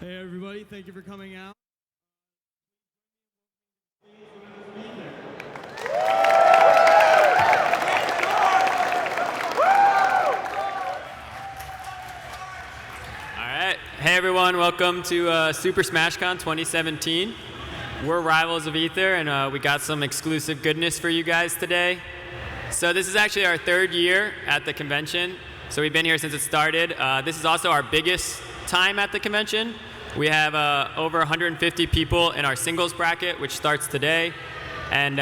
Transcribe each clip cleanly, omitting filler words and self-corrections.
Hey everybody, thank you for coming out. Alright, hey everyone, welcome to Super Smash Con 2017. We're Rivals of Aether, and we got some exclusive goodness for you guys today. So this is actually our third year at the convention. So we've been here since it started. This is also our biggest time at the convention. We have over 150 people in our singles bracket, which starts today. And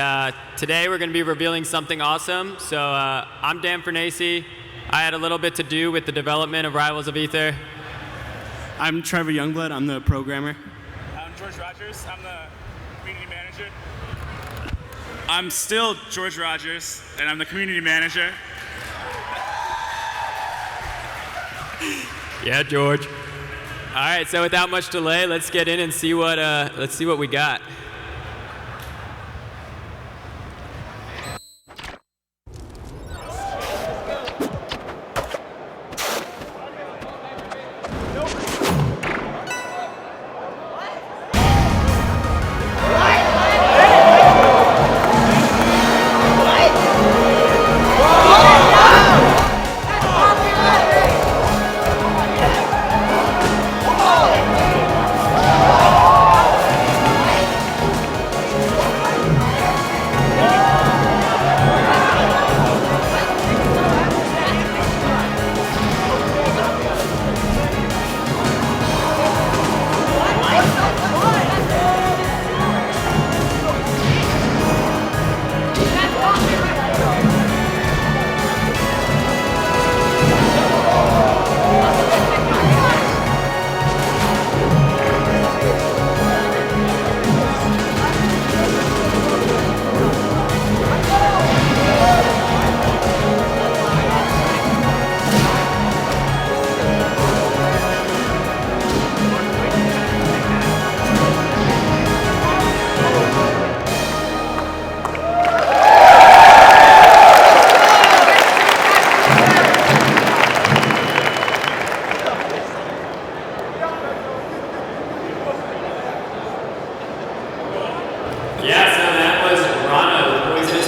today we're going to be revealing something awesome. So I'm Dan Fernacey. I had a little bit to do with the development of Rivals of Aether. I'm Trevor Youngblood. I'm the programmer. I'm George Rogers. I'm the community manager. I'm still George Rogers, and I'm the community manager. Yeah, George. All right, so without much delay, let's get in and see what we got.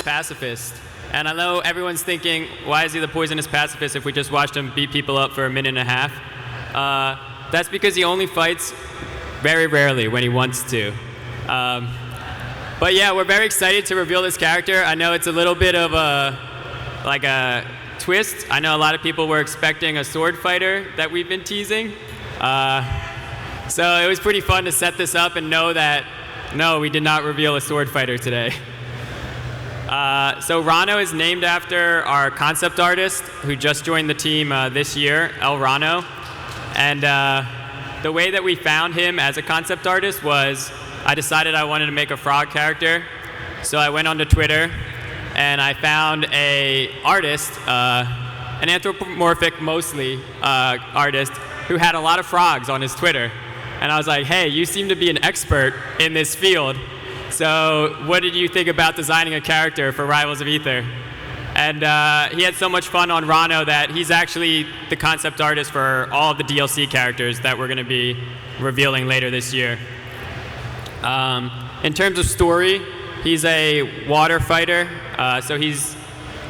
Pacifist. And I know everyone's thinking, why is he the poisonous pacifist if we just watched him beat people up for a minute and a half? That's because he only fights very rarely when he wants to. But yeah, we're very excited to reveal this character. I know it's a little bit of a twist. I know a lot of people were expecting a sword fighter that we've been teasing. So it was pretty fun to set this up and know that, no, we did not reveal a sword fighter today. So Rano is named after our concept artist who just joined the team this year, El Rano. And the way that we found him as a concept artist was I decided I wanted to make a frog character. So I went onto Twitter and I found an artist, an anthropomorphic mostly artist who had a lot of frogs on his Twitter. And I was like, hey, you seem to be an expert in this field. So what did you think about designing a character for Rivals of Aether? And he had so much fun on Rano that he's actually the concept artist for all of the DLC characters that we're going to be revealing later this year. In terms of story, he's a water fighter. So he's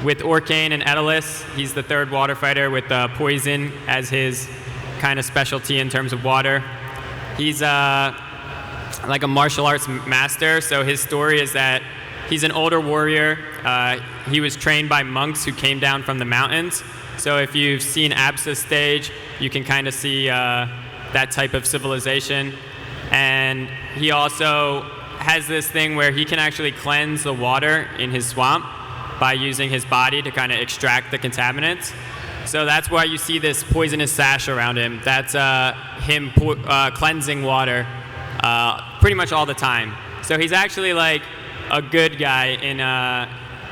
with Orcane and Edelus. He's the third water fighter with Poison as his kind of specialty in terms of water. He's like a martial arts master, so his story is that he's an older warrior. He was trained by monks who came down from the mountains. So if you've seen Absa's stage, you can kind of see that type of civilization. And he also has this thing where he can actually cleanse the water in his swamp by using his body to kind of extract the contaminants. So that's why you see this poisonous sash around him. That's him cleansing water pretty much all the time. So he's actually like a good guy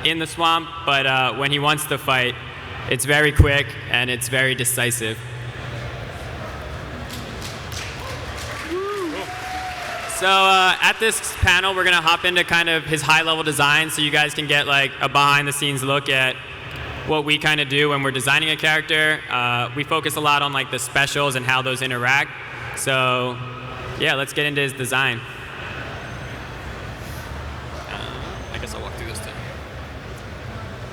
in the swamp, but when he wants to fight, it's very quick and it's very decisive. So at this panel, we're going to hop into kind of his high-level design so you guys can get like a behind-the-scenes look at what we kind of do when we're designing a character. We focus a lot on like the specials and how those interact. So yeah, let's get into his design. I guess I'll walk through this too.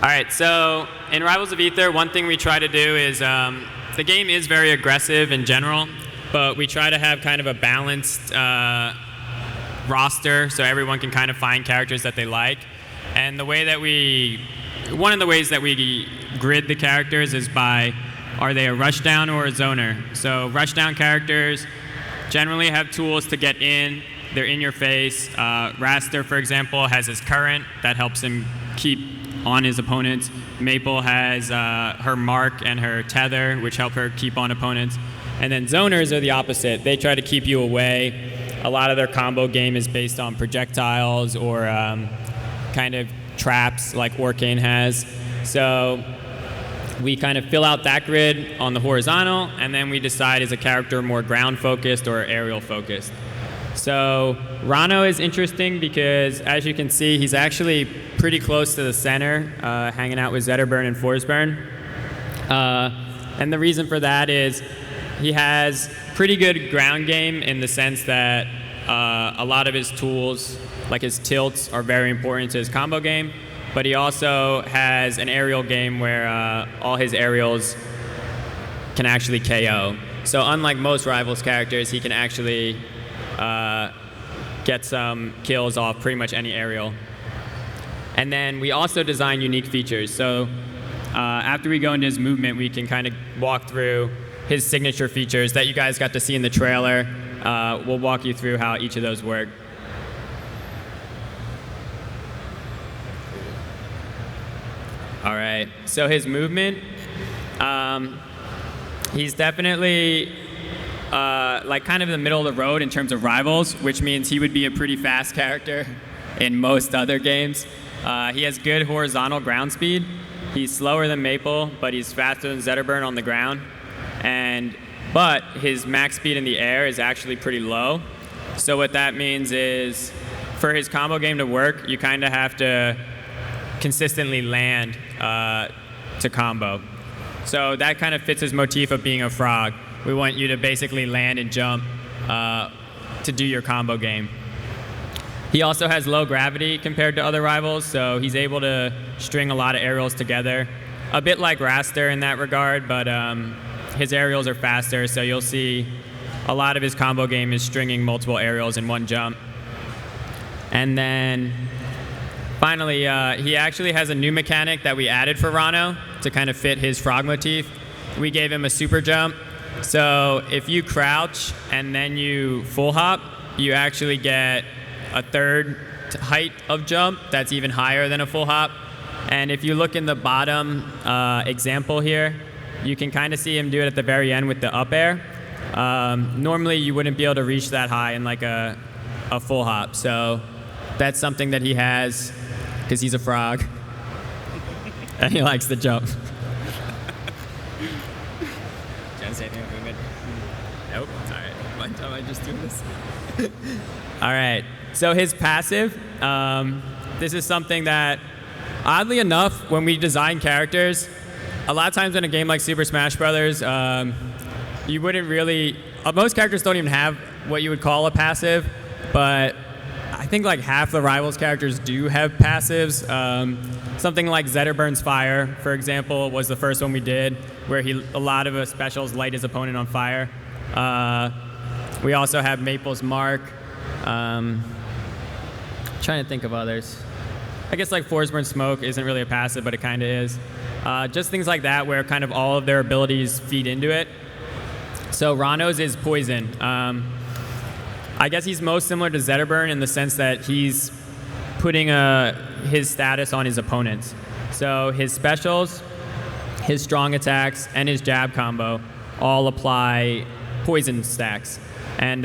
All right, so in Rivals of Aether, one thing we try to do is the game is very aggressive in general, but we try to have kind of a balanced roster so everyone can kind of find characters that they like. And one of the ways that we grid the characters is by, are they a rushdown or a zoner? So rushdown characters generally have tools to get in. They're in your face. Raster, for example, has his current that helps him keep on his opponents. Maple has her mark and her tether, which help her keep on opponents. And then zoners are the opposite. They try to keep you away. A lot of their combo game is based on projectiles or kind of traps like Orcane has. So we kind of fill out that grid on the horizontal, and then we decide is a character more ground-focused or aerial-focused. So Rano is interesting because, as you can see, he's actually pretty close to the center, hanging out with Zetterburn and Forsburn. And the reason for that is he has pretty good ground game in the sense that a lot of his tools, like his tilts, are very important to his combo game. But he also has an aerial game where all his aerials can actually KO. So unlike most Rivals characters, he can actually get some kills off pretty much any aerial. And then we also design unique features. So after we go into his movement, we can kind of walk through his signature features that you guys got to see in the trailer. We'll walk you through how each of those work. All right, so his movement, he's definitely like kind of in the middle of the road in terms of Rivals, which means he would be a pretty fast character in most other games. He has good horizontal ground speed. He's slower than Maple, but he's faster than Zetterburn on the ground. But his max speed in the air is actually pretty low. So what that means is for his combo game to work, you kind of have to consistently land to combo. So that kind of fits his motif of being a frog. We want you to basically land and jump to do your combo game. He also has low gravity compared to other Rivals, so he's able to string a lot of aerials together. A bit like Raster in that regard, but his aerials are faster, so you'll see a lot of his combo game is stringing multiple aerials in one jump. And then finally, he actually has a new mechanic that we added for Rano to kind of fit his frog motif. We gave him a super jump. So if you crouch and then you full hop, you actually get a third height of jump that's even higher than a full hop. And if you look in the bottom example here, you can kind of see him do it at the very end with the up air. Normally, you wouldn't be able to reach that high in like a full hop. So that's something that he has because he's a frog and he likes to jump. Do you want to say anything about movement? Nope. All right. One time I just do this. All right. So his passive, this is something that, oddly enough, when we design characters, a lot of times in a game like Super Smash Brothers, you wouldn't really, most characters don't even have what you would call a passive, but I think like half the Rivals characters do have passives. Something like Zetterburn's Fire, for example, was the first one we did, where a lot of his specials light his opponent on fire. We also have Maple's Mark. Trying to think of others. I guess like Forsburn Smoke isn't really a passive, but it kind of is. Just things like that where kind of all of their abilities feed into it. So Rano's is Poison. I guess he's most similar to Zetterburn in the sense that he's putting his status on his opponents. So his specials, his strong attacks, and his jab combo all apply poison stacks. And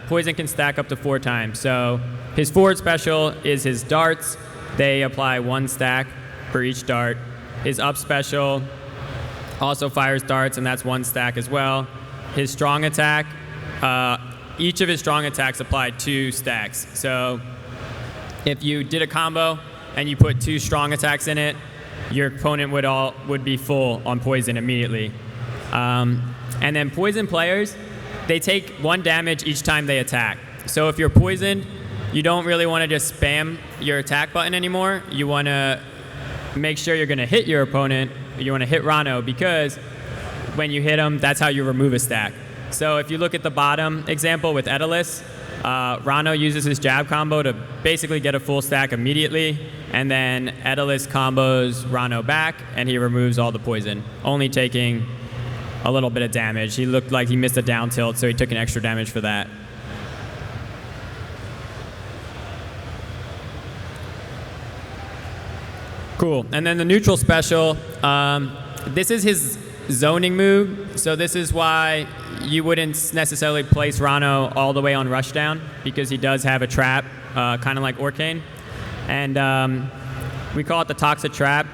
poison can stack up to 4 times. So his forward special is his darts. They apply 1 stack for each dart. His up special also fires darts, and that's 1 stack as well. His strong attack, each of his strong attacks apply 2 stacks. So if you did a combo and you put 2 strong attacks in it, your opponent would be full on poison immediately. And then poison players, they take 1 damage each time they attack. So if you're poisoned, you don't really want to just spam your attack button anymore. You want to make sure you're going to hit your opponent. You want to hit Rano, because when you hit him, that's how you remove a stack. So if you look at the bottom example with Edelus, Rano uses his jab combo to basically get a full stack immediately, and then Edelus combos Rano back, and he removes all the poison, only taking a little bit of damage. He looked like he missed a down tilt, so he took an extra damage for that. Cool. And then the neutral special, this is his zoning move, so this is why you wouldn't necessarily place Rano all the way on rushdown, because he does have a trap, kind of like Orcane. And we call it the Toxic Trap.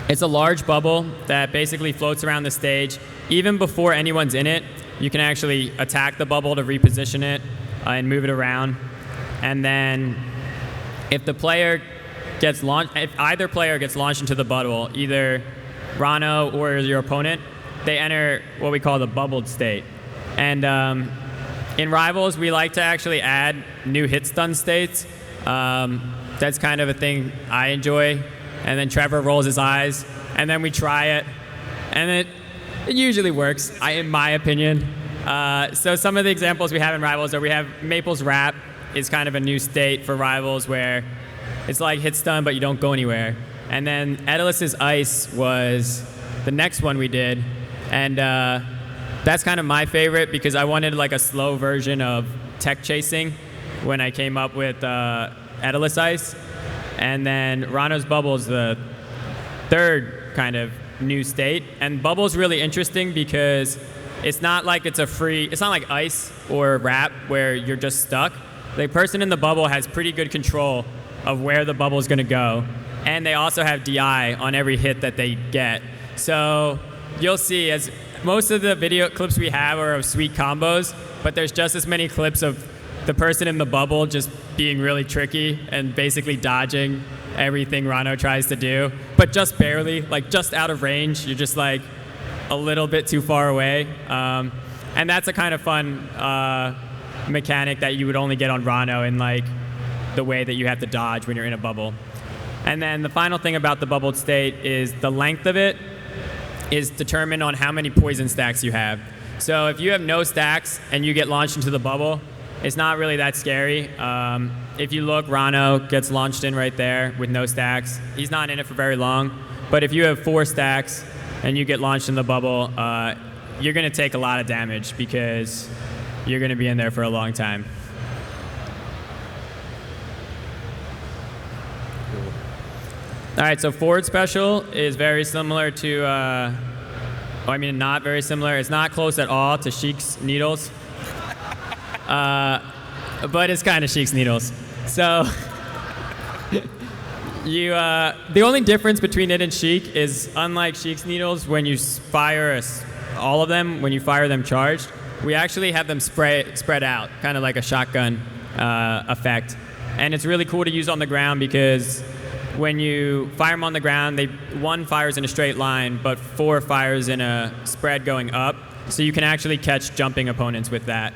It's a large bubble that basically floats around the stage. Even before anyone's in it, you can actually attack the bubble to reposition it and move it around. And then if the player gets launched, if either player gets launched into the bubble, either Rano or your opponent, they enter what we call the bubbled state. And in Rivals, we like to actually add new hit stun states. That's kind of a thing I enjoy. And then Trevor rolls his eyes, and then we try it, and it usually works, in my opinion. So some of the examples we have in Rivals are, we have Maple's Wrap is kind of a new state for Rivals, where it's like hit stun, but you don't go anywhere. And then Edelus's Ice was the next one we did, and that's kind of my favorite, because I wanted like a slow version of tech chasing when I came up with Edelus Ice. And then Rano's Bubble is the third kind of new state. And Bubble's really interesting because it's not like it's not like Ice or Wrap where you're just stuck. The person in the bubble has pretty good control of where the bubble is going to go. And they also have DI on every hit that they get. So you'll see, as most of the video clips we have are of sweet combos, but there's just as many clips of the person in the bubble just being really tricky and basically dodging everything Rano tries to do, but just barely, like just out of range. You're just like a little bit too far away. And that's a kind of fun mechanic that you would only get on Rano, in like the way that you have to dodge when you're in a bubble. And then the final thing about the bubbled state is the length of it is determined on how many poison stacks you have. So if you have no stacks and you get launched into the bubble, it's not really that scary. If you look, Rano gets launched in right there with no stacks. He's not in it for very long. But if you have 4 stacks and you get launched in the bubble, you're going to take a lot of damage, because you're going to be in there for a long time. All right, so forward special is very similar to, not very similar. It's not close at all to Sheik's Needles. But it's kind of Sheik's Needles. So the only difference between it and Sheik is, unlike Sheik's Needles, when you fire all of them, when you fire them charged, we actually have them spread out, kind of like a shotgun effect. And it's really cool to use on the ground, because when you fire them on the ground, 1 fires in a straight line, but 4 fires in a spread going up. So you can actually catch jumping opponents with that.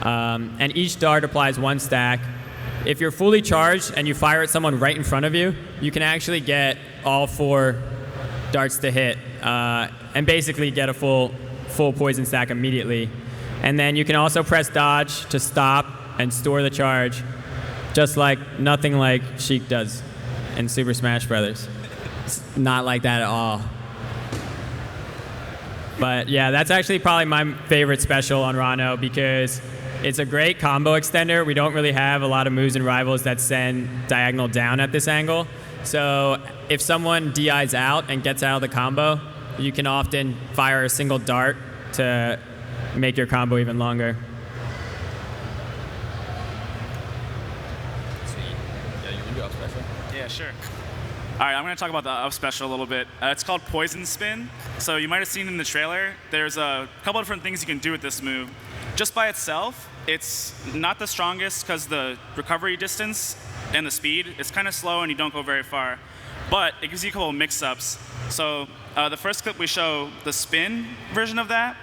And each dart applies 1 stack. If you're fully charged and you fire at someone right in front of you, you can actually get all 4 darts to hit, and basically get a full poison stack immediately. And then you can also press dodge to stop and store the charge, just like nothing like Sheik does in Super Smash Brothers. It's not like that at all. But yeah, that's actually probably my favorite special on Rano, because it's a great combo extender. We don't really have a lot of moves in Rivals that send diagonal down at this angle. So if someone DIs out and gets out of the combo, you can often fire a single dart to make your combo even longer. Yeah, sure. All right, I'm going to talk about the up special a little bit. It's called Poison Spin. So you might have seen in the trailer, there's a couple of different things you can do with this move. Just by itself, it's not the strongest, because the recovery distance and the speed is kind of slow and you don't go very far. But it gives you a couple of mix-ups. So the first clip we show the spin version of that.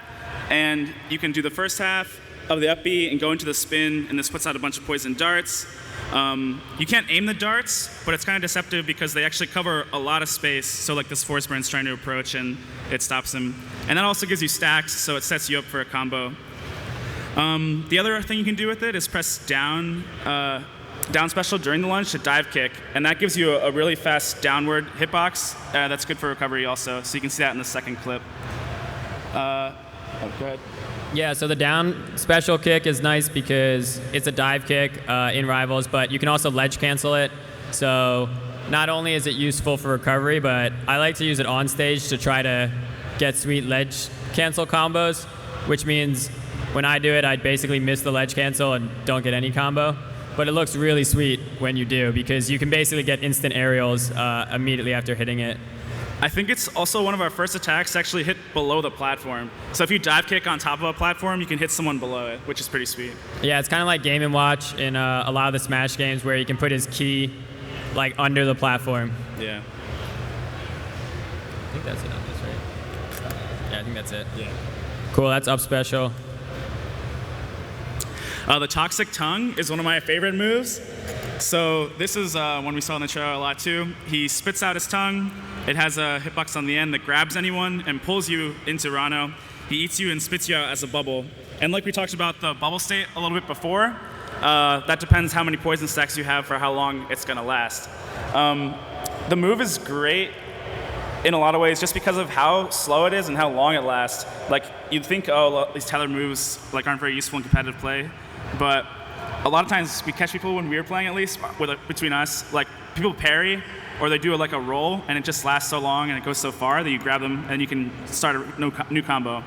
And you can do the first half of the up B and go into the spin, and this puts out a bunch of poison darts. You can't aim the darts, but it's kind of deceptive because they actually cover a lot of space. So like this Force Burn's trying to approach, and it stops him. And that also gives you stacks, so it sets you up for a combo. The other thing you can do with it is press down special during the lunge to dive kick, and that gives you a really fast downward hitbox that's good for recovery also. So you can see that in the second clip. Go ahead. Yeah, so the down special kick is nice because it's a dive kick in Rivals, but you can also ledge cancel it. So not only is it useful for recovery, but I like to use it on stage to try to get sweet ledge cancel combos, which means when I do it, I basically miss the ledge cancel and don't get any combo. But it looks really sweet when you do because you can basically get instant aerials immediately after hitting it. I think it's also one of our first attacks to actually hit below the platform. So if you dive kick on top of a platform, you can hit someone below it, which is pretty sweet. Yeah, it's kind of like Game & Watch in a lot of the Smash games where you can put his key like under the platform. Yeah. I think that's it on this, right? Yeah, I think that's it. Yeah. Cool, that's up special. The Toxic Tongue is one of my favorite moves. So this is one we saw in the trailer a lot too. He spits out his tongue. It has a hitbox on the end that grabs anyone and pulls you into Rano. He eats you and spits you out as a bubble. And like we talked about the bubble state a little bit before, that depends how many poison stacks you have for how long it's gonna last. The move is great in a lot of ways just because of how slow it is and how long it lasts. Like you'd think, oh, these tether moves like aren't very useful in competitive play, but a lot of times we catch people when we were playing, at least between us, like people parry or they do like a roll and it just lasts so long and it goes so far that you grab them and you can start a new combo.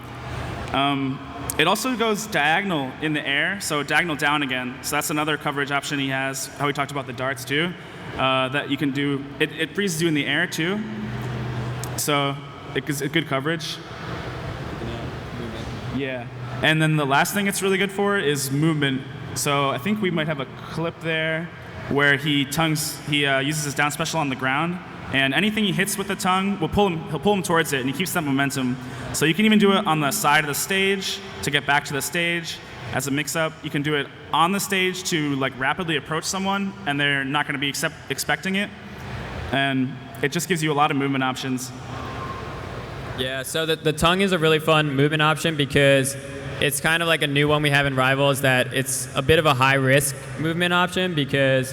It also goes diagonal in the air, so diagonal down again. So that's another coverage option he has, how we talked about the darts too, that you can do. It freezes you in the air too, so it gives good coverage. Yeah, and then the last thing it's really good for is movement. So I think we might have a clip there where he uses his down special on the ground, and anything he hits with the tongue he'll pull him towards it, and he keeps that momentum. So you can even do it on the side of the stage to get back to the stage as a mix-up. You can do it on the stage to like rapidly approach someone, and they're not going to be expecting it, and it just gives you a lot of movement options. Yeah, so the tongue is a really fun movement option because it's kind of like a new one we have in Rivals that it's a bit of a high-risk movement option because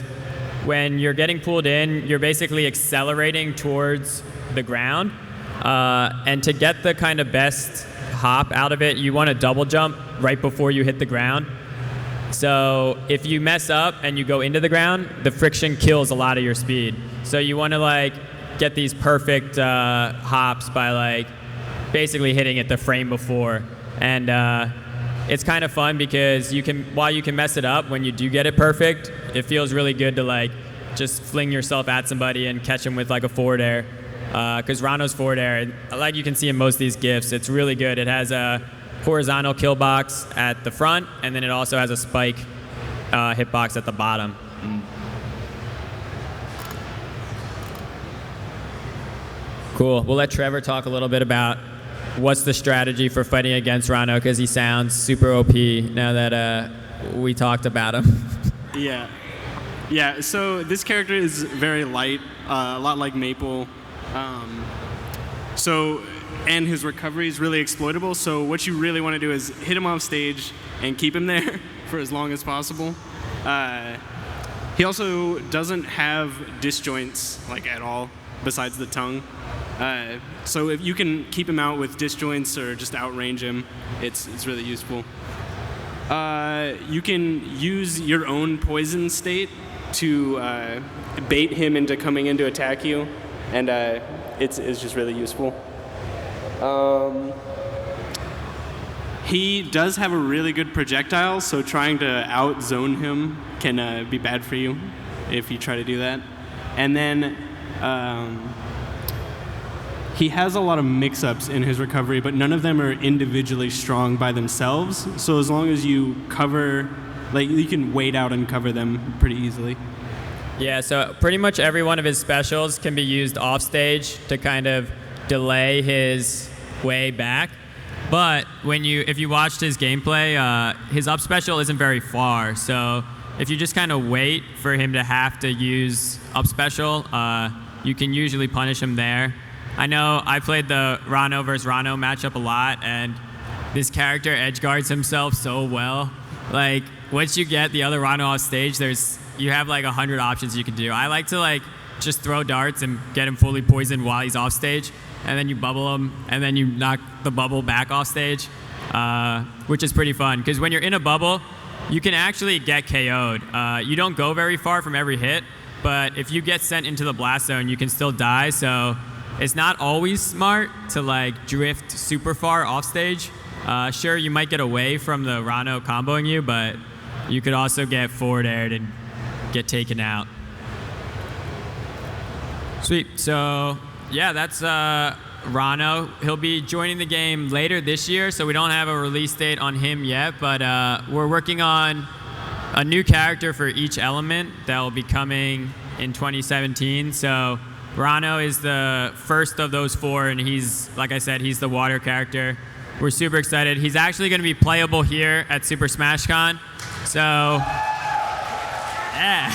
when you're getting pulled in, you're basically accelerating towards the ground. And to get the kind of best hop out of it, you want to double jump right before you hit the ground. So if you mess up and you go into the ground, the friction kills a lot of your speed. So you want to like get these perfect hops by like basically hitting it the frame before. And it's kind of fun because while you can mess it up, when you do get it perfect, it feels really good to like just fling yourself at somebody and catch them with like a forward air. Because Rano's forward air, like you can see in most of these GIFs, it's really good. It has a horizontal kill box at the front, and then it also has a spike hitbox at the bottom. Cool. We'll let Trevor talk a little bit about what's the strategy for fighting against Rano, because he sounds super OP now that we talked about him. Yeah, so this character is very light, a lot like Maple. And his recovery is really exploitable, so what you really want to do is hit him off stage and keep him there for as long as possible. He also doesn't have disjoints like at all, besides the tongue. So if you can keep him out with disjoints or just outrange him, it's really useful. You can use your own poison state to bait him into coming in to attack you, and it's just really useful. He does have a really good projectile, so trying to out-zone him can be bad for you if you try to do that. And then he has a lot of mix-ups in his recovery, but none of them are individually strong by themselves. So as long as you cover, like you can wait out and cover them pretty easily. Yeah, so pretty much every one of his specials can be used off stage to kind of delay his way back. But if you watched his gameplay, his up special isn't very far. So if you just kind of wait for him to have to use up special, you can usually punish him there. I know I played the Rano versus Rano matchup a lot, and this character edge guards himself so well. Like, once you get the other Rano off stage, you have like 100 options you can do. I like to like just throw darts and get him fully poisoned while he's off stage, and then you bubble him, and then you knock the bubble back off stage, which is pretty fun. Because when you're in a bubble, you can actually get KO'd. You don't go very far from every hit, but if you get sent into the blast zone, you can still die. So it's not always smart to like drift super far off stage. Sure, you might get away from the Rano comboing you, but you could also get forward aired and get taken out. Sweet. So yeah, that's Rano. He'll be joining the game later this year, so we don't have a release date on him yet, but we're working on a new character for each element that will be coming in 2017. So Rano is the first of those 4, and he's, like I said, he's the water character. We're super excited. He's actually going to be playable here at Super Smash Con. So, yeah.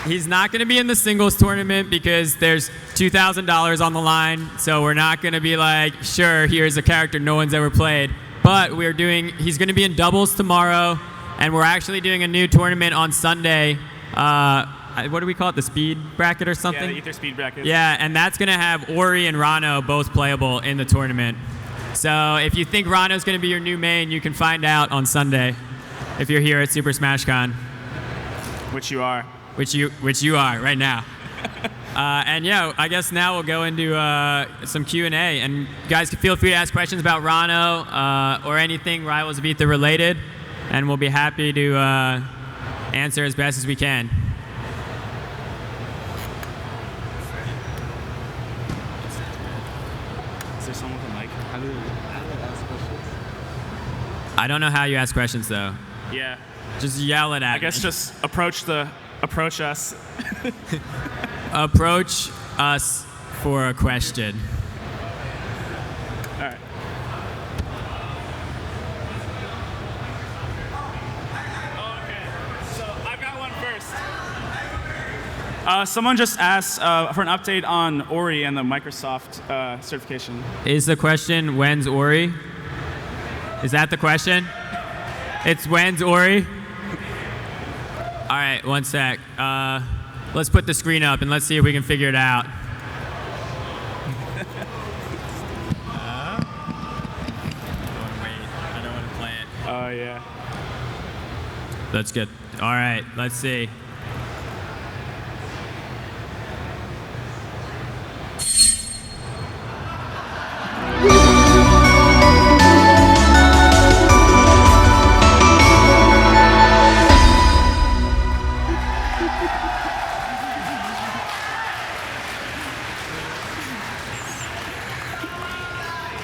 He's not going to be in the singles tournament because there's $2,000 on the line. So we're not going to be like, sure, here's a character no one's ever played. But he's going to be in doubles tomorrow, and we're actually doing a new tournament on Sunday. What do we call it? The speed bracket or something? Yeah, the Ether speed bracket. Yeah, and that's going to have Ori and Rano both playable in the tournament. So if you think Rano's going to be your new main, you can find out on Sunday if you're here at Super Smash Con. Which you are. Which you are right now. And yeah, I guess now we'll go into some Q&A. And you guys can feel free to ask questions about Rano or anything Rivals of Ether related, and we'll be happy to answer as best as we can. Is there someone with a mic? I don't know how you ask questions though. Yeah. Just yell it at me. I guess just approach us. Approach us for a question. All right. Okay. So I've got one first. Someone just asked for an update on Ori and the Microsoft certification. Is the question, when's Ori? Is that the question? It's when's Ori? All right, one sec. Let's put the screen up and let's see if we can figure it out. I don't want to wait. I don't want to play it. Oh, yeah. That's good. All right, let's see.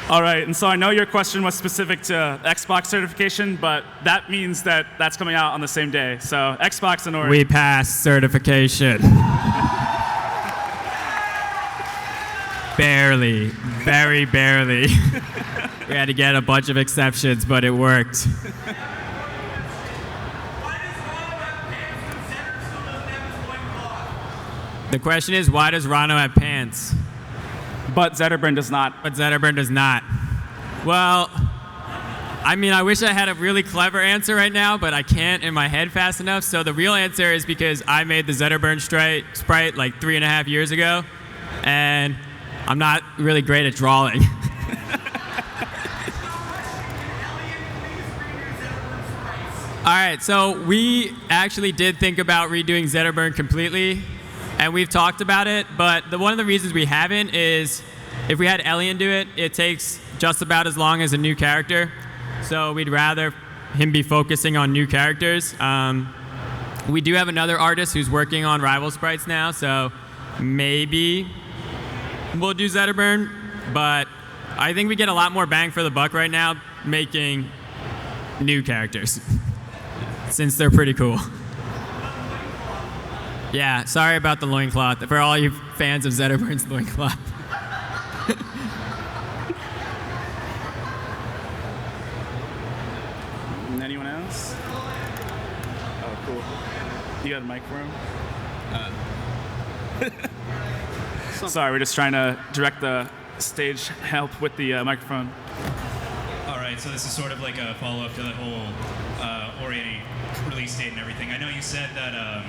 All right, and so I know your question was specific to Xbox certification, but that means that that's coming out on the same day. So Xbox and Ori. We passed certification. Barely, very barely. We had to get a bunch of exceptions, but it worked. The question is, why does Rano have pants? But Zetterburn does not. But Zetterburn does not. Well, I mean, I wish I had a really clever answer right now, but I can't in my head fast enough. So the real answer is because I made the Zetterburn sprite like 3.5 years ago, and I'm not really great at drawing. All right, so we actually did think about redoing Zetterburn completely, and we've talked about it, but one of the reasons we haven't is if we had Elian do it, it takes just about as long as a new character. So we'd rather him be focusing on new characters. We do have another artist who's working on rival sprites now, so maybe we'll do Zetterburn, but I think we get a lot more bang for the buck right now making new characters, since they're pretty cool. Yeah, sorry about the loincloth. For all you fans of Zetterburn's loincloth. you got a mic for him? Sorry, we're just trying to direct the stage help with the microphone. All right, so this is sort of like a follow-up to the whole Ori release date and everything. I know you said that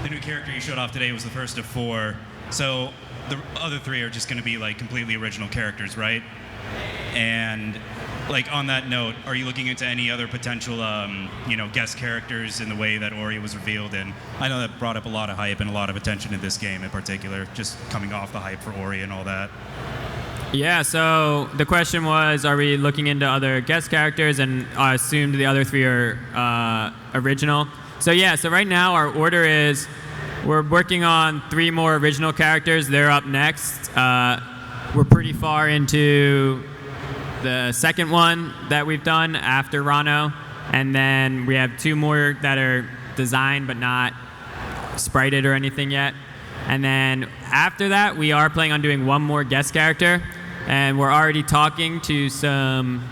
the new character you showed off today was the first of 4, so the other 3 are just going to be like completely original characters, right? And like on that note, are you looking into any other potential, guest characters in the way that Ori was revealed? And I know that brought up a lot of hype and a lot of attention in this game in particular, just coming off the hype for Ori and all that. Yeah, so the question was, are we looking into other guest characters? And I assumed the other 3 are original. So yeah, so right now our order is we're working on 3 more original characters. They're up next. We're pretty far into the second one that we've done after Rano. And then we have 2 more that are designed but not sprited or anything yet. And then after that, we are planning on doing 1 more guest character. And we're already talking to some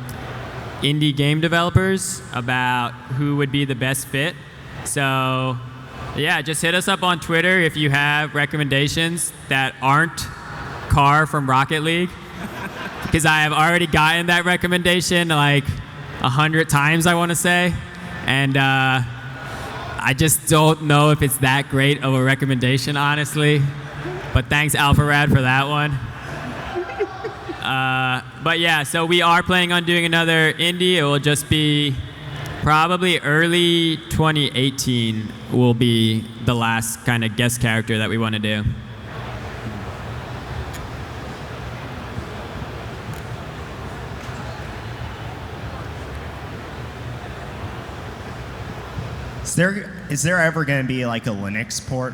indie game developers about who would be the best fit. So yeah, just hit us up on Twitter if you have recommendations that aren't Carr from Rocket League. Because I have already gotten that recommendation like 100 times, I want to say. And I just don't know if it's that great of a recommendation, honestly. But thanks, AlphaRad, for that one. But yeah, so we are planning on doing another indie. It will just be probably early 2018 will be the last kind of guest character that we want to do. Is there ever going to be like a Linux port?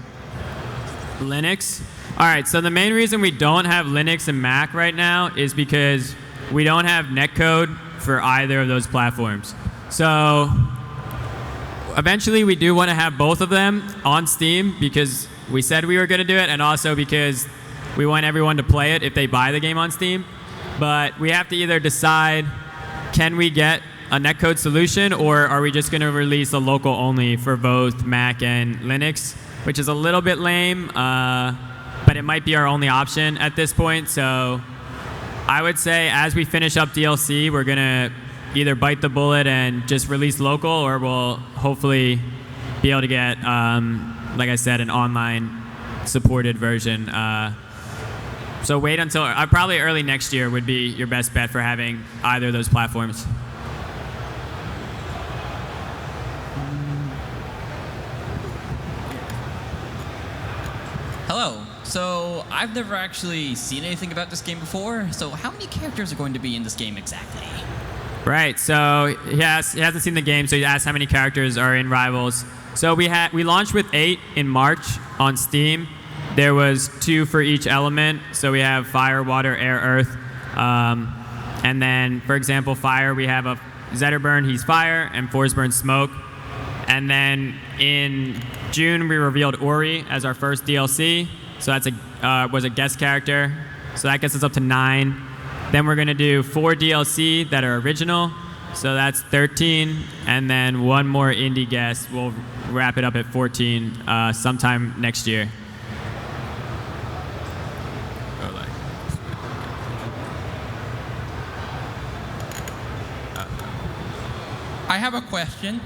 Linux? All right, so the main reason we don't have Linux and Mac right now is because we don't have netcode for either of those platforms. So eventually we do want to have both of them on Steam because we said we were going to do it, and also because we want everyone to play it if they buy the game on Steam. But we have to either decide, can we get a netcode solution, or are we just going to release a local only for both Mac and Linux, which is a little bit lame, but it might be our only option at this point. So I would say as we finish up DLC, we're going to either bite the bullet and just release local, or we'll hopefully be able to get, like I said, an online supported version. So wait until probably early next year would be your best bet for having either of those platforms. Hello. So I've never actually seen anything about this game before. So how many characters are going to be in this game exactly? Right. So he hasn't seen the game, so he asked how many characters are in Rivals. So we launched with 8 in March on Steam. There was 2 for each element. So we have fire, water, air, earth. And then, for example, fire, we have a Zetterburn, he's fire, and Forsburn, smoke. And then in June, we revealed Ori as our first DLC. So that's was a guest character. So that gets us up to 9. Then we're going to do 4 DLC that are original. So that's 13. And then 1 more indie guest. We'll wrap it up at 14 sometime next year. I have a question.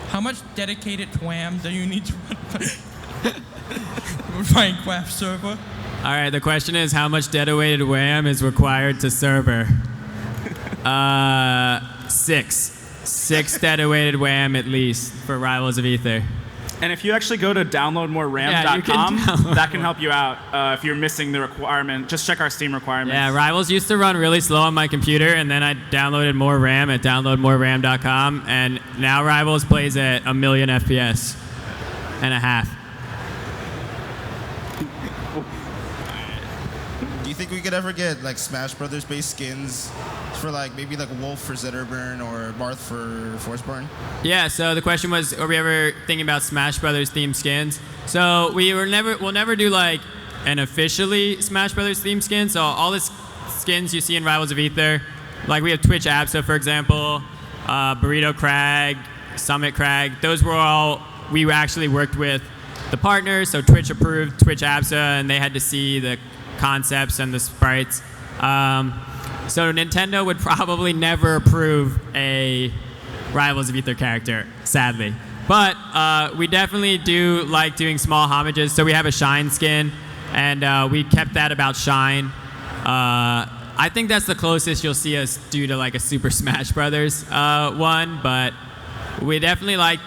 How much dedicated WAM do you need to run Minecraft server? All right, the question is how much dedicated WAM is required to server? 6 dedicated WAM at least for Rivals of Aether. And if you actually go to downloadmoreram.com, that can help you out if you're missing the requirement. Just check our Steam requirements. Yeah, Rivals used to run really slow on my computer, and then I downloaded more RAM at downloadmoreram.com, and now Rivals plays at 1 million FPS and a half. Do you think we could ever get like Smash Brothers based skins for like maybe like Wolf for Zetterburn or Marth for Forsburn? Yeah, so the question was, are we ever thinking about Smash Brothers themed skins? So we'll never do like an officially Smash Brothers themed skin. So all the skins you see in Rivals of Aether, like we have Twitch Absa, for example, Burrito Crag, Summit Crag, those were all we actually worked with the partners, so Twitch approved Twitch ABSA, and they had to see the concepts and the sprites. So Nintendo would probably never approve a Rivals of Aether character, sadly. But we definitely do like doing small homages. So we have a Shine skin, and we kept that about Shine. I think that's the closest you'll see us do to like a Super Smash Brothers one, but we definitely like,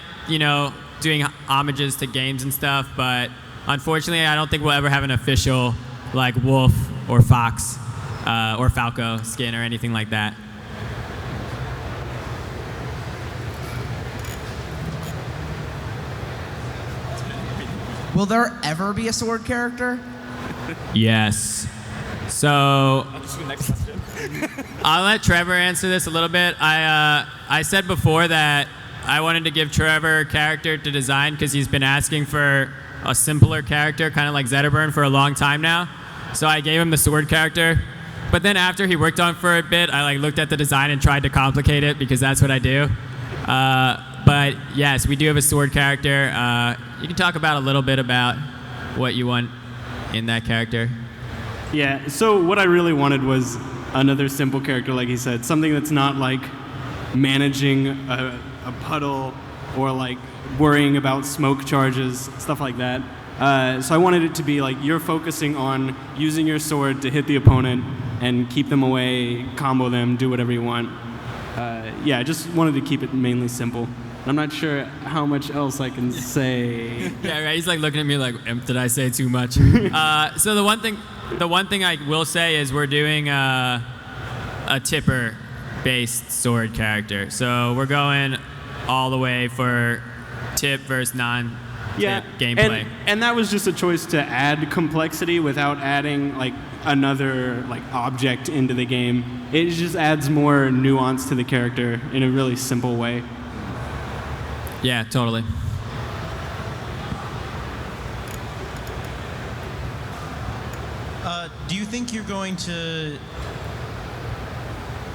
doing homages to games and stuff, but unfortunately I don't think we'll ever have an official like Wolf or Fox or Falco skin or anything like that. Will there ever be a sword character? Yes. So I'll let Trevor answer this a little bit. I said before that I wanted to give Trevor a character to design because he's been asking for a simpler character, kind of like Zetterburn, for a long time now. So I gave him the sword character. But then after he worked on it for a bit, I looked at the design and tried to complicate it because that's what I do. But yes, we do have a sword character. You can talk about a little bit about what you want in that character. Yeah, so what I really wanted was another simple character, like he said, something that's not like managing a puddle or like worrying about smoke charges, stuff like that. So I wanted it to be like you're focusing on using your sword to hit the opponent and keep them away, combo them, do whatever you want. Yeah, I just wanted to keep it mainly simple. I'm not sure how much else I can say. Yeah, right. He's like looking at me like, did I say too much? So the one thing I will say is we're doing a tipper-based sword character. So we're going all the way for tip versus non-tip gameplay. And that was just a choice to add complexity without adding like another like object into the game. It just adds more nuance to the character in a really simple way. Yeah, totally. Do you think you're going to...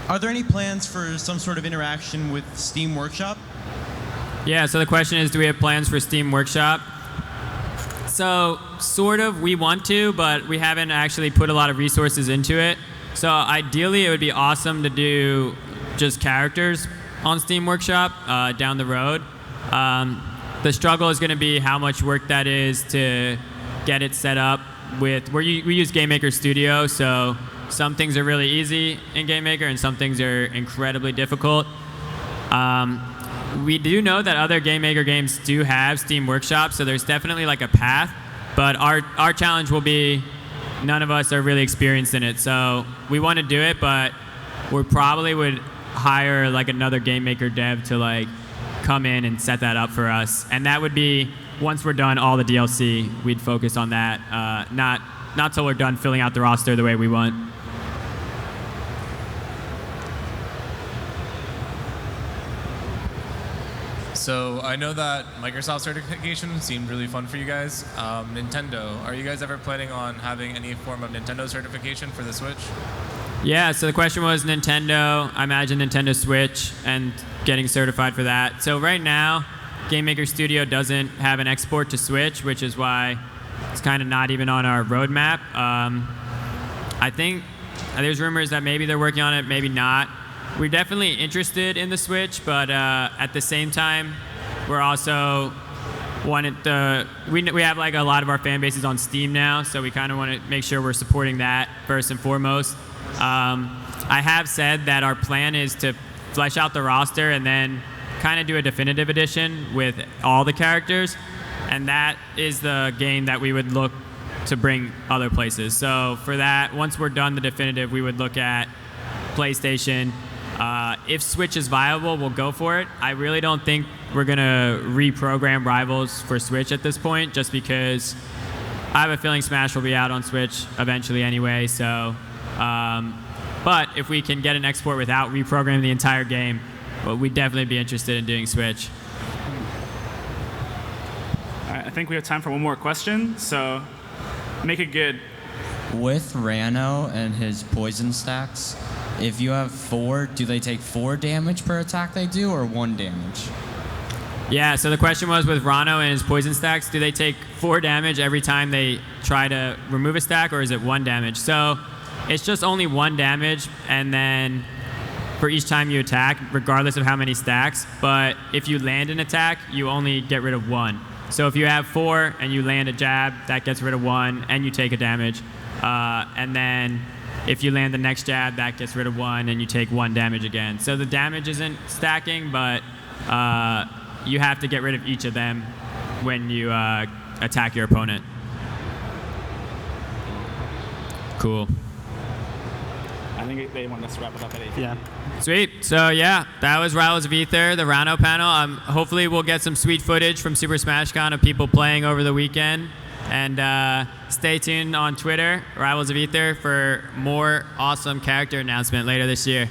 Are there any plans for some sort of interaction with Steam Workshop? Yeah, so the question is, do we have plans for Steam Workshop? So, sort of, we want to, but we haven't actually put a lot of resources into it. So ideally, it would be awesome to do just characters on Steam Workshop down the road. The struggle is going to be how much work that is to get it set up with, we use GameMaker Studio, so some things are really easy in GameMaker and some things are incredibly difficult. We do know that other GameMaker games do have Steam Workshop, so there's definitely like a path, but our challenge will be none of us are really experienced in it, so we want to do it, but we probably would hire like another GameMaker dev to like come in and set that up for us, and that would be once we're done all the DLC, we'd focus on that, not till we're done filling out the roster the way we want. So I know that Microsoft certification seemed really fun for you guys. Nintendo, are you guys ever planning on having any form of Nintendo certification for the Switch? Yeah, so the question was Nintendo, I imagine Nintendo Switch and getting certified for that. So right now, GameMaker Studio doesn't have an export to Switch, which is why it's kind of not even on our roadmap. I think there's rumors that maybe they're working on it, maybe not. We're definitely interested in the Switch, but at the same time, we're also wanted to, we have like a lot of our fan bases on Steam now, so we kind of want to make sure we're supporting that first and foremost. I have said that our plan is to flesh out the roster and then kind of do a definitive edition with all the characters, and that is the game that we would look to bring other places. So for that, once we're done the definitive, we would look at PlayStation. If Switch is viable, we'll go for it. I really don't think we're going to reprogram Rivals for Switch at this point, just because I have a feeling Smash will be out on Switch eventually anyway. So, but if we can get an export without reprogramming the entire game, well, we'd definitely be interested in doing Switch. All right, I think we have time for one more question, so make it good. With Rano and his poison stacks, if you have 4, do they take 4 damage per attack they do, or 1 damage? Yeah, so the question was with Rano and his poison stacks, do they take 4 damage every time they try to remove a stack, or is it 1 damage? So it's just only 1 damage, and then for each time you attack, regardless of how many stacks. But if you land an attack, you only get rid of 1. So if you have 4 and you land a jab, that gets rid of 1, and you take a damage. And then if you land the next jab, that gets rid of 1, and you take 1 damage again. So the damage isn't stacking, but you have to get rid of each of them when you attack your opponent. Cool. I think they want us to wrap it up at 8. Yeah. Sweet. So yeah, that was Rivals of Aether, the Rano panel. Hopefully we'll get some sweet footage from Super Smash Con of people playing over the weekend. And stay tuned on Twitter, Rivals of Aether, for more awesome character announcement later this year.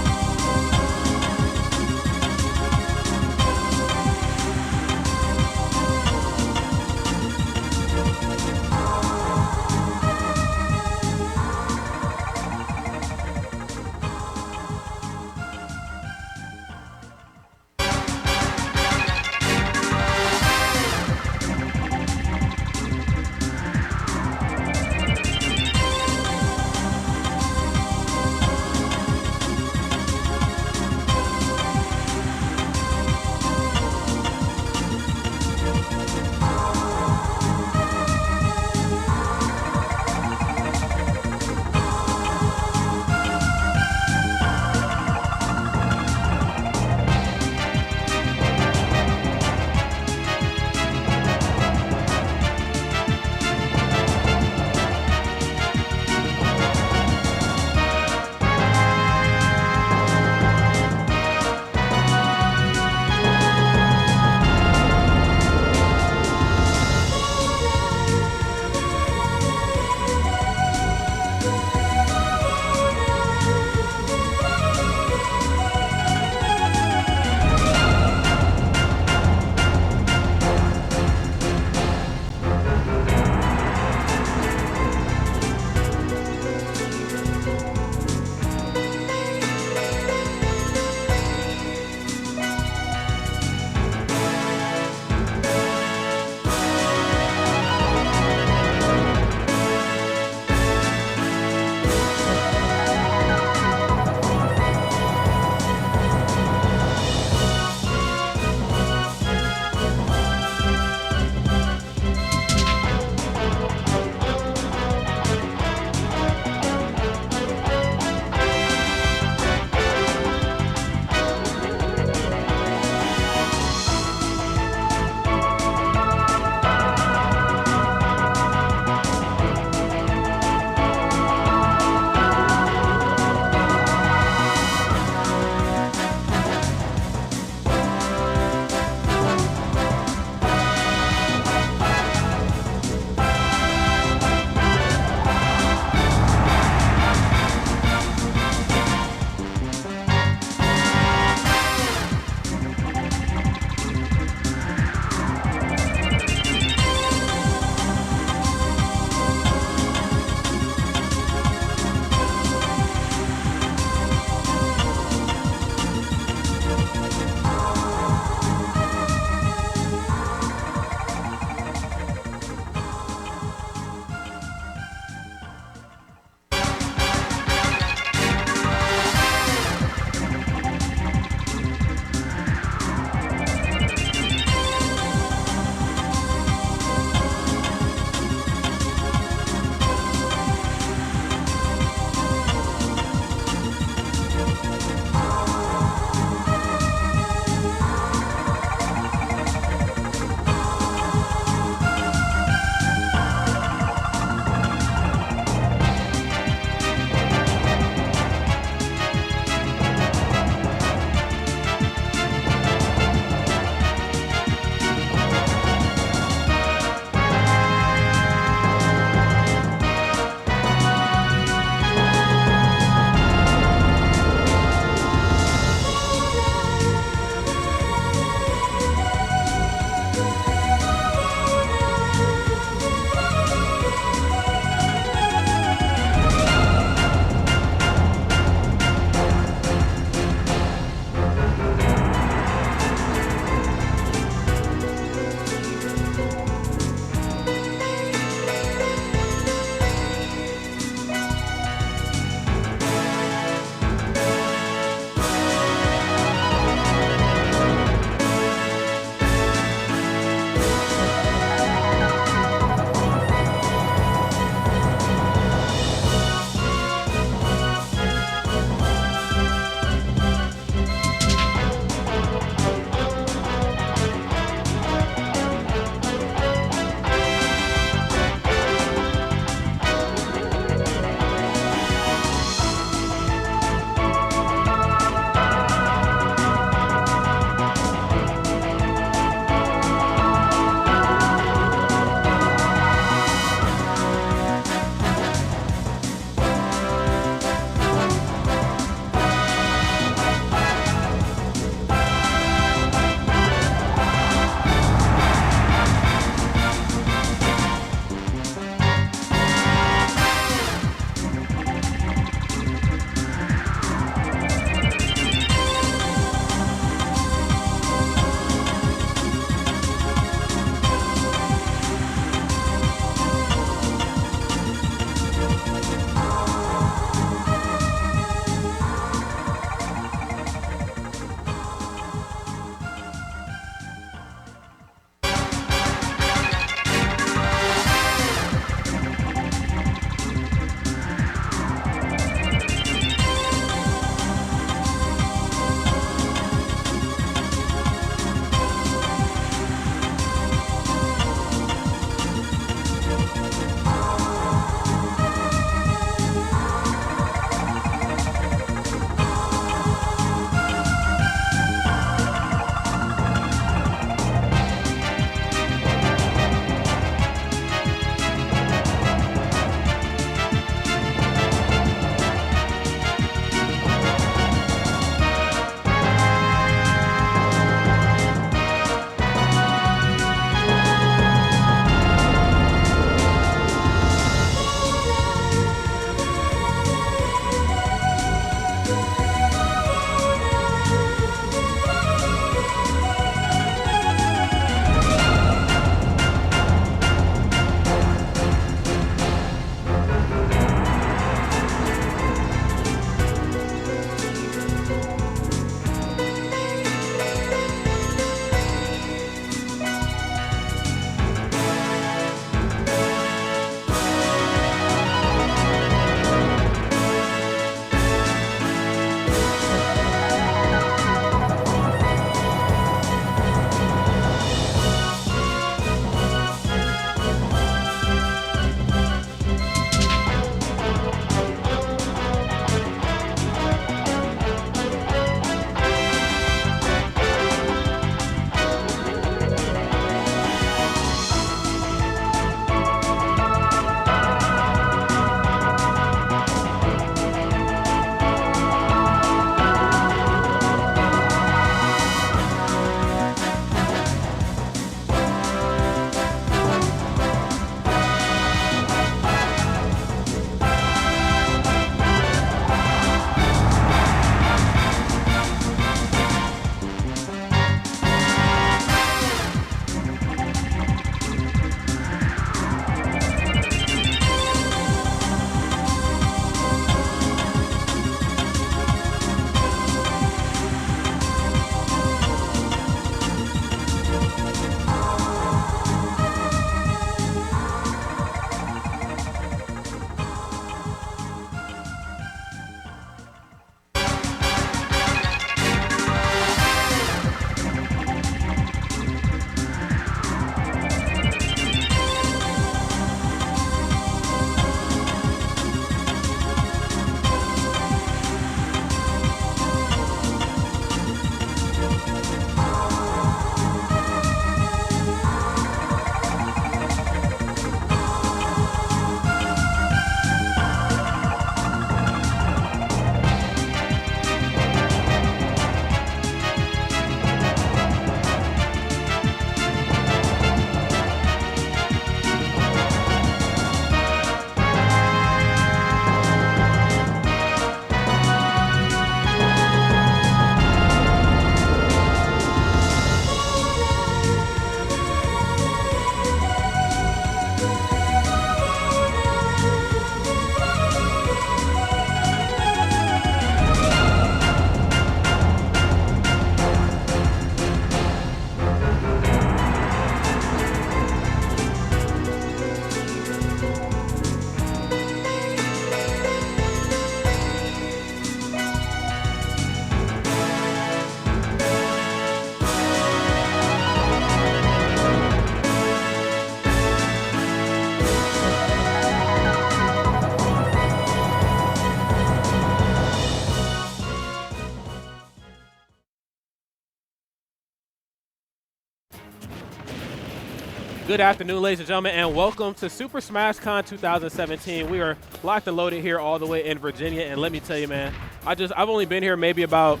Good afternoon, ladies and gentlemen, and welcome to Super Smash Con 2017. We are locked and loaded here all the way in Virginia, and let me tell you, man, I've only been here maybe about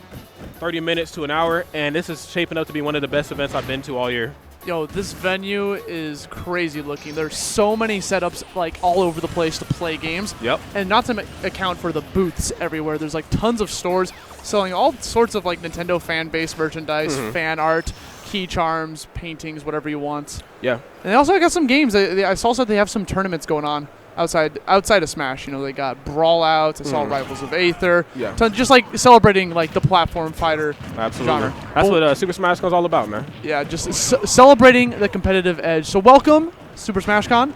30 minutes to an hour, and this is shaping up to be one of the best events I've been to all year. Yo, this venue is crazy looking. There's so many setups like all over the place to play games. Yep. And not to account for the booths everywhere. There's like tons of stores selling all sorts of like Nintendo fan-based merchandise, fan art, key charms, paintings, whatever you want. Yeah. And they also got some games. I saw that they have some tournaments going on outside of Smash. You know, they got Brawl Outs, Assault Rivals of Aether. Yeah. So just like celebrating like the platform fighter genre. That's what Super Smash Con's all about, man. Yeah, just celebrating the competitive edge. So welcome, Super Smash Con.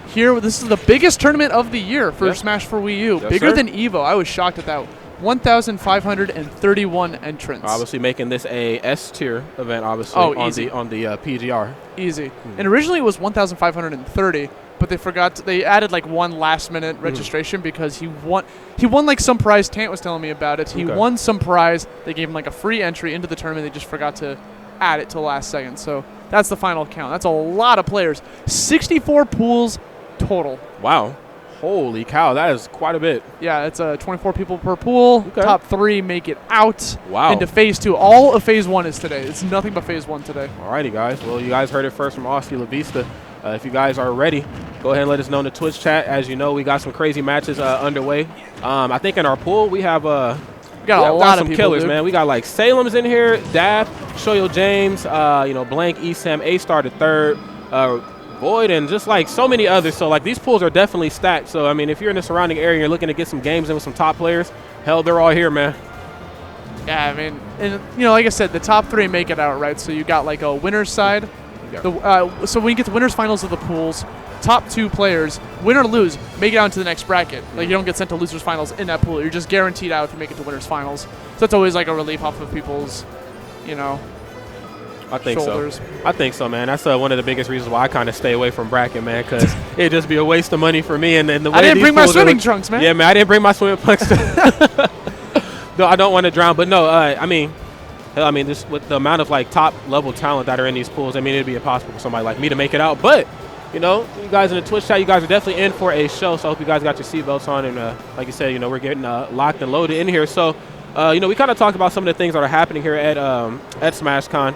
Here, this is the biggest tournament of the year for Smash for Wii U. Yes, Bigger sir. than EVO. I was shocked at that. 1,531 entrants. Obviously making this a S-tier event, obviously, on the PGR. Easy. And originally it was 1,530, but they added like one last-minute registration because he won like some prize. Tant was telling me about it. He won some prize. They gave him like a free entry into the tournament. They just forgot to add it to the last second. So that's the final count. That's a lot of players. 64 pools total. Wow. Holy cow, that is quite a bit. Yeah, it's 24 people per pool. Top 3 make it out into Phase 2. All of Phase 1 is today. It's nothing but Phase 1 today. Alrighty, guys. Well, you guys heard it first from Aussie La Vista. If you guys are ready, go ahead and let us know in the Twitch chat. As you know, we got some crazy matches underway. I think in our pool we have we got a lot of some people, killers, dude. man. We got like Salem's in here, Daph, Shoyo James, Blank, Esam, A-Star the third, Void, and just like so many others. So like these pools are definitely stacked. So I mean, if you're in the surrounding area and you're looking to get some games in with some top players, hell, they're all here, man. Yeah, I mean, and like I said, the top 3 make it out, right? So you got like a winner's side. Yeah. So when you get to winners finals of the pools, top 2 players, win or lose, make it out into the next bracket. Like you don't get sent to losers finals in that pool. You're just guaranteed out if you make it to winners finals. So that's always like a relief off of people's, I think shoulders. so. I think so, man. That's one of the biggest reasons why I kind of stay away from bracket, man, because it'd just be a waste of money for me. And the way I didn't these bring my pools swimming trunks, man. Yeah, man, I didn't bring my swimming trunks. No, I don't want to drown. But no, I mean, just with the amount of like top level talent that are in these pools, I mean, it'd be impossible for somebody like me to make it out. But you guys in the Twitch chat, you guys are definitely in for a show. So I hope you guys got your seatbelts on, and like you said, we're getting locked and loaded in here. So we kind of talked about some of the things that are happening here at SmashCon.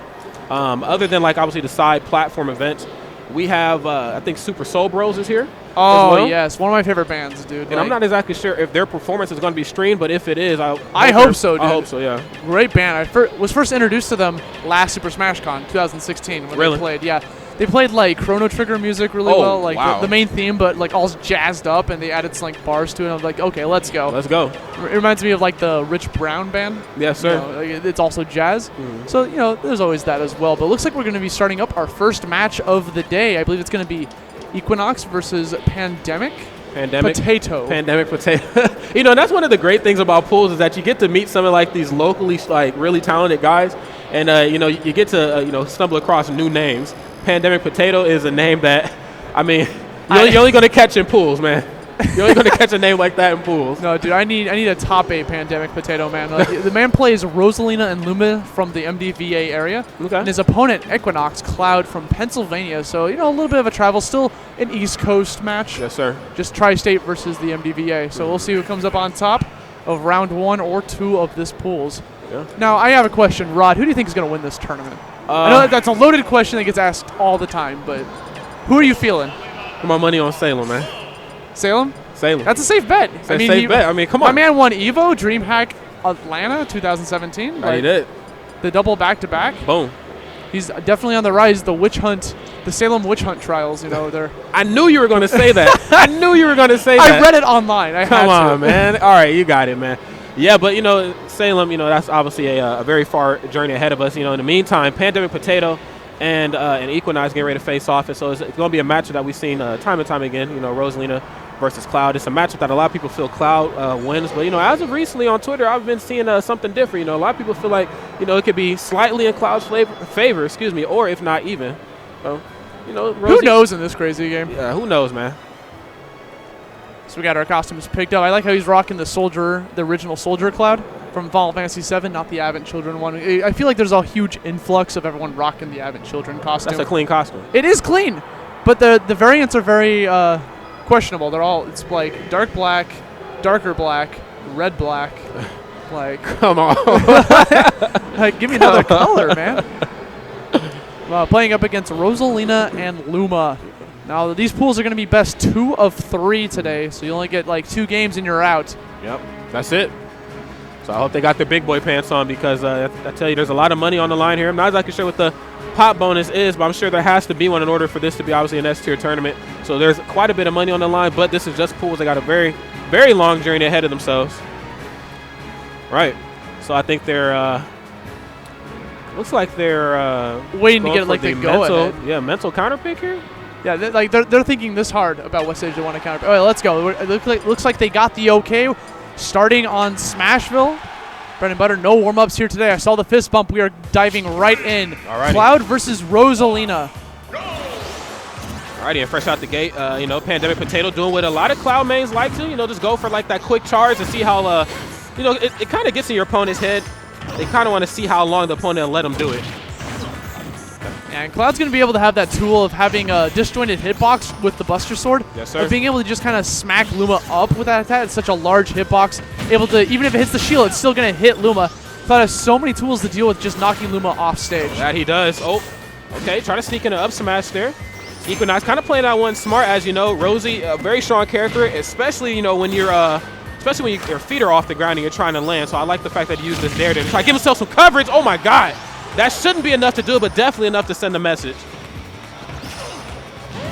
Other than like obviously the side platform events, we have I think Super Soul Bros is here. Oh yes, one of my favorite bands, dude. And I'm not exactly sure if their performance is going to be streamed, but if it is, I hope so, dude. I hope so, yeah. Great band. I was first introduced to them last Super Smash Con 2016 when they played. Yeah, they played like Chrono Trigger music really well, like the main theme, but like all jazzed up, and they added some like bars to it. And I was like, okay, let's go. Let's go. It reminds me of like the Rich Brown band. Yes, sir. It's also jazz. So there's always that as well. But it looks like we're going to be starting up our first match of the day. I believe it's going to be Equinox versus Pandemic Potato. Pandemic Potato. And that's one of the great things about pools is that you get to meet some of like these locally like really talented guys, and you get to stumble across new names. Pandemic Potato is a name that, I mean, you're only going to catch in pools, man. You're only going to catch a name like that in pools. No, dude, I need a top 8 Pandemic Potato, man. Like, the man plays Rosalina and Luma from the MDVA area. Okay. And his opponent, Equinox Cloud from Pennsylvania. So, a little bit of a travel. Still an East Coast match. Yes, sir. Just Tri-State versus the MDVA. So we'll see who comes up on top of round 1 or 2 of this pools. Yeah. Now, I have a question. Rod, who do you think is going to win this tournament? I know that's a loaded question that gets asked all the time, but who are you feeling? Put my money on Salem, man. Salem? Salem. That's a safe bet. It's a safe bet. I mean, come on. My man won EVO, DreamHack Atlanta 2017. He did. The double back-to-back. Boom. He's definitely on the rise. The Salem Witch Hunt trials, they're... I knew you were going to say that. I knew you were going to say that. I read it online. Come on, man. All right, you got it, man. Yeah, but, Salem, that's obviously a very far journey ahead of us. In the meantime, Pandemic Potato and Equinox getting ready to face off. And so it's going to be a matchup that we've seen time and time again, Rosalina versus Cloud. It's a matchup that a lot of people feel Cloud wins. But, as of recently on Twitter, I've been seeing something different. A lot of people feel like, it could be slightly in Cloud's favor, or if not even. So, who knows in this crazy game? Yeah, who knows, man. So we got our costumes picked up. I like how he's rocking the original Soldier Cloud from Final Fantasy VII, not the Advent Children one. I feel like there's a huge influx of everyone rocking the Advent Children costume. That's a clean costume. It is clean. But the variants are very questionable. It's like dark black, darker black, red black. Like, come on. Like, give me another color, man. Playing up against Rosalina and Luma. Now, these pools are going to be best 2 of 3 today, so you only get like 2 games and you're out. Yep, that's it. So I hope they got their big boy pants on because I tell you, there's a lot of money on the line here. I'm not exactly sure what the pop bonus is, but I'm sure there has to be one in order for this to be obviously an S-tier tournament. So there's quite a bit of money on the line, but this is just pools. They got a very, very long journey ahead of themselves. Right. So I think they're looks like they're waiting to get like the go-ahead. Mental counter pick here. Yeah, they're thinking this hard about what stage they want to counter. All right, let's go. It looks like they got the okay. Starting on Smashville. Bread and butter, no warm-ups here today. I saw the fist bump. We are diving right in. Alrighty. Cloud versus Rosalina. Alrighty, and fresh out the gate, Pandemic Potato doing what a lot of Cloud mains like to, just go for like that quick charge and see how, it kind of gets in your opponent's head. They kind of want to see how long the opponent will let them do it. And Cloud's going to be able to have that tool of having a disjointed hitbox with the Buster Sword. Yes, sir. Of being able to just kind of smack Luma up with that attack. It's such a large hitbox. Able to, even if it hits the shield, it's still going to hit Luma. Cloud has so many tools to deal with just knocking Luma off stage. That he does. Oh, okay. Trying to sneak in an up smash there. Equinox kind of playing that one smart, as you know. Rosie, a very strong character, especially, when you're especially when your feet are off the ground and you're trying to land. So I like the fact that he used this dare to try to give himself some coverage. Oh, my God. That shouldn't be enough to do it, but definitely enough to send a message.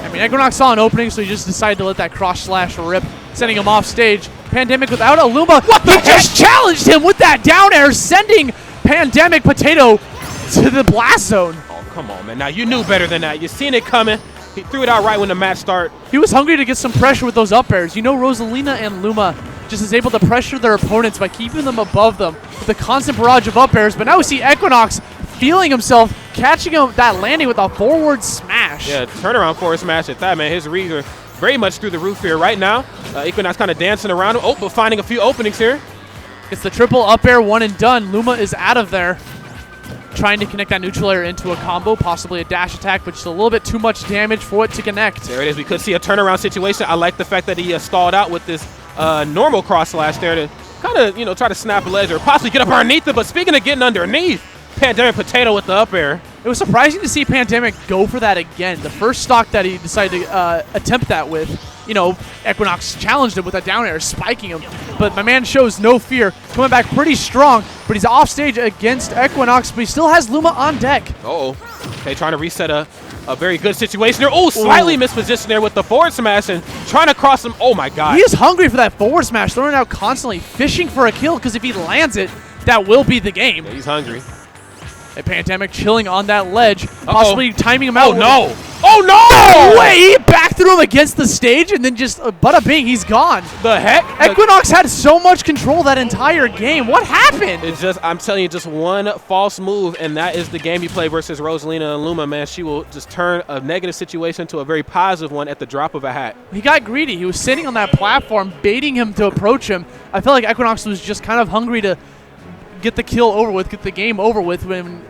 I mean, Equinox saw an opening, so he just decided to let that cross slash rip, sending him off stage. Pandemic without a Luma. What the heck? Just challenged him with that down air, sending Pandemic Potato to the blast zone. Oh, come on, man. Now, you knew better than that. You seen it coming. He threw it out right when the match started. He was hungry to get some pressure with those up airs. Rosalina and Luma just is able to pressure their opponents by keeping them above them with a constant barrage of up airs. But now we see Equinox feeling himself, catching him that landing with a forward smash. Yeah, turnaround forward smash at that, man. His reads are very much through the roof here right now. Equinox kind of dancing around him. Oh, but finding a few openings here. It's the triple up air, one and done. Luma is out of there. Trying to connect that neutral air into a combo, possibly a dash attack, but just a little bit too much damage for it to connect. There it is. We could see a turnaround situation. I like the fact that he stalled out with this normal cross slash there to kind of, try to snap a ledge or possibly get up underneath it. But speaking of getting underneath, Pandemic Potato with the up air. It was surprising to see Pandemic go for that again. The first stock that he decided to attempt that with, Equinox challenged him with a down air, spiking him. But my man shows no fear, coming back pretty strong. But he's off stage against Equinox, but he still has Luma on deck. Uh-oh. Okay, trying to reset a very good situation there. Oh, slightly mispositioned there with the forward smash and trying to cross him. Oh, my God. He is hungry for that forward smash, throwing it out constantly, fishing for a kill, because if he lands it, that will be the game. Yeah, he's hungry. A Pandemic chilling on that ledge, possibly timing him out. Oh, no. Oh, no! Wait, he back threw him against the stage, and then just bada bing, he's gone. The heck? Equinox had so much control that entire game. What happened? It's just, I'm telling you, just one false move, and that is the game you play versus Rosalina and Luma, man. She will just turn a negative situation to a very positive one at the drop of a hat. He got greedy. He was sitting on that platform, baiting him to approach him. I felt like Equinox was just kind of hungry to get the kill over with, get the game over with when,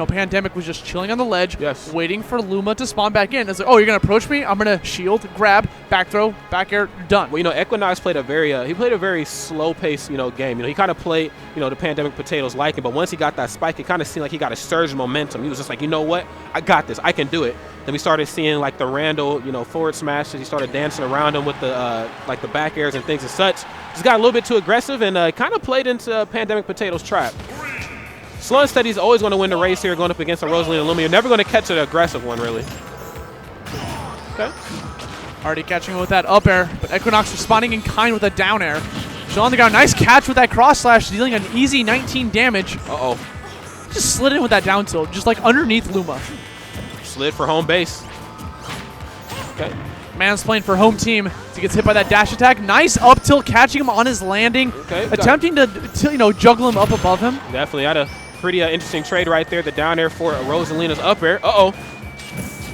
Pandemic was just chilling on the ledge, waiting for Luma to spawn back in. It's like, oh, you're going to approach me? I'm going to shield, grab, back throw, back air, done. Well, Equinox played a very slow-paced, game. He kind of played, the Pandemic Potatoes like him, but once he got that spike, it kind of seemed like he got a surge of momentum. He was just like, you know what? I got this. I can do it. Then we started seeing, like, the Randall, forward smashes. He started dancing around him with the, the back airs and things and such. Just got a little bit too aggressive and kind of played into Pandemic Potatoes' trap. Slow and Steady is always going to win the race here going up against a Rosalina and Luma. You're never going to catch an aggressive one, really. Okay. Already catching him with that up air, but Equinox responding in kind with a down air. Still on the ground. Nice catch with that cross slash, dealing an easy 19 damage. Uh-oh. Just slid in with that down tilt, just like underneath Luma. Slid for home base. Okay. Man's playing for home team. He gets hit by that dash attack. Nice up tilt, catching him on his landing. Okay. Attempting to juggle him up above him. Definitely had a pretty interesting trade right there. The down air for Rosalina's up air. Uh-oh.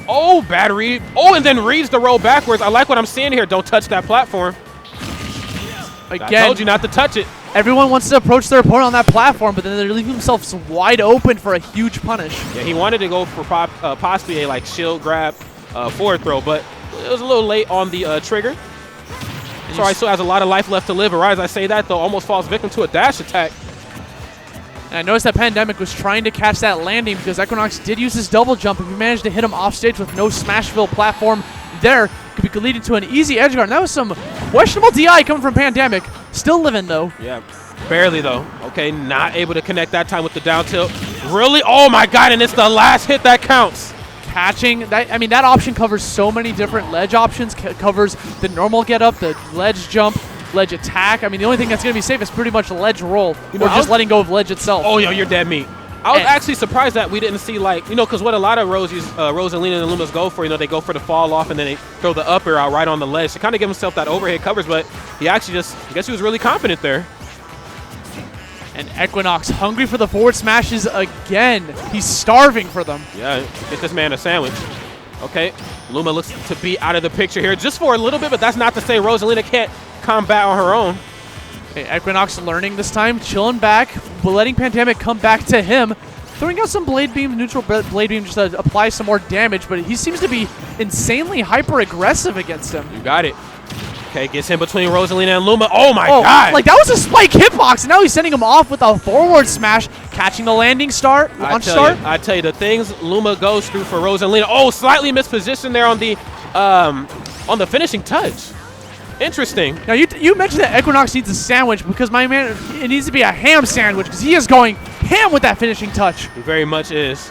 Oh, bad read. Oh, and then reads the roll backwards. I like what I'm seeing here. Don't touch that platform. Again, I told you not to touch it. Everyone wants to approach their opponent on that platform, but then they're leaving themselves wide open for a huge punish. Yeah, he wanted to go for possibly a shield grab forward throw, but it was a little late on the trigger. Sorry, still has a lot of life left to live. But right as I say that, though, almost falls victim to a dash attack. And I noticed that Pandemic was trying to catch that landing because Equinox did use his double jump, and he managed to hit him off stage with no Smashville platform there. Could lead into an easy edge guard. And that was some questionable DI coming from Pandemic. Still living, though. Yeah, barely, though. Okay, not able to connect that time with the down tilt. Really? Oh, my God, and it's the last hit that counts. Catching that, I mean, that option covers so many different ledge options. Covers the normal get up, the ledge jump, ledge attack. I mean, the only thing that's going to be safe is pretty much ledge roll, or just letting go of ledge itself. Oh, yo, you're dead meat. I was actually surprised that we didn't see, like, because what a lot of Rosalina and Lumas go for, they go for the fall off and then they throw the up air out right on the ledge to kind of give himself that overhead covers, but he actually I guess he was really confident there. And Equinox hungry for the forward smashes again. He's starving for them. Yeah, get this man a sandwich. Okay, Luma looks to be out of the picture here just for a little bit, but that's not to say Rosalina can't combat on her own. Okay, Equinox learning this time, chilling back, but letting Pandemic come back to him. Throwing out some Blade Beam, neutral Blade Beam just to apply some more damage, but he seems to be insanely hyper-aggressive against him. You got it. Okay, gets in between Rosalina and Luma. Oh, my God. Like, that was a spike hitbox, and now he's sending him off with a forward smash, catching the landing start, launch start. I tell you, the things Luma goes through for Rosalina. Oh, slightly mispositioned there on the finishing touch. Interesting. Now, you mentioned that Equinox needs a sandwich because, my man, it needs to be a ham sandwich because he is going ham with that finishing touch. He very much is.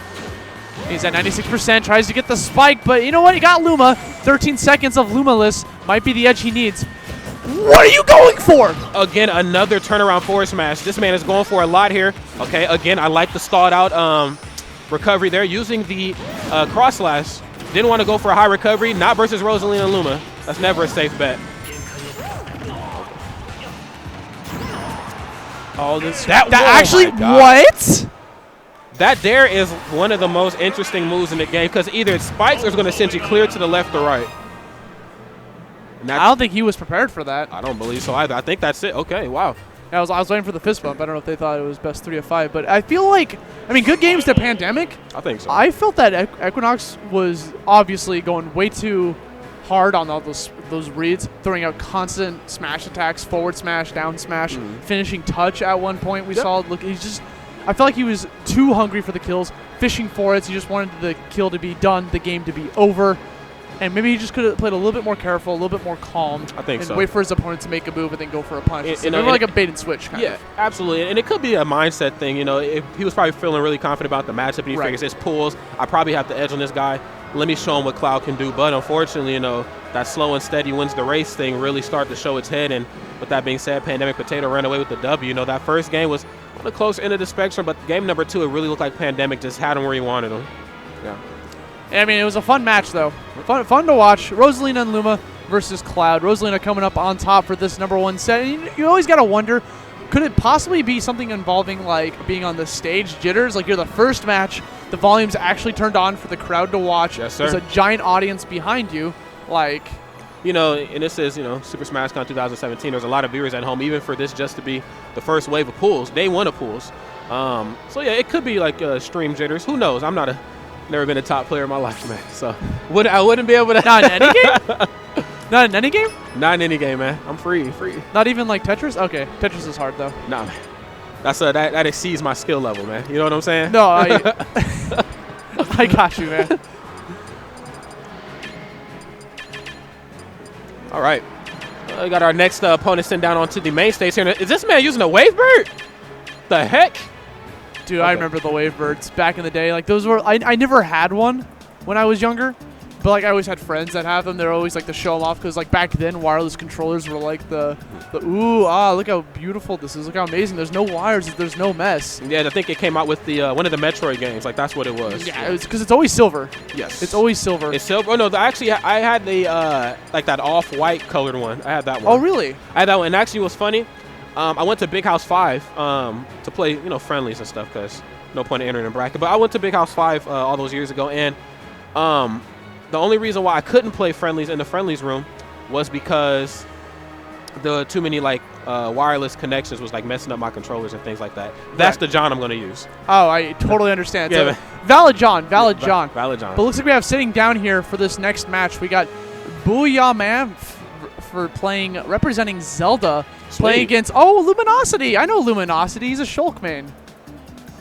He's at 96%, tries to get the spike, but you know what? He got Luma. 13 seconds of Luma-less might be the edge he needs. What are you going for? Again, another turnaround forward smash. This man is going for a lot here. Okay, again, I like the stalled out recovery there using the cross slash. Didn't want to go for a high recovery, not versus Rosalina and Luma. That's never a safe bet. Oh, that actually, what? That dare is one of the most interesting moves in the game because either it spikes or it's going to send you clear to the left or right. I don't think he was prepared for that. I don't believe so either. I think that's it. Okay, wow. I was waiting for the fist bump. I don't know if they thought it was best 3 of 5, but I feel like, good games to Pandemic. I think so. I felt that Equinox was obviously going way too hard on all those reads, throwing out constant smash attacks, forward smash, down smash, finishing touch at one point. We saw, look, I felt like he was too hungry for the kills, fishing for it. He just wanted the kill to be done, the game to be over. And maybe he just could have played a little bit more careful, a little bit more calm. I think so. And wait for his opponent to make a move and then go for a punch. It's like a bait and switch kind of. Absolutely. And it could be a mindset thing. If he was probably feeling really confident about the matchup and he figures his pulls, I probably have to edge on this guy. Let me show him what Cloud can do. But unfortunately, that slow and steady wins the race thing really started to show its head. And with that being said, Pandemic Potato ran away with the W. That first game was on the close end of the spectrum, but game number 2, it really looked like Pandemic just had him where he wanted him. Yeah. It was a fun match, though. Fun to watch. Rosalina and Luma versus Cloud. Rosalina coming up on top for this number 1 set. And you always got to wonder, could it possibly be something involving, like, being on the stage jitters? Like, you're the first match, the volume's actually turned on for the crowd to watch. Yes, sir. There's a giant audience behind you. Like, and this is, Super Smash Con 2017. There's a lot of viewers at home, even for this just to be the first wave of pools, day 1 of pools. So, yeah, it could be, like, stream jitters. Who knows? I'm never been a top player in my life, man. So I wouldn't be able to. Not in any game? Not in any game? Not in any game, man. I'm free. Not even like Tetris? Okay, Tetris is hard though. Nah, man. That exceeds my skill level, man. You know what I'm saying? No, I got you, man. All right. We got our next opponent sent down onto the main stage here. Is this man using a Wave Bird? The heck? Dude, I remember the Wave Birds back in the day. Like, those were, I never had one when I was younger, but, like, I always had friends that have them. They're always, like, to show them off because, like, back then, wireless controllers were, like, look how beautiful this is. Look how amazing. There's no wires. There's no mess. Yeah, I think it came out with the one of the Metroid games. Like, that's what it was. Yeah, it was because it's always silver. Yes. It's always silver. It's silver. Oh, no, actually, I had the, like, that off-white colored one. I had that one. Oh, really? I had that one. And actually, it was funny. I went to Big House 5 to play, friendlies and stuff because no point in entering a bracket. But I went to Big House 5 all those years ago, and the only reason why I couldn't play friendlies in the friendlies room was because the too many like wireless connections was like messing up my controllers and things like that. That's the John I'm going to use. Oh, I totally understand. Yeah, So, valid John. Valid John. Valid John. But looks like we have sitting down here for this next match. We got Booyah Man for representing Zelda, playing against Luminosity. I know Luminosity. He's a Shulk main.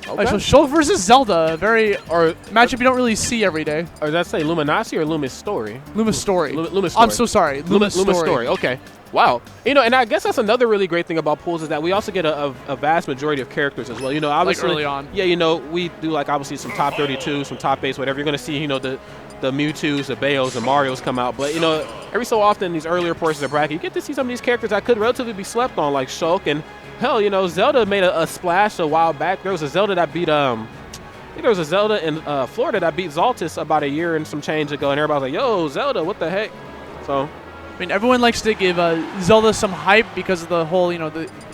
Okay. So Shulk versus Zelda, a very matchup you don't really see every day. Or does that say Luminosity or Lumis Story? Lumis Story. Lumis Story. I'm so sorry. Lumis Story. Okay. Wow. And I guess that's another really great thing about pools is that we also get a vast majority of characters as well. Obviously, like early on. Yeah, we do like obviously some top 32, some top 8s, whatever. You're going to see, the Mewtwo's, the Bayos, the Marios come out. But, every so often in these earlier portions of the bracket, you get to see some of these characters that could relatively be slept on, like Shulk. And, hell, Zelda made a splash a while back. There was a Zelda that beat, I think there was a Zelda in Florida that beat Xaltis about a year and some change ago. And everybody was like, yo, Zelda, what the heck? So... I mean, everyone likes to give Zelda some hype because of the whole,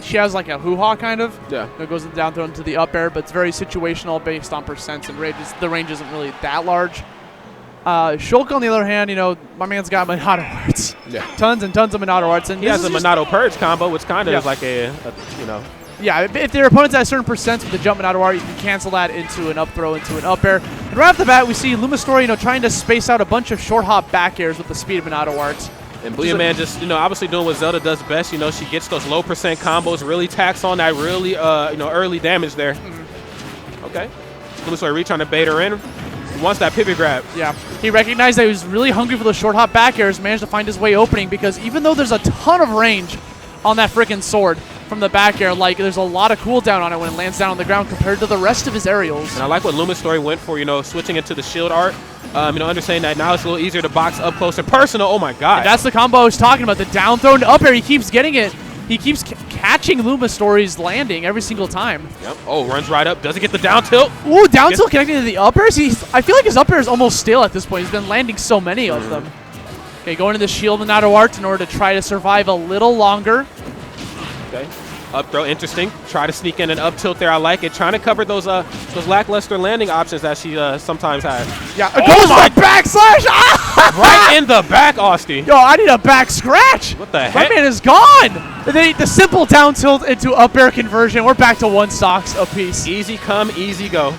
she has like a hoo-ha kind of. Yeah. It goes down throw into the up air, but it's very situational based on percents and ranges. The range isn't really that large. Shulk, on the other hand, my man's got Monado Arts. Yeah. Tons and tons of Monado Arts. And he has a Monado Purge combo, which kind of is like Yeah, if their opponent's at a certain percent with the jump Monado Art, you can cancel that into an up throw, into an up air. And right off the bat, we see Lumistory, trying to space out a bunch of short hop back airs with the speed of Monado Arts. And Booyah Man just, obviously doing what Zelda does best. She gets those low percent combos, really tacks on that really, early damage there. Okay. Lumistory trying to bait her in. He wants that pivot grab. Yeah. He recognized that he was really hungry for the short hop back airs, managed to find his way opening because even though there's a ton of range on that freaking sword from the back air, there's a lot of cooldown on it when it lands down on the ground compared to the rest of his aerials. And I like what Lumistory went for, switching into the shield art. Understanding that now it's a little easier to box up close and personal. Oh, my God. And that's the combo I was talking about, the down throw into up air. He keeps getting it. He keeps catching Lumistory's landing every single time. Yep. Oh, runs right up. Doesn't get the down tilt. Ooh, down tilt connecting to the up airs. I feel like his up air is almost stale at this point. He's been landing so many of them. Okay, going to the shield and Monado Art in order to try to survive a little longer. Okay. Up throw, interesting. Try to sneak in an up tilt there. I like it. Trying to cover those lackluster landing options that she sometimes has. Yeah. Oh my backslash! Right in the back, Austin. Yo, I need a back scratch. What the heck? My man is gone. The simple down tilt into up air conversion. We're back to 1 stocks apiece. Easy come, easy go.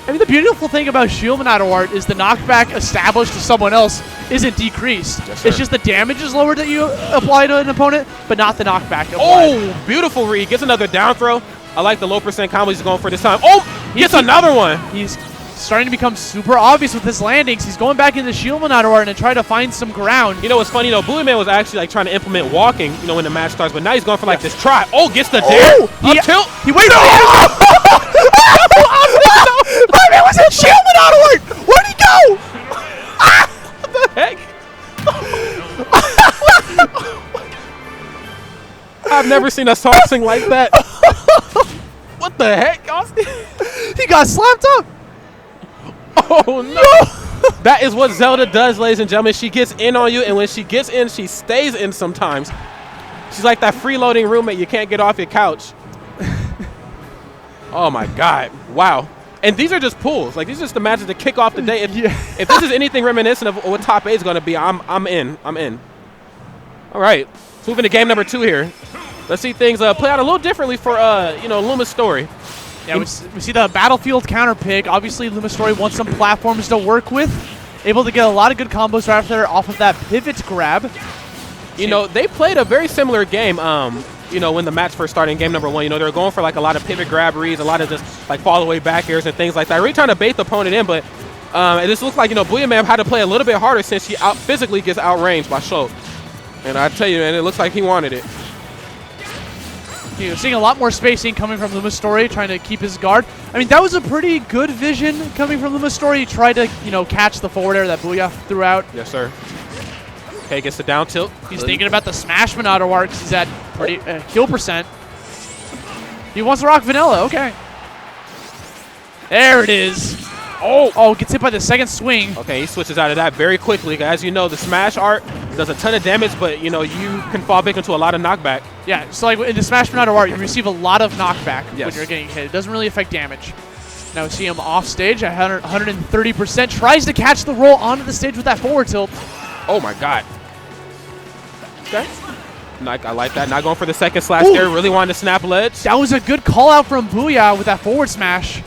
I mean, the beautiful thing about Shield Monado Art is the knockback established to someone else isn't decreased. Yes, sir. It's just the damage is lowered that you apply to an opponent, but not the knockback applied. Oh, beautiful read. Gets another down throw. I like the low percent combo he's going for this time. Oh, he gets another one. He's starting to become super obvious with his landings. He's going back into Shield Monado Art and try to find some ground. What's funny, Booyah Man was actually trying to implement walking, when the match starts, but now he's going for this try. Oh, gets the dare. Up tilt. He waits. My man was in Shield Monado Art. Where'd he go? What the heck? I've never seen us tossing like that. What the heck, Austin? He got slapped up. Oh, no. That is what Zelda does, ladies and gentlemen. She gets in on you, and when she gets in, she stays in sometimes. She's like that freeloading roommate you can't get off your couch. Oh, my God. Wow. And these are just pools. These are just the matches to kick off the day. If this is anything reminiscent of what top 8 is going to be, I'm in. I'm in. All right. Let's move into game number 2 here. Let's see things play out a little differently for, Lumistory. Yeah, we see the battlefield counter pick. Obviously, Lumistory wants some platforms to work with. Able to get a lot of good combos right after off of that pivot grab. They played a very similar game, when the match first started in game number 1. They were going for a lot of pivot grab reads, a lot of just fall away back airs and things like that. Really trying to bait the opponent in, but it just looks like, Booyah Man had to play a little bit harder since he physically gets outranged by Shulk. And I tell you, man, it looks like he wanted it. Seeing a lot more spacing coming from Lumistory, trying to keep his guard. I mean, that was a pretty good vision coming from Lumistory. He tried to, catch the forward air that Booyah threw out. Yes, sir. Okay, gets the down tilt. He's thinking about the smash Monado Art because he's at pretty kill percent. He wants to rock vanilla. Okay. There it is. Oh, gets hit by the second swing. Okay, he switches out of that very quickly. As you know, the smash art does a ton of damage, but, you can fall back into a lot of knockback. Yeah, so in the smash Monado Art, you receive a lot of knockback when you're getting hit. It doesn't really affect damage. Now we see him off stage at 130%. Tries to catch the roll onto the stage with that forward tilt. Oh, my God. Okay. I like that. Not going for the second slash there. Really wanting to snap ledge. That was a good call out from Booyah with that forward smash.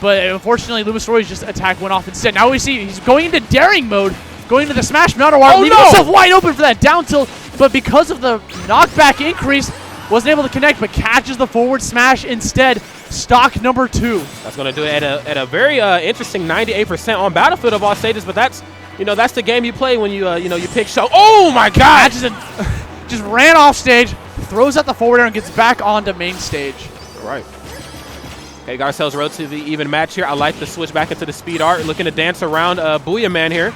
But unfortunately, Lumasauri's just attack went off instead. Now we see he's going into daring mode, going to the smash. Minotawar leaving himself wide open for that down tilt. But because of the knockback increase, wasn't able to connect, but catches the forward smash instead. Stock number 2. That's going to do it at a very interesting 98% on Battlefield of all stages. But that's the game you play when you you pick show. Oh my God! Just ran off stage, throws out the forward air and gets back onto main stage. All right. Okay, got ourselves a relatively even match here. I like the switch back into the speed art, looking to dance around Booyah Man here.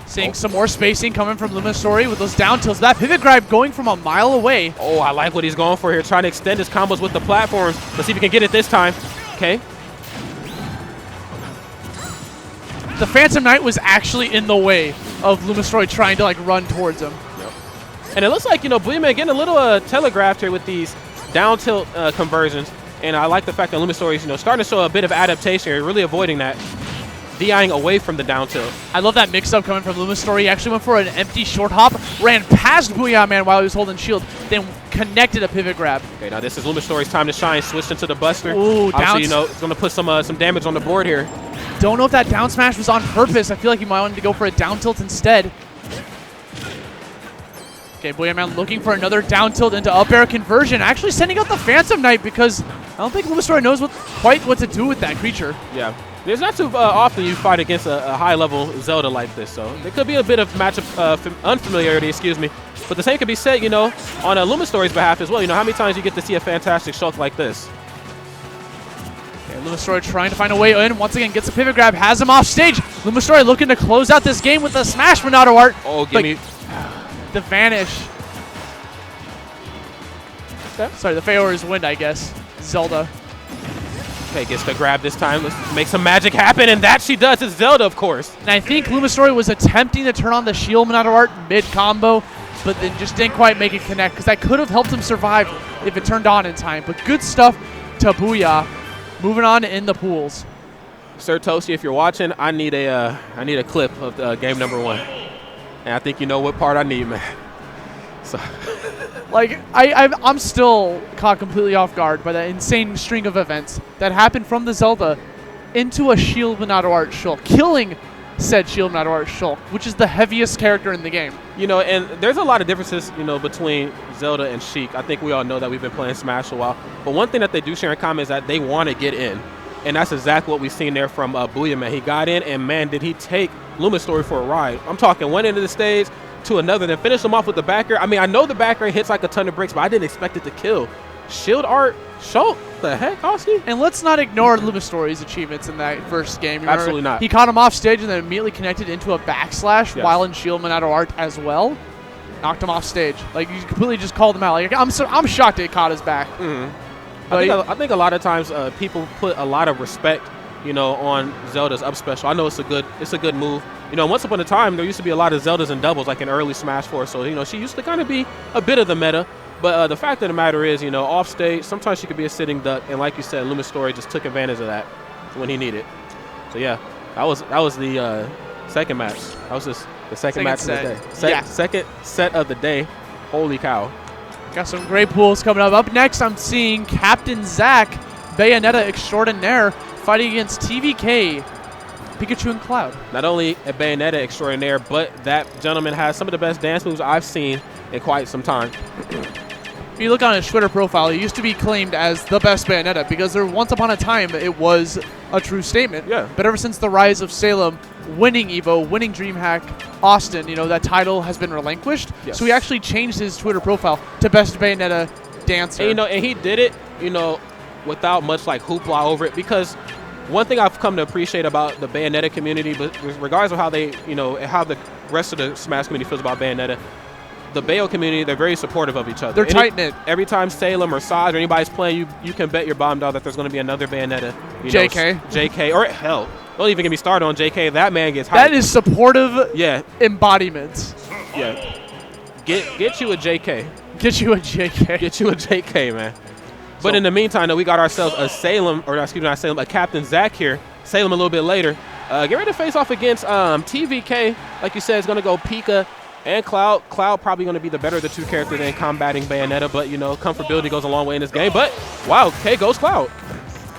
Seeing some more spacing coming from Lumasauri with those down tilts. That pivot grab going from a mile away. Oh, I like what he's going for here, trying to extend his combos with the platforms. Let's see if he can get it this time. Okay. The Phantom Knight was actually in the way of Lumasauri trying to run towards him. Yep. And it looks like, Booyah Man getting a little telegraphed here with these down tilt conversions. And I like the fact that Lumasauri is, starting to show a bit of adaptation here, really avoiding that. DIing away from the down tilt. I love that mix-up coming from Lumasauri. He actually went for an empty short hop, ran past Booyah Man while he was holding shield, then connected a pivot grab. Okay, now this is Lumasauri's time to shine. Switched into the Buster. Ooh, obviously, it's going to put some damage on the board here. Don't know if that down smash was on purpose. I feel like he might want to go for a down tilt instead. Okay, Booyah Man looking for another down tilt into up air conversion. Actually sending out the Phantom Knight because I don't think Lumasauri knows quite what to do with that creature. Yeah. There's not too often you fight against a high-level Zelda like this, so there could be a bit of matchup unfamiliarity, excuse me. But the same could be said, on a Lumasauri's behalf as well. How many times you get to see a fantastic Shulk like this? Okay, Lumasauri trying to find a way in. Once again, gets a pivot grab, has him off stage. Lumasauri looking to close out this game with a smash for Minotawar. Oh, give me the vanish. Okay. Sorry, the Feyor's wind, I guess. Zelda. Okay, gets the grab this time. Let's make some magic happen, and that she does. It's Zelda, of course. And I think Lumasauri was attempting to turn on the shield Minotawar mid-combo, but then just didn't quite make it connect, because that could have helped him survive if it turned on in time. But good stuff to Booyah. Moving on in the pools. Sir Toshi, if you're watching, I need a clip of game number 1. And I think you know what part I need, man. So. I'm still caught completely off guard by that insane string of events that happened from the Zelda into a Shield Minotawar Shulk, killing said Shield Minotawar Shulk, which is the heaviest character in the game. And there's a lot of differences, between Zelda and Sheik. I think we all know that we've been playing Smash a while. But one thing that they do share in common is that they want to get in. And that's exactly what we've seen there from Booyah Man. He got in, and man, did he take Lumasauri for a ride. I'm talking one end of the stage to another, then finish him off with the backer. I mean, I know the backer hits like a ton of bricks, but I didn't expect it to kill. Shield art, Shulk, the heck, Oski? And let's not ignore Lumasauri's achievements in that first game. Remember, absolutely not. He caught him off stage and then immediately connected into a backslash while in Shield Minotawar as well. Knocked him off stage. You completely just called him out. I'm shocked it caught his back. Mm-hmm. I think a lot of times people put a lot of respect, on Zelda's up special. I know it's a good move. Once upon a time, there used to be a lot of Zeldas and doubles, like in early Smash 4. So, she used to kind of be a bit of the meta. But the fact of the matter is, off stage, sometimes she could be a sitting duck. And like you said, Lumasauri just took advantage of that when he needed. So, yeah, that was the second match. That was just the second match set. of the day. Second set of the day. Holy cow. Got some great pools coming up. Up next, I'm seeing Captain Zack, Bayonetta extraordinaire, fighting against TVK, Pikachu and Cloud. Not only a Bayonetta extraordinaire, but that gentleman has some of the best dance moves I've seen in quite some time. If you look on his Twitter profile, he used to be claimed as the best Bayonetta because once upon a time it was a true statement. Yeah. But ever since the rise of Salem, winning EVO, winning DreamHack, Austin, that title has been relinquished. Yes. So he actually changed his Twitter profile to best Bayonetta dancer. And he did it, without much hoopla over it, because one thing I've come to appreciate about the Bayonetta community, but regardless of how they, how the rest of the Smash community feels about Bayonetta, the Bayo community, they're very supportive of each other. They're tight-knit. Every time Salem or Saj or anybody's playing, you can bet your bottom dollar that there's going to be another Bayonetta. JK, or hell, don't even get me started on JK. That man gets hyped. That is supportive embodiment. Yeah. Get you a JK. Get you a JK. Get you a JK, man. But in the meantime, though, we got ourselves a Captain Zack here. Salem a little bit later. Get ready to face off against TVK. Like you said, it's going to go Pika And Cloud probably going to be the better of the two characters in combating Bayonetta, but, you know, comfortability goes a long way in this game. But, wow, okay, goes Cloud.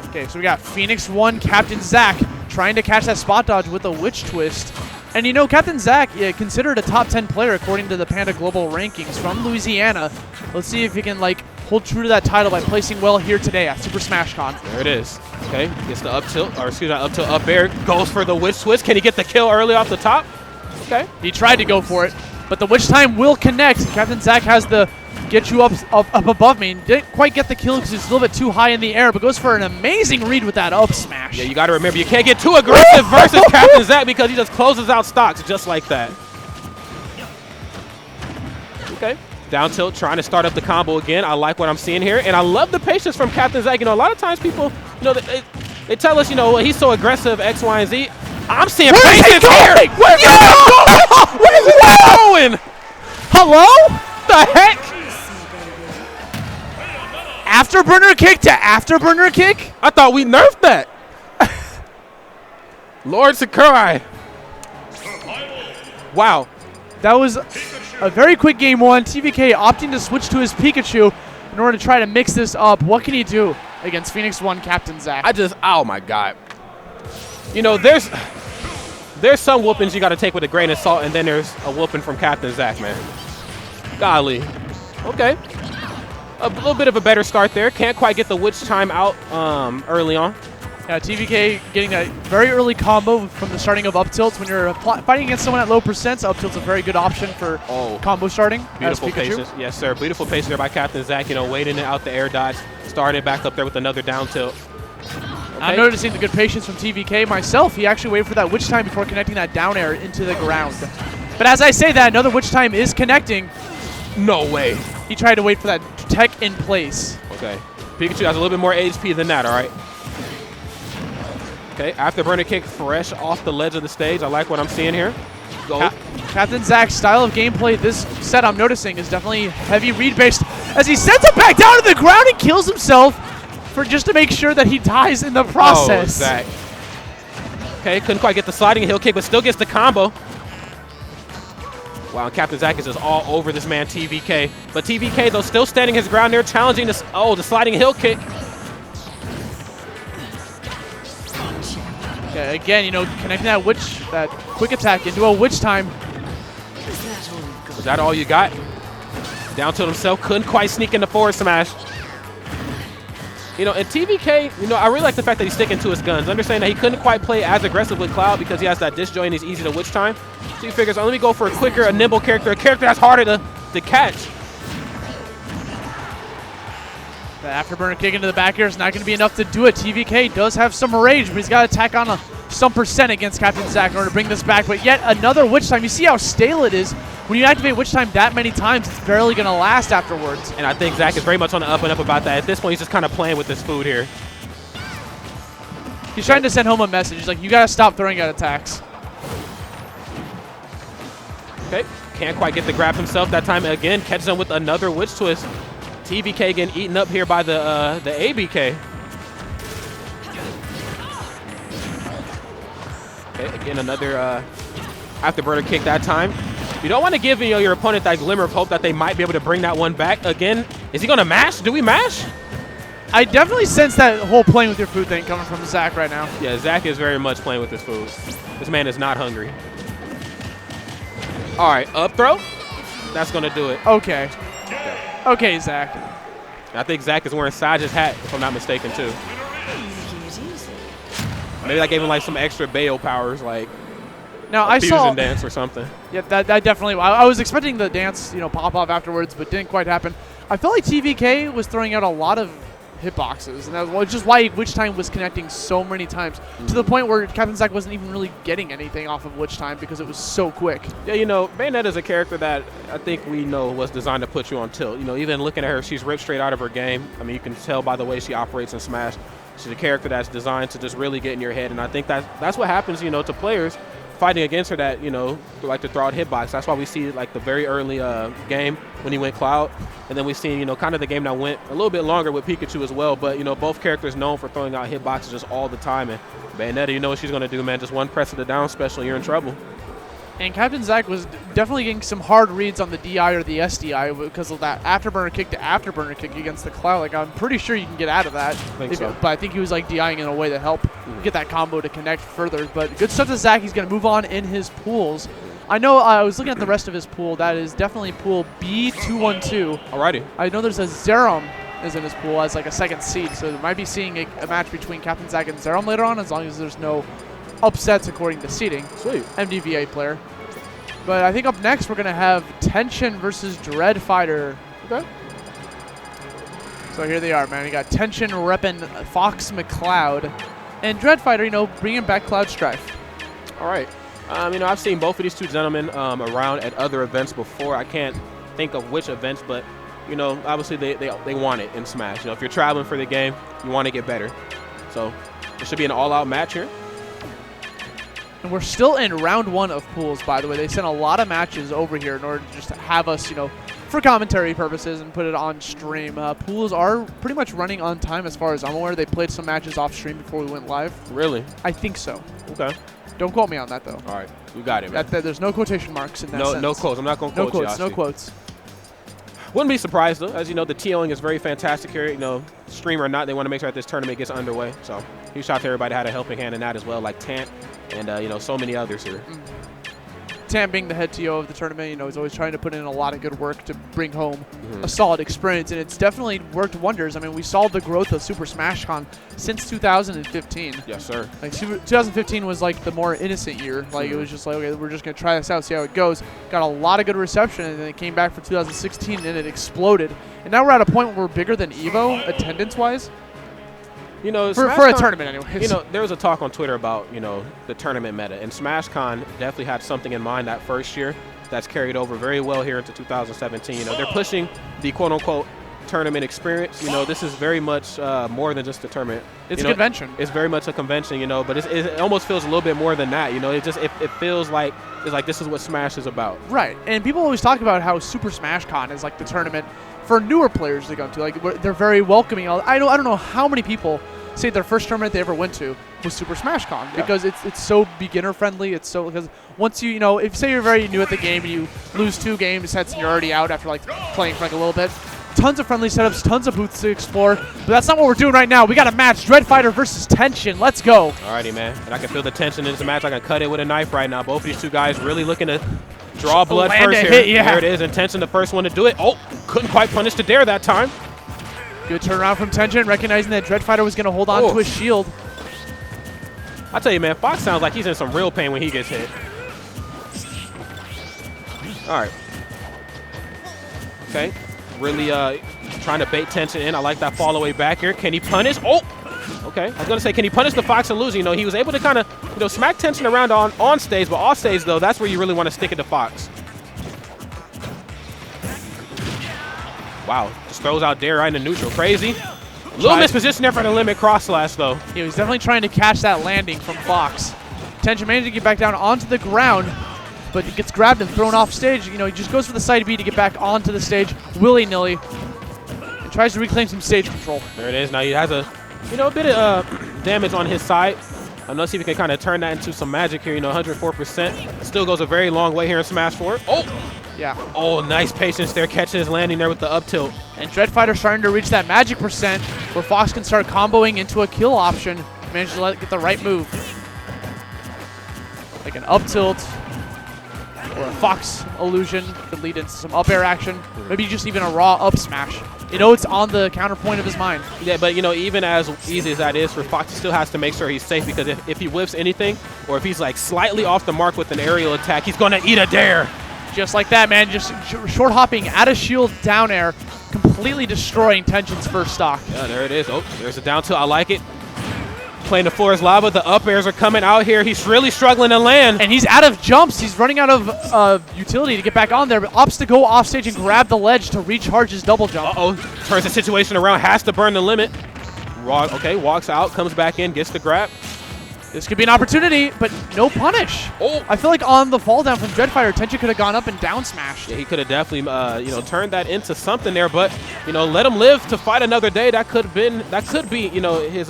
Okay, so we got Phoenix 1, Captain Zack, trying to catch that spot dodge with a Witch Twist. And, you know, Captain Zack, considered a top 10 player according to the Panda Global rankings from Louisiana. Let's see if he can, like, hold true to that title by placing well here today at Super Smash Con. There it is. Okay, gets the up tilt, or excuse me, up tilt up air, goes for the Witch Twist. Can he get the kill early off the top? Okay. He tried to go for it, but the Witch Time will connect. Captain Zack has the get you up above me. Didn't quite get the kill because it's a little bit too high in the air, but goes for an amazing read with that up smash. Yeah, you got to remember, you can't get too aggressive versus Captain Zack because he just closes out stocks just like that. Okay. Down tilt, trying to start up the combo again. I like what I'm seeing here, and I love the patience from Captain Zack. You know, a lot of times people, you know, they tell us, you know, he's so aggressive, X, Y, and Z. I'm seeing patience here. Where is he going? Hello? The heck? Afterburner kick to afterburner kick? I thought we nerfed that. Lord Sakurai. Wow. That was a very quick game one. TVK opting to switch to his Pikachu in order to try to mix this up. What can he do against Phoenix 1 Captain Zack? Oh my God. You know, there's some whoopings you got to take with a grain of salt, and then there's a whooping from Captain Zack, man. Golly. Okay. A little bit of a better start there. Can't quite get the Witch Time out early on. Yeah, TVK getting a very early combo from the starting of up tilts. When you're fighting against someone at low percents, up tilt's a very good option for combo starting. Beautiful patience. Yes, sir. Beautiful patience there by Captain Zack. You know, waiting out the air dodge. Started back up there with another down tilt. Okay. I'm noticing the good patience from TVK myself. He actually waited for that Witch Time before connecting that down air into the ground. But as I say that, another Witch Time is connecting. No way. He tried to wait for that tech in place. Okay. Pikachu has a little bit more HP than that, all right? Okay, afterburner kick fresh off the ledge of the stage. I like what I'm seeing here. Go. Captain Zack's style of gameplay this set I'm noticing is definitely heavy read-based as he sends it back down to the ground and kills himself for just to make sure that he dies in the process. Oh, Zack. Okay, couldn't quite get the sliding heel kick, but still gets the combo. Wow, and Captain Zack is just all over this man, TVK. But TVK, though, still standing his ground there, challenging this. Oh, the sliding heel kick. Yeah, again, you know, connecting that quick attack into a Witch Time. Was that all you got? Down to himself, couldn't quite sneak in the forward smash. You know, and TVK, you know, I really like the fact that he's sticking to his guns. Understand that he couldn't quite play as aggressive with Cloud because he has that disjoint and he's easy to Witch Time. So he figures, oh, let me go for a quicker, a nimble character, a character that's harder to catch. The afterburner kick into the back air is not going to be enough to do it. TVK does have some rage, but he's got to tack on some percent against Captain Zack in order to bring this back. But yet another Witch Time. You see how stale it is. When you activate Witch Time that many times, it's barely going to last afterwards. And I think Zack is very much on the up and up about that. At this point, he's just kind of playing with this food here. He's trying to send home a message. He's like, you got to stop throwing out attacks. Okay, can't quite get the grab himself that time. Again, catches him with another Witch Twist. TVK getting eaten up here by the ABK. Okay, again, another afterburner kick that time. You don't want to give your opponent that glimmer of hope that they might be able to bring that one back. Again, is he going to mash? Do we mash? I definitely sense that whole playing with your food thing coming from Zack right now. Yeah, Zack is very much playing with his food. This man is not hungry. All right, up throw. That's going to do it. Okay. Okay, Zack. I think Zack is wearing Saj's hat, if I'm not mistaken, too. Maybe that gave him like some extra Bayo powers, like now a fusion dance or something. Yeah, that definitely. I was expecting the dance, pop off afterwards, but didn't quite happen. I felt like TVK was throwing out a lot of hitboxes, and that was just why Witch Time was connecting so many times to the point where Captain Zack wasn't even really getting anything off of Witch Time because it was so quick. Yeah, Bayonetta is a character that I think we know was designed to put you on tilt. Even looking at her, she's ripped straight out of her game. I mean, you can tell by the way she operates in Smash. She's a character that's designed to just really get in your head, and I think that's what happens, to players fighting against her that, like to throw out hitbox. That's why we see like the very early game when he went Cloud, and then we see, kind of the game that went a little bit longer with Pikachu as well. But, both characters known for throwing out hitboxes just all the time. And Bayonetta, what she's going to do, man. Just one press of the down special, you're in trouble. And Captain Zack was definitely getting some hard reads on the DI or the SDI because of that afterburner kick to afterburner kick against the Cloud. Like, I'm pretty sure you can get out of that. But I think he was like DIing in a way to help get that combo to connect further. But good stuff to Zack. He's going to move on in his pools. I know I was looking at the rest of his pool. That is definitely pool B212. Alrighty. I know there's a Zerom is in his pool as like a second seed. So we might be seeing a match between Captain Zack and Zerom later on, as long as there's no upsets according to seeding. Sweet. MDVA player. But I think up next we're going to have Tension versus Dread Fighter. Okay. So here they are, man. We got Tension repping Fox McCloud. And Dread Fighter, you know, bringing back Cloud Strife. All right. You know, I've seen both of these two gentlemen around at other events before. I can't think of which events, but, you know, obviously they want it in Smash. You know, if you're traveling for the game, you want to get better. So it should be an all-out match here. And we're still in round 1 of pools, by the way. They sent a lot of matches over here in order to just have us, you know, for commentary purposes and put it on stream. Pools are pretty much running on time as far as I'm aware. They played some matches off stream before we went live. Really? I think so. Okay. Don't quote me on that, though. All right. You got it, man. There's no quotation marks in that sense. No quotes. I'm not going to quote you. No quotes. Wouldn't be surprised, though. As you know, the TOing is very fantastic here. You know, stream or not, they want to make sure that this tournament gets underway. So huge shout out to everybody that had a helping hand in that as well, like Tant and, you know, so many others here. Tam being the head TO of the tournament, you know, he's always trying to put in a lot of good work to bring home a solid experience, and it's definitely worked wonders. I mean, we saw the growth of Super Smash Con since 2015. Yes, sir. Like 2015 was like the more innocent year. Like it was just like, okay, we're just gonna try this out, see how it goes. Got a lot of good reception, and then it came back for 2016, and it exploded. And now we're at a point where we're bigger than Evo attendance-wise. You know, for a tournament, anyways. You know, there was a talk on Twitter about, you know, the tournament meta, and SmashCon definitely had something in mind that first year that's carried over very well here into 2017. You know, they're pushing the quote-unquote tournament experience. You know, this is very much more than just a tournament. It's a convention. It's very much a convention, you know, but it almost feels a little bit more than that. You know, it feels like this is what Smash is about. Right, and people always talk about how Super Smash Con is like the tournament for newer players to go to. Like they're very welcoming. I don't know how many people say their first tournament they ever went to was Super Smash Con because it's so beginner friendly. It's so, because once you know, if say you're very new at the game and you lose 2 game sets and you're already out after like playing for like a little bit, tons of friendly setups, tons of booths to explore. But that's not what we're doing right now. We got a match: Dread Fighter versus Tension. Let's go. Alrighty, man. And I can feel the tension in this match. I can cut it with a knife right now. Both of these two guys really looking to draw blood first here. Hit, yeah. There it is. And Tension, the first one to do it. Oh, couldn't quite punish the dare that time. Good turnaround from Tension, recognizing that Dread Fighter was going to hold on to his shield. I tell you, man, Fox sounds like he's in some real pain when he gets hit. All right. Okay. Really trying to bait Tension in. I like that fall away back here. Can he punish? Oh! Okay. I was going to say, can he punish the Fox and lose? You know, he was able to kind of, you know, smack Tension around on stage, but off stage, though, that's where you really want to stick it to Fox. Wow, just throws out dare right into neutral. Crazy. Little misposition there for the limit cross slash, though. He was definitely trying to catch that landing from Fox. Tension managed to get back down onto the ground, but he gets grabbed and thrown off stage. You know, he just goes for the side B to get back onto the stage willy-nilly and tries to reclaim some stage control. There it is. Now he has a bit of damage on his side. Let's see if we can kind of turn that into some magic here. You know, 104%. Still goes a very long way here in Smash 4. Oh! Yeah. Oh, nice patience there, catching his landing there with the up tilt. And Dread Fighter starting to reach that magic percent where Fox can start comboing into a kill option. Managed to get the right move. Like an up tilt or a Fox illusion could lead into some up air action. Maybe just even a raw up smash. You know, it's on the counterpoint of his mind. Yeah, but, you know, even as easy as that is for Fox, he still has to make sure he's safe, because if he whiffs anything or if he's like slightly off the mark with an aerial attack, he's going to eat a dare. Just like that, man. Just short hopping out of shield down air, completely destroying Tension's first stock. Yeah, there it is. Oh, there's a down tilt. I like it. Playing the floor is lava. The up airs are coming out here. He's really struggling to land. And he's out of jumps. He's running out of utility to get back on there, but opts to go off stage and grab the ledge to recharge his double jump. Uh-oh. Turns the situation around. Has to burn the limit. Okay, walks out, comes back in, gets the grab. This could be an opportunity, but no punish. Oh, I feel like on the fall down from Dread Fighter, Tension could have gone up and down smashed. Yeah, he could have definitely, turned that into something there. But, let him live to fight another day. That could be, his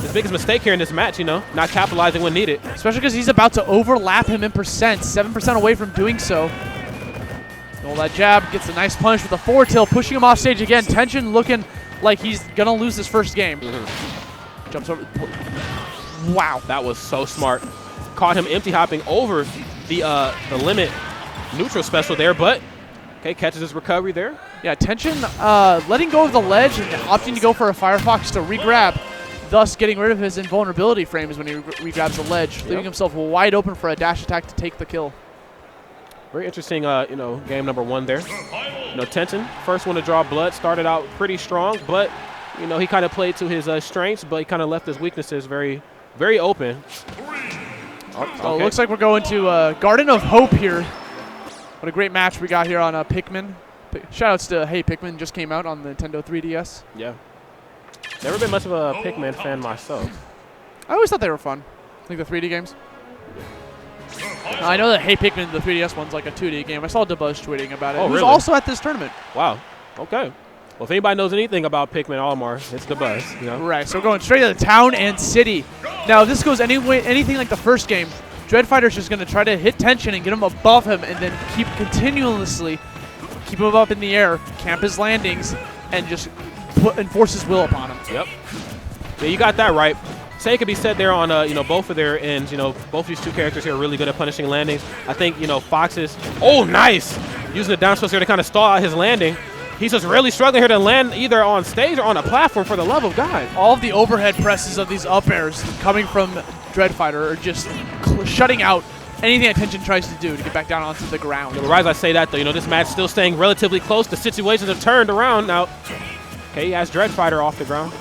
his biggest mistake here in this match, you know, not capitalizing when needed. Especially because he's about to overlap him in percent, 7% away from doing so. Roll that jab, gets a nice punch with a forward tilt, pushing him off stage again. Tension looking like he's going to lose this first game. Jumps over. Wow. That was so smart. Caught him empty hopping over the limit neutral special there, but okay, catches his recovery there. Yeah, Tension letting go of the ledge and opting to go for a Firefox to re-grab, thus getting rid of his invulnerability frames when he re-grabs the ledge, leaving himself wide open for a dash attack to take the kill. Very interesting, you know, game number 1 there. You know, Tension, first one to draw blood, started out pretty strong, but, you know, he kind of played to his strengths, but he kind of left his weaknesses very, very open. So it looks like we're going to Garden of Hope here. What a great match we got here on Pikmin. Shoutouts to Hey Pikmin, just came out on the Nintendo 3DS. Yeah. Never been much of a Pikmin fan myself. I always thought they were fun. Like the 3D games. I know that Hey Pikmin, the 3DS one's like a 2D game. I saw DeBuzz tweeting about it. Oh, He was really? also at this tournament. Wow. Okay. Well, if anybody knows anything about Pikmin Olimar, it's DeBuzz. You know? Right, so we're going straight to the town and city. Now, if this goes anything like the first game, Dreadfighter's just going to try to hit Tension and get him above him and then keep continuously keep him up in the air, camp his landings, and just enforce his will upon him. Yep. Yeah, you got that right. Same could be said there on you know, both of their ends. You know, both these two characters here are really good at punishing landings. I think, you know, Fox's, oh, nice, using the down special here to kind of stall out his landing. He's just really struggling here to land either on stage or on a platform, for the love of God. All of the overhead presses of these up airs coming from Dreadfighter are just shutting out anything that Tension tries to do to get back down onto the ground. You know, right as I say that, though, you know, this match still staying relatively close. The situations have turned around now. Okay, he has Dreadfighter off the ground.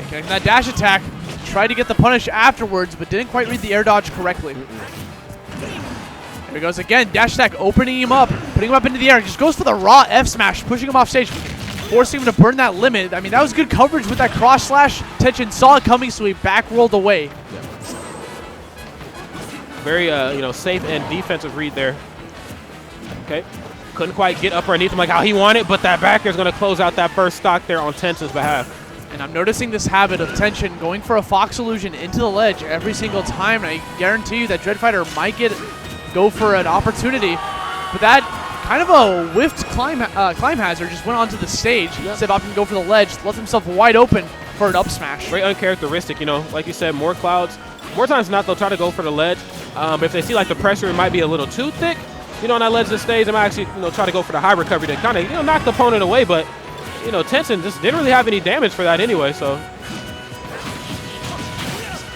Okay, that dash attack, tried to get the punish afterwards, but didn't quite read the air dodge correctly. Here he goes again, dash attack opening him up, putting him up into the air, just goes for the raw F smash, pushing him off stage, forcing him to burn that limit. I mean, that was good coverage with that cross slash. Tension saw it coming, so he back rolled away. Yeah. Very, you know, safe and defensive read there. Okay, couldn't quite get up underneath him like how he wanted, but that back air is going to close out that first stock there on Tension's behalf. And I'm noticing this habit of Tension going for a Fox illusion into the ledge every single time, and I guarantee you that Dreadfighter might go for an opportunity, but that kind of a whiffed climb hazard just went onto the stage. Instead of opting to go for the ledge, left himself wide open for an up smash. Very uncharacteristic, you know, like you said, more clouds. More times than not, they'll try to go for the ledge. But if they see like the pressure might be a little too thick, you know, on that ledge of the stage, they might actually, you know, try to go for the high recovery to kind of, you know, knock the opponent away. But, you know, Tension just didn't really have any damage for that anyway, so.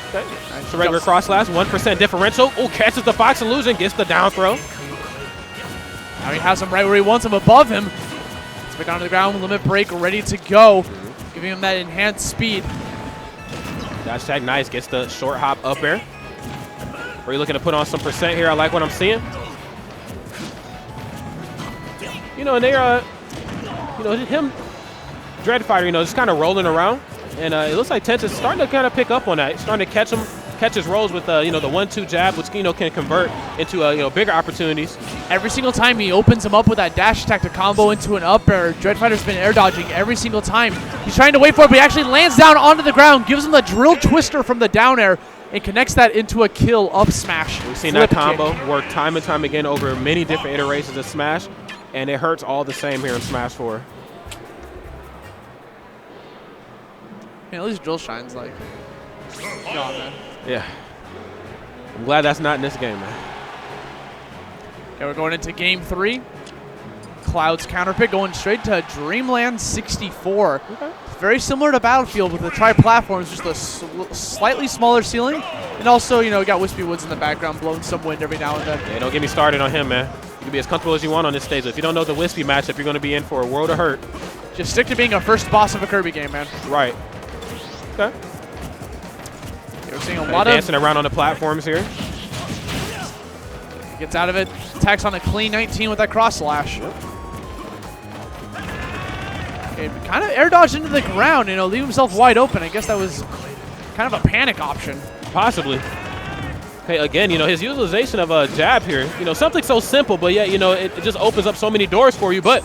Okay. It's a regular cross slash, 1% differential. Oh, catches the Fox illusion, gets the down throw. Now he has him right where he wants him, above him. It's back down to the ground, limit break, ready to go, giving him that enhanced speed. Dash tag, nice, gets the short hop up air. Are you looking to put on some percent here? I like what I'm seeing. You know, and they are, you know, him, Dreadfighter, you know, just kind of rolling around. And it looks like Tension's starting to kind of pick up on that. He's starting to catch his rolls with, you know, the 1-2 jab, which, you know, can convert into, you know, bigger opportunities. Every single time he opens him up with that dash attack to combo into an up air, Dreadfighter's been air dodging every single time. He's trying to wait for it, but he actually lands down onto the ground, gives him the drill twister from the down air, and connects that into a kill up smash. We've seen that combo work time and time again over many different iterations of Smash, and it hurts all the same here in Smash 4. Yeah, at least drill shines like. God, man. Yeah. I'm glad that's not in this game, man. Okay, we're going into game 3. Cloud's counter pick going straight to Dreamland 64. Okay. Very similar to Battlefield with the tri-platforms, just a slightly smaller ceiling. And also, you know, we got Wispy Woods in the background blowing some wind every now and then. Yeah, don't get me started on him, man. You can be as comfortable as you want on this stage. But if you don't know the Wispy matchup, you're going to be in for a world of hurt. Just stick to being a first boss of a Kirby game, man. Right. Okay. We're seeing a lot of dancing around on the platforms here. Gets out of it, attacks on a clean 19 with that cross slash. Okay, kind of air dodged into the ground, you know, leave himself wide open. I guess that was kind of a panic option. Possibly. Okay, again, you know, his utilization of a jab here, you know, something so simple, but yet, you know, it just opens up so many doors for you, but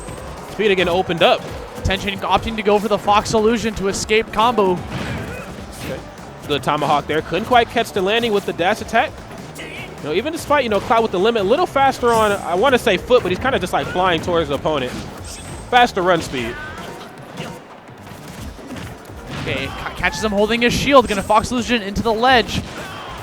speed again opened up. Tension opting to go for the Fox Illusion to escape combo. Okay. Good tomahawk there. Couldn't quite catch the landing with the dash attack. You know, even despite, you know, Cloud with the limit, a little faster on, I want to say foot, but he's kind of just like flying towards the opponent. Faster run speed. Okay, catches him holding his shield. Gonna Fox Illusion into the ledge.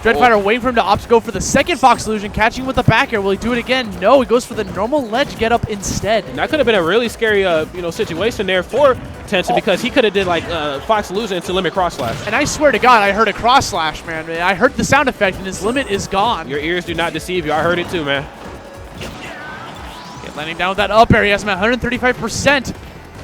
Dreadfighter waiting for him to opt to go for the second Fox Illusion, catching with the back air. Will he do it again? No, he goes for the normal ledge get up instead. And that could have been a really scary, you know, situation there for Tension because he could have did like Fox Illusion into limit cross slash. And I swear to God, I heard a cross slash, man. I heard the sound effect, and his limit is gone. Your ears do not deceive you. I heard it too, man. Okay, landing down with that up air. He has him at 135%.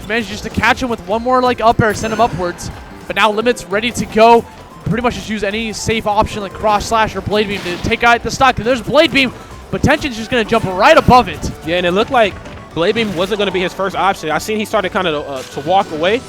Managed just to catch him with one more like up air, send him upwards. But now limit's ready to go. Pretty much just use any safe option like cross slash or blade beam to take out the stock. And there's blade beam, but Tension's just gonna jump right above it. Yeah, and it looked like blade beam wasn't gonna be his first option. I seen he started kind of to walk away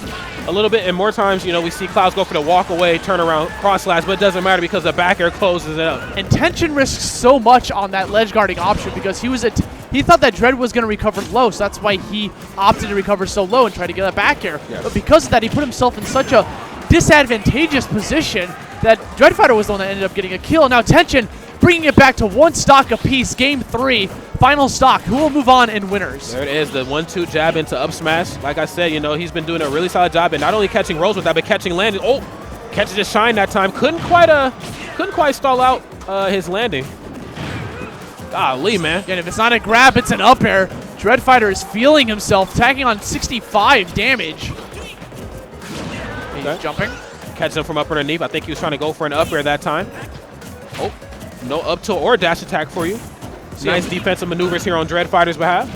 a little bit, and more times, you know, we see Clouds go for the walk away, turn around, cross slash, but it doesn't matter because the back air closes it up. And Tension risks so much on that ledge guarding option because he thought that Dread was going to recover low, so that's why he opted to recover so low and try to get that back air. Yes. But because of that, he put himself in such a disadvantageous position that Dreadfighter was the one that ended up getting a kill. Now Tension bringing it back to one stock apiece. Game 3, final stock. Who will move on in winners? There it is, the 1-2 jab into up smash. Like I said, you know, he's been doing a really solid job, and not only catching rolls with that, but catching landing. Oh, catches his shine that time. Couldn't quite stall out his landing. Golly, man. And if it's not a grab, it's an up air. Dreadfighter is feeling himself, tagging on 65 damage. He's jumping. Catches him from up underneath. I think he was trying to go for an up air that time. Oh, no up tilt or dash attack for you. Nice defensive maneuvers here on Dreadfighter's behalf.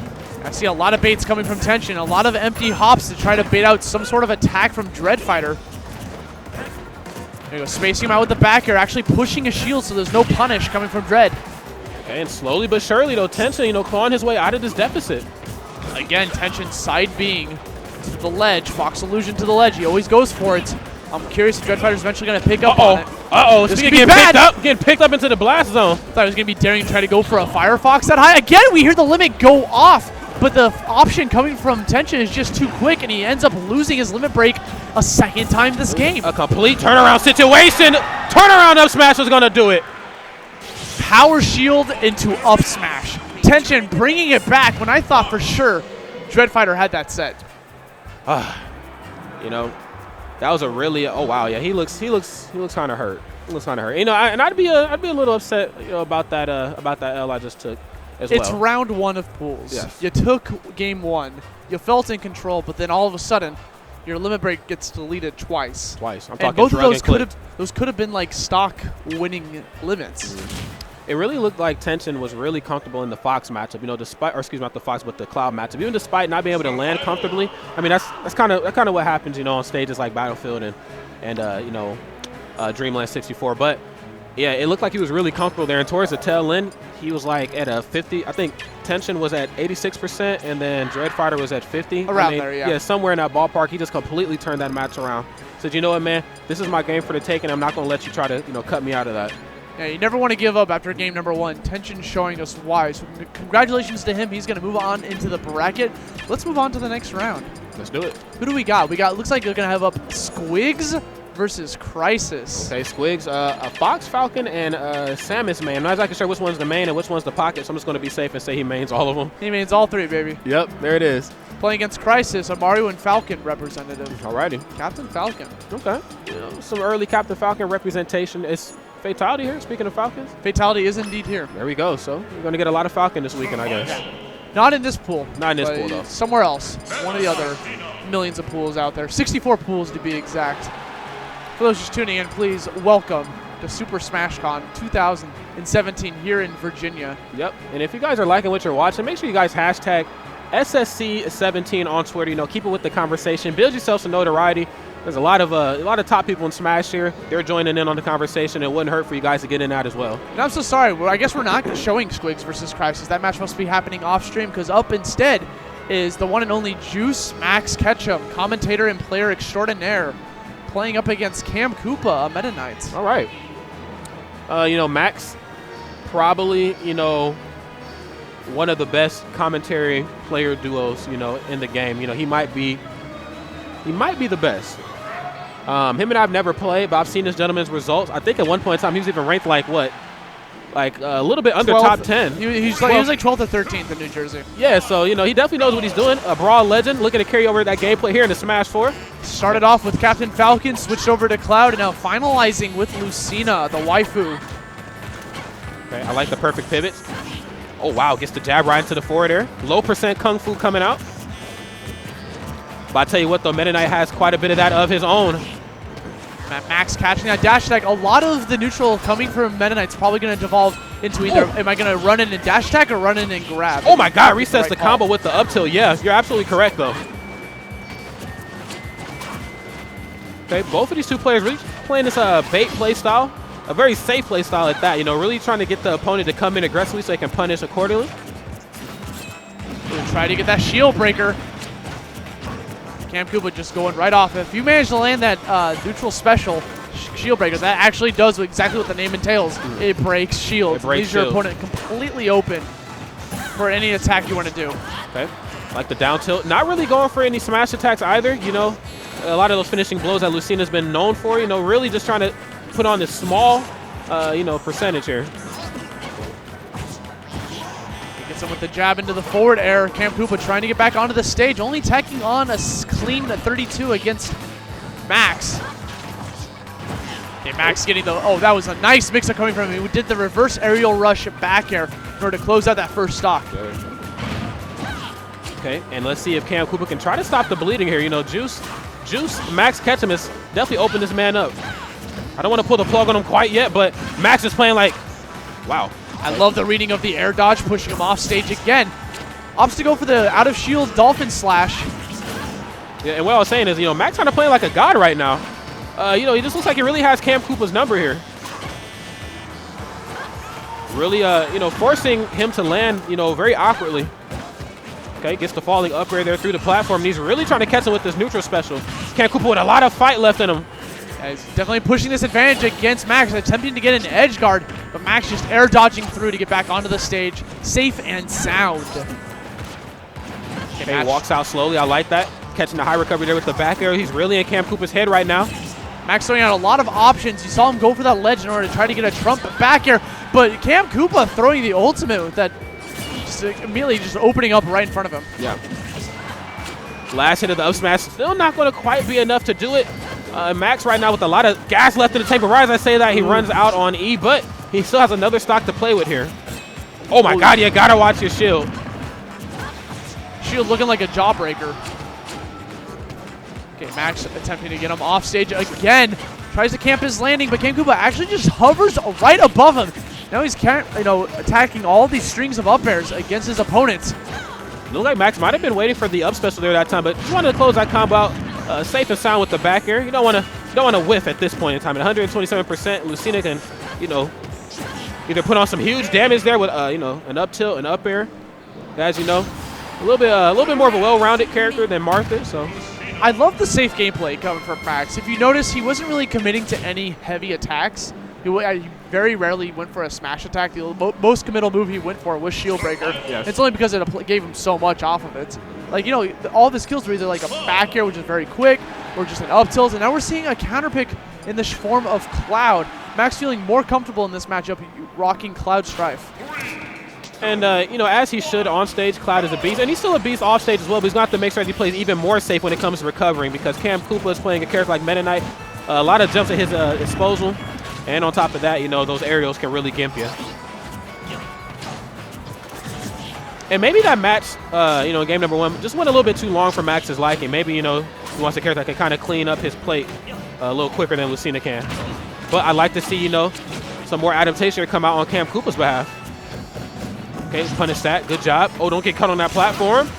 I see a lot of baits coming from Tension, a lot of empty hops to try to bait out some sort of attack from Dreadfighter. There you go, spacing him out with the back air, actually pushing a shield so there's no punish coming from Dread. Okay, and slowly but surely, though, Tension, you know, clawing his way out of this deficit. Again, Tension side being to the ledge. Fox Illusion to the ledge. He always goes for it. I'm curious if Dreadfighter's eventually going to pick up on it. This is getting picked up into the blast zone. Thought he was going to be daring to try to go for a Firefox that high. Again, we hear the limit go off, but the option coming from Tension is just too quick, and he ends up losing his limit break a second time this game. A complete turnaround situation. Turnaround up smash was going to do it. Power shield into up smash. Tension bringing it back when I thought for sure Dreadfighter had that set. You know, that was a really oh wow, yeah, he looks kind of hurt. He looks kind of hurt. You know, I'd be a little upset, you know, about that L I just took as well. It's round 1 of pools. Yes. You took game 1. You felt in control, but then all of a sudden your limit break gets deleted twice. I'm and talking both of drug those could have been like stock winning limits. It really looked like Tension was really comfortable in the Fox matchup, you know, not the Fox, but the Cloud matchup. Even despite not being able to land comfortably, I mean, that's kind of what happens, you know, on stages like Battlefield and you know, Dreamland 64. But yeah, it looked like he was really comfortable there. And towards the tail end, he was like at a 50. I think Tension was at 86%, and then Dreadfighter was at 50. Around there, yeah. Yeah, somewhere in that ballpark. He just completely turned that match around. Said, you know what, man, this is my game for the taking. I'm not going to let you try to, you know, cut me out of that. Yeah, you never want to give up after game number 1. Tension showing us why. So congratulations to him. He's going to move on into the bracket. Let's move on to the next round. Let's do it. Who do we got? Looks like we're going to have up Squigs versus Crisis. Okay, Squigs, a Fox, Falcon, and Samus main. I'm not exactly sure which one's the main and which one's the pocket, so I'm just going to be safe and say he mains all of them. He mains all 3, baby. Yep, there it is. Playing against Crisis, a Mario and Falcon representative. Alrighty. Captain Falcon. Okay. You know, some early Captain Falcon representation. It's Fatality here, speaking of Falcons. Fatality is indeed here. There we go. So we're going to get a lot of Falcon this weekend, I guess. Not in this pool. Not in this pool, though. Somewhere else. One of the other millions of pools out there. 64 pools to be exact. For those just tuning in, please welcome to Super Smash Con 2017 here in Virginia. Yep. And if you guys are liking what you're watching, make sure you guys hashtag SSC17 on Twitter. You know, keep it with the conversation. Build yourself some notoriety. There's a lot of top people in Smash here. They're joining in on the conversation. It wouldn't hurt for you guys to get in that as well. And I'm so sorry. Well, I guess we're not showing Squigs versus Crisis. That match must be happening off stream because up instead is the one and only Juice Max Ketchum, commentator and player extraordinaire, playing up against Cam Koopa, a Meta Knight. All right. You know, Max, probably, you know, one of the best commentary player duos, you know, in the game. You know, he might be He might be the best. Him and I have never played, but I've seen this gentleman's results. I think at one point in time he was even ranked like what? Like a little bit under 12th. top 10. He was like 12th or 13th in New Jersey. Yeah, so, you know, he definitely knows what he's doing. A Brawl legend looking to carry over that gameplay here in the Smash 4. Started off with Captain Falcon, switched over to Cloud, and now finalizing with Lucina, the waifu. Okay, I like the perfect pivots. Oh, wow, gets the jab right into the forward air. Low percent Kung Fu coming out. But I tell you what, though, Meta Knight has quite a bit of that of his own. Max catching that dash attack. A lot of the neutral coming from Meta Knight's probably going to devolve into either, am I going to run in and dash attack or run in and grab? Oh my God, resets the combo with the up tilt. Yeah, you're absolutely correct, though. Okay, both of these two players really playing this bait play style. A very safe play style at that, you know, really trying to get the opponent to come in aggressively so they can punish accordingly. We'll try to get that shield breaker. Cam Koopa just going right off. If you manage to land that neutral special shield breaker, that actually does exactly what the name entails. It breaks shields. It leaves your opponent completely open for any attack you want to do. Okay, like the down tilt. Not really going for any smash attacks either. You know, a lot of those finishing blows that Lucina's been known for. You know, really just trying to put on this small, you know, percentage here. Gets him with the jab into the forward air. Cam Koopa trying to get back onto the stage, only tacking on a clean 32 against Max. Okay, Max getting the, oh, that was a nice mix-up coming from him. He did the reverse aerial rush back air in order to close out that first stock. Okay, and let's see if Cam Koopa can try to stop the bleeding here. You know, Juice, Max Ketchum has definitely opened this man up. I don't want to pull the plug on him quite yet, but Max is playing like, wow. I love the reading of the air dodge, pushing him off stage again. Opts to go for the out of shield dolphin slash. Yeah, and what I was saying is, you know, Max kind of playing like a god right now. You know, he just looks like he really has Cam Koopa's number here. Really, you know, forcing him to land, you know, very awkwardly. Okay, gets the falling up air there through the platform. He's really trying to catch him with this neutral special. Cam Koopa with a lot of fight left in him. Yeah, he's definitely pushing this advantage against Max, attempting to get an edge guard, but Max just air dodging through to get back onto the stage, safe and sound. Okay, walks out slowly. I like that. Catching the high recovery there with the back air. He's really in Cam Koopa's head right now. Max throwing out a lot of options. You saw him go for that ledge in order to try to get a trump back air, but Cam Koopa throwing the ultimate with that, just immediately just opening up right in front of him. Yeah. Last hit of the up smash, still not going to quite be enough to do it. Max right now with a lot of gas left in the tank, but right as I say that, he runs out on E, but he still has another stock to play with here. Oh my God, you gotta watch your shield. Shield looking like a jawbreaker. Okay, Max attempting to get him off stage again. Tries to camp his landing, but Cam Koopa actually just hovers right above him. Now he's, you know, attacking all these strings of up airs against his opponents. Looks like Max might have been waiting for the up special there that time, but just wanted to close that combo out safe and sound with the back air. You don't want to whiff at this point in time. At 127%, Lucina can, you know, either put on some huge damage there with, you know, an up tilt, an up air. As you know, a little bit more of a well-rounded character than Martha. So I love the safe gameplay coming from Max. If you notice, he wasn't really committing to any heavy attacks. He very rarely went for a smash attack. The most committal move he went for was Shield Breaker. Yes. It's only because it gave him so much off of it. Like, you know, all of his skills were either like a back air, which is very quick, or just an up tilt. And now we're seeing a counter pick in the form of Cloud. Max feeling more comfortable in this matchup, rocking Cloud Strife. And, you know, as he should on stage, Cloud is a beast. And he's still a beast off stage as well, but he's going to have to make sure that he plays even more safe when it comes to recovering, because Cam Koopa is playing a character like Meta Knight. A lot of jumps at his disposal. And on top of that, you know, those aerials can really gimp you. And maybe that match, you know, in game number 1 just went a little bit too long for Max's liking. Maybe, you know, he wants a character that can kind of clean up his plate a little quicker than Lucina can. But I'd like to see, you know, some more adaptation come out on Cam Koopa's behalf. Okay, punish that. Good job. Oh, don't get cut on that platform.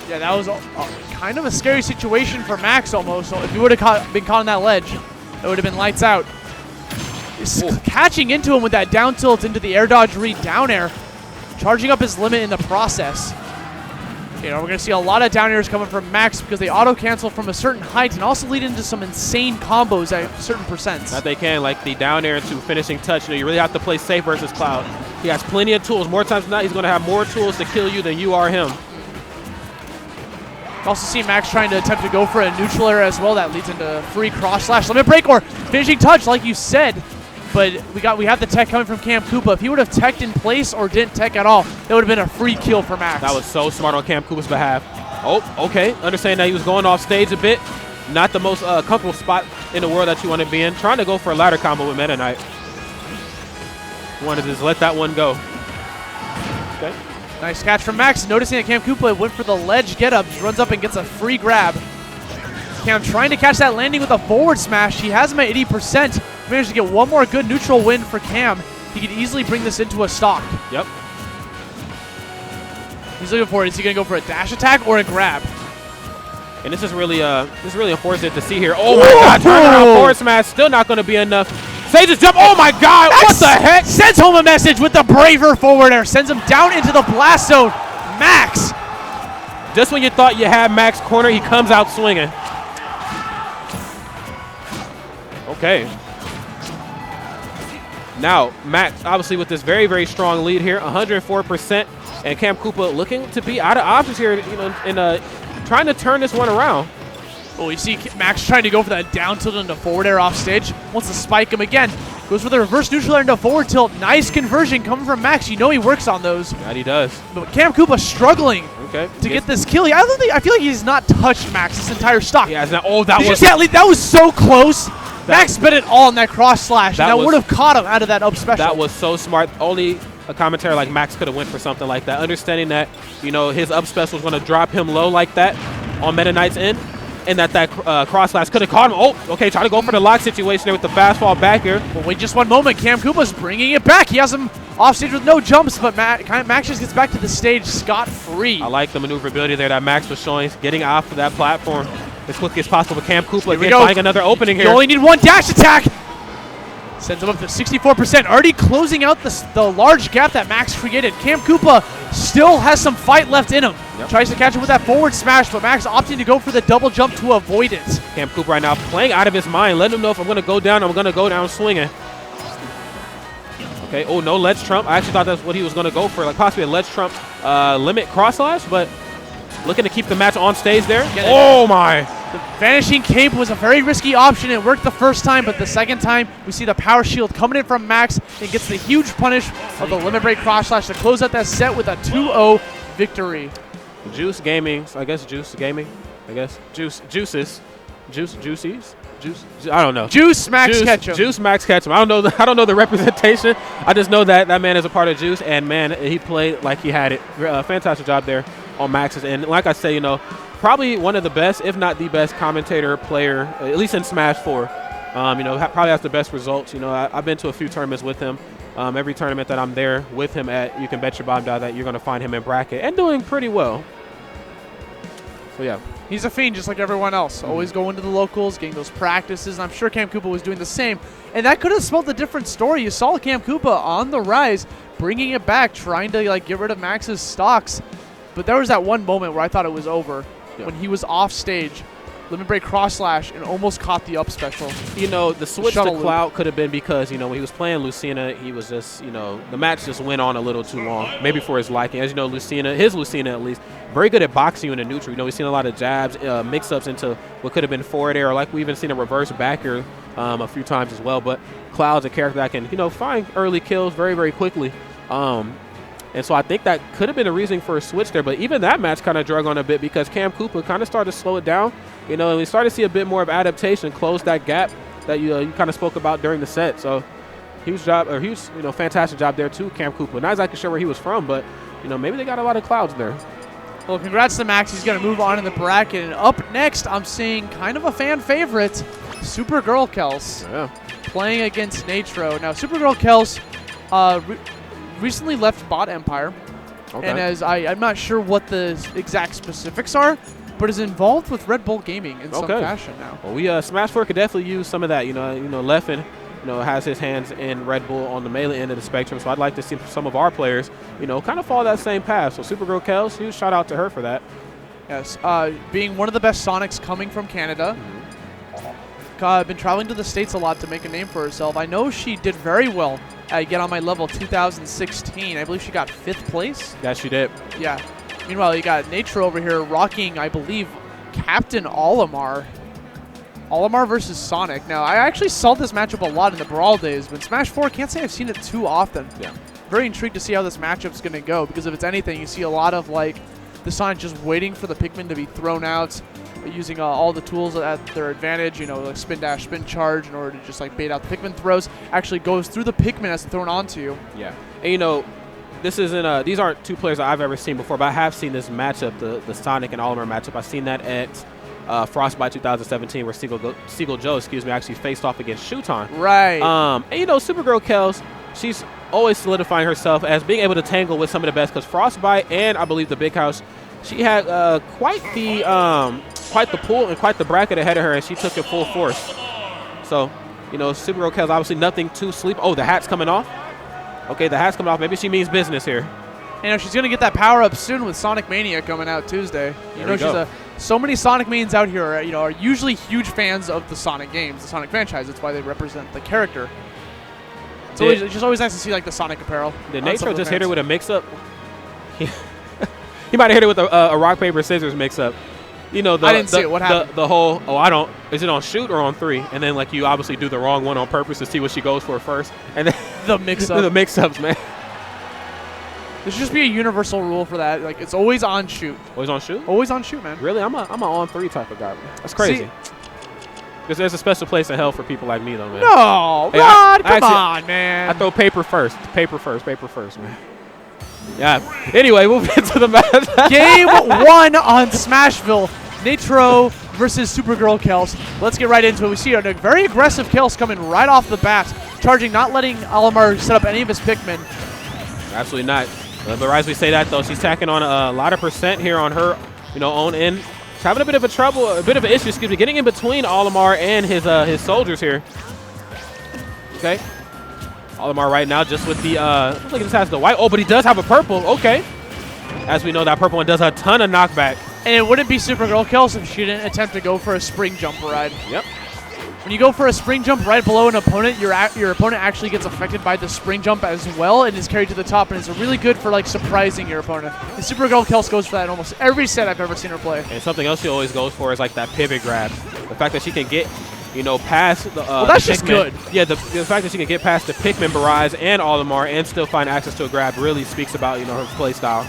Yeah, that was kind of a scary situation for Max almost. So if he would have been caught on that ledge, it would have been lights out. Catching into him with that down tilt into the air dodge read down air, charging up his limit in the process. You know, we're going to see a lot of down airs coming from Max because they auto cancel from a certain height and also lead into some insane combos at certain percents. That they can, like the down air into finishing touch. You know, you really have to play safe versus Cloud. He has plenty of tools. More times than not, he's going to have more tools to kill you than you are him. Also see Max trying to attempt to go for a neutral air as well. That leads into free cross slash limit break or finishing touch, like you said. But we have the tech coming from Cam Koopa. If he would have teched in place or didn't tech at all, that would have been a free kill for Max. That was so smart on Cam Koopa's behalf. Oh, okay. Understand that he was going off stage a bit. Not the most comfortable spot in the world that you want to be in. Trying to go for a ladder combo with Meta Knight. Wanted to just let that one go. Okay. Nice catch from Max. Noticing that Cam Koopa went for the ledge get up, runs up and gets a free grab. Cam trying to catch that landing with a forward smash. He has him at 80%. Managed to get one more good neutral win for Cam. He could easily bring this into a stock. Yep. He's looking for it. Is he going to go for a dash attack or a grab? And this is really unfortunate to see here. Oh my God! Turn around forward smash. Still not going to be enough. Sage's jump. Oh my God! Max what the heck? Sends home a message with the braver forward air. Sends him down into the blast zone. Max. Just when you thought you had Max corner, he comes out swinging. Okay. Now, Max, obviously with this very, very strong lead here, 104%, and Cam Koopa looking to be out of options here, you know, and trying to turn this one around. Oh, you see Max trying to go for that down tilt into forward air off stage. Wants to spike him again. Goes for the reverse neutral air into forward tilt. Nice conversion coming from Max. You know he works on those. That he does. But Cam Koopa struggling to get this kill. I feel like he's not touched Max this entire stock. Yeah, oh, that Did was... you see that was so close. Max bet it all on that cross slash, and that would have caught him out of that up special. That was so smart. Only a commentator like Max could have went for something like that. Understanding that, you know, his up special was going to drop him low like that on Meta Knight's end, and that cross slash could have caught him. Oh, okay, trying to go for the lock situation there with the fast fall back here. But wait just one moment. Cam Koopa's bringing it back. He has him off stage with no jumps, but Max just gets back to the stage scot-free. I like the maneuverability there that Max was showing, getting off of that platform as quickly as possible. Cam Koopa again finding another opening here. You only need one dash attack. Sends him up to 64%. Already closing out the large gap that Max created. Cam Koopa still has some fight left in him. Yep. Tries to catch him with that forward smash, but Max opting to go for the double jump to avoid it. Cam Koopa right now playing out of his mind, letting him know if I'm going to go down, I'm going to go down swinging. Okay, oh, no ledge trump. I actually thought that's what he was going to go for, like possibly a ledge trump limit cross slash, but looking to keep the match on stage there. Oh my! The Vanishing Cape was a very risky option. It worked the first time, but the second time we see the power shield coming in from Max and gets the huge punish of the limit break cross slash to close out that set with a 2-0 victory. Juice Gaming, I guess Juice Gaming, I guess. Juices. I don't know. Juice Max Ketchum. Juice Max Ketchum. I don't know the representation. I just know that that man is a part of Juice, and man, he played like he had it. Fantastic job there on Max's end. Like I say, you know, probably one of the best, if not the best commentator player, at least in Smash 4. You know, probably has the best results. You know, I've been to a few tournaments with him. Every tournament that I'm there with him at, you can bet your bottom dollar that you're going to find him in bracket and doing pretty well. So yeah. He's a fiend just like everyone else. Always going to the locals, getting those practices, and I'm sure Cam Koopa was doing the same. And that could have spelled a different story. You saw Cam Koopa on the rise, bringing it back, trying to like get rid of Max's stocks. But there was that one moment where I thought it was over when he was off stage, limit break cross slash, and almost caught the up special. You know, the switch to Cloud could have been because, you know, when he was playing Lucina, he was just, you know, the match just went on a little too long, maybe for his liking. As you know, his Lucina at least, very good at boxing you in the neutral. You know, we've seen a lot of jabs, mix-ups into what could have been forward air, or like we've even seen a reverse back air a few times as well. But Cloud's a character that can, you know, find early kills very, very quickly. And so I think that could have been a reason for a switch there. But even that match kind of drug on a bit because Cam Koopa kind of started to slow it down. You know, and we started to see a bit more of adaptation, close that gap that you kind of spoke about during the set. So huge, fantastic job there too, Cam Koopa. Not exactly sure where he was from, but, you know, maybe they got a lot of Clouds there. Well, congrats to Max. He's going to move on in the bracket. And up next, I'm seeing kind of a fan favorite, Supergirl Kels. Yeah. Playing against Natro. Now, Supergirl Kels recently left Bot Empire. Okay. And as I'm not sure what the exact specifics are, but is involved with Red Bull Gaming in some fashion now. Well, we Smash 4 could definitely use some of that. You know, Leffen, you know, has his hands in Red Bull on the melee end of the spectrum. So I'd like to see some of our players, you know, kind of follow that same path. So Supergirl Kels, huge shout out to her for that. Yes, being one of the best Sonics coming from Canada. Been traveling to the States a lot to make a name for herself. I know she did very well at Get On My Level 2016. I believe she got 5th place. Yeah, she did. Yeah. Meanwhile, you got Nature over here rocking, I believe, Captain Olimar. Olimar versus Sonic. Now, I actually saw this matchup a lot in the Brawl days, but in Smash 4, can't say I've seen it too often. Yeah. Very intrigued to see how this matchup's going to go, because if it's anything, you see a lot of, like, the Sonic just waiting for the Pikmin to be thrown out, using all the tools at their advantage, you know, like spin dash, spin charge, in order to just, like, bait out the Pikmin throws. Actually goes through the Pikmin as it's thrown onto you. Yeah. And, you know, this isn't these aren't two players that I've ever seen before, but I have seen this matchup, the Sonic and Olimar matchup. I've seen that at Frostbite 2017, where Seagull Joe, actually faced off against Shuton. Right. And you know, Supergirl Kels, she's always solidifying herself as being able to tangle with some of the best, because Frostbite and I believe the Big House, she had quite the pull and quite the bracket ahead of her, and she took it full force. So, you know, Supergirl Kels obviously nothing to sleep. Oh, the hat's coming off. Okay, the hat's coming off. Maybe she means business here. You know, she's going to get that power up soon with Sonic Mania coming out Tuesday. You know, so many Sonic mains out here are usually huge fans of the Sonic games, the Sonic franchise. That's why they represent the character. It's just always nice to see, like, the Sonic apparel. Did Nitro just hit her with a mix-up? He might have hit her with a rock, paper, scissors mix-up. You know, I didn't see it. What happened? The whole, is it on shoot or on 3? And then, like, you obviously do the wrong one on purpose to see what she goes for first. And then the mix-up. The mix-ups, man. There should just be a universal rule for that. Like, it's always on shoot. Always on shoot? Always on shoot, man. Really? I'm a on 3 type of guy, man. That's crazy. Because there's a special place in hell for people like me, though, man. No, hey, Rod, come on, man. I throw paper first, man. Yeah. Anyway, we'll get to the match. Game 1 on Smashville. Nitro versus Supergirl Kels. Let's get right into it. We see a very aggressive Kels coming right off the bat, charging, not letting Olimar set up any of his Pikmin. Absolutely not. But as we say that, though, she's tacking on a lot of percent here on her, own end. She's having a bit of an issue, getting in between Olimar and his soldiers here. Okay. Olimar right now just with the, looks like he just has the white. Oh, but he does have a purple. Okay. As we know, that purple one does a ton of knockback. And it wouldn't be Supergirl Kels if she didn't attempt to go for a spring jump ride. Yep. When you go for a spring jump right below an opponent, your opponent actually gets affected by the spring jump as well and is carried to the top, and it's really good for, like, surprising your opponent. And Supergirl Kels goes for that in almost every set I've ever seen her play. And something else she always goes for is, like, that pivot grab. The fact that she can get, past the well, that's the just Pikmin. good. Yeah, the fact that she can get past the Pikmin barrage and Olimar and still find access to a grab really speaks about, her play style.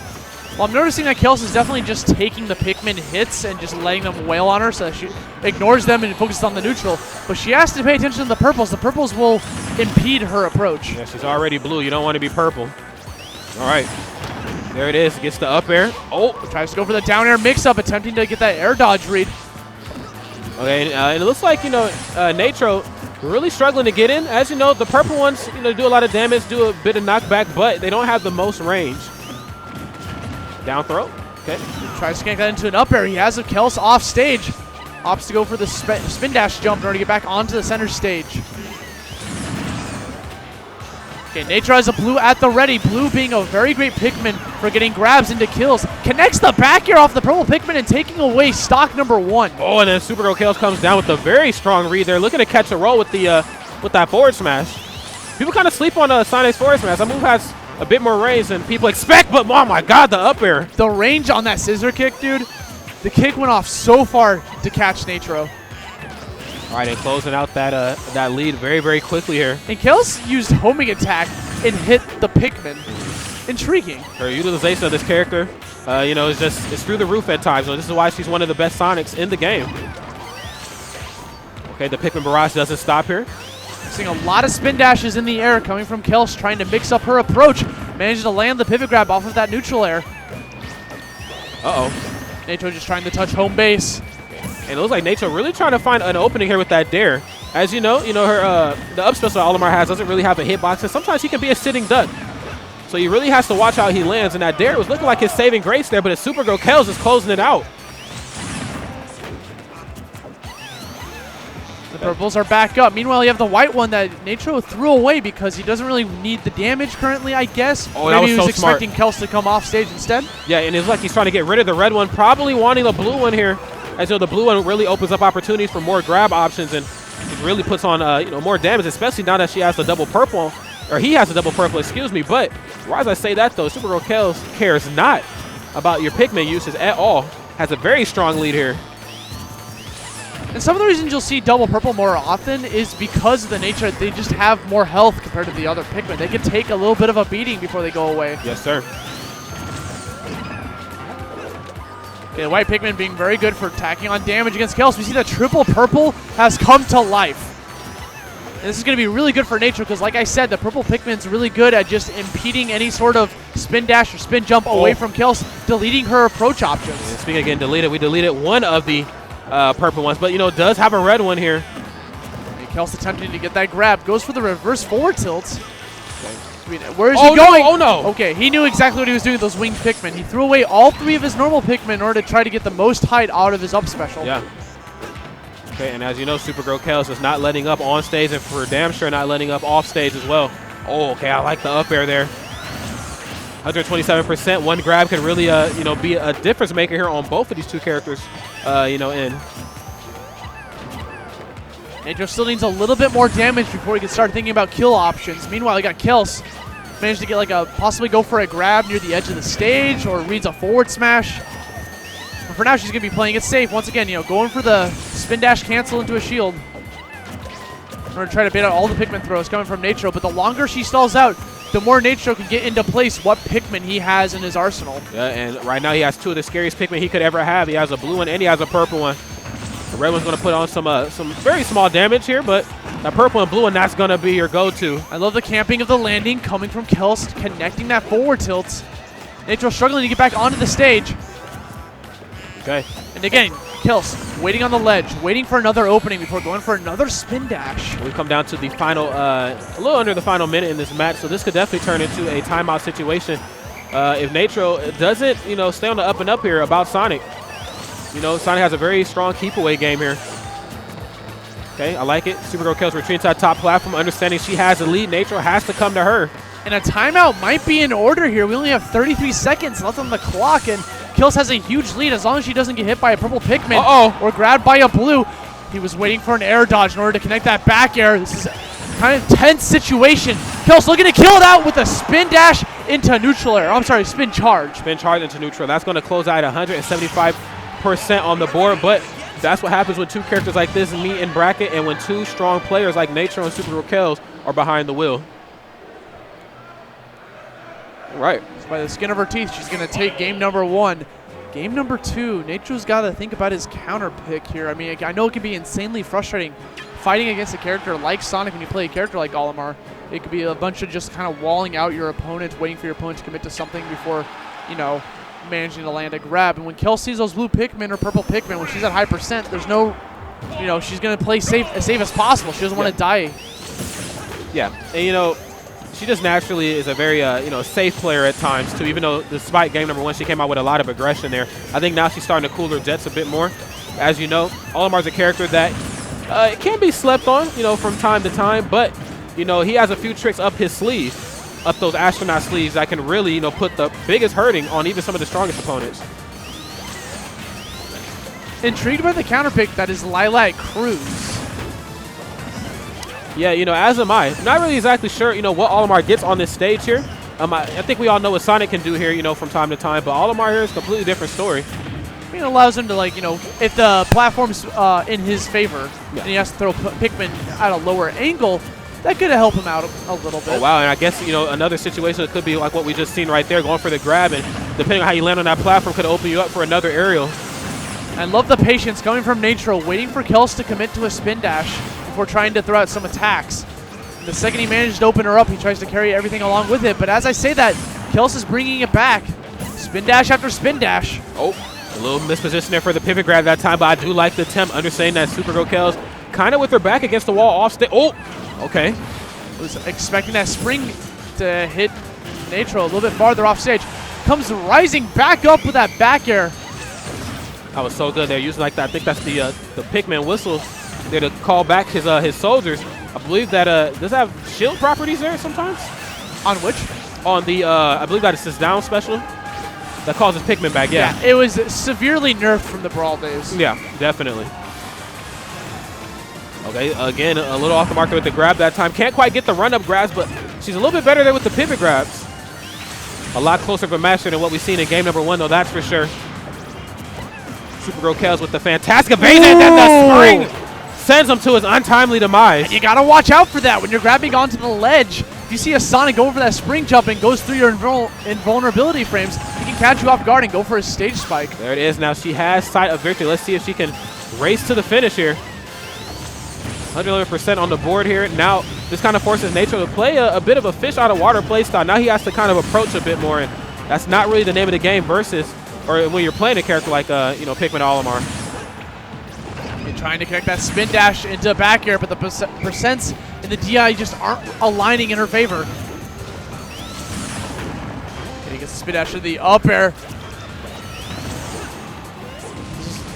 Well, I'm noticing that Kels is definitely just taking the Pikmin hits and just letting them wail on her, so that she ignores them and focuses on the neutral. But she has to pay attention to the purples. The purples will impede her approach. Yeah, she's already blue. You don't want to be purple. All right. There it is. Gets the up air. Oh. Tries to go for the down air mix-up, attempting to get that air dodge read. Okay, and it looks like, Nitro really struggling to get in. As you know, the purple ones, do a lot of damage, do a bit of knockback, but they don't have the most range. Down throw. Okay. Tries to gank that into an up air. He has a Kels off stage. Opts to go for the spin dash jump in order to get back onto the center stage. Okay, Nitro has a blue at the ready. Blue being a very great Pikmin for getting grabs into kills. Connects the back air off the purple Pikmin and taking away stock number 1. Oh, and then Supergirl Kels comes down with a very strong read there, looking to catch a roll with with that forward smash. People kind of sleep on Sonic's forward smash. That move has a bit more range than people expect, but oh my god, the up air. The range on that scissor kick, dude. The kick went off so far to catch Nitro. All right, and closing out that lead very, very quickly here. And Kels used homing attack and hit the Pikmin. Intriguing. Her utilization of this character, it's through the roof at times. So this is why she's one of the best Sonics in the game. Okay, the Pikmin barrage doesn't stop here. Seeing a lot of spin dashes in the air coming from Kels, trying to mix up her approach. Manages to land the pivot grab off of that neutral air. Uh-oh. Nitro just trying to touch home base. And it looks like Nitro really trying to find an opening here with that dare. As you know, her the up special Olimar has doesn't really have a hitbox, and sometimes he can be a sitting duck. So he really has to watch how he lands, and that dare was looking like his saving grace there, but his Supergirl Kels is closing it out. The purples are back up. Meanwhile, you have the white one that Nitro threw away because he doesn't really need the damage currently, I guess. Oh, maybe he was so expecting Kels to come off stage instead. Yeah, and it's like he's trying to get rid of the red one, probably wanting the blue one here. As the blue one really opens up opportunities for more grab options and really puts on more damage, especially now that she has the double purple, or he has the double purple, excuse me. But why as I say that though, Supergirl Kels cares not about your Pikmin uses at all. Has a very strong lead here. And some of the reasons you'll see double purple more often is because of the nature they just have more health compared to the other Pikmin. They can take a little bit of a beating before they go away. Yes, sir. Okay, the white Pikmin being very good for tacking on damage against Chaos. We see that triple purple has come to life. And this is going to be really good for Nature because, like I said, the purple Pikmin's really good at just impeding any sort of spin dash or spin jump away from Chaos, deleting her approach options. And speaking again, deleted. We deleted one of the purple ones, but, you know, does have a red one here. And Chaos attempting to get that grab. Goes for the reverse forward tilt. Where is he going? No, oh no! Okay, he knew exactly what he was doing with those winged Pikmin. He threw away all 3 of his normal Pikmin in order to try to get the most height out of his up special. Yeah. Okay, and as you know, Supergirl Chaos is not letting up on stage and for damn sure not letting up off stage as well. Oh, okay, I like the up air there. 127%. One grab can really, you know, be a difference maker here on both of these two characters, you know, and Nature still needs a little bit more damage before he can start thinking about kill options. Meanwhile, he got Kels. Managed to get like a possibly go for a grab near the edge of the stage or reads a forward smash. But for now, she's going to be playing it safe. Once again, you know, going for the spin dash cancel into a shield. In order to try to bait out all the Pikmin throws coming from Natro. But the longer she stalls out, the more Natro can get into place what Pikmin he has in his arsenal. yeah, and right now he has 2 of the scariest Pikmin he could ever have. He has a blue one and he has a purple one. The red one's going to put on some very small damage here, but that purple and blue one, that's going to be your go-to. I love the camping of the landing coming from Kels, connecting that forward tilt. Natro struggling to get back onto the stage. Okay. And again, Kels waiting on the ledge, waiting for another opening before going for another spin dash. We've come down to the final, a little under the final minute in this match, so this could definitely turn into a timeout situation. If Natro doesn't, you know, stay on the up and up here about Sonic. You know, Sonic has a very strong keep away game here. Okay, I like it. Supergirl Chaos retreating to that top platform, understanding she has the lead. Natro has to come to her. And a timeout might be in order here. We only have 33 seconds left on the clock, and Kills has a huge lead as long as she doesn't get hit by a purple Pikmin or grabbed by a blue. He was waiting for an air dodge in order to connect that back air. This is a kind of tense situation. Kills looking to kill it out with a spin dash into neutral air. I'm sorry, spin charge. Spin charge into neutral. That's going to close out at 175% on the board, but that's what happens when 2 characters like this meet in bracket and when 2 strong players like Natro and Supergirl Chaos are behind the wheel. Right. So by the skin of her teeth, she's going to take game number 1. Game number 2, Natro's got to think about his counter pick here. I mean, I know it can be insanely frustrating fighting against a character like Sonic when you play a character like Olimar. It could be a bunch of just kind of walling out your opponent, waiting for your opponent to commit to something before, you know, managing to land a grab. And when Kel sees those blue Pikmin or purple Pikmin, when she's at high percent, there's no, you know, she's going to play safe as possible. She doesn't want to die. Yeah, and you know, she just naturally is a very, you know, safe player at times too, even though despite game number 1, she came out with a lot of aggression there. I think now she's starting to cool her jets a bit more. As you know, Olimar's a character that it can be slept on, you know, from time to time, but, you know, he has a few tricks up his sleeve, up those astronaut sleeves that can really, you know, put the biggest hurting on even some of the strongest opponents. Intrigued by the counter pick that is Lilac Cruz. Yeah, you know, as am I. Not really exactly sure, you know, what Olimar gets on this stage here. I think we all know what Sonic can do here, you know, from time to time, but Olimar here is a completely different story. I mean, it allows him to, like, you know, if the platform's in his favor and he has to throw Pikmin at a lower angle, that could help him out a little bit. Oh, wow, and I guess, you know, another situation that could be like what we just seen right there, going for the grab, and depending on how you land on that platform, could open you up for another aerial. I love the patience coming from Natro, waiting for Kels to commit to a spin dash before trying to throw out some attacks. The second he managed to open her up, he tries to carry everything along with it. But as I say that, Kels is bringing it back. Spin dash after spin dash. Oh, a little misposition there for the pivot grab that time, but I do like the attempt, understanding that Supergirl Kels kind of with her back against the wall off stage. Oh, okay. Was expecting that spring to hit Natro a little bit farther off stage. Comes rising back up with that back air. That was so good. They're using like that. I think that's the Pikmin whistle there to call back his soldiers. I believe that does it have shield properties there sometimes? On which? On the I believe that it's his down special that calls his Pikmin back. Yeah, it was severely nerfed from the Brawl days. Yeah, definitely. Okay, again, a little off the market with the grab that time. Can't quite get the run-up grabs, but she's a little bit better there with the pivot grabs. A lot closer of a match than what we've seen in game number 1, though, that's for sure. Supergirl Kels with the fantastic evasion, and then the spring sends him to his untimely demise. And you gotta watch out for that when you're grabbing onto the ledge. If you see a Sonic go over that spring jump and goes through your invulnerability frames, he can catch you off guard and go for his stage spike. There it is. Now she has sight of victory. Let's see if she can race to the finish here. 111% on the board here. Now this kind of forces Nature to play a bit of a fish out of water play style. Now he has to kind of approach a bit more, and that's not really the name of the game versus, or when you're playing a character like Pikmin Olimar. You're trying to connect that spin dash into back air, but the percents in the DI just aren't aligning in her favor. And he gets the spin dash to the up air.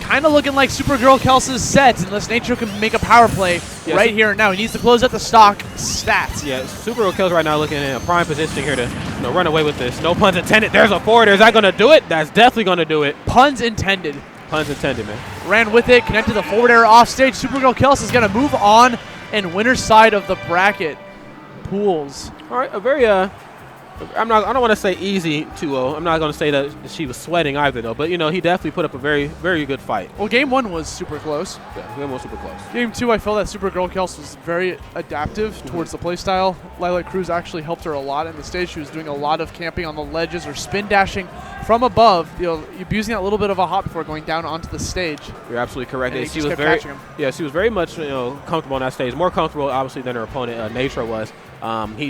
Kind of looking like Supergirl Kels' set, unless Nature can make a power play right here and now. He needs to close out the stock stats. Yeah, Supergirl Kels right now looking in a prime position here to run away with this. No puns intended. There's a forward. Is that going to do it? That's definitely going to do it. Puns intended. Puns intended, man. Ran with it, connected the forward air off stage. Supergirl Kels is going to move on and winner's side of the bracket pools. All right, a very I don't want to say easy 2-0. I'm not going to say that she was sweating either, though. But, he definitely put up a very, very good fight. Well, game 1 was super close. Yeah, game 1 was super close. Game 2, I felt that Supergirl Kels was very adaptive towards the playstyle. Lilac Cruz actually helped her a lot in the stage. She was doing a lot of camping on the ledges or spin dashing from above, abusing that little bit of a hop before going down onto the stage. You're absolutely correct. And she was very, she was very much comfortable on that stage. More comfortable, obviously, than her opponent, Nature, was.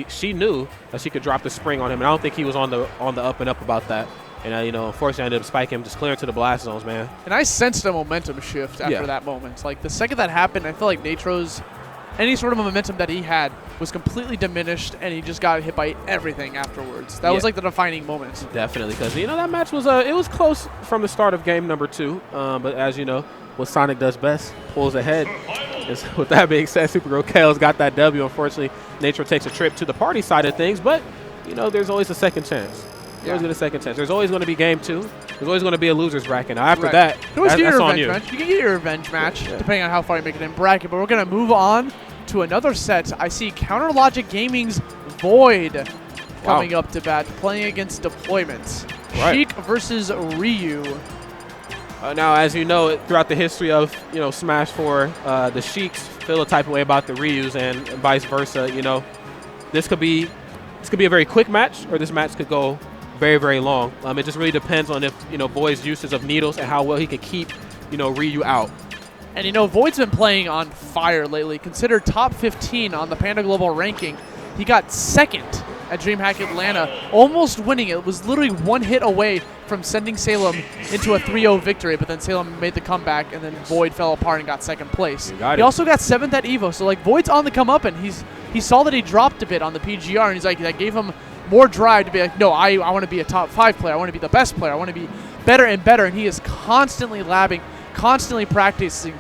She knew that she could drop the spring on him, and I don't think he was on the up and up about that. And unfortunately, I ended up spiking him, just clearing to the blast zones, man. And I sensed a momentum shift after that moment. Like the second that happened, I feel like Natro's any sort of momentum that he had was completely diminished, and he just got hit by everything afterwards. That was like the defining moment. Definitely, because that match was it was close from the start of game number 2. But as you know, what Sonic does best, pulls ahead. With that being said, Supergirl Kels got that W. Unfortunately, Nature takes a trip to the party side of things, but there's always a second chance. There's always a second chance. There's always going to be game 2. There's always going to be a loser's bracket. Now after that, that's on you. You can get your revenge match depending on how far you make it in bracket. But we're going to move on to another set. I see Counter Logic Gaming's Void coming up to bat, playing against Deployments. Sheik versus Ryu. Now, as you know, throughout the history of Smash 4, the Sheiks feel a type of way about the Ryus, and vice versa. This could be a very quick match, or this match could go very, very long. It just really depends on if Void's uses of needles and how well he can keep Ryu out. And Void's been playing on fire lately. Considered top 15 on the Panda Global ranking. He got second at DreamHack Atlanta, almost winning it. It was literally one hit away from sending Salem into a 3-0 victory, but then Salem made the comeback, and then Void fell apart and got second place. He also got 7th at EVO, so Void's on the come up, and he saw that he dropped a bit on the PGR, and he's like, that gave him more drive to be like, no, I want to be a top 5 player. I want to be the best player. I want to be better and better, and he is constantly labbing, constantly practicing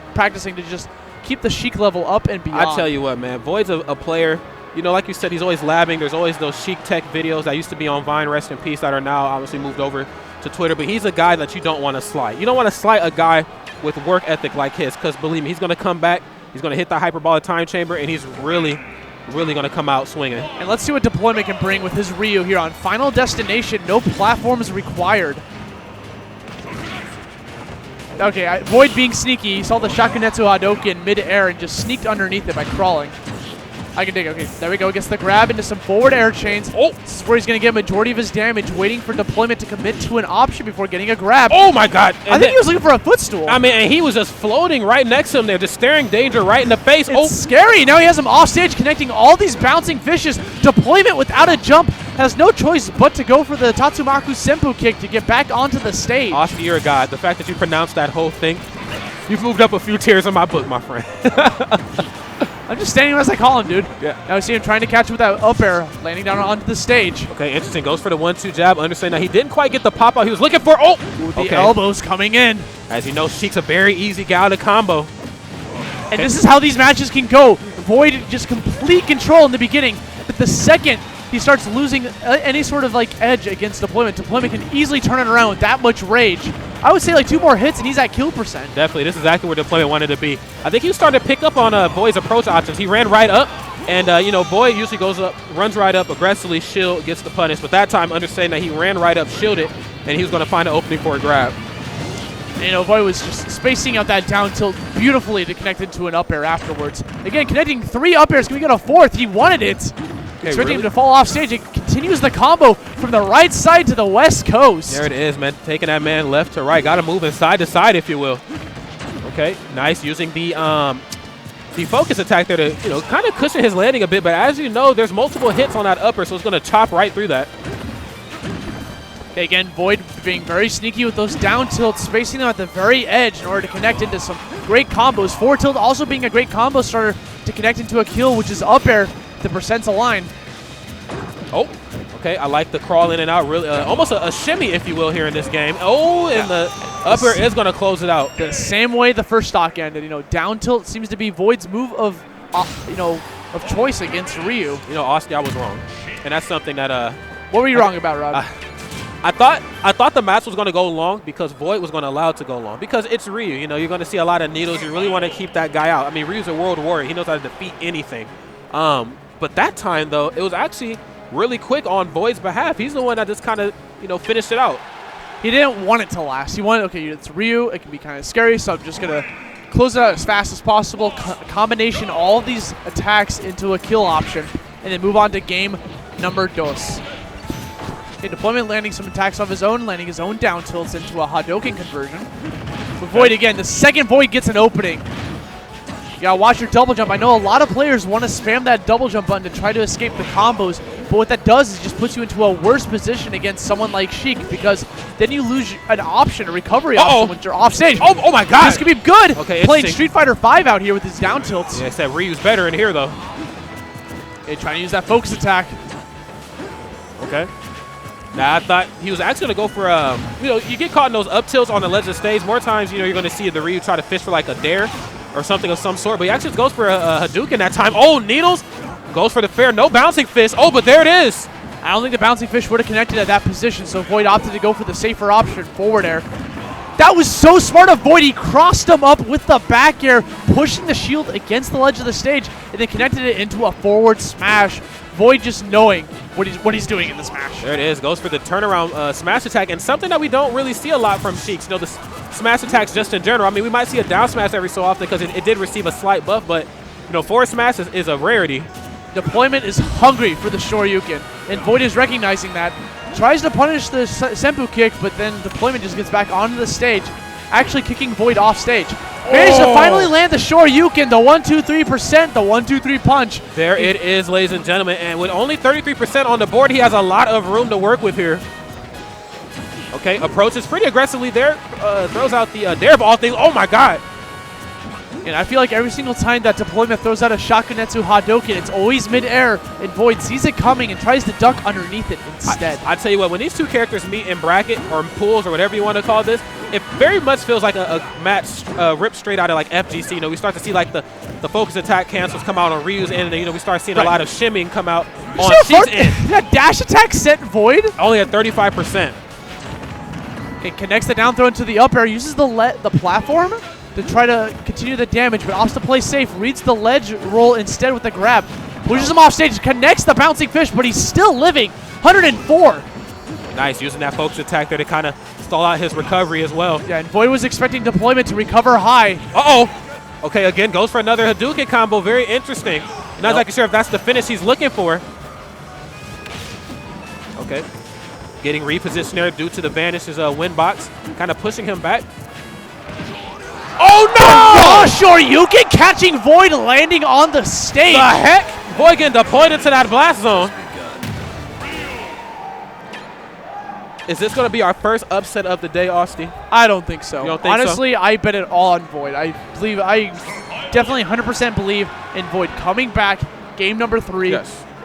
to just keep the Sheik level up and beyond. I tell you what, man, Void's a player. Like you said, he's always labbing. There's always those Sheik Tech videos that used to be on Vine, rest in peace, that are now obviously moved over to Twitter. But he's a guy that you don't want to slight. You don't want to slight a guy with work ethic like his, because believe me, he's going to come back. He's going to hit the hyperbolic time chamber, and he's really going to come out swinging. And let's see what Deployment can bring with his Ryu here on Final Destination. No platforms required. Okay, Void being sneaky, he saw the Shakunetsu Hadoken mid-air and just sneaked underneath it by crawling. I can dig. Okay, there we go. Gets the grab into some forward air chains. Oh, this is where he's going to get majority of his damage, waiting for Deployment to commit to an option before getting a grab. Oh, my God. I think he was looking for a footstool. I mean, and he was just floating right next to him there, just staring danger right in the face. It's scary. Now he has him off stage connecting all these bouncing fishes. Deployment without a jump has no choice but to go for the Tatsumaku Senpu kick to get back onto the stage. Austin, you're a god. The fact that you pronounced that whole thing, you've moved up a few tiers in my book, my friend. I'm just standing as I call him, dude. Yeah. Now I see him trying to catch with that up air, landing down onto the stage. Okay, interesting. Goes for the 1-2 jab. Understand that he didn't quite get the pop out he was looking for. Oh! Ooh, the elbows coming in. As you know, Sheik's a very easy guy to combo. And this is how these matches can go. Void just complete control in the beginning, but the second he starts losing any sort of edge against Deployment, Deployment can easily turn it around with that much rage. I would say 2 more hits and he's at kill percent. Definitely. This is exactly where Deployment wanted to be. I think he was starting to pick up on Void's approach options. He ran right up, And, Boyd usually goes up, runs right up, aggressively shield, gets the punish. But that time, understanding that he ran right up, shielded, and he was going to find an opening for a grab. And Boyd was just spacing out that down tilt beautifully to connect into an up air afterwards. Again, connecting 3 up airs. Can we get a 4th? He wanted it. Expecting him to fall off stage. It continues the combo from the right side to the west coast. There it is, man. Taking that man left to right. Got to move side to side, if you will. Okay, nice. Using the focus attack there to, kind of cushion his landing a bit. But as you know, there's multiple hits on that upper, so it's going to chop right through that. Okay, again, Void being very sneaky with those down tilts, spacing them at the very edge in order to connect into some great combos. Forward tilt also being a great combo starter to connect into a kill, which is up air. The percents align. Oh, okay. I like the crawl in and out. Really, almost a shimmy, if you will, here in this game. Oh, and the up air is going to close it out. The same way the first stock ended. Down tilt seems to be Void's move of, of choice against Ryu. Austin, I was wrong, and that's something that. What were you wrong about, Rob? I thought the match was going to go long because Void was going to allow it to go long because it's Ryu. You're going to see a lot of needles. You really want to keep that guy out. I mean, Ryu's a world warrior. He knows how to defeat anything. But that time, though, it was actually really quick on Void's behalf. He's the one that just kind of, finished it out. He didn't want it to last. He wanted, okay, it's Ryu. It can be kind of scary, so I'm just going to close it out as fast as possible. Combination all of these attacks into a kill option, and then move on to game number 2. Okay, Deployment landing some attacks of his own, landing his own down tilts into a Hadouken conversion. But Void again, the second Void gets an opening. You gotta watch your double jump. I know a lot of players want to spam that double jump button to try to escape the combos, but what that does is just puts you into a worse position against someone like Sheik because then you lose an option, a recovery option when you're off stage. Oh my God! This could be good. Okay, playing Street Fighter V out here with his down tilts. Yeah, I said Ryu's better in here though. Okay, trying to use that focus attack. Okay. Now, I thought he was actually going to go for, you get caught in those up tilts on the ledge of stage. More times, you're going to see the Ryu try to fish for like a dare or something of some sort. But he actually goes for a Hadouken that time. Oh, needles. Goes for the fair. No bouncing fist. Oh, but there it is. I don't think the bouncing fish would have connected at that position, so Void opted to go for the safer option, forward air. That was so smart of Void. He crossed him up with the back air, pushing the shield against the ledge of the stage, and then connected it into a forward smash. Void just knowing what he's doing in the smash. There it is. Goes for the turnaround smash attack, and something that we don't really see a lot from Sheik. The smash attacks just in general. I mean, we might see a down smash every so often because it did receive a slight buff, but forward smash is a rarity. Deployment is hungry for the Shoryuken, and Void is recognizing that. Tries to punish the Senpu kick, but then Deployment just gets back onto the stage, actually kicking Void off stage. Manages to finally land the Shoryuken, the 1-2-3%, the 1-2-3 punch. There it is, ladies and gentlemen, and with only 33% on the board, he has a lot of room to work with here. Okay, approaches pretty aggressively there, throws out the dare of all things. Oh my God. And I feel like every single time that Deployment throws out a Shakunetsu Hadouken, it's always mid-air, and Void sees it coming and tries to duck underneath it instead. I tell you what, when these two characters meet in bracket or in pools or whatever you want to call this, it very much feels like a match ripped straight out of like FGC. We start to see like the focus attack cancels come out on Ryu's end, and we start seeing a lot of shimming come out on Sheik's end. That dash attack sent Void? Only at 35%. It connects the down throw into the up air, uses the platform to try to continue the damage, but opts to play safe, reads the ledge roll instead with the grab. Pushes him off stage, connects the bouncing fish, but he's still living. 104. Nice, using that focus attack there to kind of stall out his recovery as well. Yeah, and Void was expecting Deployment to recover high. Uh-oh. Okay, again, goes for another Hadouken combo. Very interesting. Not exactly sure if that's the finish he's looking for. Okay. Getting repositioned there due to the Vanish's win box. Kind of pushing him back. Oh, no! Shoryuken catching Void, landing on the stage. The heck? Void getting deployed into that blast zone. Is this going to be our first upset of the day, Austin? I don't think so. You don't think Honestly, I bet it all on Void. I definitely 100% believe in Void coming back, game number 3,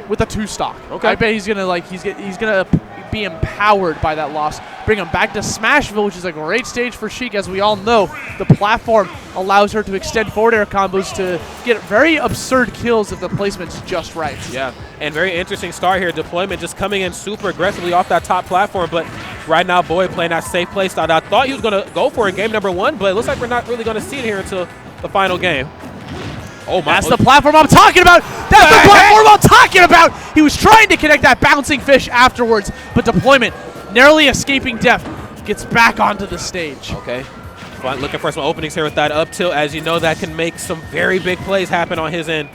with a 2 stock. Okay. I bet he's gonna be empowered by that loss. Bring him back to Smashville, which is a great stage for Sheik. As we all know, the platform allows her to extend forward air combos to get very absurd kills if the placement's just right. Yeah, and very interesting start here. Deployment just coming in super aggressively off that top platform, but right now Void playing that safe play style. I thought he was going to go for it in game number 1, but it looks like we're not really going to see it here until the final game. Oh my! That's the platform I'm talking about. That's the platform I'm talking about. He was trying to connect that bouncing fish afterwards, but Deployment, narrowly escaping death, gets back onto the stage. Okay. Fine, looking for some openings here with that up tilt. As you know, that can make some very big plays happen on his end.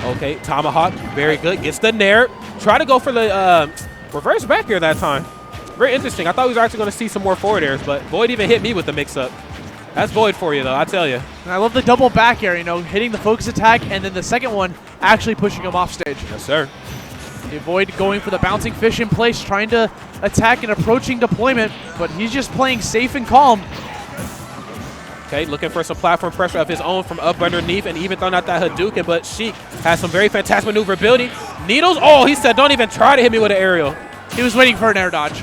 Okay, Tomahawk, very good. Gets the nair. Try to go for the reverse back here that time. Very interesting. I thought we was actually going to see some more forward airs, but Void even hit me with the mix-up. That's Void for you, though, I tell you. And I love the double back air, you know, hitting the focus attack, and then the second one actually pushing him off stage. Yes, sir. The Void going for the bouncing fish in place, trying to attack and approaching Deployment, but he's just playing safe and calm. Okay, looking for some platform pressure of his own from up underneath and even throwing out that Hadouken, but Sheik has some very fantastic maneuverability. Needles, oh, he said don't even try to hit me with an aerial. He was waiting for an air dodge.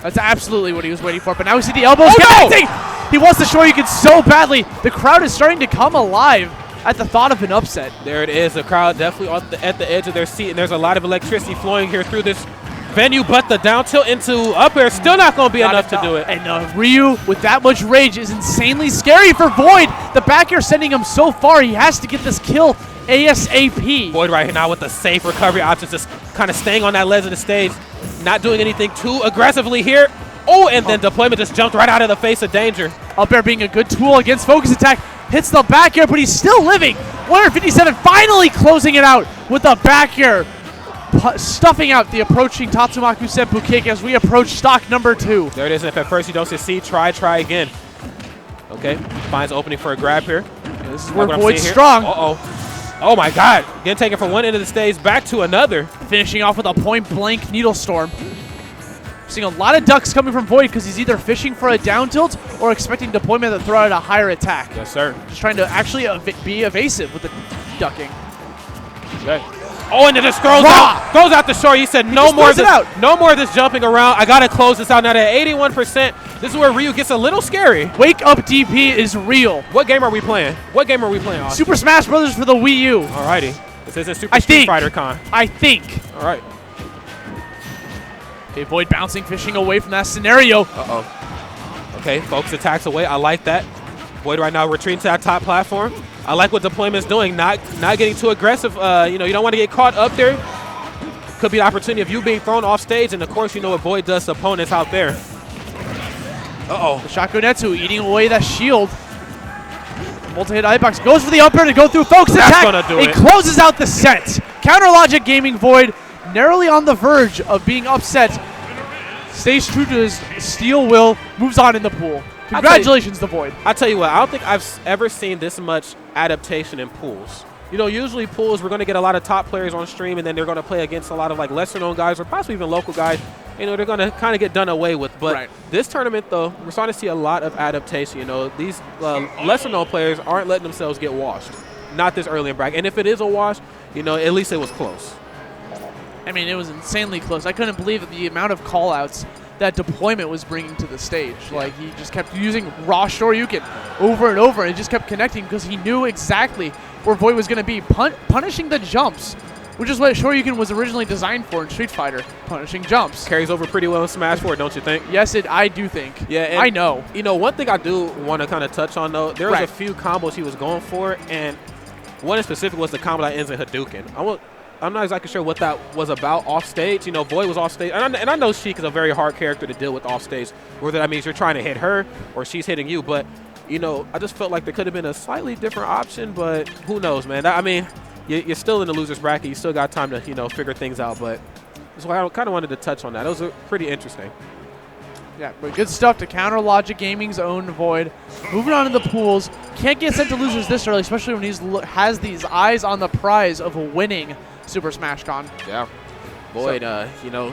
That's absolutely what he was waiting for, but now we see the elbows Oh, connecting! No! He wants to show you can so badly. The crowd is starting to come alive at the thought of an upset. There it is, the crowd definitely at the edge of their seat, and there's a lot of electricity flowing here through this venue, but the down tilt into up air still not going to be enough to do it. And Ryu, with that much rage, is insanely scary for Void. The back air sending him so far, he has to get this kill ASAP. Void right here now with the safe recovery options, just kind of staying on that ledge of the stage, not doing anything too aggressively here. Oh, and then Deployment just jumped right out of the face of danger. Up air being a good tool against focus attack. Hits the back air, but he's still living. 157, finally closing it out with the back air. Stuffing out the approaching Tatsumaku Senpu kick as we approach stock number 2. There it is, and if at first you don't succeed, try again. Okay, finds opening for a grab here. Yeah, this is where Void's strong. Uh-oh. Oh my God, getting taken from one end of the stage back to another. Finishing off with a point-blank Needle Storm. Seeing a lot of ducks coming from Void because he's either fishing for a down tilt or expecting Deployment to throw out a higher attack. Yes, sir. Just trying to actually be evasive with the ducking. Okay. Oh, and it just throws out the shore. He said no more of this jumping around. I got to close this out now at 81%. This is where Ryu gets a little scary. Wake Up DP is real. What game are we playing? Austin? Super Smash Brothers for the Wii U. Alrighty. This isn't Super Street Fighter Con. I think. All right. Okay, Void bouncing, fishing away from that scenario. Uh-oh. Okay, focus attacks away. I like that. Void right now retreating to that top platform. I like what Deployment's doing, not getting too aggressive. You know, you don't want to get caught up there. Could be an opportunity of you being thrown off stage, and of course, you know what Void does to opponents out there. Uh-oh. The Shakunetsu eating away that shield. Multi-hit hitbox goes for the up air to go through focus attack. That's gonna do it. He closes out the set. Counter Logic Gaming Void narrowly on the verge of being upset. Stays true to his steel will, moves on in the pool. Congratulations to Void. I tell you what, I don't think I've ever seen this much adaptation in pools. You know, usually pools, we're going to get a lot of top players on stream, and then they're going to play against a lot of like lesser-known guys or possibly even local guys. You know, they're going to kind of get done away with. But this tournament, though, we're starting to see a lot of adaptation. You know, these lesser-known players aren't letting themselves get washed. Not this early in bracket. And if it is a wash, you know, at least it was close. I mean, it was insanely close. I couldn't believe the amount of call-outs that Deployment was bringing to the stage. Like, he just kept using raw Shoryuken over and over, and it just kept connecting because he knew exactly where Void was going to be, punishing the jumps, which is what Shoryuken was originally designed for in Street Fighter, punishing jumps. Carries over pretty well in Smash 4, don't you think? Yes, I do think. Yeah, I know. You know, one thing I do want to kind of touch on, though, there was a few combos he was going for, and one in specific was the combo that ends in Hadouken. I'm not exactly sure what that was about off stage. You know, Void was off stage. And I know Sheik is a very hard character to deal with off stage, whether that means you're trying to hit her or she's hitting you. But, you know, I just felt like there could have been a slightly different option, but who knows, man. I mean, you're still in the loser's bracket. You still got time to, you know, figure things out. But that's why I kind of wanted to touch on that. It was pretty interesting. Yeah, but good stuff to counter Logic Gaming's own Void. Moving on to the pools. Can't get sent to losers this early, especially when he has these eyes on the prize of winning Super Smash Con. Yeah. Void, you know,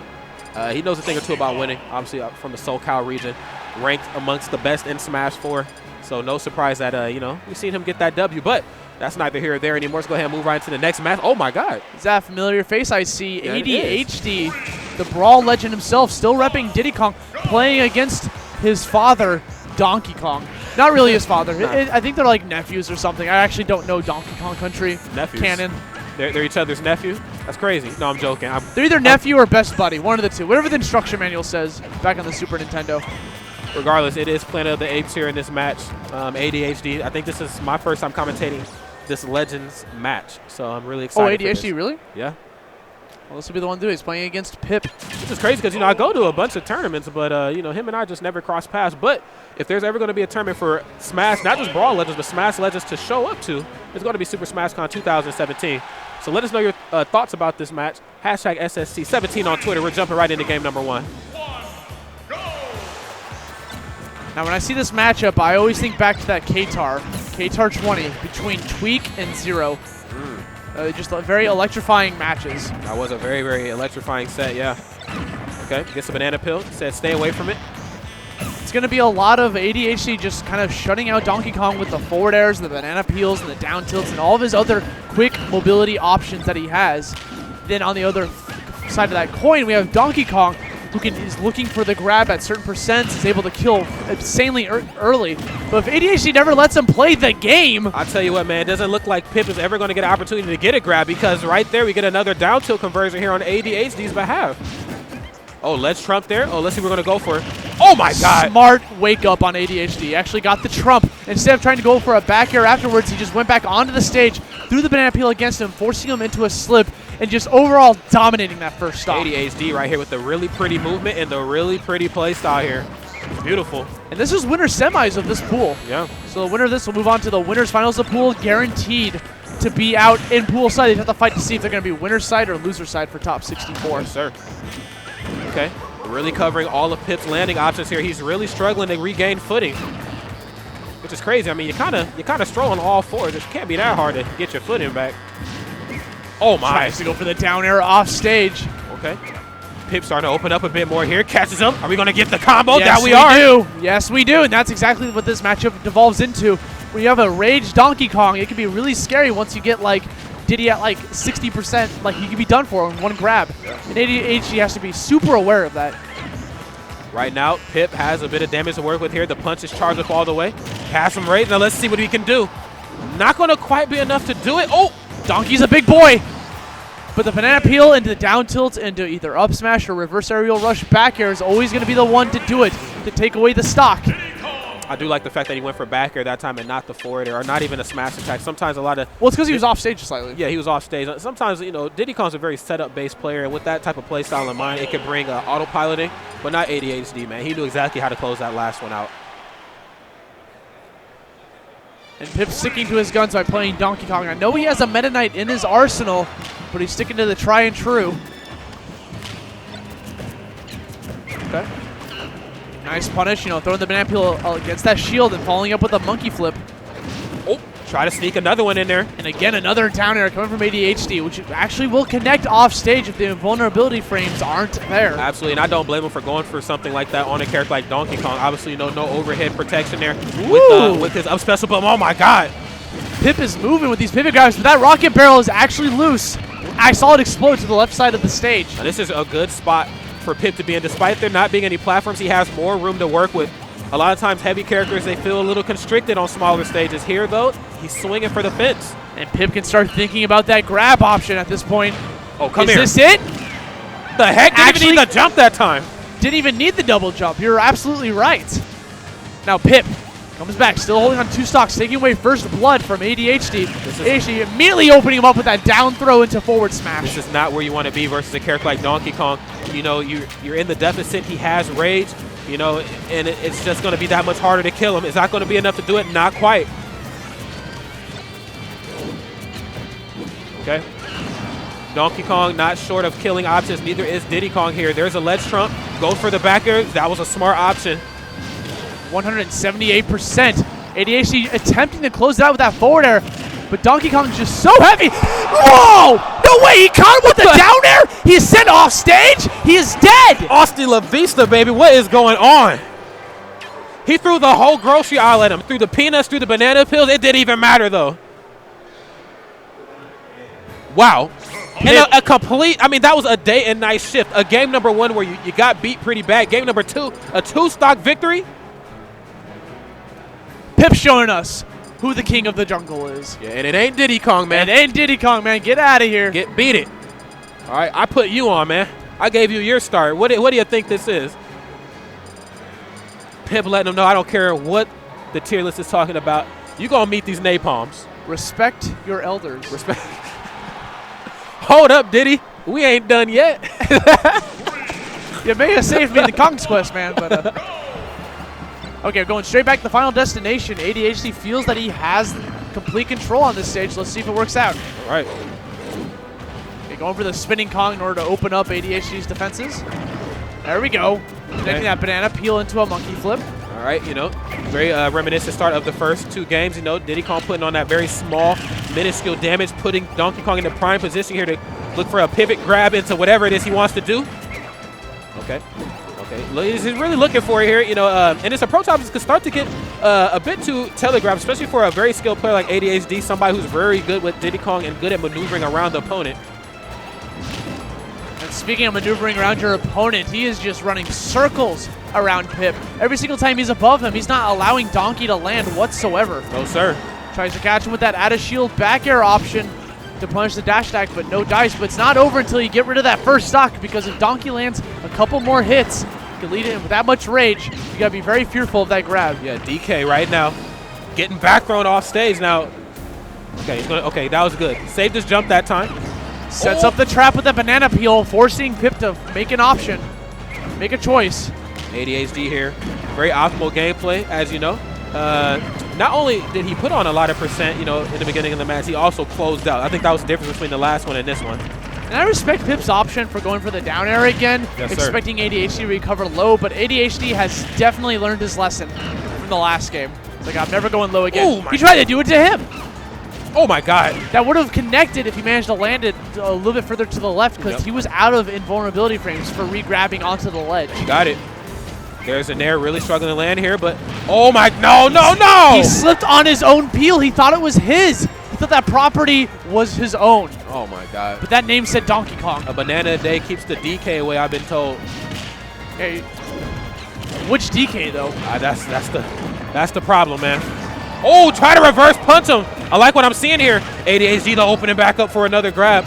he knows a thing or two about winning. Obviously, from the SoCal region, ranked amongst the best in Smash 4. So no surprise that, you know, we've seen him get that W. But that's neither here or there anymore. Let's go ahead and move right into the next match. Oh, my God. Is that a familiar face I see? Yeah, ADHD, the Brawl legend himself, still repping Diddy Kong, playing against his father, Donkey Kong. Not really his father. I think they're like nephews or something. I actually don't know Donkey Kong Country canon. They're each other's nephew? That's crazy. No, I'm joking. They're either nephew or best buddy, one of the two. Whatever the instruction manual says back on the Super Nintendo. Regardless, it is Planet of the Apes here in this match. ADHD. I think this is my first time commentating this Legends match. So I'm really excited. Oh, ADHD, really? Yeah. Well, this will be the one to do it. He's playing against Pip. Which is crazy because, I go to a bunch of tournaments, but, him and I just never cross paths. But if there's ever going to be a tournament for Smash, not just Brawl Legends, but Smash Legends to show up to, it's going to be Super Smash Con 2017. So let us know your thoughts about this match. Hashtag SSC17 on Twitter. We're jumping right into game number 1. Now, when I see this matchup, I always think back to that KTAR 20 between Tweak and Zero. Just very electrifying matches. That was a very, very electrifying set, yeah. Okay, gets a banana peel. Said stay away from it. It's going to be a lot of ADHD just kind of shutting out Donkey Kong with the forward airs, the banana peels, and the down tilts, and all of his other quick mobility options that he has. Then on the other side of that coin, we have Donkey Kong, who is looking for the grab at certain percents, is able to kill insanely early. But if ADHD never lets him play the game... I'll tell you what, man, it doesn't look like Pip is ever going to get an opportunity to get a grab, because right there we get another down tilt conversion here on ADHD's behalf. Oh, let's trump there. Oh, let's see what we're going to go for. Oh, my God. Smart wake up on ADHD. Actually got the trump. Instead of trying to go for a back air afterwards, he just went back onto the stage, threw the banana peel against him, forcing him into a slip, and just overall dominating that first stop. ADHD right here with the really pretty movement and the really pretty play style here. It's beautiful. And this is winner semis of this pool. Yeah. So the winner of this will move on to the winners finals of pool, guaranteed to be out in pool side. They have to fight to see if they're going to be winner's side or loser's side for top 64. Yes, sir. Okay. Really covering all of Pip's landing options here. He's really struggling to regain footing, which is crazy. I mean, you kind of stroll on all fours. It can't be that hard to get your footing back. Oh, my. Tries to go for the down air off stage. Okay. Pip starting to open up a bit more here. Catches him. Are we going to get the combo? Yes, that we are. Do. Yes, we do. And that's exactly what this matchup devolves into. When you have a raged Donkey Kong, it can be really scary once you get like Diddy at like 60%. Like he can be done for in one grab. And ADHD has to be super aware of that. Right now, Pip has a bit of damage to work with here. The punch is charged up all the way. Has him right. Now let's see what he can do. Not going to quite be enough to do it. Oh! Donkey's a big boy. But the banana peel into the down tilt into either up smash or reverse aerial rush back air is always going to be the one to do it, to take away the stock. I do like the fact that he went for back air that time and not the forward air, or not even a smash attack. Sometimes a lot of... Well, it's because he was off stage slightly. Yeah, he was off stage. Sometimes, Diddy Kong's a very setup-based player, and with that type of play style in mind, it could bring autopiloting, but not ADHD, man. He knew exactly how to close that last one out. And Pip's sticking to his guns by playing Donkey Kong. I know he has a Meta Knight in his arsenal, but he's sticking to the try and true. Okay. Nice punish, throwing the banana peel against that shield and following up with a monkey flip. Oh, try to sneak another one in there. And again, another down air coming from ADHD, which actually will connect off stage if the invulnerability frames aren't there. Absolutely, and I don't blame him for going for something like that on a character like Donkey Kong. Obviously, no overhead protection there with his up special button. Oh my God. Pip is moving with these pivot grabs, but that rocket barrel is actually loose. I saw it explode to the left side of the stage. Now, this is a good spot for Pip to be in. Despite there not being any platforms, he has more room to work with. A lot of times, heavy characters, they feel a little constricted on smaller stages. Here, though, he's swinging for the fence. And Pip can start thinking about that grab option at this point. Oh, come here. Is this it? The heck? Didn't even need the jump that time. Didn't even need the double jump. You're absolutely right. Now, Pip comes back, still holding on two stocks, taking away first blood from ADHD. ADHD immediately opening him up with that down throw into forward smash. This is not where you want to be versus a character like Donkey Kong. You're in the deficit. He has rage, and it's just going to be that much harder to kill him. Is that going to be enough to do it? Not quite. Okay. Donkey Kong not short of killing options. Neither is Diddy Kong here. There's a ledge trump. Go for the back air. That was a smart option. 178%. ADHD attempting to close it out with that forward air, but Donkey Kong's just so heavy. Whoa! No way! He caught him with the down air! He is sent off stage! He is dead! Hasta la vista, baby. What is going on? He threw the whole grocery aisle at him. Threw the peanuts, threw the banana peels. It didn't even matter, though. Wow. And a complete, that was a day and night shift. A game number one where you got beat pretty bad. Game number two, a two-stock victory. Pip showing us who the king of the jungle is. Yeah, and it ain't Diddy Kong, man. It ain't Diddy Kong, man. Get out of here. Beat it. All right, I put you on, man. I gave you your start. What do you think this is? Pip letting him know I don't care what the tier list is talking about. You're going to meet these napalms. Respect your elders. Respect. Hold up, Diddy. We ain't done yet. You may have saved me in the conquest, man, but okay, going straight back to the final destination. ADHD feels that he has complete control on this stage. Let's see if it works out. All right. Okay, going for the spinning Kong in order to open up ADHD's defenses. There we go. Connecting that banana peel into a monkey flip. All right, very reminiscent start of the first 2 games. Diddy Kong putting on that very small, minuscule damage, putting Donkey Kong in the prime position here to look for a pivot grab into whatever it is he wants to do. Okay. He's really looking for it here, and his approach options could start to get a bit too telegraphed, especially for a very skilled player like ADHD, somebody who's very good with Diddy Kong and good at maneuvering around the opponent. And speaking of maneuvering around your opponent, he is just running circles around Pip. Every single time he's above him, he's not allowing Donkey to land whatsoever. No, sir. Tries to catch him with that out of shield back air option to punish the dash attack, but no dice. But it's not over until you get rid of that first stock, because if Donkey lands a couple more hits, can lead it with that much rage, you gotta be very fearful of that grab. Yeah, DK right now getting back thrown off stage now. Okay, that was good. Saved his jump that time. Sets up the trap with the banana peel, forcing Pip to make an option, make a choice. ADHD here, very optimal gameplay, as you know. Not only did he put on a lot of percent, in the beginning of the match, he also closed out. I think that was the difference between the last one and this one. And I respect Pip's option for going for the down air again, expecting ADHD to recover low, but ADHD has definitely learned his lesson from the last game. It's like, I'm never going low again. He tried to do it to him. Oh my God. That would have connected if he managed to land it a little bit further to the left, because he was out of invulnerability frames for re-grabbing onto the ledge. Got it. There's a Nair really struggling to land here, but oh my, no! He slipped on his own peel. He thought it was his. He thought that property was his own. Oh my God. But that name said Donkey Kong. A banana a day keeps the DK away, I've been told. Hey, which DK though? That's the problem, man. Oh, try to reverse punch him. I like what I'm seeing here. ADHD though opening back up for another grab.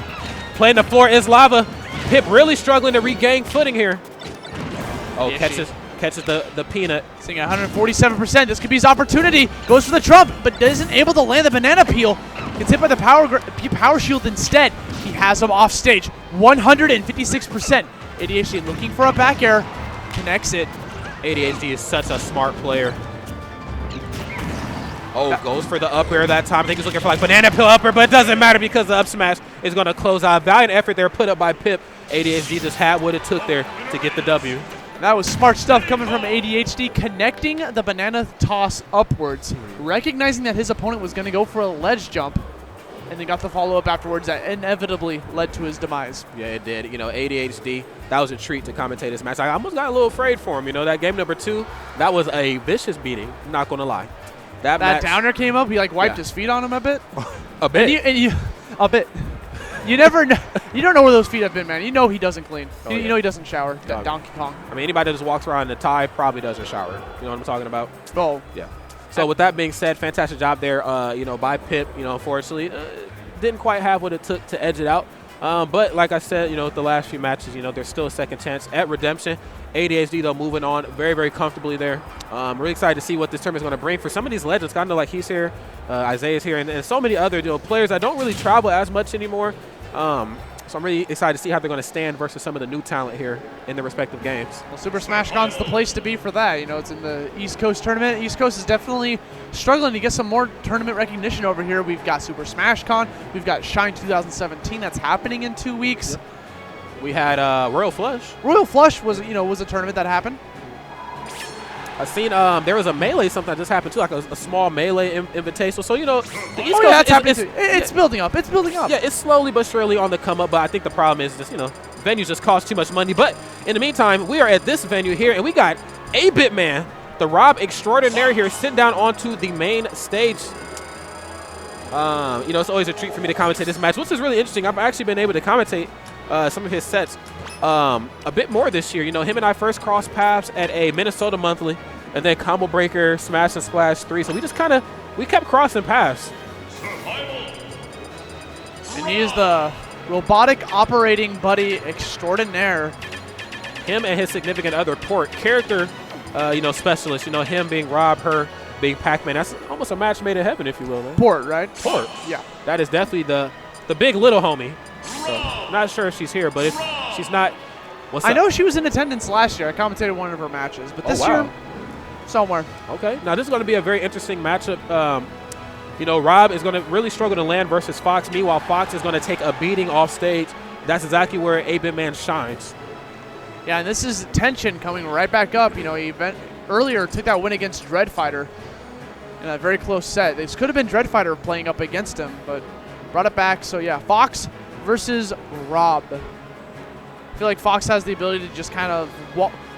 Playing the floor is lava. Pip really struggling to regain footing here. Oh, catches the peanut. Seeing 147%. This could be his opportunity. Goes for the trump, but isn't able to land the banana peel. Gets hit by the power shield instead. He has him off stage. 156%. ADHD looking for a back air. Connects it. ADHD is such a smart player. Oh, goes for the up air that time. I think he's looking for like banana peel upper, but it doesn't matter because the up smash is going to close out. Valiant effort there put up by Pip. ADHD just had what it took there to get the W. That was smart stuff coming from ADHD, connecting the banana toss upwards, recognizing that his opponent was going to go for a ledge jump, and then got the follow-up afterwards that inevitably led to his demise. Yeah, it did. ADHD, that was a treat to commentate this match. I almost got a little afraid for him. That game number 2, that was a vicious beating, I'm not going to lie. That match, downer came up, he wiped his feet on him a bit. A bit? A bit. You never know. You don't know where those feet have been, man. You know he doesn't clean. You know he doesn't shower. Donkey Kong. I mean, anybody that just walks around in the tie probably doesn't shower. You know what I'm talking about? Oh. Yeah. So with that being said, fantastic job there, by Pip. Unfortunately, didn't quite have what it took to edge it out. But like I said, the last few matches, there's still a second chance at redemption. ADHD, though, moving on very, very comfortably there. Really excited to see what this tournament is going to bring for some of these legends, kind of like he's here, Isaiah's here, and so many other players that don't really travel as much anymore. So I'm really excited to see how they're going to stand versus some of the new talent here in their respective games. Well, Super Smash Con's the place to be for that. It's in the East Coast tournament. East Coast is definitely struggling to get some more tournament recognition over here. We've got Super Smash Con. We've got Shine 2017 that's happening in 2 weeks. Yep. We had Royal Flush. Royal Flush was a tournament that happened. I've seen there was a Melee something that just happened too, like a small Melee invitation. So the East Coast it's building up. It's building up. Yeah, it's slowly but surely on the come up. But I think the problem is just venues just cost too much money. But in the meantime, we are at this venue here, and we got 8-Bit Man, the Rob Extraordinaire here, sitting down onto the main stage. It's always a treat for me to commentate this match, which is really interesting. I've actually been able to commentate some of his sets a bit more this year. Him and I first crossed paths at a Minnesota Monthly, and then Combo Breaker, Smash and Splash 3. So we kept crossing paths. And he is the robotic operating buddy extraordinaire. Him and his significant other, Port, character, specialist. Him being Rob, her being Pac-Man. That's almost a match made in heaven, if you will, man. Port, right? Port. Yeah. That is definitely the big little homie. So, not sure if she's here, but if she's not, what's up? I know she was in attendance last year. I commentated one of her matches, but this year, somewhere. Okay. Now this is going to be a very interesting matchup. You know, Rob is going to really struggle to land versus Fox. Meanwhile, Fox is going to take a beating off stage. That's exactly where 8-Bit Man shines. Yeah, and this is tension coming right back up. You know, he earlier took that win against Dreadfighter in a very close set. This could have been Dreadfighter playing up against him, but brought it back. So yeah, Fox versus Rob. I feel like Fox has the ability to just kind of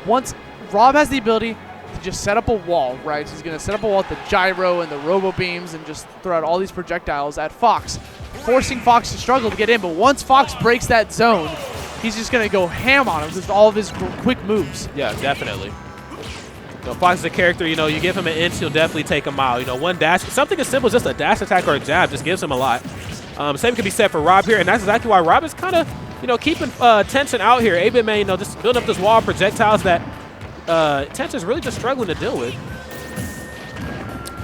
once Rob has the ability to just set up a wall, right? He's going to set up a wall with the gyro and the robo beams and just throw out all these projectiles at Fox, forcing Fox to struggle to get in. But once Fox breaks that zone, he's just going to go ham on him with all of his quick moves. Yeah, definitely. You know, Fox is a character, you know, you give him an inch, he'll definitely take a mile. You know, one dash, something as simple as just a dash attack or a jab just gives him a lot. Same can be said for Rob here, and that's exactly why Rob is kind of, you know, keeping tension out here. 8-Bit Man, you know, just building up this wall of projectiles that tension is really just struggling to deal with.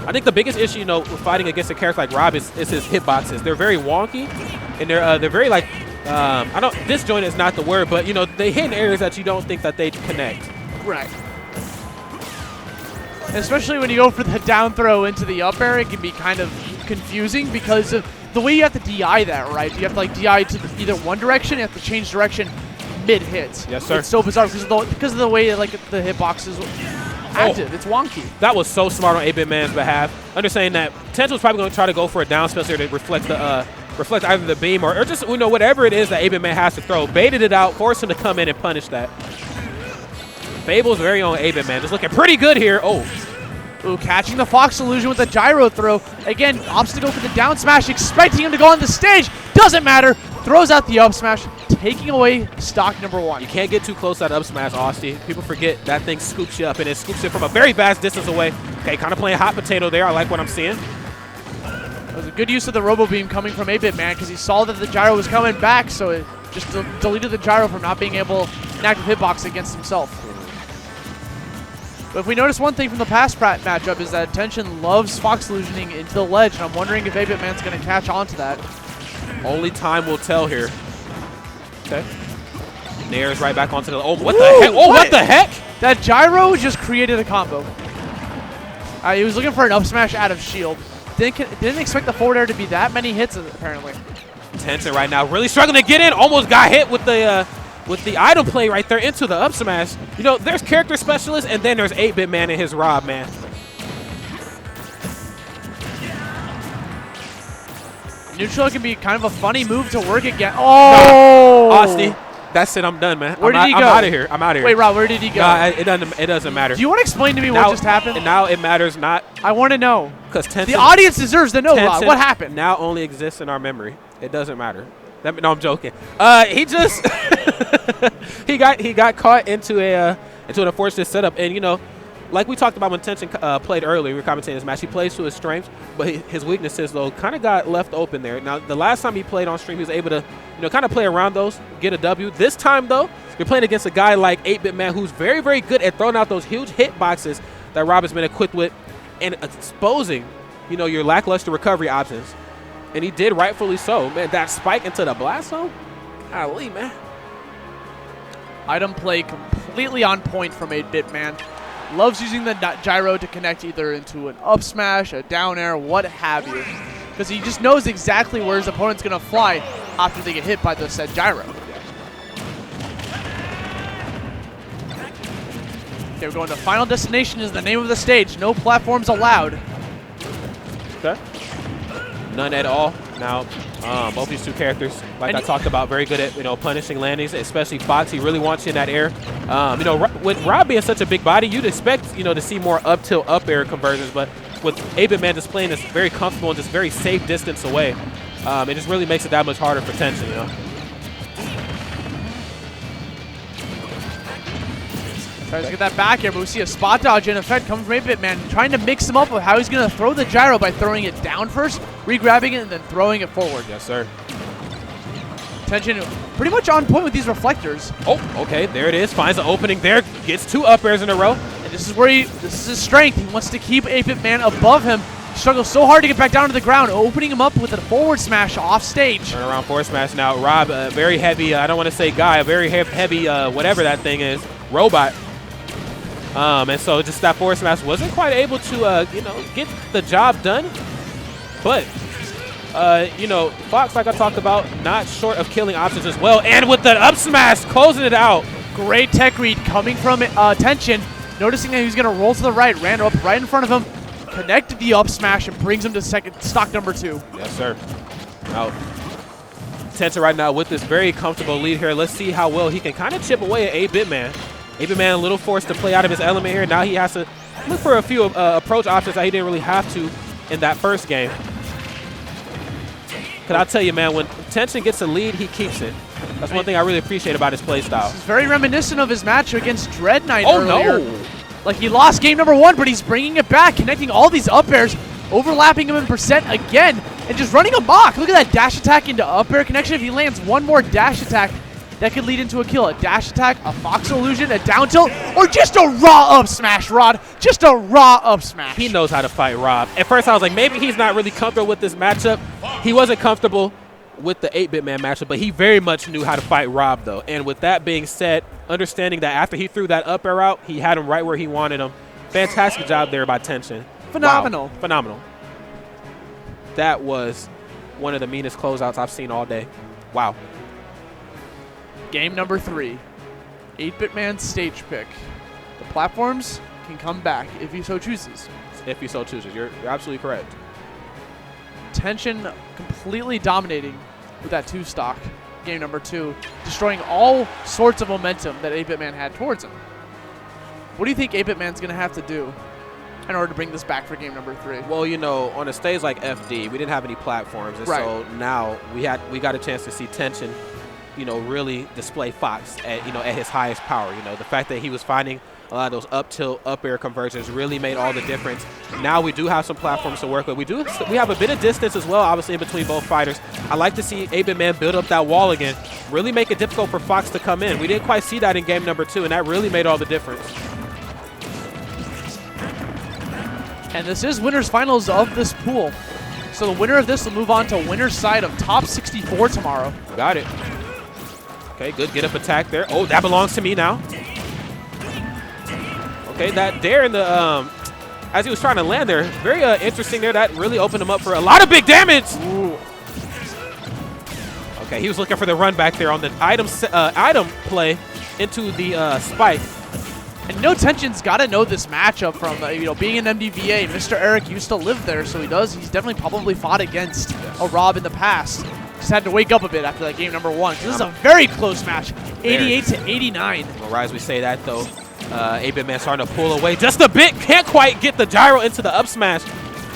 I think the biggest issue, you know, with fighting against a character like Rob is his hitboxes. They're very wonky, and they're very like, disjointed is not the word, but, you know, they hit in areas that you don't think that they'd connect. Right. Especially when you go for the down throw into the up air, it can be kind of confusing because of the way you have to DI that, right? You have to like DI to either one direction, you have to change direction mid-hits. Yes, sir. It's so bizarre because of the way like the hitbox is active. It's wonky. That was so smart on 8-Bit Man's behalf. Understanding that Tension was probably going to try to go for a down special to reflect either the beam or just, you know, whatever it is that 8-Bit Man has to throw. Baited it out, forced him to come in and punish that. Fable's very own 8-Bit Man, just looking pretty good here. Ooh, catching the Fox illusion with a gyro throw. Again, opts to go for the down smash, expecting him to go on the stage. Doesn't matter. Throws out the up smash, taking away stock number one. You can't get too close to that up smash, Austin. People forget that thing scoops you up, and it scoops it from a very vast distance away. Okay, kind of playing hot potato there. I like what I'm seeing. It was a good use of the Robo Beam coming from 8-Bit Man because he saw that the gyro was coming back, so it just deleted the gyro from not being able an active hitbox against himself. But if we notice one thing from the past matchup is that Tension loves Fox illusioning into the ledge, and I'm wondering if 8-Bit Man's going to catch on to that. Only time will tell here. Okay. Nair's right back onto the... Oh, what the heck? Oh, what the heck? That gyro just created a combo. He was looking for an up smash out of shield. Didn't expect the forward air to be that many hits, apparently. Tension right now really struggling to get in. Almost got hit with the item play right there into the up smash. You know, there's character specialists, and then there's 8-Bit Man and his Rob, man. Neutral can be kind of a funny move to work again. Oh! Austin, that's it. I'm done, man. Where did he go? I'm out of here. I'm out of here. Wait, Rob, where did he go? Nah, it doesn't matter. Do you want to explain to me what just happened? And now it matters not. I want to know. Because the audience deserves to know, Rob. What happened? Now only exists in our memory. It doesn't matter. No, I'm joking. He just he got caught into an unfortunate setup, and you know, like we talked about when Tension played earlier, we were commentating this match. He plays to his strengths, but his weaknesses though kind of got left open there. Now the last time he played on stream, he was able to kind of play around those, get a W. This time though, you're playing against a guy like 8-Bit Man who's very, very good at throwing out those huge hit boxes that Rob has been equipped with, and exposing your lackluster recovery options. And he did rightfully so. Man, that spike into the blast zone? Golly, man. Item play completely on point from 8-Bit Man. Loves using the gyro to connect either into an up smash, a down air, what have you. Because he just knows exactly where his opponent's going to fly after they get hit by the said gyro. Okay, we're going to Final Destination is the name of the stage. No platforms allowed. Okay. None at all. Now, both these two characters, like I talked about, very good at punishing landings, especially Fox. He really wants you in that air. With Rob being such a big body, you'd expect to see more up tilt up air conversions, but with 8-Bit Man just playing this very comfortable and just very safe distance away, it just really makes it that much harder for Tension. Tries to get that back air, but we see a spot dodge in effect coming from 8-Bit Man, trying to mix him up with how he's going to throw the gyro by throwing it down first, re-grabbing it, and then throwing it forward. Yes, sir. Tension pretty much on point with these reflectors. Oh, okay, there it is. Finds the opening there, gets two up airs in a row, and This is his strength. He wants to keep 8-Bit Man above him. He struggles so hard to get back down to the ground, opening him up with a forward smash off stage. Turn around forward smash now. Rob, a very heavy, I don't want to say guy, a very heavy, whatever that thing is, robot. And so just that forward smash wasn't quite able to, get the job done. But, Fox, like I talked about, not short of killing options as well. And with the up smash, closing it out. Great tech read coming from Tension. Noticing that he was going to roll to the right, ran up right in front of him, connected the up smash, and brings him to stock number 2. Yes, sir. Now, Tension right now with this very comfortable lead here. Let's see how well he can kind of chip away at 8-Bit Man. 8-Bit Man a little forced to play out of his element here. Now he has to look for a few approach options that he didn't really have to in that first game. Because I'll tell you, man, when Tension gets a lead, he keeps it. That's one thing I really appreciate about his play style. This is very reminiscent of his match against Dread Knight earlier. No! Like he lost game number 1, but he's bringing it back, connecting all these up airs, overlapping him in percent again, and just running amok. Look at that dash attack into up air connection. If he lands one more dash attack, that could lead into a kill. A dash attack, a Fox illusion, a down tilt, or just a raw up smash, Rod. Just a raw up smash. He knows how to fight Rob. At first I was like, maybe he's not really comfortable with this matchup. He wasn't comfortable with the 8-Bit Man matchup, but he very much knew how to fight Rob, though. And with that being said, understanding that after he threw that up air out, he had him right where he wanted him. Fantastic job there by Tension. Phenomenal. Wow. Phenomenal. That was one of the meanest closeouts I've seen all day. Wow. Game number 3. 8-Bit Man stage pick. The platforms can come back if he so chooses. If he so chooses. You're absolutely correct. Tension completely dominating with that 2 stock. Game number 2. Destroying all sorts of momentum that 8-Bit Man had towards him. What do you think 8-Bit Man's going to have to do in order to bring this back for game number 3? Well, on a stage like FD, we didn't have any platforms. And so now we got a chance to see Tension, really display Fox at his highest power. The fact that he was finding a lot of those up tilt, up air conversions really made all the difference. Now we do have some platforms to work with. We have a bit of distance as well, obviously, in between both fighters. I like to see 8-Bit Man build up that wall again, really make it difficult for Fox to come in. We didn't quite see that in game number 2, and that really made all the difference. And this is winners finals of this pool. So the winner of this will move on to winner's side of top 64 tomorrow. Got it. Okay, good get up attack there. Oh, that belongs to me now. Okay, that there in the, as he was trying to land there, very interesting there. That really opened him up for a lot of big damage. Ooh. Okay, he was looking for the run back there on the item play into the spike. And Tension's got to know this matchup from, being an MDVA. Mr. Eric used to live there, so he's definitely probably fought against a Rob in the past. Just had to wake up a bit after that game number 1. This is a very close match, 88 to 89. Well, as we say that, though, 8-Bit Man starting to pull away just a bit. Can't quite get the gyro into the up smash.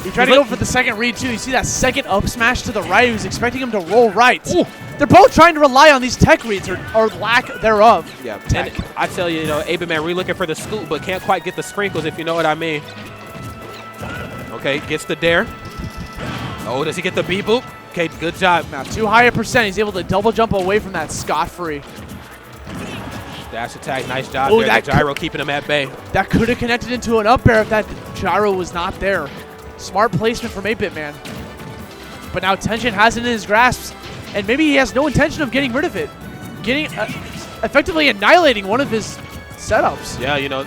He tried to go for the second read, too. You see that second up smash to the right. He was expecting him to roll right. Ooh. They're both trying to rely on these tech reads or lack thereof. Yeah, and I tell you, 8-Bit Man really looking for the scoop, but can't quite get the sprinkles, if you know what I mean. Okay, gets the dare. Oh, does he get the B-boop? Okay, good job. Now, too high a percent. He's able to double jump away from that scot-free. Dash attack, nice job there. That gyro keeping him at bay. That could have connected into an up air if that gyro was not there. Smart placement from 8-Bit Man. But now Tension has it in his grasp, and maybe he has no intention of getting rid of it. Effectively annihilating one of his setups. Yeah,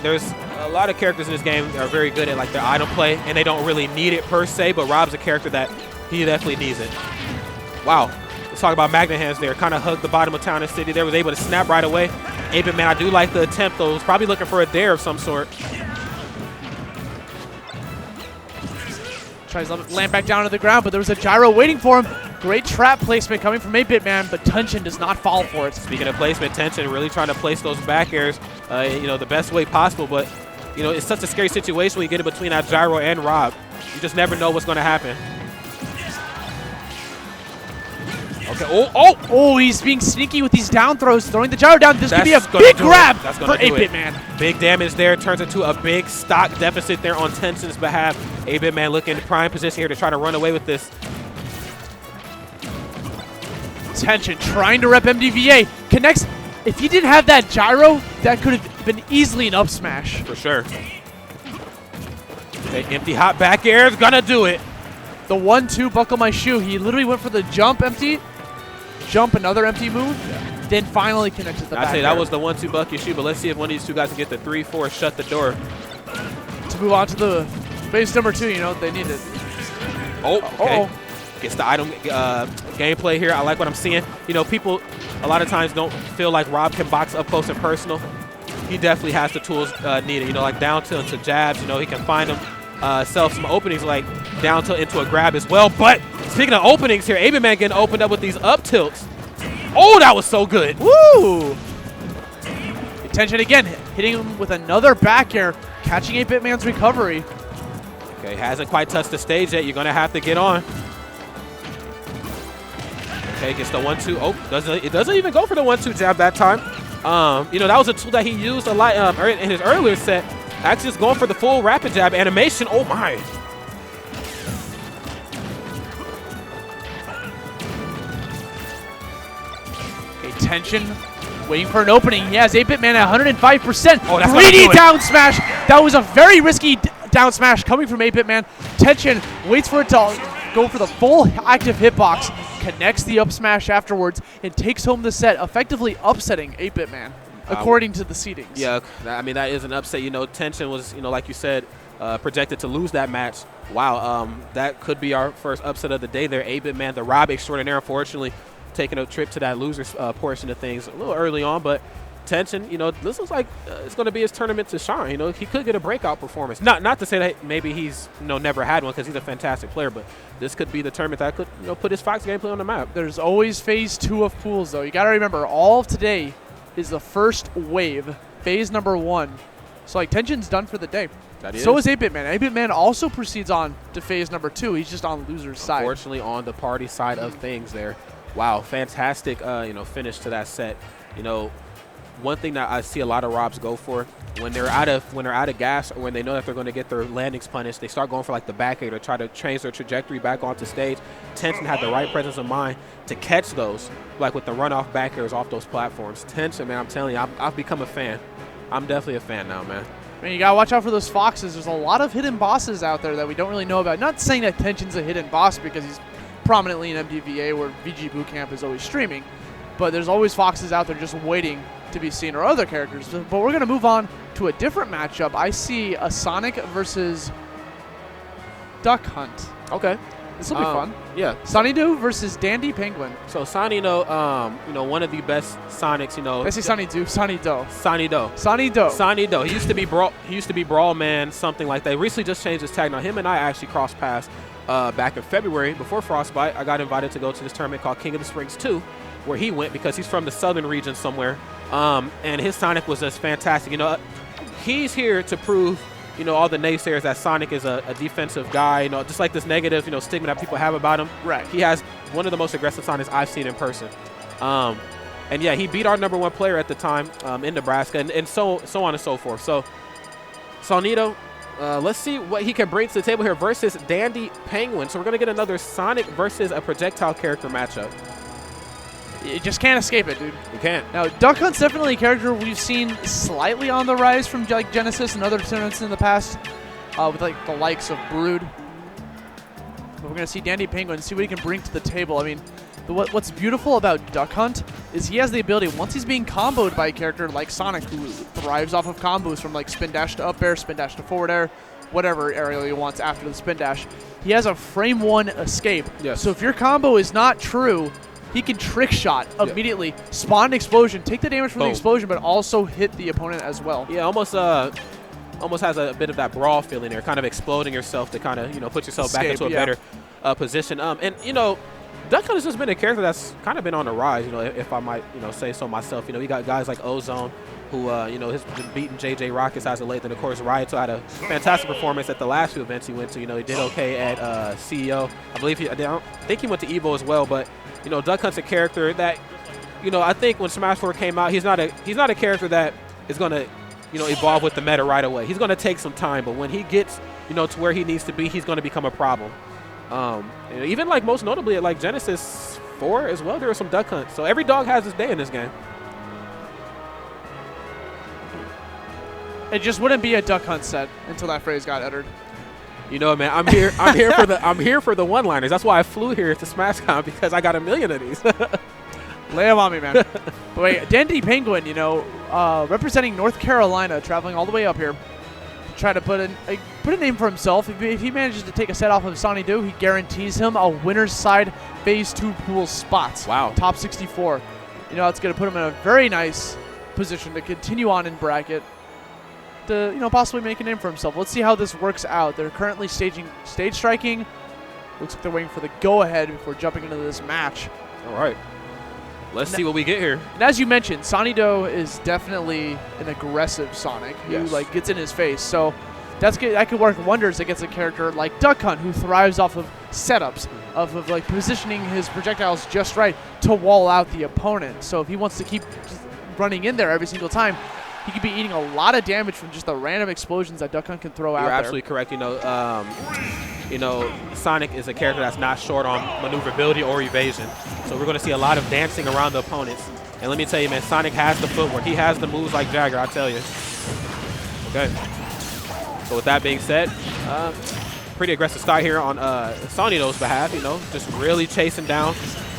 there's a lot of characters in this game that are very good at their item play, and they don't really need it per se, but Rob's a character that he definitely needs it. Wow. Let's talk about Magnet Hands there. Kind of hugged the bottom of Town and City there. Was able to snap right away. 8-Bit Man, I do like the attempt, though. Was probably looking for a dare of some sort. Tries to land back down to the ground, but there was a gyro waiting for him. Great trap placement coming from 8-Bit Man, but Tension does not fall for it. Speaking of placement, Tension really trying to place those back airs, the best way possible. But, it's such a scary situation when you get in between that gyro and Rob. You just never know what's going to happen. Okay. Oh, he's being sneaky with these down throws, throwing the gyro down. This could be a big grab for 8-Bit Man. Big damage there. Turns into a big stock deficit there on Tension's behalf. 8-Bit Man looking in prime position here to try to run away with this. Tension trying to rep MDVA. Connects. If he didn't have that gyro, that could have been easily an up smash. For sure. Okay, empty hop back air is gonna do it. The 1-2 buckle my shoe. He literally went for the jump empty, jump another empty move, then finally connected the back I say air. that was the 1-2 buck your shoe, but let's see if one of these two guys can get the 3-4, shut the door. To move on to the phase number 2, you know, they need it. Oh, okay. Gets the item gameplay here. I like what I'm seeing. You know, people a lot of times don't feel like Rob can box up close and personal. He definitely has the tools needed. You know, like down tilt into jabs. You know, he can find them, sell some openings like down tilt into a grab as well. But speaking of openings here, 8BitMan getting opened up with these up tilts. Oh, that was so good. Woo! Attention again, hitting him with another back air, catching 8BitMan's recovery. Okay, hasn't quite touched the stage yet. You're going to have to get on. Okay, gets the 1-2. Oh, it doesn't even go for the 1-2 jab that time. You know, that was a tool that he used a lot in his earlier set. Actually just going for the full rapid jab animation. Oh, my. Okay, tension, waiting for an opening. He has 8BitMan at 105%. Oh, that's 3D down smash. That was a very risky down smash coming from 8BitMan. Tension waits for it to go for the full active hitbox, connects the up smash afterwards, and takes home the set, effectively upsetting 8BitMan, according to the seedings. Yeah, I mean, that is an upset. You know, Tension was, you know, like you said, projected to lose that match. Wow, that could be our first upset of the day there. 8BitMan, the Rob extraordinaire, unfortunately, taking a trip to that losers portion of things a little early on, but Tension, you know, this looks like it's going to be his tournament to shine. You know, he could get a breakout performance. Not to say that maybe he's, you know, never had one, because he's a fantastic player, but this could be the tournament that could, you know, put his Fox gameplay on the map. There's always phase 2 of pools, though. You got to remember, all of today is the first wave, phase number 1. So, like, Tension's done for the day. So is 8BitMan. 8BitMan also proceeds on to phase number 2. He's just on loser's side. Unfortunately, on the party side of things there. Wow, fantastic, you know, finish to that set. You know, one thing that I see a lot of Robs go for when they're out of gas, or when they know that they're going to get their landings punished, they start going for like the back air to try to change their trajectory back onto stage. Tension had the right presence of mind to catch those, like with the runoff back airs off those platforms. Tension, man, I'm telling you, I've become a fan. I'm definitely a fan now, man. I mean, you gotta watch out for those foxes. There's a lot of hidden bosses out there that we don't really know about. Not saying that Tension's a hidden boss because he's prominently in MDVA where VG Bootcamp is always streaming, but there's always foxes out there just waiting to be seen, or other characters. But we're going to move on to a different matchup. I see a Sonic versus Duck Hunt. Okay. This will be fun. Yeah. Sunnydo versus Dandy Penguin. So Sunnydo, you know, one of the best Sonics, you know. I say Sunnydo. Sunnydo. Sunnydo. Sunnydo. Sunnydo. He used to be Brawl Man, something like that. He recently just changed his tag. Now, him and I actually crossed paths back in February before Frostbite. I got invited to go to this tournament called King of the Springs 2, where he went because he's from the southern region somewhere. And his Sonic was just fantastic. You know, he's here to prove, you know, all the naysayers that Sonic is a defensive guy, you know, just like this negative, you know, stigma that people have about him. Right. He has one of the most aggressive Sonics I've seen in person. And yeah, he beat our #1 player at the time in Nebraska, and so on and so forth. So, Sunnydo, let's see what he can bring to the table here versus Dandy Penguin. So we're going to get another Sonic versus a projectile character matchup. You just can't escape it, dude. You can't. Now, Duck Hunt's definitely a character we've seen slightly on the rise from like Genesis and other tournaments in the past, with like the likes of Brood. But we're gonna see Dandy Penguin, see what he can bring to the table. I mean, what's beautiful about Duck Hunt is he has the ability, once he's being comboed by a character like Sonic, who thrives off of combos from like spin dash to up air, spin dash to forward air, whatever aerial he wants after the spin dash. He has a frame 1 escape. Yes. So if your combo is not true, he can trick shot immediately, spawn an explosion, take the damage from the explosion, but also hit the opponent as well. Yeah, almost has a bit of that brawl feeling there, kind of exploding yourself to kind of, you know, put yourself back into a better position. And, you know, Duck Hunt has just been a character that's kind of been on the rise, you know, if I might, you know, say so myself. You know, you got guys like Ozone, who, you know, has been beating JJ Rockets as of late. Then, of course, Rioto had a fantastic performance at the last few events he went to. You know, he did okay at CEO. I believe I don't think he went to EVO as well, but you know, Duck Hunt's a character that, you know, I think when Smash 4 came out, he's not a character that is going to, you know, evolve with the meta right away. He's going to take some time, but when he gets, you know, to where he needs to be, he's going to become a problem. And even like most notably at like Genesis 4 as well, there were some Duck Hunts. So every dog has his day in this game. It just wouldn't be a Duck Hunt set until that phrase got uttered. You know, man, I'm here. I'm here for the one-liners. That's why I flew here to SmashCon, because I got a million of these. Lay them on me, man. But wait, Dandy Penguin, you know, representing North Carolina, traveling all the way up here to try to put a name for himself. If he manages to take a set off of Sonny Do, he guarantees him a winner's side Phase 2 pool spot. Wow. Top 64. You know, it's going to put him in a very nice position to continue on in bracket to, you know, possibly make a name for himself. Let's see how this works out. They're currently stage striking. Looks like they're waiting for the go-ahead before jumping into this match. All right. Let's see what we get here. And as you mentioned, Sonny Do is definitely an aggressive Sonic who like gets in his face. So that could work wonders against a character like Duck Hunt, who thrives off of setups, of like positioning his projectiles just right to wall out the opponent. So if he wants to keep running in there every single time, he could be eating a lot of damage from just the random explosions that Duck Hunt can throw out there. You're absolutely correct. You know, Sonic is a character that's not short on maneuverability or evasion. So we're going to see a lot of dancing around the opponents. And let me tell you, man, Sonic has the footwork. He has the moves like Jagger, I tell you. Okay. So with that being said, pretty aggressive start here on Sonny Do's behalf, you know, just really chasing down.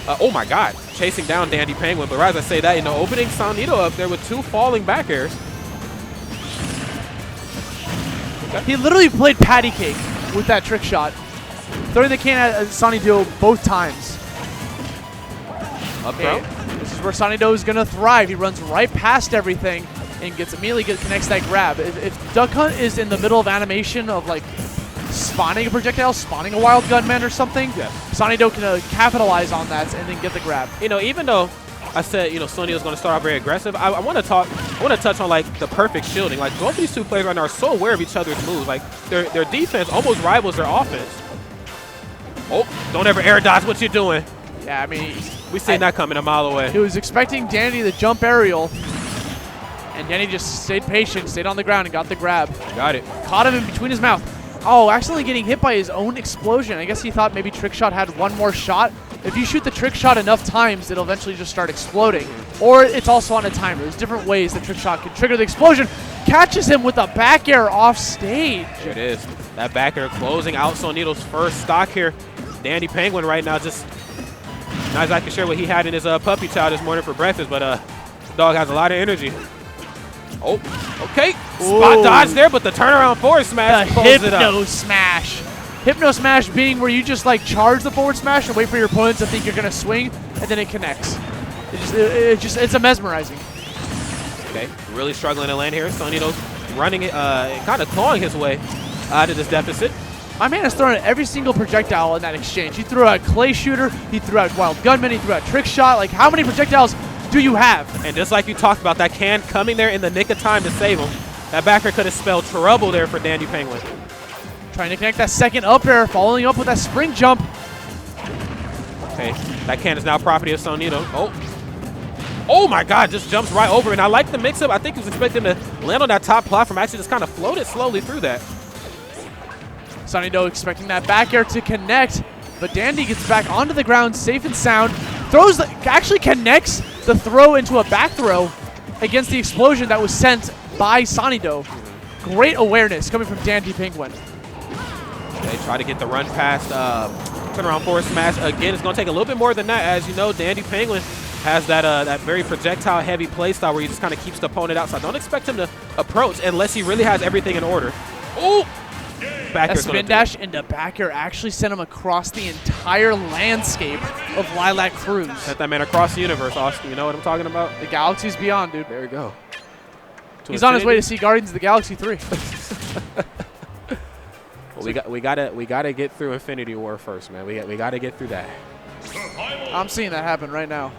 Oh my God, chasing down Dandy Penguin. But as I say that, you know, opening Sonny Do up there with 2 falling back airs. Okay. He literally played patty cake with that trick shot, throwing the can at Sonny Do both times. Up throw. This is where Sonny Do is going to thrive. He runs right past everything and immediately connects that grab. If Duck Hunt is in the middle of animation of like spawning a projectile, spawning a wild gunman or something, Sonny Do can capitalize on that and then get the grab. You know, even though I said, you know, Sonny is going to start out very aggressive, I want to touch on like the perfect shielding. Like both these two players right now are so aware of each other's moves. Like their defense almost rivals their offense. Oh, don't ever air dodge what you're doing. Yeah, I mean, we seen that coming a mile away. He was expecting Danny to jump aerial, and Danny just stayed patient, stayed on the ground, and got the grab. Got it. Caught him in between his mouth. Oh, accidentally getting hit by his own explosion. I guess he thought maybe Trick Shot had one more shot. If you shoot the Trick Shot enough times, it'll eventually just start exploding. Or it's also on a timer. There's different ways that Trick Shot can trigger the explosion. Catches him with a back air off stage. There it is. That back air closing out Sonny Do's first stock here. Dandy Penguin right now just not as I can share what he had in his puppy chow this morning for breakfast, but dog has a lot of energy. Oh, okay. Spot dodge there, but the turnaround forward smash closes it up. Hypno Smash. Hypno Smash being where you just like charge the forward smash and wait for your opponents to think you're going to swing, and then it connects. It's a mesmerizing. Okay, really struggling to land here. Sonny Do's running it, kind of clawing his way out of this deficit. My man has thrown every single projectile in that exchange. He threw out Clay Shooter, he threw out Wild Gunman, he threw out Trick Shot. Like, how many projectiles do you have? And just like you talked about, that can coming there in the nick of time to save him. That backer could have spelled trouble there for Dandy Penguin. Trying to connect that second up air, following up with that spring jump. Okay, that can is now property of Sonny Do. Oh my God, just jumps right over. And I like the mix-up. I think he was expecting to land on that top platform. Actually just kind of floated slowly through that. Sonny Do expecting that back air to connect, but Dandy gets back onto the ground safe and sound. Actually connects the throw into a back throw against the explosion that was sent by Sonny Do. Great awareness coming from Dandy Penguin. They try to get the run past, turnaround forward smash. Again, it's going to take a little bit more than that. As you know, Dandy Penguin has that very projectile-heavy playstyle where he just kind of keeps the opponent out. So I don't expect him to approach unless he really has everything in order. Oh! That spin dash into back air actually sent him across the entire landscape of Lilac Cruz. Sent that man across the universe, Austin. You know what I'm talking about? The galaxies beyond, dude. There you go. He's on his way to see Guardians of the Galaxy 3. Well, we gotta get through Infinity War first, man. We gotta get through that. I'm seeing that happen right now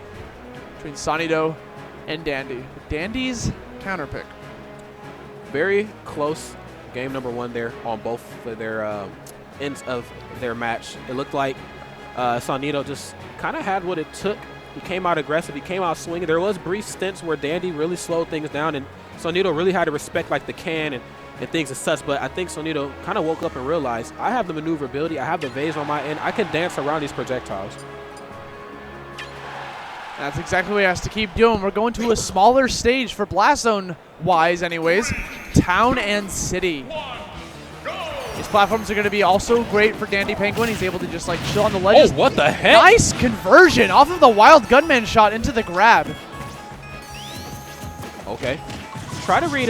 between Sonny Do and Dandy. Dandy's counterpick. Very close game number one there on both of their ends of their match. It looked like Sonny Do just kind of had what it took. He came out aggressive. He came out swinging. There was brief stints where Dandy really slowed things down, and Sonny Do really had to respect like the can and things as such. But I think Sonny Do kind of woke up and realized, I have the maneuverability. I have the vase on my end. I can dance around these projectiles. That's exactly what he has to keep doing. We're going to a smaller stage for Blast Zone-wise anyways. Town and City. These platforms are going to be also great for Dandy Penguin. He's able to just like chill on the ledges. Oh, what the heck? Nice conversion off of the Wild Gunman shot into the grab. Okay. Try to read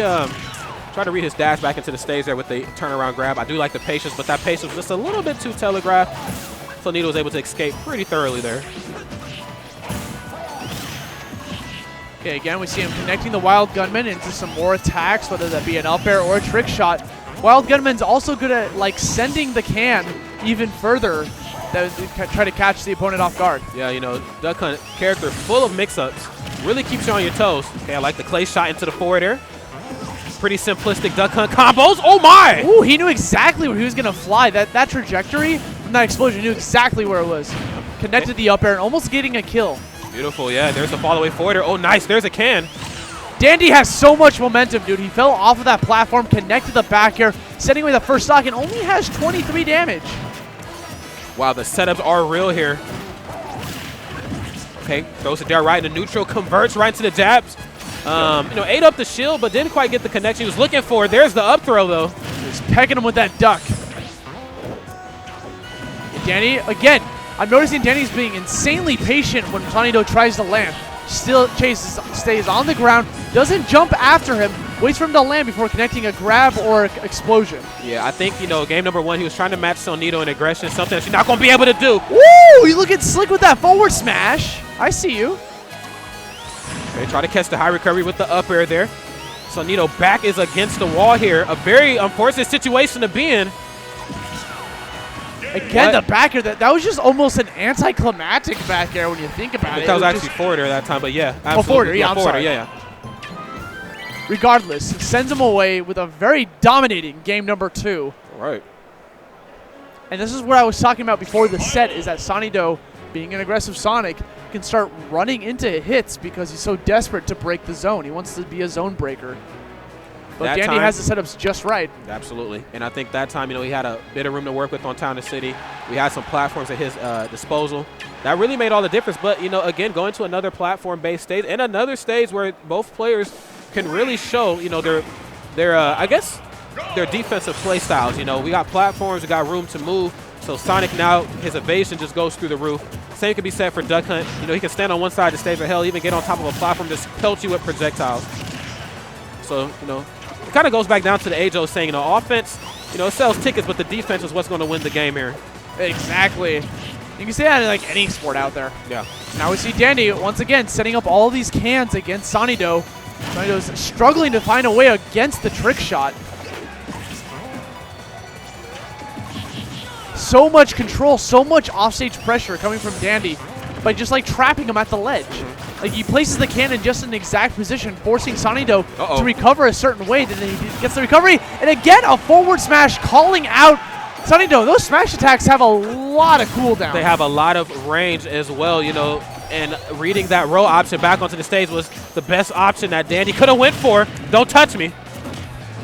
his dash back into the stage there with the turnaround grab. I do like the patience, but that patience was just a little bit too telegraphed. So Nito was able to escape pretty thoroughly there. Okay, again, we see him connecting the Wild Gunman into some more attacks, whether that be an up air or a trick shot. Wild Gunman's also good at like sending the can even further that try to catch the opponent off guard. Yeah, you know, Duck Hunt character full of mix-ups. Really keeps you on your toes. Okay, I like the clay shot into the forward air. Pretty simplistic Duck Hunt combos. Oh my! Ooh, he knew exactly where he was gonna fly. That trajectory from that explosion, knew exactly where it was. Connected the up air and almost getting a kill. Beautiful, yeah. There's a follow away forward air. Oh, nice. There's a can. Dandy has so much momentum, dude. He fell off of that platform, connected the back air, sending away the first stock, and only has 23 damage. Wow, the setups are real here. Okay, throws it there right into neutral, converts right into the jabs. You know, ate up the shield, but didn't quite get the connection he was looking for. There's the up throw, though. Just pecking him with that duck. And Danny, again, I'm noticing Danny's being insanely patient when Sonido tries to land. Still stays on the ground, doesn't jump after him, waits for him to land before connecting a grab or explosion. Yeah, I think, you know, game number one, he was trying to match Sonido in aggression, something that she's not going to be able to do. Woo! You look at Slick with that forward smash. I see you. Okay, try to catch the high recovery with the up air there. Sonido back is against the wall here. A very unfortunate situation to be in. Again, the back air, that was just almost an anticlimactic back air when you think about it. That was actually forward air that time, but yeah. Absolutely. Oh, forward air, yeah, I'm sorry. Yeah. Regardless, sends him away with a very dominating game number 2. Right. And this is what I was talking about before the set, is that Sonido, being an aggressive Sonic, can start running into hits because he's so desperate to break the zone. He wants to be a zone breaker. But Dandy has the setups just right. Absolutely. And I think that time, you know, he had a bit of room to work with on Town and City. We had some platforms at his disposal. That really made all the difference. But, you know, again, going to another platform-based stage and another stage where both players can really show, you know, their I guess, their defensive play styles. You know, we got platforms, we got room to move. So Sonic now, his evasion just goes through the roof. Same can be said for Duck Hunt. You know, he can stand on one side of the stage, but hell, even get on top of a platform, just pelt you with projectiles. So, you know, it kind of goes back down to the age-old saying, you know, offense, you know, it sells tickets, but the defense is what's going to win the game here. Exactly. You can say that in like any sport out there. Yeah. Now we see Dandy once again setting up all these cans against Sonido. Sonido's struggling to find a way against the trick shot. So much control, so much offstage pressure coming from Dandy by just like trapping him at the ledge. Like he places the cannon just in the exact position, forcing Sonido to recover a certain way. Then he gets the recovery, and again a forward smash calling out Sonido. Those smash attacks have a lot of cooldown. They have a lot of range as well, you know, and reading that roll option back onto the stage was the best option that Dandy could have went for. Don't touch me.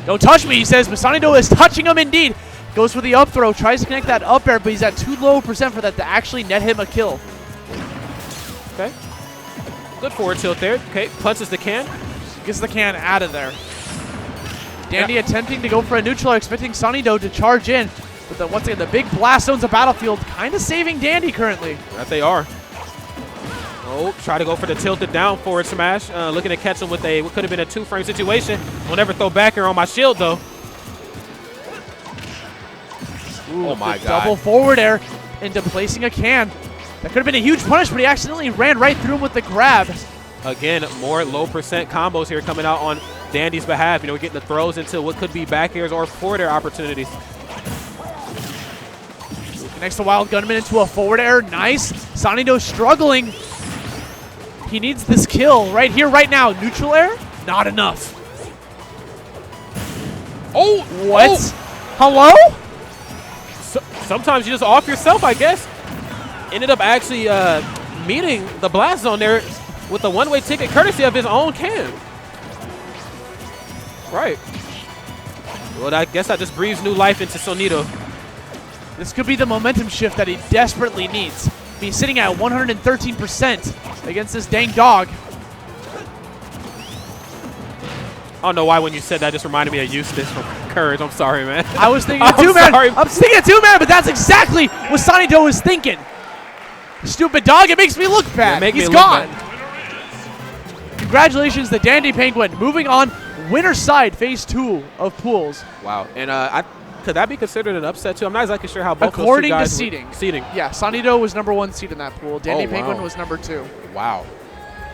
Don't touch me, he says, but Sonido is touching him indeed. Goes for the up throw, tries to connect that up air, but he's at too low percent for that to actually net him a kill. Okay. Good forward tilt there. Okay, punches the can. Gets the can out of there. Dandy attempting to go for a neutral, expecting Sonido to charge in. But then once again, the big blast zones of Battlefield kind of saving Dandy currently. That they are. Oh, try to go for the tilted down forward smash. Looking to catch him with a, what could have been a 2-frame situation. Will never throw back air on my shield, though. Ooh, oh my God. Double forward air into placing a can. That could have been a huge punish, but he accidentally ran right through him with the grab. Again, more low percent combos here coming out on Dandy's behalf. You know, we're getting the throws into what could be back airs or forward air opportunities. Connects the Wild Gunman into a forward air. Nice. Sonido struggling. He needs this kill right here, right now. Neutral air? Not enough. Oh! What? Oh. Hello? Sometimes you just off yourself, I guess. Ended up actually meeting the blast zone there with a one-way ticket courtesy of his own can. Right. Well, I guess that just breathes new life into Sonido. This could be the momentum shift that he desperately needs. He's sitting at 113% against this dang dog. don't know why when you said that just reminded me of Eustace from Courage. I'm sorry, man. I was thinking I'm two-man. sorry. I was thinking two-man, but that's exactly what Sonny Doe was thinking. Stupid dog, it makes me look bad. He's gone. Congratulations to Dandy Penguin. Moving on, winner side, phase 2 of pools. Wow. And could that be considered an upset, too? I'm not exactly sure how both According those to two guys seeding. Seeding. Yeah, Sonny Doe was number 1 seed in that pool. Dandy wow. Penguin was number 2. Wow.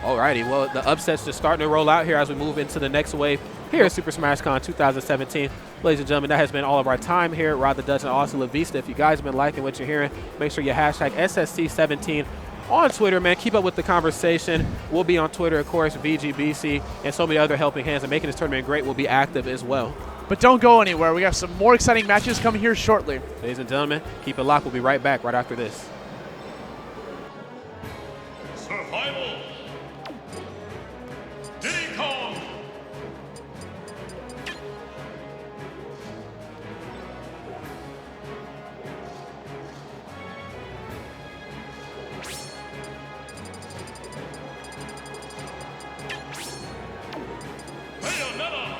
Alrighty, well, the upsets just starting to roll out here as we move into the next wave here at Super Smash Con 2017. Ladies and gentlemen, that has been all of our time here at Rod the Dutch and also La Vista. If you guys have been liking what you're hearing, make sure you hashtag SSC17 on Twitter, man. Keep up with the conversation. We'll be on Twitter, of course, VGBC, and so many other helping hands. And making this tournament great will be active as well. But don't go anywhere. We got some more exciting matches coming here shortly. Ladies and gentlemen, keep it locked. We'll be right back right after this. Survival. Diddy Kong. Bayonetta.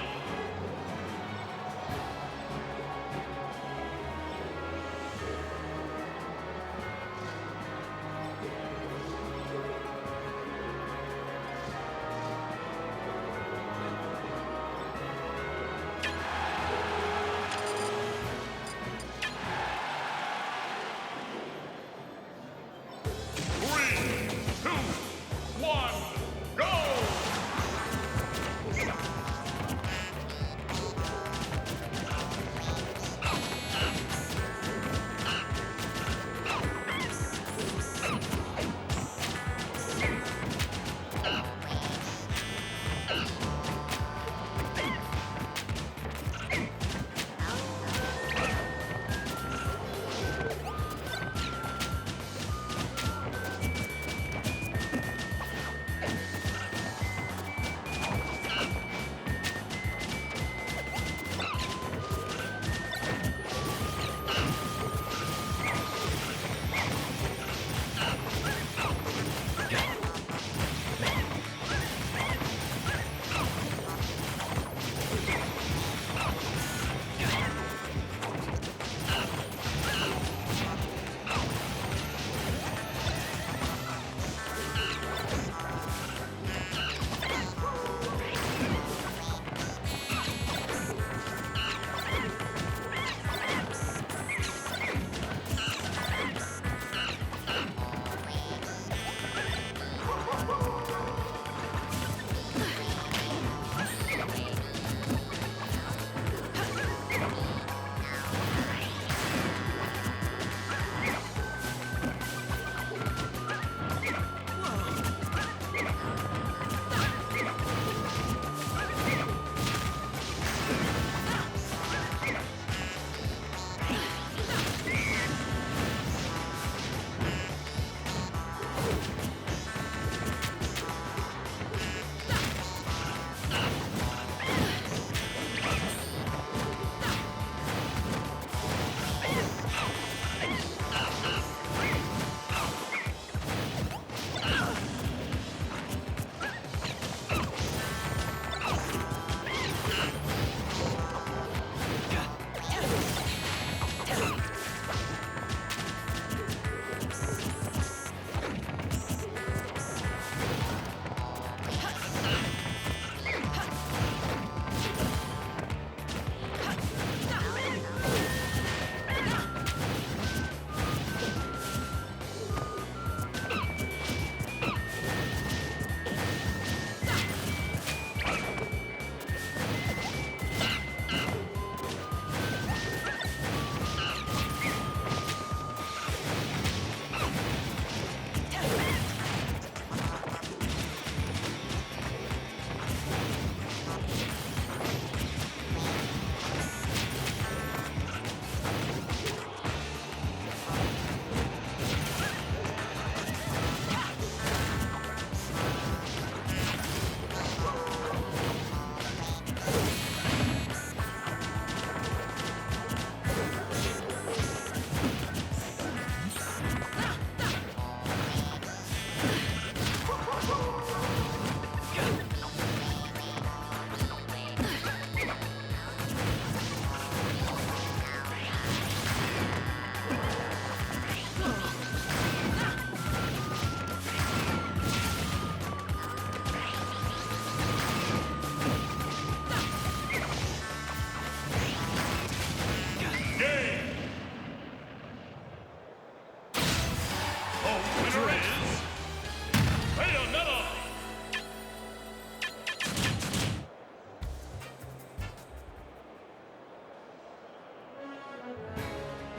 Bayonetta!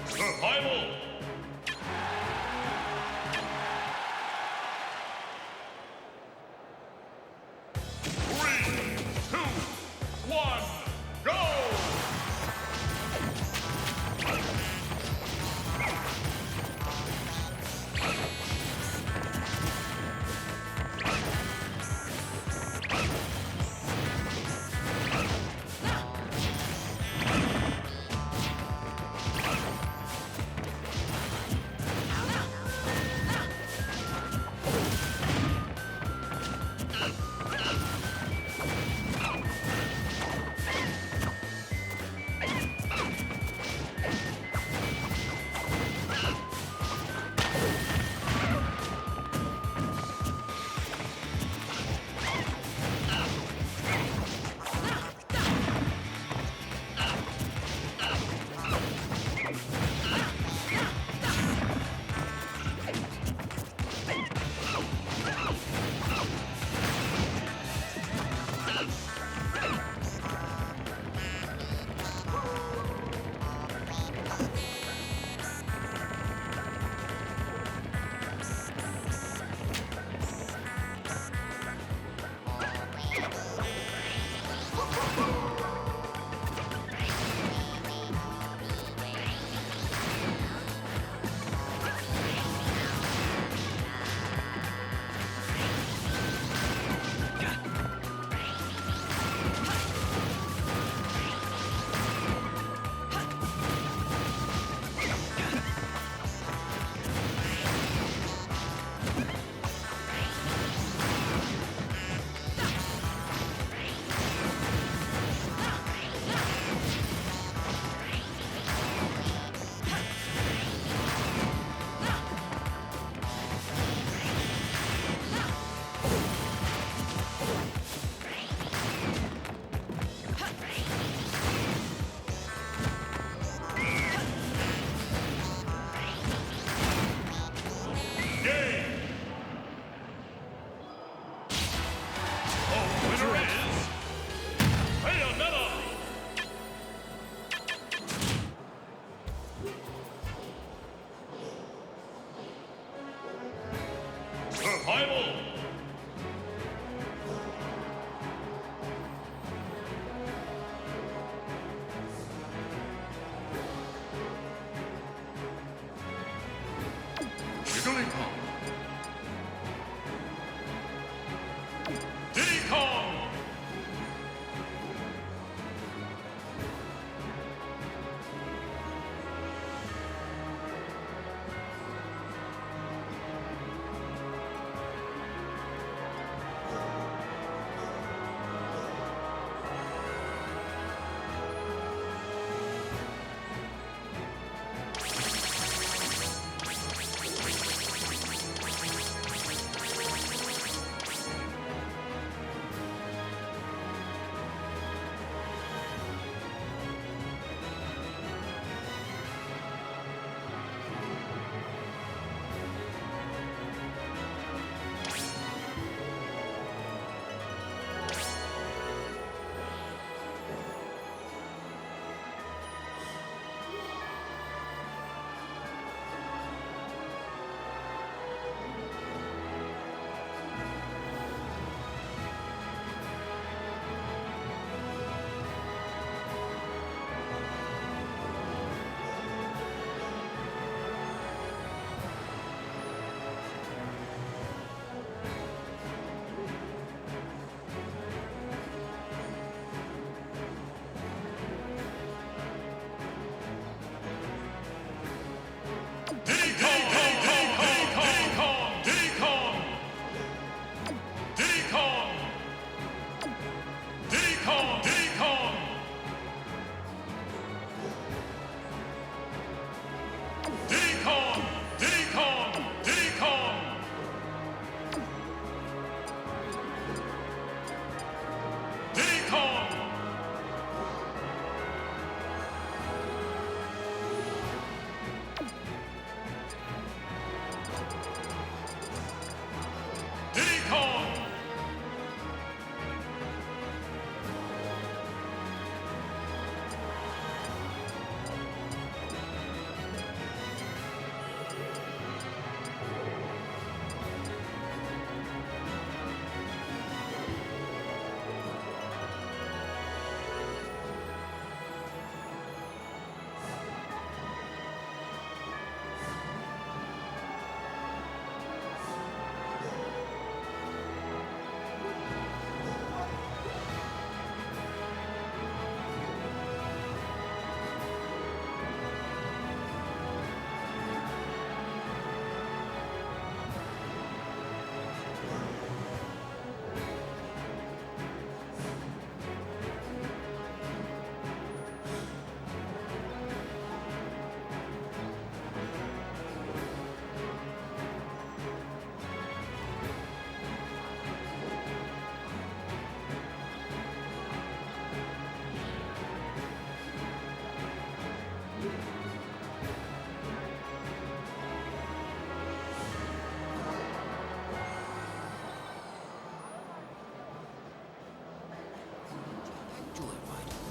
Survival! Three, two, one, go!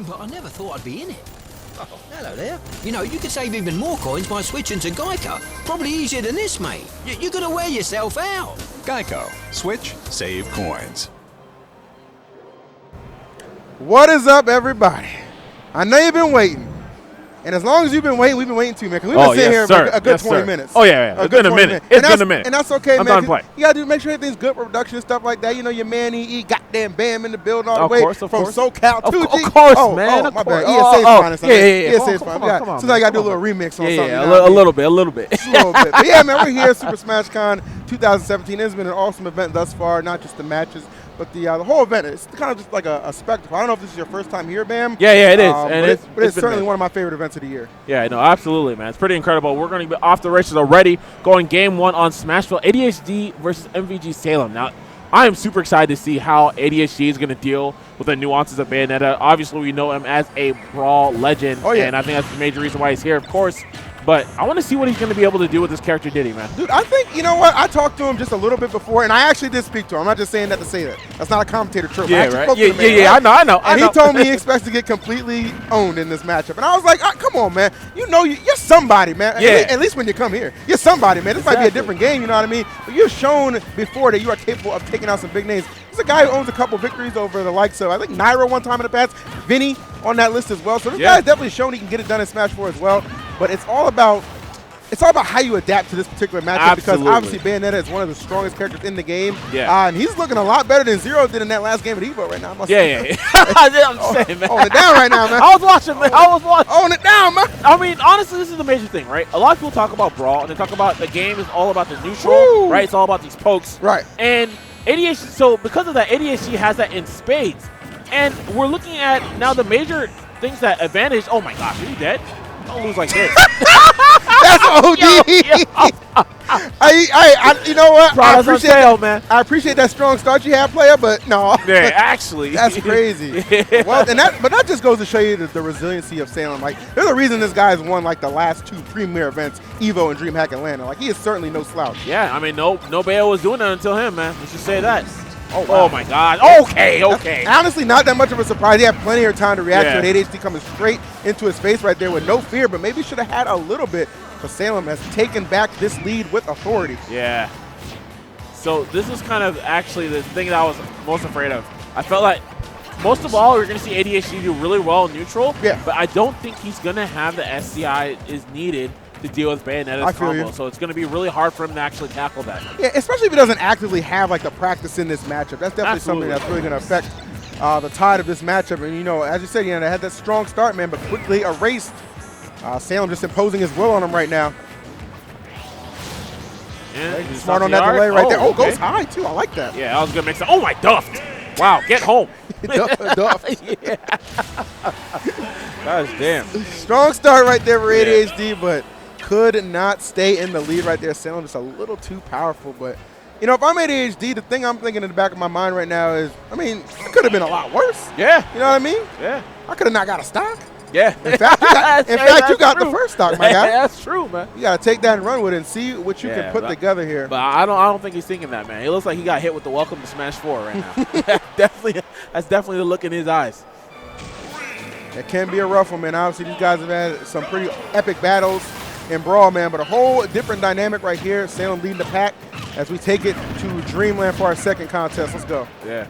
but I never thought I'd be in it. Oh, hello there. You know, you could save even more coins by switching to Geico. Probably easier than this, mate. You're gonna wear yourself out. Geico. Switch, save coins. What is up, everybody? I know you've been waiting. And as long as you've been waiting, we've been waiting too, man. Because we've been sitting here for a good 20 minutes. Oh, yeah. It's been a minute. It's been a minute. And that's okay, I'm man. done playing. You got to make sure everything's good production and stuff like that. You know, your man, he goddamn Bam in the building all the way from SoCal to G. Of course, man. Oh, my bad. Oh, ESA's finest. Yeah. ESA's finest. Come on, so now you got to do a little remix on something. Yeah, a little bit. Just a little bit. But yeah, man, we're here at Super Smash Con 2017. It's been an awesome event thus far, not just the matches, but the whole event. It's kind of just like a spectacle. I don't know if this is your first time here, Bam. Yeah, it is. And but it's certainly one of my favorite events of the year. Yeah, no, absolutely, man. It's pretty incredible. We're going to be off the races already, going game 1 on Smashville. ADHD versus MVG Salem. Now, I am super excited to see how ADHD is going to deal with the nuances of Bayonetta. Obviously, we know him as a Brawl legend, and I think that's the major reason why he's here, of course. But I want to see what he's going to be able to do with this character Diddy, man. Dude, I think, you know what? I talked to him just a little bit before, and I actually did speak to him. I'm not just saying that to say that. That's not a commentator trope. Yeah, I actually right. spoke to the man, Yeah, right? I know. And he told me he expects to get completely owned in this matchup. And I was like, come on, man. You know you're somebody, man. Yeah. At least when you come here. You're somebody, man. This might be a different game, you know what I mean? But you've shown before that you are capable of taking out some big names. He's a guy who owns a couple victories over the likes of, I think, Nairo one time in the past. Vinny on that list as well. So this guy's definitely shown he can get it done in Smash 4 as well. But it's all about how you adapt to this particular matchup because obviously Bayonetta is one of the strongest characters in the game. Yeah. And he's looking a lot better than Zero did in that last game at Evo right now. I'm saying, man. Own it down right now, man. I was watching, man. Own it down, man. I mean, honestly, this is the major thing, right? A lot of people talk about Brawl, and they talk about the game is all about the neutral, right? It's all about these pokes. Right. And ADHD, so because of that, ADHD has that in spades. And we're looking at now the major things that advantage. Oh, my gosh, are you dead? Don't lose like this. That's OD. You know what? Products on sale, man. I appreciate that strong start you have, player, but no. Yeah, actually. That's crazy. Yeah. Well, but that just goes to show you the resiliency of Salem. Like, there's a reason this guy has won like the last 2 premier events, Evo and DreamHack Atlanta. Like, he is certainly no slouch. Yeah, I mean, no Bayo was doing that until him, man. Let's just say that. Oh, wow. Oh my God. Okay. That's honestly, not that much of a surprise. He had plenty of time to react to it. ADHD coming straight into his face right there with no fear, but maybe should have had a little bit. But Salem has taken back this lead with authority. Yeah. So this is kind of actually the thing that I was most afraid of. I felt like most of all, we're going to see ADHD do really well in neutral. Yeah. But I don't think he's going to have the SCI is needed to deal with Bayonetta's combo. So it's going to be really hard for him to actually tackle that. Yeah, especially if he doesn't actively have like the practice in this matchup. That's definitely something that's really going to affect the tide of this matchup. And, you know, as you said, they had that strong start, man, but quickly erased. Salem just imposing his will on him right now. Yeah, smart on that delay right there. Oh, goes high, too. I like that. Yeah, I was going to mix it. Oh, my Duffed. Wow, get home. Duffed. Yeah. Gosh damn. Strong start right there for ADHD, but could not stay in the lead right there. Salem just a little too powerful. But, you know, if I'm ADHD, the thing I'm thinking in the back of my mind right now is, I mean, it could have been a lot worse. Yeah. You know what I mean? Yeah. I could have not got a stock. Yeah. In fact, you got the first stock, my guy. That's true, man. You got to take that and run with it and see what you can put together here. But I don't think he's thinking that, man. He looks like he got hit with the welcome to Smash 4 right now. That's definitely the look in his eyes. It can be a rough one, man. Obviously, these guys have had some pretty epic battles in Brawl, man. But a whole different dynamic right here. Salem leading the pack as we take it to Dreamland for our second contest. Let's go. Yeah.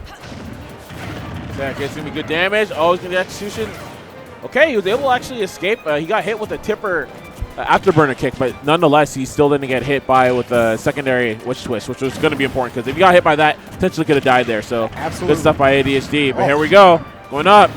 It's going to be good damage. Oh, he's going to get execution. Okay, he was able to actually escape. He got hit with a tipper afterburner kick, but nonetheless, he still didn't get hit by with a secondary witch twist, which was going to be important because if he got hit by that, potentially could have died there. So absolutely good stuff by ADHD. But here we go, going up.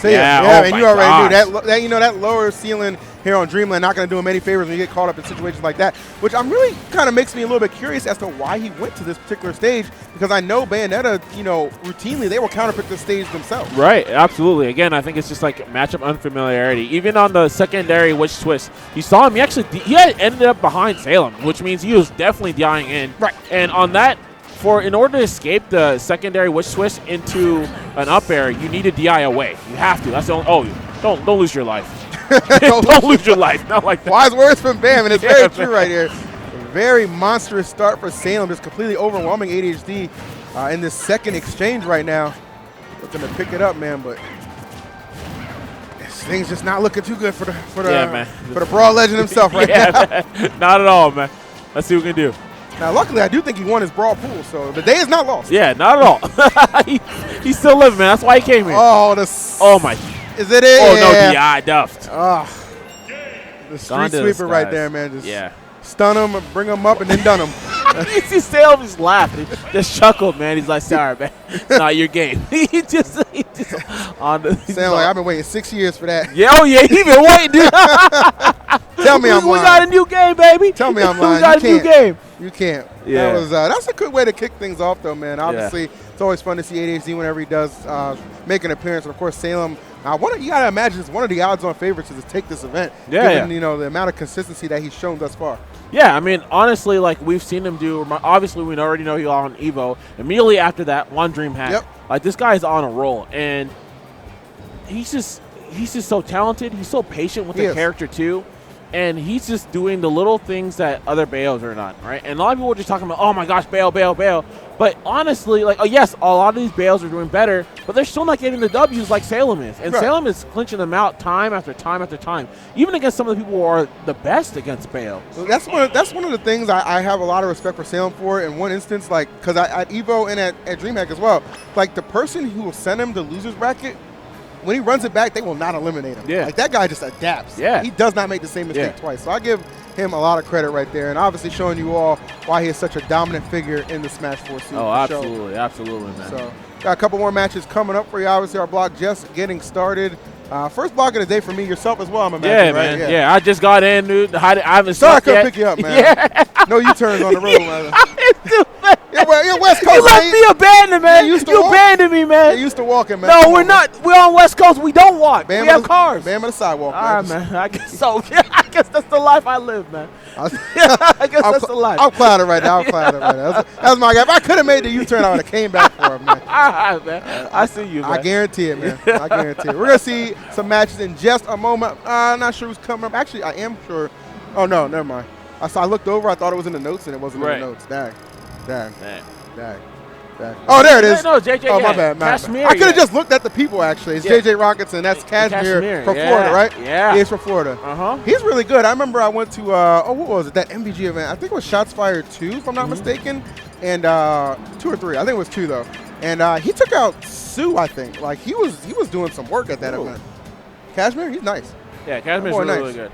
Yeah, and you already knew that. You know, that lower ceiling here on Dreamland not going to do him any favors when you get caught up in situations like that, which I'm really kind of makes me a little bit curious as to why he went to this particular stage, because I know Bayonetta, you know, routinely they will counterpick this stage themselves. Right, absolutely. Again, I think it's just like matchup unfamiliarity. Even on the secondary witch twist, you saw him. He had ended up behind Salem, which means he was definitely dying in. Right, and on that. In order to escape the secondary witch twist into an up air, you need to DI away. You have to. That's the only. Oh, don't lose your life. don't lose your life. Not like that. Wise words from Bam, and it's very true right here. Very monstrous start for Salem, just completely overwhelming ADHD in this second exchange right now. Looking to pick it up, man, but Things just not looking too good for the man. for the Brawl legend himself right yeah, now. Man. Not at all, man. Let's see what we can do. Now, luckily, I do think he won his Brawl pool, so the day is not lost. Yeah, not at all. He's still living, man. That's why he came here. Oh, my. Is it it? Oh, yeah. no, DI duffed. The street sweeper right there, man. Just yeah. Stun him, bring him up, and then done him. He stayed up, just laughing. He just chuckled, man. He's like, sorry, man. It's not your game. he just on the. Sound like I've been waiting 6 years for that. Yeah, oh, yeah. He been waiting, dude. Tell me I'm lying. We got a new game, baby. Tell me I'm lying. We got a new game. You can't. Yeah. That's a good way to kick things off, though, man. Obviously, it's always fun to see ADHD whenever he does make an appearance. And, of course, Salem. You got to imagine it's one of the odds-on favorites to take this event, given the amount of consistency that he's shown thus far. Yeah, I mean, honestly, like we've seen him do. Obviously, we already know he's on Evo. Immediately after that, one DreamHack. Yep. Like this guy's on a roll, and he's just so talented. He's so patient with the character too, and he's just doing the little things that other Baos are not, right? And a lot of people are just talking about, oh my gosh, Bayo. But honestly, like, yes, a lot of these Baos are doing better, but they're still not getting the W's like Salem is. And Salem is clinching them out time after time after time, even against some of the people who are the best against Bayo. So that's one of the things I have a lot of respect for Salem for. In one instance, like, because at Evo and at DreamHack as well, like the person who will send him the loser's bracket, when he runs it back, they will not eliminate him. Yeah. Like, that guy just adapts. Yeah. He does not make the same mistake twice. So I give him a lot of credit right there, and obviously showing you all why he is such a dominant figure in the Smash 4 scene. Oh, absolutely, absolutely, man. So got a couple more matches coming up for you. Obviously, our block just getting started. First block of the day for me, yourself as well, I'm imagining, right? Man. Yeah, I just got in, dude. I haven't Sorry I slept couldn't yet. pick you up, man. Yeah. No U-turns on the road, man. You're West Coast, You left me abandoned, man. You abandoned me, man. You're used to walking, man. No, we're not. We're on West Coast. We don't walk. Bam we have cars. Bam on the sidewalk, All right, man. I guess so. I guess that's the life I live, man. I guess that's the life. I'm clouded right now. That's my guy. If I could have made the U-turn, I would have came back for him, man. All right, man. I see you, man. I guarantee it, man. I guarantee it. We're going to see some matches in just a moment. I'm not sure who's coming up. Actually, I am sure. Oh, no, never mind. I looked over. I thought it was in the notes, and it wasn't in the notes. Dang. Oh, there it is. No, JJ. Oh, my bad. Cashmere. I could have just looked at the people, actually. It's JJ Rocketson. That's Cashmere from Florida, right? Yeah. He's from Florida. He's really good. I remember I went to, what was it? That MVG event. I think it was Shots Fired 2, if I'm not mistaken. And 2 or 3. I think it was 2, though. And he took out Sue, I think. Like, he was doing some work at that event. Cashmere, he's nice. Yeah, Cashmere's really good.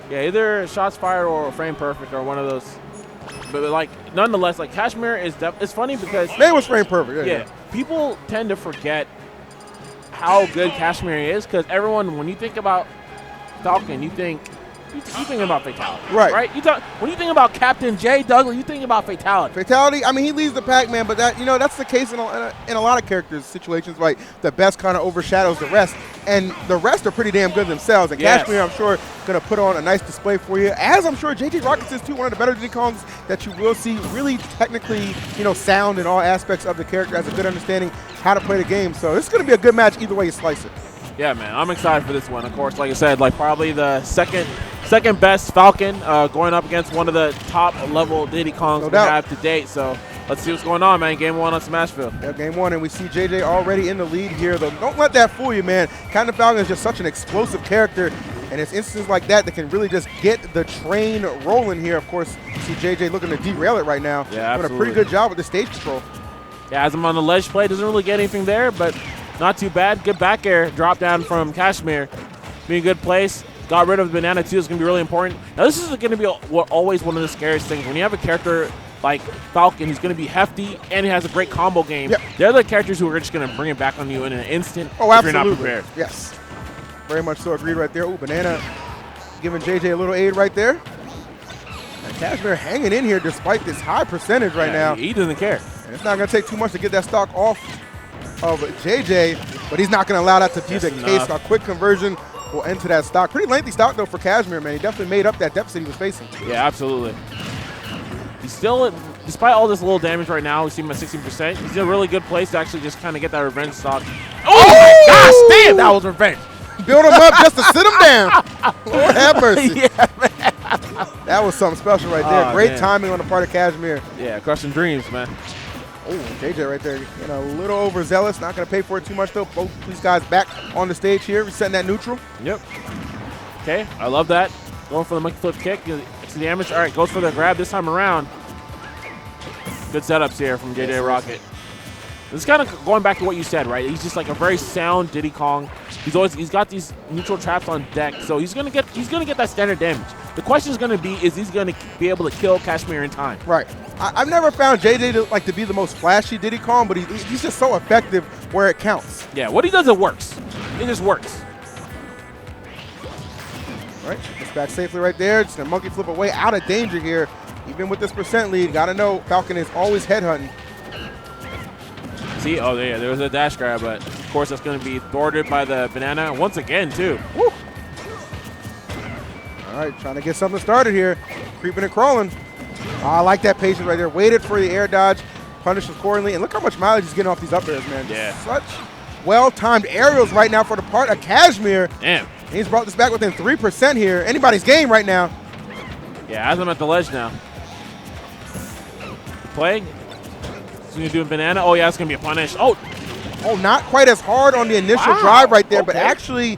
Yeah, either Shots Fired or Frame Perfect or one of those. But like, nonetheless, like Cashmere is it's funny because maybe it was Frame Perfect. Yeah, people tend to forget how good Cashmere is because everyone, when you think about Falcon, you think about Fatality, right? When you think about Captain J. Douglas, you think about Fatality. I mean, he leads the pack, man, but that's the case in a lot of characters' situations. Like the best kind of overshadows the rest, and the rest are pretty damn good themselves. And Cashmere, I'm sure, going to put on a nice display for you. As I'm sure JJ Rockets is too, one of the better Diddy Kongs that you will see. Really technically, sound in all aspects of the character, has a good understanding how to play the game. So this is going to be a good match either way you slice it. Yeah, man, I'm excited for this one. Of course, like I said, like probably the second best Falcon going up against one of the top level Diddy Kongs we have to date. So let's see what's going on, man. Game 1 on Smashville. Yeah, game 1, and we see JJ already in the lead here. Though, don't let that fool you, man. Captain Falcon is just such an explosive character, and it's instances like that can really just get the train rolling here. Of course, you see JJ looking to derail it right now. Yeah, doing a pretty good job with the stage control. Yeah, as I'm on the ledge play, doesn't really get anything there, but not too bad. Good back air drop down from Cashmere. Being a good place. Got rid of Banana too. It's going to be really important. Now, this is going to be always one of the scariest things. When you have a character like Falcon who's going to be hefty and he has a great combo game, they're the characters who are just going to bring it back on you in an instant if you're not prepared. Yes. Very much so agreed right there. Ooh, Banana giving JJ a little aid right there. And Cashmere hanging in here despite this high percentage right now. He doesn't care. And it's not going to take too much to get that stock off of JJ, but he's not going to allow that to be the case. A quick conversion will enter that stock. Pretty lengthy stock, though, for Cashmere, man. He definitely made up that deficit he was facing. Yeah, absolutely. He's still, despite all this little damage right now, we see him at 16%. He's in a really good place to actually just kind of get that revenge stock. Oh my gosh, damn, that was revenge. Build him up just to sit him down. Lord have mercy. That was something special right there. Great timing on the part of Cashmere. Yeah, crushing dreams, man. Oh, JJ right there, a little overzealous. Not going to pay for it too much, though. Both these guys back on the stage here, resetting that neutral. Yep. Okay, I love that. Going for the monkey flip kick. It's the damage. All right, goes for the grab this time around. Good setups here from JJ Rocket. This is kind of going back to what you said, right? He's just like a very sound Diddy Kong. He's got these neutral traps on deck, so he's gonna get that standard damage. The question is gonna be, is he's gonna be able to kill Kashmir in time? Right. I've never found JJ to be the most flashy Diddy Kong, but he's just so effective where it counts. Yeah, what he does, it works. It just works. All right, gets back safely right there. Just a monkey flip away, out of danger here. Even with this percent lead, gotta know Falcon is always headhunting. See, oh yeah, there was a dash grab, but of course that's going to be thwarted by the banana once again too. Woo. All right, trying to get something started here. Creeping and crawling. Oh, I like that patience right there. Waited for the air dodge, punished accordingly, and look how much mileage he's getting off these up airs, man. Yeah. Such well-timed aerials right now for the part of Kashmir. Damn. And he's brought this back within 3% here. Anybody's game right now. Yeah, as I'm at the ledge now. Playing. He's going to do a banana. Oh, yeah, it's going to be a punish. Oh, not quite as hard on the initial drive right there, but actually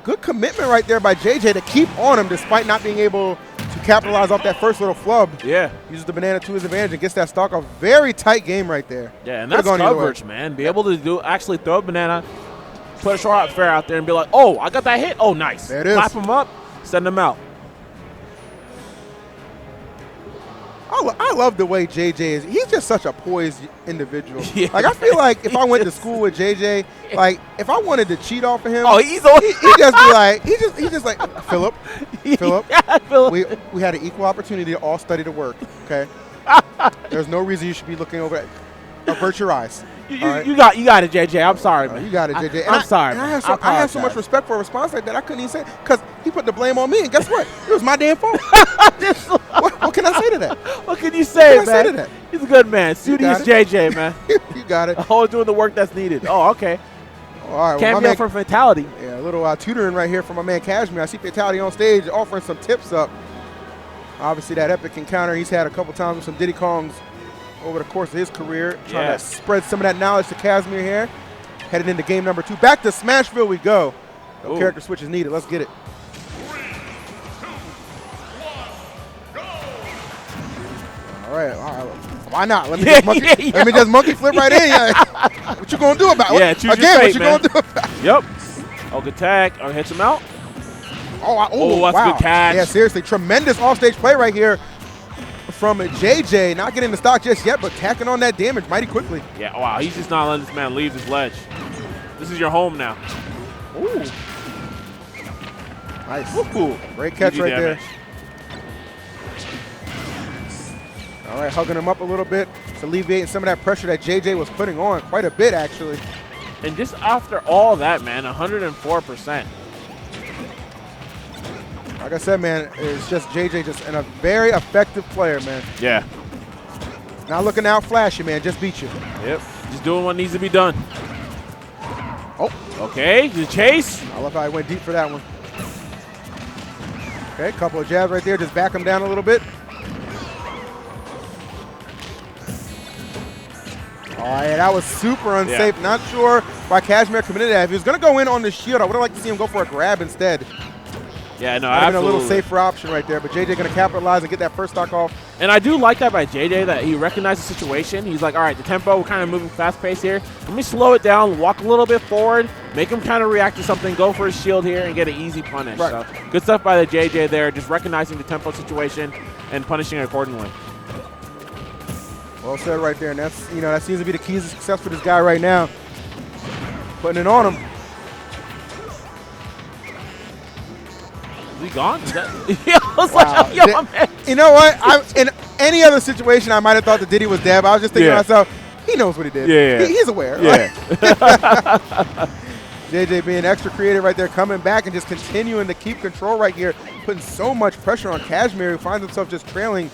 good commitment right there by JJ to keep on him despite not being able to capitalize off that first little flub. Yeah. Uses the banana to his advantage and gets that stock. A very tight game right there. Yeah, and that's coverage, man. Be able to actually throw a banana, put a short out fair out there and be like, oh, I got that hit. Oh, nice. There it is. Clap him up, send him out. I love the way JJ is. He's just such a poised individual. Yeah. Like, I feel like if I went to school with JJ, like, if I wanted to cheat off of him, he'd just be like, he's just like, Philip, we had an equal opportunity to all study to work, okay? There's no reason you should be looking over at avert your eyes. You got it, JJ. I'm sorry, man. You got it, JJ. I'm sorry. I have so much respect for a response like that. I couldn't even say because he put the blame on me, and guess what? It was my damn fault. What can I say to that? What can you say, what can I say to that? He's a good man. Studious JJ, man. You got it. Always doing the work that's needed. Oh, okay. All right. Cameo for Fatality. Yeah, a little tutoring right here from my man Kashmir. I see Fatality on stage offering some tips up. Obviously, that epic encounter he's had a couple times with some Diddy Kongs over the course of his career, trying to spread some of that knowledge to Kashmir here. Headed into game number 2. Back to Smashville we go. No character switch is needed. Let's get it. 3, 2, 1, go! All right. Why not? Let me just monkey flip right in. Yeah. What you gonna do about it? Yeah, choose Again, your fate, what you gonna do about it? Yep. Oh, good tag. Oh, hits him out. Oh, that's a good catch. Yeah, seriously, tremendous offstage play right here from JJ. Not getting the stock just yet, but tacking on that damage mighty quickly. Yeah, wow, he's just not letting this man leave his ledge. This is your home now. Ooh. Nice. Ooh. Great catch right there. All right, hugging him up a little bit. It's alleviating some of that pressure that JJ was putting on quite a bit, actually. And just after all that, man, 104%. Like I said, man, it's just JJ just a very effective player, man. Yeah. Not looking out flashy, man. Just beat you. Yep. Just doing what needs to be done. Oh. Okay, the chase. I love how I went deep for that one. Okay, couple of jabs right there. Just back him down a little bit. Oh, yeah, that was super unsafe. Yeah. Not sure why Kashmir committed that. If he was going to go in on the shield, I would have liked to see him go for a grab instead. Yeah, no, absolutely. absolutely. A little safer option right there, but JJ going to capitalize and get that first stock off. And I do like that by JJ, that he recognized the situation. He's like, all right, the tempo, we're kind of moving fast-paced here. Let me slow it down, walk a little bit forward, make him kind of react to something, go for his shield here, and get an easy punish. Right. So good stuff by the JJ there, just recognizing the tempo situation and punishing accordingly. Well said right there, and that's, that seems to be the key to success for this guy right now. Putting it on him. Is he gone? Is that, I was like, yo, man. You know what? In any other situation, I might have thought that Diddy was dead, but I was just thinking to myself, he knows what he did. Yeah. He's aware. Yeah. JJ being extra creative right there, coming back and just continuing to keep control right here, putting so much pressure on Kashmir, who finds himself just trailing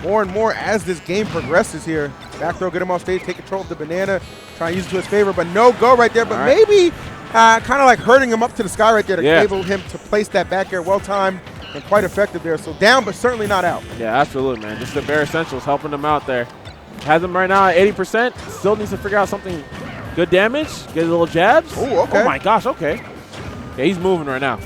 more and more as this game progresses here. Back throw, get him off stage, take control of the banana, try and use it to his favor, but no go right there. But maybe kind of like hurting him up to the sky right there to enable him to place that back air well-timed and quite effective there. So down, but certainly not out. Yeah, absolutely, man. Just the bare essentials helping him out there. Has him right now at 80%. Still needs to figure out something. Good damage. Get a little jabs. Oh, okay. Oh my gosh. Okay. Yeah, he's moving right now.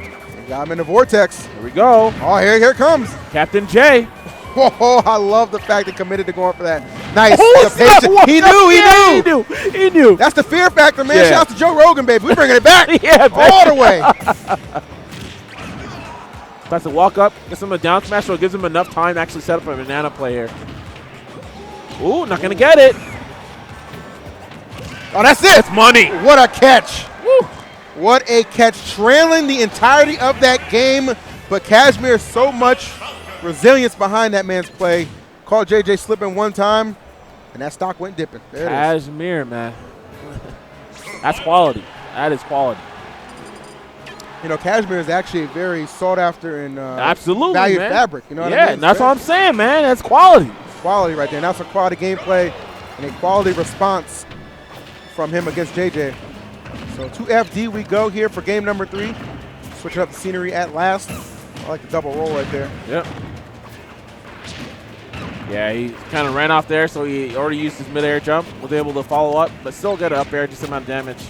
Got him in the vortex. Here we go. Oh, here it comes. Captain J. Whoa, I love the fact that committed to going for that. Nice. Oh, The patient. He knew. He knew. That's the fear factor, man. Yeah. Shout out to Joe Rogan, baby. We bringing it back. Yeah, all the way. Tries to walk up, gets him a down smash, so it gives him enough time to actually set up a banana play here. Ooh, not gonna get it. Oh, that's it. It's money. What a catch. Woo. What a catch. Trailing the entirety of that game, but Kashmir, so much resilience behind that man's play. Caught JJ slipping one time, and that stock went dipping. There it is. Kashmir, man. That's quality. That is quality. You know, Kashmir is actually a very sought after and absolutely valued man. fabric. You know what I yeah, mean? and that's what I'm saying, man. That's quality. Quality right there. And that's a quality gameplay and a quality response from him against JJ. So 2FD we go here for game number 3. Switching up the scenery at last. I like the double roll right there. Yep. Yeah, he kind of ran off there, so he already used his mid-air jump. Was able to follow up, but still get an up air, just amount of damage.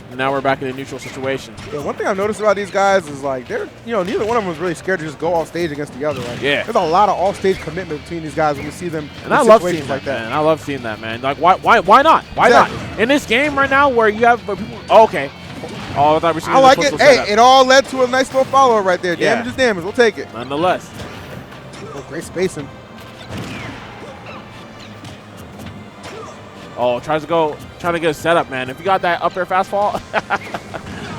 And now we're back in a neutral situation. Yeah, one thing I've noticed about these guys is like they're, you know, neither one of them is really scared to just go off stage against the other. Like, yeah. There's a lot of off stage commitment between these guys when we see them And in I love situations seeing like that, man. I love seeing that, man. Like, why not? Why Exactly. not? In this game right now where you have people. Oh, okay. Oh, I thought we were seeing I like the it. pistol Hey, setup. it all led to a nice little follow right there. Yeah. Damage is damage. We'll take it. Nonetheless. Oh, great spacing. Oh, trying to get a setup, man. If you got that up air fastball,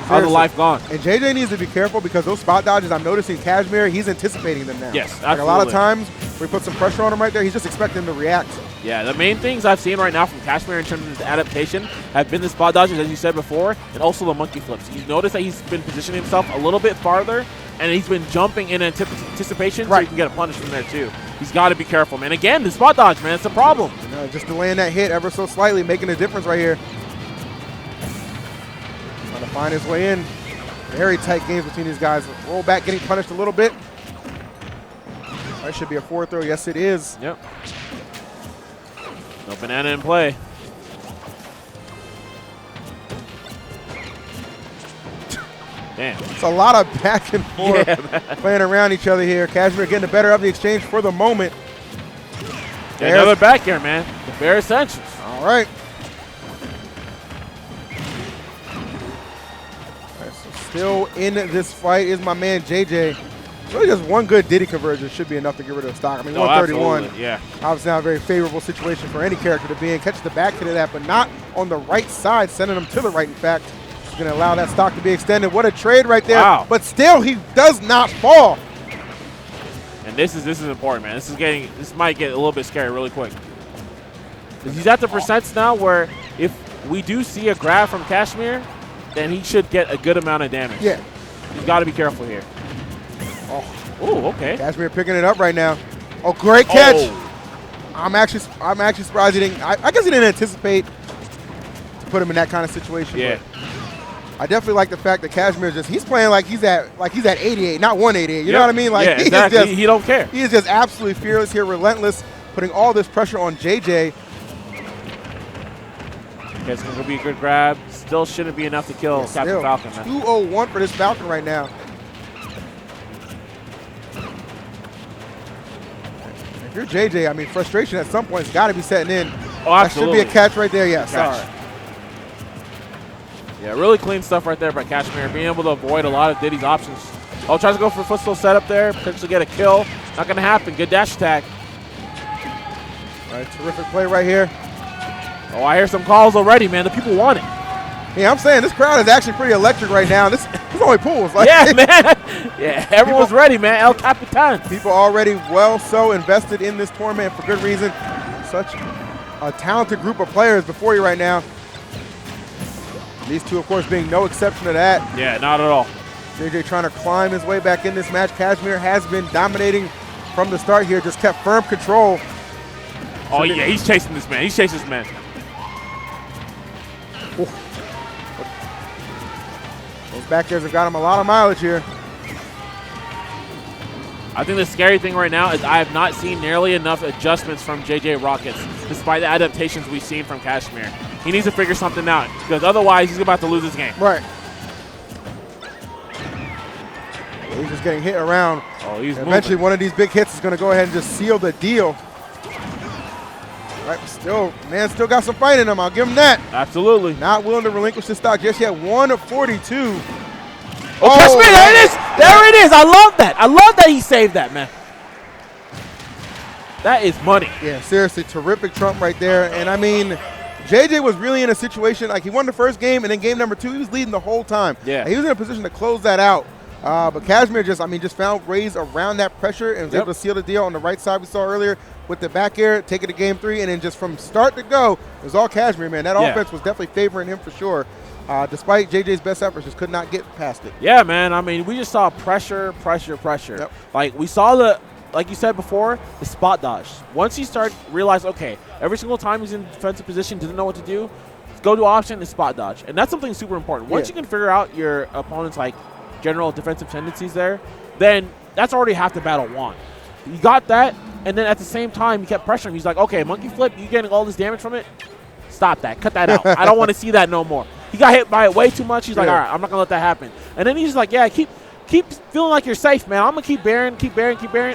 how's the life gone? And JJ needs to be careful because those spot dodges, I'm noticing Kashmir, he's anticipating them now. Yes, Like a lot of absolutely. times, we put some pressure on him right there, he's just expecting to react. Yeah, the main things I've seen right now from Kashmir in terms of his adaptation have been the spot dodges, as you said before, and also the monkey flips. You notice that he's been positioning himself a little bit farther, and he's been jumping in anticipation so he can get a punish from there too. He's got to be careful, man. Again, the spot dodge, man, it's a problem. You know, just delaying that hit ever so slightly, making a difference right here. Trying to find his way in. Very tight games between these guys. Roll back, getting punished a little bit. That should be a forward throw. Yes, it is. Yep. No banana in play. Damn. It's a lot of back and forth playing around each other here. Kashmir getting the better of the exchange for the moment. Yeah, another back air, man. The bare essentials. All right. So still in this fight is my man JJ. Really just one good Diddy conversion should be enough to get rid of the stock. I mean, 131. Absolutely, yeah. Obviously not a very favorable situation for any character to be in. Catches the back hit of that, but not on the right side, sending him to the right, in fact. He's going to allow that stock to be extended. What a trade right there. Wow. But still, he does not fall. And this is important, man. This might get a little bit scary really quick. He's at the percents now where if we do see a grab from Kashmir, then he should get a good amount of damage. Yeah. He's got to be careful here. Oh, okay. Kashmir picking it up right now. Oh, great catch. Oh. I'm actually surprised he didn't. I guess he didn't anticipate to put him in that kind of situation. Yeah. But I definitely like the fact that Kashmir he's playing like he's at 88, not 188. You know what I mean? Like yeah, exactly. He don't care. He is just absolutely fearless here, relentless, putting all this pressure on JJ. Okay, it's going to be a good grab. Still shouldn't be enough to kill Captain Falcon, man. 201 for this Falcon right now. If you're JJ, I mean, frustration at some point has got to be setting in. Oh, absolutely. That should be a catch right there. Yes. Catch. All right. Yeah, really clean stuff right there by Kashmir. Being able to avoid a lot of Diddy's options. Oh, tries to go for a footstool setup there. Potentially get a kill. Not going to happen. Good dash attack. All right, terrific play right here. Oh, I hear some calls already, man. The people want it. Yeah, I'm saying this crowd is actually pretty electric right now. This only pools. Like, yeah, man. Yeah, everyone's ready, man. El Capitan. People already so invested in this tournament for good reason. Such a talented group of players before you right now. These two, of course, being no exception to that. Yeah, not at all. JJ trying to climb his way back in this match. Kashmir has been dominating from the start here, just kept firm control. Oh, yeah, he's chasing this man. He's chasing this man. Ooh. Those back airs have got him a lot of mileage here. I think the scary thing right now is I have not seen nearly enough adjustments from JJ Rockets, despite the adaptations we've seen from Kashmir. He needs to figure something out, because otherwise he's about to lose this game. Right. He's just getting hit around. Oh, he's Eventually, moving. one of these big hits is going to go ahead and just seal the deal. Right, still, man, still got some fight in him. I'll give him that. Absolutely. Not willing to relinquish the stock just yet. 142. Oh, Kashmir, there it is. There it is. I love that. I love that he saved that, man. That is money. Yeah, seriously, terrific trump right there. And I mean, JJ was really in a situation, like he won the first game, and then game number 2, he was leading the whole time. Yeah. He was in a position to close that out. But Kashmir just found ways around that pressure and was able to seal the deal on the right side we saw earlier with the back air, take it to game 3, and then just from start to go, it was all Kashmir, man. That offense was definitely favoring him for sure. Despite JJ's best efforts, just could not get past it. Yeah, man. I mean, we just saw pressure. Yep. Like, we saw like you said before, the spot dodge. Once he started realize, okay, every single time he's in defensive position, didn't know what to do, go to option and spot dodge. And that's something super important. Once you can figure out your opponent's, like, general defensive tendencies there, then that's already half the battle won. You got that, and then at the same time, he kept pressuring him. He's like, okay, monkey flip, you getting all this damage from it? Stop that. Cut that out. I don't want to see that no more. He got hit by it way too much. He's like, all right, I'm not going to let that happen. And then he's just like, yeah, keep feeling like you're safe, man. I'm going to keep bearing.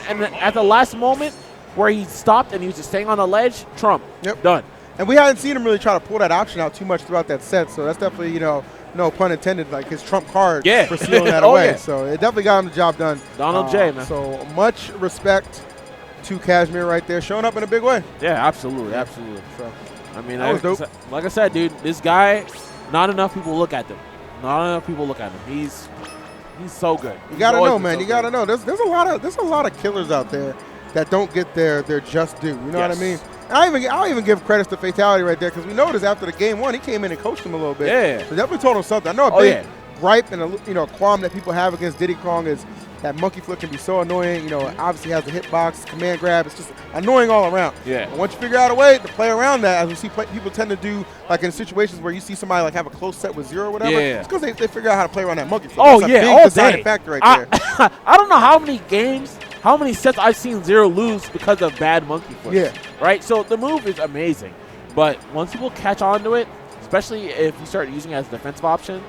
And then at the last moment where he stopped and he was just staying on the ledge, Trump, done. And we hadn't seen him really try to pull that option out too much throughout that set, so that's definitely, no pun intended, like his trump card for sealing that away. Yeah. So it definitely got him the job done. Donald J, man. So much respect to Kashmir right there, showing up in a big way. Yeah, absolutely. So, I mean, that was dope. Like I said, dude, this guy, not enough people look at him. He's so good. You gotta know, man. You gotta know. There's a lot of killers out there that don't get their just due. You know what I mean? And I'll even give credits to Fatality right there, because we noticed after the game 1, he came in and coached him a little bit. Yeah. So definitely told him something. I know a big gripe and a qualm that people have against Diddy Kong is that monkey flip can be so annoying. Obviously has the hitbox, command grab. It's just annoying all around. Yeah. And once you figure out a way to play around that, as we see people tend to do, like in situations where you see somebody like have a close set with 0 or whatever, it's because they figure out how to play around that monkey flip. Oh, That's yeah, a big all design day. factor right there. I don't know how many games, how many sets I've seen 0 lose because of bad monkey flips. Yeah. Right? So the move is amazing. But once people catch on to it, especially if you start using it as a defensive option,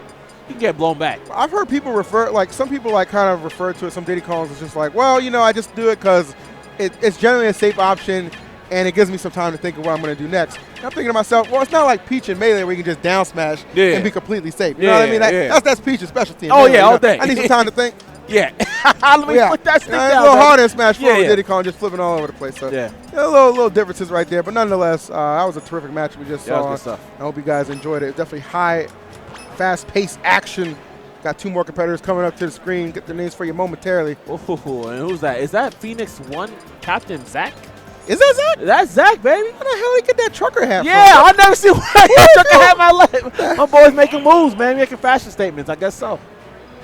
you can get blown back. I've heard people some people kind of refer to it, some Diddy Kongs, it's just like, well, I just do it because it's generally a safe option and it gives me some time to think of what I'm going to do next. And I'm thinking to myself, well, it's not like Peach and Melee where you can just down smash and be completely safe. You know what I mean? That's Peach's specialty. Oh, yeah, all day. I need some time to think. Yeah. Let me put that stick down. A little harder in Smash 4 with Diddy Kong just flipping all over the place. So yeah. A little differences right there. But nonetheless, that was a terrific match we just saw. That was good stuff. I hope you guys enjoyed it. Definitely high, fast-paced action. Got 2 more competitors coming up to the screen. Get their names for you momentarily. Ooh, and who's that? Is that Phoenix 1 Captain Zach? Is that Zach? That's Zach, baby. How the hell did he get that trucker hat from? I never seen that trucker hat in my life. My boy's making moves, man. Making fashion statements. I guess so.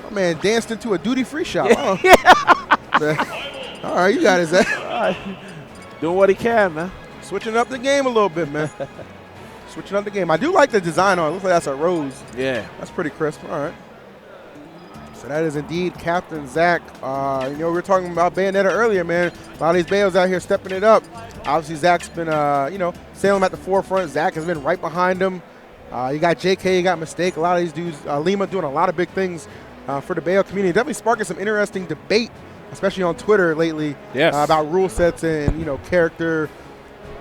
My man danced into a duty-free shop. Yeah. All right, you got it, Zach. Doing what he can, man. Switching up the game a little bit, man. Switching up the game. I do like the design on it. Looks like that's a rose. Yeah. That's pretty crisp. All right. So that is indeed Captain Zach. We were talking about Bayonetta earlier, man. A lot of these Bayos out here stepping it up. Obviously, Zach's been, sailing at the forefront. Zach has been right behind him. You got JK, you got Mistake. A lot of these dudes, Lima doing a lot of big things for the Bayo community. Definitely sparking some interesting debate, especially on Twitter lately, about rule sets and, character,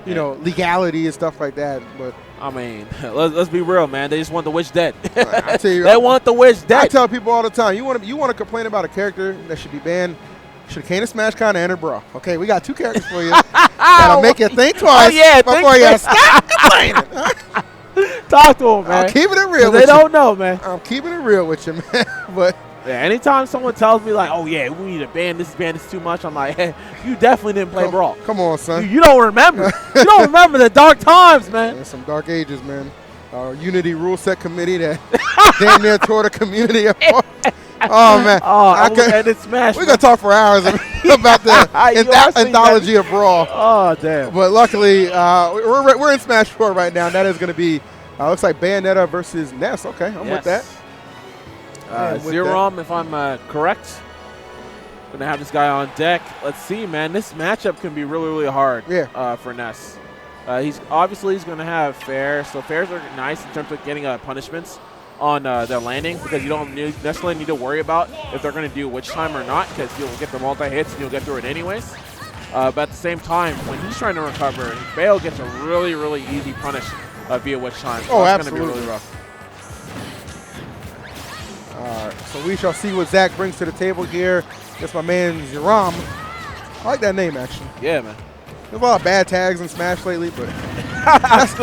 legality and stuff like that. But I mean, let's be real, man. They just want the witch dead. I tell you, they want the witch dead. I tell people all the time, you want to complain about a character that should be banned, should have came to Smash Con and entered Brawl. Okay, we got 2 characters for you that'll make you think twice before you stop complaining. Talk to them, man. I'm keeping it real with you. They don't know, man. I'm keeping it real with you, man. But anytime someone tells me like, oh yeah, we need to ban this too much, I'm like, hey, you definitely didn't play Brawl. Come on, son. You don't remember. You don't remember the dark times, man. There's some dark ages, man. Our Unity rule set committee that damn near tore the community apart. Oh man! We're gonna talk for hours about the anthology of Brawl. Oh damn! But luckily, we're in Smash 4 right now. And that is gonna be looks like Bayonetta versus Ness. Okay, I'm with that. Zerom, if I'm correct. Gonna have this guy on deck. Let's see, man. This matchup can be really, really hard for Ness. He's gonna have fair. So fairs are nice in terms of getting punishments on their landing, because you don't necessarily need to worry about if they're gonna do witch time or not, because you'll get the multi-hits and you'll get through it anyways. But at the same time, when he's trying to recover, Bale gets a really, really easy punish via witch time. So Oh, that's absolutely. gonna be really rough. All right, so we shall see what Zach brings to the table here. That's my man Zeram. I like that name, actually. Yeah, man. There's a lot of bad tags in Smash lately, but that's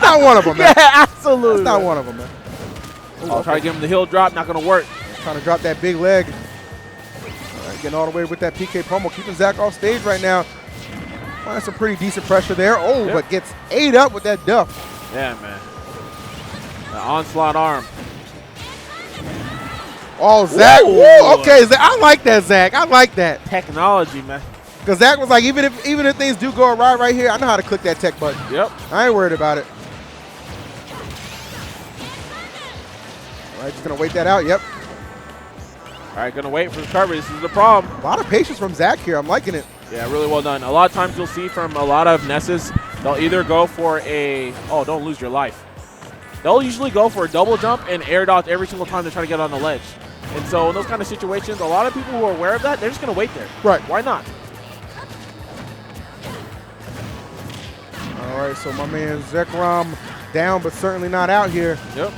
not one of them, man. Yeah, absolutely. That's not one of them, man. I'll try to give him the heel drop. Not going to work. Trying to drop that big leg. All right, getting all the way with that PK pummel. Keeping Zach off stage right now. Finding some pretty decent pressure there. Oh, but gets ate up with that duff. Yeah, man. The onslaught arm. Oh, Zach. Woo, okay, Zach. I like that, Zach. I like that. Technology, man. Because Zach was like, even if things do go awry right here, I know how to click that tech button. Yep. I ain't worried about it. All right, just going to wait that out. Yep. All right, going to wait for recovery. This is the problem. A lot of patience from Zach here. I'm liking it. Yeah, really well done. A lot of times you'll see from a lot of Nesses, they'll either go for a, oh, don't lose your life. They'll usually go for a double jump and air dodge every single time they try to get on the ledge. And so in those kind of situations, a lot of people who are aware of that, they're just going to wait there. Right. Why not? All right, so my man Zekrom down, but certainly not out here. Yep.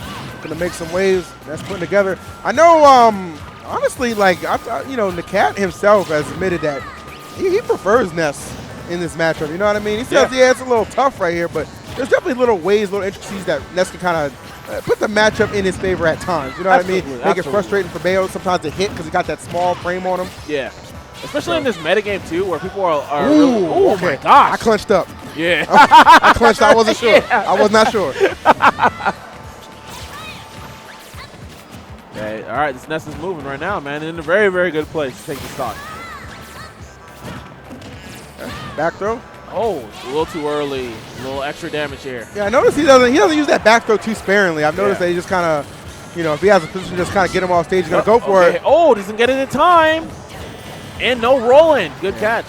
Gonna make some waves. That's putting together. I know, honestly, like, Nakat himself has admitted that he prefers Ness in this matchup. You know what I mean? He says, yeah, it's a little tough right here, but there's definitely little ways, little intricacies that Ness can kind of put the matchup in his favor at times. You know what I mean? Make it frustrating for Bayo sometimes to hit because he got that small frame on him. Yeah. Especially in this metagame, too, where people are Ooh, really, oh, okay. my gosh. I clenched up. Yeah. I clenched. I wasn't sure. Yeah. I was not sure. Okay, all right, this Ness is moving right now, man. In a very, very good place to take the stock. Back throw. Oh, a little too early. A little extra damage here. Yeah, I noticed he doesn't use that back throw too sparingly. I've noticed that he just kind of, if he has a position, just kind of get him off stage. He's gonna go for it. Oh, doesn't get it in time. And no rolling. Good catch.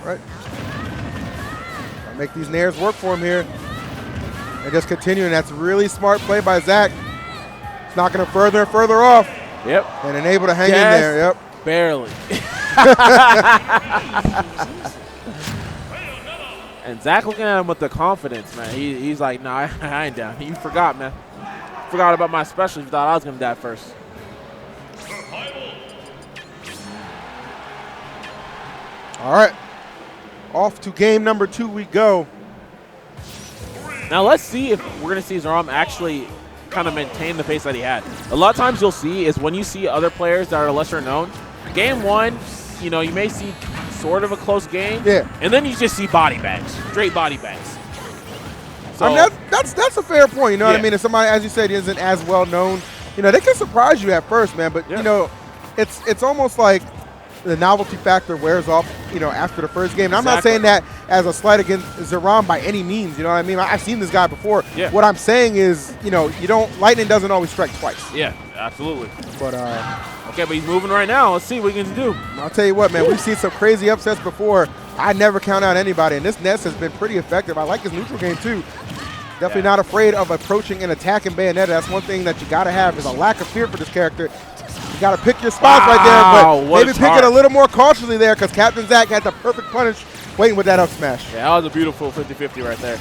Right. Make these nairs work for him here. And just continue, and that's a really smart play by Zach. It's knocking him further and further off. Yep. And then able to hang in there. Yep. Barely. And Zach looking at him with the confidence, man. He's like, nah, I ain't down. You forgot, man. Forgot about my special. You thought I was going to die first. All right. Off to game number 2 we go. Now let's see if we're going to see Zeram actually kind of maintain the pace that he had. A lot of times you'll see is when you see other players that are lesser known, game 1, you may see sort of a close game. Yeah. And then you just see body bags, straight body bags. So I mean, that's a fair point. You know what I mean? If somebody, as you said, isn't as well known, they can surprise you at first, man. But it's almost like the novelty factor wears off, after the first game. And I'm not saying that as a slight against Zeram by any means. You know what I mean? I've seen this guy before. Yeah. What I'm saying is, lightning doesn't always strike twice. Yeah, absolutely. But okay, but he's moving right now. Let's see what he can do. I'll tell you what, man. We've seen some crazy upsets before. I never count out anybody, and this Ness has been pretty effective. I like his neutral game too. Definitely not afraid of approaching and attacking Bayonetta. That's one thing that you got to have is a lack of fear for this character. You got to pick your spots right there, but maybe pick it a little more cautiously there because Captain Zach had the perfect punish waiting with that up smash. Yeah, that was a beautiful 50-50 right there.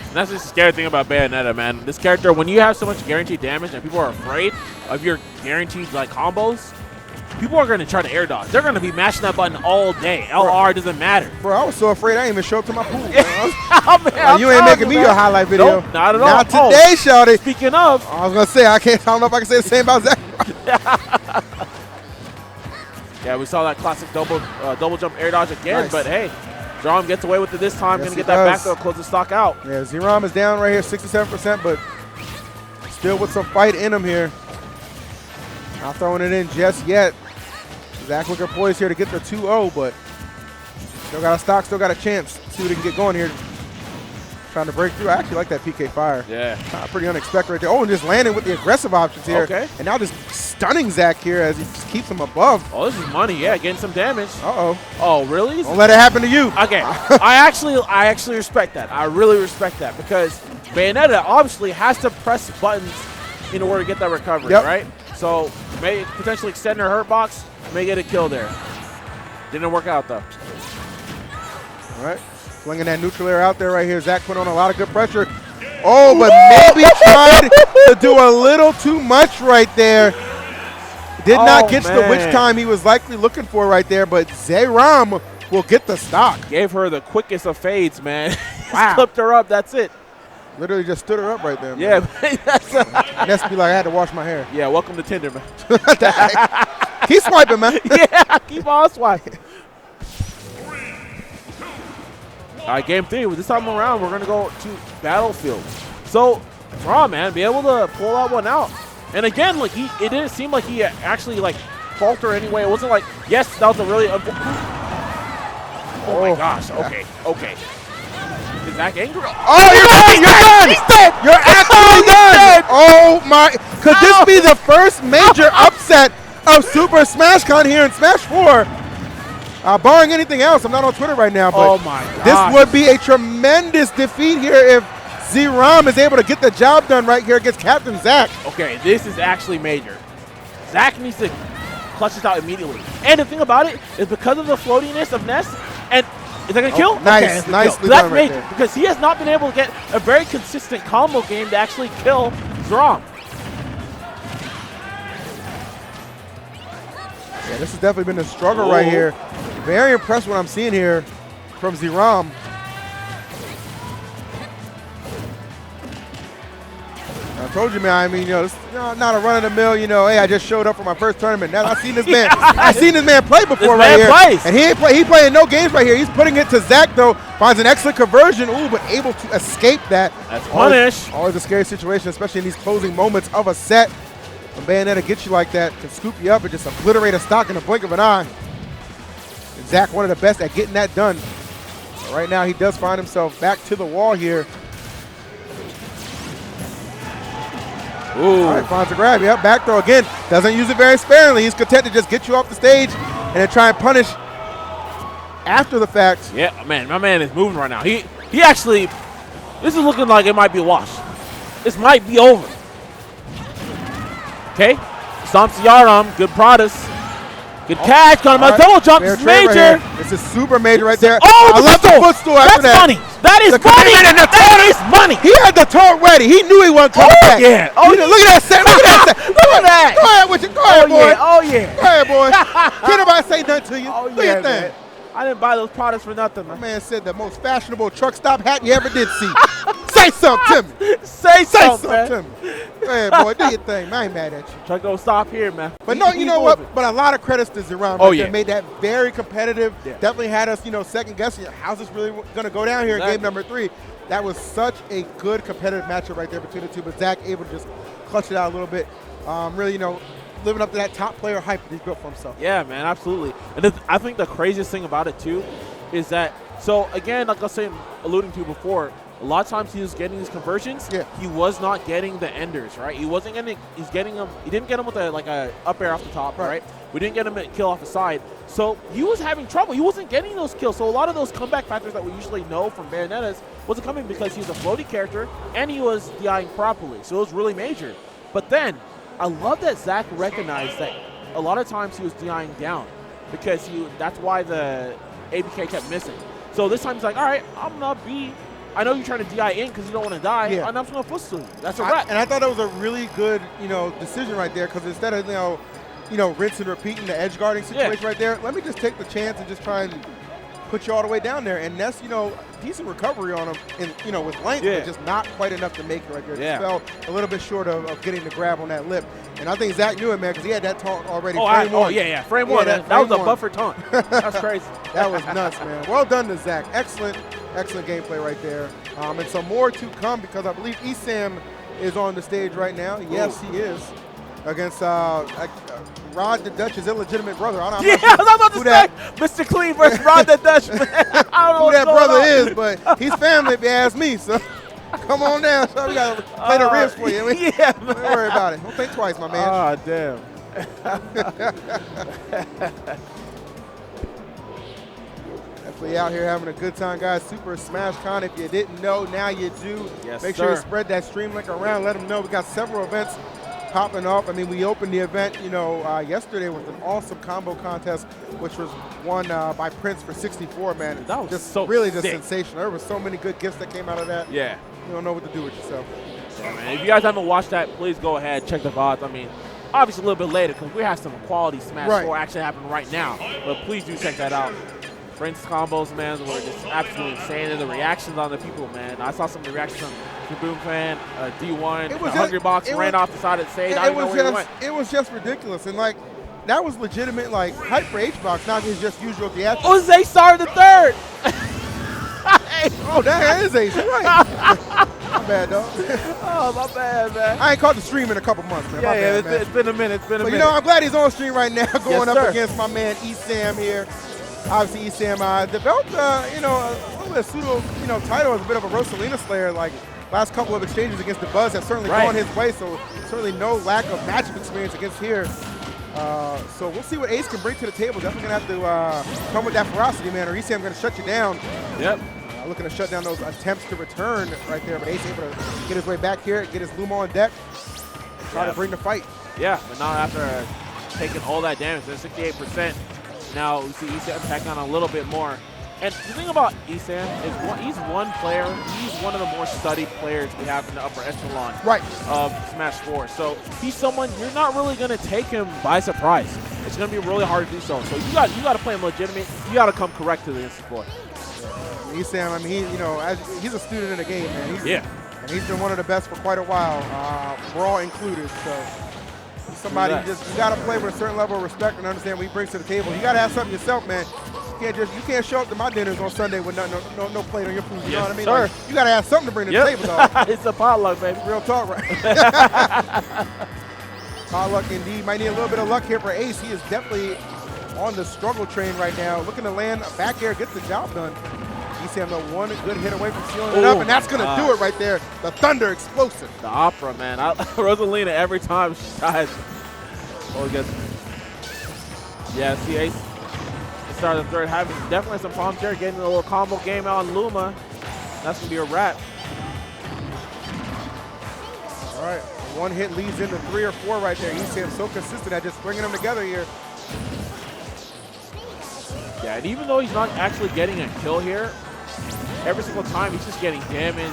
And that's the scary thing about Bayonetta, man. This character, when you have so much guaranteed damage and people are afraid of your guaranteed combos, people are going to try to air dodge. They're going to be mashing that button all day. LR doesn't matter. Bro, I was so afraid I didn't even show up to my pool. Man, you ain't making me your highlight video. Nope, not at all. Not today, shawty. Speaking of. I was going to say, I don't know if I can say the same about Zach. Yeah, we saw that classic double jump air dodge again, Nice. but hey, Zeram gets away with it this time. Yes, Going to he get that back does. throw, close the stock out. Yeah, Zeram is down right here, 67%, but still with some fight in him here. Not throwing it in just yet. Zach looking poised here to get the 2-0, but still got a stock, still got a chance. See what he can get going here. trying to break through. I actually like that PK fire. Yeah. Pretty unexpected right there. Oh, and just landing with the aggressive options here. Okay. And now just stunning Zach here as he just keeps him above. Oh, this is money. Yeah, getting some damage. Uh-oh. Oh, really? Don't let it happen to you. Okay. I actually respect that. I really respect that because Bayonetta obviously has to press buttons in order to get that recovery, right? So may potentially extend her hurt box, may get a kill there. Didn't work out though. All right. Flinging that neutral air out there right here. Zach put on a lot of good pressure. Oh, but maybe tried to do a little too much right there. Did not get the witch time he was likely looking for right there, but Zeram will get the stock. Gave her the quickest of fades, man. Wow. Clipped her up, that's it. Literally just stood her up right there, man. Yeah, that's Ness be like, I had to wash my hair. Yeah, welcome to Tinder, man. Keep swiping, man. Yeah, keep on swiping. All right, game 3. This time around, we're going to go to Battlefield. So, Raw, man, be able to pull that one out. And again, like it didn't seem like he actually like faltered anyway. It wasn't like, yes, that was a really oh my gosh, okay. Is Zach angry? Oh, you're done! You're done! He's dead! You're actually done! Oh my, could this be the first major upset of Super Smash Con here in Smash 4? Barring anything else, I'm not on Twitter right now, but oh my gosh. This would be a tremendous defeat here if Zeram is able to get the job done right here against Captain Zach. Okay, this is actually major. Zach needs to clutch this out immediately. And the thing about it is because of the floatiness of Ness, and is that going to kill? Nice, okay, nicely so that's done right major there. because he has not been able to get a very consistent combo game to actually kill Zeram. Yeah, this has definitely been a struggle right here. Very impressed with what I'm seeing here from Zeram. I told you, man. I mean, this not a run of the mill. Hey, I just showed up for my first tournament. Now I've seen this man. I've seen this man play before right here. Plays. And he playing no games right here. He's putting it to Zach though. Finds an excellent conversion. Ooh, but able to escape that. That's punish. Always a scary situation, especially in these closing moments of a set. When Bayonetta gets you like that, can scoop you up and just obliterate a stock in the blink of an eye. And Zach, one of the best at getting that done. But right now, he does find himself back to the wall here. Ooh. All right, finds a grab. Yep, back throw again. Doesn't use it very sparingly. He's content to just get you off the stage and then try and punish after the fact. Yeah, man, my man is moving right now. He actually, this is looking like it might be a wash. This might be over. Okay, stomps Yaram, good Pradas. Good catch, caught him on double jump. This is major. Right, this is super major right there. Oh, I love the footstool after That's that. money. That is money. That is money. He had the taunt ready. He knew he wasn't coming back. Yeah. Oh, look at that set. Look at that set. Look at that. Go ahead with you. Go ahead, boy. Yeah. Oh, yeah. Go ahead, boy. Can't nobody say nothing to you. Oh, Look yeah, at that. man. I didn't buy those products for nothing, My man. man said the most fashionable truck stop hat you ever did see. Say something to me. Say Say something, man. something to me. Go ahead, boy. Do your thing. I ain't mad at you. Try to go stop here, man. But no, you know what? But a lot of credits to Zeram. Oh, right yeah. there. Made that very competitive. Yeah. Definitely had us, second guessing. How's this really going to go down here in game number 3? That was such a good competitive matchup right there between the two. But Zach able to just clutch it out a little bit. Really, living up to that top player hype that he's built for himself. Yeah, man, absolutely. And I think the craziest thing about it, too, is that, so again, like I was saying, alluding to before, a lot of times he was getting these conversions. Yeah. He was not getting the enders, right? He wasn't getting. He's getting them. He didn't get them with a up air off the top, right? We didn't get him a kill off the side, so he was having trouble. He wasn't getting those kills. So a lot of those comeback factors that we usually know from Bayonetta's wasn't coming because he was a floaty character and he was DIing properly. So it was really major. But then I love that Zach recognized that a lot of times he was DIing down because that's why the ABK kept missing. So this time he's like, all right, I'm gonna be. I know you're trying to DI in because you don't want to die, and I'm just going to footstool you. That's a wrap. And I thought that was a really good, decision right there because instead of, rinse and repeating the edge guarding situation right there, let me just take the chance and just try and put you all the way down there. And that's, decent recovery on him, with length, but just not quite enough to make it right there. Just fell a little bit short of getting the grab on that lip. And I think Zach knew it, man, because he had that taunt already. Frame one. That was a buffer taunt. That's crazy. That was nuts, man. Well done to Zach. Excellent gameplay right there. And some more to come because I believe Esam is on the stage right now. Yes, he is. Against Rod the Dutch's illegitimate brother. I don't know Yeah, I was about to say Mr. Clean versus Rod the Dutch. Man. I don't know who that what's brother going on. is, but he's family if you ask me. So come on down. So we got to play the ribs for you. Yeah, man. Don't worry about it. Don't think twice, my man. Oh, damn. Definitely out here having a good time, guys. Super Smash Con. If you didn't know, now you do. Yes, Make sure you sir. spread that stream link around. Let them know we got several events popping off. I mean, we opened the event, yesterday with an awesome combo contest, which was won by Prince for 64, man. That was just so really just sick. sensational. There were so many good gifts that came out of that. Yeah. You don't know what to do with yourself. Yeah, man. If you guys haven't watched that, please go ahead, check the VODs. I mean, obviously a little bit later because we have some quality Smash 4 action happening right now. But please do check that out. Prince combos, man, were just absolutely insane. And the reactions on the people, man. I saw some of the reactions from Kaboom fan, D1, Hungry Box ran off the side of the stage. I didn't know where he went. It was just ridiculous. And, that was legitimate, hype for H-Box, not his just usual theatrics. Oh, Zay started the third. Oh, that is Ace. You're right. My bad, dog. Oh, my bad, man. I ain't caught the stream in a couple months, man. My bad, man. It's been a minute. But, I'm glad he's on stream right now going up sir. against my man E-Sam here. Obviously, E-Sam developed, a little bit of pseudo, title as a bit of a Rosalina slayer. Last couple of exchanges against the Buzz have certainly gone his way, so certainly no lack of matchup experience against here. So we'll see what Ace can bring to the table. Definitely going to have to come with that ferocity, man, or E-Sam going to shut you down. Yep. Looking to shut down those attempts to return right there, but Ace able to get his way back here, get his Luma on deck, try to bring the fight. Yeah, but now after taking all that damage, they're 68%. Now we see E-Sam pack on a little bit more. And the thing about E-Sam is he's one player, he's one of the more studied players we have in the upper echelon of Smash 4. So he's someone you're not really going to take him by surprise. It's going to be really hard to do so. So you got to play him legitimate. You got to come correct to the instant score. E-Sam, I mean, he's a student in the game, man. And he's been one of the best for quite a while, Brawl included. So he's somebody you got to play with a certain level of respect and understand what he brings to the table. You got to have something yourself, man. You can't show up to my dinners on Sunday with no plate on your food. You know what I mean? Sir. You got to have something to bring to the table, dog. It's a potluck, baby. Real talk, right? Potluck indeed. Might need a little bit of luck here for Ace. He is definitely on the struggle train right now. Looking to land a back air, gets the job done. E-Sam, one good hit away from sealing it up, and that's going to do it right there. The Thunder Explosive. The opera, man. Rosalina, every time she tries. Yeah, see Ace. Start of the third, having definitely some problems there, getting a little combo game out on Luma. That's going to be a wrap. All right, one hit leads into 3 or 4 right there. E-Sam so consistent at just bringing them together here. Yeah, and even though he's not actually getting a kill here, every single time he's just getting damage,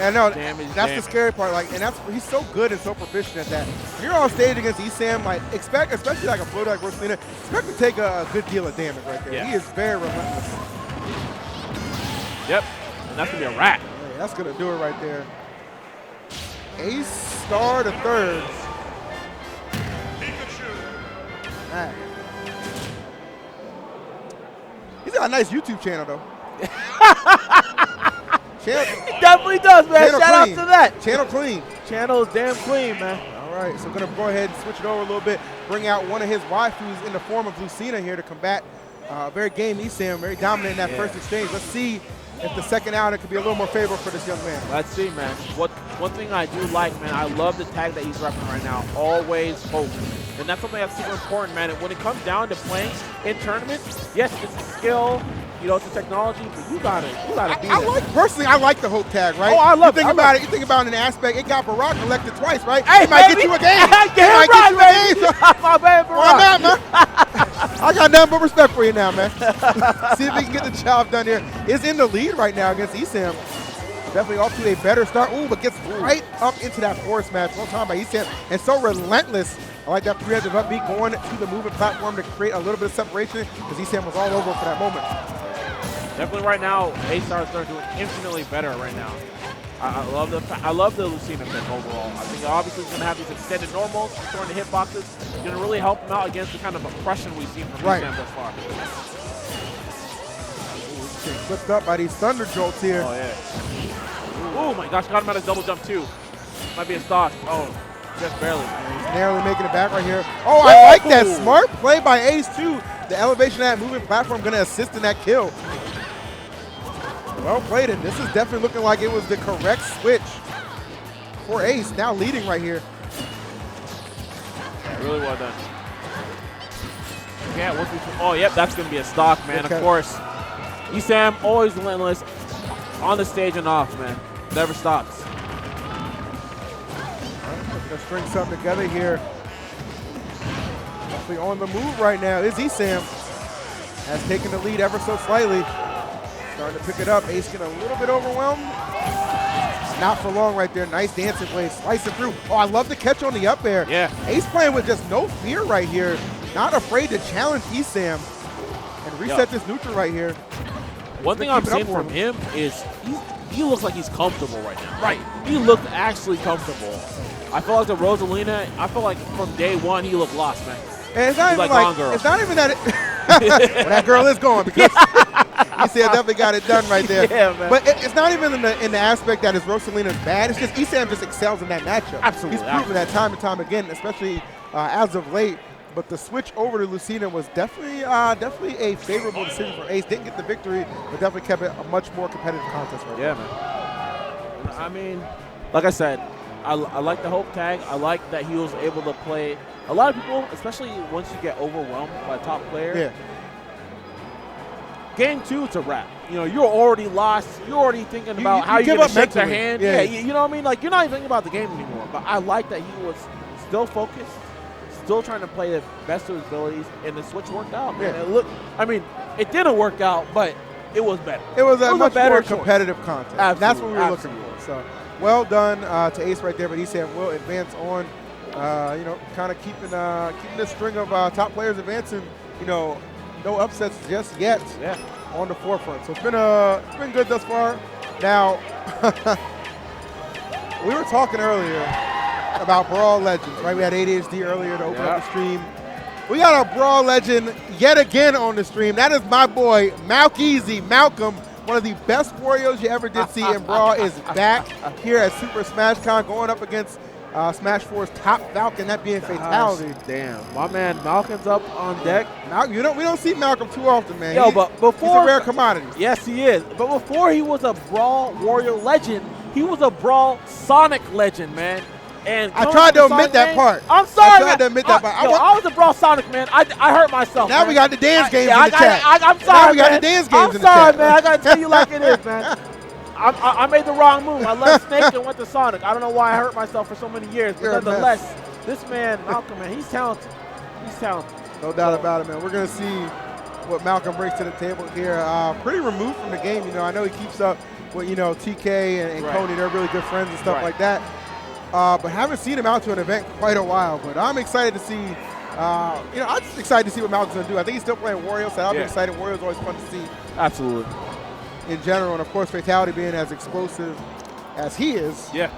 that's the scary part. He's so good and so proficient at that. When you're on stage against E-Sam, expect, especially a floater like Rosalina, expect to take a good deal of damage right there. Yeah. He is very relentless. Yep, and that's going to be a wrap. Yeah, that's going to do it right there. Ace star to third. Man. He's got a nice YouTube channel, though. He definitely does, man. Shout out to that. Channel clean. Channel is damn clean, man. All right, so going to go ahead and switch it over a little bit, bring out one of his waifus in the form of Lucina here to combat very game E-Sam, very dominant in that first exchange. Let's see if the second outing could be a little more favorable for this young man. Let's see, man. One thing I do like, man, I love the tag that he's repping right now. Always hope. And that's something that's super important, man. And when it comes down to playing in tournaments, yes, it's a skill, it's a technology, but you gotta be there. Personally, I like the hope tag, right? Oh, I love it. You think about an aspect, it got Barack elected twice, right? Hey, it might get you a game. My man, Barack. Why not, man? I got nothing but respect for you now, man. See if we can get the job done here. Is in the lead right now against E-Sam. Definitely off to a better start. But gets right up into that force match. Well time by E-Sam. And so relentless. I like that preemptive up beat going to the moving platform to create a little bit of separation because E-Sam was all over for that moment. Definitely right now, A-Star is doing infinitely better right now. I love the Lucina pick overall. I think obviously he's going to have these extended normals, throwing the hitboxes. It's going to really help him out against the kind of oppression we've seen from E-Sam thus far. Getting flipped up by these Thunder Jolts here. Oh, yeah. Oh, my gosh, got him out of double jump, too. Might be a stock. Oh. Just barely. He's narrowly making it back right here. Oh, I like that. Smart play by Ace, too. The elevation of that moving platform going to assist in that kill. Well played, and this is definitely looking like it was the correct switch for Ace. Now leading right here. Yeah, really well done. Yeah, oh, yep, that's going to be a stock, man, of course. Esam, always relentless, on the stage and off, man. Never stops. Looking to string something together here. Definitely on the move right now is Esam. Has taken the lead ever so slightly. Starting to pick it up. Ace getting a little bit overwhelmed. Not for long right there. Nice dancing play. Slicing through. Oh, I love the catch on the up air. Yeah. Ace playing with just no fear right here. Not afraid to challenge Esam and reset this neutral right here. One thing I'm seeing from him is he looks like he's comfortable right now. Right. He looked actually comfortable. I feel like the Rosalina, I feel like from day one he looked lost, man. And it's not even like girl. It's not even that well, that girl is gone because Esam definitely got it done right there. Yeah, man. But it's not even in the aspect that his Rosalina's bad. It's just Esam just excels in that matchup. Absolutely. He's proven that time and time again, especially as of late. But the switch over to Lucina was definitely a favorable decision for Ace. Didn't get the victory, but definitely kept it a much more competitive contest right Yeah, now. man. I mean, like I said, I like the Hope tag. I like that he was able to play. A lot of people, especially once you get overwhelmed by a top player, Yeah. Game 2, it's a wrap. You know, you're already lost. You're already thinking about how you're going to shake their hand. Yeah. You know what I mean? Like, you're not even thinking about the game anymore. But I like that he was still focused, still trying to play the best of his abilities, and the switch worked out, man. Yeah. It didn't work out, but it was better. It was a much better more choice. competitive contest. Absolutely. That's what we were looking for. So, well done to Ace right there, but Esam will advance on. Kind of keeping this string of top players advancing. No upsets just yet. Yeah. On the forefront. So it's been good thus far. Now, we were talking earlier about Brawl Legends, right? We had ADHD earlier to open up the stream. We got a Brawl Legend yet again on the stream. That is my boy, Malkeezy, Malcolm. One of the best Warriors you ever did see in Brawl is back here at Super Smash Con going up against Smash 4's top Falcon, that being Fatality. Damn, my man Malcolm's up on deck. We don't see Malcolm too often, man. But before, he's a rare commodity. Yes, he is. But before he was a Brawl Warrior legend, he was a Brawl Sonic legend, man. And I tried to omit that part. I'm sorry, I tried to omit that part. I was a Brawl Sonic, man. I hurt myself. Now man. we got the dance games in the chat. I'm sorry, now we got the dance games in the chat. I'm sorry, man. I got to tell you like it is, man. I made the wrong move. I left Snake and went to Sonic. I don't know why I hurt myself for so many years. But nonetheless, this man, Malcolm, man, he's talented. He's talented. No doubt about it, man. We're going to see what Malcolm brings to the table here. Pretty removed from the game. I know he keeps up with, TK and Cody. They're really good friends and stuff like that. But haven't seen him out to an event quite a while. But I'm excited to see, I'm just excited to see what Malcolm's going to do. I think he's still playing Wario, so I'll be excited. Wario's always fun to see. Absolutely. In general, and of course, Fatality being as explosive as he is. Yeah.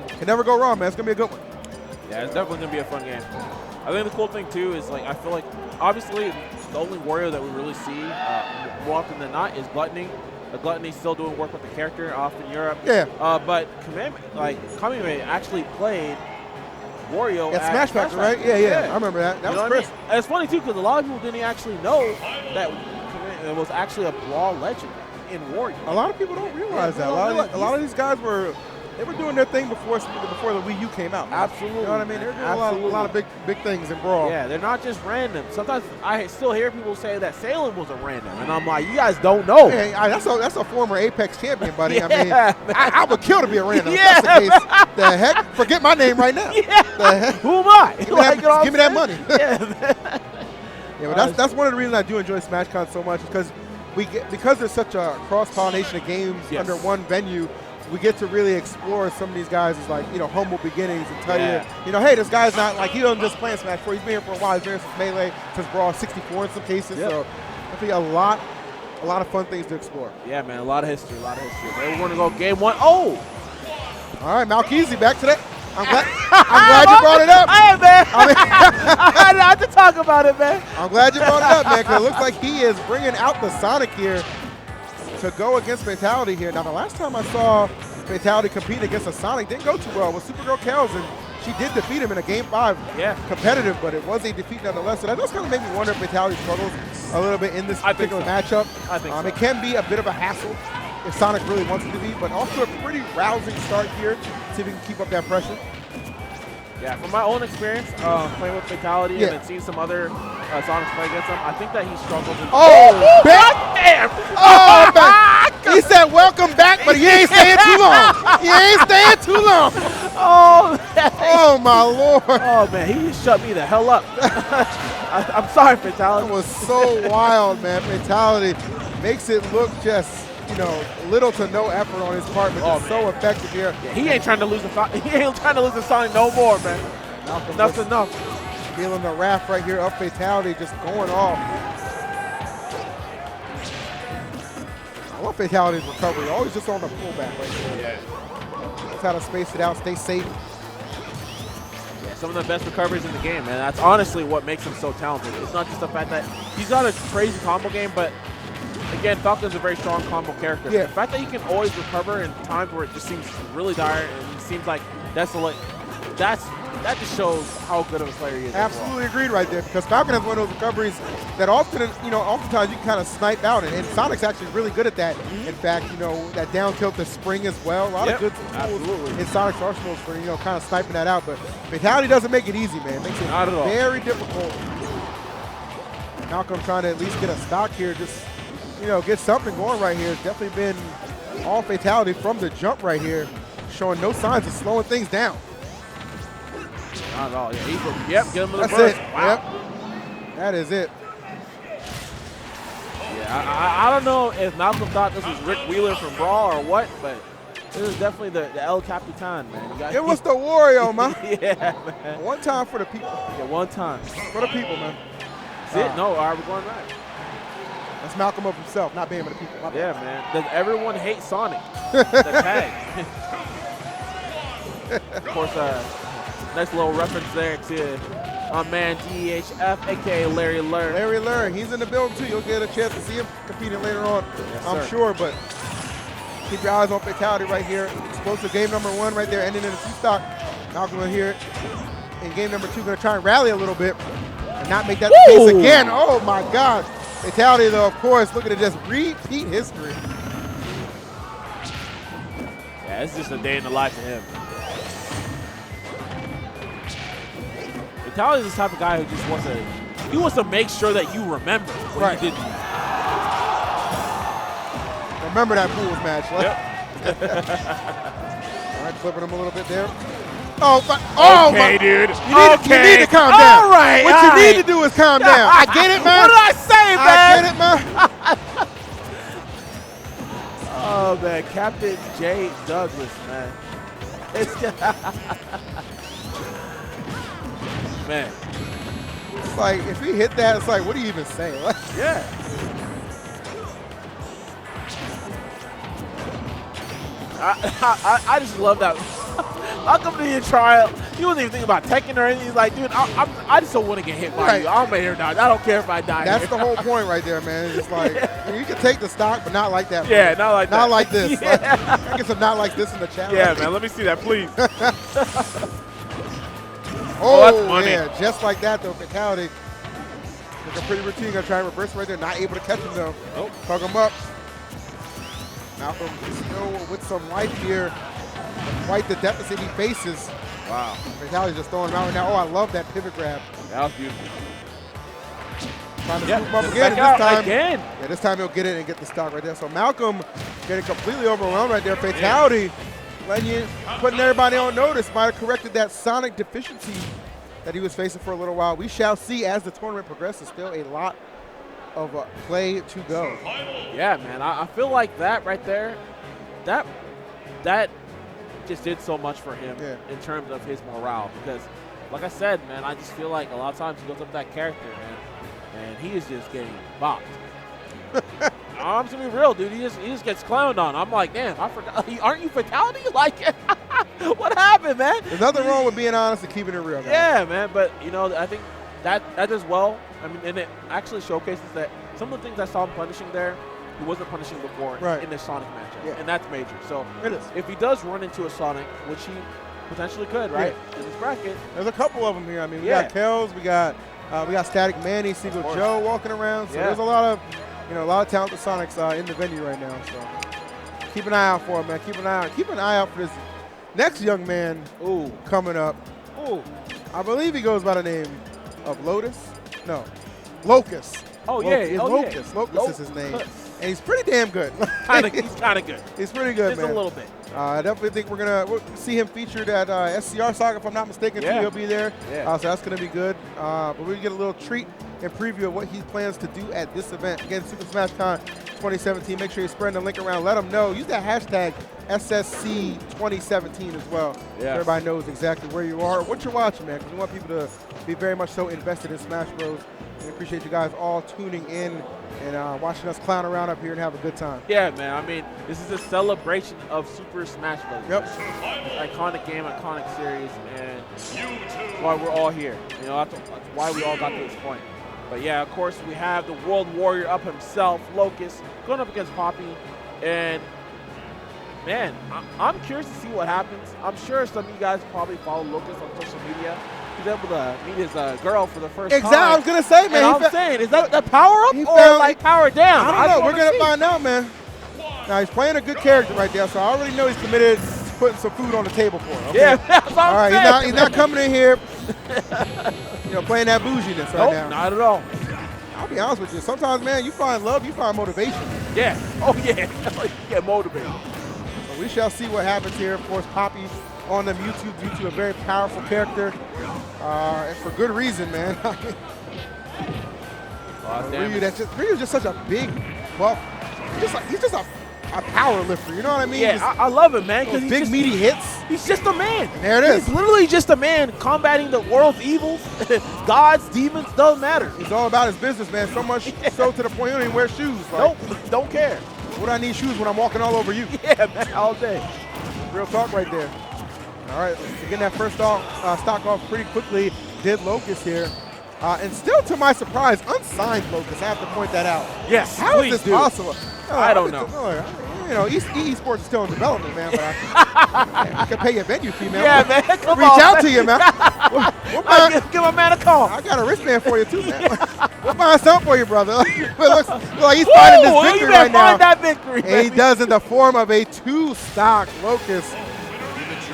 Can never go wrong, man. It's going to be a good one. Yeah, it's definitely going to be a fun game. I think the cool thing, too, is, I feel like, obviously, the only Wario that we really see more often than not is Gluttony. Gluttony's still doing work with the character off in Europe. Yeah. But Kamime actually played Wario at Smash Factor, right? Yeah. I remember that. That was crisp. And it's funny, too, because a lot of people didn't actually know that it was actually a Brawl legend in Wario. A lot of people don't realize that. A lot of these guys were doing their thing before the Wii U came out. Absolutely. You know what I mean? They're doing a lot of big things in Brawl. Yeah, they're not just random. Sometimes I still hear people say that Salem was a random, and I'm like, you guys don't know. Hey, that's a former Apex champion, buddy. Yeah, I mean, I would kill to be a random. Yeah, If that's the case. The heck? Forget my name right now. Yeah. The heck? Who am I? Give me that money. Yeah. Yeah, but that's one of the reasons I do enjoy SmashCon so much, because because there's such a cross-pollination of games under one venue. We get to really explore some of these guys' humble beginnings and tell you, hey, this guy's not he doesn't just play Smash 4. He's been here for a while. He's been here since Melee, since Brawl 64 in some cases. Yep. So I think a lot of fun things to explore. Yeah, man, a lot of history. We're going to go game 1. Oh! All right, Malkeezy, back to that. I'm glad you brought it up. Hey, man. I had to talk about it, man. I'm glad you brought it up, man, because it looks like he is bringing out the Sonic here to go against Fatality here. Now, the last time I saw Fatality competing against a Sonic didn't go too well with Supergirl Kells, and She did defeat him in a Game 5 competitive, but it was a defeat nonetheless. So that does kind of make me wonder if Fatality struggles a little bit in this particular matchup. I think so. It can be a bit of a hassle if Sonic really wants it to be, but also a pretty rousing start here. See if he can keep up that pressure. Yeah, from my own experience, playing with Fatality and then seeing some other Sonics play against him, I think that he struggles. Oh, back! Damn! Oh, man. He said, welcome back, but he ain't staying too long. He ain't staying too long. Oh, my Lord. Oh, man, he just shut me the hell up. I'm sorry, Fatality. That was so wild, man. Fatality makes it look just, you know, little to no effort on his part, but it's so effective here. Yeah, he ain't trying to lose the Sonic no more, man. That's enough. Feeling the wrath right here of Fatality just going off. I love Fatality's recovery. Always just on the pullback right there. Yeah. Just how to space it out, stay safe. Yeah, some of the best recoveries in the game, man. That's honestly what makes him so talented. It's not just the fact that he's got a crazy combo game, but again, Falcon's a very strong combo character. Yeah. The fact that he can always recover in times where it just seems really dire and it seems like desolate, that just shows how good of a player he is. Absolutely agreed right there, because Falcon has one of those recoveries that often, oftentimes you can kind of snipe out, and Sonic's actually really good at that. In fact, that down tilt to spring as well. A lot of good tools in Sonic's arsenals for, kind of sniping that out. But Fatality doesn't make it easy, man. It makes it Not at all. very difficult. Malcolm trying to at least get a stock here, just, get something going right here. It's definitely been all Fatality from the jump right here, showing no signs of slowing things down. Not at all. Yeah, get him with the That's burst. it. Wow. Yep. That is it. Yeah, I don't know if Malcolm thought this was Rick Wheeler from Brawl or what, but this is definitely the El Capitan, man. It was the Wario, man. Yeah, man. One time for the people. Yeah, one time. For the people, man. That's it? No, all right, we're going right. That's Malcolm of himself, not being with the people. Yeah, man. Does everyone hate Sonic? The tag. Of course, nice little reference there to our man DHF, aka Larry Lurr. Larry Lurr, he's in the building too. You'll get a chance to see him competing later on, Yes, I'm sir. sure. But keep your eyes on Fatality right here. Explosive game number 1 right there, ending in a 2-stock. Malcolm will here in game number 2, going to try and rally a little bit and not make that the case again. Oh my God. Fatality, though, of course, looking to just repeat history. Yeah, it's just a day in the life of him. Fatality is the type of guy who just wants to make sure that you remember what he did to you. Remember that Pools match. All right, flipping him a little bit there. Okay, dude. You need to calm down. All right. What you need to do is calm down. I get it, man. What did I say, man? I get it, man. Oh, man. Captain J. Douglas, man. It's just man. It's like, if he hit that, it's like, what do you even say? Yeah. I just love that. I'll come to your trial. He wasn't even thinking about taking or anything. He's like, dude, I just don't want to get hit by you. I'm here now. I don't care if I die. That's here. the whole point right there, man. It's just like, you can take the stock, but not like that. Yeah, man. not like that. Not like this. Yeah. Like, I get some not like this in the chat. Yeah, man. Let me see that, please. Oh, that's funny. Yeah, just like that, though. Fatality. Looking pretty routine. Gonna try and reverse right there. Not able to catch him, though. Nope. Tug him up. Malcolm still with some life here. Quite the deficit he faces. Wow. Fatality's just throwing him out right now. Oh, I love that pivot grab. That was beautiful. Trying to Yep, scoop him up just again. back And out this time, again. Yeah, this time he'll get it and get the stock right there. So Malcolm getting completely overwhelmed right there. Fatality putting everybody on notice. Might have corrected that Sonic deficiency that he was facing for a little while. We shall see as the tournament progresses. Still a lot of play to go. Yeah, man. I feel like that right there, that just did so much for him in terms of his morale. Because, like I said, man, I just feel like a lot of times he goes up with that character, man, and he is just getting bopped. I'm just gonna be real, dude. He just gets clowned on. I'm like, damn, I forgot. Aren't you Fatality? Like, what happened, man? There's nothing wrong with being honest and keeping it real, guys. Yeah, man. But I think that does well. I mean, and it actually showcases that some of the things I saw him punishing there, he wasn't punishing before in the Sonic matchup, and that's major. So it is. If he does run into a Sonic, which he potentially could, right? In this bracket. There's a couple of them here. I mean, we got Kells, we got Static Manny, Seagull Joe walking around. So there's a lot of talented Sonics in the venue right now. So keep an eye out for him, man. Keep an eye out for this next young man coming up. I believe he goes by the name of Lotus. No, Locust. Locust. Locust is his name. And he's pretty damn good. He's kind of good. He's pretty good, Just man. a little bit. I definitely think we'll see him featured at SCR Saga, if I'm not mistaken. Too. He'll be there. So that's going to be good. But we get a little treat and preview of what he plans to do at this event. Again, Super Smash Con 2017. Make sure you're spreading the link around. Let them know. Use that hashtag SSC 2017 as well. So everybody knows exactly where you are, what you're watching, man. Because we want people to be very much so invested in Smash Bros. We appreciate you guys all tuning in and watching us clown around up here and have a good time. Yeah, man. I mean, this is a celebration of Super Smash Bros. Iconic game, iconic series, and that's why we're all here. You know, that's why we all got to this point. But yeah, of course, we have the World Warrior up himself, Locust, going up against Poppy, and man, I'm curious to see what happens. I'm sure some of you guys probably follow Locust on social media. He's able to meet his girl for the first time. I was going to say, man. And I'm saying, is that the power up or like power down? I don't know. We're going to find out, man. Now, he's playing a good character right there, so I already know he's committed to putting some food on the table for him. Okay? Yeah, that's what I'm saying. He's not coming in here playing that bouginess right now. Not at all. I'll be honest with you. Sometimes, man, you find love, you find motivation. Yeah. Oh, yeah. You get motivated. So we shall see what happens here. Of course, Poppy on the Mewtwo due to a very powerful character. And for good reason, man. Ryu's just such a big buff. He's just a power lifter, you know what I mean? Yeah, I love it, man. Those big meaty hits. He's just a man. And there it is. He's literally just a man combating the world's evils. Gods, demons, doesn't matter. He's all about his business, man. So much so to the point he don't even wear shoes. Nope, don't care. What do I need shoes when I'm walking all over you? Yeah, man, all day. Real talk right there. All right, getting that first stock off pretty quickly did Locust here. And still to my surprise, unsigned Locust. I have to point that out. Yes, how is this possible? I don't know. You know, EA Sports is still in development, man, but I can pay your venue fee, man. Yeah, man, come Reach on, out man. to you, man. Give my man a call. I got a wristband for you, too, man. We'll find something for you, brother. It looks like he's finding this victory right now. Find that victory, and he does in the form of a 2-stock Locust.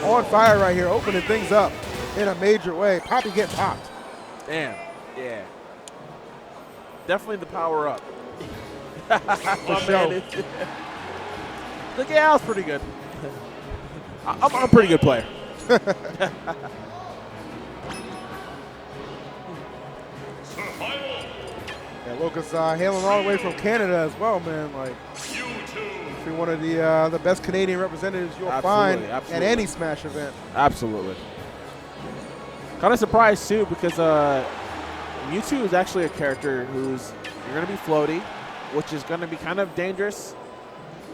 On fire right here, opening things up in a major way. Poppy getting popped. Damn, yeah. Definitely the power up. For sure. The gal's pretty good. I'm a pretty good player. Yeah, Locust hailing all the way from Canada as well, man. Like, one of the best Canadian representatives you'll find at any Smash event. Absolutely. Kind of surprised too because Mewtwo is actually a character who's you're going to be floaty, which is going to be kind of dangerous.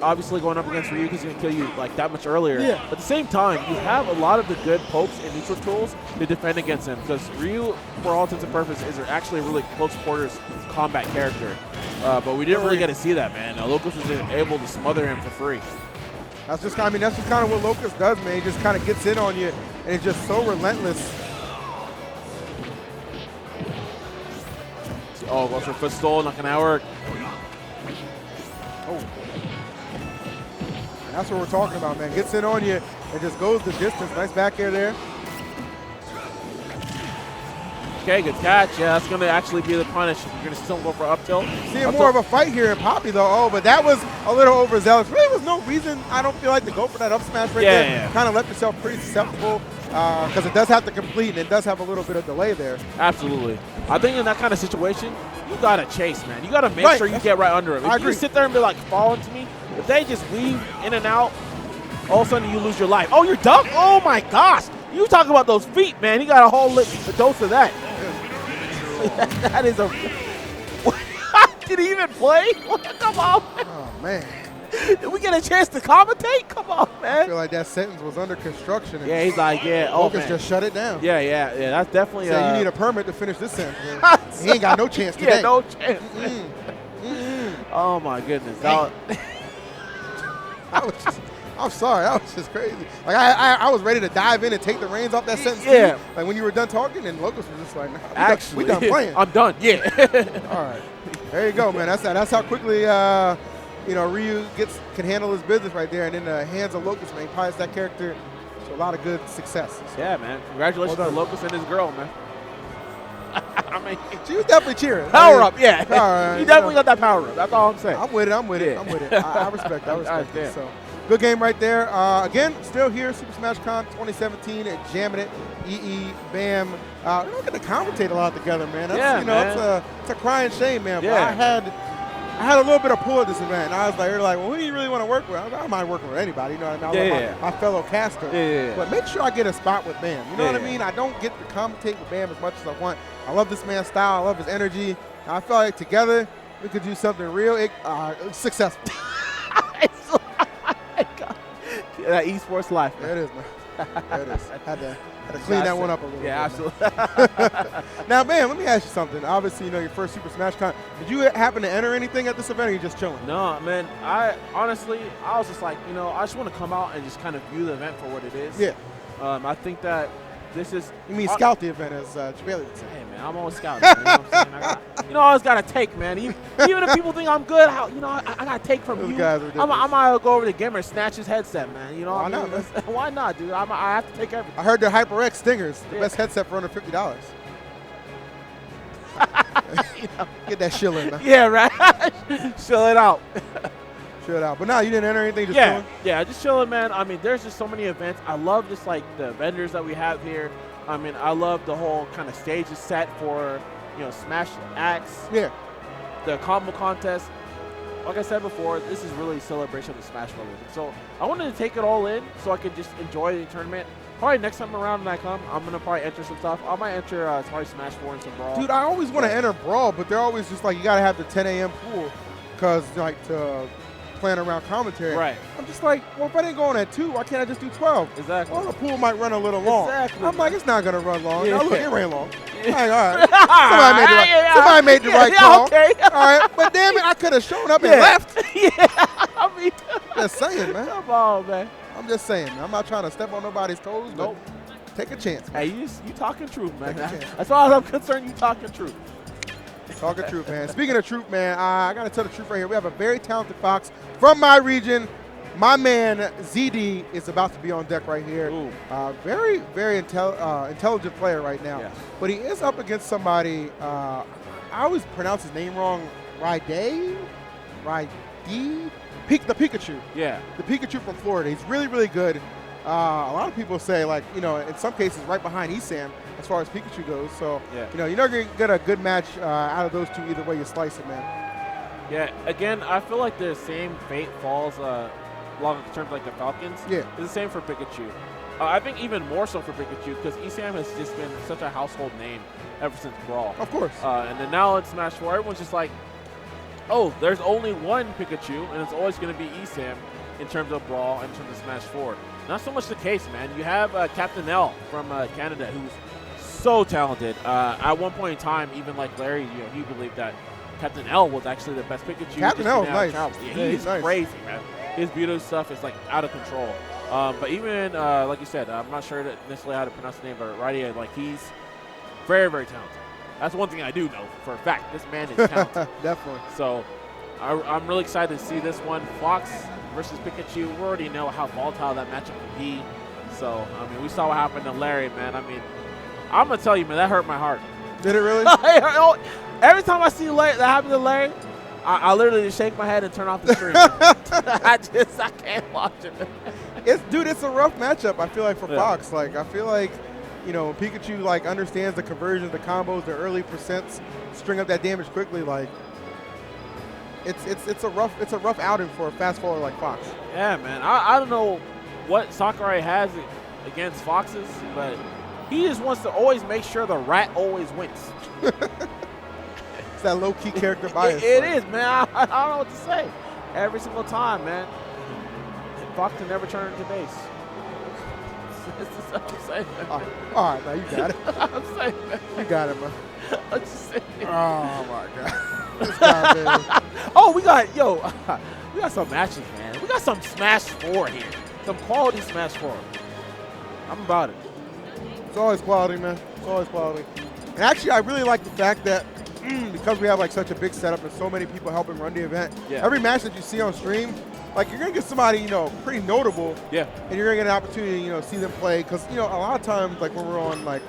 Obviously, going up against Ryu because he's going to kill you like that much earlier. Yeah. But at the same time, you have a lot of the good pokes and neutral tools to defend against him because Ryu, for all intents and purposes, is actually a really close quarters combat character. But we didn't really get to see that, man. Locust was able to smother him for free. That's just kind of what Locust does, man. He just kind of gets in on you, and it's just so relentless. Oh, goes for footstool, not gonna work. Oh. That's what we're talking about, man. Gets in on you and just goes the distance. Nice back air there. Okay, good catch. Yeah, that's going to actually be the punish. You're going to still go for up tilt. Seeing more of a fight here in Poppy, though. Oh, but that was a little overzealous. Really was no reason, I don't feel like, to go for that up smash right there. Yeah. Kind of left yourself pretty susceptible because it does have to complete, and it does have a little bit of delay there. Absolutely. I think in that kind of situation, you got to chase, man. You got to make sure you get right under him. If you just sit there and be like, fall into me, if they just weave in and out, all of a sudden you lose your life. Oh, you're ducked? Oh, my gosh. You talk about those feet, man. He got a whole dose of that. That is a... Did he even play? Come on. Oh, man. Did we get a chance to commentate? Come on, man. I feel like that sentence was under construction. And yeah, he's like, yeah. Oh, Locust man. just shut it down. Yeah. That's definitely... So you need a permit to finish this sentence. He ain't got no chance today. Yeah, no chance. Oh, my goodness. That I'm sorry, that was just crazy. Like I was ready to dive in and take the reins off that sentence. Yeah. Like when you were done talking, and Locust was just like, nah, Actually, we done playing. I'm done. Yeah. All right. There you go, man. That's how quickly Ryu can handle his business right there, and in the hands of Locust, man, he pilots that character to a lot of good success. So. Yeah, man. Congratulations to Locust and his girl, man. I mean, she was definitely cheering. Power up, yeah. You definitely got that power up. That's all I'm saying. I'm with it. I'm with it. I respect it. So, good game right there. Again, still here, Super Smash Con 2017, jamming it. EE, Bam. We don't get to commentate a lot together, man. That's, man. It's a crying shame, man. Yeah. But I had a little bit of pull at this event, and I was like, well, who do you really want to work with? I don't mind working with anybody, you know what I mean? I love my fellow caster. Yeah. But make sure I get a spot with Bam. You know what I mean? I don't get to commentate with Bam as much as I want. I love this man's style. I love his energy. And I feel like together we could do something real successful. That esports life, man. There it is, man. There it is. Had to clean that one up a little bit. Yeah, absolutely. Now, man, let me ask you something. Obviously, your first Super Smash Con. Did you happen to enter anything at this event, or are you just chilling? No, man. I was just like, I just want to come out and just kind of view the event for what it is. Yeah. I think that this is. You mean scout the event, as Jabali would say. Hey, man, I'm always scouting. Man, you know what I'm saying? I always got to take, man. Even if people think I'm good, I got to take from Those you. guys are ridiculous. I might go over to Gamer and snatch his headset, man. Why not, man? Why not, dude? I have to take everything. I heard the HyperX Stingers, the best headset for under $50. Get that shill in, man. Yeah, right. Chill it out. Chill it out. But no, you didn't enter anything, just chilling? Yeah, just chilling, man. I mean, there's just so many events. I love just like the vendors that we have here. I mean, I love the whole kind of stages set for, Smash acts. Yeah. The combo contest. Like I said before, this is really a celebration of the Smash Brothers. So I wanted to take it all in so I could just enjoy the tournament. Probably next time around when I come, I'm going to probably enter some stuff. I might enter probably Smash 4 and some Brawl. Dude, I always want to enter Brawl, but they're always just like, you got to have the 10 a.m. pool because, to plan around commentary. Right. I'm just like, well, if I didn't go on at 2, why can't I just do 12? Exactly. Well, the pool might run a little long. Exactly. I'm like, it's not going to run long. Yeah. Now, look, it ran long. Like, all right. Somebody made the right call. Okay. All right. But damn it, I could have shown up and left. Yeah. I mean, just saying, man. Come on, man. I'm just saying, man. I'm not trying to step on nobody's toes, but take a chance, man. Hey, you talking truth, man. As far as I'm concerned, you talking truth. Talking truth, man. Speaking of truth, man, I got to tell the truth right here. We have a very talented Fox from my region. My man, ZD, is about to be on deck right here. Very, very intelligent player right now. Yes. But he is up against somebody, I always pronounce his name wrong, Raide? The Pikachu. Yeah. The Pikachu from Florida. He's really, really good. A lot of people say, like, in some cases right behind Esam as far as Pikachu goes. So, you're not going to get a good match out of those two either way you slice it, man. Yeah, again, I feel like the same fate falls along in terms of like the Falcons. Yeah. It's the same for Pikachu. I think even more so for Pikachu because Esam has just been such a household name ever since Brawl. Of course. And then now in Smash 4, everyone's just like, oh, there's only one Pikachu, and it's always going to be Esam in terms of Brawl and in terms of Smash 4. Not so much the case, man. You have Captain L from Canada who's so talented. At one point in time, even like Larry, he believed that Captain L was actually the best Pikachu. Captain L is nice. Yeah, he is nice. crazy, man. His beauty stuff is like out of control. But even like you said, I'm not sure necessarily how to pronounce the name, but Radia, like he's very, very talented. That's one thing I do know for a fact. This man is talented. Definitely. So I'm really excited to see this one. Fox versus Pikachu. We already know how volatile that matchup can be. So, I mean, we saw what happened to Larry, man. I mean, I'm going to tell you, man, that hurt my heart. Did it really? Every time I see Larry, that happen to Larry, I literally just shake my head and turn off the screen. I can't watch it. Dude, it's a rough matchup, I feel like, for Fox. Like, I feel like, when Pikachu, like, understands the conversions, the combos, the early percents, string up that damage quickly, like, it's a rough outing for a fast forward like Fox. Yeah, man. I don't know what Sakurai has against Foxes, but he just wants to always make sure the rat always wins. It's that low-key character bias. It is, man. I don't know what to say. Every single time, man. Fox can never turn into base. That's what I'm saying, man. All right, man. You got it. I'm saying, man. You got it, man. I'm just saying. Oh, my God. This guy, man. Oh, we got some matches, man. We got some Smash 4 here. Some quality Smash 4. I'm about it. It's always quality, man. It's always quality. And actually, I really like the fact that because we have like such a big setup and so many people helping run the event, every match that you see on stream, like you're gonna get somebody, you know, pretty notable. Yeah. And you're gonna get an opportunity, you know, see them play. Because, you know, a lot of times, like when we're on like,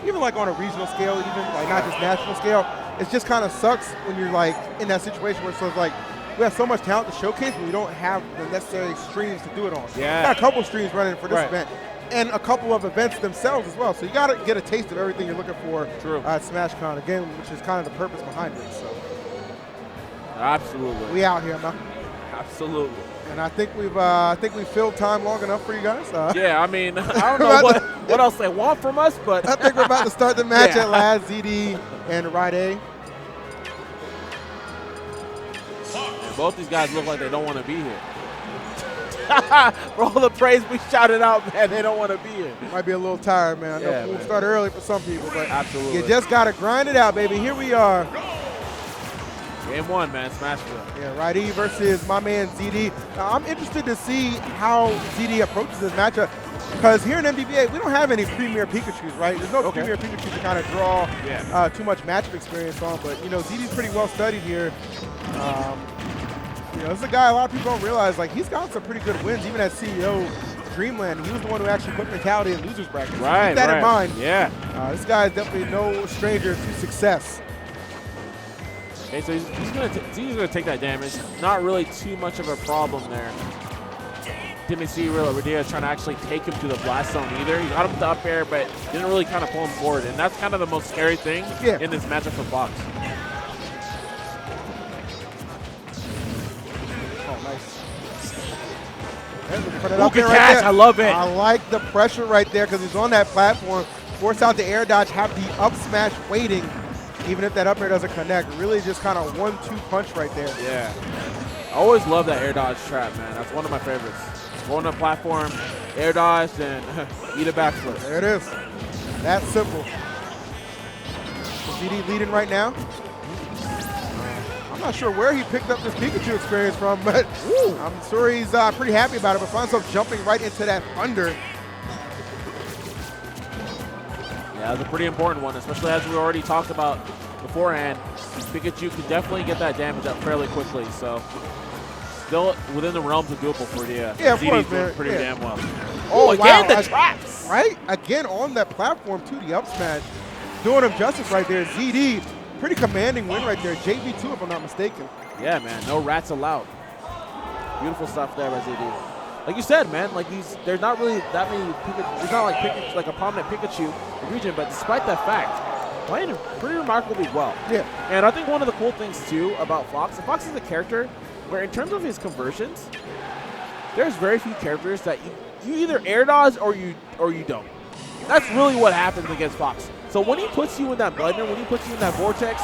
even like on a regional scale, even like not just national scale, it just kind of sucks when you're like in that situation where it's like, we have so much talent to showcase, but we don't have the necessary streams to do it on. Yeah. We got a couple streams running for this Right. event. And a couple of events themselves as well. So you got to get a taste of everything you're looking for at SmashCon, again, which is kind of the purpose behind it. So Absolutely. we out here, man. Absolutely. And I think we've filled time long enough for you guys. Yeah, I mean, I don't know what else they want from us, but I think we're about to start the match Yeah. at last. ZD and Ride. Both these guys look like they don't want to be here. For all the praise we shouted out, man, they don't want to be here. Might be a little tired, man. I know Yeah, we'll man. start early for some people, but Absolutely. you just got to grind it out, baby. Here we are. Game 1, man, Smashville. Yeah, Ride versus my man ZD. Now, I'm interested to see how ZD approaches this matchup because here in MDBA, we don't have any premier Pikachus, right? There's no premier Pikachu to kind of draw too much matchup experience on, but, you know, ZD's pretty well studied here. You know, this is a guy a lot of people don't realize, like, he's got some pretty good wins, even as CEO Dreamland. He was the one who actually put Mentality in losers bracket. So Right, keep that in mind. Yeah. This guy is definitely no stranger to success. Okay, so he's gonna take that damage. Not really too much of a problem there. Didn't see really Rodeo trying to actually take him to the blast zone either. He got him with the up air, but didn't really kind of pull him forward, and that's kind of the most scary thing in this matchup for Fox. Oh, nice. Put it Ooh, up good there right catch. there. I love it. I like the pressure right there because he's on that platform. Force out the air dodge, have the up smash waiting, even if that up air doesn't connect. Really just kind of 1-2 punch right there. Yeah. I always love that air dodge trap, man. That's one of my favorites. Go on the platform, air dodge, and eat a backflip. There it is. That simple. ZD leading right now. I'm not sure where he picked up this Pikachu experience from, but I'm sure he's pretty happy about it. But finds himself jumping right into that thunder. Yeah, that's a pretty important one, especially as we already talked about beforehand. Pikachu can definitely get that damage up fairly quickly, so still within the realms of doable for the Yeah, of ZD course, doing man. pretty Yeah. damn well. Oh, again, wow. the traps! Right? Again, on that platform to the up smash. Doing him justice right there. ZD, pretty commanding win right there. JV2, if I'm not mistaken. Yeah, man, no rats allowed. Beautiful stuff there by ZD. Like you said, man, like there's not really that many Pikachu, there's not like a prominent Pikachu in the region, but despite that fact, playing pretty remarkably well. Yeah. And I think one of the cool things too about Fox, Fox is a character where in terms of his conversions, there's very few characters that you either air dodge or you don't. That's really what happens against Fox. So when he puts you in that blender, when he puts you in that vortex,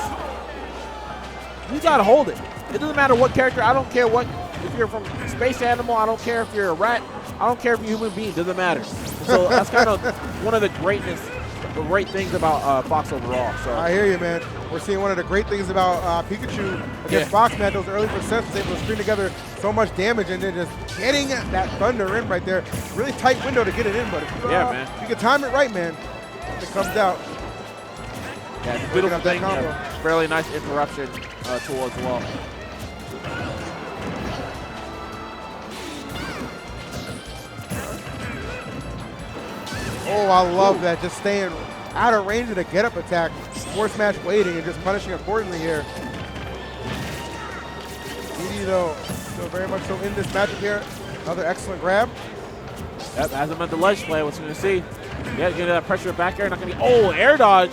you gotta hold it. It doesn't matter what character, I don't care what, if you're from Space Animal, I don't care if you're a rat, I don't care if you're a human being, it doesn't matter. So that's kind of one of the great things about Fox overall. So I hear you, man. We're seeing one of the great things about Pikachu against Fox, man. Those early percents was able to string together so much damage and then just getting that thunder in right there. Really tight window to get it in, but if you, man. if you can time it right, man, it comes out. Yeah, it's a beautiful thing. Fairly nice interruption tool as well. Oh, I love that. Just staying out of range of the get-up attack. Force smash waiting and just punishing accordingly here. ZD, though, still very much so in this matchup here. Another excellent grab. Yep, has him at the ledge play. What's going to see? Yeah, get that pressure back air. Not going to be. Oh, air dodge.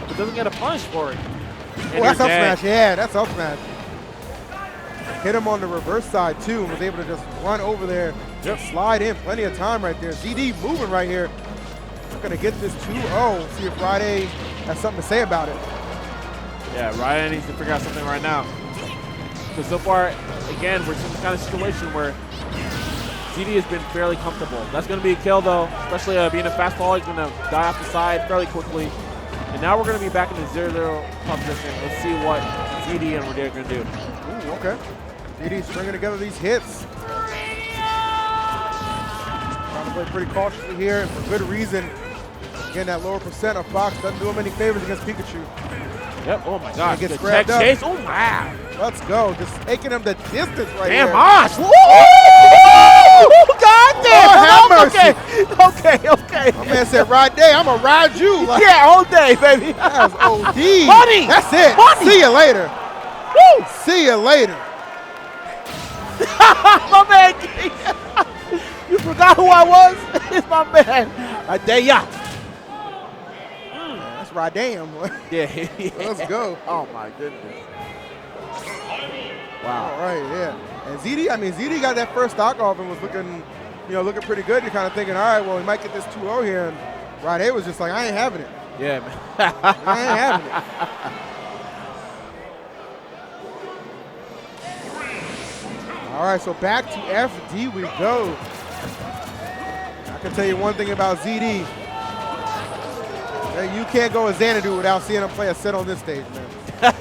But doesn't get a punish for it. Oh, that's up smash. Yeah, that's up smash. Hit him on the reverse side, too, and was able to just run over there. Yep. Slide in. Plenty of time right there. ZD moving right here. Going to get this 2-0. See if Ride has something to say about it. Yeah, Ryan needs to figure out something right now. Because so far, again, we're in this kind of situation where ZD has been fairly comfortable. That's going to be a kill, though, especially being a fast fall. He's going to die off the side fairly quickly. And now we're going to be back in the 0-0 position. Let's see what ZD and Rodeo are going to do. Ooh, okay. ZD stringing together these hits. Play pretty cautiously here, and for good reason. Again, that lower percent of Fox doesn't do him any favors against Pikachu. Yep, oh my gosh. He gets The grabbed check up. chase, oh wow. Let's go. Just taking him the distance right Damn, here. Mosh. Woo! God damn. Lord have Okay. My man said, ride day, I'm going to ride you. Like, Yeah, all day, baby. That was OD. Money. That's it. Money. See you later. Woo! See you later. My man. You forgot who I was? It's my man. Adaya. That's right, damn. Yeah. Let's go. Oh my goodness. Wow. All right, yeah. And ZD got that first stock off and was looking pretty good. You're kind of thinking, all right, well, we might get this 2-0 here. And Rade was just like, I ain't having it. Yeah, man. I ain't having it. All right, so back to FD we go. I can tell you one thing about ZD. You can't go with Xanadu without seeing him play a set on this stage, man.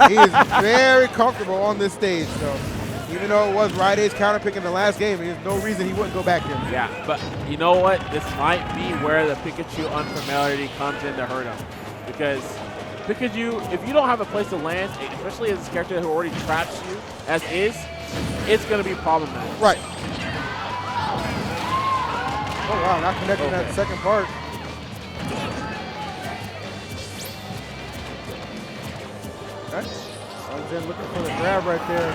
He is very comfortable on this stage. So even though it was Rade's counter pick in the last game, there's no reason he wouldn't go back here. Yeah, but you know what? This might be where the Pikachu unfamiliarity comes in to hurt him. Because Pikachu, if you don't have a place to land, especially as a character who already traps you as is, it's going to be problematic. Right. Oh, wow, not connecting that second part. Okay. Runs in looking for the grab right there.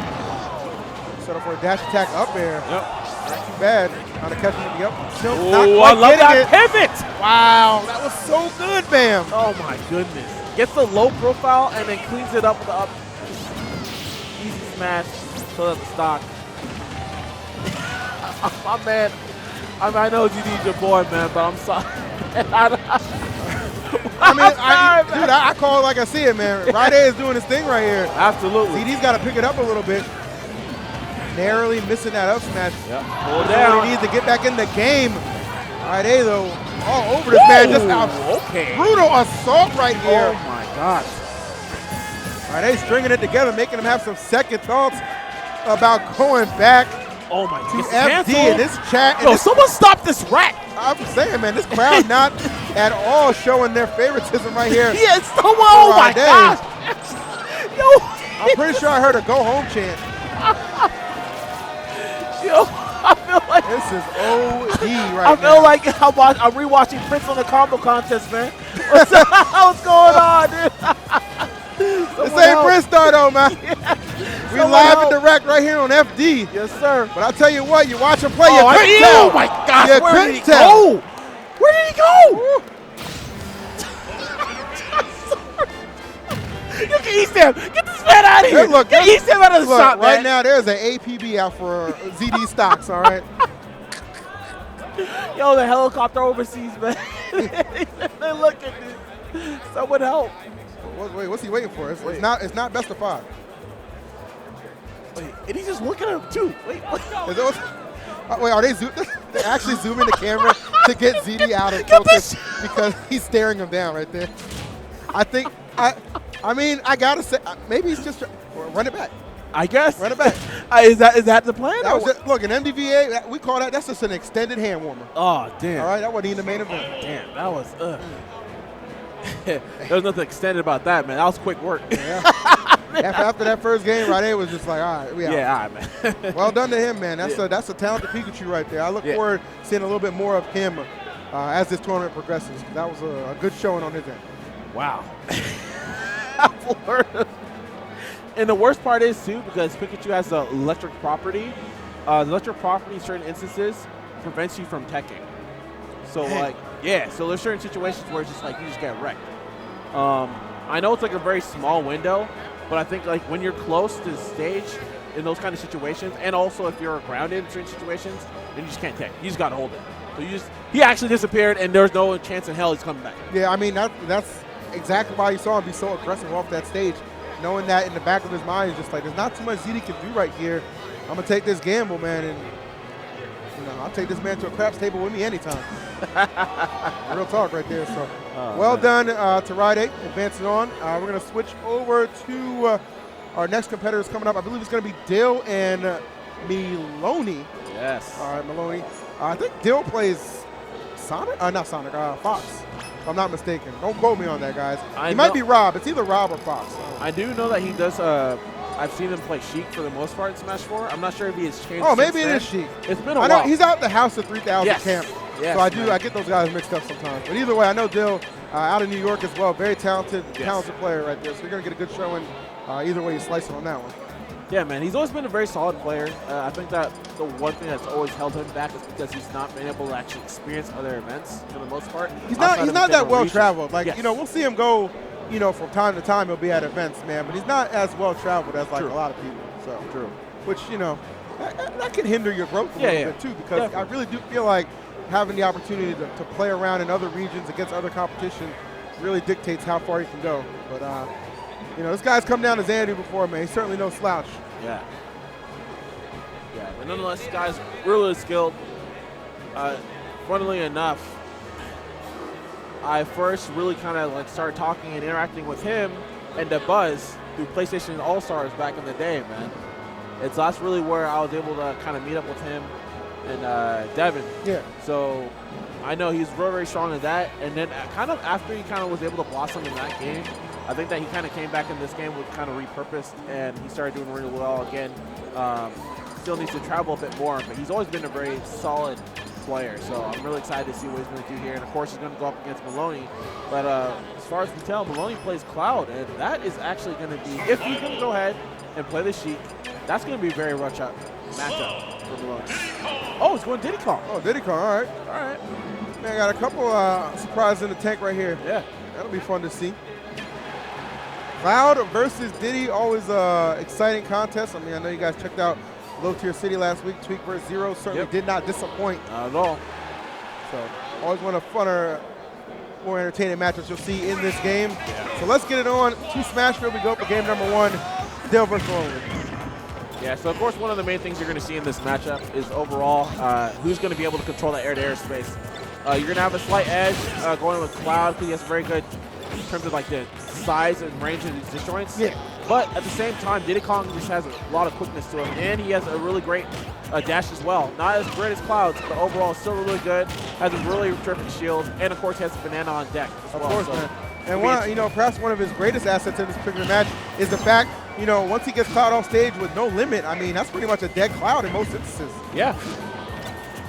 Set up for a dash attack up there. Yep. Not too bad. Trying to catch him. Yep. Still Oh, not I quite love getting that it. pivot. Wow, that was so good, Bam. Oh my goodness. Gets the low profile and then cleans it up with the up. Easy smash. So that's the stock. My man. I know you need your boy, man, but I'm sorry. I call it like I see it, man. Rade is doing his thing right here. Absolutely. ZD's got to pick it up a little bit. Narrowly missing that up smash. Yep. Pull down. He needs to get back in the game. Rade, though, all over this man. Just out. Okay. Brutal assault right here. Oh, my gosh. Rade stringing it together, making him have some second thoughts about going back. Oh my to goodness. FD in this chat. Yo, someone stop this rat. I'm saying, man, this crowd not at all showing their favoritism right here. Yes, oh my gosh. Yo. I'm pretty sure I heard a go home chant. Yo, I feel like this is OD right I feel like I'm rewatching Prince on the combo contest, man. What's going on, dude? This ain't Prince Star though, man. We live and direct right here on FD. Yes, sir. But I'll tell you what, you watch him play, you Oh, couldn't tell. oh my gosh, You where did couldn't he tell. go? Where did he go? Look at E-Stam. Get this man out of here. Hey, look, get E-Stam out of the shop, right man. now there's an APB out for ZD stocks, all right? Yo, the helicopter overseas, man. They look at this. Someone help. Wait, what's he waiting for? It's not best of 5. Wait, and he's just looking at him too. Wait, what? Wait, are they they're actually zooming the camera to get ZD out of focus because he's staring him down right there. I gotta say, maybe he's just run it back. I guess. Run it back. Is that the plan? Look, in MDVA, we call that's just an extended hand warmer. Oh, damn. All right, that wasn't even the main event. Damn, that was, there was nothing extended about that, man. That was quick work. Yeah. After that first game, Rade was just like, all right, we out. Yeah, all right, man. Well done to him, man. That's a talented Pikachu right there. I look forward to seeing a little bit more of him as this tournament progresses. That was a good showing on his end. Wow. And the worst part is, too, because Pikachu has the electric property. The electric property in certain instances prevents you from teching. So, so there's certain situations where it's just like you just get wrecked. I know it's like a very small window, but I think like when you're close to the stage in those kind of situations, and also if you're grounded in certain situations, then you just can't tech. You just got to hold it. So he actually disappeared, and there's no chance in hell he's coming back. Yeah, I mean, that's exactly why you saw him be so aggressive off that stage, knowing that in the back of his mind, he's just like, there's not too much ZD can do right here. I'm going to take this gamble, man, and I'll take this man to a craps table with me anytime. Real talk right there. So, well done to Ride, advancing on. We're going to switch over to our next competitors coming up. I believe it's going to be Dill and Maloney. Yes. All right, Maloney. I think Dill plays Sonic? Not Sonic, Fox. If I'm not mistaken. Don't quote me on that, guys. I He might know- be Rob. It's either Rob or Fox. I do know that he does. I've seen him play Sheik for the most part in Smash 4. I'm not sure if he has changed. Oh, maybe since it then. is Sheik. It's been a I know while. he's out the House of 3000 Yes. camp. Yes, so man. I get those guys mixed up sometimes. But either way, I know Dill out of New York as well. Very talented player right there. So you're going to get a good showing either way you slice it on that one. Yeah, man, he's always been a very solid player. I think that the one thing that's always held him back is because he's not been able to actually experience other events for the most part. He's not outside of that general well regions. traveled. Like, Yes. you know, we'll see him go, you know, from time to time he'll be at events, man, but he's not as well traveled as like True. a lot of people. So True. Which, you know, that can hinder your growth a Yeah, little yeah. bit too, because Definitely. I really do feel like having the opportunity to play around in other regions against other competition really dictates how far you can go. But you know, this guy's come down to Xanadu before, man. He's certainly no slouch. Yeah. Yeah, but nonetheless, this guy's really skilled. Funnily enough, I first really kind of like started talking and interacting with him and the Buzz through PlayStation All-Stars back in the day, man. That's really where I was able to kind of meet up with him and Devin. Yeah. So I know he's very, very strong in that. And then kind of after he kind of was able to blossom in that game, I think that he kind of came back in this game with kind of repurposed, and he started doing really well again. Still needs to travel a bit more, but he's always been a very solid player. So I'm really excited to see what he's going to do here. And of course, he's going to go up against Maloney. But as far as we tell, Maloney plays Cloud, and that is actually going to be, if he can go ahead and play the Sheik, that's going to be a very rush up matchup for Maloney. Oh, he's going Diddy Kong. Oh, Diddy Kong, all right. All right. Man, got a couple surprises in the tank right here. Yeah. That'll be fun to see. Cloud versus Diddy, always exciting contest. I mean, I know you guys checked out Low Tier City last week. Tweak vs. Zero certainly did not disappoint. Not at all. So always one of funner, more entertaining matchups you'll see in this game. Yeah. So let's get it on to Smashville. We go for game number one, Dill versus Maloney. Yeah, so of course one of the main things you're going to see in this matchup is overall who's going to be able to control that air-to-air space. You're going to have a slight edge going with Cloud because he has very good in terms of like the size and range of his disjoints. Yeah. But at the same time, Diddy Kong just has a lot of quickness to him, and he has a really great dash as well. Not as great as Cloud's, but overall still really good. Has a really terrific shield, and of course he has a banana on deck as Of well. course, So man. And one, you know, perhaps one of his greatest assets in this particular match is the fact, you know, once he gets Cloud off stage with no limit, I mean, that's pretty much a dead Cloud in most instances. Yeah.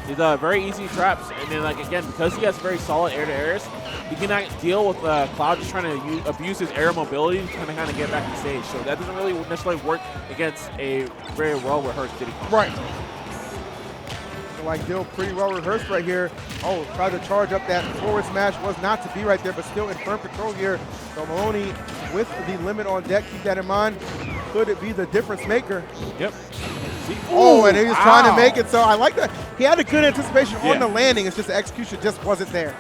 He's very easy traps, and then like again, because he has very solid air-to-airs, he cannot deal with Cloud just trying to abuse his air mobility to kind of get back on stage. So that doesn't really necessarily work against a very well-rehearsed Diddy Kong. Right. So like Dill, pretty well rehearsed right here. Oh, tried to charge up that forward smash, was not to be right there, but still in firm control here. So Maloney with the limit on deck, keep that in mind. Could it be the difference maker? Yep. Oh, and he was trying to wow. make it. So I like that. He had a good anticipation Yeah. on the landing. It's just the execution just wasn't there.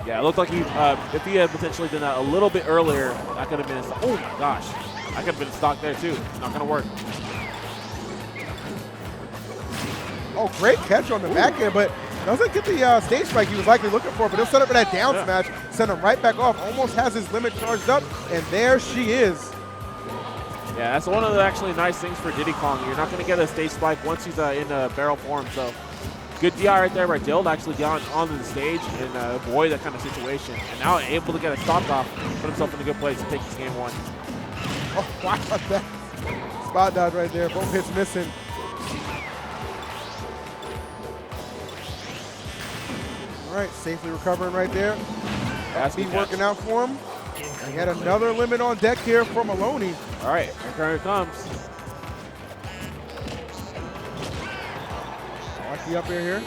Yeah, it looked like he, if he had potentially done that a little bit earlier, that could have been, oh my gosh, I could have been stock there too. Not gonna work. Oh, great catch on the back end, but doesn't get the stage strike he was likely looking for, but he'll set up for that down smash, send him right back off, almost has his limit charged up, and there she is. Yeah, that's one of the actually nice things for Diddy Kong. You're not gonna get a stage spike once he's in barrel form, so good DI right there by Dill to actually get onto the stage and avoid that kind of situation. And now able to get a stock off, put himself in a good place to take this game one. Oh, wow, that spot dodge right there, both hits missing. All right, safely recovering right there. That's He's working out for him. And he had another limit on deck here for Maloney. All right, here it comes. Lucky up here.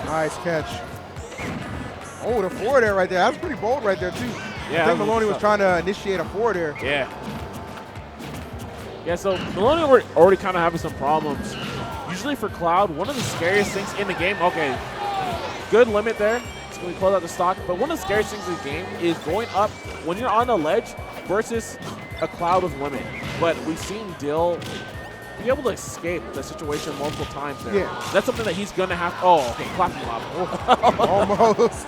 Nice catch. Oh, the forward air right there. That's pretty bold right there, too. Yeah, I think Maloney was trying to initiate a forward air. Yeah. Yeah, so Maloney already kind of having some problems. Usually for Cloud, one of the scariest things in the game, okay, good limit there. It's going to close out the stock. But one of the scariest things in the game is going up when you're on the ledge versus a Cloud with limit. But we've seen Dill be able to escape the situation multiple times there. Yeah. That's something that he's going to have. Oh, okay, clapping lob. Almost.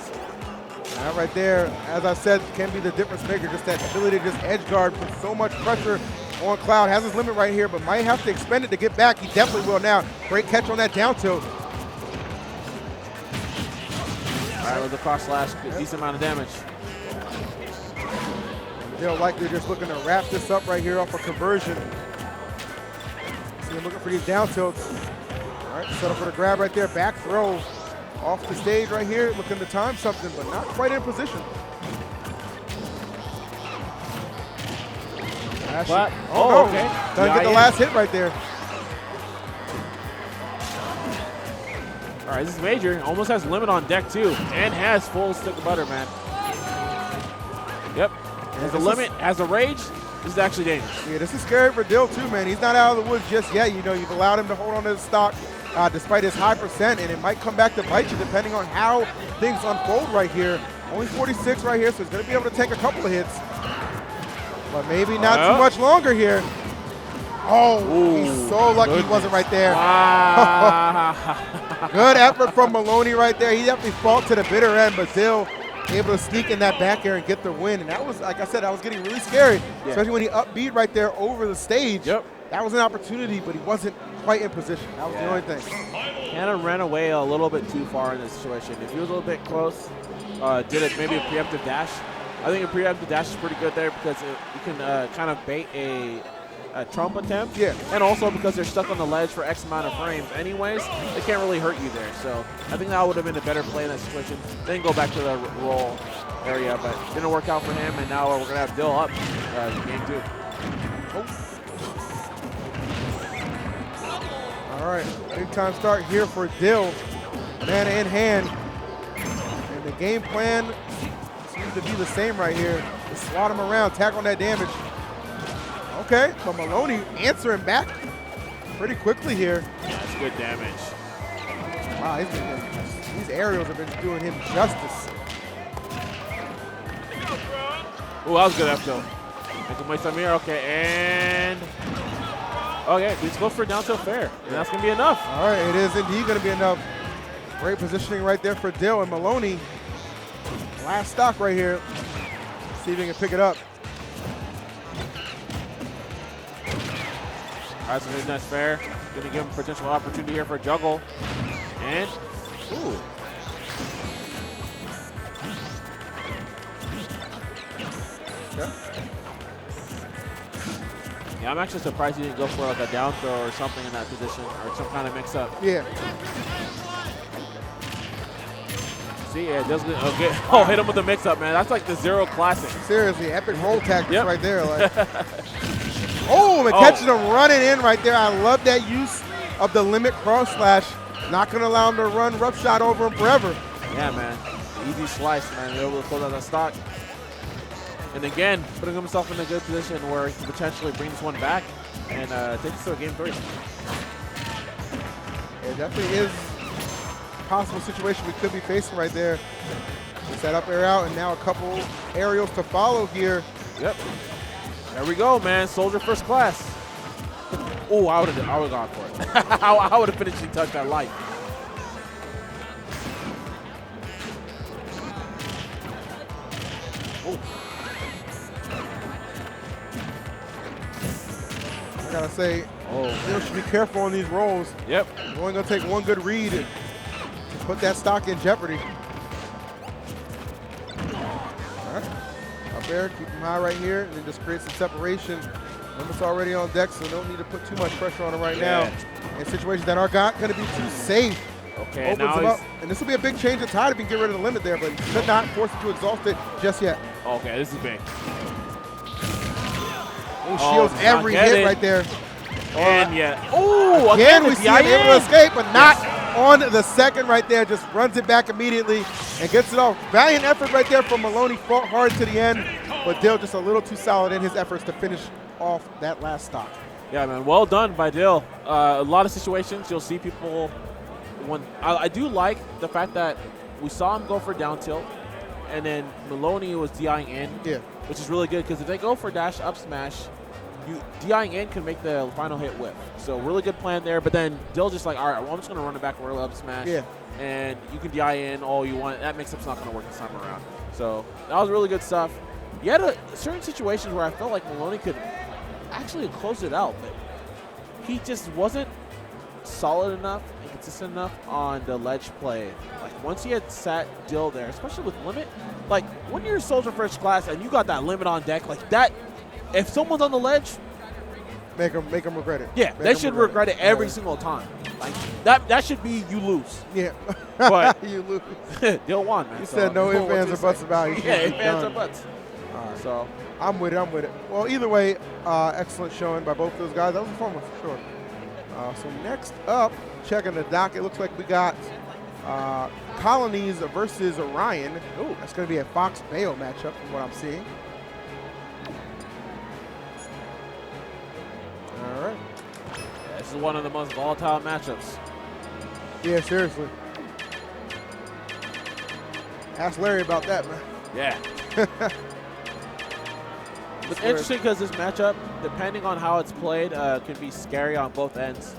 That right there, as I said, can be the difference maker. Just that ability to just edge guard, put so much pressure on Cloud. Has his limit right here, but might have to expend it to get back. He definitely will now. Great catch on that down tilt. All right, with the cross slash, decent amount of damage. They're likely just looking to wrap this up right here off a conversion. See him looking for these down tilts. All right, set up for the grab right there. Back throw off the stage right here. Looking to time something, but not quite in position. Oh, no. Okay. Doesn't get the last hit right there. All right, this is major. Almost has limit on deck too, and has full stick of butter, man. Yep. Has the limit, has the rage. This is actually dangerous. Yeah, this is scary for Dill too, man. He's not out of the woods just yet. You know, you've allowed him to hold on to his stock despite his high percent, and it might come back to bite you depending on how things unfold right here. Only 46 right here, so he's going to be able to take a couple of hits. But maybe not too much longer here. Oh, he's so lucky he wasn't right there. Good effort from Maloney right there. He definitely fought to the bitter end, but Dill able to sneak in that back air and get the win. And that was, like I said, that was getting really scary, especially when he upbeat right there over the stage. Yep. That was an opportunity, but he wasn't quite in position. That was the only thing. Kind of ran away a little bit too far in this situation. If he was a little bit close, did it maybe a preemptive dash. I think a preemptive dash is pretty good there because you can kind of bait a trump attempt. Yeah. And also because they're stuck on the ledge for X amount of frames anyways, they can't really hurt you there. So I think that would have been a better play in that situation. Then go back to the roll area, but didn't work out for him, and now we're going to have Dill up game 2. All right, big time start here for Dill. Mana in hand. And the game plan seems to be the same right here. Just swat him around, tack on that damage. Okay, but Maloney answering back pretty quickly here. That's good damage. Wow, these aerials have been doing him justice. Ooh, that was good F tilt. Making my Samir, okay, and okay, let's go for down tilt fair, and that's gonna be enough. All right, it is indeed gonna be enough. Great positioning right there for Dill, and Maloney, last stock right here. See if he can pick it up. All right, so that's fair. Gonna give him a potential opportunity here for a juggle, and ooh. Yeah, I'm actually surprised he didn't go for like a down throw or something in that position, or some kind of mix-up. Yeah. See, yeah, it doesn't. Okay. Oh, hit him with the mix-up, man. That's like the Zero classic. Seriously, epic roll tactics right there. Like. Oh, and catching him running in right there. I love that use of the limit cross slash. Not going to allow him to run rough shot over him forever. Yeah, man. Easy slice, man. They're able to close out that stock. And again, putting himself in a good position where he can potentially bring this one back and take this to a game 3. It definitely is a possible situation we could be facing right there. Set up air out, and now a couple aerials to follow here. Yep. There we go, man. Soldier first class. Oh, I would have gone for it. I would have finished touch that light. Oh. I gotta say, you should be careful on these rolls. Yep. You're only gonna take one good read to put that stock in jeopardy. All right. Up there, keep him high right here, and then just create some separation. Limit's already on deck, so don't need to put too much pressure on him right now. In situations that are not gonna be too safe. Okay, opens now him up. And this will be a big change of tide if he can get rid of the limit there, but he could not force it to exhaust it just yet. Okay, this is big. Shields every hit right there. And yeah. Oh, again we see him able to escape, but not on the second right there. Just runs it back immediately and gets it off. Valiant effort right there from Maloney. Fought hard to the end, but Dill just a little too solid in his efforts to finish off that last stock. Yeah, man. Well done by Dill. A lot of situations you'll see people I do like the fact that we saw him go for down tilt, and then Maloney was DIing in, which is really good because if they go for dash up smash, DIing in can make the final hit whip. So really good plan there. But then Dill just like, all right, well, I'm just going to run it back roll up smash, and you can DI in all you want. That mix-up's not going to work this time around. So that was really good stuff. You had certain situations where I felt like Maloney could actually closed it out, but he just wasn't solid enough and consistent enough on the ledge play. Like once he had sat Dill there, especially with limit, like when you're Soldier First Class and you got that limit on deck, like that, if someone's on the ledge, make them regret it. yeah, they should regret it every single time. Like that should be you lose. Yeah, but you lose. Dill won, man. You so said no I don't ifs, know what ands, to or buts say. about it. You Yeah, can't ifs, be ands, or done. buts. So I'm with it. Well, either way, excellent showing by both those guys. That was a fun one for sure. So next up, checking the docket, looks like we got Colonies versus Orion. Ooh, that's going to be a Fox Bayo matchup from what I'm seeing. All right. this is one of the most volatile matchups. Yeah, seriously. Ask Larry about that, man. Yeah. It's interesting because this matchup, depending on how it's played, can be scary on both ends.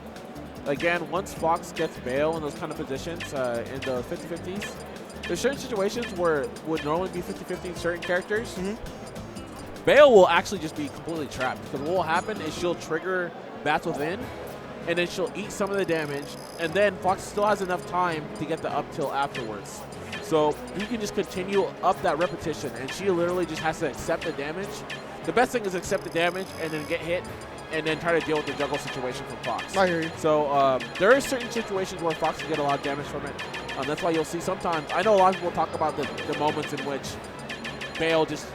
Again, once Fox gets Bayo in those kind of positions in the 50-50s, there's certain situations where it would normally be 50-50 in certain characters. Bayo will actually just be completely trapped because what will happen is she'll trigger Bats Within, and then she'll eat some of the damage, and then Fox still has enough time to get the up tilt afterwards. So you can just continue up that repetition, and she literally just has to accept the damage. The best thing is accept the damage and then get hit, and then try to deal with the juggle situation from Fox. I hear you. So there are certain situations where Fox can get a lot of damage from it. That's why you'll see sometimes. I know a lot of people talk about the moments in which Bayo just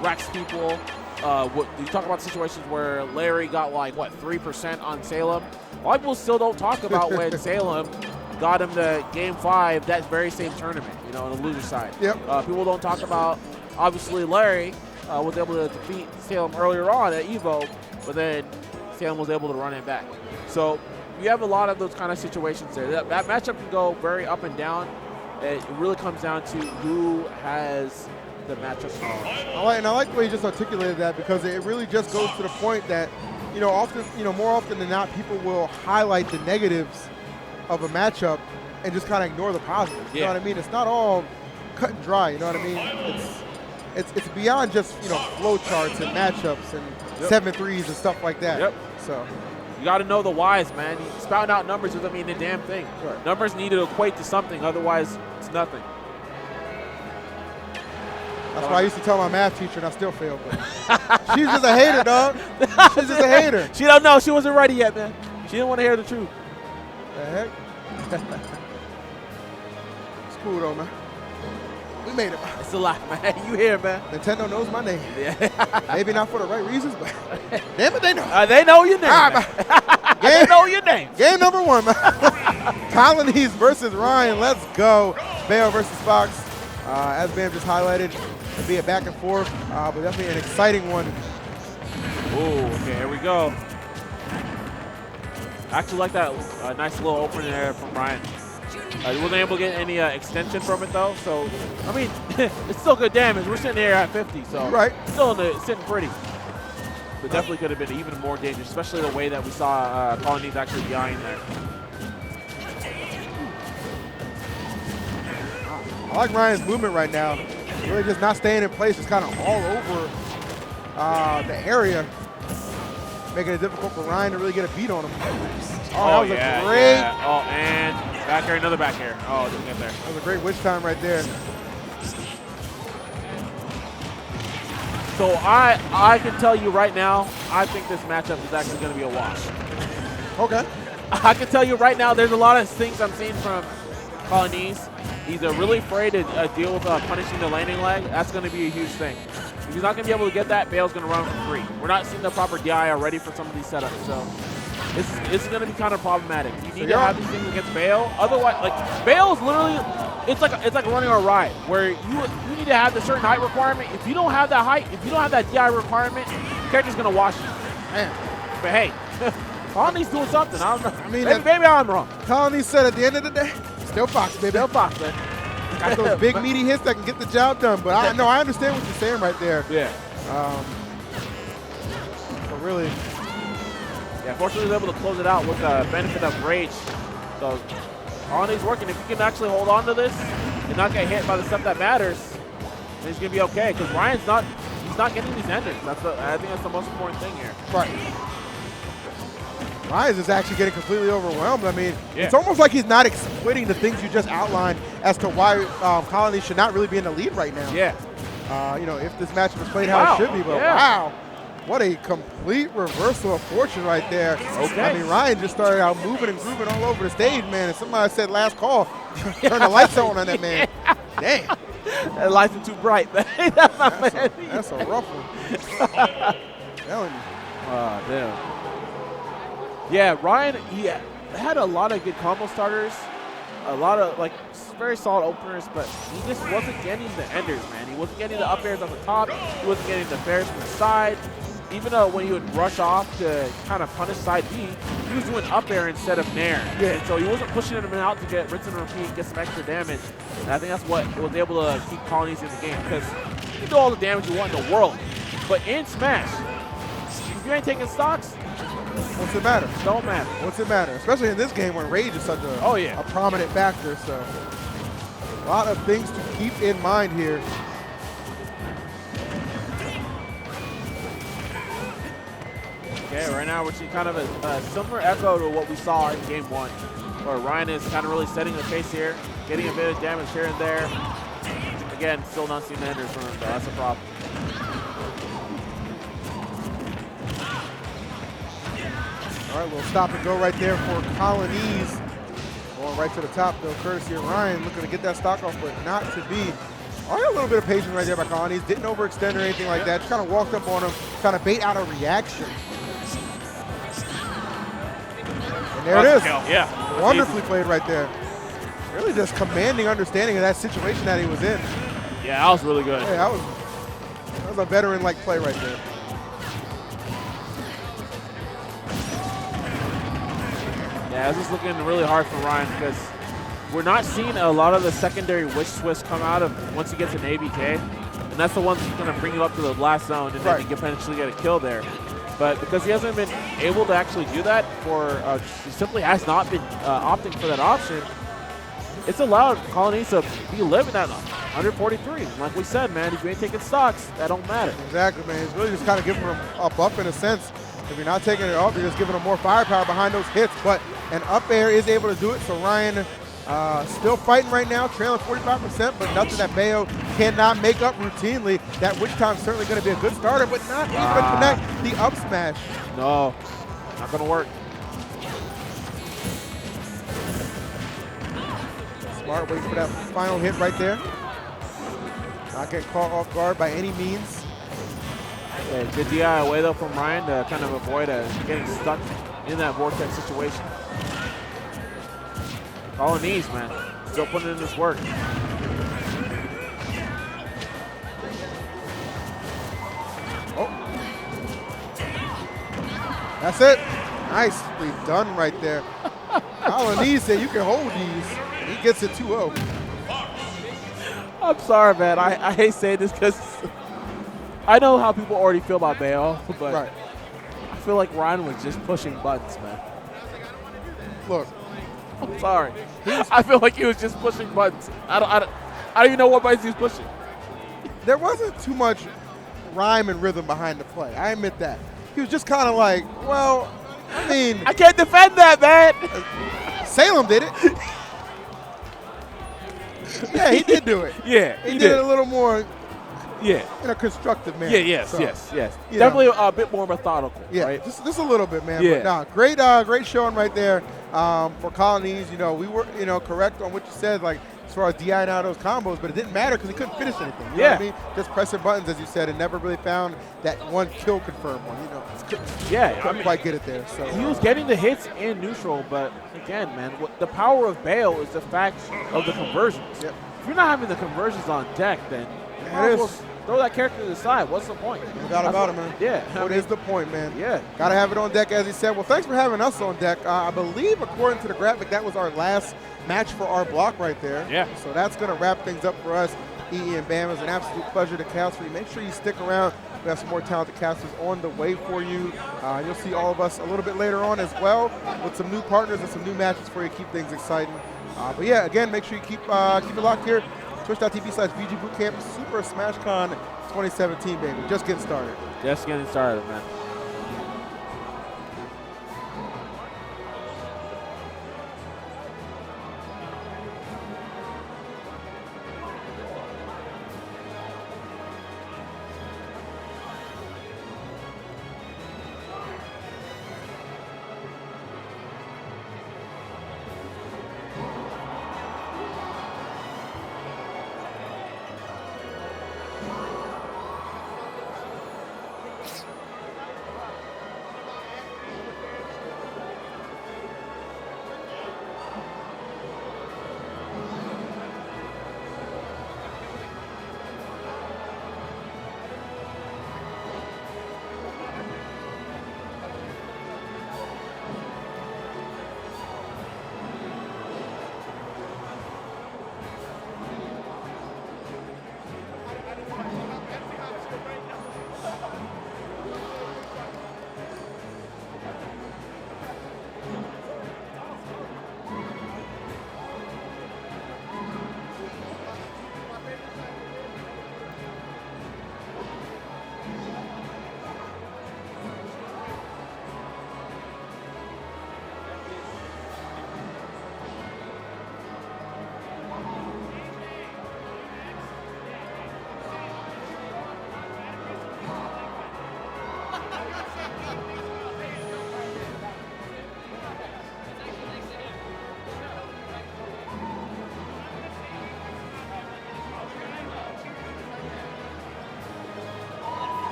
wrecks people. You talk about situations where Larry got like 3% on Salem. A lot of people still don't talk about when Salem got him to Game 5 that very same tournament. On the loser side. Yep. People don't talk about obviously Larry was able to defeat Salem earlier on at Evo, but then Salem was able to run it back. So you have a lot of those kind of situations there. That matchup can go very up and down. It really comes down to who has the matchup. I like the way you just articulated that because it really just goes to the point that, often, more often than not, people will highlight the negatives of a matchup and just kind of ignore the positives. You know what I mean? It's not all cut and dry. You know what I mean? It's beyond just flow charts and matchups and 7-3s and stuff like that. Yep. So you got to know the whys, man. Spouting out numbers doesn't mean a damn thing. Right. Numbers need to equate to something, otherwise it's nothing. That's why I used to tell my math teacher, and I still failed. But she's just a hater, dog. She's just a hater. She don't know. She wasn't ready yet, man. She didn't want to hear the truth. The heck? It's cool though, man. We made it. It's a lot, man. You here, man. Nintendo knows my name. Yeah. Maybe not for the right reasons, but damn it, they know. They know your name. They know your name. Game number 1, man. Colonies versus Ryan. Let's go. Bayo versus Fox. As Bam just highlighted, it'll be a back and forth, but definitely an exciting one. Ooh, okay, here we go. I actually like that nice little opener there from Ryan. You wasn't able to get any extension from it though, so I mean, it's still good damage. We're sitting here at 50, so still sitting pretty. But definitely could have been even more dangerous, especially the way that we saw Colonies actually behind there. I like Ryan's movement right now. Really just not staying in place, just kind of all over the area, making it difficult for Ryan to really get a beat on him. Oh, that was a great. Yeah. Oh, and back air, another back air. Oh, didn't get there. That was a great witch time right there. So I can tell you right now, I think this matchup is actually going to be a wash. Okay. I can tell you right now, there's a lot of things I'm seeing from Colonies. He's really afraid to deal with punishing the landing leg. That's going to be a huge thing. If he's not going to be able to get that, Bayo's going to run for free. We're not seeing the proper DI already for some of these setups, so it's going to be kind of problematic. You need to have these things against Bayo. Otherwise, Bayo's literally, it's like running a ride where you need to have the certain height requirement. If you don't have that height, if you don't have that DI requirement, the character's going to wash you. Man. But hey, Colony's doing something. I don't know. I mean, maybe I'm wrong. Colony said at the end of the day, still Fox, baby. Still Fox, man. Got those big meaty hits that can get the job done. But I understand what you're saying right there. Yeah. But really. Yeah, fortunately he was able to close it out with the benefit of Rage. So Colony's working. If you can actually hold on to this and not get hit by the stuff that matters, then he's going to be okay. Because Ryan's not not getting these enders. I think that's the most important thing here. Right. Ryan is actually getting completely overwhelmed. I mean, Yeah. it's almost like he's not exploiting the things you just outlined as to why Colony should not really be in the lead right now. Yeah. If this matchup was played how it should be, but wow. What a complete reversal of fortune right there. Okay. I mean, Ryan just started out moving and grooving all over the stage, man. And somebody said last call, turn the lights on that man. Damn. That lights are too bright, man. That's a rough one. Telling you. Oh, damn. Yeah, Ryan, he had a lot of good combo starters, a lot of very solid openers, but he just wasn't getting the enders, man. He wasn't getting the up airs on the top. He wasn't getting the fairs from the side. Even though when he would rush off to kind of punish side B, he was doing up air instead of nair. Yeah. And so he wasn't pushing him out to get rinse and repeat, get some extra damage. And I think that's what was able to keep Colonies in the game, because you can do all the damage you want in the world, but in Smash, if you ain't taking stocks, what's it matter? Don't matter. What's it matter? Especially in this game when rage is such a prominent factor. So a lot of things to keep in mind here. Okay, right now we're seeing kind of a similar echo to what we saw in game 1, where Ryan is kind of really setting the pace here, getting a bit of damage here and there. Again, still not seeing enders from him, though. That's a problem. All right, we'll stop and go right there for Colonies. Going right to the top, though, courtesy of Ryan, looking to get that stock off, but not to be. All right, a little bit of patience right there by Colonies. Didn't overextend or anything like that. Just kind of walked up on him, trying to bait out a reaction. And there it is. Yeah. Wonderfully played right there. Really just commanding understanding of that situation that he was in. Yeah, that was really good. Yeah, that was a veteran-like play right there. Yeah, this is looking really hard for Ryan, because we're not seeing a lot of the secondary witch twists come out of once he gets an ABK. And that's the one that's going to bring you up to the last zone, and then you can potentially get a kill there. But because he hasn't been able to actually do that, he simply has not been opting for that option, it's allowed Colonies to be living at 143. Like we said, man, if you ain't taking stocks, that don't matter. Exactly, man. It's really just kind of giving him a buff in a sense. If you're not taking it off, you're just giving him more firepower behind those hits. But an up air is able to do it. So Ryan still fighting right now, trailing 45%, but nothing that Bayo cannot make up routinely. That witch time's certainly going to be a good starter, but not able to connect the up smash. No, not going to work. Smart waits for that final hit right there. Not getting caught off guard by any means. Yeah, good DIY though from Ryan to kind of avoid getting stuck in that vortex situation. Colonies, man, still putting in this work. Oh, that's it. Nicely done right there. Colonies said you can hold these. He gets it 2-0. I'm sorry, man. I hate saying this because I know how people already feel about Bayo, but I feel like Ryan was just pushing buttons, man. Look, I'm sorry. I feel like he was just pushing buttons. I don't even know what buttons he was pushing. There wasn't too much rhyme and rhythm behind the play. I admit that. He was just kind of like, well, I mean, I can't defend that, man. Salem did it. Yeah, he did do it. Yeah, he did it a little more. Yeah. In a constructive manner. Yeah, yes, so, yes. Definitely a bit more methodical. Yeah, right? just a little bit, man. Yeah. But great showing right there for Colonies. You know, we were, correct on what you said, like as far as DIing out those combos, but it didn't matter because he couldn't finish anything. You know what I mean? Just pressing buttons, as you said, and never really found that one kill confirm one. Couldn't quite get it there. So he was getting the hits in neutral, but again, man, the power of Bayo is the fact of the conversions. Yep. If you're not having the conversions on deck, then you might as well throw that character to the side. What's the point? No doubt about it, man. Yeah. What is the point, man? Yeah. Got to have it on deck, as he said. Well, thanks for having us on deck. I believe, according to the graphic, that was our last match for our block right there. Yeah. So that's going to wrap things up for us. EE and Bam, it's an absolute pleasure to cast for you. Make sure you stick around. We have some more talented casters on the way for you. You'll see all of us a little bit later on as well with some new partners and some new matches for you. Keep things exciting. But yeah, again, make sure you keep it locked here. Twitch.tv/VG Bootcamp Super Smash Con 2017, baby. Just getting started. Just getting started, man.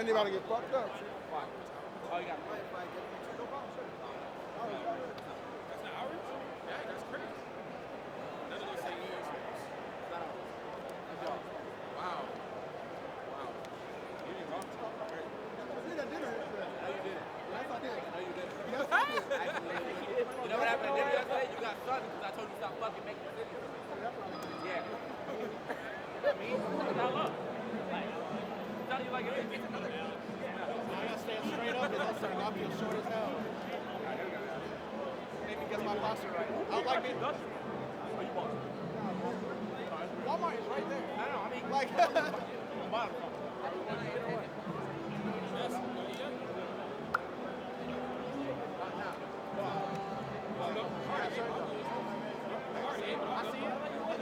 Wendy about to get fucked up. Oh, you got That's not ours? Yeah, that's crazy. None of those say EA Sports. It's not ours. Good job. Wow. Wow. You didn't talk to me. Great. No, you did it. Yes, I did. No, you didn't. Yes, I did. You know what happened at dinner yesterday? You got sun because I told you to stop fucking making decisions. Yeah. I mean, it's all up. Like, I'm telling you like it is. I gotta stand straight up and that thing. I'll be short as hell. Maybe get my posture right. I don't like being Walmart is right there. I know. I mean, like. I see it.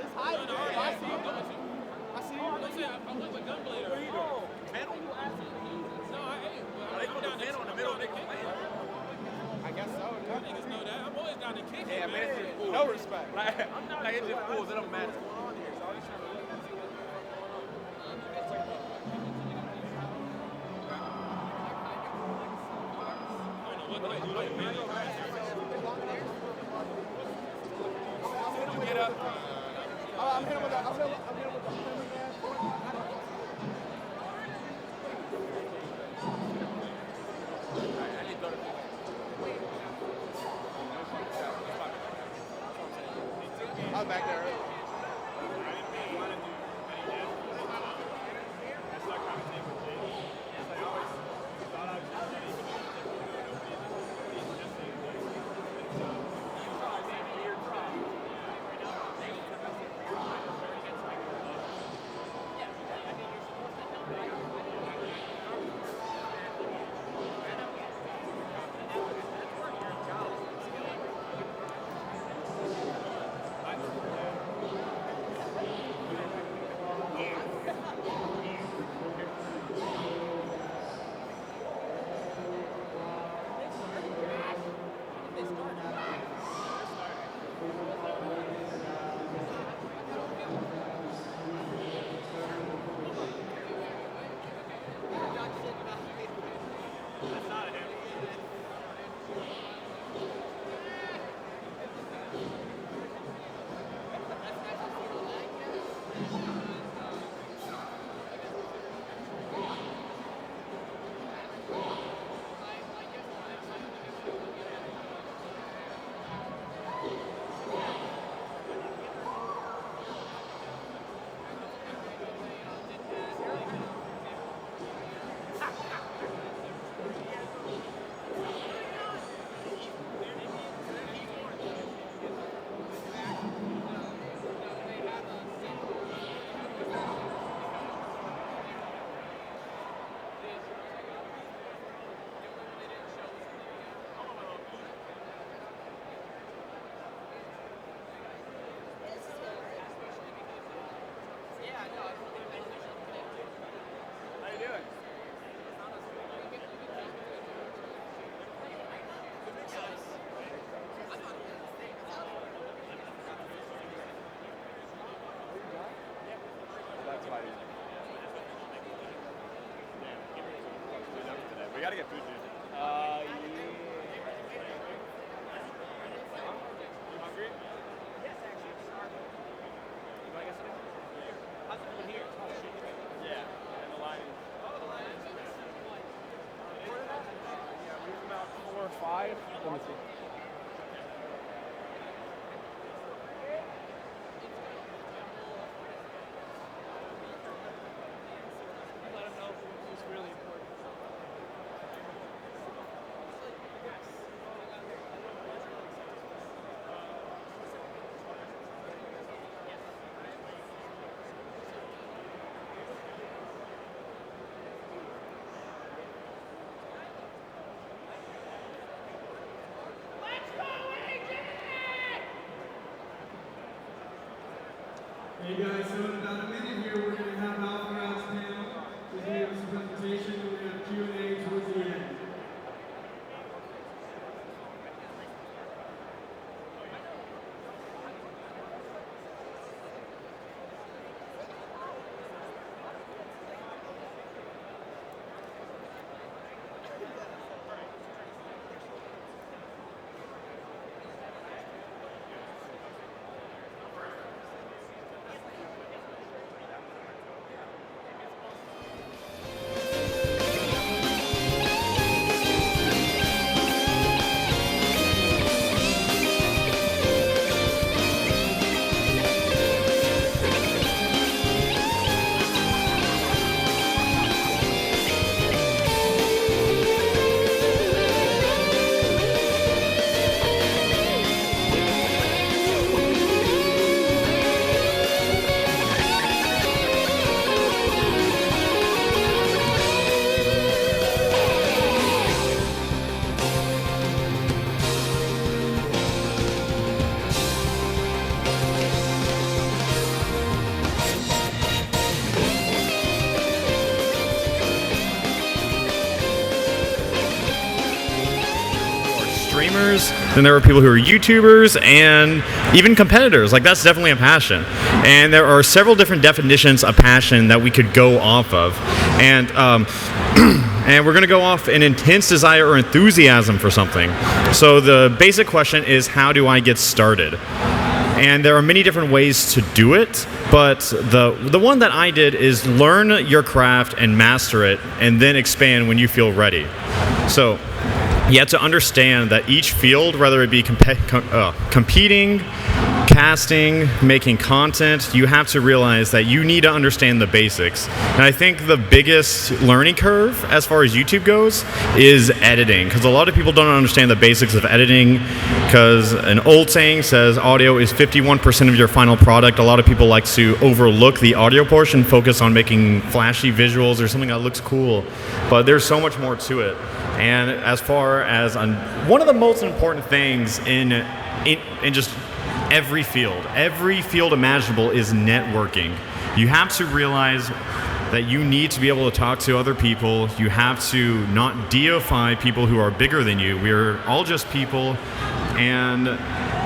It's high. I see it. I see it. I went with Gunblader. Where you go? Metal? No, I ain't. They put the metal in the middle. I guess so. Niggas know that. I'm always down to kick it. Yeah, man, it's just cool. No respect. Like, it's just cool. It don't matter. What's going on here? So I'm just trying to look and see what's going on. Get up. I'm hitting with I was back there early. We gotta get food, dude. Yeah. You hungry? Yes, actually. I'm starving. You want to get something? Yeah. How's it over here? Oh, shit. Yeah. And the line is. Oh, the line is. Yeah, we have about 4 or 5. Let me see. Let them know who's really important. Hey guys, so in about a minute here, we're going to have Alpha Routes panel. He's going to give us a presentation, and we're going to have Q&A towards the end. streamers, then there are people who are YouTubers, and even competitors. Like, that's definitely a passion. And there are several different definitions of passion that we could go off of. And and we're going to go off an intense desire or enthusiasm for something. So the basic question is, how do I get started? And there are many different ways to do it, but the one that I did is learn your craft and master it, and then expand when you feel ready. So you have to understand that each field, whether it be competing, casting, making content, you have to realize that you need to understand the basics. And I think the biggest learning curve as far as YouTube goes is editing, because a lot of people don't understand the basics of editing, because an old saying says audio is 51% of your final product. A lot of people like to overlook the audio portion, focus on making flashy visuals or something that looks cool, but there's so much more to it. And as far as one of the most important things in just every field imaginable is networking. You have to realize that you need to be able to talk to other people. You have to not deify people who are bigger than you. We're all just people. And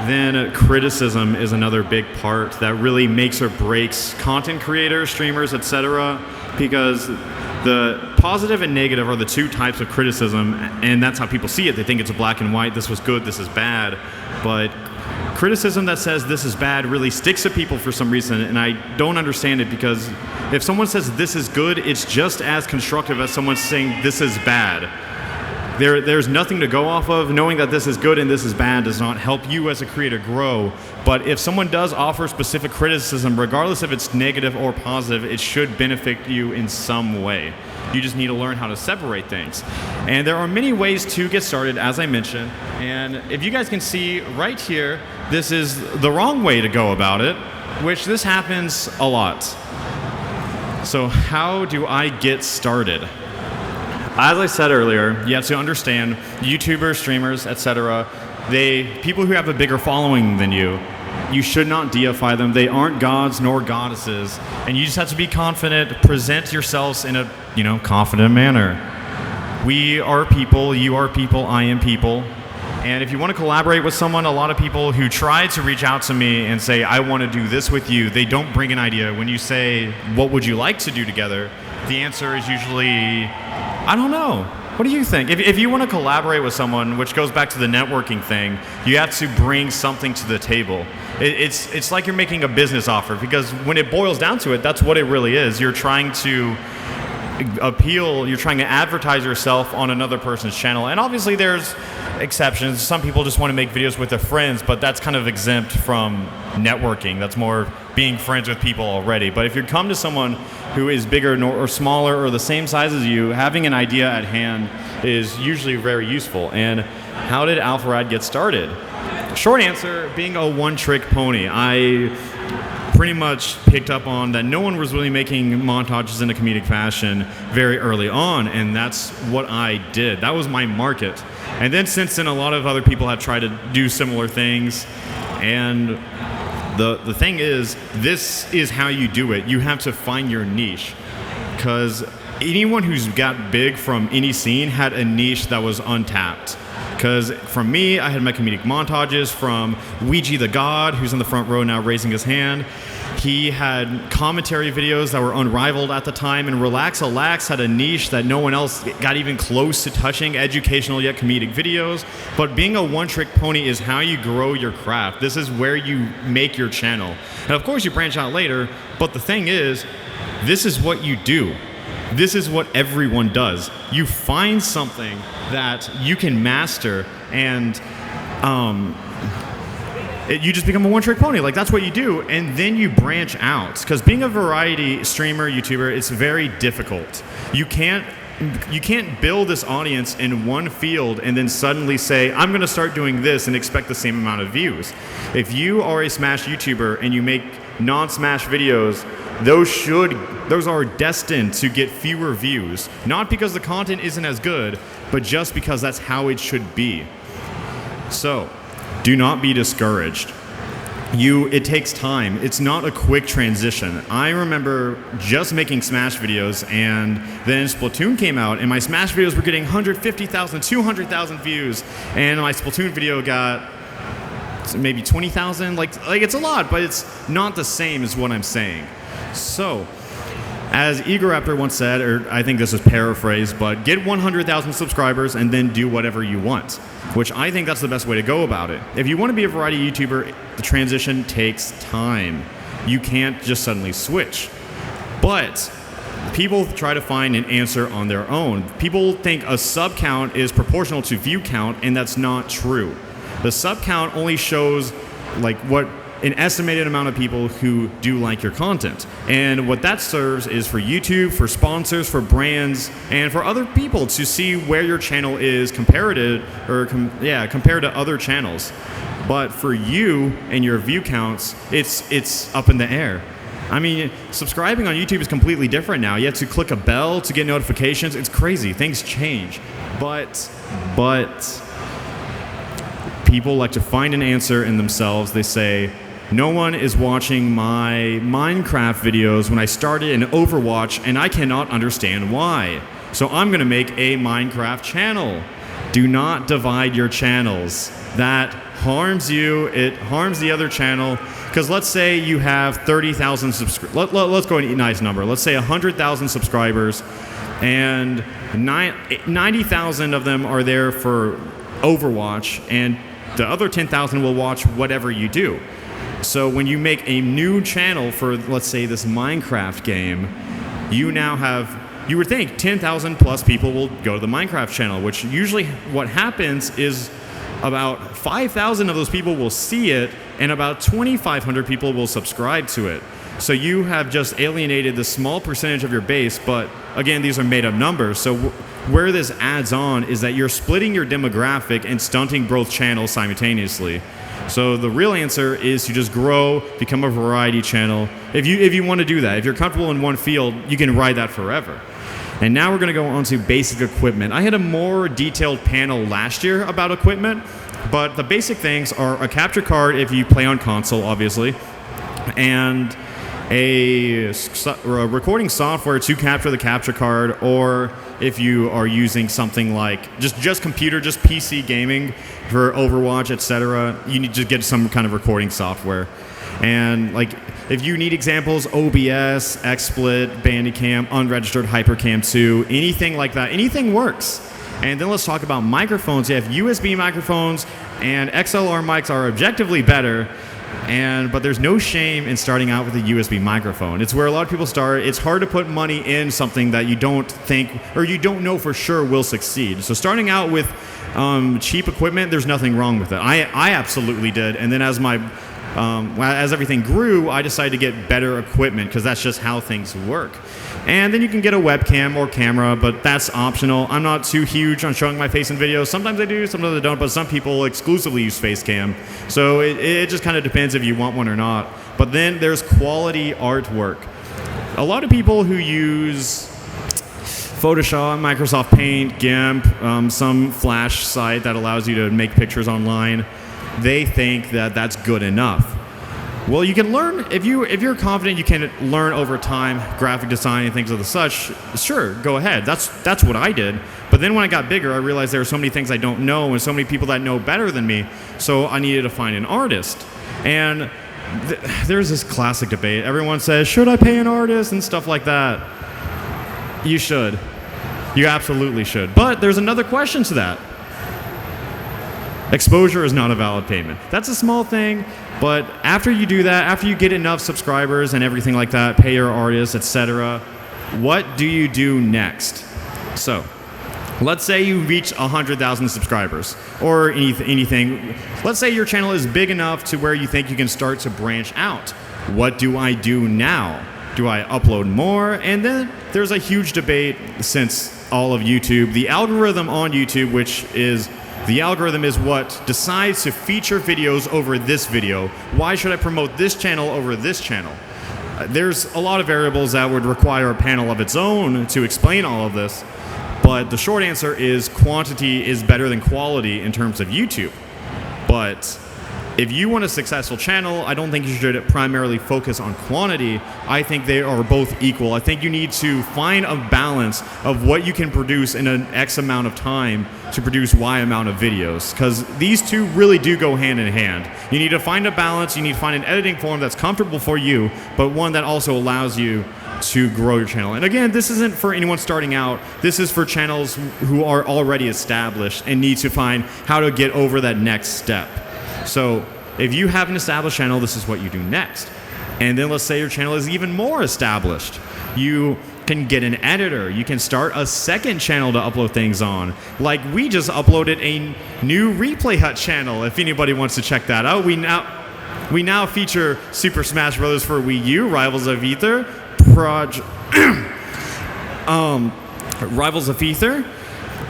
then criticism is another big part that really makes or breaks content creators, streamers, etc. Because the positive and negative are the two types of criticism, and that's how people see it. They think it's a black and white, this was good, this is bad. But criticism that says this is bad really sticks to people for some reason, and I don't understand it, because if someone says this is good, it's just as constructive as someone saying this is bad. There's nothing to go off of. Knowing that this is good and this is bad does not help you as a creator grow. But if someone does offer specific criticism, regardless if it's negative or positive, it should benefit you in some way. You just need to learn how to separate things. And there are many ways to get started, as I mentioned. And if you guys can see right here, this is the wrong way to go about it, which this happens a lot. So how do I get started? As I said earlier, you have to understand YouTubers, streamers, etc. People who have a bigger following than you should not deify them. They aren't gods nor goddesses, and you just have to be confident, present yourselves in a confident manner. We are people, you are people, I am people. And if you want to collaborate with someone, a lot of people who try to reach out to me and say, I want to do this with you, they don't bring an idea. When you say, what would you like to do together? The answer is usually, I don't know. What do you think? If you want to collaborate with someone, which goes back to the networking thing, you have to bring something to the table. It's like you're making a business offer, because when it boils down to it, that's what it really is. You're trying to appeal, you're trying to advertise yourself on another person's channel. And obviously there's exceptions. Some people just want to make videos with their friends, but that's kind of exempt from networking. That's more being friends with people already. But if you come to someone who is bigger or smaller or the same size as you, having an idea at hand is usually very useful. And how did Alpharad get started? Short answer, being a one-trick pony. I pretty much picked up on that no one was really making montages in a comedic fashion very early on, and that's what I did. That was my market. And then since then, a lot of other people have tried to do similar things, and the thing is, this is how you do it. You have to find your niche, because anyone who's got big from any scene had a niche that was untapped. Because from me, I had my comedic montages from Ouija the God, who's in the front row now raising his hand. He had commentary videos that were unrivaled at the time, and Relax-A-Lax had a niche that no one else got even close to touching, educational yet comedic videos. But being a one-trick pony is how you grow your craft. This is where you make your channel. And of course you branch out later, but the thing is, this is what you do. This is what everyone does. You find something that you can master, and you just become a one-trick pony. Like, that's what you do, and then you branch out. Because being a variety streamer, YouTuber, it's very difficult. You can't build this audience in one field and then suddenly say, I'm going to start doing this and expect the same amount of views. If you are a Smash YouTuber and you make non-Smash videos, those are destined to get fewer views. Not because the content isn't as good, but just because that's how it should be. So, do not be discouraged. it takes time. It's not a quick transition. I remember just making Smash videos, and then Splatoon came out, and my Smash videos were getting 150,000, 200,000 views, and my Splatoon video got maybe 20,000. Like it's a lot, but it's not the same as what I'm saying. So, as Egoraptor once said, or I think this is paraphrased, but get 100,000 subscribers and then do whatever you want, which I think that's the best way to go about it. If you want to be a variety YouTuber, the transition takes time. You can't just suddenly switch. But people try to find an answer on their own. People think a sub count is proportional to view count, and that's not true. The sub count only shows like what an estimated amount of people who do like your content. And what that serves is for YouTube, for sponsors, for brands, and for other people to see where your channel is compared to other channels. But for you and your view counts, it's up in the air. I mean, subscribing on YouTube is completely different now. You have to click a bell to get notifications. It's crazy. Things change. But people like to find an answer in themselves. They say, no one is watching my Minecraft videos when I started in Overwatch, and I cannot understand why. So I'm going to make a Minecraft channel. Do not divide your channels. That harms you. It harms the other channel. Because let's say you have 30,000 subscribers. Let's go to a nice number. Let's say 100,000 subscribers, and 90,000 of them are there for Overwatch, and the other 10,000 will watch whatever you do. So when you make a new channel for, let's say, this Minecraft game, you now have, you would think 10,000 plus people will go to the Minecraft channel, which usually what happens is about 5,000 of those people will see it, and about 2,500 people will subscribe to it. So you have just alienated the small percentage of your base, but again, these are made up numbers. So where this adds on is that you're splitting your demographic and stunting both channels simultaneously. So the real answer is to just grow, become a variety channel. If you want to do that, if you're comfortable in one field, you can ride that forever. And now we're going to go on to basic equipment. I had a more detailed panel last year about equipment, but the basic things are a capture card if you play on console, obviously, and a recording software to capture the capture card, or if you are using something like just computer, just PC gaming for Overwatch, etc., you need to get some kind of recording software. And like if you need examples, OBS, XSplit, Bandicam, unregistered HyperCam 2, anything like that, anything works. And then let's talk about microphones. You have USB microphones, and XLR mics are objectively better. But there's no shame in starting out with a USB microphone. It's where a lot of people start. It's hard to put money in something that you don't think or you don't know for sure will succeed. So starting out with cheap equipment, there's nothing wrong with it. I absolutely did. And then as everything grew, I decided to get better equipment because that's just how things work. And then you can get a webcam or camera, but that's optional. I'm not too huge on showing my face in videos. Sometimes I do, sometimes I don't, but some people exclusively use Facecam. So it just kind of depends if you want one or not. But then there's quality artwork. A lot of people who use Photoshop, Microsoft Paint, GIMP, some Flash site that allows you to make pictures online, they think that that's good enough. Well, you can learn, if you're confident you can learn over time graphic design and things of the such, sure, go ahead. That's what I did. But then when I got bigger, I realized there were so many things I don't know and so many people that know better than me, so I needed to find an artist. And there's this classic debate. Everyone says, should I pay an artist and stuff like that? You should. You absolutely should. But there's another question to that. Exposure is not a valid payment. That's a small thing, but after you do that, after you get enough subscribers and everything like that, pay your artists, etc., what do you do next? So, let's say you reach 100,000 subscribers or anything. Let's say your channel is big enough to where you think you can start to branch out. What do I do now? Do I upload more? And then there's a huge debate since all of YouTube. The algorithm on YouTube, the algorithm is what decides to feature videos over this video. Why should I promote this channel over this channel? There's a lot of variables that would require a panel of its own to explain all of this, but the short answer is quantity is better than quality in terms of YouTube. But if you want a successful channel, I don't think you should primarily focus on quantity. I think they are both equal. I think you need to find a balance of what you can produce in an X amount of time to produce Y amount of videos, because these two really do go hand in hand. You need to find a balance. You need to find an editing form that's comfortable for you, but one that also allows you to grow your channel. And again, this isn't for anyone starting out. This is for channels who are already established and need to find how to get over that next step. So if you have an established channel, this is what you do next. And then let's say your channel is even more established. You can get an editor. You can start a second channel to upload things on. Like we just uploaded a new Replay Hut channel. If anybody wants to check that out, we now feature Super Smash Bros. For Wii U, Rivals of Aether, Rivals of Aether,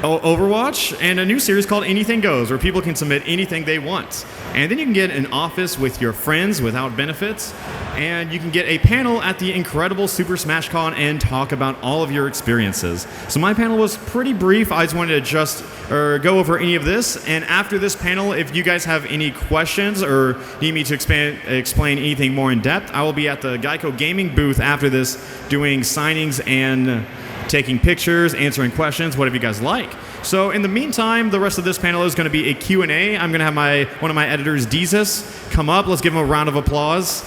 Overwatch, and a new series called Anything Goes, where people can submit anything they want. And then you can get an office with your friends without benefits, and you can get a panel at the incredible Super Smash Con and talk about all of your experiences. So my panel was pretty brief. I just wanted to go over any of this, and after this panel, if you guys have any questions or need me to explain anything more in depth, I will be at the Geico Gaming booth after this doing signings and taking pictures, answering questions, whatever you guys like. So in the meantime, the rest of this panel is going to be a Q&A. I'm going to have one of my editors, Deezus, come up. Let's give him a round of applause.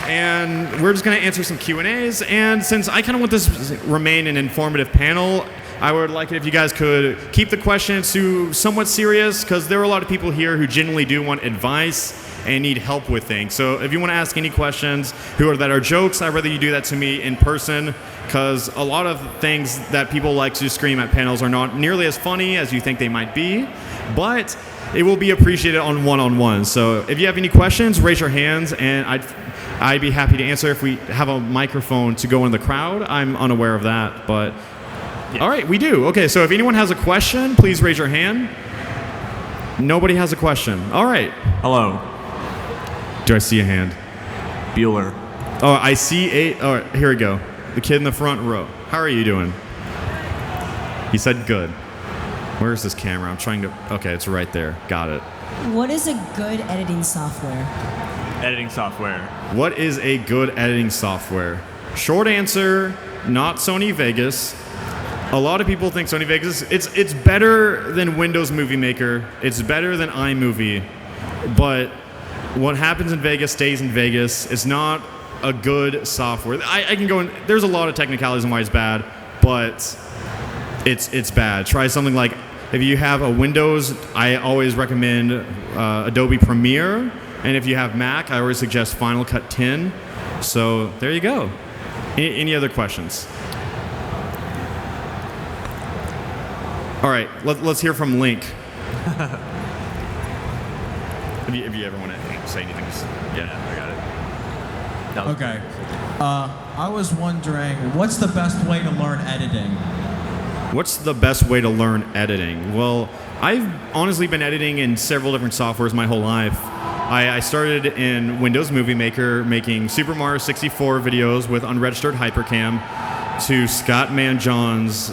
And we're just going to answer some Q&As. And since I kind of want this to remain an informative panel, I would like it if you guys could keep the questions to somewhat serious, because there are a lot of people here who genuinely do want advice and need help with things. So if you want to ask any questions that are jokes, I'd rather you do that to me in person, because a lot of things that people like to scream at panels are not nearly as funny as you think they might be, but it will be appreciated on one-on-one. So if you have any questions, raise your hands, and I'd be happy to answer if we have a microphone to go in the crowd. I'm unaware of that, but all right, we do. Okay, so if anyone has a question, please raise your hand. Nobody has a question. All right. Hello. Do I see a hand? Bueller. Oh, I see all right, here we go. The kid in the front row. How are you doing? He said good. Where's this camera? I'm trying to... Okay, it's right there. Got it. What is a good editing software? Editing software. What is a good editing software? Short answer, not Sony Vegas. A lot of people think Sony Vegas, it's better than Windows Movie Maker. It's better than iMovie. But what happens in Vegas stays in Vegas. It's not a good software. I can go in, there's a lot of technicalities on why it's bad, but it's bad. Try something like, if you have a Windows, I always recommend Adobe Premiere. And if you have Mac, I always suggest Final Cut 10. So there you go. Any other questions? All right, let's hear from Link. If you ever want to say anything, I got it. Okay. I was wondering, what's the best way to learn editing? What's the best way to learn editing? Well, I've honestly been editing in several different softwares my whole life. I started in Windows Movie Maker making Super Mario 64 videos with unregistered Hypercam to Scott Manjohn's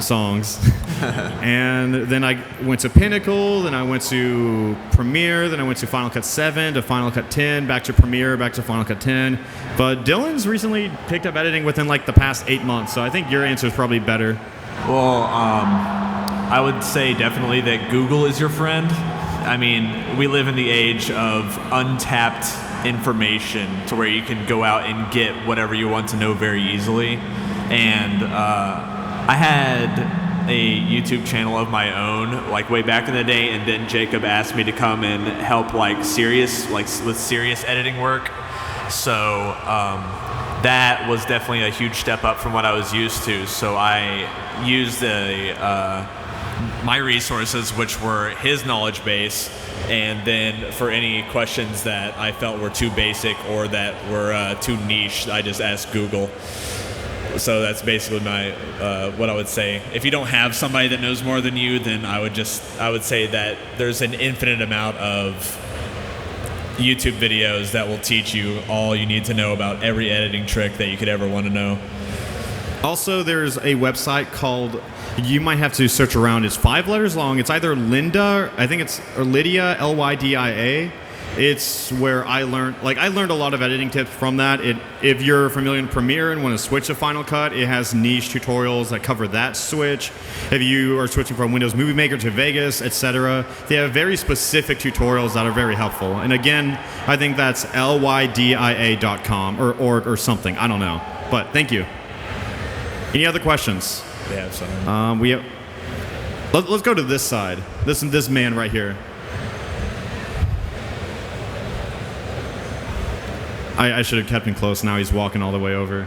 songs. And then I went to Pinnacle, then I went to Premiere, then I went to Final Cut 7 to Final Cut 10, back to Premiere, back to Final Cut 10. But Dylan's recently picked up editing within like the past 8 months, so I think your answer is probably better. Well, I would say definitely that Google is your friend. I mean, we live in the age of untapped information to where you can go out and get whatever you want to know very easily. And I had a YouTube channel of my own, like way back in the day, and then Jacob asked me to come and help with serious editing work. So that was definitely a huge step up from what I was used to. So I used my resources, which were his knowledge base, and then for any questions that I felt were too basic or that were too niche, I just asked Google. So that's basically my what I would say. If you don't have somebody that knows more than you, then I would say that there's an infinite amount of YouTube videos that will teach you all you need to know about every editing trick that you could ever want to know. Also, there's a website called, you might have to search around, it's 5 letters long. It's either Lynda, I think it's, or Lydia, Lydia. It's where I learned a lot of editing tips from that. If you're familiar with Premiere and want to switch to Final Cut, it has niche tutorials that cover that switch. If you are switching from Windows Movie Maker to Vegas, etc., they have very specific tutorials that are very helpful. And again, I think that's lydia.com or org or something. I don't know. But thank you. Any other questions? Yeah, some. Let's go to this side. This man right here. I should have kept him close. Now he's walking all the way over.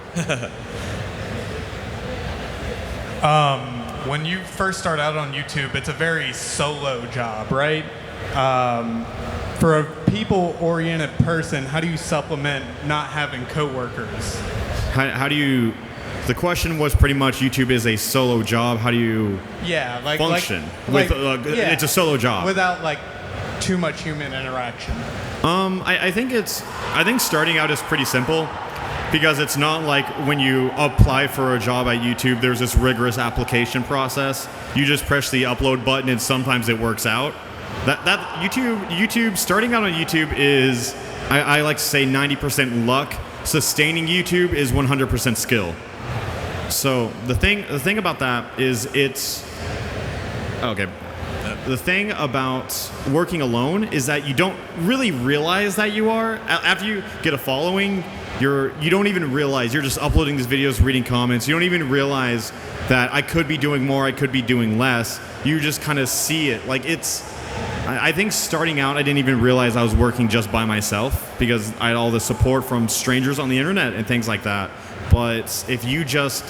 When you first start out on YouTube, it's a very solo job, right? For a people-oriented person, how do you supplement not having coworkers? How do you? The question was pretty much YouTube is a solo job. How do you function with? It's a solo job without like too much human interaction. I think starting out is pretty simple because it's not like when you apply for a job at YouTube, there's this rigorous application process. You just press the upload button and sometimes it works out. That YouTube starting out on YouTube is, I like to say 90% luck. Sustaining YouTube is 100% skill. So the thing about that is the thing about working alone is that you don't really realize that you are. After you get a following, you don't even realize you're just uploading these videos, reading comments. You don't even realize that I could be doing more, I could be doing less. You just kind of see it. Like I think starting out, I didn't even realize I was working just by myself because I had all the support from strangers on the internet and things like that. But if you just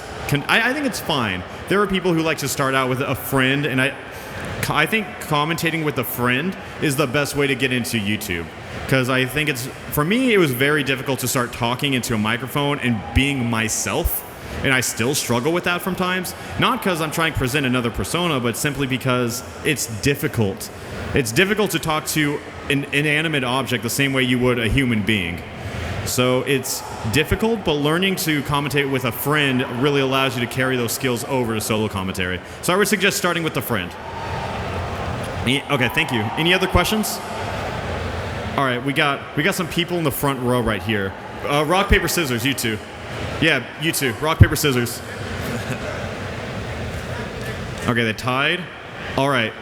I think it's fine. There are people who like to start out with a friend, and I think commentating with a friend is the best way to get into YouTube. Because I think for me, it was very difficult to start talking into a microphone and being myself. And I still struggle with that from times. Not because I'm trying to present another persona, but simply because it's difficult. It's difficult to talk to an inanimate object the same way you would a human being. So it's difficult, but learning to commentate with a friend really allows you to carry those skills over to solo commentary. So I would suggest starting with a friend. Okay, thank you. Any other questions? All right, we got some people in the front row right here. Rock, paper, scissors, you two. Yeah, you two. Rock, paper, scissors. Okay, they tied. All right.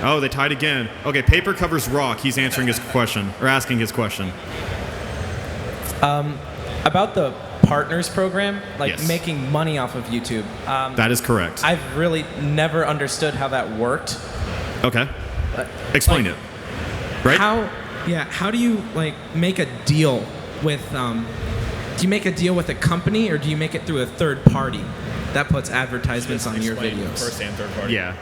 Oh, they tied again. Okay, paper covers rock. He's answering his question, or asking his question. About the partners program, making money off of YouTube. That is correct. I've really never understood how that worked. Okay. Explain it. Right? How do you make a deal with do you make a deal with a company or do you make it through a third party that puts advertisements on your videos? First and third party. Yeah.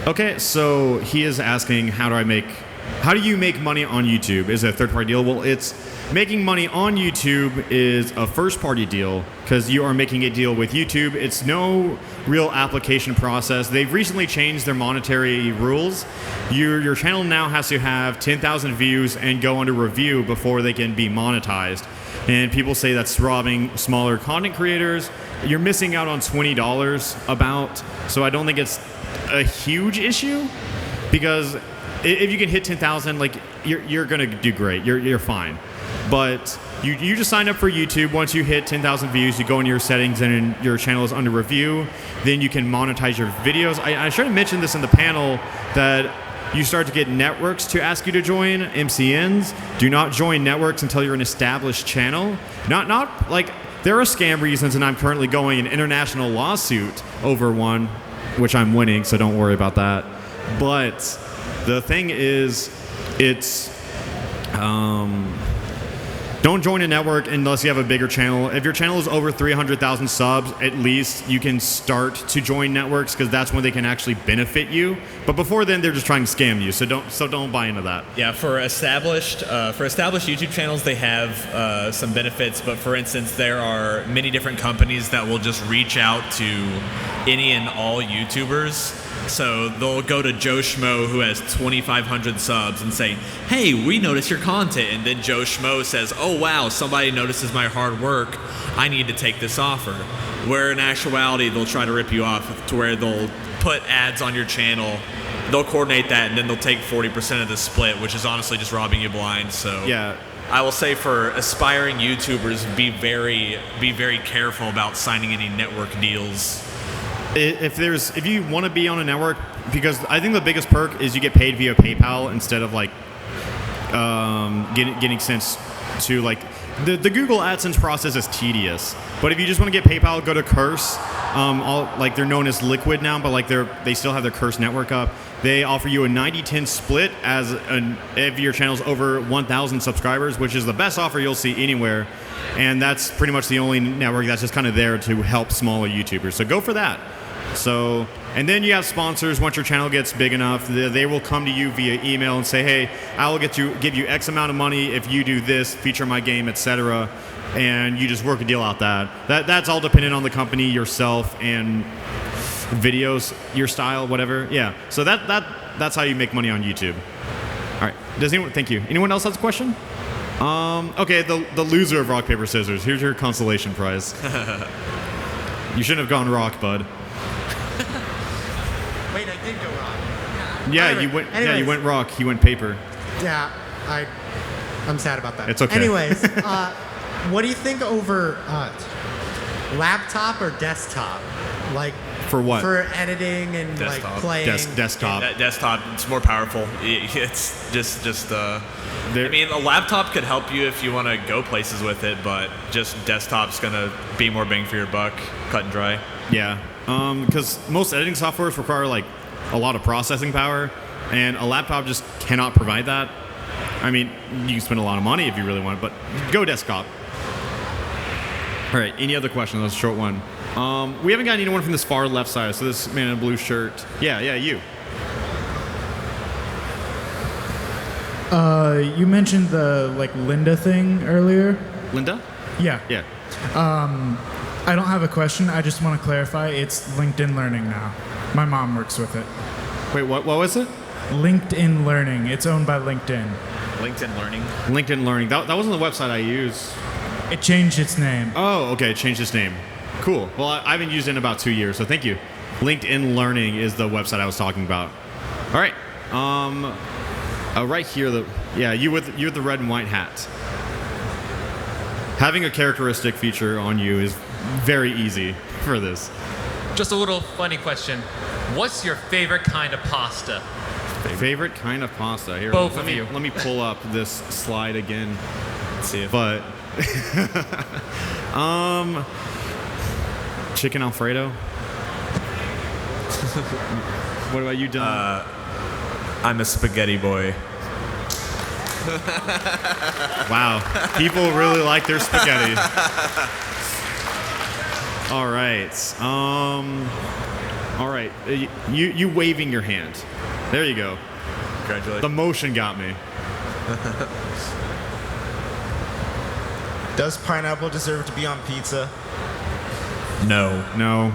Okay, so he is asking how do you make money on YouTube? Is it a third party deal? Well, it's making money on YouTube is a first party deal because you are making a deal with YouTube. It's no real application process. They've recently changed their monetary rules. Your channel now has to have 10,000 views and go under review before they can be monetized. And people say that's robbing smaller content creators. You're missing out on $20 about. So I don't think it's a huge issue because if you can hit 10,000, you're gonna do great. You're fine. But you just sign up for YouTube. Once you hit 10,000 views, you go into your settings and your channel is under review. Then you can monetize your videos. I should have mentioned this in the panel that you start to get networks to ask you to join, MCNs. Do not join networks until you're an established channel. Not like there are scam reasons, and I'm currently going an international lawsuit over one, which I'm winning, so don't worry about that. But the thing is, don't join a network unless you have a bigger channel. If your channel is over 300,000 subs, at least you can start to join networks because that's when they can actually benefit you. But before then, they're just trying to scam you. So don't buy into that. Yeah, for established YouTube channels, they have some benefits. But for instance, there are many different companies that will just reach out to any and all YouTubers. So they'll go to Joe Schmo, who has 2,500 subs, and say, "Hey, we noticed your content." And then Joe Schmo says, "Oh, oh wow, somebody notices my hard work, I need to take this offer. Where in actuality, they'll try to rip you off to where they'll put ads on your channel, they'll coordinate that, and then they'll take 40% of the split, which is honestly just robbing you blind. So Yeah. I will say for aspiring YouTubers, be very careful about signing any network deals. If you want to be on a network, because I think the biggest perk is you get paid via PayPal instead of like getting sent to like the Google AdSense process is tedious. But if you just want to get PayPal, go to Curse. Like they're known as Liquid now, but like they still have their Curse network up. They offer you a 90-10 split if your channel's over 1,000 subscribers, which is the best offer you'll see anywhere. And that's pretty much the only network that's just kind of there to help smaller YouTubers. So go for that. So, and then you have sponsors. Once your channel gets big enough, they will come to you via email and say, hey, I will give you X amount of money if you do this, feature my game, etc. And you just work a deal out that's all dependent on the company, yourself, and videos, your style, whatever. Yeah. So that's how you make money on YouTube. All right. Thank you. Anyone else has a question? Okay, the loser of rock, paper, scissors. Here's your consolation prize. You shouldn't have gone rock, bud. Wait, I did go rock. Yeah, Anyway, you went. Yeah, anyways. you went rock. He went paper. Yeah, I'm sad about that. It's okay. Anyways, what do you think over laptop or desktop? Like For what? For editing and like playing. Desktop. Desktop, it's more powerful. It's just. I mean, a laptop could help you if you want to go places with it, but just desktop's gonna be more bang for your buck, cut and dry. Yeah, because most editing softwares require like a lot of processing power, and a laptop just cannot provide that. I mean, you can spend a lot of money if you really want it, but go desktop. All right, any other questions? That's a short one. We haven't gotten anyone from this far left side, so this man in a blue shirt. Yeah, you. You mentioned the like Linda thing earlier. Linda? Yeah. Yeah. I don't have a question. I just want to clarify. It's LinkedIn Learning now. My mom works with it. Wait, what was it? LinkedIn Learning. It's owned by LinkedIn. LinkedIn Learning. LinkedIn Learning. That wasn't the website I used. It changed its name. Oh, okay. It changed its name. Cool. Well, I haven't used it in about 2 years, so thank you. LinkedIn Learning is the website I was talking about. All right. Right here, you with the red and white hat. Having a characteristic feature on you is very easy for this. Just a little funny question. What's your favorite kind of pasta? Favorite kind of pasta? Here, Both of you. Let me pull up this slide again. Let's see if. But chicken Alfredo. What about you, Dylan? I'm a spaghetti boy. Wow, people really like their spaghetti. All right. All right. You waving your hand. There you go. Congratulations. The motion got me. Does pineapple deserve to be on pizza? No.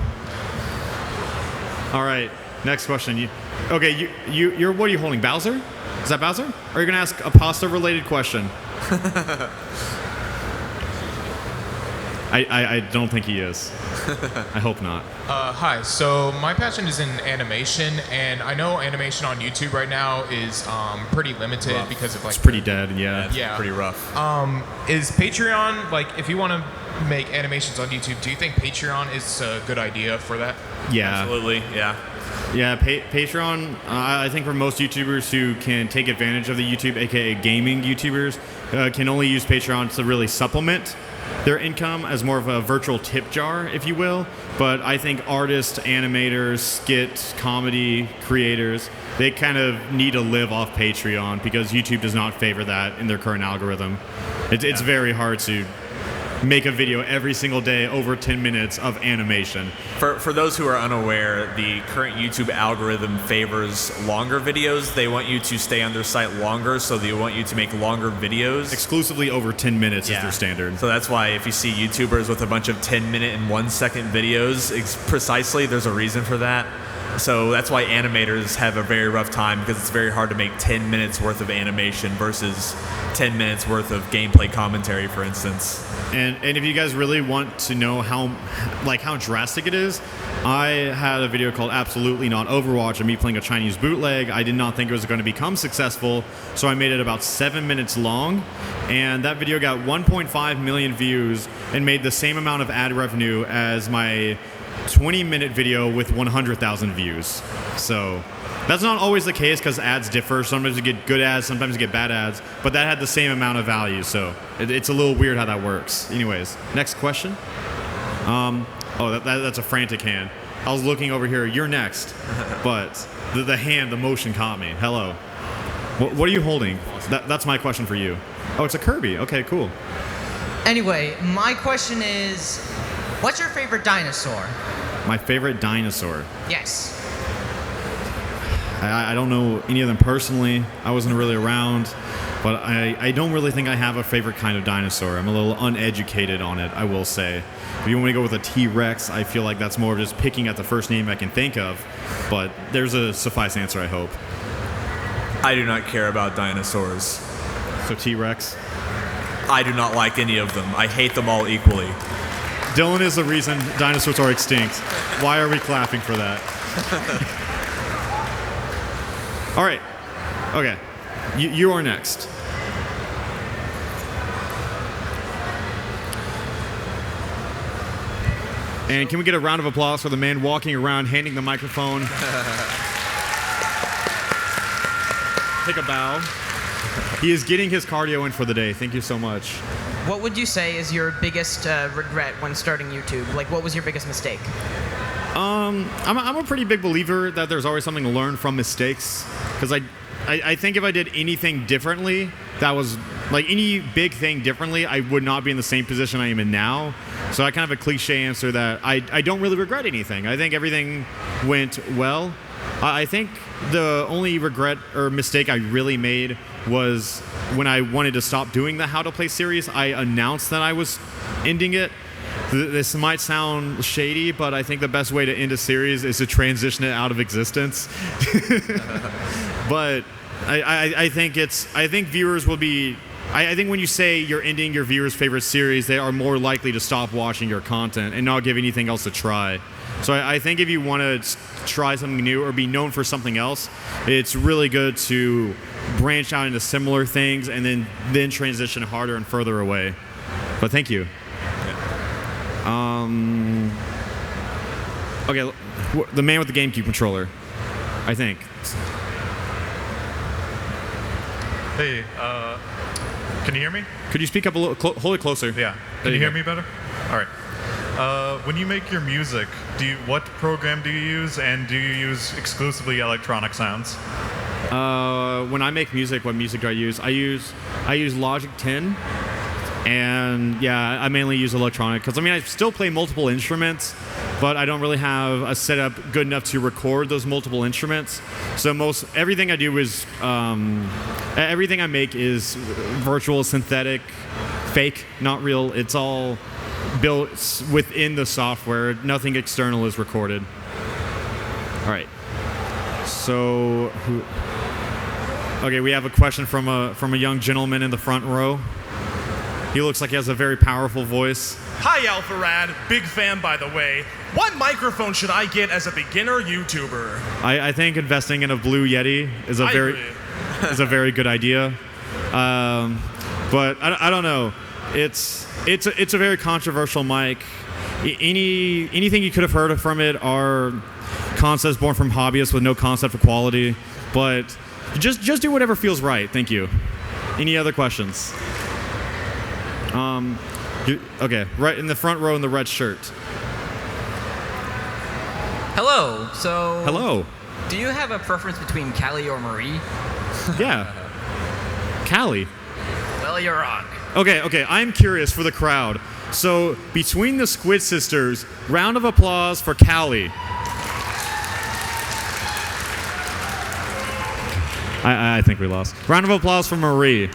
All right. Next question. You're what are you holding? Bowser? Is that Bowser? Or are you gonna ask a pasta-related question? I don't think he is. I hope not. Hi, so my passion is in animation, and I know animation on YouTube right now is pretty limited Rough. because of like... It's pretty dead, yeah. Yeah. Pretty rough. Is Patreon, like, if you want to make animations on YouTube, do you think Patreon is a good idea for that? Yeah. Absolutely, yeah. Yeah, Patreon, I think for most YouTubers who can take advantage of the YouTube, aka gaming YouTubers, can only use Patreon to really supplement their income as more of a virtual tip jar, if you will. But I think artists, animators, skit, comedy creators, they kind of need to live off Patreon because YouTube does not favor that in their current algorithm. It's very hard to make a video every single day over 10 minutes of animation. For those who are unaware, the current YouTube algorithm favors longer videos. They want you to stay on their site longer, so they want you to make longer videos. Exclusively over 10 minutes is their standard. So that's why if you see YouTubers with a bunch of 10-minute and 1-second videos, precisely, there's a reason for that. So that's why animators have a very rough time, because it's very hard to make 10 minutes worth of animation versus 10 minutes worth of gameplay commentary, for instance. And if you guys really want to know how drastic it is, I had a video called Absolutely Not Overwatch of me playing a Chinese bootleg. I did not think it was going to become successful, so I made it about 7 minutes long, and that video got 1.5 million views and made the same amount of ad revenue as my 20-minute video with 100,000 views. So that's not always the case because ads differ. Sometimes you get good ads, sometimes you get bad ads, but that had the same amount of value. So it's a little weird how that works. Anyways, next question. That's a frantic hand. I was looking over here. You're next, but the motion caught me. Hello. What are you holding? That's my question for you. Oh, it's a Kirby. Okay, cool. Anyway, my question is, what's your favorite dinosaur? My favorite dinosaur. Yes. I don't know any of them personally. I wasn't really around, but I don't really think I have a favorite kind of dinosaur. I'm a little uneducated on it, I will say. If you want to go with a T-Rex, I feel like that's more of just picking at the first name I can think of, but there's a suffice answer, I hope. I do not care about dinosaurs. So T-Rex? I do not like any of them. I hate them all equally. Dylan is the reason dinosaurs are extinct. Why are we clapping for that? All right. Okay. You are next. And can we get a round of applause for the man walking around handing the microphone? Take a bow. He is getting his cardio in for the day. Thank you so much. What would you say is your biggest regret when starting YouTube? Like, what was your biggest mistake? I'm a pretty big believer that there's always something to learn from mistakes. Because I think if I did anything differently, that was like any big thing differently, I would not be in the same position I am in now. So I kind of have a cliche answer that I don't really regret anything. I think everything went well. I think the only regret or mistake I really made was when I wanted to stop doing the How to Play series. I announced that I was ending it. This might sound shady, but I think the best way to end a series is to transition it out of existence. But I think viewers will be. I think when you say you're ending your viewers' favorite series, they are more likely to stop watching your content and not give anything else a try. So I think if you want to try something new or be known for something else, it's really good to branch out into similar things and then transition harder and further away. But thank you. Okay, the man with the GameCube controller, I think. Hey, can you hear me? Could you speak up a little? Hold it closer. Yeah. Can you hear me better? All right. When you make your music, what program do you use, and do you use exclusively electronic sounds? When I make music, what music do I use? I use Logic 10, and yeah, I mainly use electronic because I still play multiple instruments, but I don't really have a setup good enough to record those multiple instruments. So everything I do is everything I make is virtual, synthetic, fake, not real. It's all built within the software. Nothing external is recorded. All right. So, okay, we have a question from a young gentleman in the front row. He looks like he has a very powerful voice. Hi, Alpharad. Big fan, by the way. What microphone should I get as a beginner YouTuber? I think investing in a Blue Yeti is a very good idea. But I don't know. It's a very controversial mic. Anything you could have heard from it are concepts born from hobbyists with no concept for quality. But just do whatever feels right. Thank you. Any other questions? Okay, right in the front row in the red shirt. Hello. So. Hello. Do you have a preference between Callie or Marie? Yeah. Callie. Well, you're wrong. Okay, I'm curious for the crowd. So, between the Squid Sisters, round of applause for Callie. I think we lost. Round of applause for Marie.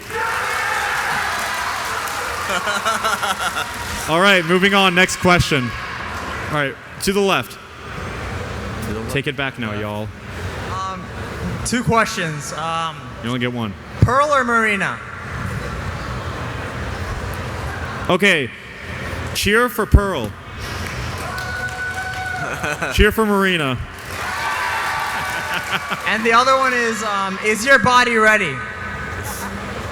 All right, moving on. Next question. All right, to the left. Take it back now, y'all. Two questions. You only get one. Pearl or Marina? Okay. Cheer for Pearl. Cheer for Marina. And the other one is your body ready?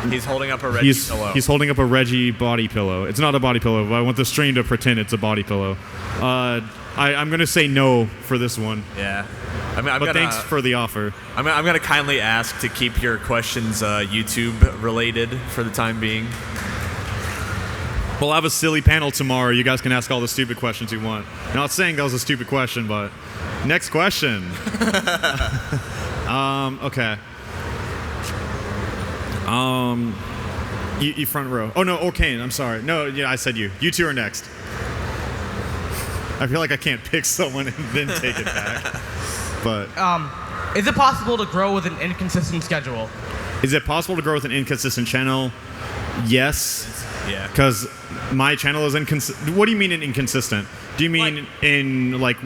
He's holding up a Reggie pillow. He's holding up a Reggie body pillow. It's not a body pillow, but I want the stream to pretend it's a body pillow. I'm going to say no for this one. Yeah. But thanks for the offer. I'm going to kindly ask to keep your questions YouTube related for the time being. We'll have a silly panel tomorrow. You guys can ask all the stupid questions you want. Not saying that was a stupid question, but next question. Okay. You front row. Oh no, Orkane. I'm sorry. No, yeah, I said you. You two are next. I feel like I can't pick someone and then take it back. But is it possible to grow with an inconsistent schedule? Is it possible to grow with an inconsistent channel? Yes. Yeah. Because my channel is inconsistent. What do you mean inconsistent? Do you mean in like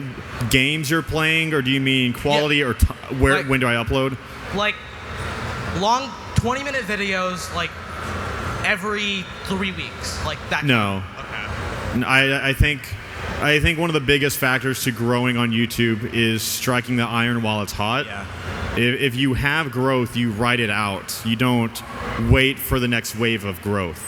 games you're playing, or do you mean quality, or when do I upload? Like long 20-minute videos, like every 3 weeks, like that. No. Okay. I think one of the biggest factors to growing on YouTube is striking the iron while it's hot. Yeah. If you have growth, you ride it out. You don't wait for the next wave of growth.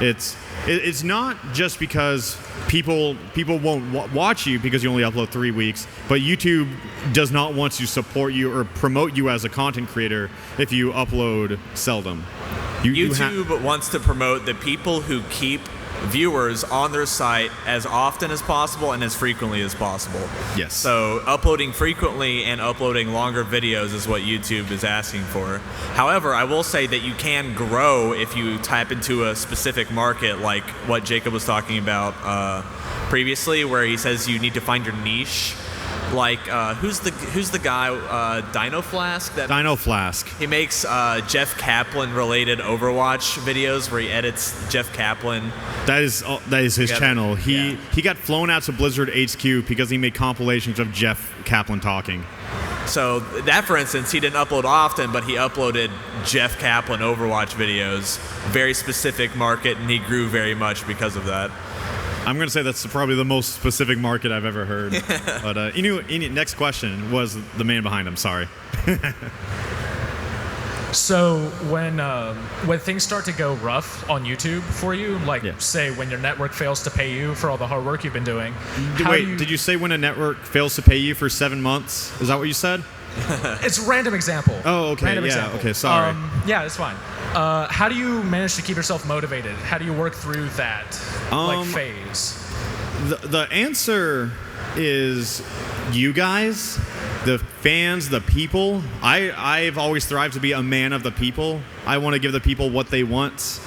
It's not just because people won't watch you because you only upload 3 weeks, but YouTube does not want to support you or promote you as a content creator if you upload seldom. YouTube wants to promote the people who keep viewers on their site as often as possible and as frequently as possible. Yes. So uploading frequently and uploading longer videos is what YouTube is asking for. However, I will say that you can grow if you tap into a specific market, like what Jacob was talking about previously, where he says you need to find your niche. Like who's the guy Dino Flask? Dino Flask. He makes Jeff Kaplan related Overwatch videos where he edits Jeff Kaplan. That is his channel. He got flown out to Blizzard HQ because he made compilations of Jeff Kaplan talking. So that, for instance, he didn't upload often, but he uploaded Jeff Kaplan Overwatch videos, very specific market, and he grew very much because of that. I'm going to say that's probably the most specific market I've ever heard. But next question was the man behind him. Sorry. So when things start to go rough on YouTube for you, like say when your network fails to pay you for all the hard work you've been doing. Did you say when a network fails to pay you for 7 months? Is that what you said? It's a random example. Oh, okay. Random yeah. example. Okay. Sorry. Yeah, it's fine. How do you manage to keep yourself motivated? How do you work through that phase? The answer is you guys, the fans, the people. I've always thrived to be a man of the people. I want to give the people what they want,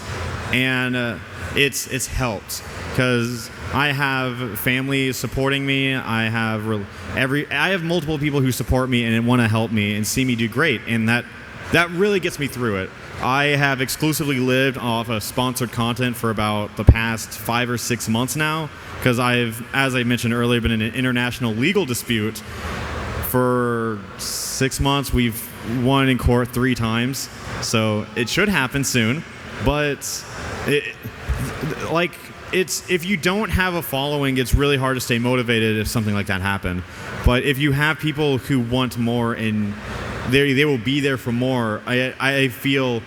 and it's helped because I have family supporting me. I have multiple people who support me and want to help me and see me do great, and that really gets me through it. I have exclusively lived off of sponsored content for about the past 5 or 6 months now because I've, as I mentioned earlier, been in an international legal dispute for 6 months. We've won in court 3 times, so it should happen soon. But if you don't have a following, it's really hard to stay motivated if something like that happened. But if you have people who want more and they will be there for more, I feel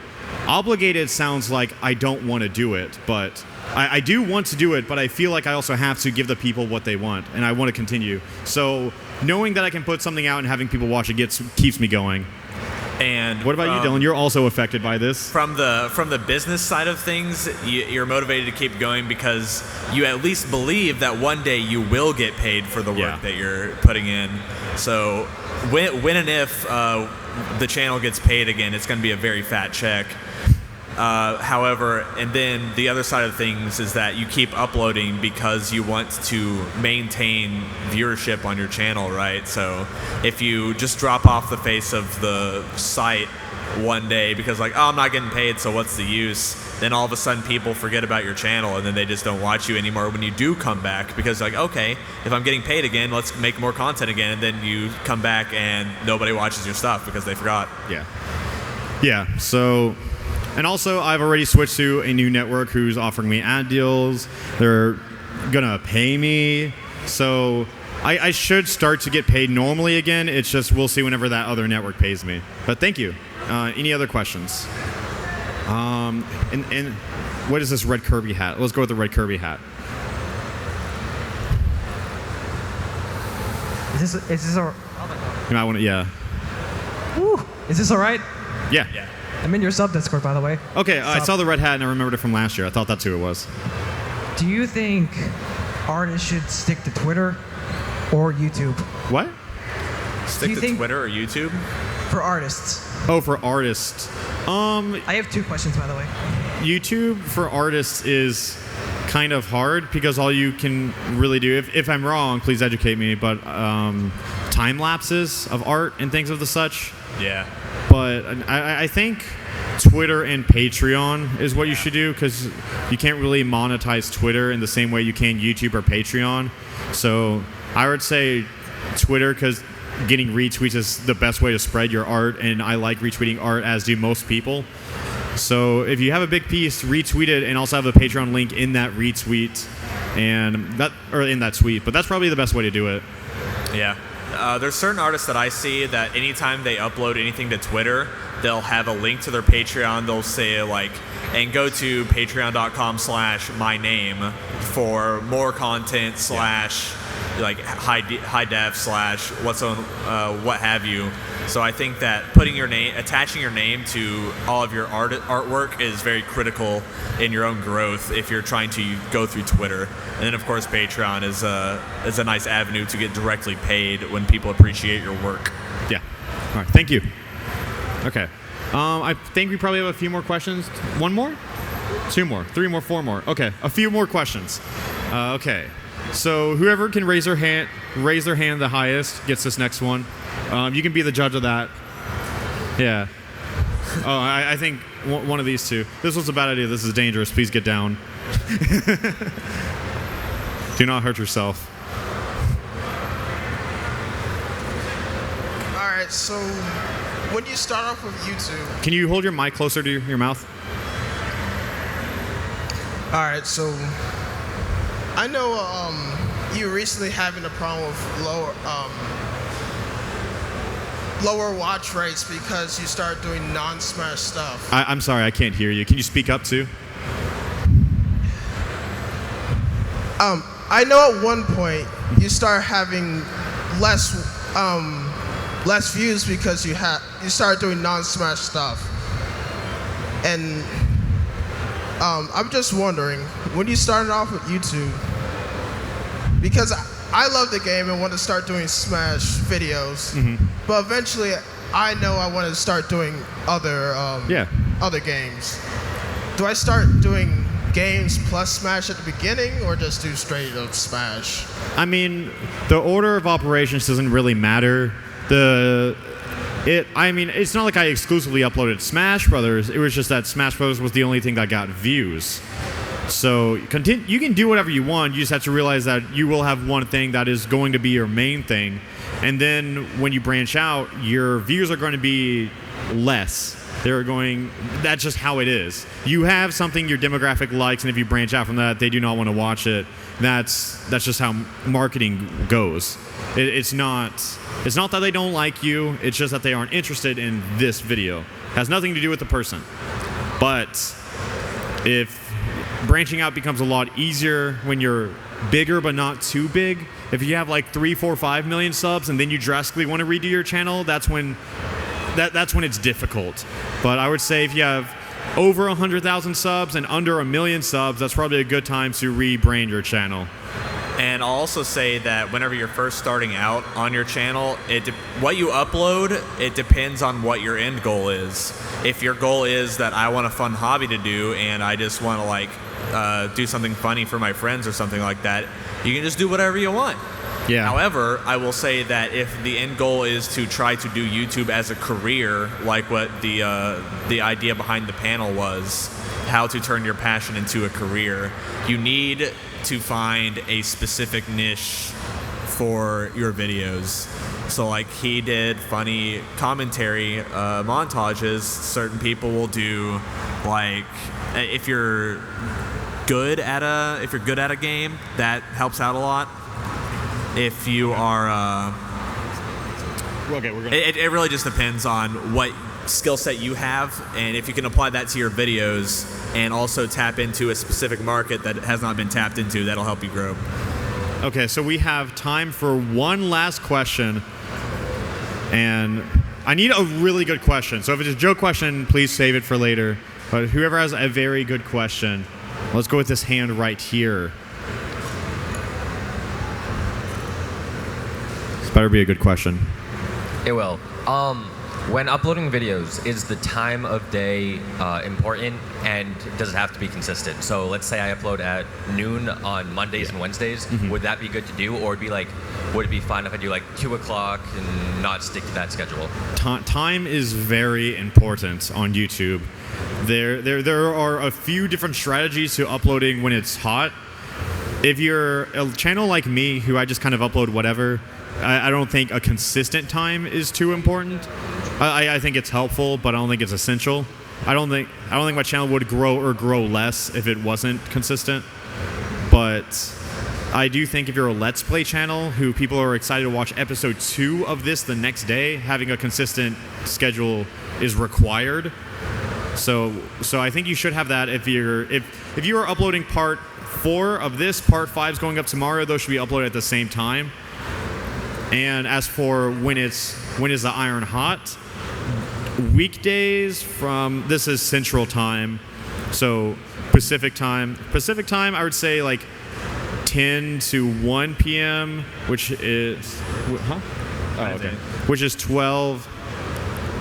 obligated. Sounds like I don't want to do it, but I do want to do it, but I feel like I also have to give the people what they want, and I want to continue. So knowing that I can put something out and having people watch it keeps me going. And what about you, Dylan? You're also affected by this. From the business side of things, you're motivated to keep going because you at least believe that one day you will get paid for the work that you're putting in. So when and if the channel gets paid again, it's going to be a very fat check. However, and then the other side of things is that you keep uploading because you want to maintain viewership on your channel, right? So if you just drop off the face of the site one day because like, oh, I'm not getting paid, so what's the use? Then all of a sudden people forget about your channel and then they just don't watch you anymore when you do come back because like, okay, if I'm getting paid again, let's make more content again. And then you come back and nobody watches your stuff because they forgot. Yeah, so, and also I've already switched to a new network who's offering me ad deals. They're gonna pay me, so I should start to get paid normally again. It's just we'll see whenever that other network pays me. But thank you. Any other questions? And what is this red Kirby hat? Let's go with the red Kirby hat. Is this all? You might want to, yeah. Woo! Is this all right? Yeah. I'm in your sub Discord, by the way. Okay, I saw the red hat and I remembered it from last year. I thought that's who it was. Do you think artists should stick to Twitter or YouTube? What? Stick to Twitter or YouTube? For artists. Oh, for artists. I have 2 questions, by the way. YouTube for artists is kind of hard because all you can really do, if I'm wrong, please educate me, but time lapses of art and things of the such. Yeah. But I think Twitter and Patreon is what you should do because you can't really monetize Twitter in the same way you can YouTube or Patreon. So I would say Twitter because getting retweets is the best way to spread your art, and I like retweeting art, as do most people. So if you have a big piece, retweet it, and also have a Patreon link in that retweet, or in that tweet. But that's probably the best way to do it. Yeah. There's certain artists that I see that anytime they upload anything to Twitter, they'll have a link to their Patreon. They'll say like, and go to patreon.com/myname for more content / like high def / what have you. So I think that attaching your name to all of your artwork is very critical in your own growth if you're trying to go through Twitter. And then of course Patreon is a nice avenue to get directly paid when people appreciate your work. Yeah. All right. Thank you. Okay. I think we probably have a few more questions. 1 more? 2 more? 3 more? 4 more? Okay. A few more questions. Okay. So whoever can raise their hand the highest gets this next one. You can be the judge of that. Yeah. Oh, I think one of these two. This was a bad idea. This is dangerous. Please get down. Do not hurt yourself. All right. So when you start off with YouTube. Can you hold your mic closer to your mouth? All right. So I know you recently having a problem with lower watch rates because you start doing non-Smash stuff. I'm sorry, I can't hear you. Can you speak up too? I know at one point you start having less views because you start doing non-Smash stuff, and I'm just wondering, when you started off with YouTube, because I love the game and want to start doing Smash videos, but eventually I know I want to start doing other games. Do I start doing games plus Smash at the beginning, or just do straight up Smash? I mean, the order of operations doesn't really matter. It's not like I exclusively uploaded Smash Brothers. It was just that Smash Brothers was the only thing that got views. So you can do whatever you want. You just have to realize that you will have one thing that is going to be your main thing. And then when you branch out, your views are going to be less. That's just how it is. You have something your demographic likes, and if you branch out from that, they do not want to watch it. That's just how marketing goes. It's not that they don't like you, it's just that they aren't interested in this video. It has nothing to do with the person. But if branching out becomes a lot easier when you're bigger but not too big, if you have like 3, 4, 5 million subs and then you drastically want to redo your channel, that's when it's difficult. But I would say if you have over 100,000 subs and under 1 million subs, that's probably a good time to rebrand your channel. And I'll also say that whenever you're first starting out on your channel, what you upload, it depends on what your end goal is. If your goal is that I want a fun hobby to do and I just want to like do something funny for my friends or something like that, you can just do whatever you want. Yeah. However, I will say that if the end goal is to try to do YouTube as a career, like what the idea behind the panel was, how to turn your passion into a career, you need to find a specific niche for your videos. So like he did funny commentary montages. Certain people will do like if you're good at a game, that helps out a lot. If you are it really just depends on what skill set you have, and if you can apply that to your videos and also tap into a specific market that has not been tapped into, that'll help you grow. Okay, so we have time for one last question, and I need a really good question. So if it's a joke question, please save it for later. But whoever has a very good question, let's go with this hand right here. This better be a good question. It will. When uploading videos, is the time of day important, and does it have to be consistent? So let's say I upload at noon on Mondays and Wednesdays. Mm-hmm. Would that be good to do, or would it be fine if I do like 2 o'clock and not stick to that schedule? Time is very important on YouTube. There are a few different strategies to uploading when it's hot. If you're a channel like me, who I just kind of upload whatever, I don't think a consistent time is too important. I think it's helpful, but I don't think it's essential. I don't think my channel would grow less if it wasn't consistent. But I do think if you're a Let's Play channel who people are excited to watch episode 2 of this the next day, having a consistent schedule is required. So I think you should have that. If you are uploading part 4 of this, part 5 is going up tomorrow. Those should be uploaded at the same time. And as for when is the iron hot, weekdays this is Central Time, so Pacific Time. Pacific Time, I would say like 10 to 1 p.m., which is which is 12.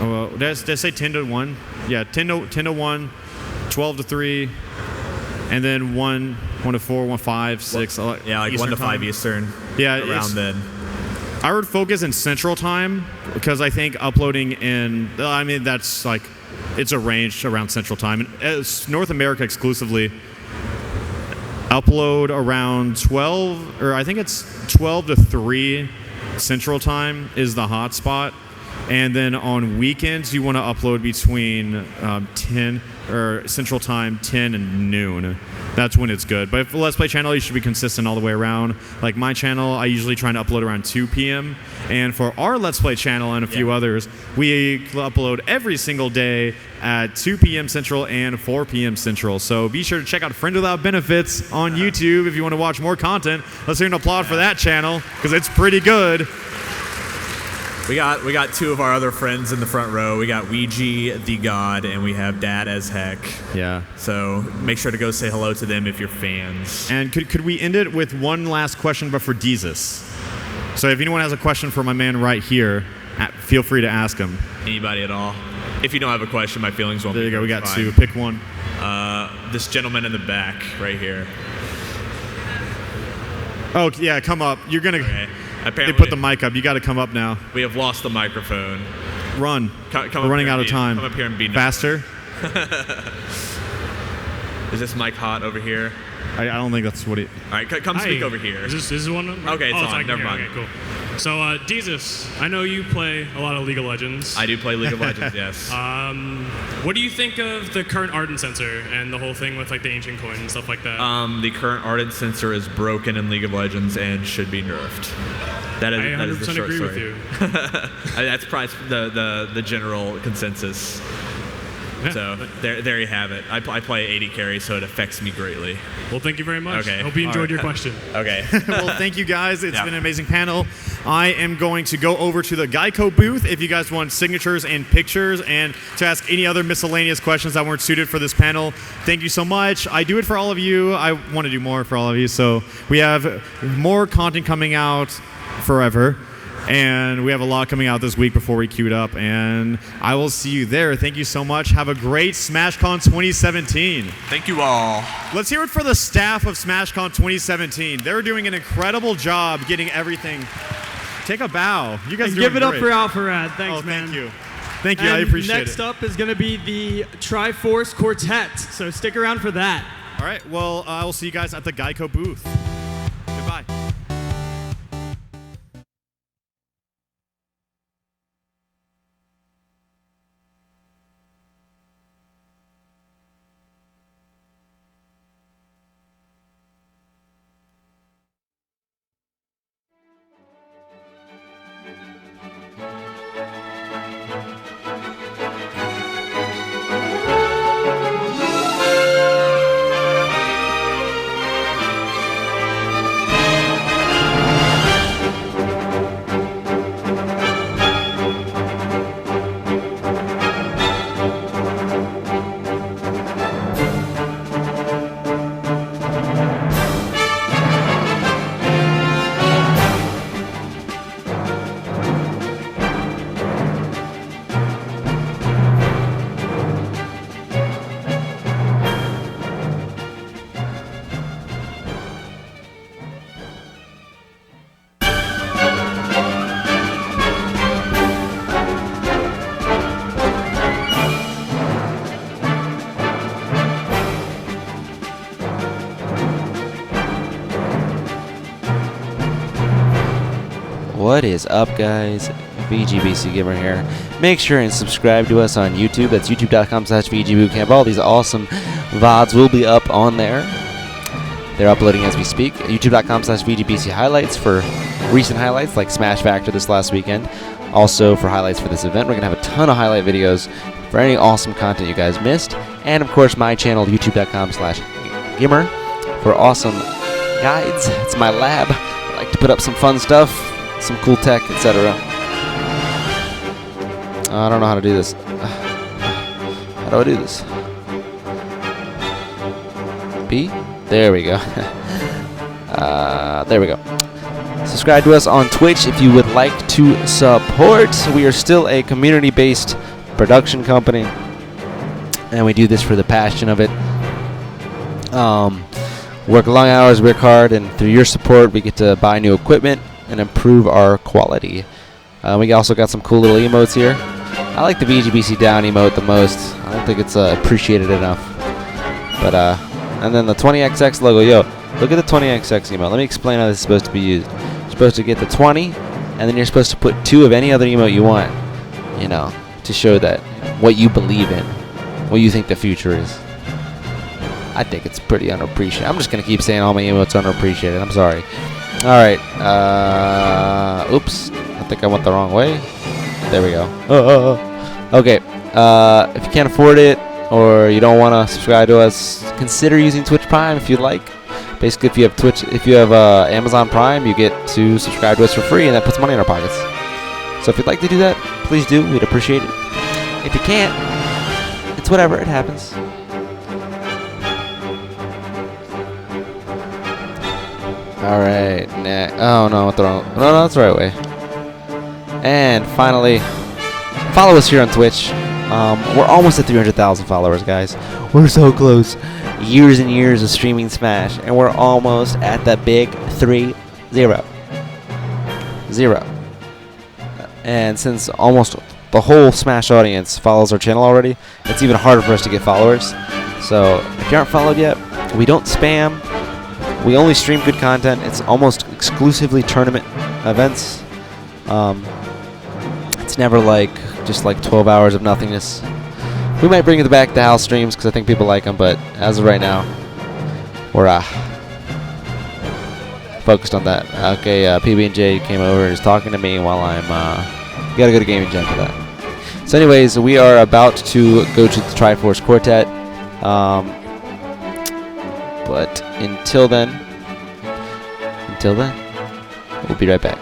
Oh, well, did I say 10 to 1? Yeah, 10 to 1, 12 to 3, and then 1 to 4, 1 to 5, 6. Yeah, like Eastern 1 to 5 time. Eastern. Yeah, around then. I would focus in Central Time because I think uploading that's like, it's a range around Central Time. And as North America exclusively, upload around 12, or I think it's 12 to 3 Central Time is the hot spot. And then on weekends, you want to upload between 10 or Central Time, 10 and noon. That's when it's good. But for Let's Play channel, you should be consistent all the way around. Like my channel, I usually try to upload around 2 p.m. And for our Let's Play channel and a few others, we upload every single day at 2 p.m. Central and 4 p.m. Central. So be sure to check out Friend Without Benefits on YouTube if you want to watch more content. Let's hear an applaud for that channel because it's pretty good. We got 2 of our other friends in the front row. We got Ouija the God, and we have Dad as Heck. Yeah. So make sure to go say hello to them if you're fans. And could we end it with one last question, but for Jesus? So if anyone has a question for my man right here, feel free to ask him. Anybody at all? If you don't have a question, my feelings won't. There you be go. We got fine. 2. Pick one. This gentleman in the back, right here. Oh yeah, come up. You're gonna. Okay. They put the mic up. You got to come up now. We have lost the microphone. Run. Come We're running out of time. Come up here and be faster. Is this mic hot over here? I don't think that's what it. All right, come speak over here. Is this one? Okay, it's on. Never mind. Okay, cool. So, Jesus, I know you play a lot of League of Legends. I do play League of Legends, yes. What do you think of the current Ardent sensor and the whole thing with like the ancient coin and stuff like that? The current Ardent sensor is broken in League of Legends and should be nerfed. That is the short agree story. with you. That's probably the general consensus. So there you have it. I play AD carry, so it affects me greatly. Well, thank you very much. Okay. Hope you enjoyed All your right. question. Okay. Well, thank you guys. It's been an amazing panel. I am going to go over to the Geico booth if you guys want signatures and pictures and to ask any other miscellaneous questions that weren't suited for this panel. Thank you so much. I do it for all of you. I want to do more for all of you. So we have more content coming out forever. And we have a lot coming out this week before we queued up. And I will see you there. Thank you so much. Have a great SmashCon 2017. Thank you all. Let's hear it for the staff of SmashCon 2017. They're doing an incredible job getting everything. Take a bow. You guys And are doing give it up great. for Alpharad. Thanks, man. Thank you. Thank you. And I appreciate next it. up is going to be the Triforce Quartet. So stick around for that. All right. Well, I will see you guys at the Geico booth. Goodbye. What is up, guys? VGBC Gamer here. Make sure and subscribe to us on YouTube. That's youtube.com/VGBootcamp. All these awesome VODs will be up on there. They're uploading as we speak. youtube.com/VGBC highlights for recent highlights like Smash Factor this last weekend. Also for highlights for this event. We're going to have a ton of highlight videos for any awesome content you guys missed. And of course my channel, youtube.com/Gamer, for awesome guides. It's my lab. I like to put up some fun stuff, some cool tech, etc. I don't know how to do this. How do I do this? B? There we go. There we go. Subscribe to us on Twitch if you would like to support. We are still a community-based production company, and we do this for the passion of it. Work long hours, work hard, and through your support, we get to buy new equipment and improve our quality. We also got some cool little emotes here. I like the VGBC down emote the most. I don't think it's appreciated enough. But and then the 20XX logo. Yo, look at the 20XX emote. Let me explain how this is supposed to be used. You're supposed to get the 20, and then you're supposed to put 2 of any other emote you want. You know, to show that what you believe in, what you think the future is. I think it's pretty unappreciated. I'm just gonna keep saying all my emotes are unappreciated. I'm sorry. All right. Oops. I think I went the wrong way. There we go. Okay. If you can't afford it or you don't want to subscribe to us, consider using Twitch Prime if you'd like. Basically, if you have Amazon Prime, you get to subscribe to us for free, and that puts money in our pockets. So if you'd like to do that, please do. We'd appreciate it. If you can't, it's whatever. It happens. All right. Oh no, what's the wrong? No, that's the right way. And finally, follow us here on Twitch. We're almost at 300,000 followers, guys. We're so close. Years and years of streaming Smash, and we're almost at the big 3-0. And since almost the whole Smash audience follows our channel already, it's even harder for us to get followers. So if you aren't followed yet, we don't spam. We only stream good content. It's almost exclusively tournament events. It's never like just like 12 hours of nothingness. We might bring it back to house streams because I think people like them, but as of right now, we're focused on that. Okay, PB&J came over and is talking to me while I'm gotta go to Gaming Jam for that. So anyways, we are about to go to the Triforce Quartet. But until then, we'll be right back.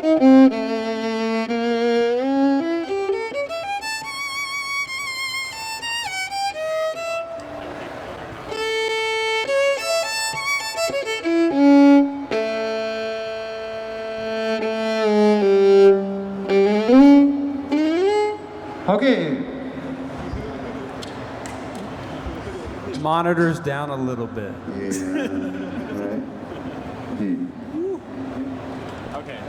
Okay. Monitors down a little bit. Okay.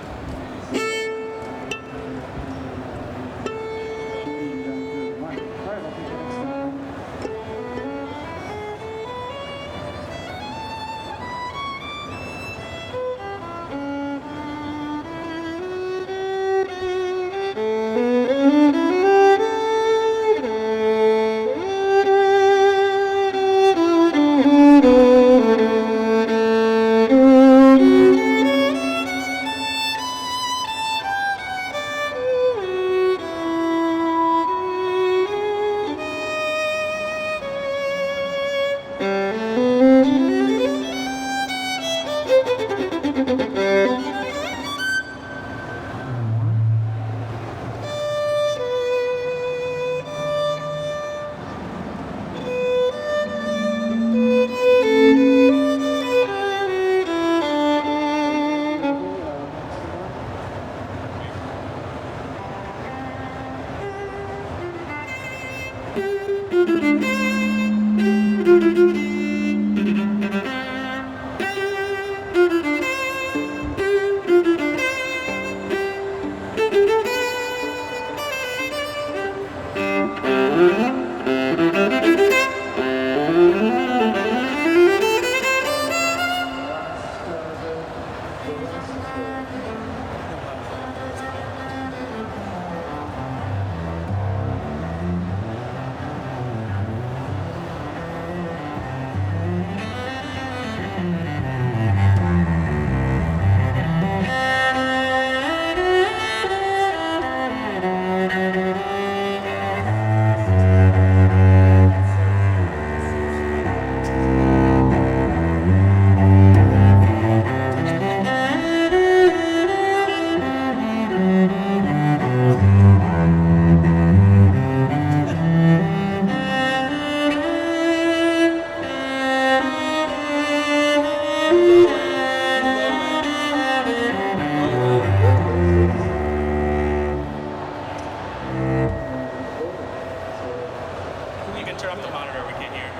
You can turn up the monitor. We can't hear.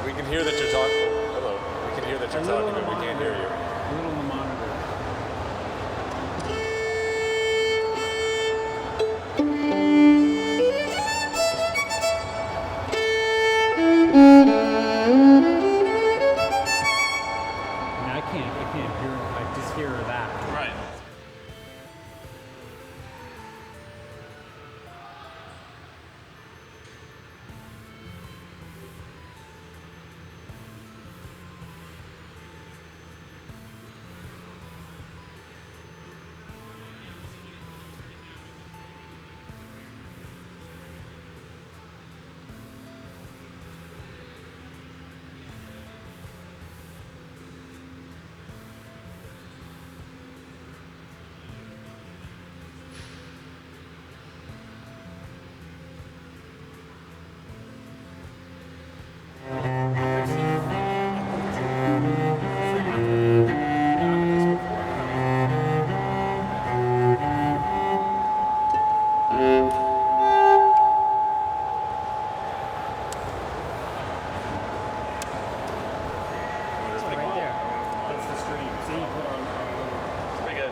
We can hear that you're talking. Hello. We can hear that you're talking, but we can't hear you. A little on the monitor. I can't hear. I just hear that. Right.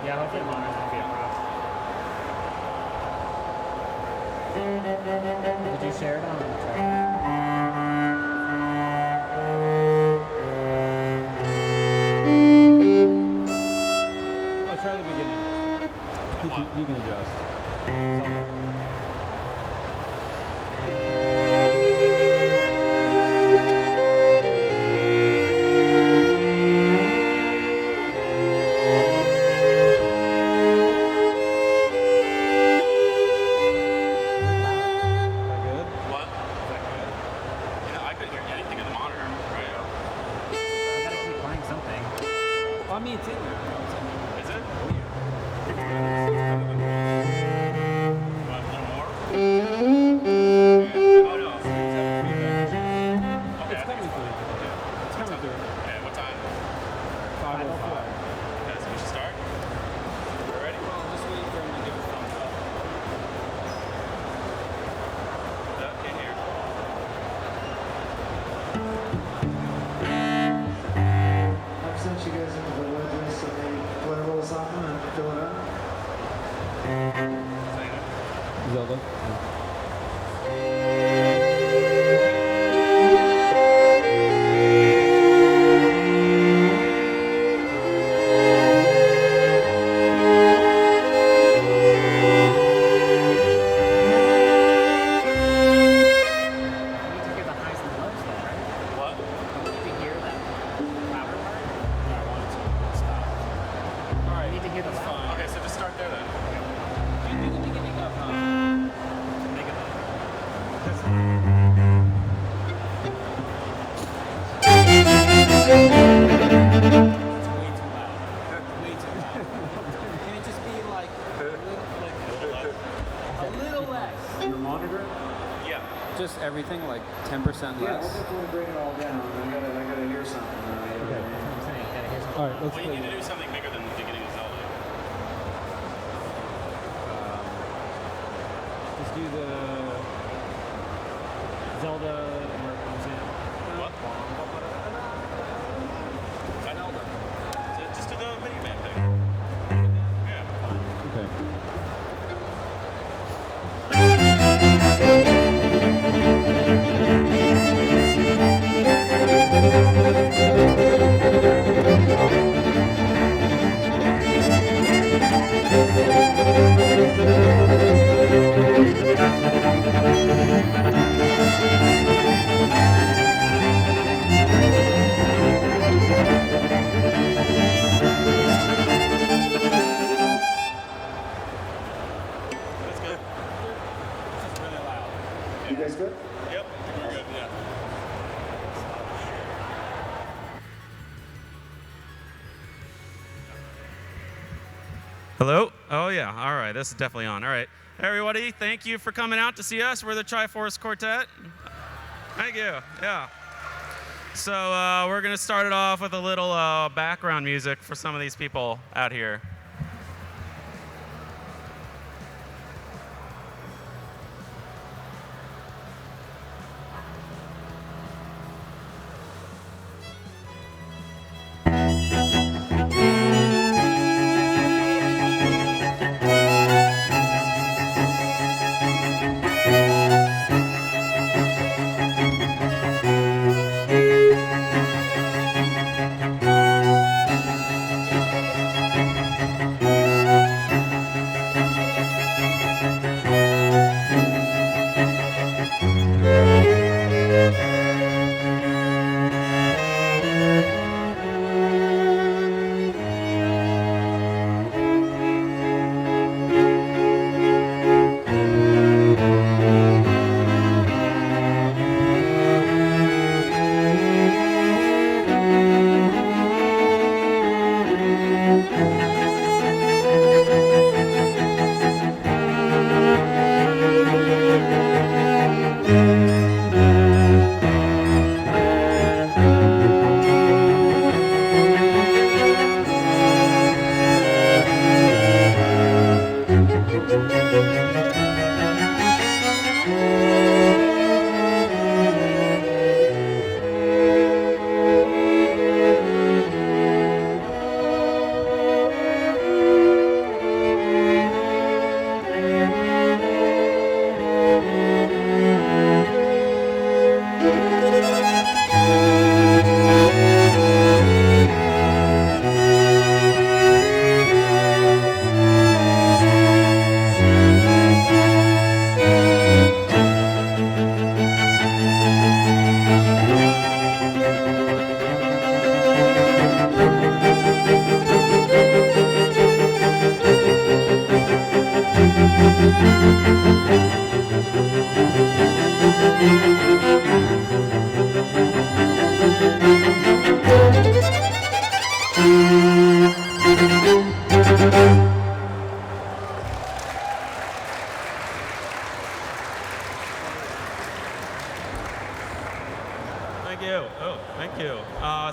Yeah, hopefully the monitor's not being rough. Did you share it on the track? Oh, try the beginning. You can adjust. What? it's in there. Is it? It's coming through. It's coming through. Okay, what time? 5:05. Okay, so we should start? You ready? Well, just waiting for him to give a thumbs up. Can't hear. I've sent you guys into the web list so maybe play a little something and fill it out. Zelda. What? That's fine. Okay, so just start there then. You do the beginning of Can it just be like a little less? Your monitor? Yeah. Just everything like 10% less? Yeah, we'll definitely bring it all down. I gotta hear something. All right, let's Well, you need to do something bigger than the beginning of Zelda. just do the Zelda. What? Zelda. Just do the mini man thing. Yeah. Okay. That's good. It's really loud. You guys good? Yep. We're good. Yeah. Hello? Oh, yeah. All right. This is definitely on. All right. Everybody, thank you for coming out to see us. We're the Triforce Quartet. Thank you. Yeah. So we're going to start it off with a little background music for some of these people out here.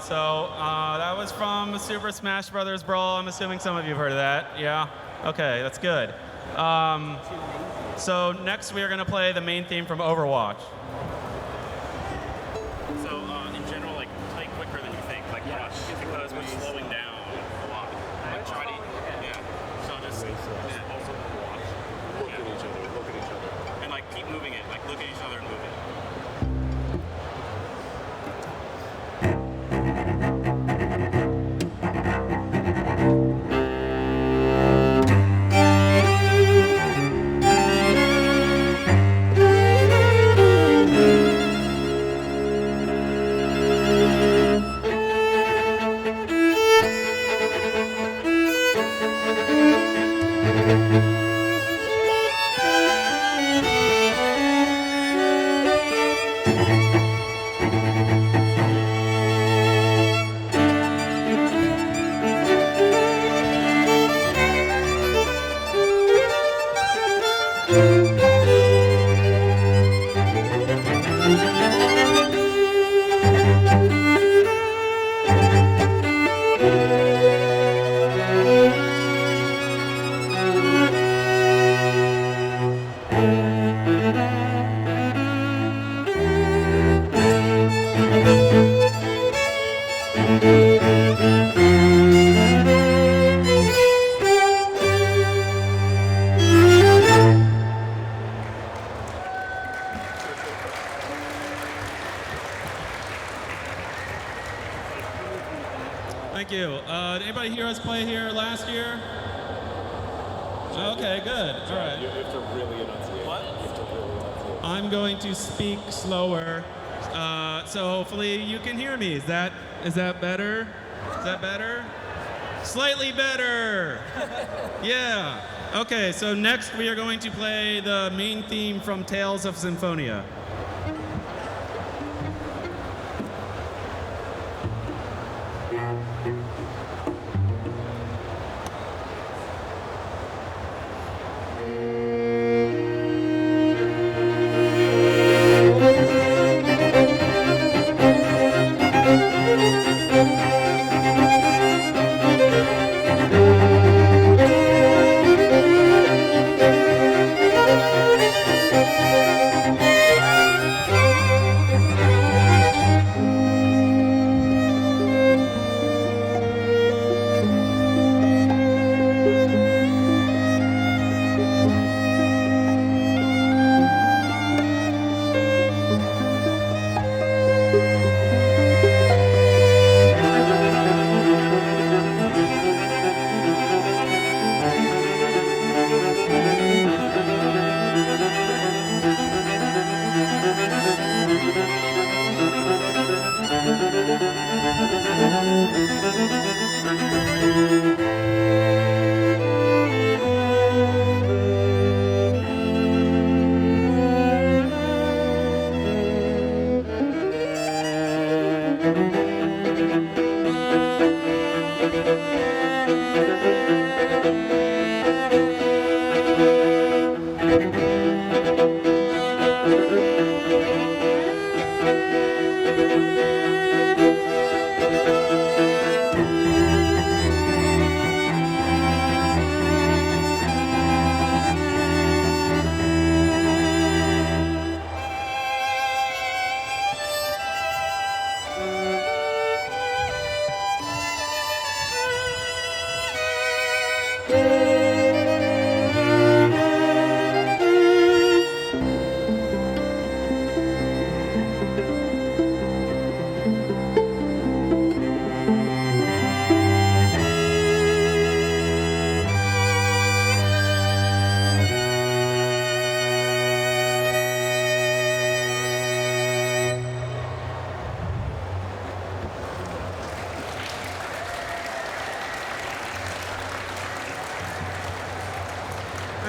So that was from Super Smash Bros. Brawl. I'm assuming some of you have heard of that. Yeah? Okay, that's good. So next we are going to play the main theme from Overwatch. So in general, like play quicker than you think, like rush, because we're slowing down a lot. Like try to, yeah. So just also watch. Look at each other. And like keep moving it. Like look at each other and move it. Thank you. Did anybody hear us play here last year? Okay, good. All right. You have to really enunciate. What? You have to really enunciate. I'm going to speak slower, so hopefully you can hear me. Is that better? Is that better? Slightly better. Yeah. Okay, so next we are going to play the main theme from Tales of Symphonia.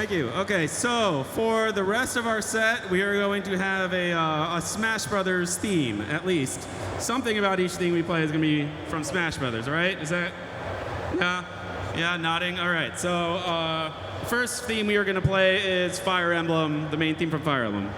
Thank you. Okay, so for the rest of our set, we are going to have a Smash Brothers theme, at least. Something about each thing we play is going to be from Smash Brothers, all right? Is that? Yeah? Yeah, nodding? All right, so first theme we are going to play is Fire Emblem, the main theme from Fire Emblem.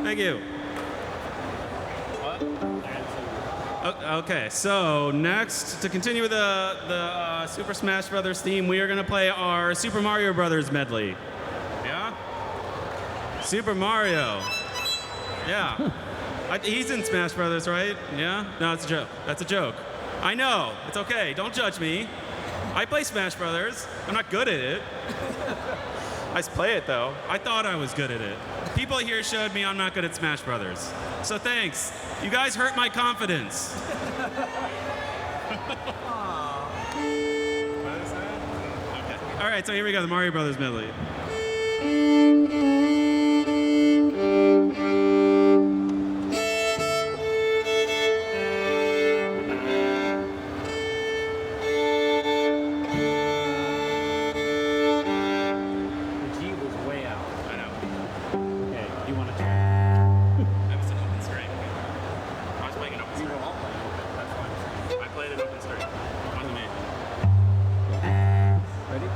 Thank you. Okay, so next, to continue with the Super Smash Brothers theme, we are going to play our Super Mario Brothers medley. Yeah? Super Mario. Yeah. He's in Smash Brothers, right? Yeah? No, it's a joke. That's a joke. I know. It's okay. Don't judge me. I play Smash Brothers. I'm not good at it. I just play it, though. I thought I was good at it. People here showed me I'm not good at Smash Brothers. So thanks. You guys hurt my confidence. All right, so here we go, the Mario Brothers medley. The G was way out. I know. Okay, you want to try? That was an open string. I was playing an open string. That's fine. I played an open string. On the main. Ready?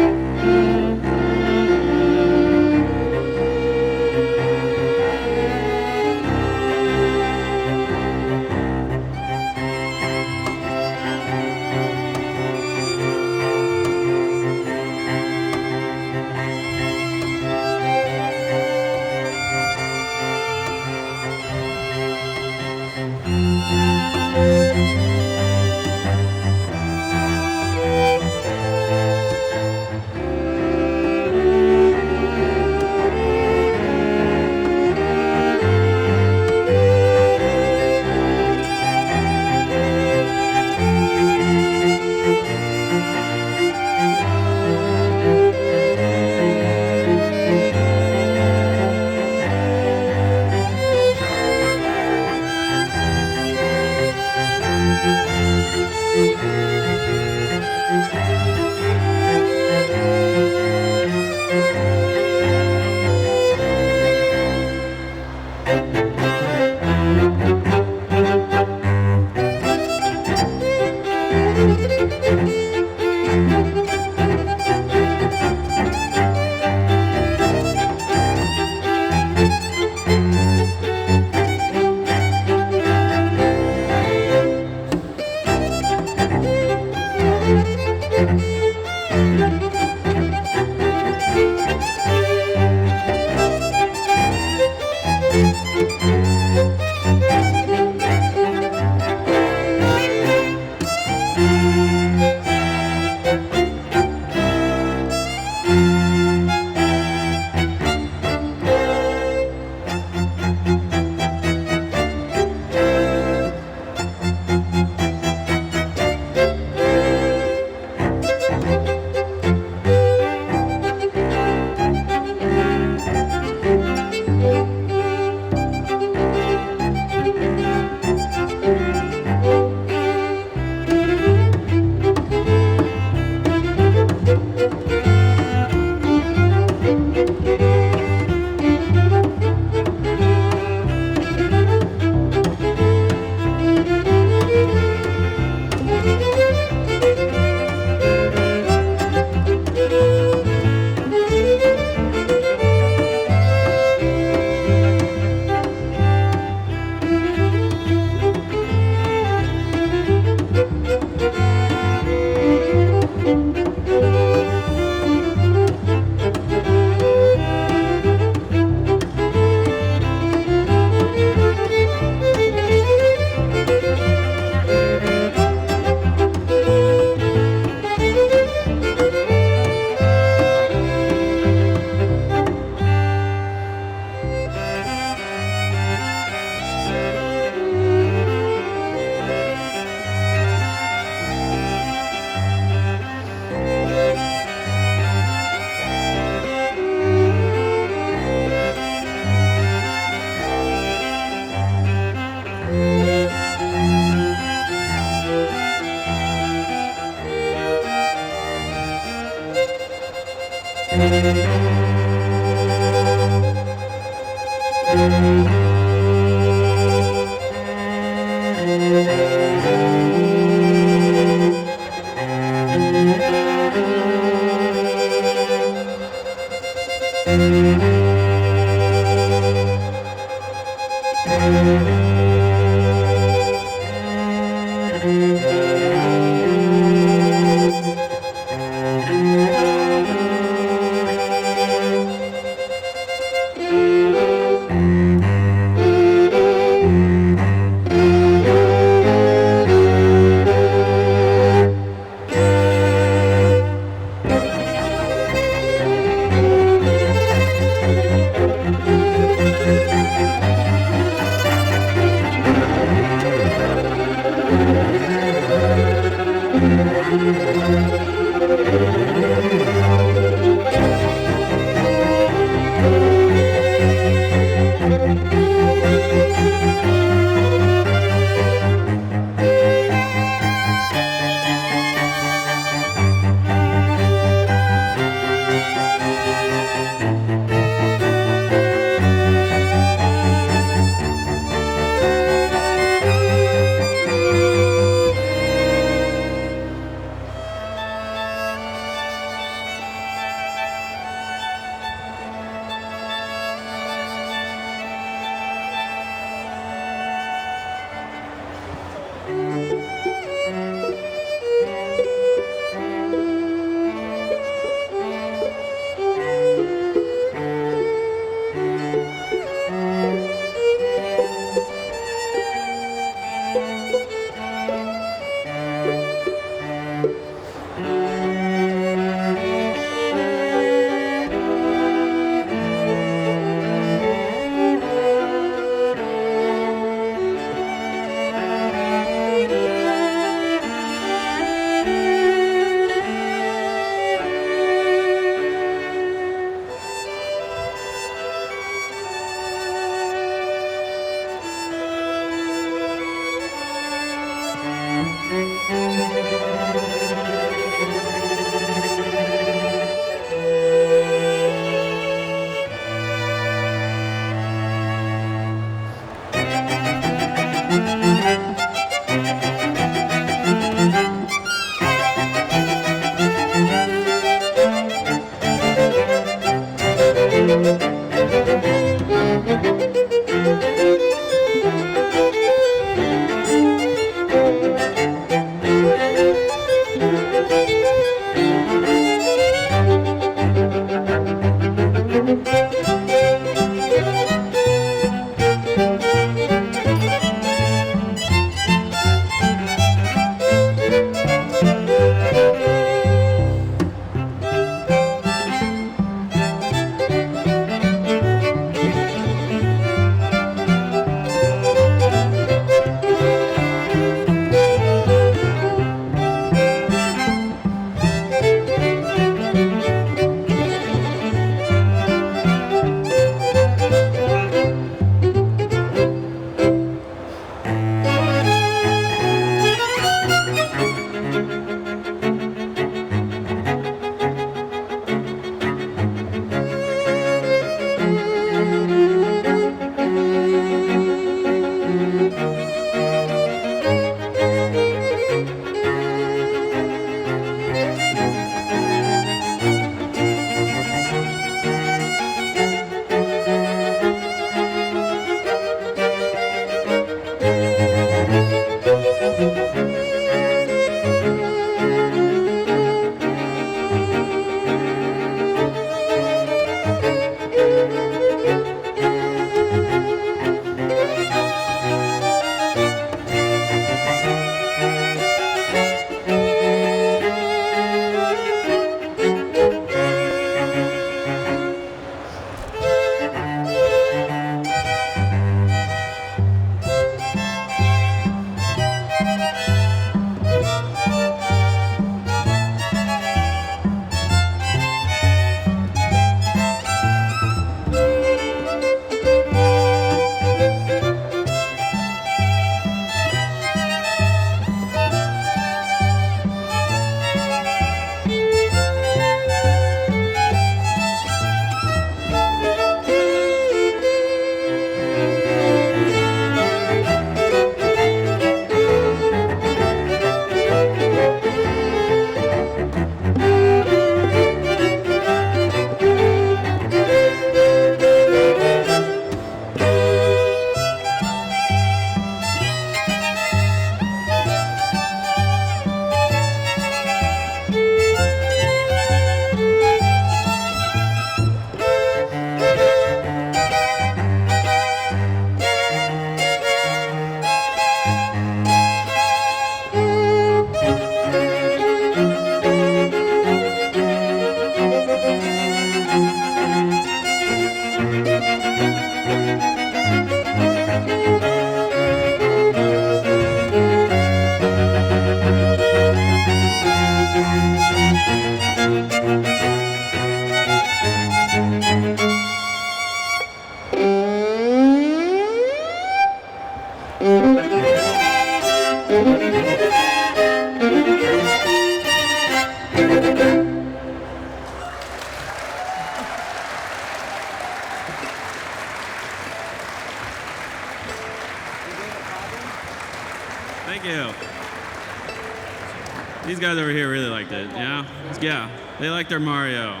These guys over here really liked it. Yeah? Yeah. They liked their Mario.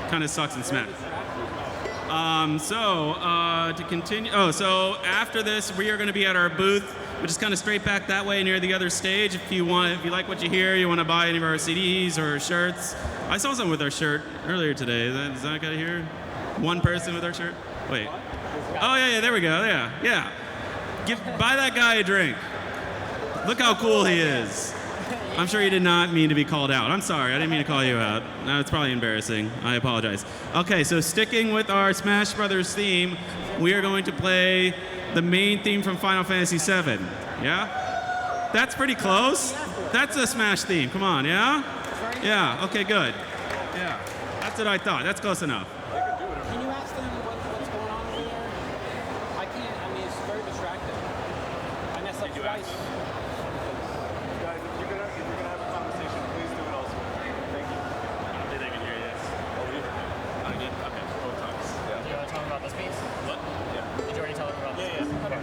Kind of sucks in Smash. To continue. Oh, so after this, we are going to be at our booth, which is kind of straight back that way near the other stage. If you like what you hear, you want to buy any of our CDs or shirts. I saw someone with our shirt earlier today. Is that guy here? One person with our shirt? Wait. Oh, yeah, there we go. Yeah. Buy that guy a drink. Look how cool he is. I'm sure you did not mean to be called out. I'm sorry, I didn't mean to call you out. It's probably embarrassing. I apologize. Okay, so sticking with our Smash Brothers theme, we are going to play the main theme from Final Fantasy VII. Yeah? That's pretty close. That's a Smash theme. Come on, yeah? Yeah, okay, good. Yeah, that's what I thought. That's close enough. Can you ask them what's going on over there? I can't. I mean, it's very distracting. I messed up twice. Guys, if you're gonna have a conversation, please do it elsewhere. Thank you. I don't think they can hear you. Oh, we heard you. I did. Okay, both times. Yeah. Do you want to tell them about this piece? What? Yeah. Did you already tell them about this piece? Okay.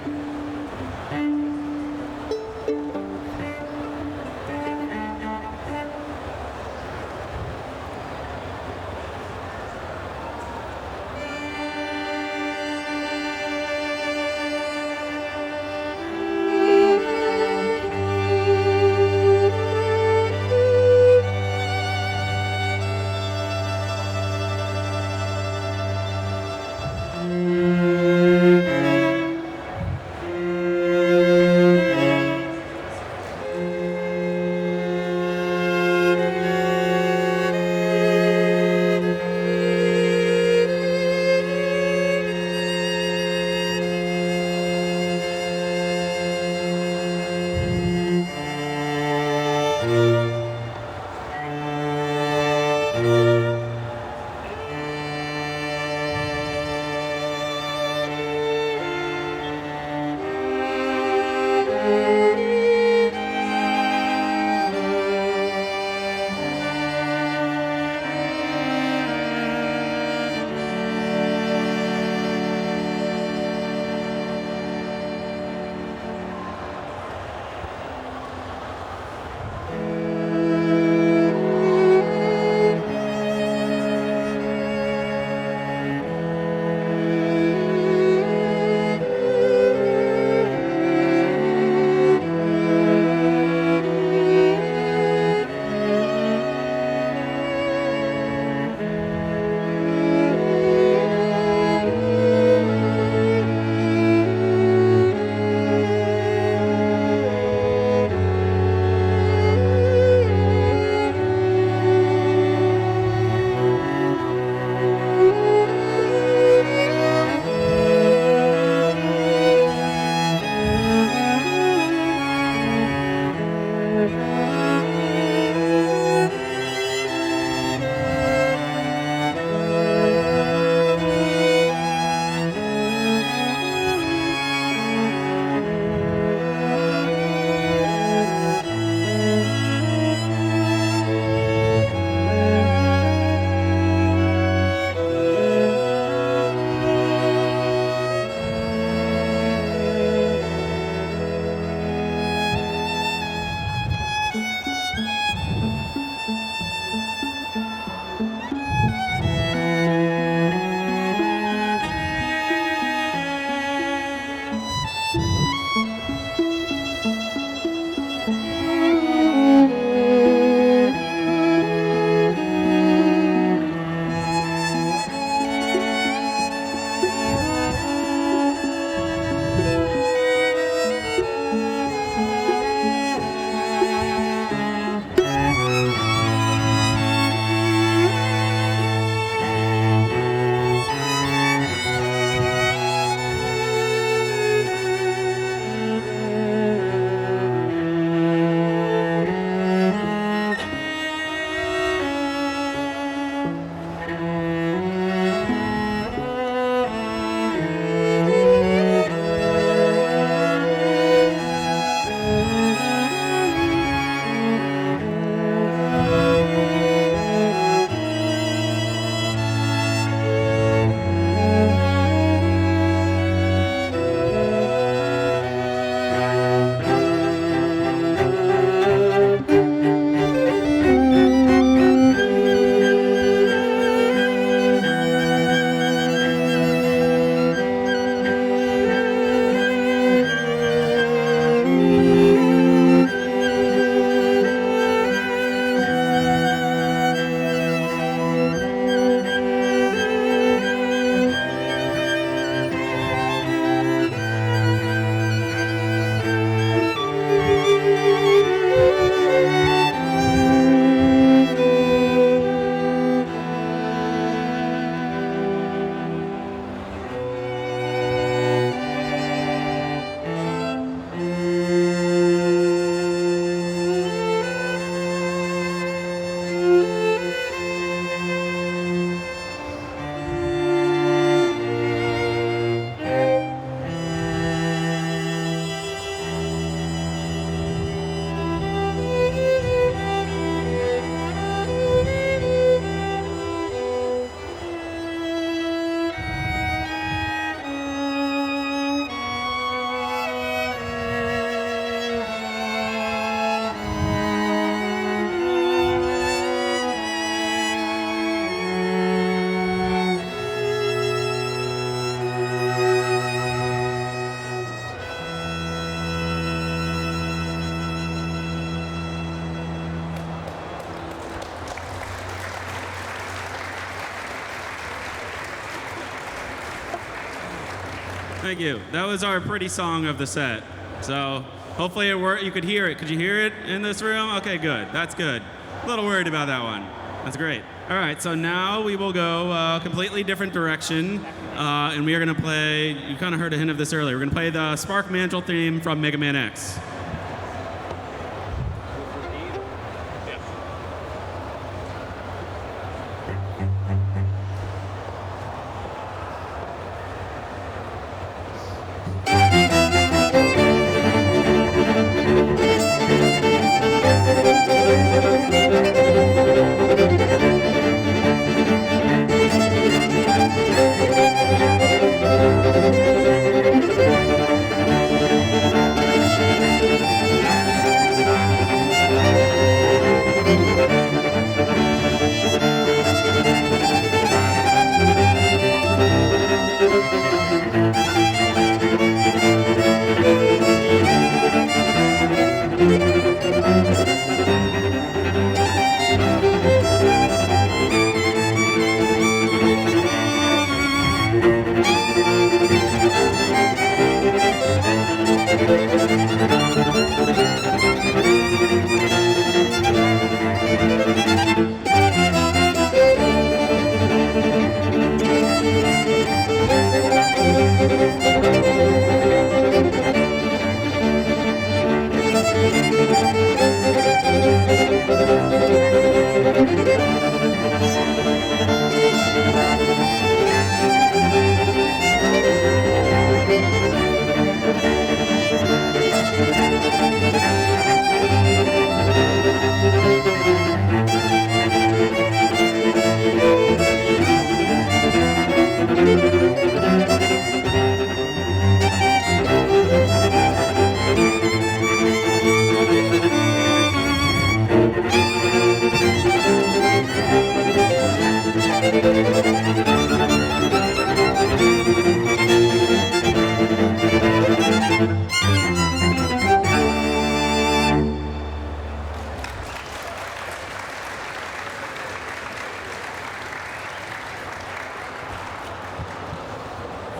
Thank you. That was our pretty song of the set. So hopefully it worked. You could hear it. Could you hear it in this room? Okay, good. That's good. A little worried about that one. That's great. All right, so now we will go a completely different direction, and we are going to play, you kind of heard a hint of this earlier, we're going to play the Spark Mantle theme from Mega Man X.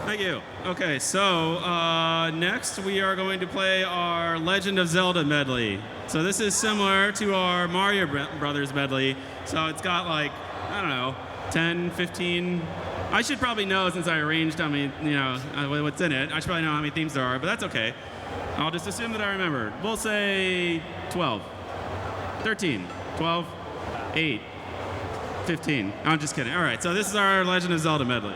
Thank you. Okay, so next we are going to play our Legend of Zelda medley. So this is similar to our Mario Brothers medley. So it's got like, I don't know, 10, 15. I should probably know since I arranged how many, what's in it. I should probably know how many themes there are, but that's okay. I'll just assume that I remember. We'll say 12, 13, 12, 8, 15. I'm just kidding. All right, so this is our Legend of Zelda medley.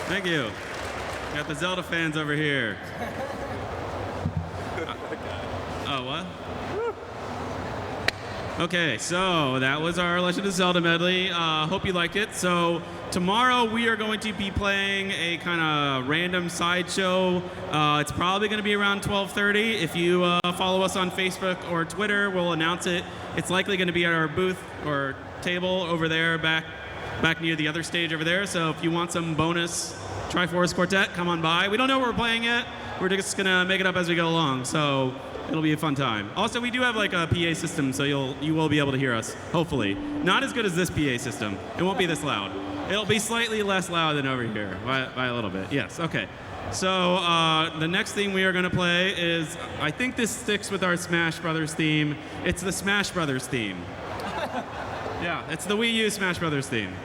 Thank you. Got the Zelda fans over here. Oh, what? Okay, so that was our Legend of Zelda medley. Hope you liked it. So tomorrow we are going to be playing a kind of random sideshow. It's probably going to be around 12:30. If you follow us on Facebook or Twitter, we'll announce it. It's likely going to be at our booth or table over there, back near the other stage over there. So if you want some bonus Triforce Quartet, come on by. We don't know what we're playing yet. We're just going to make it up as we go along. So it'll be a fun time. Also, we do have like a PA system, so you will be able to hear us, hopefully. Not as good as this PA system. It won't be this loud. It'll be slightly less loud than over here, by a little bit. Yes, okay. So the next thing we are going to play is, I think this sticks with our Smash Brothers theme. It's the Smash Brothers theme. Yeah, it's the Wii U Smash Brothers theme.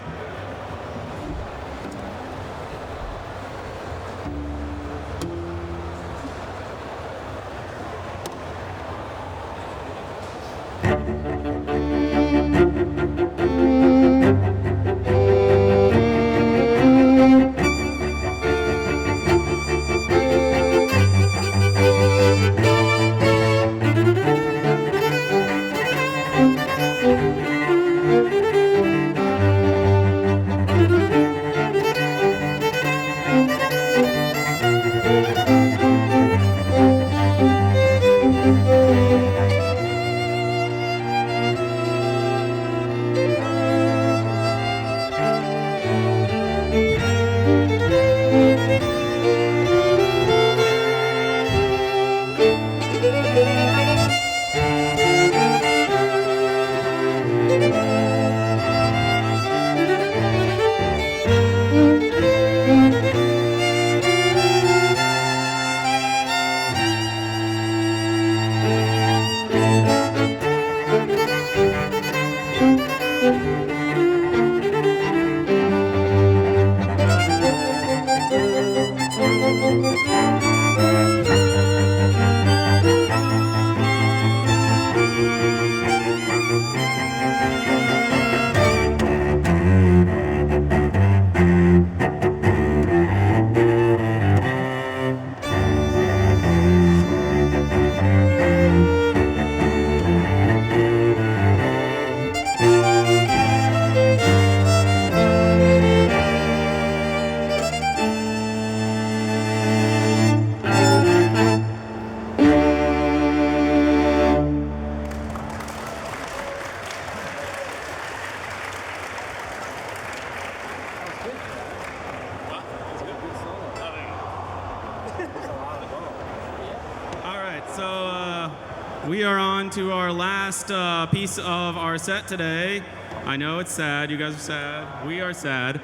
We are on to our last piece of our set today. I know it's sad. You guys are sad. We are sad.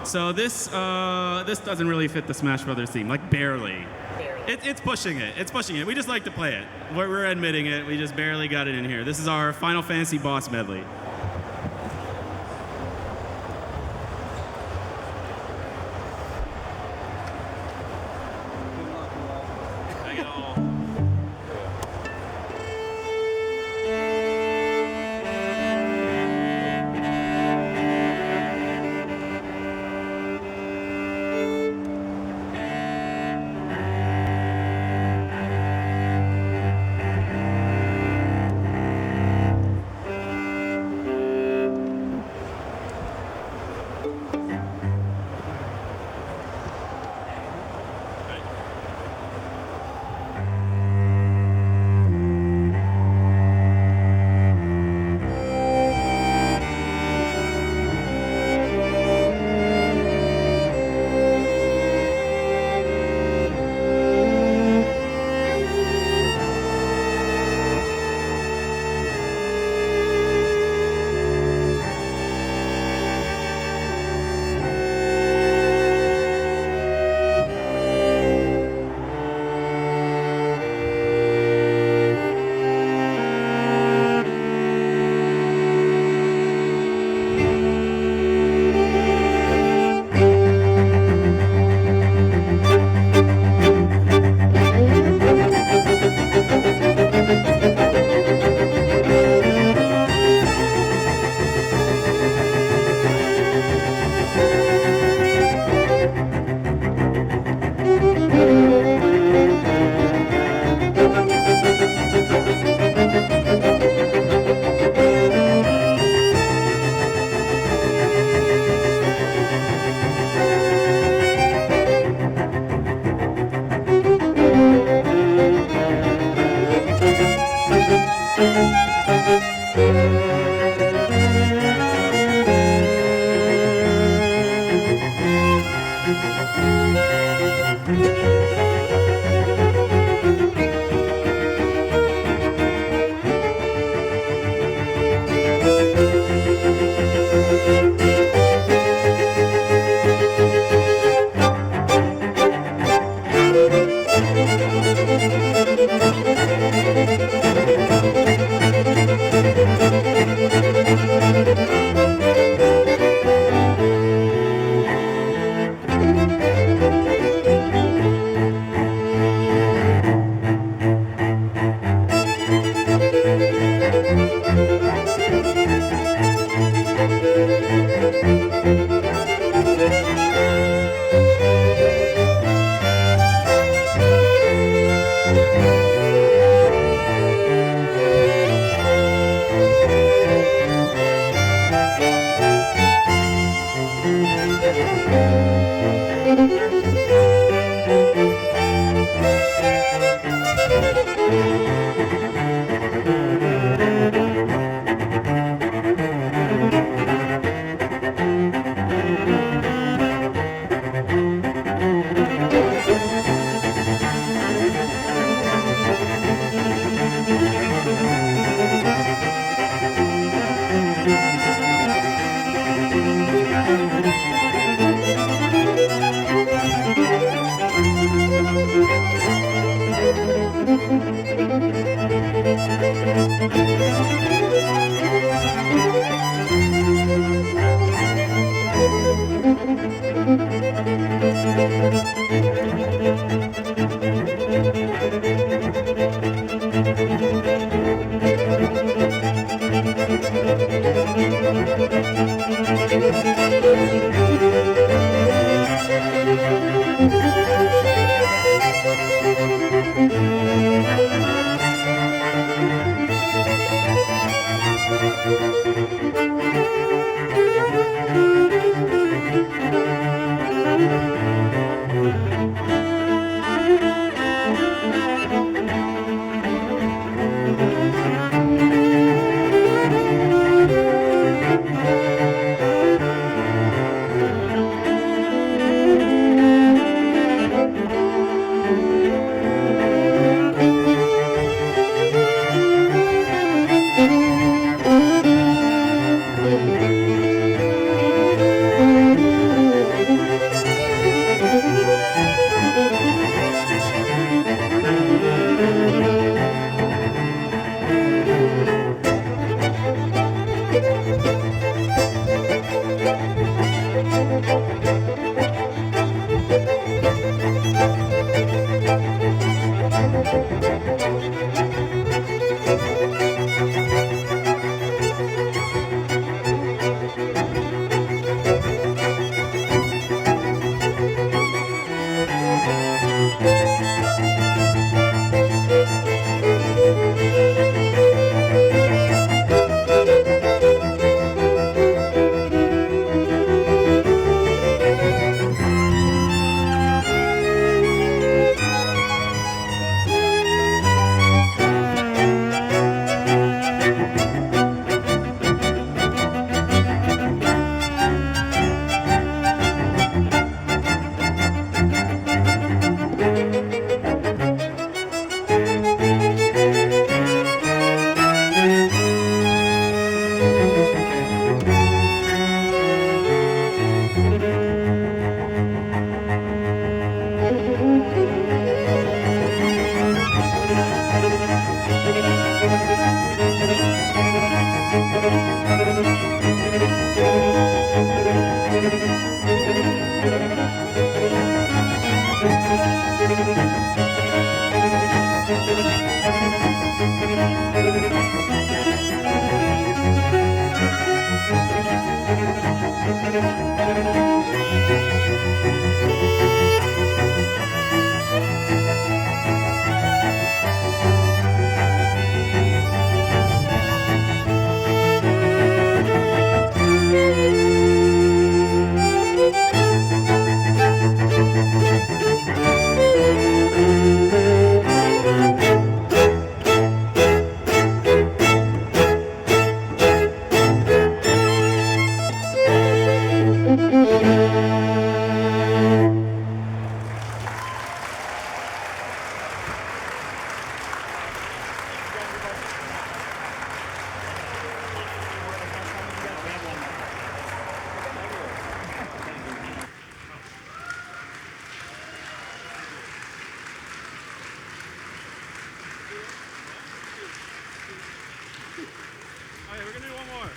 So this doesn't really fit the Smash Brothers theme, like barely. It's pushing it. It's pushing it. We just like to play it. We're admitting it. We just barely got it in here. This is our Final Fantasy boss medley. gonna do one more.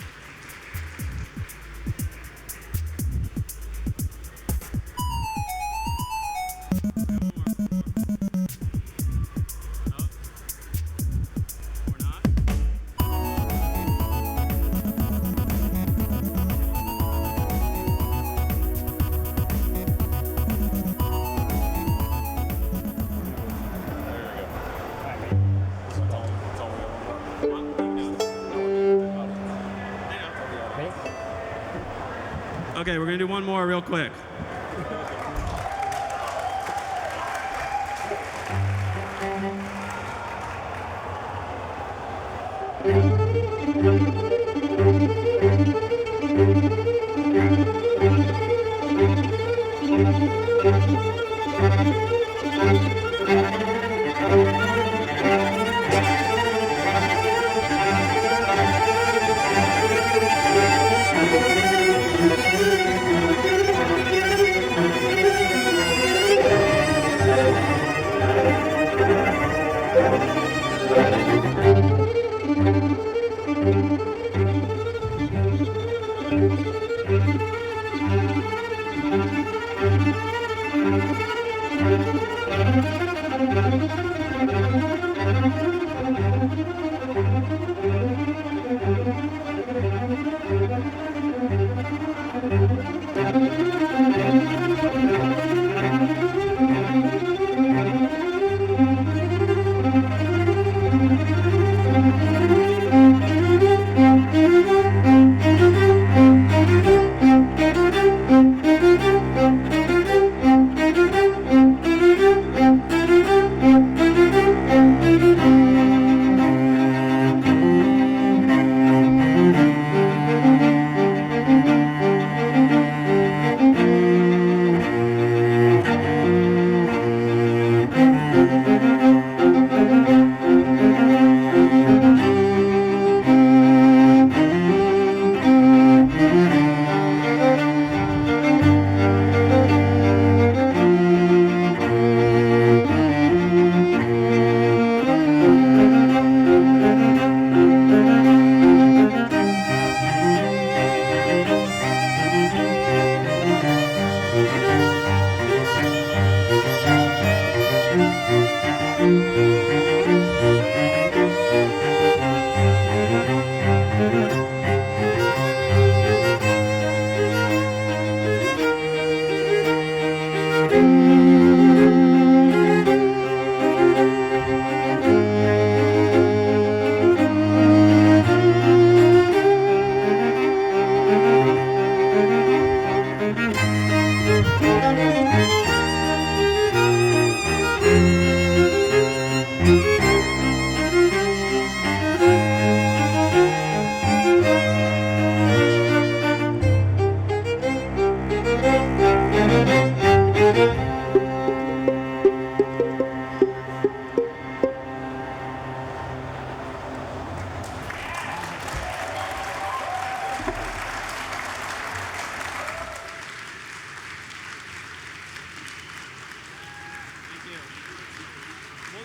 Okay, we're gonna do one more real quick.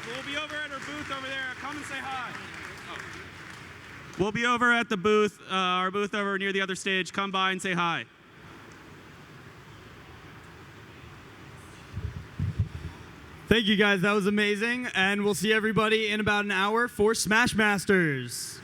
We'll be over at our booth over there. Come and say hi. We'll be over at the booth, our booth over near the other stage. Come by and say hi. Thank you guys, that was amazing. And we'll see everybody in about an hour for Smash Masters.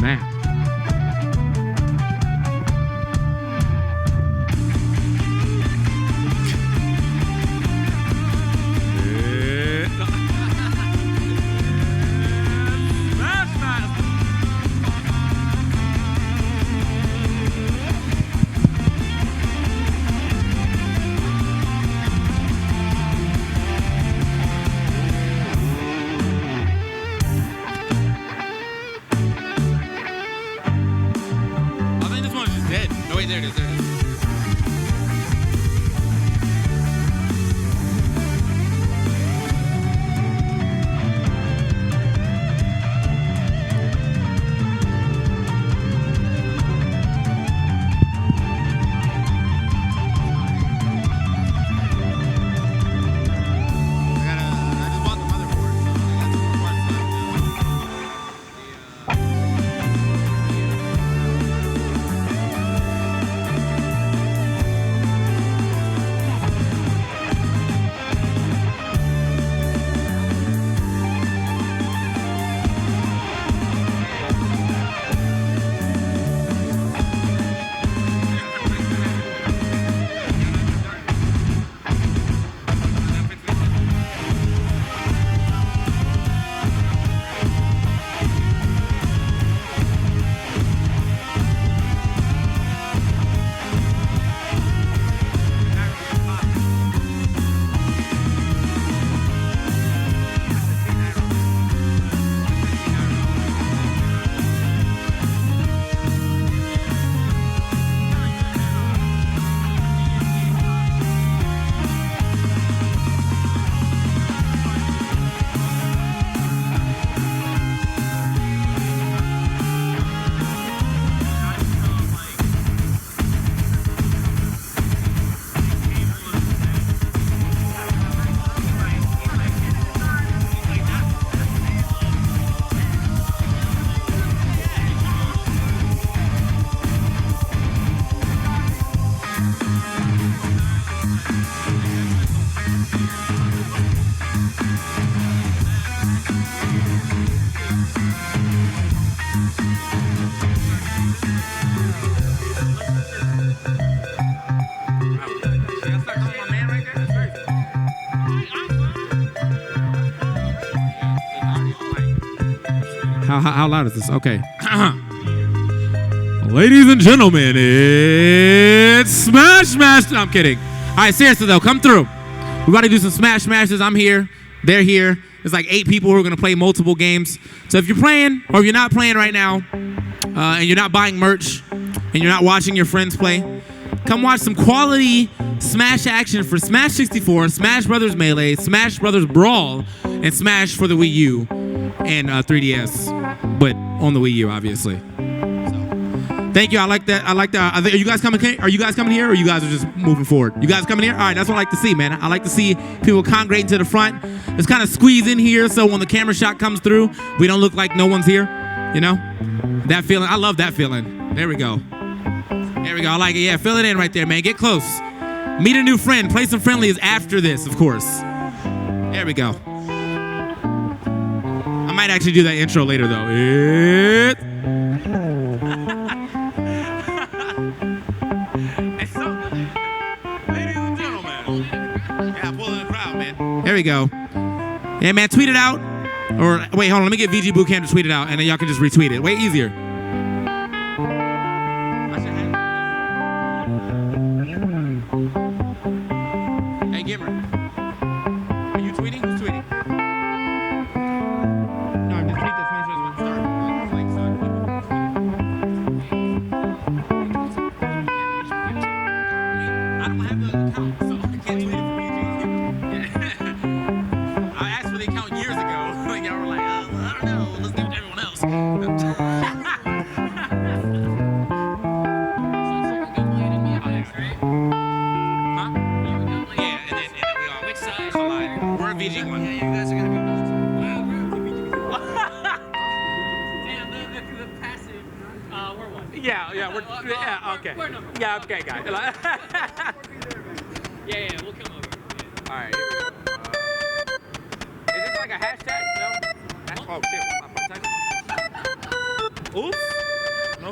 Man. I think this one's just dead. No, wait, there it is. There it is. How loud is this? Okay. Ladies and gentlemen, it's Smash Master. I'm kidding. All right, seriously though, come through. We're about to do some Smash Masters. I'm here. They're here. There's like 8 people who are going to play multiple games. So if you're playing or if you're not playing right now and you're not buying merch and you're not watching your friends play, come watch some quality Smash action for Smash 64, Smash Brothers Melee, Smash Brothers Brawl, and Smash for the Wii U and 3DS, but on the Wii U, obviously. So, thank you. I like that. Are you guys coming here? Or you guys are just moving forward? You guys coming here? All right, that's what I like to see, man. I like to see people congregating to the front. Let's kind of squeeze in here so when the camera shot comes through, we don't look like no one's here. You know? That feeling. I love that feeling. There we go. There we go. I like it. Yeah, fill it in right there, man. Get close. Meet a new friend. Play some friendlies after this, of course. There we go. I might actually do that intro later, though. Ladies and gentlemen. Yeah, pulling the crowd, man. There we go. Yeah, man, tweet it out. Or, wait, hold on. Let me get VG Bootcamp to tweet it out, and then y'all can just retweet it. Way easier. Hey, Gimmer. Are you tweeting? Who's tweeting? No, I'm just tweeting this Smash Bros. Start. It's like, I don't have the account, so I can't tweet it from VG. I asked for the account years ago. Like, y'all were like, I don't know. Let's give it to everyone else. VG one. Yeah, you guys are gonna be. Damn, the passive. We're one. Yeah, okay. Yeah, okay, guys. Yeah, we'll come over. All right. Is this like a hashtag? No. Oh shit. Oops. No,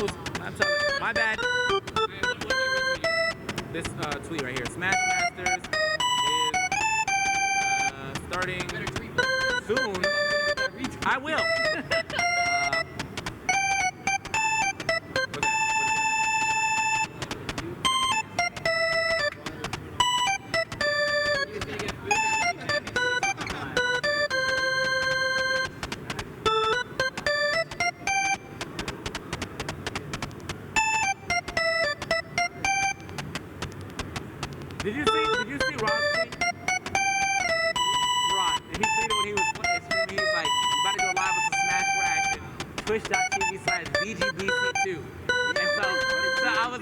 my bad. This tweet right here. Smash Masters is starting soon. I will. Did you see Rod's tweet? Rod, he tweeted when he was streaming, he's like, about to go live with some Smash Reaction, twitch.tv/VGBC2. And so I was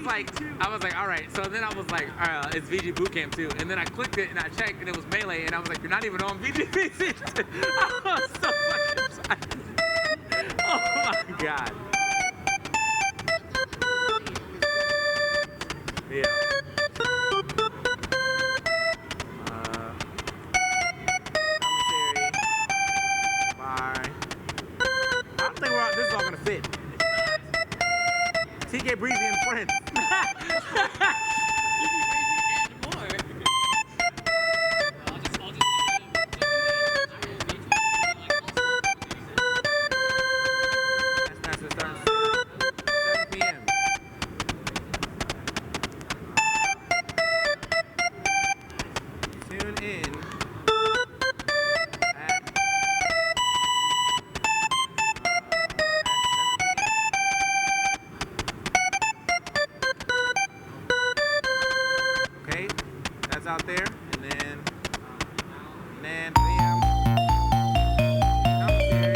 like, all right. So then I was like, it's VG Bootcamp 2. And then I clicked it and I checked and it was Melee and I was like, you're not even on VGBC2. I was so fucking excited. Oh my God. Yeah. This is all gonna fit. TK Breezy and friends. That's 7 p.m. Tune in. Out there, and then PM. Commentary.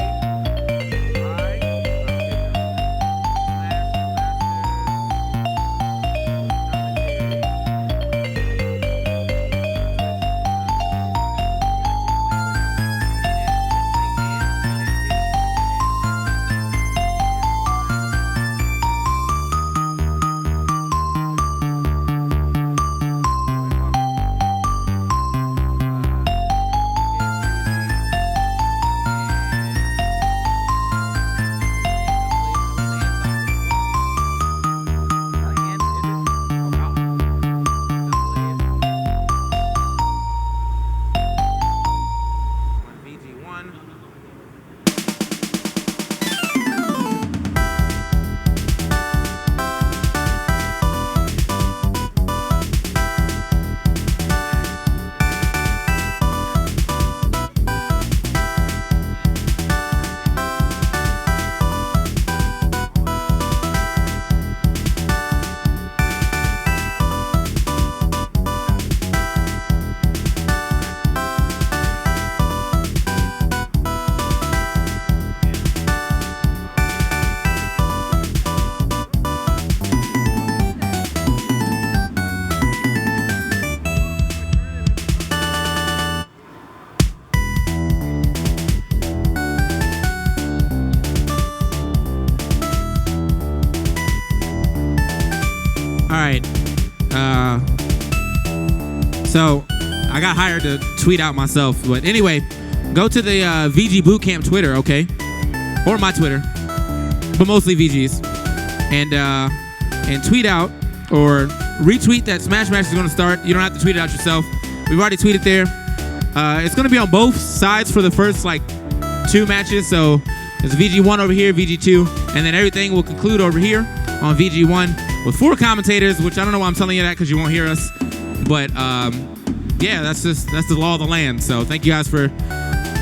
So I got hired to tweet out myself. But anyway, go to the VG Bootcamp Twitter, okay? Or my Twitter, but mostly VG's. And tweet out or retweet that Smash Match is going to start. You don't have to tweet it out yourself. We've already tweeted there. It's going to be on both sides for the first, 2 matches. So there's VG1 over here, VG2, and then everything will conclude over here on VG1 with 4 commentators, which I don't know why I'm telling you that because you won't hear us. But yeah, that's the law of the land. So thank you guys for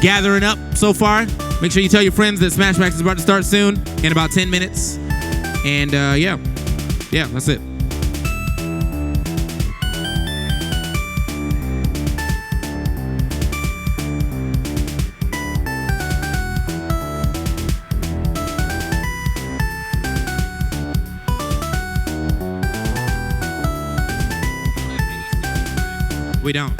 gathering up so far. Make sure you tell your friends that Smash Max is about to start soon in about 10 minutes. And yeah, that's it. We don't.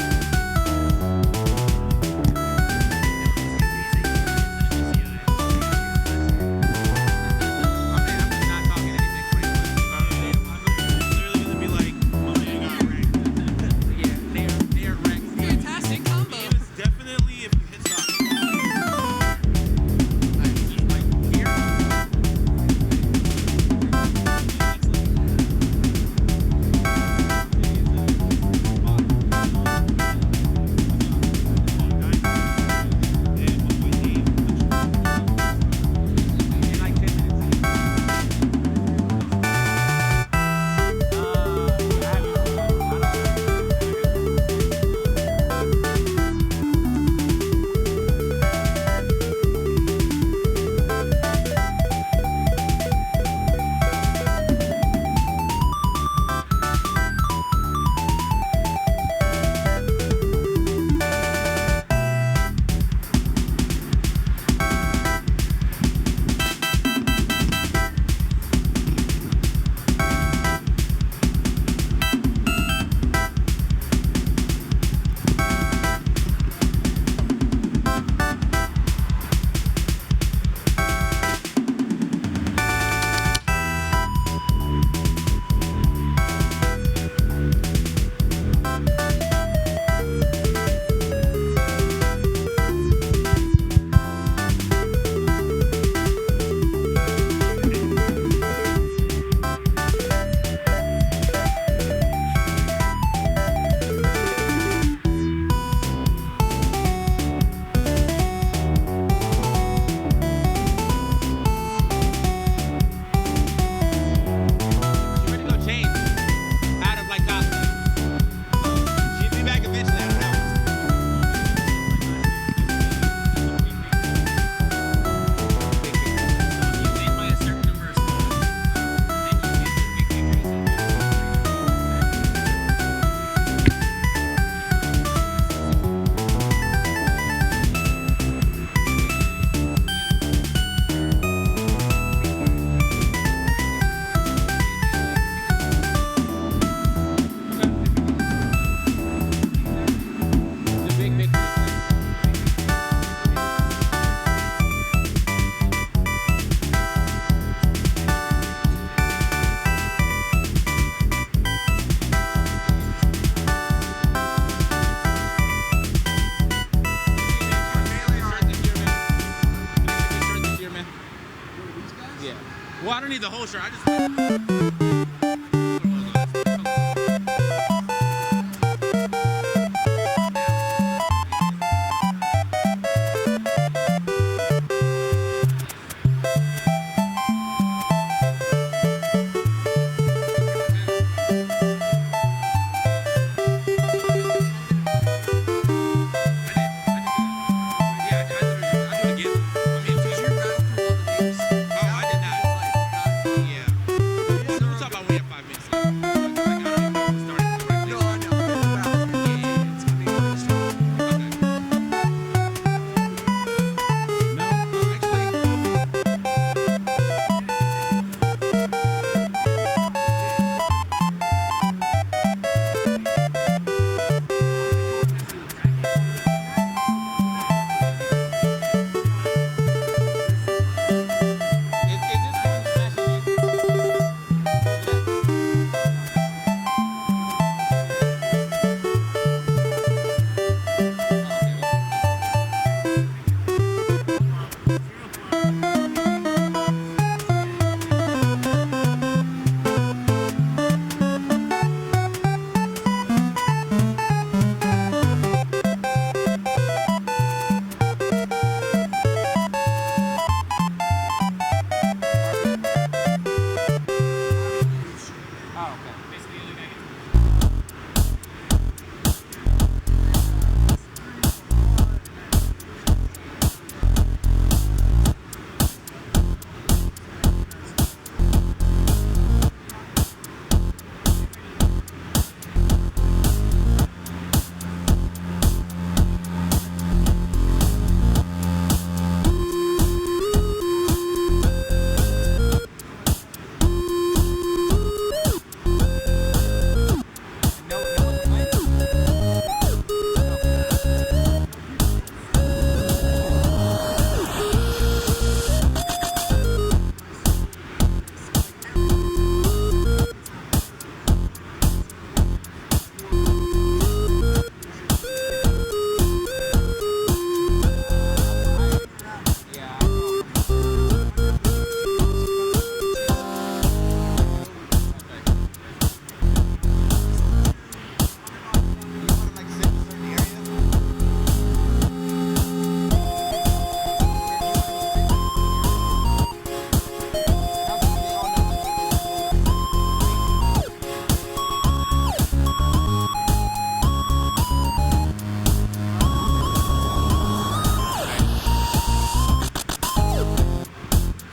Yeah. Well, I don't need the whole shirt. I just.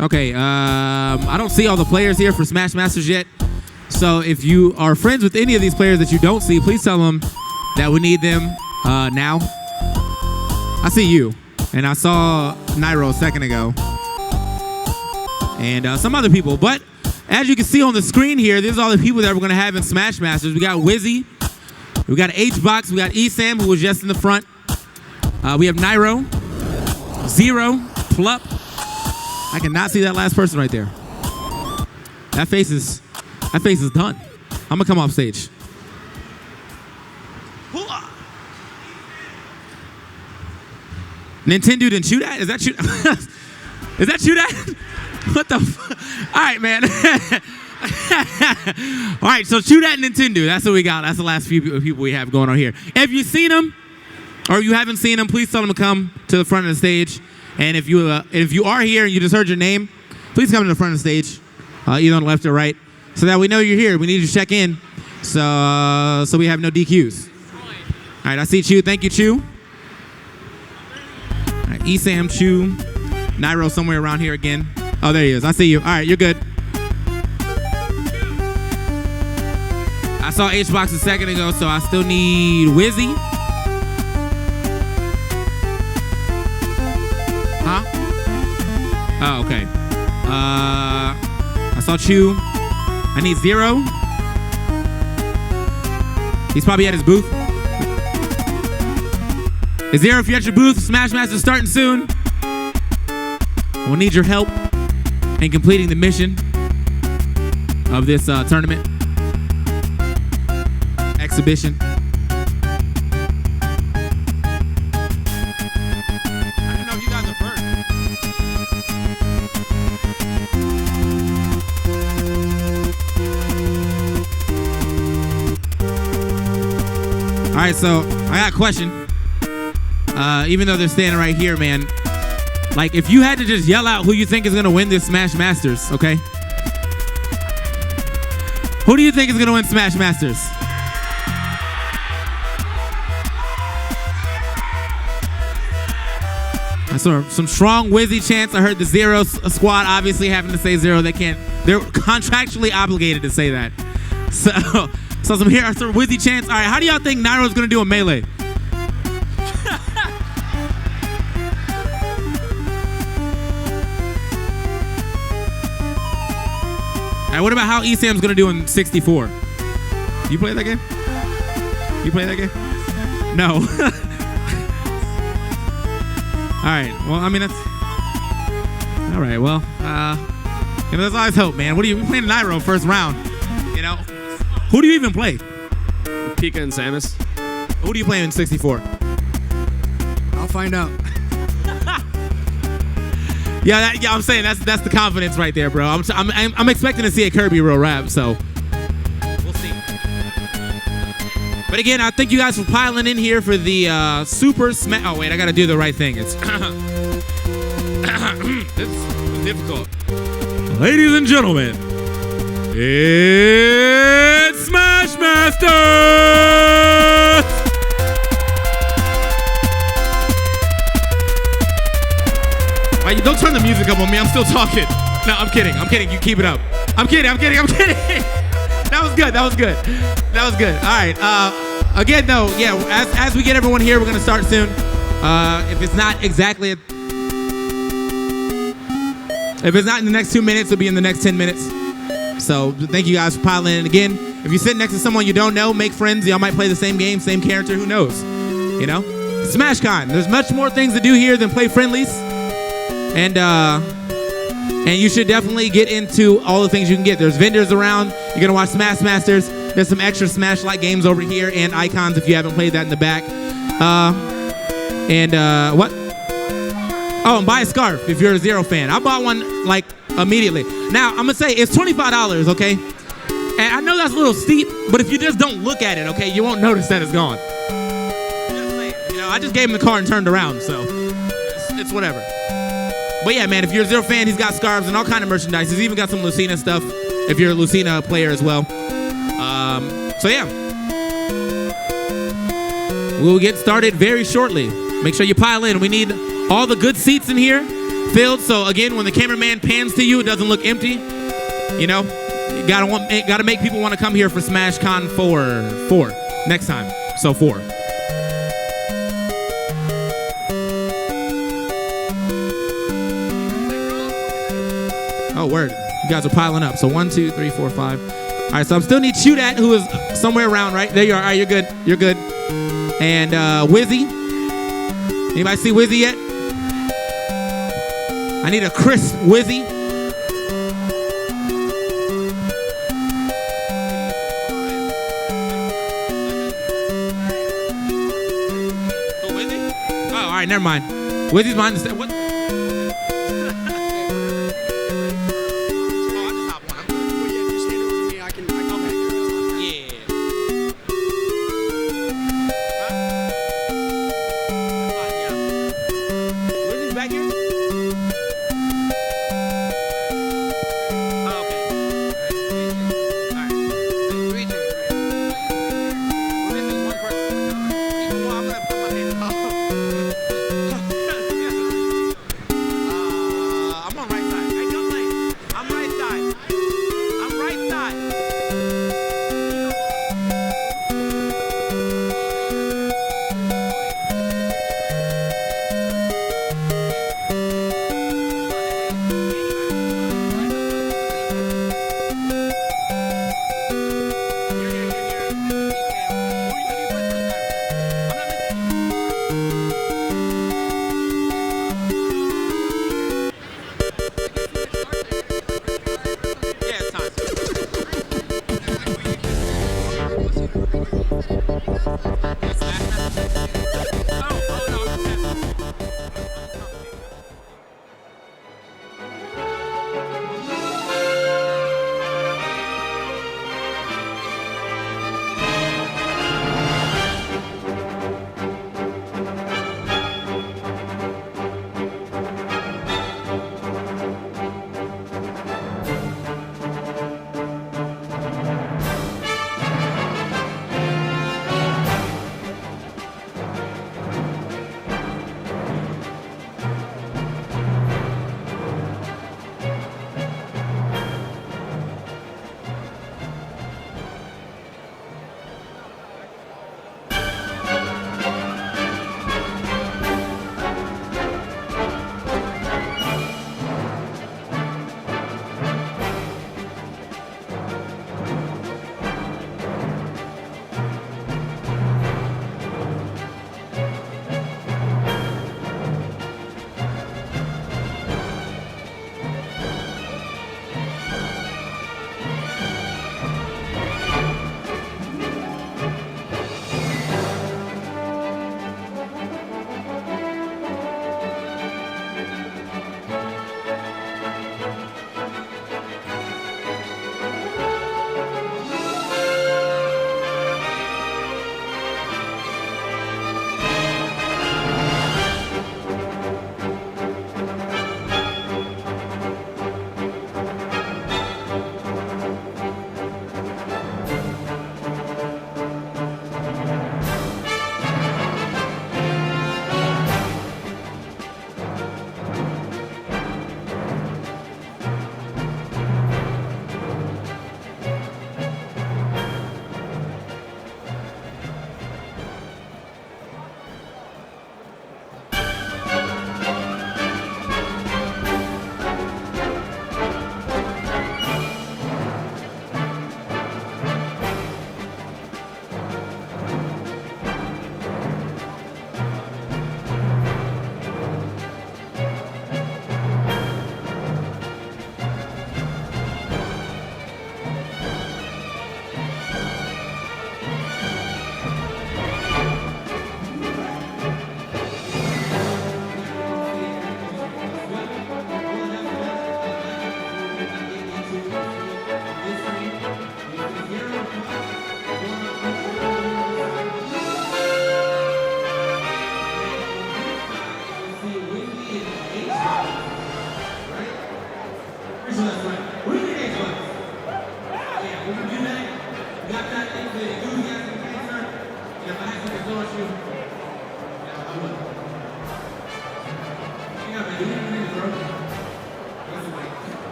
Okay, I don't see all the players here for Smash Masters yet. So if you are friends with any of these players that you don't see, please tell them that we need them now. I see you, and I saw Nairo a second ago, and some other people. But as you can see on the screen here, these are all the people that we're going to have in Smash Masters. We got Wizzy, we got HBox, we got Esam, who was just in the front. We have Nairo, Zero, Plup. I cannot see that last person right there. That face is done. I'm gonna come off stage. Nintendo didn't shoot at? Is that shoot? Is that shoot at? What the? All right, man. All right, so shoot at Nintendo. That's what we got. That's the last few people we have going on here. If you've seen them, or you haven't seen them, please tell them to come to the front of the stage. And if you are here and you just heard your name, please come to the front of the stage, either on the left or right, so that we know you're here. We need you to check in, so we have no DQs. All right, I see Chu. Thank you, Chu. All right, Esam, Chu, Nairo somewhere around here again. Oh, there he is. I see you. All right, you're good. I saw HBox a second ago, so I still need Wizzy. Huh? Oh, okay. I saw Chu. I need Zero. He's probably at his booth. Is Zero, if you're at your booth, Smash Master's starting soon. We'll need your help in completing the mission of this tournament. Exhibition. I don't know if you guys are first. right, so I got a question. Even though they're standing right here, man, like if you had to just yell out who you think is gonna win this Smash Masters, okay? Who do you think is gonna win Smash Masters? I saw some strong Wizzy chants. I heard the Zero squad obviously having to say Zero. They're contractually obligated to say that. So some Wizzy chants. All right, how do y'all think Nairo's gonna do a Melee? All right, what about how ESAM's gonna do in 64? You play that game? You play that game? No. All right. Well, I mean that's. All right. Well, there's always hope, man. What are you playing Nairo first round? You know, who do you even play? Pika and Samus. Who do you play in 64? I'll find out. Yeah, I'm saying that's the confidence right there, bro. I'm expecting to see a Kirby roll rap, so we'll see. But again, I thank you guys for piling in here for the Super Smash. Oh wait, I gotta do the right thing. It's this is difficult. Ladies and gentlemen, it's Smash Masters! Don't turn the music up on me. I'm still talking. No, I'm kidding. You keep it up. I'm kidding. That was good. All right. Again, though, yeah, as we get everyone here, we're going to start soon. If it's not in the next 2 minutes, it'll be in the next 10 minutes. So thank you guys for piling in. Again, if you sit next to someone you don't know, make friends. Y'all might play the same game, same character. Who knows? You know? SmashCon. There's much more things to do here than play friendlies. And you should definitely get into all the things you can get. There's vendors around. You're gonna watch Smash Masters. There's some extra Smash-like games over here and icons if you haven't played that in the back. What? Oh, and buy a scarf if you're a Zero fan. I bought one like immediately. Now I'm gonna say it's $25, okay? And I know that's a little steep, but if you just don't look at it, okay, you won't notice that it's gone. Just saying, I just gave him the car and turned around, so it's whatever. But yeah, man, if you're a Zero fan, he's got scarves and all kind of merchandise. He's even got some Lucina stuff if you're a Lucina player as well. So yeah, we'll get started very shortly. Make sure you pile in. We need all the good seats in here filled. So again, when the cameraman pans to you, it doesn't look empty. You know, you gotta make people want to come here for SmashCon 4 next time. So 4. Oh, word. You guys are piling up. So 1, 2, 3, 4, 5. All right, so I still need Chudat, who is somewhere around, right? There you are. All right, you're good. And Wizzy. Anybody see Wizzy yet? I need a crisp Wizzy. Oh, Wizzy? Oh, all right, never mind. Wizzy's mine. What?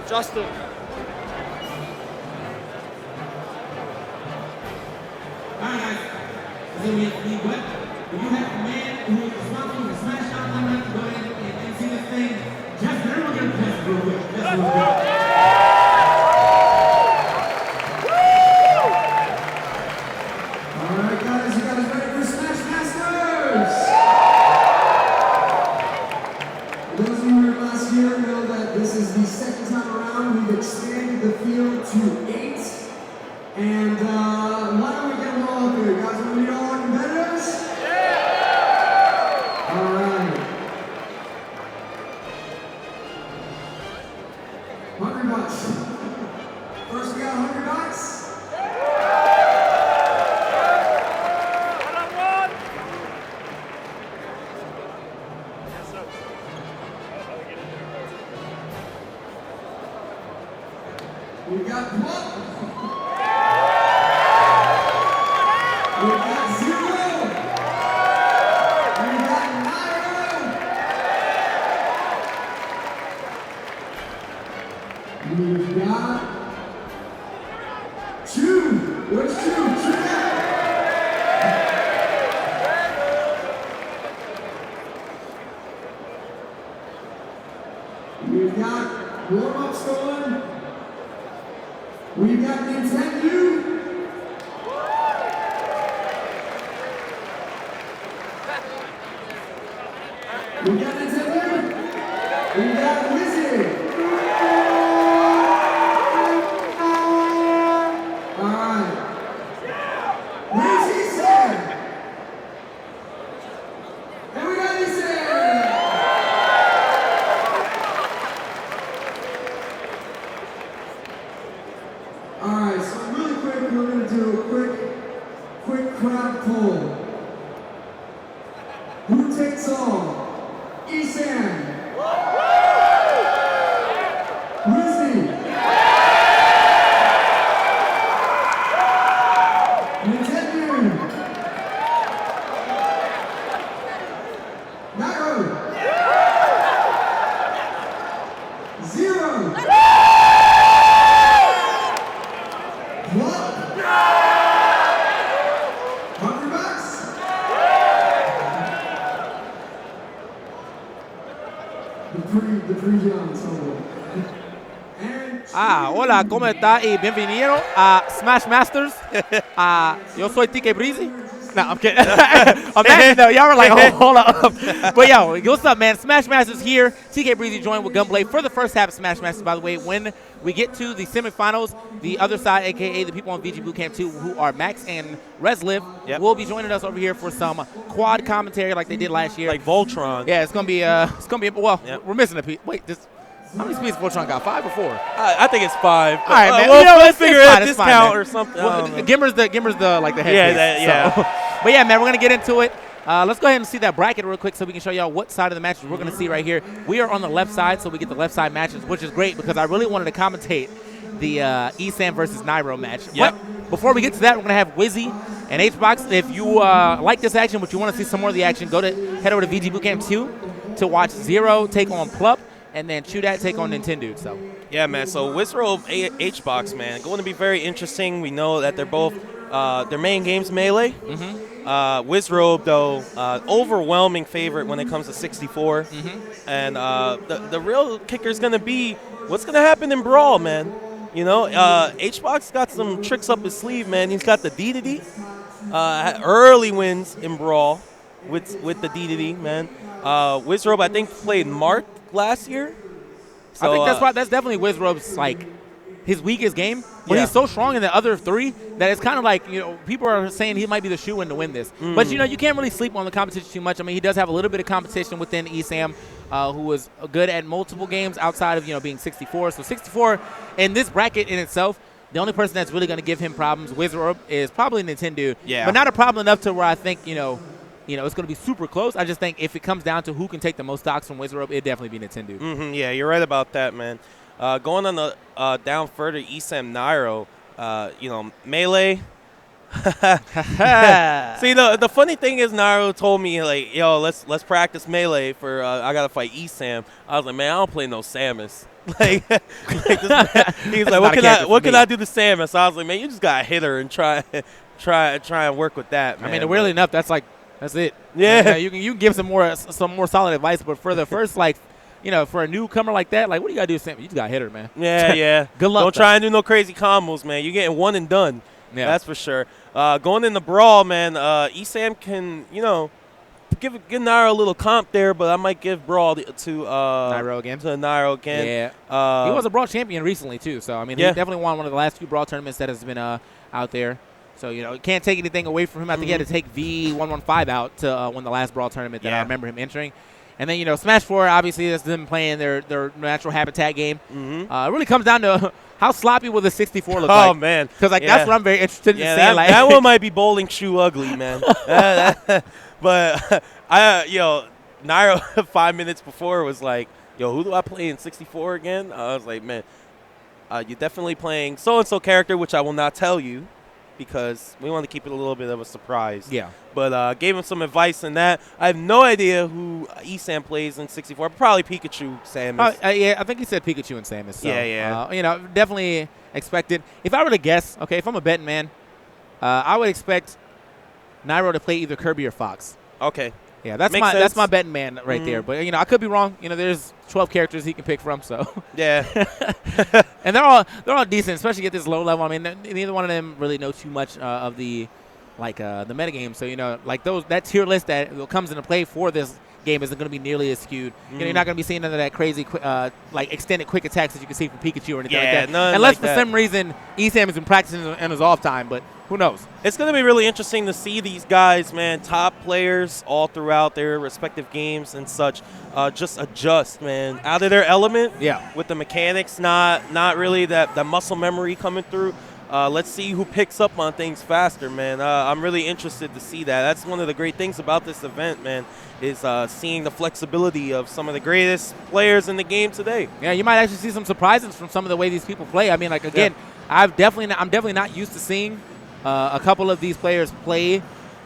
Justin. Alright, guys. So we you have a man who is responsible for Smash Out Limit to go ahead and see this thing. Justin, everyone get a test real quick. Test real quick. Alright guys, you guys ready for Smash Masters? Those of you who were last year know that this is the second time around. We've expanded the field to 8. And why don't we get them all up here? You guys want to meet all our competitors? Yeah! Alright. $100. First we got $100. We got Plump. We got Zero. We got Nairo. We've got Chew. Where's Chew? We've got warm-ups going. We've got Nintendo. We got Nintendo. We got Wizard. Alright. Where's E-Sam? And we got E-Sam. Alright, so really quick, we're going to do a quick crowd poll. Who takes all? E-Sam. Wizzy. Nintendo. Nairo. Zero. What? $100? The pre-young solo. Hola, ¿cómo está? Y bienvenido a Smash Masters. Yo soy TK Breezy. No, I'm kidding. Imagine though, y'all were like, oh, hold up. But yo, what's up, man? Smash Masters here. TK Breezy joined with Gunblade for the first half of Smash Masters, by the way. When we get to the semifinals, the other side, aka the people on VG Bootcamp 2, who are Max and Resliv, will be joining us over here for some quad commentary like they did last year. Like Voltron. Yeah, it's gonna be well, we're missing a piece. Wait, how many speeds Voltron got? 5 or 4? I think it's 5. All right, man. Well, let's it's figure fine, out it's discount fine, or something. Well, Gimmer's the like the head piece, Yeah. So. But yeah, man, we're gonna get into it. Let's go ahead and see that bracket real quick so we can show y'all what side of the matches we're gonna see right here. We are on the left side, so we get the left side matches, which is great because I really wanted to commentate the Esam versus Nairo match. Yep. But before we get to that, we're gonna have Wizzy and HBox. If you like this action, but you want to see some more of the action, head over to VG Bootcamp 2 to watch Zero take on Plup, and then Chudat take on Nintendo. So. Yeah, man. So Wizrobe HBox, man, going to be very interesting. We know that they're both their main game's Melee. Wizrobe, though, overwhelming favorite when it comes to 64. And the real kicker is going to be what's going to happen in Brawl, man. You know, HBox got some tricks up his sleeve, man. He's got the D-to-D. Early wins in Brawl with the D-to-D, man. Wizrobe, I think, played Mark last year. So, I think that's definitely Wizrobe's like his weakest game. But he's so strong in the other 3 that it's kind of like, you know, people are saying he might be the shoe-in to win this. But, you know, you can't really sleep on the competition too much. I mean, he does have a little bit of competition within Esam, who was good at multiple games outside of, you know, being 64. So 64 in this bracket in itself, the only person that's really going to give him problems, Wizrobe, is probably Nintendo. Yeah. But not a problem enough to where I think, you know, it's going to be super close. I just think if it comes down to who can take the most stocks from Wizrobe, it'd definitely be Nintendo. Yeah, you're right about that, man. Going on the down further, Esam Nairo, you know, Melee, See, the funny thing is, Nairo told me like, "Yo, let's practice melee for I gotta fight Esam." I was like, "Man, I don't play no Samus." Like this man, he's like, "What can I do to Samus?" I was like, "Man, you just gotta hit her and try and work with that." Man. I mean, weirdly enough, that's it. Yeah. You can give some more solid advice, but for the first for a newcomer like that, like what do you gotta do, Sam? You just gotta hit her, man. Yeah. Good luck. Don't try and do no crazy combos, man. You're getting one and done. Yeah. That's for sure. Going in the brawl, man, Esam can, give Nairo a little comp there, but I might give brawl to Nairo again. Yeah. He was a brawl champion recently too, so I mean, he definitely won one of the last few brawl tournaments that has been out there. So you can't take anything away from him. I think he had to take V115 out to win the last brawl tournament that I remember him entering. And then Smash 4 obviously is them playing their natural habitat game. It really comes down to how sloppy will the 64 look like? Oh man, because that's what I'm very interested in seeing. That one might be bowling shoe ugly, man. But Nairo 5 minutes before was like, "Yo, who do I play in 64 again?" I was like, "Man, you're definitely playing so and so character, which I will not tell you." Because we want to keep it a little bit of a surprise. Yeah. But gave him some advice in that. I have no idea who Esam plays in 64. Probably Pikachu, Samus. Yeah, I think he said Pikachu and Samus. So, yeah. Definitely expected. If I were to guess, if I'm a betting man, I would expect Nairo to play either Kirby or Fox. Okay. Yeah, that's my betting man right there. But I could be wrong. There's 12 characters he can pick from, so yeah. And they're all decent, especially at this low level. I mean, neither one of them really know too much of the metagame. So that tier list that comes into play for this game isn't going to be nearly as skewed. You're not going to be seeing none of that crazy extended quick attacks that you can see from Pikachu or anything like that. Unless for some reason Esam has been practicing in his off time, but who knows? It's going to be really interesting to see these guys, man, top players all throughout their respective games and such, just adjust, man, out of their element. Yeah. With the mechanics, not really that muscle memory coming through. Let's see who picks up on things faster, man. I'm really interested to see that. That's one of the great things about this event, man, is seeing the flexibility of some of the greatest players in the game today. Yeah, you might actually see some surprises from some of the way these people play. I mean, I'm definitely not used to seeing a couple of these players play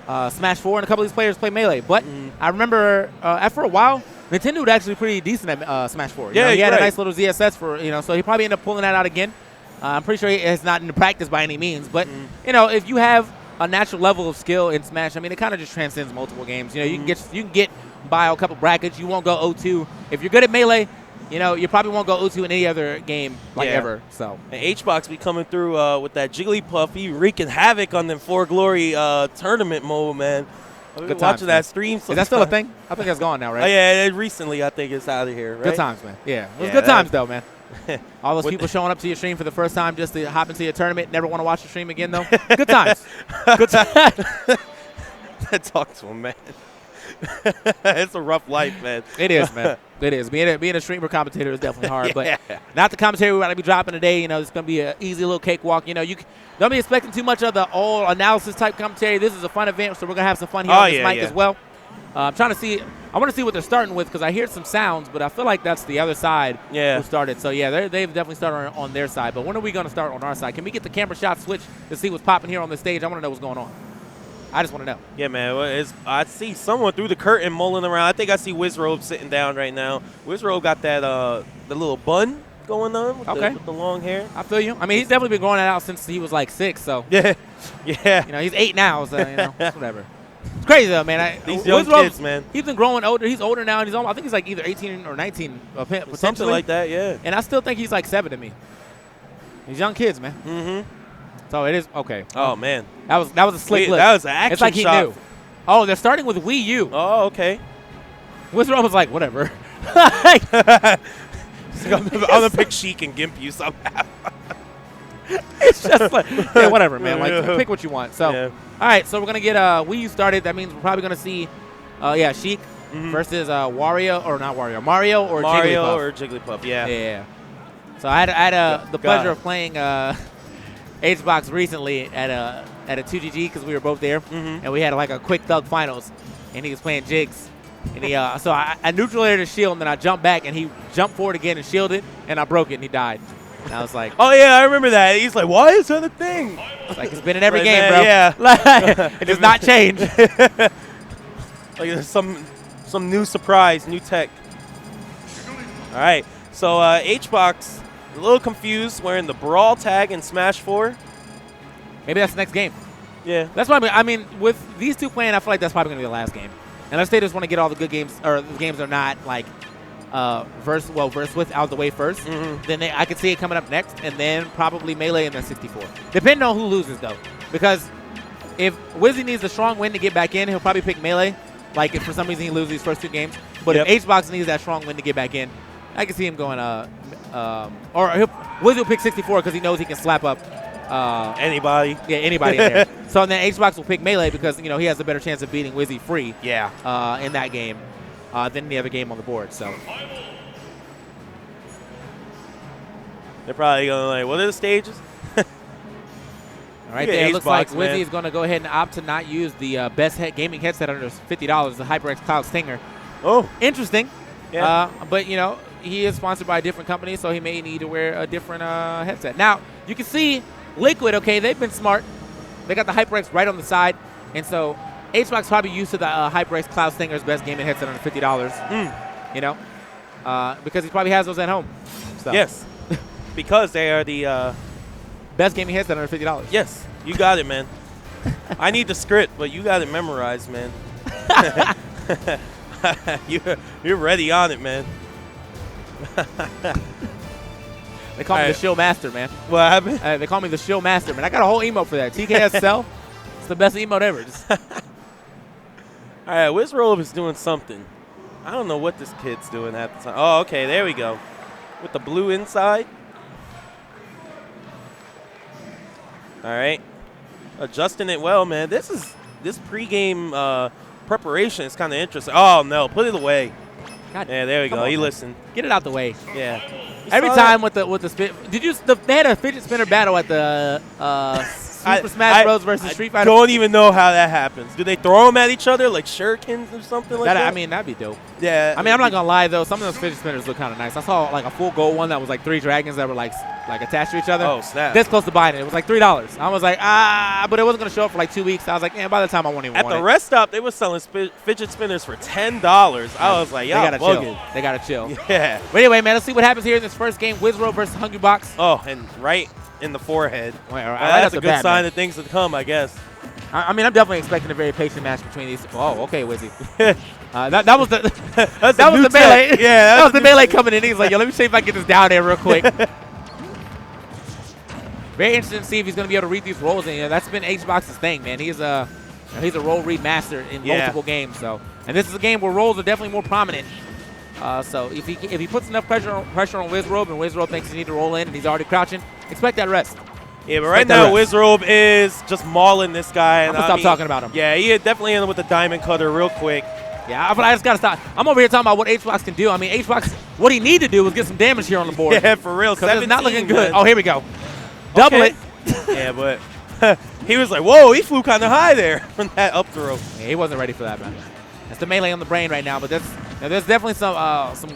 Smash 4 and a couple of these players play Melee. But I remember after a while, Nintendo was actually pretty decent at Smash 4. He had a nice little ZSS for, so he probably ended up pulling that out again. I'm pretty sure it's not in practice by any means. But, if you have a natural level of skill in Smash, I mean, it kind of just transcends multiple games. You can get by a couple brackets. You won't go 0-2. If you're good at Melee, you probably won't go 0-2 in any other game ever. So and HBox be coming through with that Jigglypuff. He wreaking havoc on them For Glory tournament mode, man. Good watching that stream. Is that still a thing? I think that's gone now, right? Oh, yeah, recently I think it's out of here. Right? Good times, man. Yeah, it was good times though, man. All those people showing up to your stream for the first time just to hop into your tournament, never want to watch your stream again though. Good times. Good times. Talk to him, man. It's a rough life, man. It is, man. It is. Being a streamer commentator is definitely hard, but not the commentary we're about to be dropping today. It's going to be an easy little cakewalk. You don't be expecting too much of the all analysis type commentary. This is a fun event, so we're going to have some fun here on this mic as well. I'm trying to see. I want to see what they're starting with because I hear some sounds, but I feel like that's the other side who started. So, they've definitely started on their side. But when are we going to start on our side? Can we get the camera shot switched to see what's popping here on the stage? I want to know what's going on. I just want to know. Yeah, man. I see someone through the curtain mulling around. I think I see Wizrobe sitting down right now. Wizrobe got that the little bun going on with the long hair. I feel you. I mean, he's definitely been growing that out since he was like 6. So yeah. He's 8 now. So whatever. It's crazy though, man. These young kids, man. He's been growing older. He's older now, and I think he's like either 18 or 19, potentially. Something like that, yeah. And I still think he's like 7 to me. These young kids, man. Mm-hmm. So it is okay. Oh man, that was a slick look. That was an action It's like he shot. knew. Oh, they're starting with Wii U. Oh, okay. Wizrobe was like, whatever. I'm gonna pick Sheik and Gimp you somehow. It's just like, whatever, man. Like, pick what you want. So, all right. So we're gonna get Wii U started. That means we're probably gonna see, Sheik versus Mario or Jigglypuff. Yeah. So I had the pleasure of playing HBox recently at a 2GG because we were both there, and we had like a quick thug finals, and he was playing Jigs, and he so I neutralized his shield, and then I jumped back, and he jumped forward again and shielded, and I broke it, and he died. And I was like, oh yeah, I remember that. He's like, why is that a thing? It's like it's been in every Like, game, man, bro. yeah. Like, it does not change. Like there's some new surprise, new tech. All right, so HBox a little confused wearing the Brawl tag in Smash 4. Maybe that's the next game. Yeah. That's why I mean, with these two playing, I feel like that's probably gonna be the last game. Unless they just want to get all the good games or the games are not like verse with out the way first. Then I could see it coming up next, and then probably Melee and then 64. Depending on who loses though, because if Wizzy needs a strong win to get back in, he'll probably pick Melee. Like if for some reason he loses these first two games, but if HBox needs that strong win to get back in, I can see him going Wizzy will pick 64 because he knows he can slap up anybody. Yeah, anybody in there. So then HBox will pick Melee because he has a better chance of beating Wizzy free. Yeah. In that game than any other game on the board. So they're probably going like, what are the stages? All right, there it looks like Wizzy is going to go ahead and opt to not use the best gaming headset under $50, the HyperX Cloud Stinger. Oh. Interesting. Yeah. But, he is sponsored by a different company, so he may need to wear a different headset. Now, you can see Liquid, okay, they've been smart. They got the HyperX right on the side, and so HBox probably used to the HyperX Cloud Stinger's best gaming headset under $50, because he probably has those at home. So. Yes, because they are the best gaming headset under $50. Yes, you got it, man. I need the script, but you got it memorized, man. You're ready on it, man. They call me the Shill Master, man. What happened? They call me the Shill Master, man. I got a whole emote for that. TKSL. It's the best emote ever. All right, Wizrobe is doing something. I don't know what this kid's doing at the time. Oh, okay, there we go. With the blue inside. All right. Adjusting it well, man. This pregame preparation is kind of interesting. Oh, no. Put it away. God, yeah, there we go. He listened. Get it out the way. Yeah. Every time with the spin. They had a fidget spinner battle at the Super Smash Bros. Versus Street Fighter. I don't even know how that happens. Do they throw them at each other like shurikens or something like that? I mean, that'd be dope. Yeah. I mean, I'm not gonna lie though. Some of those fidget spinners look kind of nice. I saw like a full gold one that was like 3 dragons that were like attached to each other. Oh snap! This close to buying it. It was like $3. I was like, but it wasn't gonna show up for like 2 weeks. I was like, by the time I won't even want it. At the rest stop, they were selling fidget spinners for $10. I was like, y'all bugging. They gotta chill. Yeah. But anyway, man, let's see what happens here in this first game. Wizrobe versus Hungrybox. Oh, and right in the forehead. Right, that's a good sign of things to come, I guess. I mean, I'm definitely expecting a very patient match between these. Oh, okay, Wizzy. that was the that was the melee. Yeah, that was the melee coming in. He's like, yo, let me see if I can get this down there real quick. Very interesting to see if he's going to be able to read these rolls. And that's been HBox's thing, man. He's a roll read master in multiple games. So, and this is a game where rolls are definitely more prominent. So if he puts enough pressure on Wizrobe and Wizrobe thinks he needs to roll in and he's already crouching, expect that rest. Yeah, but right now Wizrobe is just mauling this guy. I'm going to stop talking about him. Yeah, he definitely ended with the diamond cutter real quick. Yeah, but I just got to stop. I'm over here talking about what HBox can do. I mean, HBox, what he need to do is get some damage here on the board. Yeah, for real. Because it's not looking good. Man. Oh, here we go. Double it. Yeah, but he was like, whoa, he flew kind of high there from that up throw. Yeah, he wasn't ready for that, man. That's the melee on the brain right now, but there's definitely some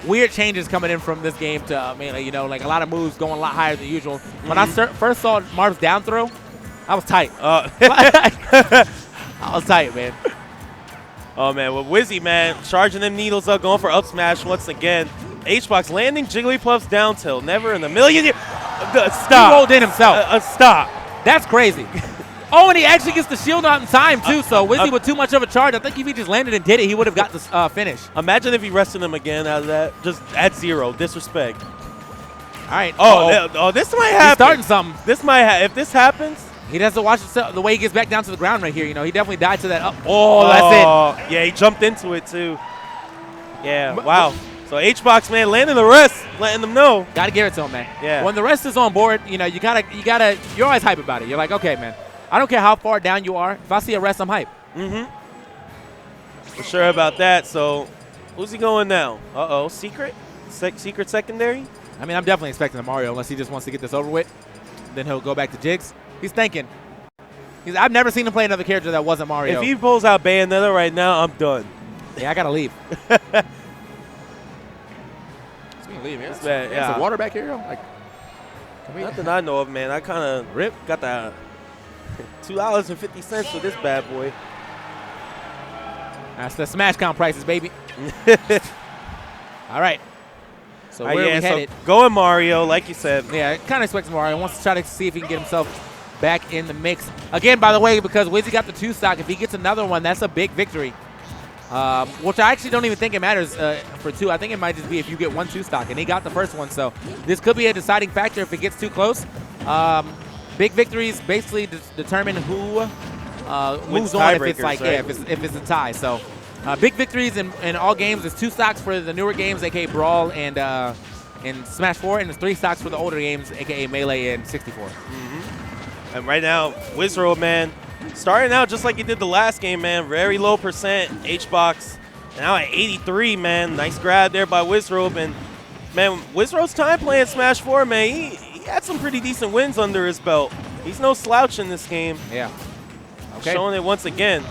weird changes coming in from this game to melee. Like a lot of moves going a lot higher than usual. When I first saw Marv's down throw, I was tight. I was tight, man. Oh, man. Well, Wizzy, man, charging them needles up, going for up smash once again. HBox landing Jigglypuff's down tilt. Never in a million years. Stop. He rolled in himself. Stop. That's crazy. Oh, and he actually gets the shield out in time, too. So Wizzy with too much of a charge. I think if he just landed and did it, he would have got the finish. Imagine if he rested him again out of that. Just at 0. Disrespect. All right. Oh, this might happen. He's starting something. This might if this happens. He has to watch the way he gets back down to the ground right here. He definitely died to that up. Oh, that's it. Yeah, he jumped into it, too. Yeah, wow. So HBox, man, landing the rest, letting them know. Got to give it to him, man. Yeah. When the rest is on board, you gotta, you're always hype about it. You're like, okay, man, I don't care how far down you are. If I see a rest, I'm hype. Mm-hmm. For sure about that. So, who's he going now? Uh-oh, secret? Secret secondary? I mean, I'm definitely expecting a Mario unless he just wants to get this over with. Then he'll go back to Jigs. He's thinking. I've never seen him play another character that wasn't Mario. If he pulls out Bayonetta right now, I'm done. Yeah, I gotta leave. Leave, yeah. There's some water back here. Not that I know of, man. I kind of got that $2.50 for this bad boy. That's the Smash Count prices, baby. All right. So where are we headed? So going Mario, like you said. Yeah, I kind of expect Mario. Wants to try to see if he can get himself back in the mix. Again, by the way, because Wizzy got the 2 stock, if he gets another one, that's a big victory. Which I actually don't even think it matters for 2. I think it might just be if you get 1 2 stock, and he got the first one. So this could be a deciding factor if it gets too close. Big victories basically determine who moves on if it's like right? if it's a tie. So big victories in all games is 2 stocks for the newer games, aka Brawl and Smash 4, and it's 3 stocks for the older games, aka Melee and 64. And right now, Wizrobe, man, starting out just like he did the last game, man. Very low percent, H-Box. Now at 83, man. Nice grab there by Wizrobe. And, man, Wizrobe's time playing Smash 4, man, he had some pretty decent wins under his belt. He's no slouch in this game. Yeah. Okay. Showing it once again.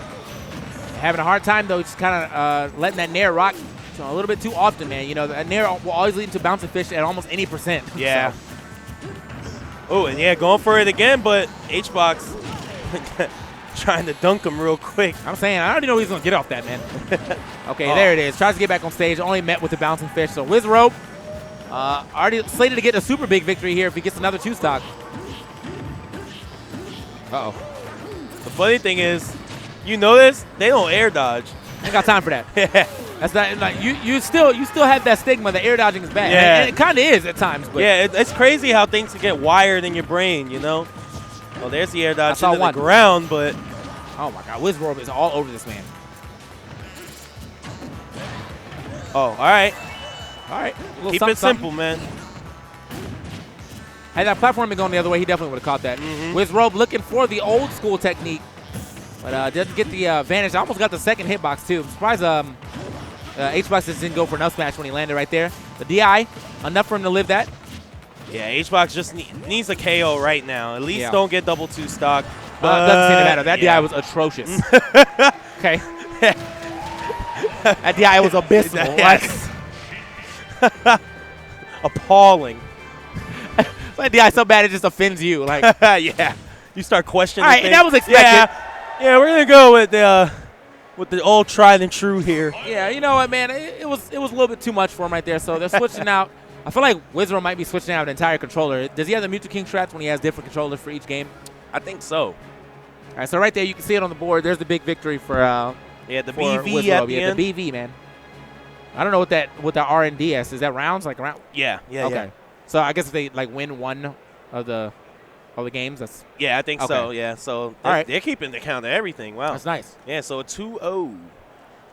Having a hard time, though, just kind of letting that Nair rock a little bit too often, man. You know, that Nair will always lead to bouncing fish at almost any percent. Yeah. So. Oh, and yeah, going for it again, but H-Box trying to dunk him real quick. I'm saying, I already know he's going to get off that, man. Okay, there it is. Tries to get back on stage, only met with the bouncing fish. So Wizrobe already slated to get a super big victory here if he gets another 2 stock. Uh-oh. The funny thing is, you know this, they don't air dodge. Ain't got time for that. Yeah. That's not like you still have that stigma that air dodging is bad. Yeah. And it kind of is at times. But yeah, it's crazy how things can get wired in your brain, you know? Well, there's the air dodge into the one. ground, but... Oh, my God. Wizrobe is all over this man. Oh, all right. All right. Keep it simple, man. Had that platform been going the other way, he definitely would have caught that. Wizrobe looking for the old school technique, but doesn't get the advantage. Almost got the second hitbox, too. I'm surprised H-Box just didn't go for no smash when he landed right there. The DI, enough for him to live that. Yeah, H-Box just needs a KO right now. At least don't get double 2 stock. Doesn't seem to matter. That DI was atrocious. Okay. That DI was abysmal. Yes. Appalling. That DI so bad it just offends you. Like, yeah. You start questioning. All right, and that was expected. Yeah, we're gonna go with the old tried and true here. Yeah, you know what, man? It was a little bit too much for him right there. So they're switching out. I feel like Wizrobe might be switching out an entire controller. Does he have the Mewtwo King strats when he has different controllers for each game? I think so. All right, so right there you can see it on the board. There's the big victory for the for BV Wizrobe. at the yeah, end. the BV, man. I don't know what the R&D is. Is that rounds? Like round? Yeah. Okay. So I guess if they like win one of the games, that's I think okay. so. Yeah, so they're keeping the count of everything. Wow, that's nice. Yeah, so a 2-0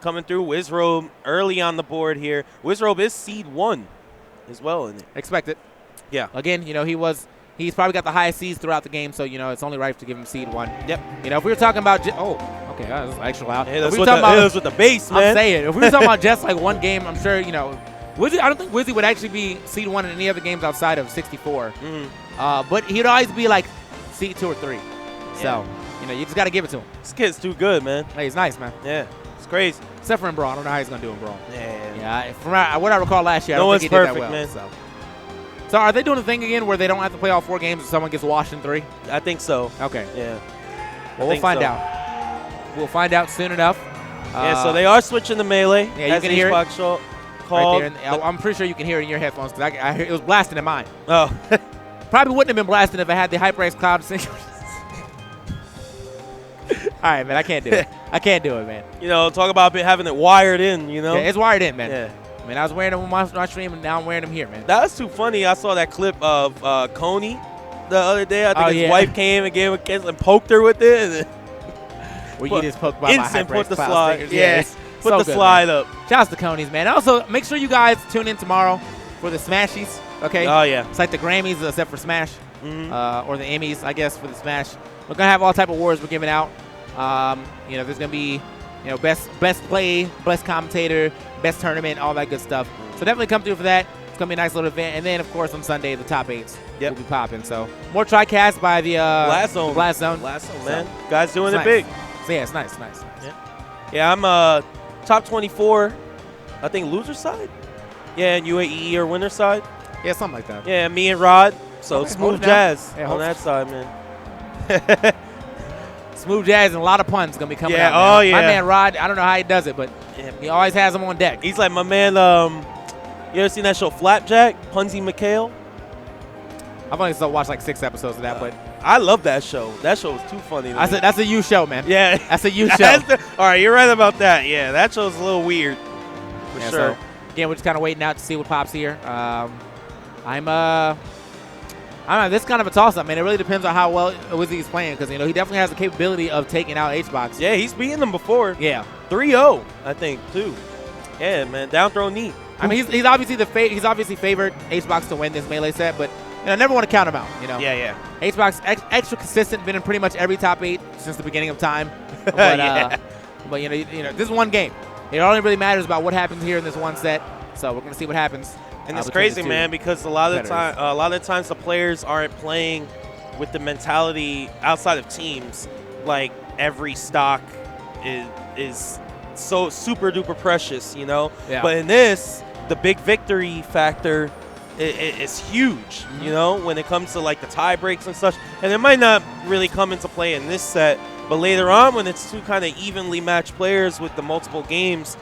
coming through. Wizrobe early on the board here. Wizrobe is seed 1 as well in it. Expect it. Yeah. Again, you know, he's probably got the highest seeds throughout the game, so you know it's only right to give him seed 1. Yep. You know, if we were talking about okay, that was extra loud. Yeah, that's with the bass, man. I'm saying, if we were talking about just like one game, I'm sure, you know, Wizzy, I don't think Wizzy would actually be seed 1 in any other games outside of 64. But he'd always be like seed 2 or 3. So, you know, you just got to give it to him. This kid's too good, man. Hey, he's nice, man. Yeah, it's crazy. Except for in Brawl. I don't know how he's going to do in Brawl. Yeah. From what I recall last year, I don't think he did that well. Man. So are they doing the thing again where they don't have to play all 4 games if someone gets washed in 3? I think so. Okay. Yeah. Well, we'll find out. We'll find out soon enough. Yeah, so they are switching to Melee. Yeah, you can hear it. Called. Right there. I'm pretty sure you can hear it in your headphones because I hear it was blasting in mine. Oh. Probably wouldn't have been blasting if I had the HyperX Cloud sync. All right, man, I can't do it. I can't do it, man. You know, talk about having it wired in, you know? Yeah, it's wired in, man. Yeah. I mean, I was wearing them on my stream, and now I'm wearing them here, man. That was too funny. I saw that clip of Coney the other day. I think his wife came and gave him a kiss and poked her with it. Where you just poked by my HyperX put the Cloud slide. stickers. Yeah, so put the good, slide man. up. Shouts to Conies, man. Also, make sure you guys tune in tomorrow for the Smashies, okay? Oh, yeah. It's like the Grammys except for Smash, or the Emmys, I guess, for the Smash. We're going to have all type of awards we're giving out. You know, there's going to be, you know, best play, best commentator, best tournament, all that good stuff. So definitely come through for that. It's going to be a nice little event. And then, of course, on Sunday, the top 8s will be popping. So more TriCast by the Blast Zone. Blast Zone, man. Guys doing it nice. big. So, yeah, it's nice. Yeah, I'm top 24, I think loser side. Yeah, and UAE or winner side. Yeah, something like that. Yeah, me and Rod. So Okay, hold smooth it down. jazz Yeah, on hold- that side, man. Smooth jazz and a lot of puns gonna be coming Yeah, out. Man. oh, yeah. My man Rod, I don't know how he does it, but he always has them on deck. He's like my man. You ever seen that show Flapjack? Punzy McHale. I've only watched like 6 episodes of that, but I love that show. That show was too funny. To me. that's a you show, man. Yeah, That's a you show. All right, you're right about that. Yeah, that show's a little weird, for Yeah, sure. So, again, we're just kind of waiting out to see what pops here. I don't know. This is kind of a toss-up, man. It really depends on how well Wizzy's playing because, he definitely has the capability of taking out HBox. Yeah, he's beaten them before. Yeah. 3-0, I think, too. Yeah, man, down throw knee. I mean, he's obviously he's obviously favored HBox to win this melee set, but I never want to count him out. Yeah. HBox extra consistent, been in pretty much every top 8 since the beginning of time. But, Yeah. but this is one game. It only really matters about what happens here in this one set. So we're gonna see what happens. And it's between the crazy, two man, because a lot of competitors. times the players aren't playing with the mentality outside of teams. Like every stock is so super duper precious, Yeah. But in this, the big victory factor is huge, when it comes to like the tie breaks and such. And it might not really come into play in this set, but later on when it's two kind of evenly matched players with the multiple games,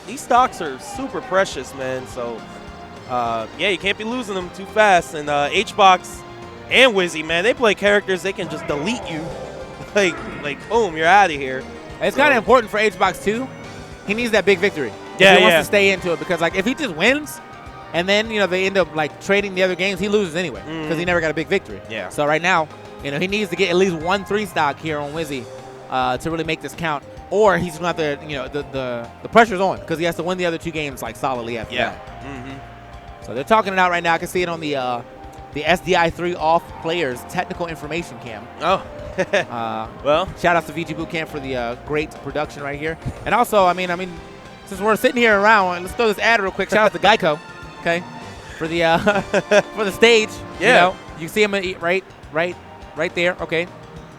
these stocks are super precious, man. So, you can't be losing them too fast. And HBox and Wizzy, man, they play characters they can just delete you, like boom, you're out of here. It's kind of important for HBox too. He needs that big victory. Yeah, he wants yeah. to stay into it because like if he just wins, and then they end up like trading the other games, he loses anyway because he never got a big victory. Yeah. So right now, he needs to get at least 1 3 stock here on Wizzy to really make this count. Or he's going to have to, the pressure's on because he has to win the other 2 games like solidly after that. Mm-hmm. So they're talking it out right now. I can see it on the SDI3 off players technical information cam. Oh. Well, shout out to VG Bootcamp for the great production right here. And also, I mean, since we're sitting here around, let's throw this ad real quick. Shout out to Geico, okay, for the for the stage. Yeah. You see him right there, okay,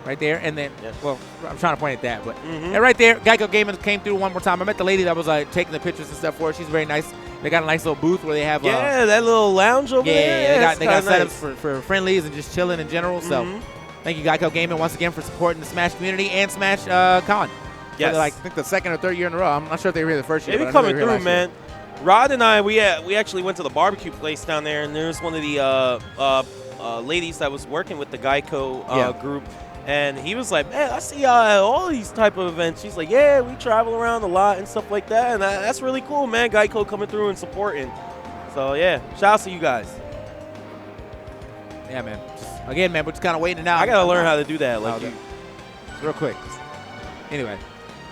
right there, and then well, I'm trying to point at that, but and right there, Geico Gaming came through one more time. I met the lady that was taking the pictures and stuff for her. She's very nice. They got a nice little booth where they have that little lounge over there. yeah, they got kinda setups for friendlies and just chilling in general. So. Thank you, Geico Gaming, once again for supporting the Smash community and Smash Con. Yes. For I think the second or third year in a row. I'm not sure if they were here the first year. They be but I know coming they were here through, last man. Rod and I, we actually went to the barbecue place down there, and there's one of the ladies that was working with the Geico group, and he was like, "Man, I see all these type of events." She's like, "Yeah, we travel around a lot and stuff like that, and that's really cool, man. Geico coming through and supporting." So yeah, shout out to you guys. Yeah, man. Again, man, we're just kind of waiting out. I gotta learn how to do that, like Okay. you. Real quick. Anyway,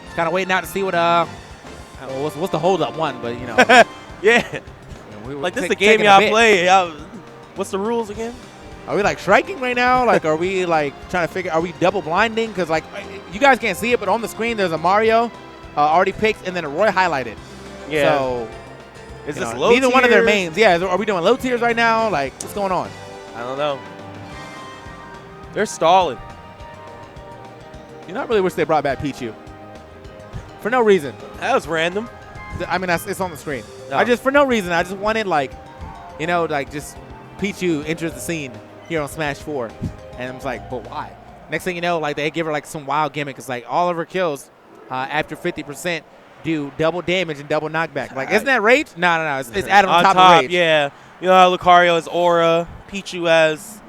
just kind of waiting out to see what what's the hold up one, but Yeah. we were Like this is take- the game taking a y'all bit. play. What's the rules again? Are we like striking right now? Like, are we like trying to figure? Are we double blinding? Because like you guys can't see it, but on the screen there's a Mario already picked and then a Roy highlighted. Yeah. So Is you this know, low neither one of their tiers? mains. Yeah. Are we doing low tiers right now? Like, what's going on? I don't know. They're stalling. You know, I really wish they brought back Pichu. For no reason. That was random. I mean, it's on the screen. No. For no reason. I just wanted just Pichu enters the scene here on Smash 4, and I was like, but why? Next thing you know, like they give her like some wild gimmick. It's like all of her kills after 50% do double damage and double knockback. Like, isn't that Rage? No. It's added on top of Rage. Yeah. You know how Lucario has Aura, Pichu has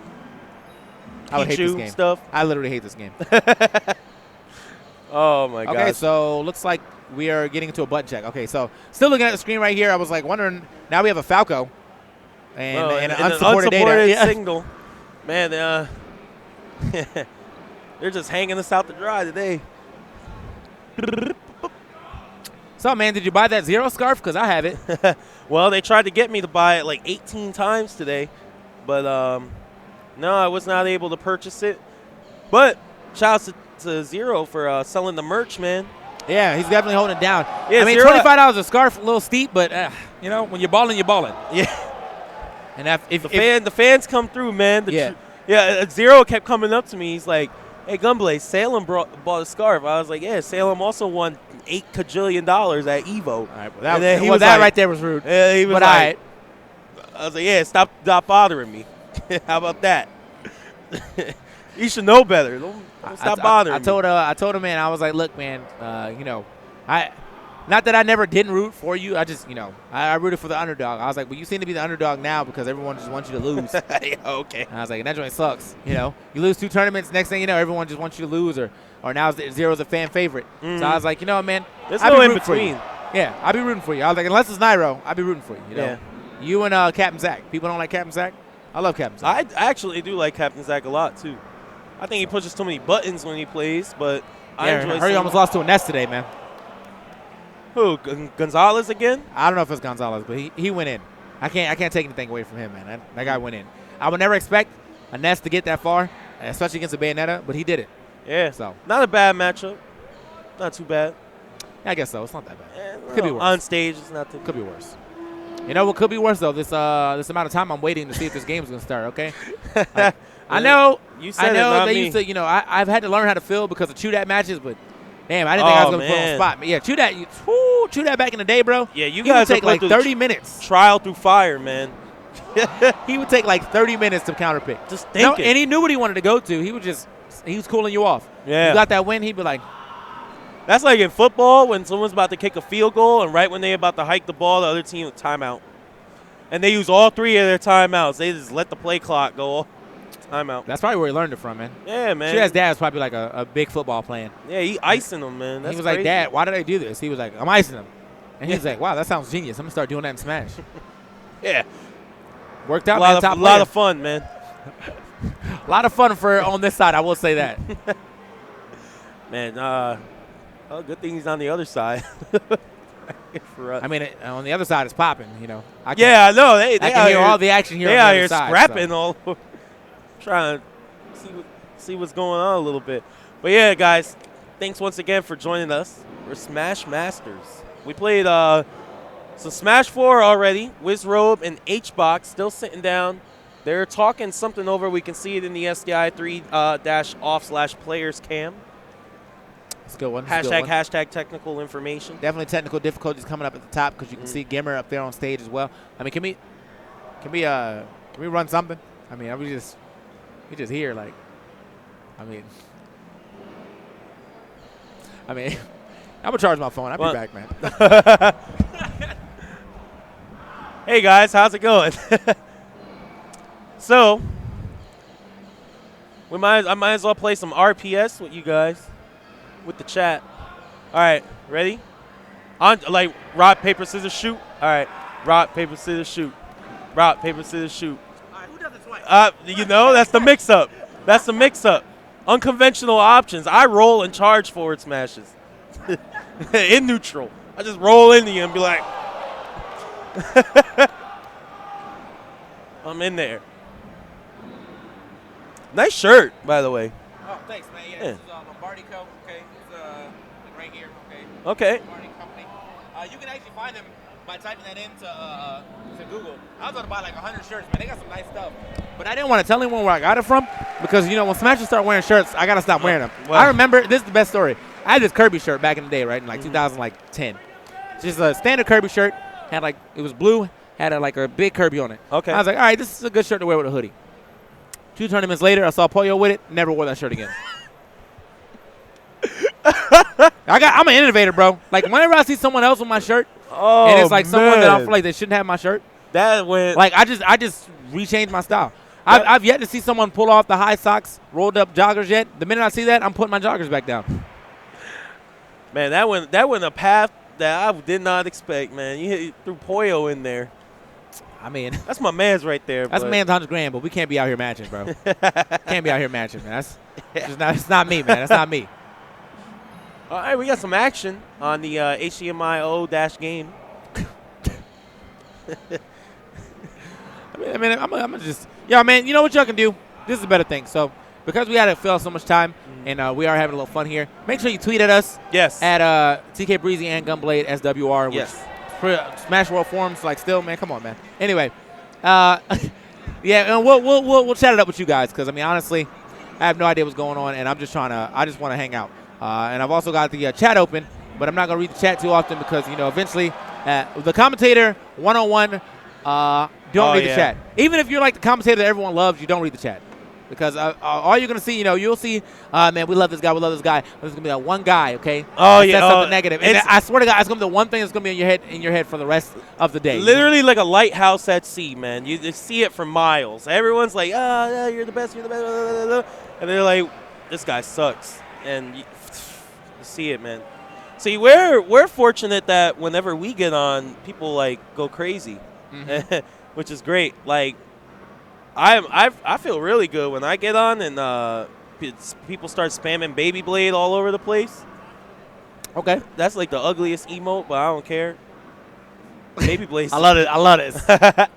I would hate this Pichu game. stuff. I literally hate this game. Oh my god. Okay, so looks like we are getting into a button check. Okay, so still looking at the screen right here. I was like wondering. Now we have a Falco and, Well, and an an unsupported data. Yeah. signal. Man, they're just hanging us out to dry today. So, man, did you buy that Zero scarf? Because I have it. Well, they tried to get me to buy it like 18 times today, but no, I was not able to purchase it. But shout out to Zero for selling the merch, man. Yeah, he's definitely holding it down. Yeah, I mean, Zero- $25 a scarf, a little steep, but when you're balling, you're balling. Yeah. And if The fans come through, man. Yeah. Zero kept coming up to me. He's like, "Hey, Gunblade, Salem bought a scarf." I was like, "Yeah, Salem also won $8 kajillion at Evo." All right, that right there was rude. Yeah, he was but like, I was like, yeah, stop bothering me. How about that? You should know better. Don't stop bothering me. I told him, man, I was like, look, man, not that I never didn't root for you. I just, I rooted for the underdog. I was like, well, you seem to be the underdog now because everyone just wants you to lose. Yeah, okay. And I was like, and that joint sucks. You lose 2 tournaments, next thing you know, everyone just wants you to lose, or now Zero's a fan favorite. So I was like, you know what, man? There's I'll no be in rooting for you. between. Yeah, I'll be rooting for you. I was like, unless it's Nairo, I'll be rooting for you. Yeah. You and Captain Zach. People don't like Captain Zach. I love Captain Zach. I actually do like Captain Zach a lot, too. I think he pushes too many buttons when he plays, but I enjoy He almost lost to a Ness today, man. Who, Gonzalez again? I don't know if it's Gonzalez, but he went in. I can't take anything away from him, man. That guy went in. I would never expect a Ness to get that far, especially against a Bayonetta, but he did it. Yeah. So not a bad matchup. Not too bad. I guess so. It's not that bad. Yeah, Could be worse. On stage, it's not too Could be worse. You know what could be worse, though? This amount of time I'm waiting to see if this game is going to start, okay? I know. You said they used to, I've had to learn how to feel because of Chudat matches, but damn, I didn't think I was going to put on the spot. But yeah, Chudat back in the day, bro. Yeah, you he guys would take like 30 minutes. Trial through fire, man. He would take 30 minutes to counterpick. Just think it. And he knew what he wanted to go to. He was cooling you off. Yeah. You got that win, he'd be like. That's like in football when someone's about to kick a field goal, and right when they're about to hike the ball, the other team timeout. And they use all 3 of their timeouts. They just let the play clock go. Timeout. That's probably where he learned it from, man. Yeah, man. Chudat's dad was probably like a big football plan. Yeah, he icing them, man. That's he was crazy. like, Dad, why did I do this? He was like, I'm icing them. And he was like, wow, that sounds genius. I'm going to start doing that in Smash. Yeah. Worked out, a lot man. of, lot of fun, man. A lot of fun for on this side, I will say that. Man, good thing he's on the other side. For us. I mean, on the other side, it's popping, I know. They I can out hear here, all the action here They on the out other here side, scrapping so. all over, trying to see what's going on a little bit. But yeah, guys, thanks once again for joining us. We're Smash Masters. We played some Smash 4 already. Wizrobe and HBox still sitting down. They're talking something over. We can see it in the SDI 3-off/players cam. That's a good one. Hashtag technical information. Definitely technical difficulties coming up at the top because you can see Gimmer up there on stage as well. I mean, can we run something? I mean, we just here like, I'm gonna charge my phone. I'll be back, man. Hey guys, how's it going? So, I might as well play some RPS with you guys, with the chat. All right, ready? On like rock, paper, scissors, shoot. All right, rock, paper, scissors, shoot. Rock, paper, scissors, shoot. All right, who does it twice? That's the mix-up. That's the mix-up. Unconventional options. I roll and charge forward smashes. In neutral. I just roll into you and be like, I'm in there. Nice shirt, by the way. Oh, thanks, man. Yeah, this is Lombardi Co. Okay, it's right here. Okay. Okay. Lombardi Company. You can actually find them by typing that into Google. I was going to buy like 100 shirts, man. They got some nice stuff. But I didn't want to tell anyone where I got it from because, when Smashers start wearing shirts, I got to stop wearing them. Well, I remember, this is the best story. I had this Kirby shirt back in the day, right, in like 2010. Just a standard Kirby shirt. It was blue, had a big Kirby on it. Okay. I was like, all right, this is a good shirt to wear with a hoodie. 2 tournaments later, I saw Pollo with it. Never wore that shirt again. I'm an innovator, bro. Like, whenever I see someone else with my shirt, and it's like someone that I feel like they shouldn't have my shirt, that went. Like, I just rechanged my style. I've yet to see someone pull off the high socks, rolled up joggers yet. The minute I see that, I'm putting my joggers back down. Man, that went a path that I did not expect, man. You threw Pollo in there. I mean, that's my man's right there. That's man's $100,000, but we can't be out here matching, bro. Can't be out here matching, man. It's not me, man. That's not me. All right, we got some action on the HDMI O-game. I'm just, man, you know what y'all can do? This is a better thing. So, because we had to fill so much time, and we are having a little fun here, make sure you tweet at us. Yes. At TK Breezy and Gunblade SWR. Which yes. For Smash World Forums, still, man, come on, man. Anyway, yeah, and we'll chat it up with you guys because, honestly, I have no idea what's going on, and I just want to hang out. And I've also got the chat open, but I'm not going to read the chat too often because, eventually, the commentator 101 Don't Oh, read the yeah. chat. Even if you're like the commentator that everyone loves, you don't read the chat. Because all you're going to see, you'll see, man, we love this guy, we love this guy. There's going to be that one guy, okay? Oh, that yeah, says something negative. And it's- I swear to God, it's going to be the one thing that's going to be in your head for the rest of the day. Literally like a lighthouse at sea, man. You just see it for miles. Everyone's like, yeah, you're the best, you're the best, blah, blah, blah, blah. And they're like, this guy sucks. And you see it, man. See, we're fortunate that whenever we get on, people like go crazy, which is great. Like, I feel really good when I get on and people start spamming Baby Blade all over the place. Okay. That's like the ugliest emote, but I don't care. Baby Blade. I love it. I love it.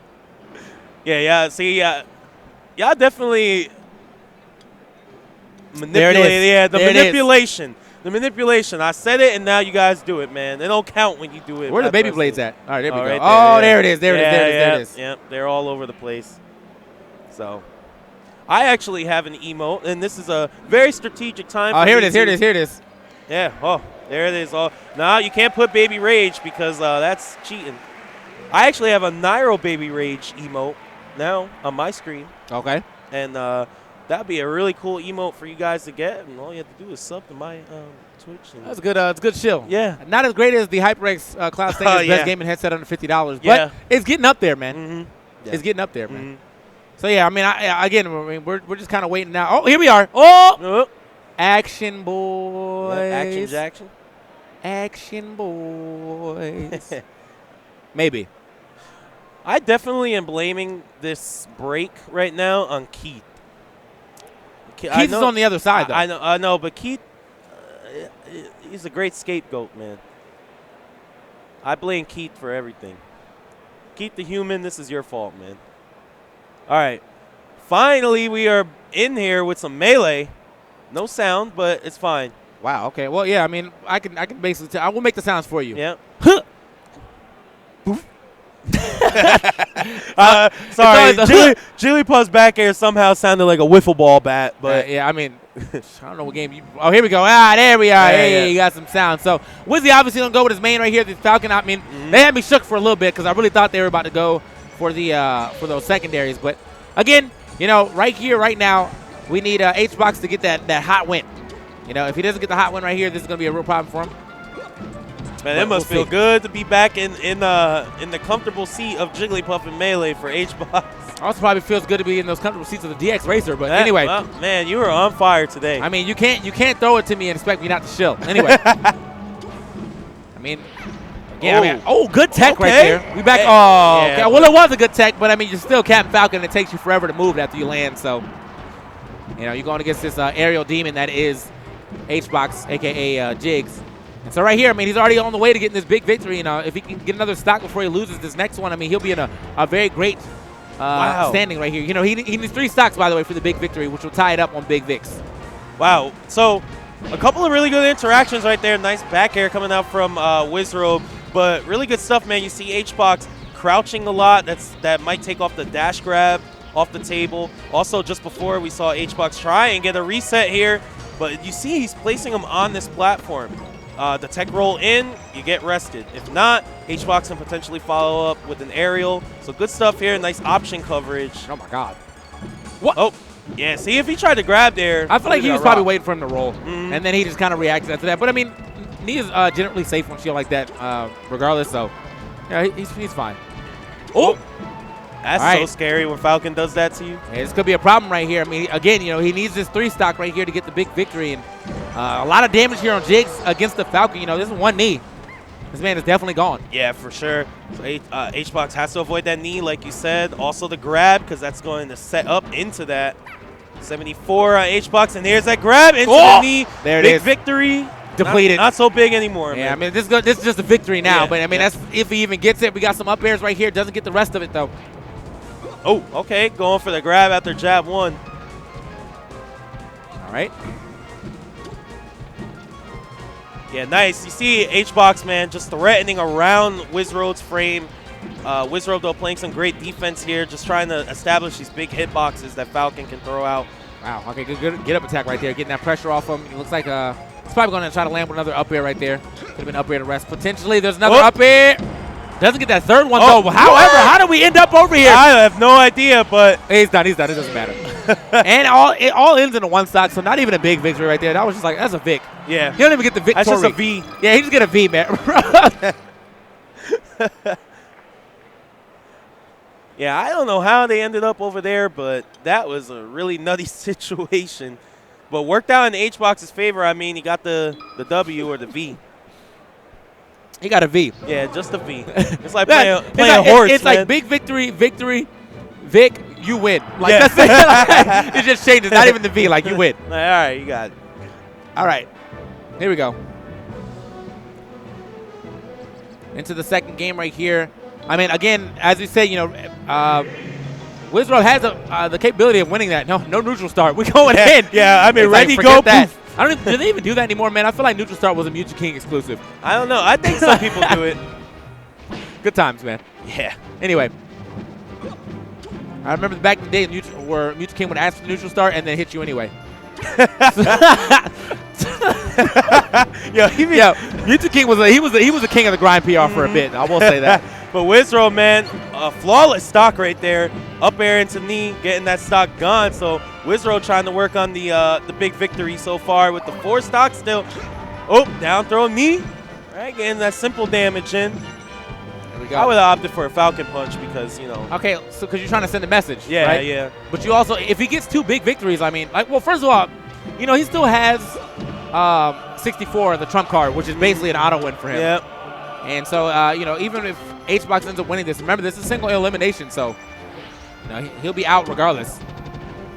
Yeah. See, y'all definitely There it manipulate. is. Yeah, the There it is. manipulation. The manipulation. I said it, and now you guys do it, man. They don't count when you do it. Where the after Baby I say Blades it. at? All right, there we go. right Oh, yeah. there it is. There it is. There it is. There it is. Yep, they're all over the place. So, I actually have an emote, and this is a very strategic time. Oh, for here me it is. Here it to- is. Here it is. Yeah. Oh, there it is. Oh, no, you can't put Baby Rage because that's cheating. I actually have a Nairo Baby Rage emote now on my screen. Okay. And that'd be a really cool emote for you guys to get, and all you have to do is sub to my Twitch. And That's good. It's good chill. Yeah. Not as great as the HyperX Cloud Stinger's Yeah. best gaming headset under $50, but Yeah. it's getting up there, man. Mm-hmm. It's getting up there, man. So yeah, I mean, we're just kind of waiting now. Oh, here we are. Oh, Action Boys. Action Jackson. Action Boys. Maybe. I definitely am blaming this break right now on Keith. Keith is on the other side, though. I know, but Keith, he's a great scapegoat, man. I blame Keith for everything. Keith the human, this is your fault, man. All right. Finally, we are in here with some melee. No sound, but it's fine. Wow. Okay. Well, yeah. I mean, I can basically. I will make the sounds for you. Yeah. It's Sorry, always the- Jigglypuff's back air somehow sounded like a wiffle ball bat, but yeah, I mean, I don't know what game you. Oh, here we go. Ah, there we are. Yeah, Hey, yeah. you got some sound. So Wizzy obviously don't go with his main right here. The Falcon. I mean, they had me shook for a little bit because I really thought they were about to go for the for those secondaries. But again, right here, right now, we need HBox to get that hot win. If he doesn't get the hot win right here, this is gonna be a real problem for him. man, it must feel good to be back in the comfortable seat of Jigglypuff and Melee for HBox. Also, probably feels good to be in those comfortable seats of the DX Racer. But anyway, well, man, you are on fire today. I mean, you can't throw it to me and expect me not to chill. Anyway, I mean, yeah, good tech right Okay. there. We back. Hey, Oh, yeah, okay. Well, it was a good tech, but I mean, you're still Captain Falcon. And it takes you forever to move after you land. So, you're going against this aerial demon that is HBox, aka Jigs. And so right here, I mean, he's already on the way to getting this big victory. If he can get another stock before he loses this next one, I mean, he'll be in a very great standing right here. He needs 3 stocks, by the way, for the big victory, which will tie it up on Big Vix. Wow. So a couple of really good interactions right there. Nice back air coming out from Wizrobe. But really good stuff, man. You see HBox crouching a lot. That might take off the dash grab off the table. Also, just before we saw HBox try and get a reset here. But you see he's placing him on this platform. The tech roll in, you get rested. If not, HBox can potentially follow up with an aerial. So good stuff here. Nice option coverage. Oh, my God. What? Oh, yeah. See, if he tried to grab there. I feel like he was got probably rocked. waiting for him to roll, and then he just kind of reacted after that. But I mean, Knee is generally safe on shield like that, regardless. So, yeah, he's fine. Oh, that's All so right. scary when Falcon does that to you. Yeah, this could be a problem right here. I mean, again, he needs this 3 stock right here to get the big victory, and a lot of damage here on Jigs against the Falcon. This is one knee. This man is definitely gone. Yeah, for sure. So HBox has to avoid that knee, like you said. Also the grab, because that's going to set up into that. 74 HBox, and here's that grab into the knee. There it big is. victory. Depleted. Not so big anymore, Yeah, man. I mean, this is just a victory now. Yeah, But I mean, that's if he even gets it. We got some up airs right here. Doesn't get the rest of it though. Oh, okay. Going for the grab after jab 1. All right. Yeah, nice. You see HBox, man, just threatening around Wizrobe's frame. Wizrobe, though, playing some great defense here, just trying to establish these big hitboxes that Falcon can throw out. Wow. Okay, good get up attack right there. Getting that pressure off him. It looks like he's probably going to try to land with another up air right there. Could have been up air to rest. Potentially, there's another up air. Doesn't get that third one, Oh, though. However, how did we end up over here? I have no idea, but he's done. He's done. It doesn't matter. And it all ends in a one stock, so not even a big victory right there. That was just like, that's a Vic. Yeah. He don't even get the victory. That's just a V. Yeah, he just get a V, man. Yeah, I don't know how they ended up over there, but that was a really nutty situation. But worked out in H-Box's favor. I mean, he got the W or the V. He got a V. Yeah, just a V. It's like playing horse, It's man. like big victory, Vic, you win. Like, Yeah. that's it. It just changes. Not even the V. Like, you win. All right, you got it. All right. Here we go. Into the second game right here. I mean, again, as we said, Wizrobe has the capability of winning that. No neutral start. We're going in. Yeah, I mean, It's ready, forget go, that. poof. I don't even, do they even do that anymore, man? I feel like neutral start was a Mutual King exclusive. I don't know. I think some people do it. Good times, man. Yeah. Anyway. I remember back in the day where Mutual King would ask for the neutral start and then hit you anyway. Mutual King was a king of the grind PR for a bit. I will say that. But Wizrobe, man, a flawless stock right there. Up air into knee, getting that stock gone. So Wizrobe trying to work on the big victory so far with the 4 stock still. Oh, down throw knee. All right, getting that simple damage in. There we go. I would have opted for a Falcon Punch because, Okay, so because you're trying to send a message. Yeah, right? yeah. But you also, if he gets 2 big victories, I mean, well, first of all, he still has 64 the trump card, which is basically an auto win for him. Yep. And so, even if H-Box ends up winning this, remember, this is single elimination, so he'll be out regardless.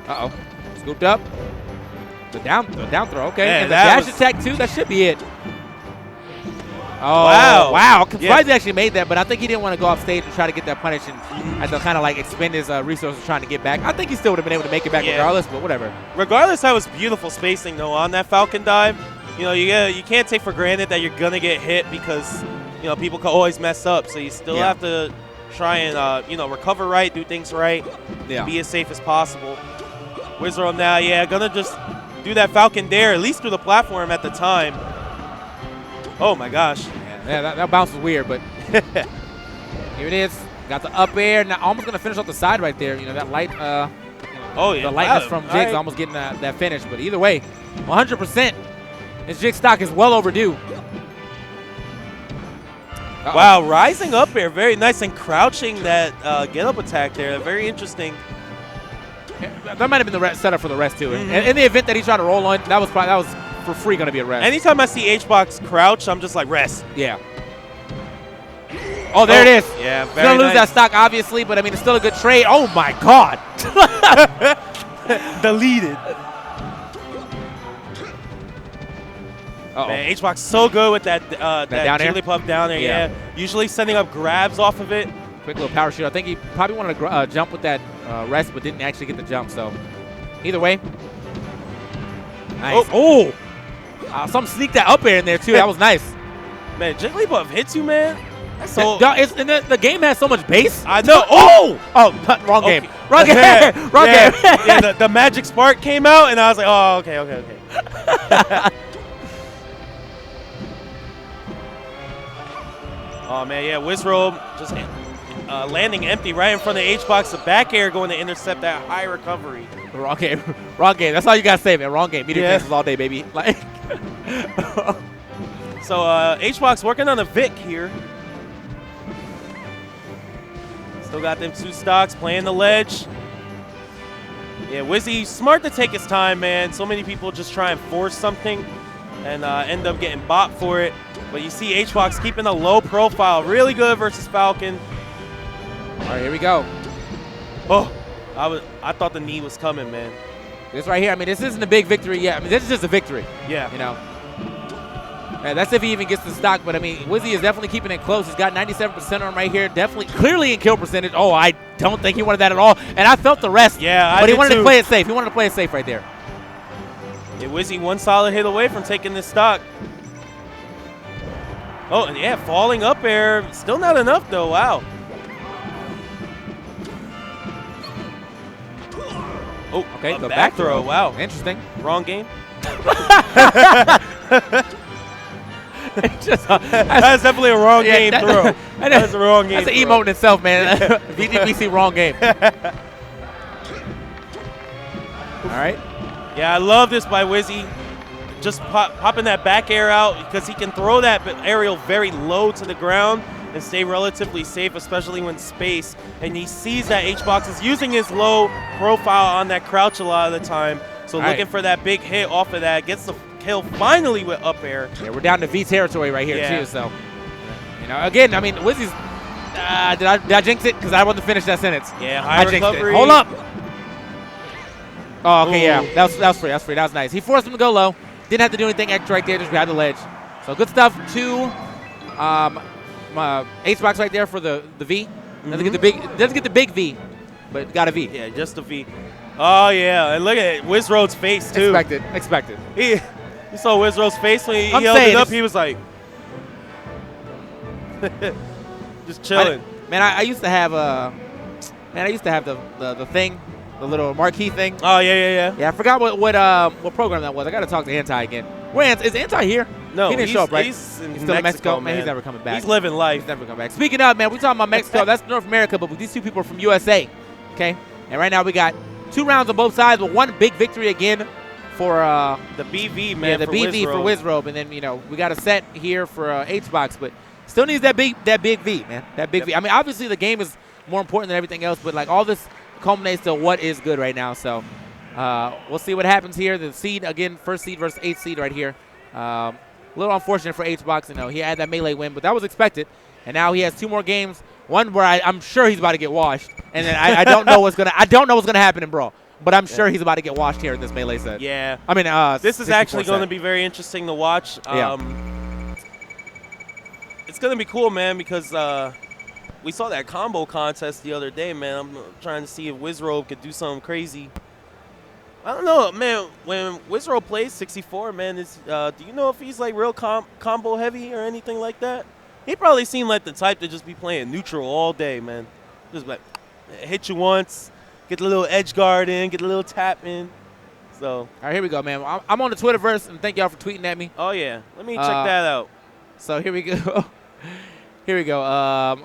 Uh-oh. Scooped up. The down throw, okay. Man, and the that dash was- attack, too, that should be it. Oh, Wow. wow. I'm Yeah. surprised he actually made that, but I think he didn't want to go off stage and try to get that punish and have to kind of like expend his resources trying to get back. I think he still would have been able to make it back Yeah. regardless, but whatever. Regardless, that was beautiful spacing, though, on that Falcon dive. You can't take for granted that you're going to get hit because, people can always mess up. So you still Yeah. have to try and, recover right, do things right, Yeah. be as safe as possible. Wizrobe now, going to just do that Falcon Dare, at least through the platform at the time. Oh, my gosh. Yeah, that bounce was weird, but here it is. Got the up air. Now almost going to finish off the side right there. That light, Oh, yeah. the lightness Wow. from All Jigs right. almost getting that finish. But either way, 100%. His Jig stock is well overdue. Uh-oh. Wow, rising up air, very nice, and crouching that get-up attack there. Very interesting. That might have been the setup for the rest, too. And in the event that he tried to roll on, that was for free going to be a rest. Anytime I see H-Box crouch, I'm just like, rest. Yeah. Oh, there it is. Yeah, He's very going to lose that nice. stock, obviously, but, I mean, it's still a good trade. Oh, my God. Deleted. Man, H-Box so good with that down air? Jigglypuff down there. Yeah. Yeah. Usually sending up grabs off of it. Quick little power shoot. I think he probably wanted to jump with that rest, but didn't actually get the jump. So, either way. Nice. Oh! Some sneaked that up air in there, too. That was nice. Man, Jigglypuff hits you, man. That's so. The game has so much base. I know. Oh! Wrong Okay. game. Wrong game. Wrong Yeah, game. yeah, the Magic Spark came out, and I was like, oh, okay. Oh, man, yeah, Wizrobe just landing empty right in front of H-Box. The back air going to intercept that high recovery. Wrong game. Wrong game. That's all you got to say, man. Wrong game. Media Yeah. cancels all day, baby. Like. So H-Box working on a Vic here. Still got them 2 stocks, playing the ledge. Yeah, Wizzy, smart to take his time, man. So many people just try and force something and end up getting bought for it. But you see H-Box keeping a low profile. Really good versus Falcon. All right, here we go. Oh, I thought the knee was coming, man. This right here, I mean, this isn't a big victory yet. I mean, this is just a victory. Yeah. And that's if he even gets the stock. But, I mean, Wizzy is definitely keeping it close. He's got 97% on him right here. Definitely, clearly in kill percentage. Oh, I don't think he wanted that at all. And I felt the rest. Yeah, I But he did wanted too. to play it safe. He wanted to play it safe right there. Yeah, Wizzy one solid hit away from taking this stock. Oh, and yeah, falling up air. Still not enough, though. Wow. Oh, Okay, a the back throw. Wow. Interesting. Wrong game. That's definitely a wrong game throw. That's a wrong game. That's an emote in itself, man. VGBC wrong game. All right. Yeah, I love this by Wizzy. Just popping that back air out because he can throw that aerial very low to the ground and stay relatively safe, especially when space. And he sees that HBox is using his low profile on that crouch a lot of the time. So looking for that big hit off of that. Gets the kill finally with up air. Yeah, we're down to V territory right here too. So, again, I mean, Wizzy's. Did I jinx it? Because I wanted to finish that sentence. Yeah, high recovery. Hold up. Oh, okay, yeah. That was free. That was nice. He forced him to go low. Didn't have to do anything extra right there. Just grab the ledge. So good stuff. 2 HBox right there for the V. Doesn't get the big V, but got a V. Yeah, just a V. Oh yeah, and look at it, Wizroad's face too. Expected. You saw Wizroad's face when he held it up. He was like, just chilling. I used to have the thing, the little marquee thing. Oh yeah. Yeah, I forgot what program that was. I got to talk to Anti again. Where is Anti here? No, he didn't show up, right? He's still in Mexico, man. He's never coming back. He's living life. He's never coming back. Speaking of, man, we talking about Mexico. That's North America, but these two people are from USA. Okay, and right now we got 2 rounds on both sides, but one big victory again for the BV, man. Yeah, the BV for Wizrobe, and then we got a set here for HBox, but still needs that big V, man. That big V. I mean, obviously the game is more important than everything else, but like all this culminates to what is good right now. So we'll see what happens here. The seed again, first seed versus 8th seed right here. A little unfortunate for HBox. He had that melee win, but that was expected. And now he has 2 more games. One where I'm sure he's about to get washed, and then I don't know what's gonna happen in Brawl, but I'm sure he's about to get washed here in this melee set. Yeah. I mean, this is actually going to be very interesting to watch. It's going to be cool, man, because we saw that combo contest the other day, man. I'm trying to see if Wizrobe could do something crazy. I don't know, man. When Wizrobe plays 64, man, do you know if he's like real combo heavy or anything like that? He probably seemed like the type to just be playing neutral all day, man. Just like hit you once, get the little edge guard in, get a little tap in. So. All right, here we go, man. I'm on the Twitterverse, and thank y'all for tweeting at me. Oh yeah, let me check that out. So here we go. Here we go.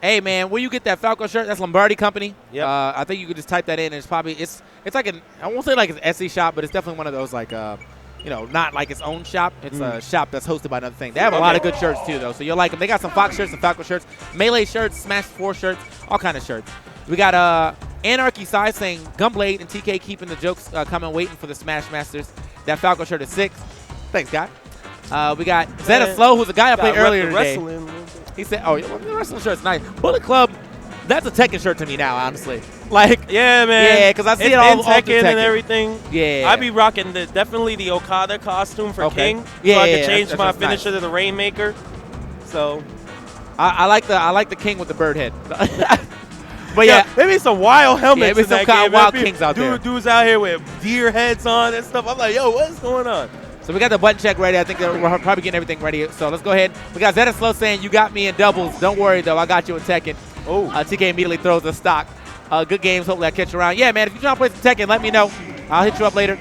Hey man, where you get that Falco shirt? That's Lombardi Company. Yeah. I think you could just type that in. And it's probably it's like I won't say like it's Etsy shop, but it's definitely one of those like not like its own shop. It's a shop that's hosted by another thing. They have a lot of good shirts too, though. So you'll like them. They got some Fox shirts, some Falco shirts, Melee shirts, Smash 4 shirts, all kind of shirts. We got Anarchy Side saying Gunblade and TK keeping the jokes coming, waiting for the Smash Masters. That Falco shirt is 6. Thanks, guy. We got Zeta Slow, who's a guy I played earlier today. He said, "Oh, the wrestling shirt's nice." Bullet Club, that's a Tekken shirt to me now, honestly. Like, yeah, man. Yeah, because I see it all Tekken and everything. Yeah, I'd be rocking definitely the Okada costume for King. Yeah, so I could could change my finisher to the Rainmaker. So, I like the King with the bird head. But yeah, maybe some wild helmets. Yeah, maybe some kind of wild Kings out there. Dudes out here with deer heads on and stuff. I'm like, yo, what's going on? So we got the button check ready. I think that we're probably getting everything ready. So let's go ahead. We got Zeta Slow saying, "You got me in doubles. Don't worry, though. I got you in Tekken." Oh. TK immediately throws the stock. Good games. Hopefully I catch you around. Yeah, man, if you're trying to play some Tekken, let me know. I'll hit you up later.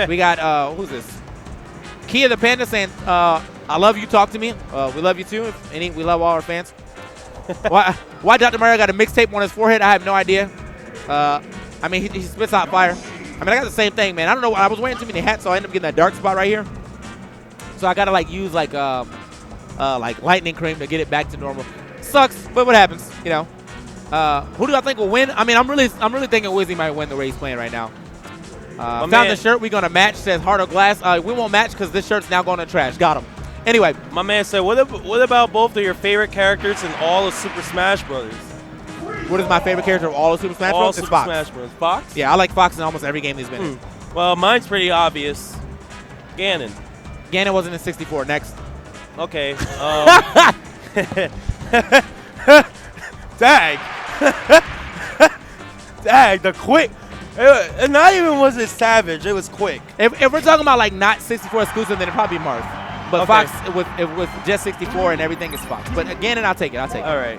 We got, who's this? Kia the Panda saying, "I love you. Talk to me." We love you, too. We love all our fans. Why Dr. Mario got a mixtape on his forehead, I have no idea. I mean, he spits out fire. I mean, I got the same thing, man. I don't know. I was wearing too many hats, so I ended up getting that dark spot right here. So I gotta use like lightning cream to get it back to normal. Sucks, but what happens, Who do I think will win? I mean, I'm really thinking Wizzy might win the way he's playing right now. Found the shirt. We're gonna match. Says Heart of Glass. We won't match because this shirt's now going to trash. Got him. Anyway, my man said, "What about both of your favorite characters in all of Super Smash Brothers?" What is my favorite character of all of Super Smash Bros? All It's Super Fox. Smash Bros. Fox? Yeah, I like Fox in almost every game he's been in. Well, mine's pretty obvious. Ganon. Ganon wasn't in 64. Next. Okay. Dag. Dag, the quick. And not even was it savage, it was quick. If we're talking about like not 64 exclusive, then it'd probably be Marth. But Fox, with just 64 and everything, is Fox. But Ganon, I'll take it. All right.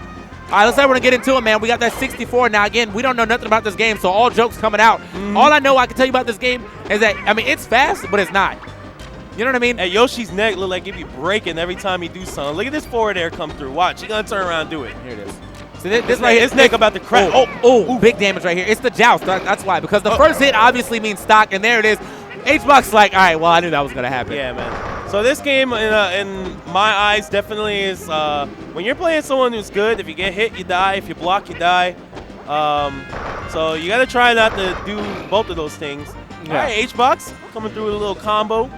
All right, let's say we're going to get into it, man. We got that 64. Now, again, we don't know nothing about this game, so all jokes coming out. All I know I can tell you about this game is that, I mean, it's fast, but it's not. You know what I mean? And Yoshi's neck look like it be breaking every time he do something. Look at this forward air come through. Watch, he gonna turn around and do it. Here it is. So this right here, his neck about to crack. Oh, big damage right here. It's the joust. That's why. Because the first hit obviously means stock, and there it is. HBox like, all right, well, I knew that was gonna happen. Yeah, man. So this game, in my eyes, definitely is when you're playing someone who's good. If you get hit, you die. If you block, you die. So you gotta try not to do both of those things. Yeah. All right, HBox coming through with a little combo.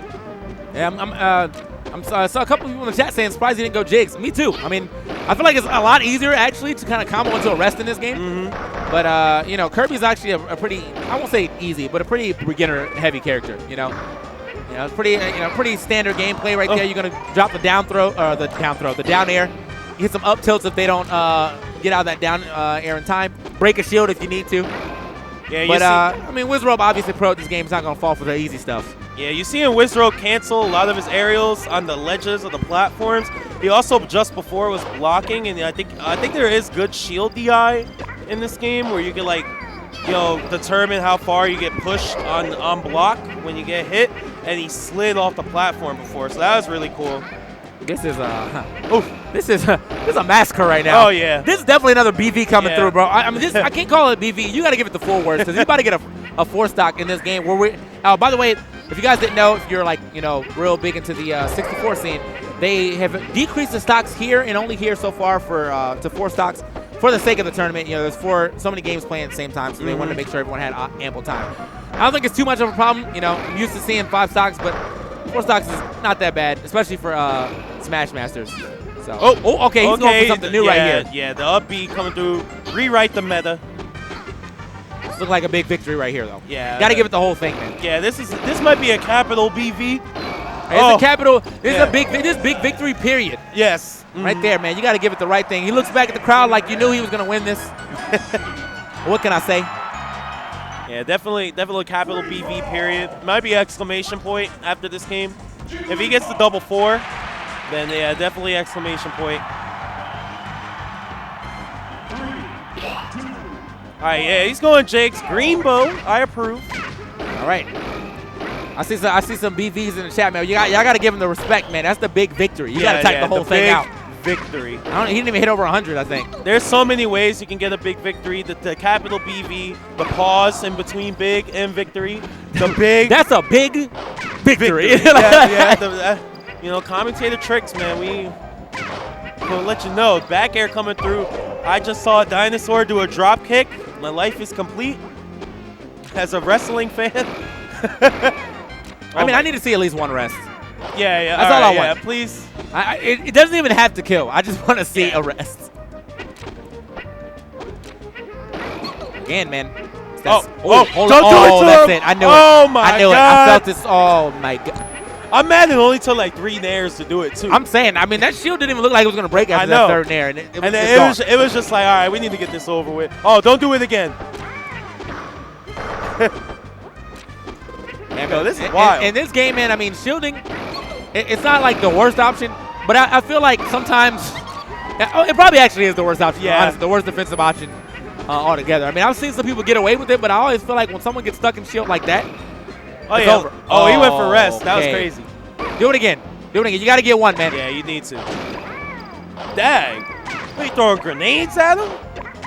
Yeah, I saw a couple people in the chat saying surprised he didn't go jigs. Me too. I mean, I feel like it's a lot easier actually to kind of combo into a rest in this game. But you know, Kirby's actually a pretty, I won't say easy, but a pretty beginner-heavy character. You know, it's pretty pretty standard gameplay right there. You're gonna drop the down throw or the down air. You hit some up tilts if they don't get out of that down air in time. Break a shield if you need to. Yeah, but I mean, Wizrobe obviously pro at this game. He's not gonna fall for the easy stuff. Yeah, you see him Wizrobe cancel a lot of his aerials on the ledges of the platforms. He also just before was blocking, and I think there is good shield DI in this game where you can like, determine how far you get pushed on block when you get hit. And he slid off the platform before, so that was really cool. This is this is a massacre right now. Oh yeah, this is definitely another BV coming through, bro. I mean, I can't call it BV. You got to give it the full words because he's about to get a 4-stock in this game. Where we, by the way, if you guys didn't know, if you're like real big into the 64 scene, they have decreased the stocks here and only here so far for to 4 stocks for the sake of the tournament. There's so many games playing at the same time, so they wanted to make sure everyone had ample time. I don't think it's too much of a problem. I'm used to seeing 5 stocks, but 4 stocks is not that bad, especially for Smash Masters. So, okay, he's going for something new right here. Yeah, the up B coming through, rewrite the meta. This looks like a big victory right here, though. Yeah, got to give it the whole thing, man. Yeah, this might be a capital BV. It's a capital. This is a big victory. Period. Yes, right there, man. You got to give it the right thing. He looks back at the crowd like you knew he was gonna win this. What can I say? Yeah, definitely capital BV period. Might be exclamation point after this game. If he gets the double 4, then yeah, definitely exclamation point. All right, yeah, he's going Jake's Greenbow. I approve. All right. I see some BVs in the chat, man. Y'all got to give him the respect, man. That's the big victory. You got to type the whole thing out. Victory. He didn't even hit over 100, I think. There's so many ways you can get a big victory. The capital BV, the pause in between big and victory. The big. That's a big victory. Commentator tricks, man. We'll let you know. Back air coming through. I just saw a dinosaur do a drop kick. My life is complete as a wrestling fan. I mean, I need to see at least one rest. Yeah. That's all I want. Yeah, please. It doesn't even have to kill. I just want to see a rest. Again, man. Don't do it to that's him. it. I knew Oh it. my I knew it. God. I felt this. Oh my God. I'm mad it only took like 3 nairs to do it too. I'm saying, I mean, that shield didn't even look like it was gonna break after that 3rd nair, and it was just like, all right, we need to get this over with. Oh, don't do it again. Yeah, this is wild. In this game, man, I mean, shielding, it's not like the worst option, but I feel like sometimes it probably actually is the worst option. Yeah, honestly, the worst defensive option altogether. I mean, I've seen some people get away with it, but I always feel like when someone gets stuck in shield like that, it's over. Oh, he went for rest. That was crazy. Do it again. Do it again. You got to get one, man. Yeah, you need to. Dang. Are you throwing grenades at him?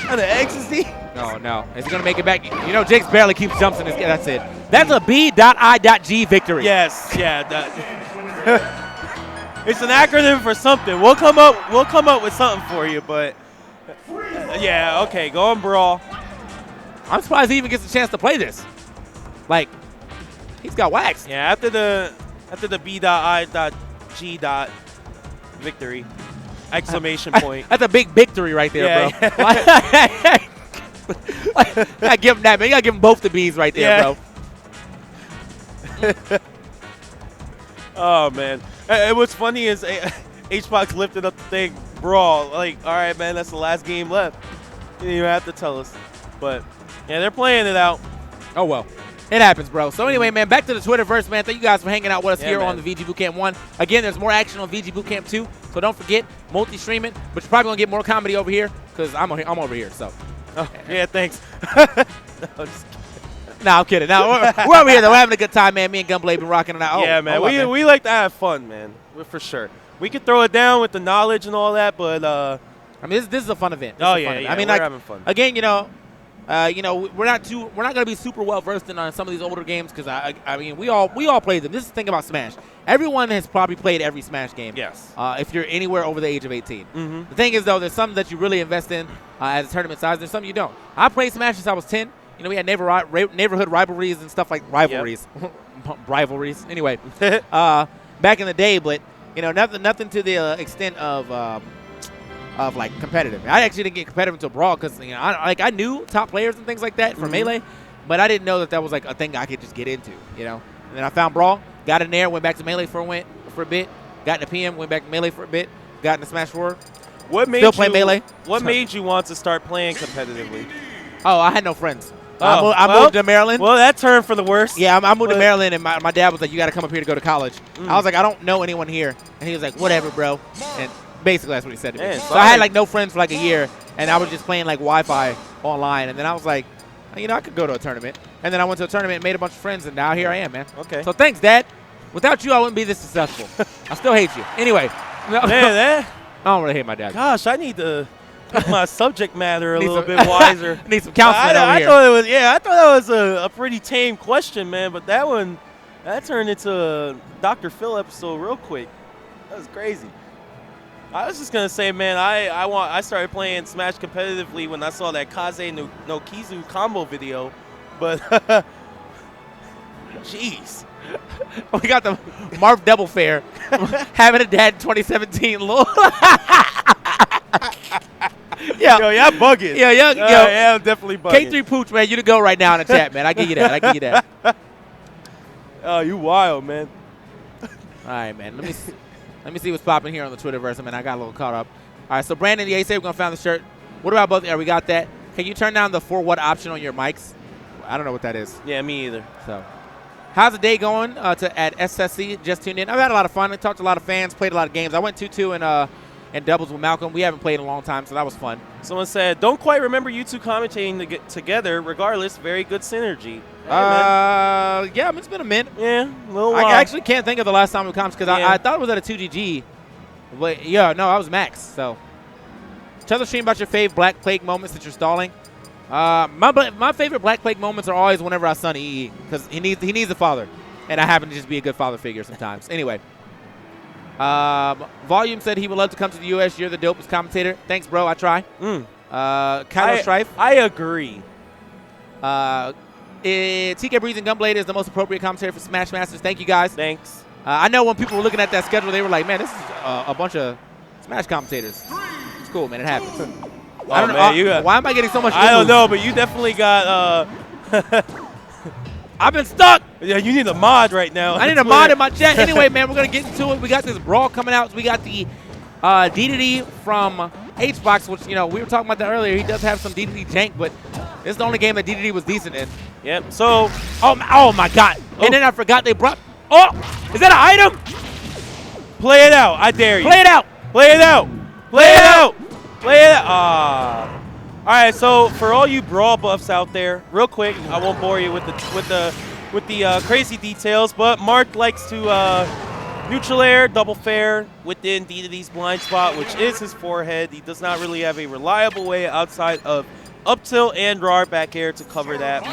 On the ecstasy? No. Is he going to make it back? Jake's barely keeps jumps in this game. That's it. That's a B.I.G victory. Yes. Yeah. It's an acronym for something. We'll come up with something for you, but yeah, okay. Go on, Brawl. I'm surprised he even gets a chance to play this. Like, he's got waxed. Yeah, after the B.I.G. victory, exclamation point. That's a big victory right there, bro. Yeah. You gotta give him that, man. You gotta give him both the B's right there, bro. Oh man, and what's funny is HBox lifted up the thing, Brawl. Like, all right, man, that's the last game left. You didn't even have to tell us, but yeah, they're playing it out. Oh well. It happens, bro. So anyway, man, back to the Twitterverse, man. Thank you guys for hanging out with us here on the VG Bootcamp 1. Again, there's more action on VG Bootcamp 2, so don't forget, multi-streaming. But you're probably going to get more comedy over here because I'm over here, so. Oh, yeah, thanks. No, Nah, I'm kidding. Now we're over here though. We're having a good time, man. Me and Gunblade been rocking it out. Yeah, man. hold on, We like to have fun, man. For sure. We could throw it down with the knowledge and all that, but I mean, this is a fun event. This Oh, is a yeah, fun event. yeah, I mean, we're like having fun. again, we're not gonna be super well versed in on some of these older games because I mean we all played them. This is the thing about Smash. Everyone has probably played every Smash game. Yes. If you're anywhere over the age of 18. Mhm. The thing is though, there's some that you really invest in as a tournament size. There's some you don't. I played Smash since I was 10. You know, we had neighborhood rivalries and stuff like rivalries. Rivalries. Anyway, back in the day, but nothing to the extent of like competitive. I actually didn't get competitive until Brawl because I knew top players and things like that for Melee, but I didn't know that was like a thing I could just get into. And then I found Brawl, got in there, went back to Melee for a bit, got into PM, went back to Melee for a bit, got into Smash 4. Still play Melee. What made you want to start playing competitively? Oh, I had no friends. Oh, I moved to Maryland. Well, that turned for the worst. Yeah, I moved to Maryland, and my dad was like, "You got to come up here to go to college." I was like, "I don't know anyone here," and he was like, "Whatever, bro." And basically, that's what he said to me. Man, so I had like no friends for like a year, and I was just playing like Wi-Fi online. And then I was like, I could go to a tournament. And then I went to a tournament, and made a bunch of friends, and now here I am, man. Okay. So thanks, Dad. Without you, I wouldn't be this successful. I still hate you. Anyway, Man, I don't really hate my dad. Gosh, I need to make my subject matter a Need little some- bit wiser. Need some counseling over I here. thought it was, I thought that was a pretty tame question, man. But that turned into a Dr. Phil episode real quick. That was crazy. I was just gonna say, man, I started playing Smash competitively when I saw that Kaze no Kizu combo video, but jeez. We got the Marv Double Fair having a dad in 2017. Lord. Yeah. Yo, y'all bugging. Yeah, Yeah, I'm definitely bugging. K3 Pooch, man, you to go right now in the chat, man. I give you that. Oh, you wild, man. All right, man. Let me see what's popping here on the Twitterverse. I got a little caught up. All right, so Brandon, yeah, he said we're gonna find the shirt. What about both? Yeah, we got that. Can you turn down the for what option on your mics? I don't know what that is. Yeah, me either. So, how's the day going at SSC? Just tuned in. I've had a lot of fun. I talked to a lot of fans, played a lot of games. I went 2-2 in doubles with Malcolm. We haven't played in a long time, so that was fun. Someone said, "Don't quite remember you two commentating together. Regardless, very good synergy." Hey, man. Yeah, I mean, it's been a minute. Yeah, a little while. I actually can't think of the last time we comps because I thought it was at a 2GG. But yeah, no, I was Max. So, tell the stream about your fave Black Plague moments that you're stalling. My favorite Black Plague moments are always whenever I son EE because he needs a father, and I happen to just be a good father figure sometimes. Anyway, Volume said he would love to come to the U.S. You're the dopest commentator. Thanks, bro. I try. Kylo Strife. I agree. TK Breeze and Gunblade is the most appropriate commentator for Smash Masters. Thank you, guys. Thanks. I know when people were looking at that schedule, they were like, man, this is a bunch of Smash commentators. It's cool, man. It happens. I don't know. Why am I getting so much I don't news? know, but you definitely got... I've been stuck. Yeah, you need a mod right now. I need a mod in my chat. Anyway, man, we're going to get into it. We got this Brawl coming out. We got the DDD from HBox, which, we were talking about that earlier. He does have some DDD jank, but this is the only game that DDD was decent in. Yep, so... Oh my God. And then I forgot they brought... Oh, is that an item? Play it out. I dare you. Play it out. Play it out. Play it out. Play it out. All right, so for all you Brawl buffs out there, real quick, I won't bore you with the crazy details, but Mark likes to neutral air, double fair within DDD's blind spot, which is his forehead. He does not really have a reliable way outside of up tilt and RAR back air to cover that.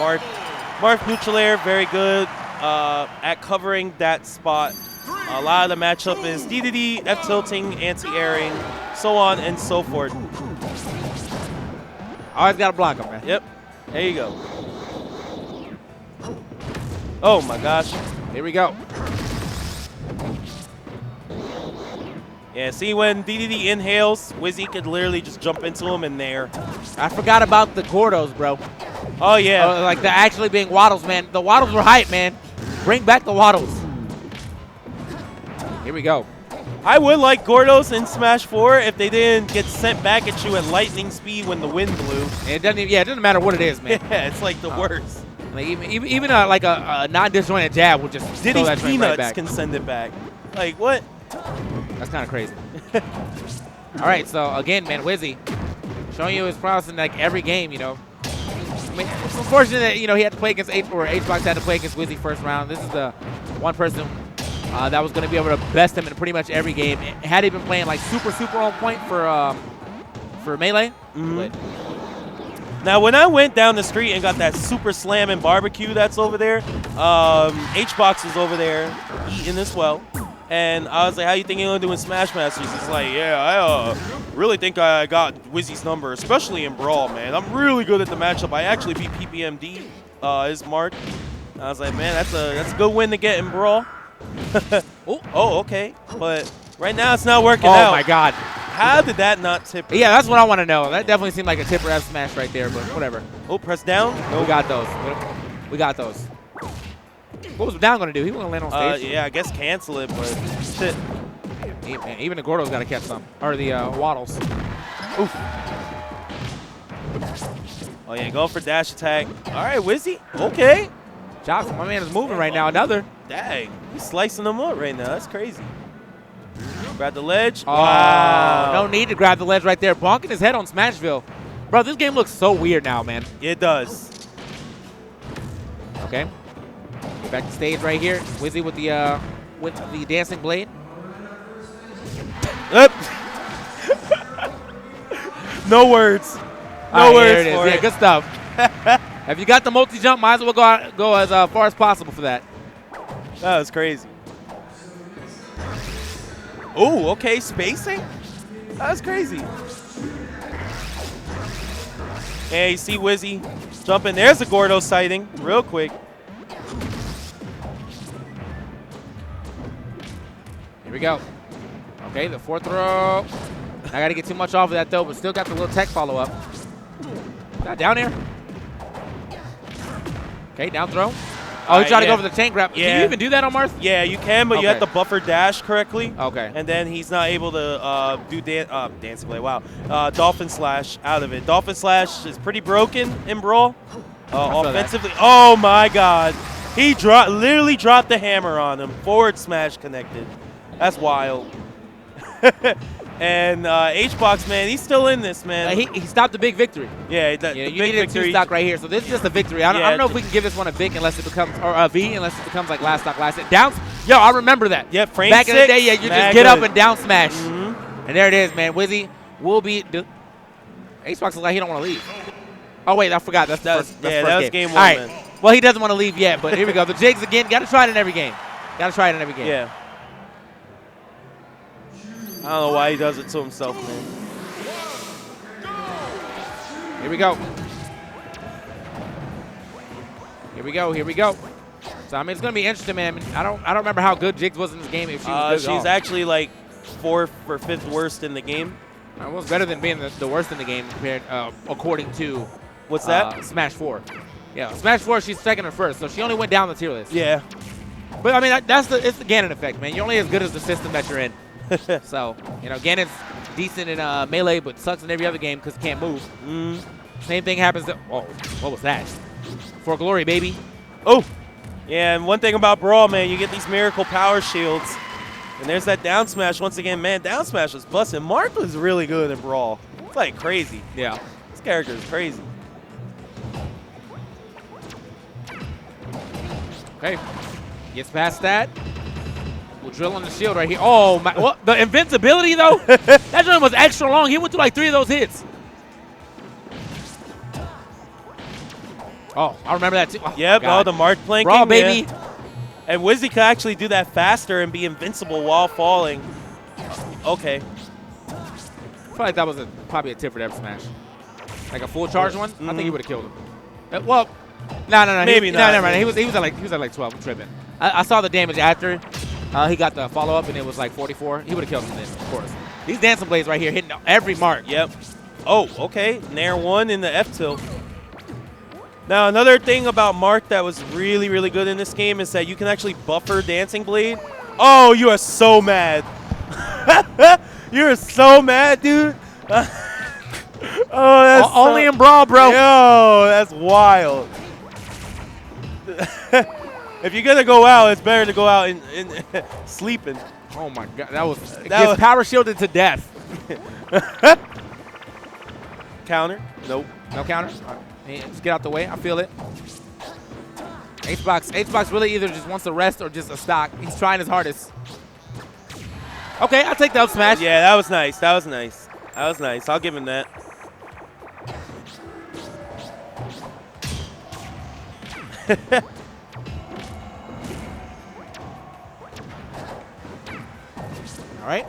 Mark neutral air, very good at covering that spot. A lot of the matchup is DDD, F tilting, anti-airing, so on and so forth. Always got to block him, man. Yep. There you go. Oh, my gosh. Here we go. Yeah, see, when DDD inhales, Wizzy could literally just jump into him in there. I forgot about the Gordos, bro. Oh, yeah. Like, they're actually being Waddles, man. The Waddles were hype, man. Bring back the Waddles. Here we go. I would like Gordos in Smash 4 if they didn't get sent back at you at lightning speed when the wind blew. It doesn't matter what it is, man. Yeah, it's like the worst. Like even like a non-disjointed jab will just throw Diddy's that train Peanuts right back. can send it back. Like, what? That's kind of crazy. All right, so again, man, Wizzy showing you his prowess in like every game, I mean, it's unfortunate that he had to play against HBox had to play against Wizzy first round. This is the one person that was going to be able to best him in pretty much every game. Had he been playing like super on point for Melee. But now, when I went down the street and got that super slam and barbecue that's over there, HBox was over there eating as well. And I was like, how you think you're going to do in Smash Masters? He's like, yeah, I really think I got Wizzy's number, especially in Brawl, man. I'm really good at the matchup. I actually beat PPMD, his mark. I was like, man, that's a good win to get in Brawl. Oh, okay. But right now it's not working out. Oh, my God. How did that not tip? Yeah, that's what I want to know. That definitely seemed like a tipper F smash right there, but whatever. Oh, press down? We got those. We got those. What was Down going to do? He wasn't going to land on stage. Yeah, I guess cancel it, but shit. Even the Gordo's got to catch some. Or the Waddles. Oof. Oh, yeah, going for dash attack. All right, Wizzy. Okay. Johnson, my man is moving right now. Another. Dang. He's slicing them up right now. That's crazy. Grab the ledge. Oh, wow. No need to grab the ledge right there. Bonking his head on Smashville. Bro, this game looks so weird now, man. It does. Okay. Get back to stage right here. Wizzy with the dancing blade. No words. No words here it is. for Yeah, it. good stuff. If you got the multi-jump, might as well go as far as possible for that. That was crazy. Oh, okay, spacing? That was crazy. Yeah, you see Wizzy jumping. There's a Gordo sighting real quick. Here we go. Okay, the fourth throw. I got to get too much off of that, though, but still got the little tech follow-up. Got down here. Okay, down throw. Oh, he tried to go for the chain grab. Yeah. Can you even do that on Marth? Yeah, you can, but you have Okay. to buffer dash correctly. Okay. And then he's not able to do dancing blade. Wow. Dolphin slash out of it. Dolphin slash is pretty broken in Brawl. Offensively. Oh my God. He literally dropped the hammer on him. Forward smash connected. That's wild. And HBox, man, he's still in this, man. He stopped the big victory. Yeah, the You big needed a victory. two-stock right here, so this is just a victory. I don't know if we can give this one a Vic unless it becomes, or a V unless it becomes like last stock, last hit. Down, yo, I remember that. Yep, frame Back in the 6, day, yeah, you mad just get up good. and down smash. And there it is, man. Wizzy will be, HBox looks like he don't want to leave. Oh, wait, I forgot. That's the first, yeah, that was game one, All right. man. Well, he doesn't want to leave yet, but here we go. The jigs again. Got to try it in every game. Got to try it in every game. Yeah. I don't know why he does it to himself, man. Here we go. Here we go. Here we go. So I mean, it's gonna be interesting, man. I don't remember how good Jigs was in this game. If she was good at She's all. actually like 4th or 5th worst in the game. It was better than being the worst in the game compared, according to What's that? Smash 4. Yeah, Smash 4. She's second or first, so she only went down the tier list. Yeah. But I mean, it's the Ganon effect, man. You're only as good as the system that you're in. So Ganon's decent in Melee, but sucks in every other game because can't move. Same thing happens to. Oh, what was that? For glory, baby. Oh. Yeah, and one thing about Brawl, man, you get these miracle power shields. And there's that down smash once again. Man, down smash was busting. Mark was really good in Brawl. It's like crazy. Yeah. This character is crazy. Okay. Gets past that. We'll drill on the shield right here. Oh, my. What? The invincibility, though? That joint was extra long. He went through like 3 of those hits. Oh, I remember that, too. Oh, Yep, God. the Mark planking. Raw, baby. Yeah. And Wizzy could actually do that faster and be invincible while falling. Okay. I feel like that was probably a tip for that smash. Like a full charge one? I think he would have killed him. Well, no. Maybe not. No, never mind. He was at like 12. I'm tripping. I saw the damage after he got the follow-up, and it was like 44. He would have killed him then, of course. These dancing blades right here hitting every mark. Yep. Oh, okay. Nair 1 in the F-tilt. Now, another thing about Mark that was really, really good in this game is that you can actually buffer Dancing Blade. Oh, you are so mad. You are so mad, dude. Oh, that's only in Brawl, bro. Yo, that's wild. If you're going to go out, it's better to go out in sleeping. Oh, my God. That was power shielded to death. Counter? Nope. No counter? Hey, just get out the way. I feel it. H-Box really either just wants to rest or just a stock. He's trying his hardest. Okay, I'll take the up smash. Yeah, that was nice. That was nice. That was nice. I'll give him that. All right.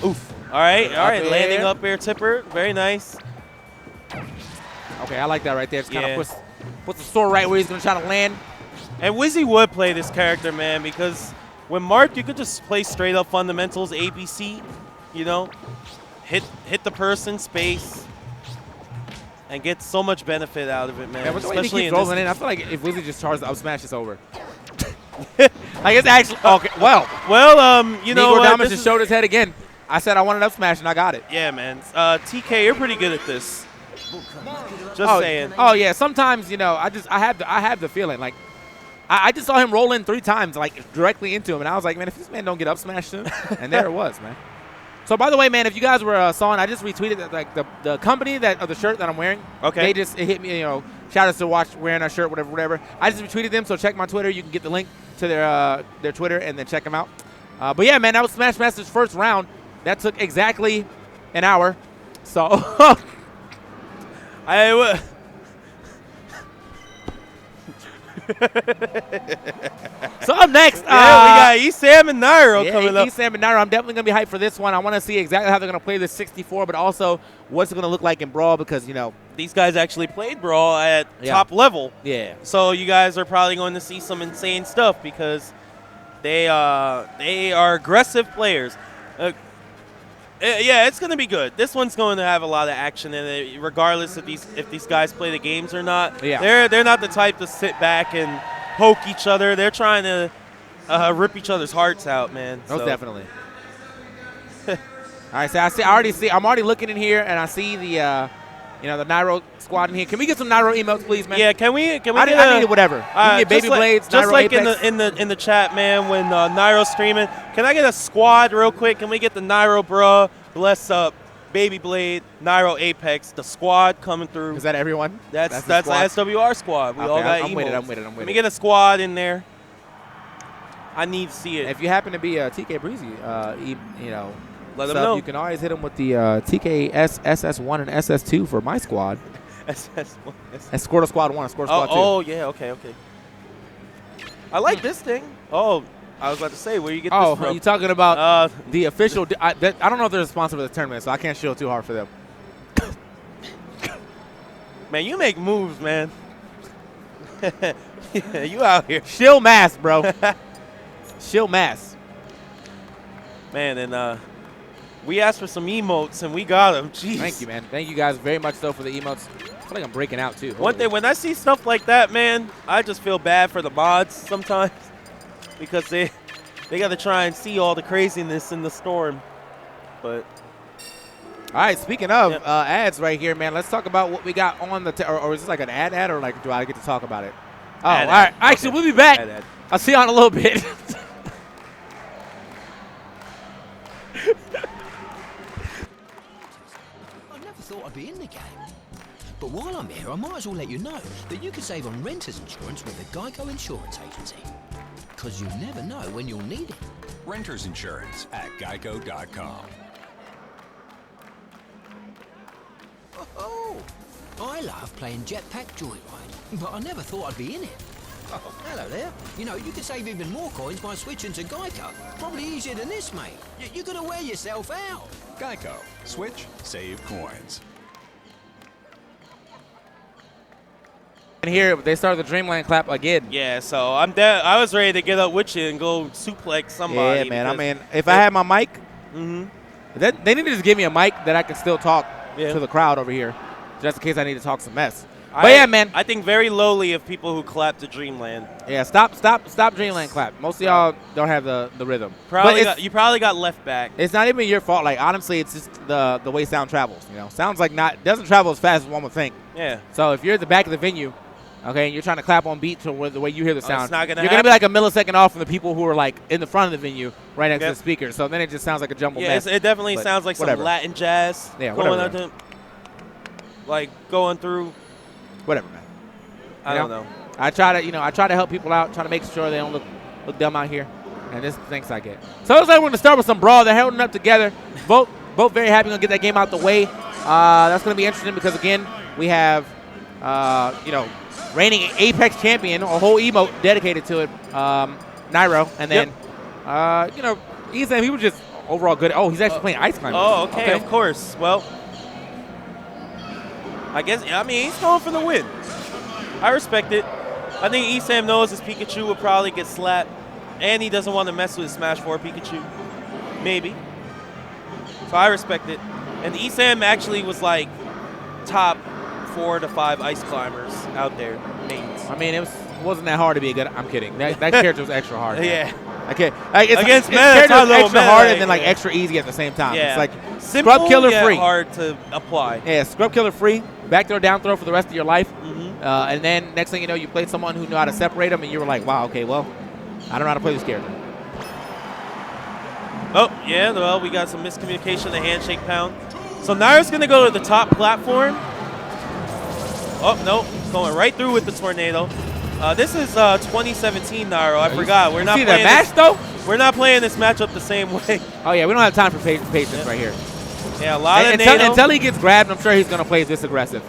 Oof. All right. All right. Up Landing air. up air tipper. Very nice. Okay, I like that right there. Just kind of puts the sword right where he's going to try to land. And Wizzy would play this character, man, because when Mark, you could just play straight up fundamentals, ABC, you know, hit the person, space, and get so much benefit out of it, man. Yeah, but the way he Especially keeps in rolling this. in, I feel like if Wizzy just charges the up smash, it's over. Like it's actually okay. Well, you know Negro what? Damas This just is- showed his head again. I said I wanted up smash and I got it. Yeah, man. TK, you're pretty good at this. Just saying. Oh yeah. Sometimes I have the feeling like I just saw him roll in 3 times like directly into him, and I was like, man, if this man don't get up smashed soon, and there it was, man. So by the way, man, if you guys were sawing, I just retweeted that, like the company of the shirt that I'm wearing. Okay. It hit me, shout outs to watch wearing our shirt, whatever. I just retweeted them, so check my Twitter. You can get the link to their Twitter and then check them out. But yeah, man, that was Smash Masters' first round. That took exactly an hour. So So up next, we got E-Sam and Nairo coming up. E-Sam and Nairo, I'm definitely going to be hyped for this one. I want to see exactly how they're going to play this 64, but also what's it going to look like in Brawl because, these guys actually played Brawl at top level. Yeah. So you guys are probably going to see some insane stuff because they are aggressive players. Yeah, it's going to be good. This one's going to have a lot of action in it, regardless if these guys play the games or not. Yeah. They're not the type to sit back and poke each other. They're trying to rip each other's hearts out, man. Most So- definitely. All right, so I'm already looking in here, and I see the Nairo squad in here. Can we get some Nairo emotes, please, man? Yeah, can we I get need it, whatever. You can get Baby Blades, just Nairo like Apex. in the chat, man. When Nairo's streaming, can I get a squad real quick? Can we get the Nairo bruh, Bless Up, Baby Blade, Nairo Apex, the squad coming through? Is that everyone? That's the the squad? SWR squad. We Okay, all got I'm with it, emotes. I'm with it. Let me get a squad in there. I need to see it. If you happen to be TK Breezy, Let them sub, know. you can always hit him with the TKS SS1 and SS2 for my squad. SS1. Escort Squad 1, Escort Squad 2. Oh, yeah, okay. I like this thing. Oh, I was about to say, where you get this Oh, from? you talking about the official? I don't know if they're a sponsor for the tournament, so I can't shield too hard for them. Man, you make moves, man. Yeah, you out here. Shield mass, bro. Shield mass. Man, and we asked for some emotes, and we got them. Jeez. Thank you, man. Thank you guys very much, though, for the emotes. I feel like I'm breaking out, too. One thing, when I see stuff like that, man, I just feel bad for the mods sometimes because they got to try and see all the craziness in the storm. But all right, speaking of ads right here, man, let's talk about what we got on the or is this like an ad, or like do I get to talk about it? Oh, Ad. all right. Actually, we'll be back. Ad. I'll see you in a little bit. I never thought I'd be in the game. But while I'm here, I might as well let you know that you can save on renter's insurance with the Geico Insurance Agency. Because you never know when you'll need it. Renter's Insurance at geico.com. Oh, I love playing Jetpack Joyride, but I never thought I'd be in it. Oh, hello there. You know, you can save even more coins by switching to Geico. Probably easier than this, mate. You're going to wear yourself out. Geico. Switch, save coins. And here they started the Dreamland clap again. yeah, so I was ready to get up with you and go suplex somebody. Yeah, man. I because mean, if I had my mic, Mm-hmm. they need to just give me a mic that I can still talk Yeah. to the crowd over here, just in case I need to talk some mess. But yeah, man. I think very lowly of people who clap to Dreamland. Yeah, stop Dreamland clap. Most of y'all don't have the rhythm. You probably got left back. It's not even your fault. Like, honestly, it's just the way sound travels. Sounds like doesn't travel as fast as one would think. Yeah. So if you're at the back of the venue, okay, and you're trying to clap on beat to the way you hear the sound, it's not gonna you're gonna be like a millisecond off from the people who are like in the front of the venue, right next Yep. to the speaker. So then it just sounds like a jumbled Yeah, mess. it definitely But sounds like whatever. some Latin jazz Yeah, going whatever. on, like going through. Whatever, man. I don't know. I try to help people out, try to make sure they don't look dumb out here. And this is the thanks I get. So it looks like we're going to start with some brawl. They're holding up together. Both very happy to get that game out the way. That's going to be interesting because, again, we have, reigning Apex champion, a whole emote dedicated to it, Nairo. And then, Esam, he was just overall good. Oh, he's actually playing Ice Climber. Oh, okay, of course. Well, he's going for the win. I respect it. I think Esam knows his Pikachu will probably get slapped, and he doesn't want to mess with his Smash 4 Pikachu. Maybe. So I respect it. And Esam actually was like top 4 to 5 Ice Climbers out there, mains. I mean, it wasn't that hard to be a good. I'm kidding. That character was extra hard. Yeah. Okay. Against meta, character it's not was a little extra meta, hard and then like extra easy at the same time. Yeah. It's like Simple, scrub killer yet free. hard to apply. Yeah, scrub killer free. Back throw, down throw for the rest of your life. And then next thing you know, you played someone who knew how to separate them, and you were like, wow, okay, well, I don't know how to play this character. Oh, yeah, well, we got some miscommunication, the handshake pound. So Nairo's going to go to the top platform. Oh, no, going right through with the tornado. This is 2017 Nairo. I forgot. We're not see playing that match, though? We're not playing this matchup the same way. Oh, yeah, we don't have time for patience right here. Yeah, a lot of until he gets grabbed, I'm sure he's going to play this aggressive.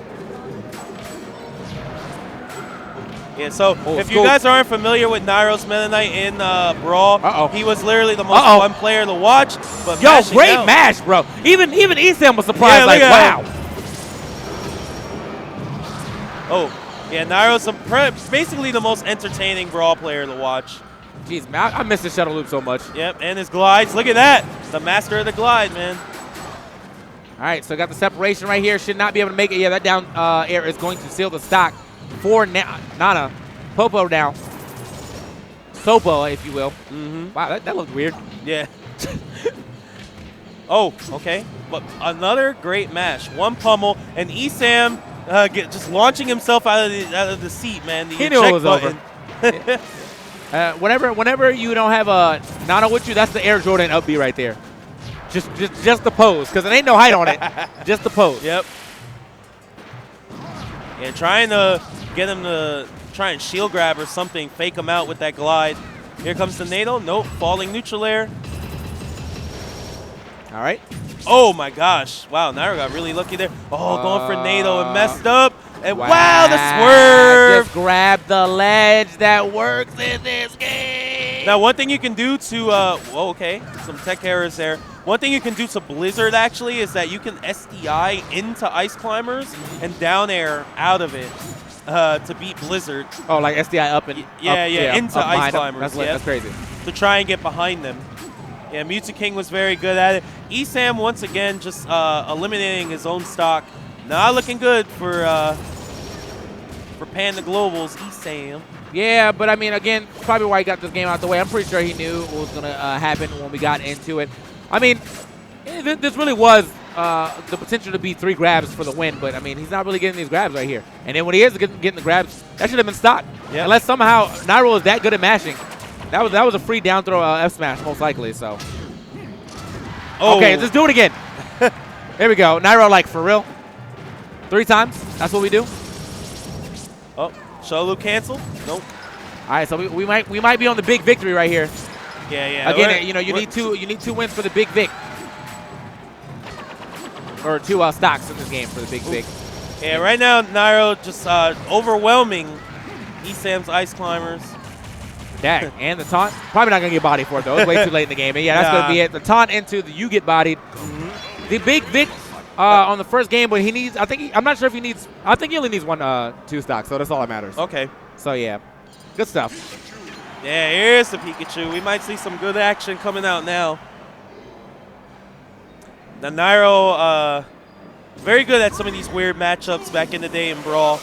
Yeah, so if you guys aren't familiar with Nairo's Meta Knight in Brawl, he was literally the most fun player to watch. But Yo, great match, bro. Even Esam was surprised, wow. Oh, yeah, Nairo's basically the most entertaining Brawl player to watch. Jeez, man, I miss the shuttle loop so much. Yep, and his glides. Look at that. The master of the glide, man. All right, so got the separation right here. Should not be able to make it. Yeah, that down air is going to seal the stock for Nana. Popo down. Topo, if you will. Wow, that looked weird. Yeah. Oh, okay. But another great match. One pummel, and Esam just launching himself out of the seat, man. He knew it was over. Whenever you don't have a Nana with you, that's the Air Jordan up B right there. Just the pose, because it ain't no height on it. Just the pose. Yep. And trying to get him to try and shield grab or something, fake him out with that glide. Here comes the Nado. Nope, falling neutral air. All right. Oh my gosh. Wow, Nairo got really lucky there. Oh, going for Nado and messed up. And wow, the swerve. Just grab the ledge. That works in this game. Now, one thing you can do to, okay, some tech errors there. One thing you can do to Blizzard, actually, is that you can SDI into Ice Climbers and down air out of it to beat Blizzard. Oh, like SDI up and into up Ice Climbers. That's crazy. To try and get behind them. Yeah, Mewtwo King was very good at it. Esam, once again, just eliminating his own stock. Not looking good for Panda Global's Esam. Yeah, but I mean, again, probably why he got this game out the way. I'm pretty sure he knew what was going to happen when we got into it. I mean, this really was the potential to be 3 grabs for the win, but I mean, he's not really getting these grabs right here. And then when he is getting the grabs, that should have been stopped. Yep. Unless somehow Nairo is that good at mashing. That was a free down throw F smash, most likely, so. Oh. Okay, let's do it again. There we go. Nairo, like, for real? 3 times? That's what we do? Oh, Sholo cancel? Nope. All right, so we might be on the big victory right here. Yeah. Again, you need 2 wins for the big Vic. Or 2 stocks in this game for the big Vic. Yeah, right now Nairo just overwhelming Esam's Ice Climbers. Dang, and the taunt. Probably not going to get bodied for it, though. It's way too late in the game. And yeah, that's going to be it. The taunt into the you get bodied. The big Vic on the first game, but he needs, I'm not sure if he needs, I think he only needs 2 stocks, so that's all that matters. Okay. So, yeah, good stuff. Yeah, here's the Pikachu. We might see some good action coming out now. Now, Nairo, very good at some of these weird matchups back in the day in Brawl,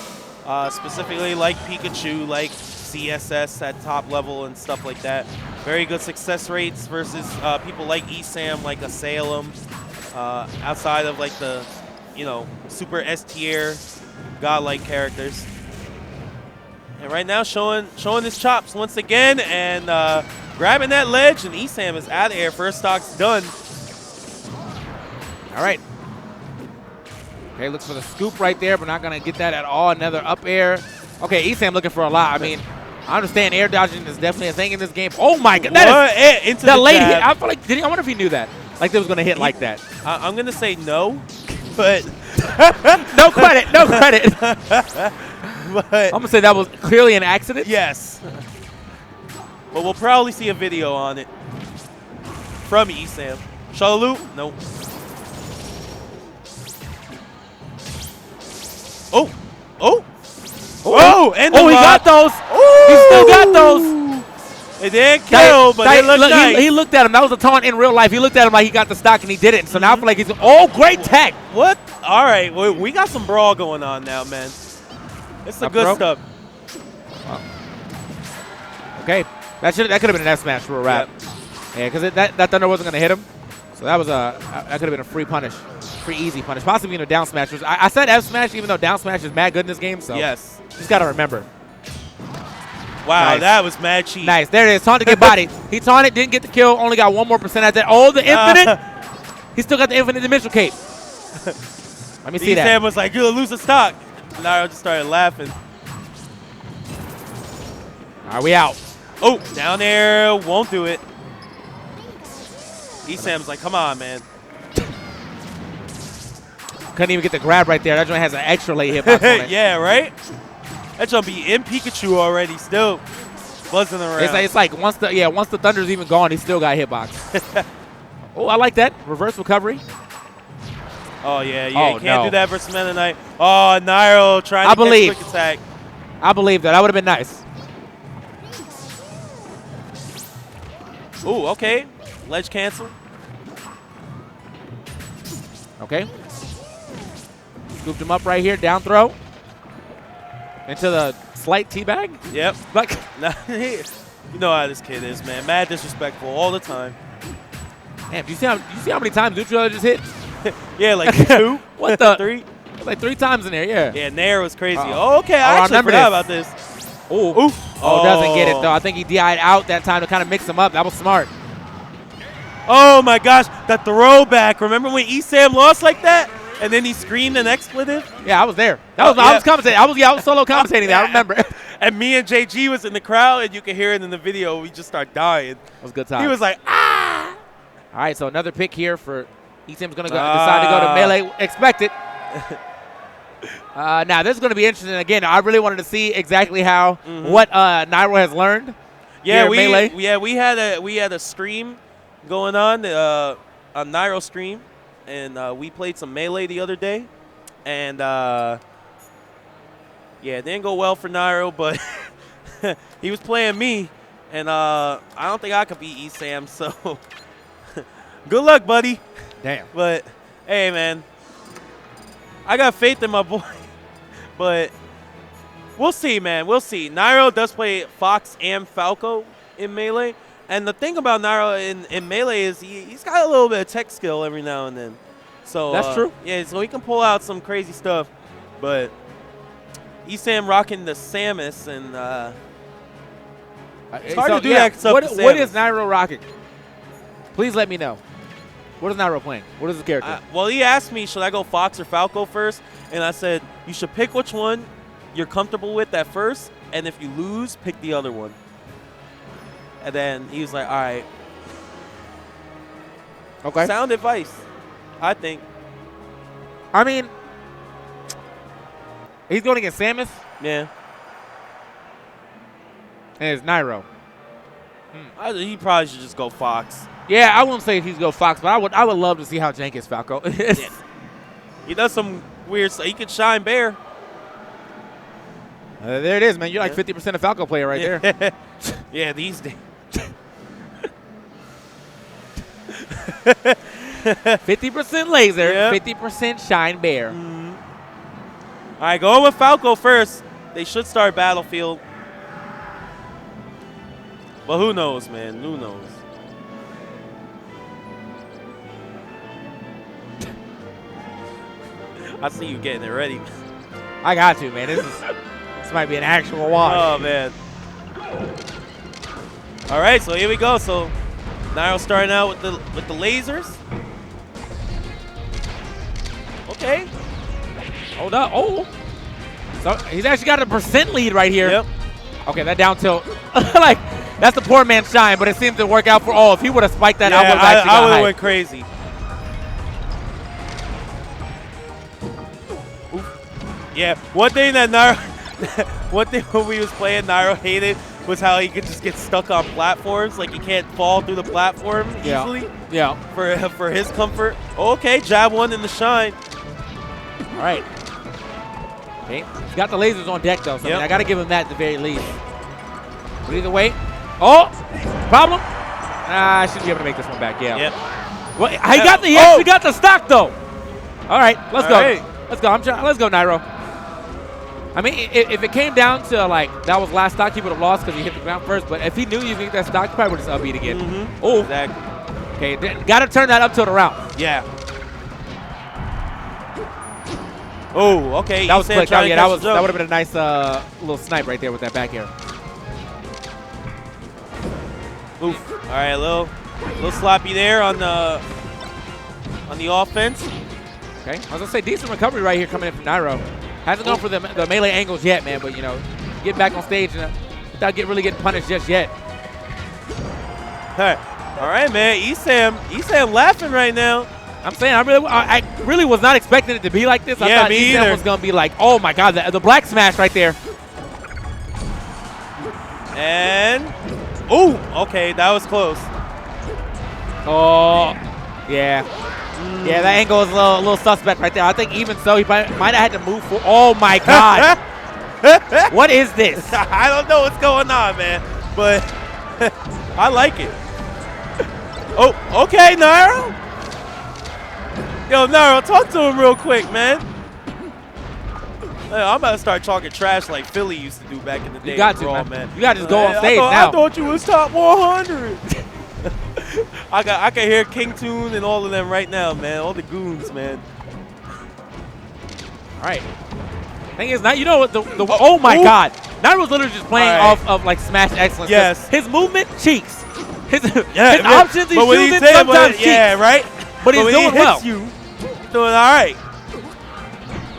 specifically like Pikachu, like CSS at top level and stuff like that. Very good success rates versus people like Esam, like a Salem, outside of like the, super S tier, godlike characters. And right now showing his chops once again and grabbing that ledge, and Esam is out of here. First stock's done. All right. Okay, looks for the scoop right there, but not going to get that at all. Another up air. Okay, Esam looking for a lot. I mean, I understand air dodging is definitely a thing in this game. Oh, my God. That is Into the late jab. hit. I feel like, I wonder if he knew that. Like, they was going to hit like that. I'm going to say no, but. No credit. No credit. But I'm going to say that was clearly an accident. Yes. But we'll probably see a video on it from Esam. Shalalu? Nope. Oh. Oh. Oh, and the he lock. got those. He still got those. It didn't kill, but it looked nice. He looked at him. That was a taunt in real life. He looked at him like he got the stock and he did it. So now I feel like he's, great tech. What? All right, we got some brawl going on now, man. It's the good stuff. Okay, that could have been an F smash for a wrap. Yeah, because that thunder wasn't gonna hit him. So that was that could have been a free punish, free easy punish. Possibly even a down smash. I said F smash, even though down smash is mad good in this game. So yes, just gotta remember. Wow, Nice. that was mad cheap. Nice, there it is. Taunt to get body. He taunted, didn't get the kill. Only got 1 more % at that. Oh, the infinite. He still got the infinite dimensional cape. Let me see that. Sam was like, "You'll lose the stock." Nairo just started laughing. Are we out? Oh, down there, won't do it. Esam's like, come on, man. Couldn't even get the grab right there. That joint has an extra late hitbox on it. Yeah, right? That joint be in Pikachu already, still buzzing around. It's like once the thunder's even gone, he still got hitbox. Oh, I like that. Reverse recovery. Oh, yeah, you can't do that versus Meta Knight. Oh, Nairo trying to get quick attack. I believe that. That would have been nice. Ooh, okay. Ledge cancel. Okay. Scooped him up right here. Down throw. Into the slight teabag. Yep. Like, you know how this kid is, man. Mad disrespectful all the time. Damn, do you see how many times Neutral just hit? Yeah, like 2. What the? 3. Like 3 times in there, yeah. Yeah, Nair was crazy. Oh, okay, I actually forgot about this. Ooh. Oh, doesn't get it, though. I think he DI'd out that time to kind of mix him up. That was smart. Oh, my gosh. The throwback. Remember when Esam lost like that? And then he screamed an expletive? Yeah, I was there. I was commentating. I was solo commentating that. I remember. And me and JG was in the crowd, and you can hear it in the video. We just start dying. It was a good time. He was like, ah! All right, so another pick here for Esam's going to decide to go to melee. Expect it. Now, this is going to be interesting. Again, I really wanted to see exactly how what Nairo has learned. Yeah, melee. we had a stream going on, a Nairo stream, and we played some melee the other day, and it didn't go well for Nairo, but he was playing me, and I don't think I could beat Esam, so good luck, buddy. Damn. But hey, man, I got faith in my boy, but we'll see, man. We'll see. Nairo does play Fox and Falco in melee. And the thing about Nairo in melee is he's got a little bit of tech skill every now and then. So that's true. Yeah, so he can pull out some crazy stuff. But Esam rocking the Samus, and it's hard to do that stuff. What is Nairo rocking? Please let me know. What is Nairo playing? What is his character? Well, he asked me, should I go Fox or Falco first? And I said, you should pick which one you're comfortable with at first, and if you lose, pick the other one. And then he was like, all right. Okay. Sound advice, I think. I mean, he's going against Samus. Yeah. And it's Nairo. He probably should just go Fox. Yeah, I wouldn't say he'd go Fox, but I would love to see how jank is Falco. Yeah. He does some weird stuff. He could shine Bear. There it is, man. You're like 50% of Falco player right there. Yeah, these days. 50% laser, 50% shine Bear. All right, going with Falco first. They should start Battlefield. But who knows, man? Who knows? I see you getting it ready. I got to, man. This might be an actual wash. Oh, man. All right, so here we go. So Nairo starting out with the lasers. Okay. Hold up. Oh. So he's actually got a % lead right here. Yep. Okay, that down tilt. Like, that's the poor man's shine, but it seems to work out for all. If he would have spiked that, Yeah, I would have actually I got would have hyped. went crazy. Oof. Yeah, one thing that Nairo, one thing when we was playing, Nairo hated was how he could just get stuck on platforms. Like, he can't fall through the platform Yeah. easily. Yeah. For his comfort. Okay, jab one in the shine. All right. Okay. He's got the lasers on deck, though, so I mean, I got to give him that at the very least. But either way. Oh! Problem? I should be able to make this one back, yeah. Yep. Well, he actually got the stock, though. All right, let's go. right. Let's go. Let's go, Nairo. I mean, if it came down to, like, that was last stock, he would have lost because he hit the ground first. But if he knew he was going to get that stock, he probably would have just upbeat again. Mm-hmm. Oh. Exactly. Okay, got to turn that up to the round. Yeah. Oh, okay. That was Isan quick. trying to Yeah, catch that the jump. would have been a nice little snipe right there with that back air. Oof. All right, a little sloppy there on the offense. Okay. I was going to say, decent recovery right here coming in from Nairo. Hasn't gone for the melee angles yet, man, but, you know, getting back on stage without really getting punished just yet. Hey. All right, man. Esam laughing right now. I'm saying I really was not expecting it to be like this. I Yeah, thought me Esam either. was going to be like, oh, my God, the black smash right there. And, oh, okay, that was close. Oh, yeah. Yeah, that angle is a little suspect right there. I think even so, he might have had to move for. Oh, my God. What is this? I don't know what's going on, man, but I like it. Oh, okay, Nairo. Yo, Nairo, talk to him real quick, man. I'm about to start talking trash like Philly used to do back in the day. You got in to, Raw, man. You got to just go on stage I now. thought you was top 100. I can hear King Toon and all of them right now, man. All the goons, man. All right. Thing is, now you know what oh my God, Nairo's literally just playing off of like Smash excellence. Yes. His movement, cheeks. His Yeah, options, he's but when he using said- sometimes cheeks. yeah, right. But he's when doing he well. hits you, doing all right.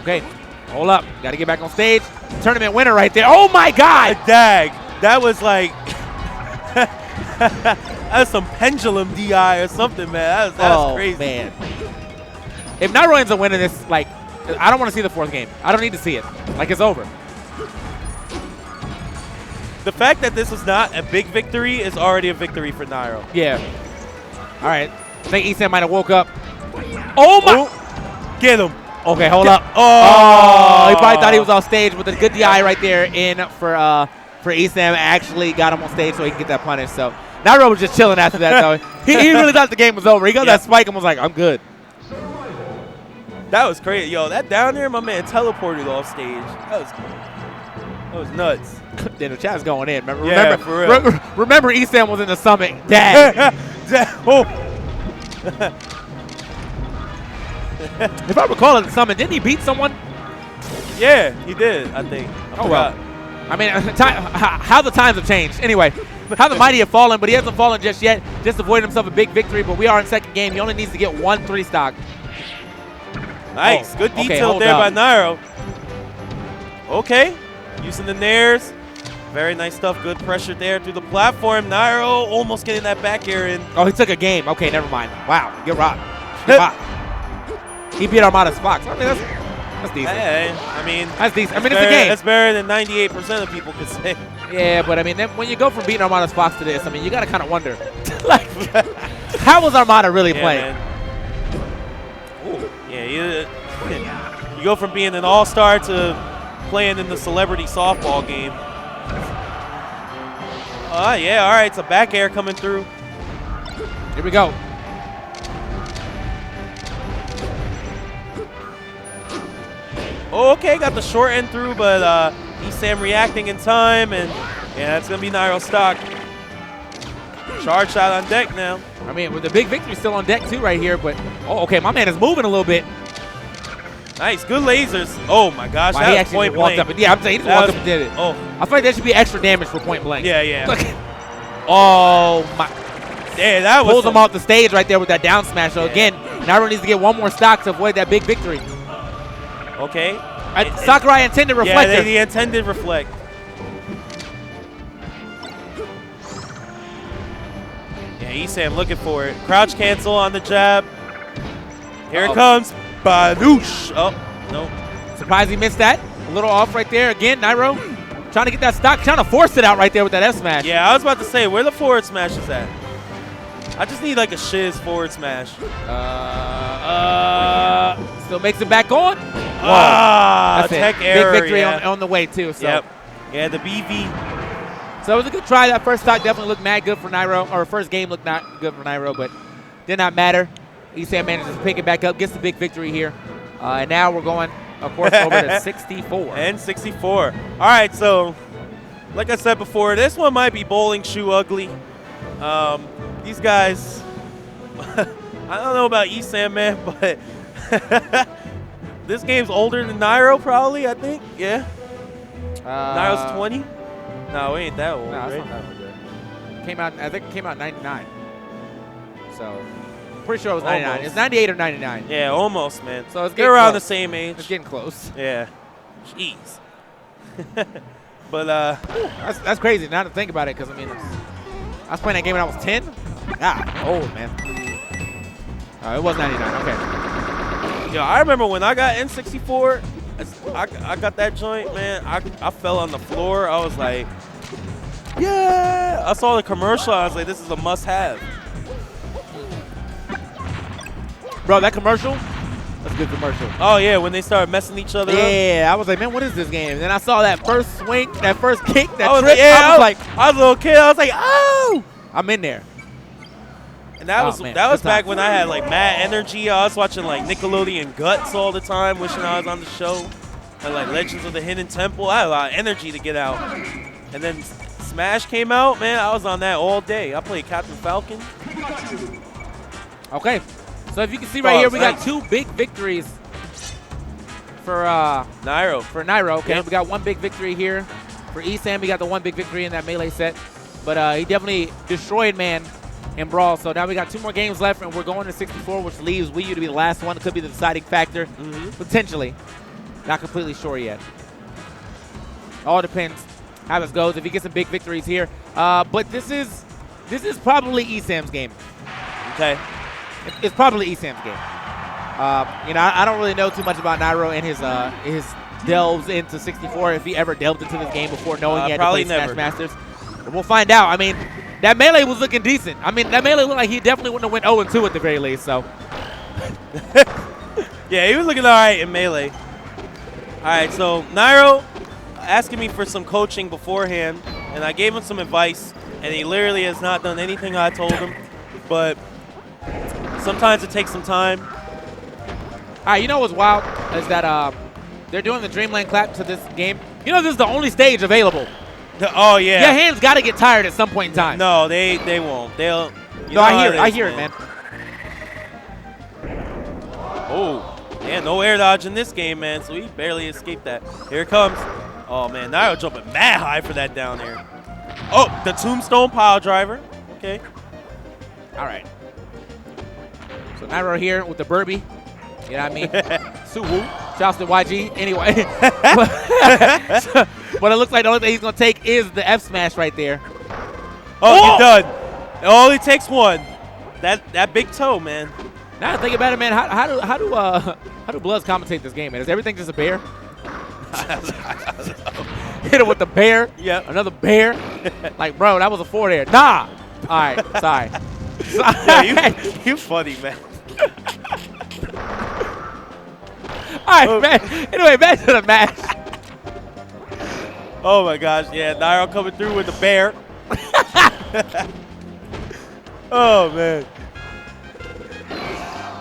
Okay, hold up. Got to get back on stage. Tournament winner right there. Oh my God. Dag. That was like that's some pendulum DI or something, man. That's crazy. Man. If Nairo ends up winning this, like, I don't want to see the fourth game. I don't need to see it. Like, it's over. The fact that this was not a big victory is already a victory for Nairo. Yeah. All right. I think Esam might have woke up. Oh my. Oh, get him. Okay, hold up. Oh. He probably thought he was off stage with a good DI right there in for Esam. Actually got him on stage so he can get that punish. So Nairo was just chilling after that, though. He really thought the game was over. He got that spike and was like, I'm good. That was crazy. Yo, that down there, my man teleported off stage. That was nuts. Then the chat's going in. Remember, Yeah, for real. remember Esam was in the summit. Dang. Oh. If I recall in the summit, didn't he beat someone? Yeah, he did, I think. Oh, well. I mean, how the times have changed. Anyway, how the mighty have fallen, but he hasn't fallen just yet. Just avoided himself a big victory, but we are in second game. He only needs to get 1 3 stock. Nice. Good okay, detail hold there up. by Nairo. Okay. Using the nairs. Very nice stuff. Good pressure there through the platform. Nairo almost getting that back air in. Oh, he took a game. Okay, never mind. Wow, get rocked. Get rocked. He beat Armada's Fox. I mean, that's decent. Hey, I mean, that's decent. I mean, it's it's a game. That's better than 98% of people could say. Yeah, but I mean, then when you go from beating Armada's Fox to this, I mean, you got to kind of wonder, like, how was Armada really playing? Yeah, you go from being an all-star to playing in the celebrity softball game. Yeah, all right, it's a back air coming through. Here we go. Oh, okay, got the short end through, but Esam reacting in time, and yeah, that's going to be Nairo stock. Charge shot on deck now. I mean, with the big victory still on deck too right here, but, oh, okay, my man is moving a little bit. Nice, good lasers. Oh my gosh, Wow, that he was actually point walked blank. up and, yeah, I'm saying he just walked up and did it. Oh. I feel like there should be extra damage for point blank. Yeah, yeah. Oh, my. Yeah, that was Pulls him off the stage right there with that down smash. So, again, Nairo needs to get 1 more stock to avoid that big victory. Okay. Sakurai intended reflector. Yeah, the intended reflect. Yeah, Esam looking for it. Crouch cancel on the jab. Here it comes. Badoosh. Oh, no. Surprised he missed that. A little off right there. Again, Nairo trying to get that stock, trying to force it out right there with that F smash. Yeah, I was about to say, where the forward smash is at? I just need like a shiz forward smash. Still makes it back on. Ah, That's it. tech error. Big victory yeah. on the way, too. So. Yep. Yeah, the BV. So it was a good try. That first stock definitely looked mad good for Nairo, or first game looked not good for Nairo, but did not matter. Esam manages to pick it back up, gets the big victory here. And now we're going, of course, over to 64. And 64. All right, so like I said before, this one might be bowling shoe ugly. These guys, I don't know about Esam, man, but this game's older than Nairo probably, I think. Yeah. Nairo's 20? No, it ain't that old, No, right? it's not that old. I think it came out in 99. So, pretty sure it was 99. Almost. It's 98 or 99. Yeah, almost, man. So it's They're around close. the same age. It's getting close. Yeah. Jeez. But that's crazy now to think about it, because I mean, I was playing that game when I was 10. God, old man. It was 99. Okay. Yo, I remember when I got N64. I got that joint, man. I fell on the floor. I was like, yeah. I saw the commercial. I was like, this is a must-have. Bro, that commercial, that's a good commercial. Oh, yeah, when they started messing each other up. Yeah, I was like, man, what is this game? And then I saw that first swing, that first kick, that I was trip. like, yeah, I was like, I was a little kid. I was like, oh. I'm in there. And that Oh, was man, that was good back time. when I had like mad energy. I was watching like Nickelodeon Guts all the time, wishing I was on the show. And like Legends of the Hidden Temple. I had a lot of energy to get out. And then Smash came out, man. I was on that all day. I played Captain Falcon. Okay. So if you can see right here, we got two big victories for Nairo. Okay, Yep. we got one big victory here for Esam. We got the one big victory in that melee set, but he definitely destroyed man in Brawl. So now we got two more games left, and we're going to 64, which leaves Wii U to be the last one. It could be the deciding factor, potentially. Not completely sure yet. All depends how this goes. If he gets some big victories here, but this is probably Esam's game. Okay. It's probably Esam's game. You know, I don't really know too much about Nairo and his delves into 64. If he ever delved into this game before knowing he had to play probably never. Smash Masters, but we'll find out. I mean, that melee was looking decent. I mean, that melee looked like he definitely wouldn't have went 0-2 at the very least. So, Yeah, he was looking all right in Melee. All right, so Nairo asking me for some coaching beforehand, and I gave him some advice, and he literally has not done anything I told him. But sometimes it takes some time. all right, you know what's wild is that they're doing the Dreamland clap to this game. You know, this is the only stage available. Oh yeah. Your hands got to get tired at some point in time. No, they won't. They'll. You No, know how I is, hear it, man. Oh, yeah, no air dodge in this game, man. So he barely escaped that. Here it comes. Oh man, Nairo jumping mad high for that down air. Oh, the tombstone pile driver. Okay. All right. So Nairo here with the Burby. You know what I mean? Suwoo. Shouts to YG. Anyway. But it looks like the only thing he's going to take is the F smash right there. Oh, he's done. It only takes one. That big toe, man. Now that I think about it, man, how do Bloods commentate this game, man? Is everything just a bear? Hit him with the bear. Yep. Another bear. Like, bro, that was a 4 there. Nah. All right. Sorry. Yeah, you funny, man. All right, man. Anyway, back to the match. Oh my gosh, yeah, Nairo coming through with the bear. Oh man.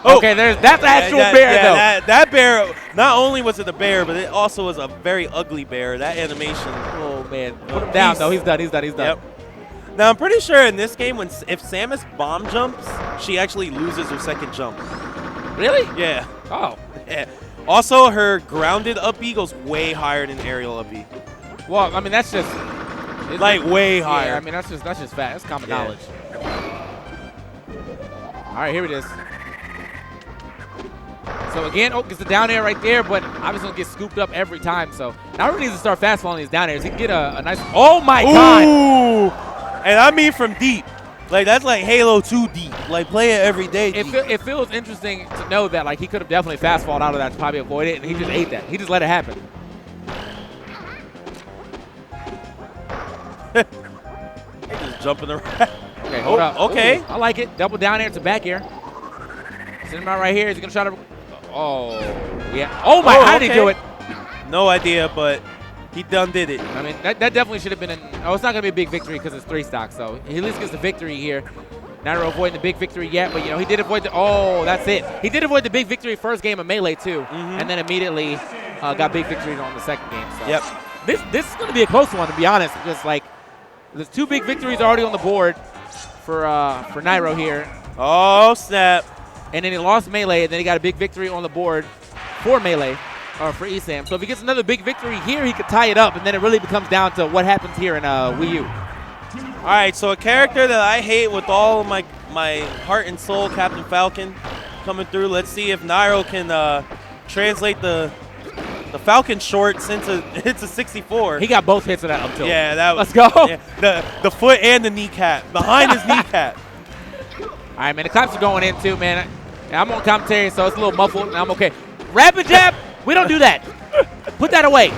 Oh. Okay, that's an actual bear, though. That bear, not only was it a bear, but it also was a very ugly bear. That animation. Oh man. Put him down, though. He's done. Yep. Now, I'm pretty sure in this game, if Samus bomb jumps, she actually loses her second jump. Really? Yeah. Oh. Yeah. Also, her grounded up B goes way higher than aerial up B. Well, I mean, that's just like way higher. Yeah, I mean, that's just fact. That's common Yeah. knowledge. All right, here it is. So again, gets the down air right there, but obviously gonna get scooped up every time. So now he needs to start fast falling these down airs. He can get a nice. Oh my God! Ooh, and I mean from deep. Like that's like Halo 2 deep. Like play it every day. Deep. It feels interesting to know that like he could have definitely fast falled out of that to probably avoid it, and he just ate that. He just let it happen. He's just jumping around. Okay, hold up. Okay. Ooh, I like it. Double down air to back air. Send him out right here. He's gonna try to. Oh yeah. Oh my! How did he do it? No idea, but he done did it. I mean, that definitely should have been oh, it's not going to be a big victory because it's 3 stock, so he at least gets the victory here. Nairo avoiding the big victory yet, but, you know, he did avoid the – oh, that's it. He did avoid the big victory first game of Melee, too, and then immediately got big victories on the second game. So yep. This is going to be a close one, to be honest, because, like, there's 2 big victories already on the board for Nairo here. Oh, snap. And then he lost Melee, and then he got a big victory on the board for Melee. Or for ESAM. So if he gets another big victory here, he could tie it up, and then it really becomes down to what happens here in Wii U. All right, so a character that I hate with all of my heart and soul, Captain Falcon, coming through. Let's see if Nairo can translate the Falcon shorts into 64. He got both hits of that up tilt. Yeah, that was. Let's go. Yeah, the foot and the kneecap behind his kneecap. All right, man. The claps are going in too, man. I'm on commentary, so it's a little muffled, and I'm okay. Rapid jab. We don't do that. Put that away.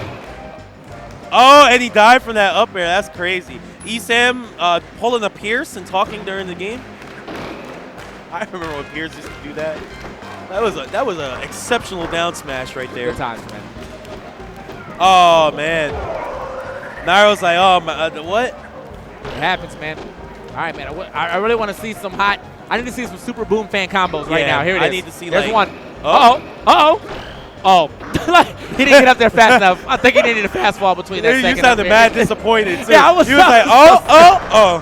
Oh, and he died from that up air. That's crazy. ESAM pulling a Pierce and talking during the game. I remember when Pierce used to do that. That was a exceptional down smash right there. Good times, man. Oh man. Nairo's like, oh my, what? It happens, man. All right, man. I really want to see some hot. I need to see some Super Boom fan combos right now. Here it is. I need to see. There's like, one. Oh, he didn't get up there fast enough. I think he needed a fast fall between that second. You sounded mad disappointed, too. Yeah, I was. He was like, oh.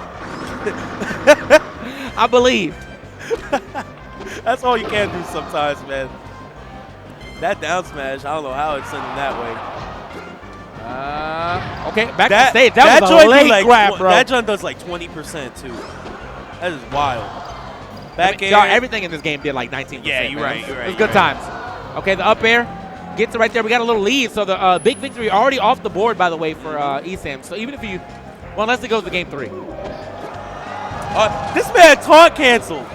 I believed. That's all you can do sometimes, man. That down smash, I don't know how it's sending that way. Okay, back to stage. That was a joint late like, grab, bro. That joint does like 20%, too. That is wild. Back air. Y'all, everything in this game did like 19%. Yeah, you're right. It was good times. Okay, the up air gets it right there. We got a little lead, so the big victory already off the board, by the way, for ESAM. So even if you, well, unless it goes to game 3. This man taunt canceled.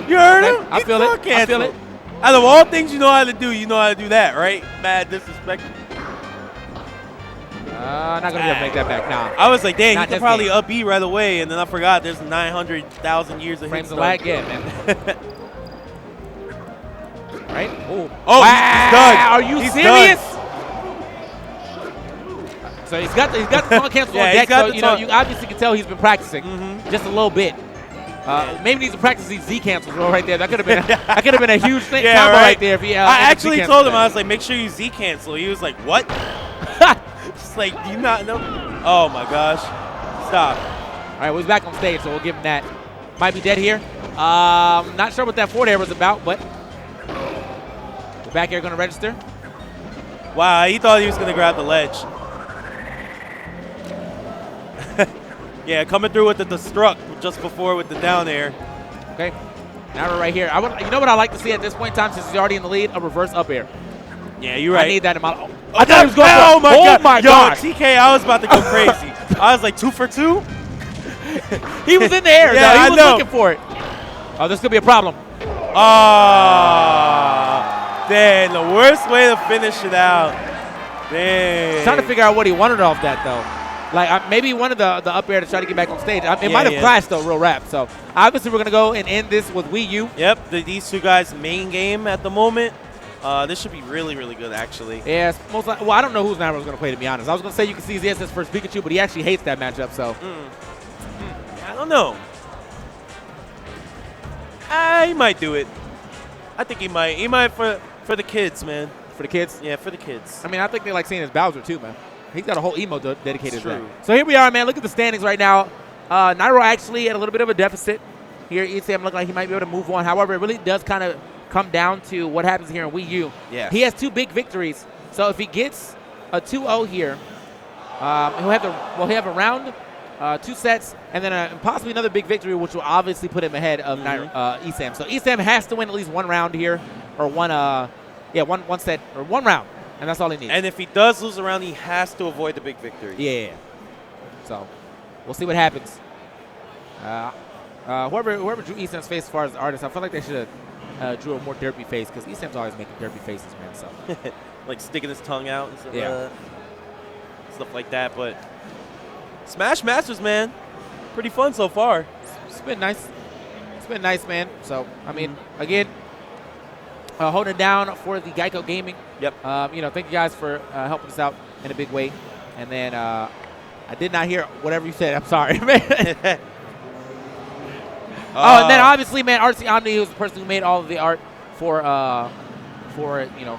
You heard him? I feel it. I feel it. Out of all things you know how to do, you know how to do that, right? Mad disrespect. Not going to be able to make that back now. I was like, dang, Not you can this probably game. up B right away, and then I forgot there's 900,000 years of Frames hit of lag, start. yeah, man. Right? Ooh. Oh, wow. he's done. Are you He's serious? done. So he's got the taunt cancel Yeah, on he's deck. got So the you know, taunt. you obviously can tell he's been practicing just a little bit. Maybe needs to practice these Z cancels right there. That could have been a huge thing, Yeah, combo right. right there. If he, I actually Z-cancel told him, that. I was like, make sure you Z cancel. He was like, what? Just like, do you not know? Oh my gosh. Stop. All right, well, he's back on stage, so we'll give him that. Might be dead here. Not sure what that forward air was about, but the back air going to register. Wow, he thought he was going to grab the ledge. Yeah, coming through with the destruct just before with the down air. Okay. Now we're right here. You know what I like to see at this point in time, since he's already in the lead? A reverse up air. Yeah, you're right. I need that in my. I thought he was going for Oh it. my god. my Yo, God. TK, I was about to go crazy. I was like 2 for 2. He was in the air, Yeah, though. He I was know. looking for it. Oh, this could be a problem. Ah, man, the worst way to finish it out. Man. Trying to figure out what he wanted off that, though. Like, maybe he wanted the up air to try to get back on stage. It might have clashed, though, real rap. So, obviously, we're going to go and end this with Wii U. Yep, these two guys' main game at the moment. This should be really, really good, actually. Yeah, it's most well, I don't know who's Nairo was going to play, to be honest. I was going to say you can see ZSS versus Pikachu, but he actually hates that matchup, so. I don't know. He might do it. I think he might. He might for the kids, man. For the kids? Yeah, for the kids. I mean, I think they like seeing his Bowser, too, man. He's got a whole emo dedicated to that. true. So here we are, man. Look at the standings right now. Nairo actually at a little bit of a deficit. Here, ESAM looking like he might be able to move on. However, it really does kind of come down to what happens here in Wii U. Yeah. He has 2 big victories. So if he gets a 2-0 here, he'll have a round, 2 sets, and then possibly another big victory, which will obviously put him ahead of ESAM. So ESAM has to win at least one round here, or one Yeah, one set or 1 round, and that's all he needs. And if he does lose a round, he has to avoid the big victory. Yeah. So we'll see what happens. Whoever drew Easton's face as far as the artist, I feel like they should have drew a more derpy face because Easton's always making derpy faces, man. So like sticking his tongue out and stuff, Yeah. Stuff like that. But Smash Masters, man, pretty fun so far. It's been nice. It's been nice, man. So I mean, again, holding it down for the Geico Gaming. Yep. Thank you guys for helping us out in a big way. And then I did not hear whatever you said. I'm sorry, man. And then obviously, man, Artsy Omni was the person who made all of the art for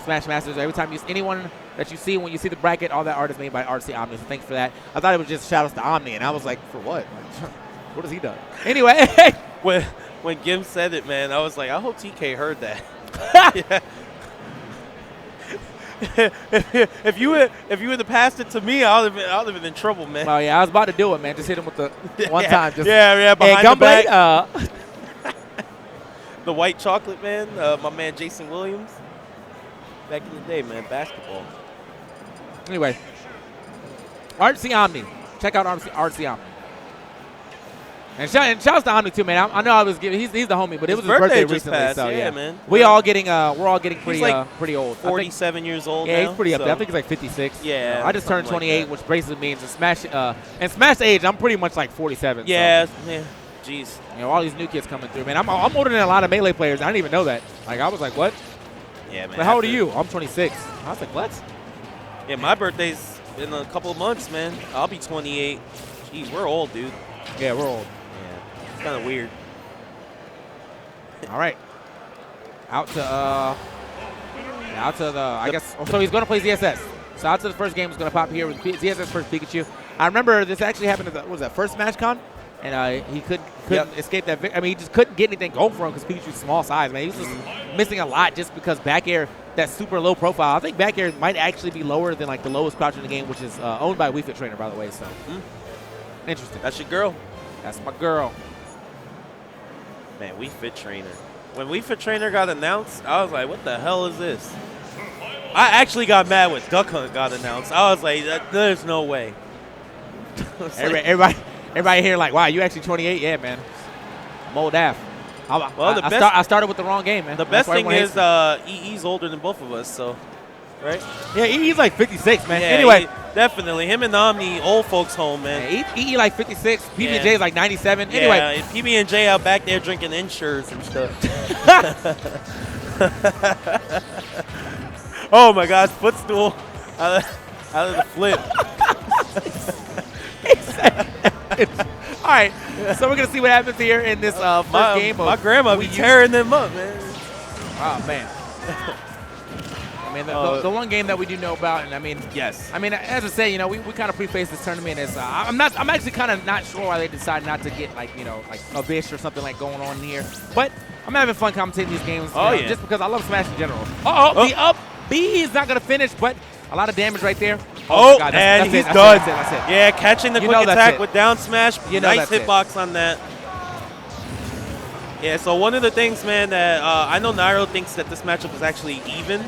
Smash Masters. Every time anyone that you see when you see the bracket, all that art is made by Artsy Omni. So thanks for that. I thought it was just shout outs to Omni, and I was like, for what? What has he done? Anyway, when Gim said it, man, I was like, I hope TK heard that. if you would have passed it to me, I would have been in trouble, man. Well, yeah, I was about to do it, man. Just hit him with the one time. Just, behind the Gunblade, back. The white chocolate, man. My man Jason Williams. Back in the day, man, basketball. Anyway, Artsy Omni. Check out Artsy Omni. And shout out to Omni too, man. I know I was giving. He's the homie, but it was his birthday just recently, passed. so Yeah, man. We're all getting pretty like pretty old. 47 years old. Yeah, now, he's pretty up so. there. I think he's like 56. Yeah, I just turned 28, like which basically means in Smash age, I'm pretty much like 47. Yeah, so. man. Jeez. All these new kids coming through, man. I'm older than a lot of Melee players. I didn't even know that. Like I was like, what? Yeah, man. But how old are you? I'm 26. I was like, what? Yeah, my birthday's in a couple of months, man. I'll be 28. Jeez, we're old, dude. Yeah, we're old. Yeah, it's kind of weird. All right. Out to the, I guess, so he's going to play ZSS. So out to the first game is going to pop here with ZSS versus Pikachu. I remember this actually happened at what was that, first Smash Con? And he couldn't escape that. I mean, he just couldn't get anything going for him because Pikachu's small size, man. He was just missing a lot just because back air, that super low profile. I think back air might actually be lower than like the lowest crouch in the game, which is owned by Wii Fit Trainer, by the way. So interesting. That's your girl. That's my girl. Man, Wii Fit Trainer. When Wii Fit Trainer got announced, I was like, what the hell is this? I actually got mad when Duck Hunt got announced. I was like, there's no way. Everybody here like, wow, you actually 28? Yeah, man. I'm old AF. I started with the wrong game, man. The best thing is EE's older than both of us, so, right? Yeah, EE's like 56, man. Yeah, anyway. Definitely. Him and Omni, old folks home, man. Yeah, EE like 56. PB&J is like 97. Yeah, Anyway. PB&J out back there drinking Ensures and stuff. Oh, my gosh. Footstool out of the flip. All right, so we're going to see what happens here in this first game. My grandma be tearing them up, man. Oh, man. I mean, the one game that we do know about, and I mean, yes. I mean, as I say, we kind of preface this tournament as I'm actually kind of not sure why they decided not to get like a Bish or something like going on here, but I'm having fun commentating these games. Yeah. Just because I love Smash in general. The up B is not going to finish, but a lot of damage right there. Oh, God, and he's that's done. That's it. Yeah, catching the quick attack with down smash. Nice that's it. hitbox on that. Yeah, so one of the things, man, that I know Nairo thinks that this matchup is actually even.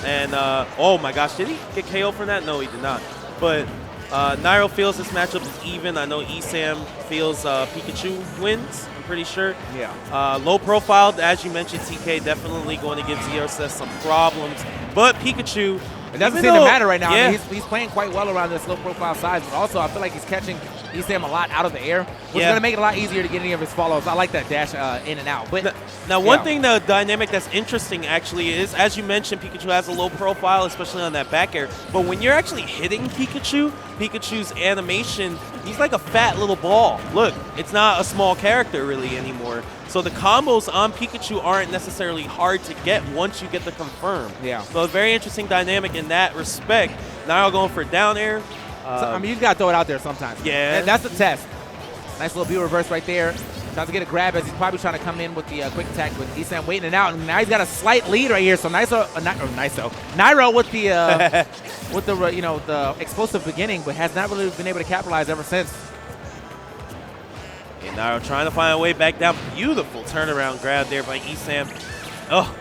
And, oh my gosh, did he get KO from that? No, he did not. But Nairo feels this matchup is even. I know ESAM feels Pikachu wins, I'm pretty sure. Yeah. Low profile, as you mentioned, TK definitely going to give ZSS some problems. But Pikachu... It doesn't seem to matter right now. Yeah. I mean, he's playing quite well around this low-profile size, but also I feel like he's catching ESAM a lot out of the air, which is going to make it a lot easier to get any of his follows. I like that dash in and out. But now one thing, the dynamic that's interesting actually is, as you mentioned, Pikachu has a low profile, especially on that back air. But when you're actually hitting Pikachu's animation, he's like a fat little ball. Look, it's not a small character really anymore. So the combos on Pikachu aren't necessarily hard to get once you get the confirm. Yeah. So a very interesting dynamic in that respect. Now going for down air. I mean, you've got to throw it out there sometimes. Yeah. That's the test. Nice little view reverse right there. Tries to get a grab as he's probably trying to come in with the quick attack, but ESAM waiting it out. And now he's got a slight lead right here. So Nairo with the with the the explosive beginning, but has not really been able to capitalize ever since. And Nairo trying to find a way back down. Beautiful turnaround grab there by ESAM. Oh,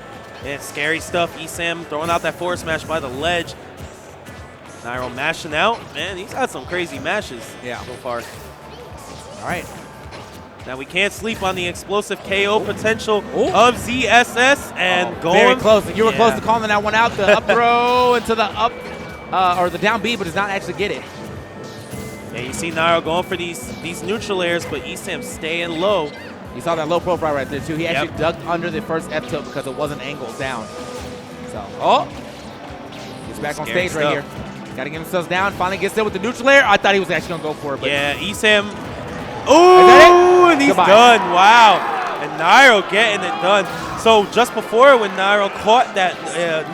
And scary stuff. Esam throwing out that forward smash by the ledge. Nairo mashing out. Man, he's had some crazy mashes so far. All right. Now we can't sleep on the explosive KO potential of ZSS and going very close. You were close to calling that one out. The up throw into the up or the down B, but does not actually get it. Yeah, you see Nairo going for these neutral airs, but Esam staying low. You saw that low profile right there too. He actually ducked under the first F tilt because it wasn't angled down. So, he's back on stage right here. Got to get himself down. Finally gets there with the neutral air. I thought he was actually going to go for it. But yeah, Esam. Oh, and he's done. Wow. And Nairo getting it done. So just before when Nairo caught that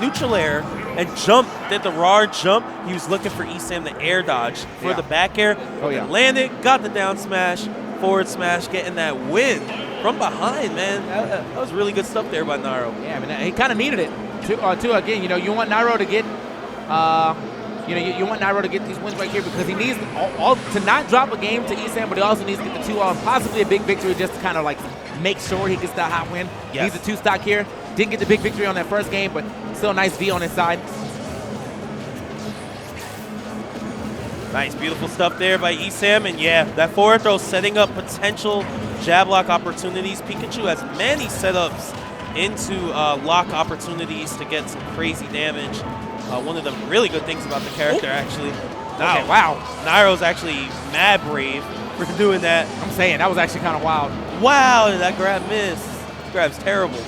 neutral air and jumped, did the raw jump, he was looking for Esam to air dodge for the back air. Landed, got the down smash, forward smash, getting that win from behind, man. That was really good stuff there by Nairo. Yeah, I mean, he kind of needed it. Too, again, you want Nairo to get you want Nairo to get these wins right here because he needs to not drop a game to Esam, but he also needs to get the 2 possibly a big victory just to kind of like make sure he gets that hot win. Needs a 2 stock here. Didn't get the big victory on that first game, but still a nice V on his side. Nice, beautiful stuff there by Esam. And yeah, that forward throw setting up potential jab lock opportunities. Pikachu has many setups into lock opportunities to get some crazy damage. One of the really good things about the character, actually. Okay, wow. Nairo's actually mad brave for doing that. I'm saying, that was actually kind of wild. Wow, did that grab miss? This grab's terrible.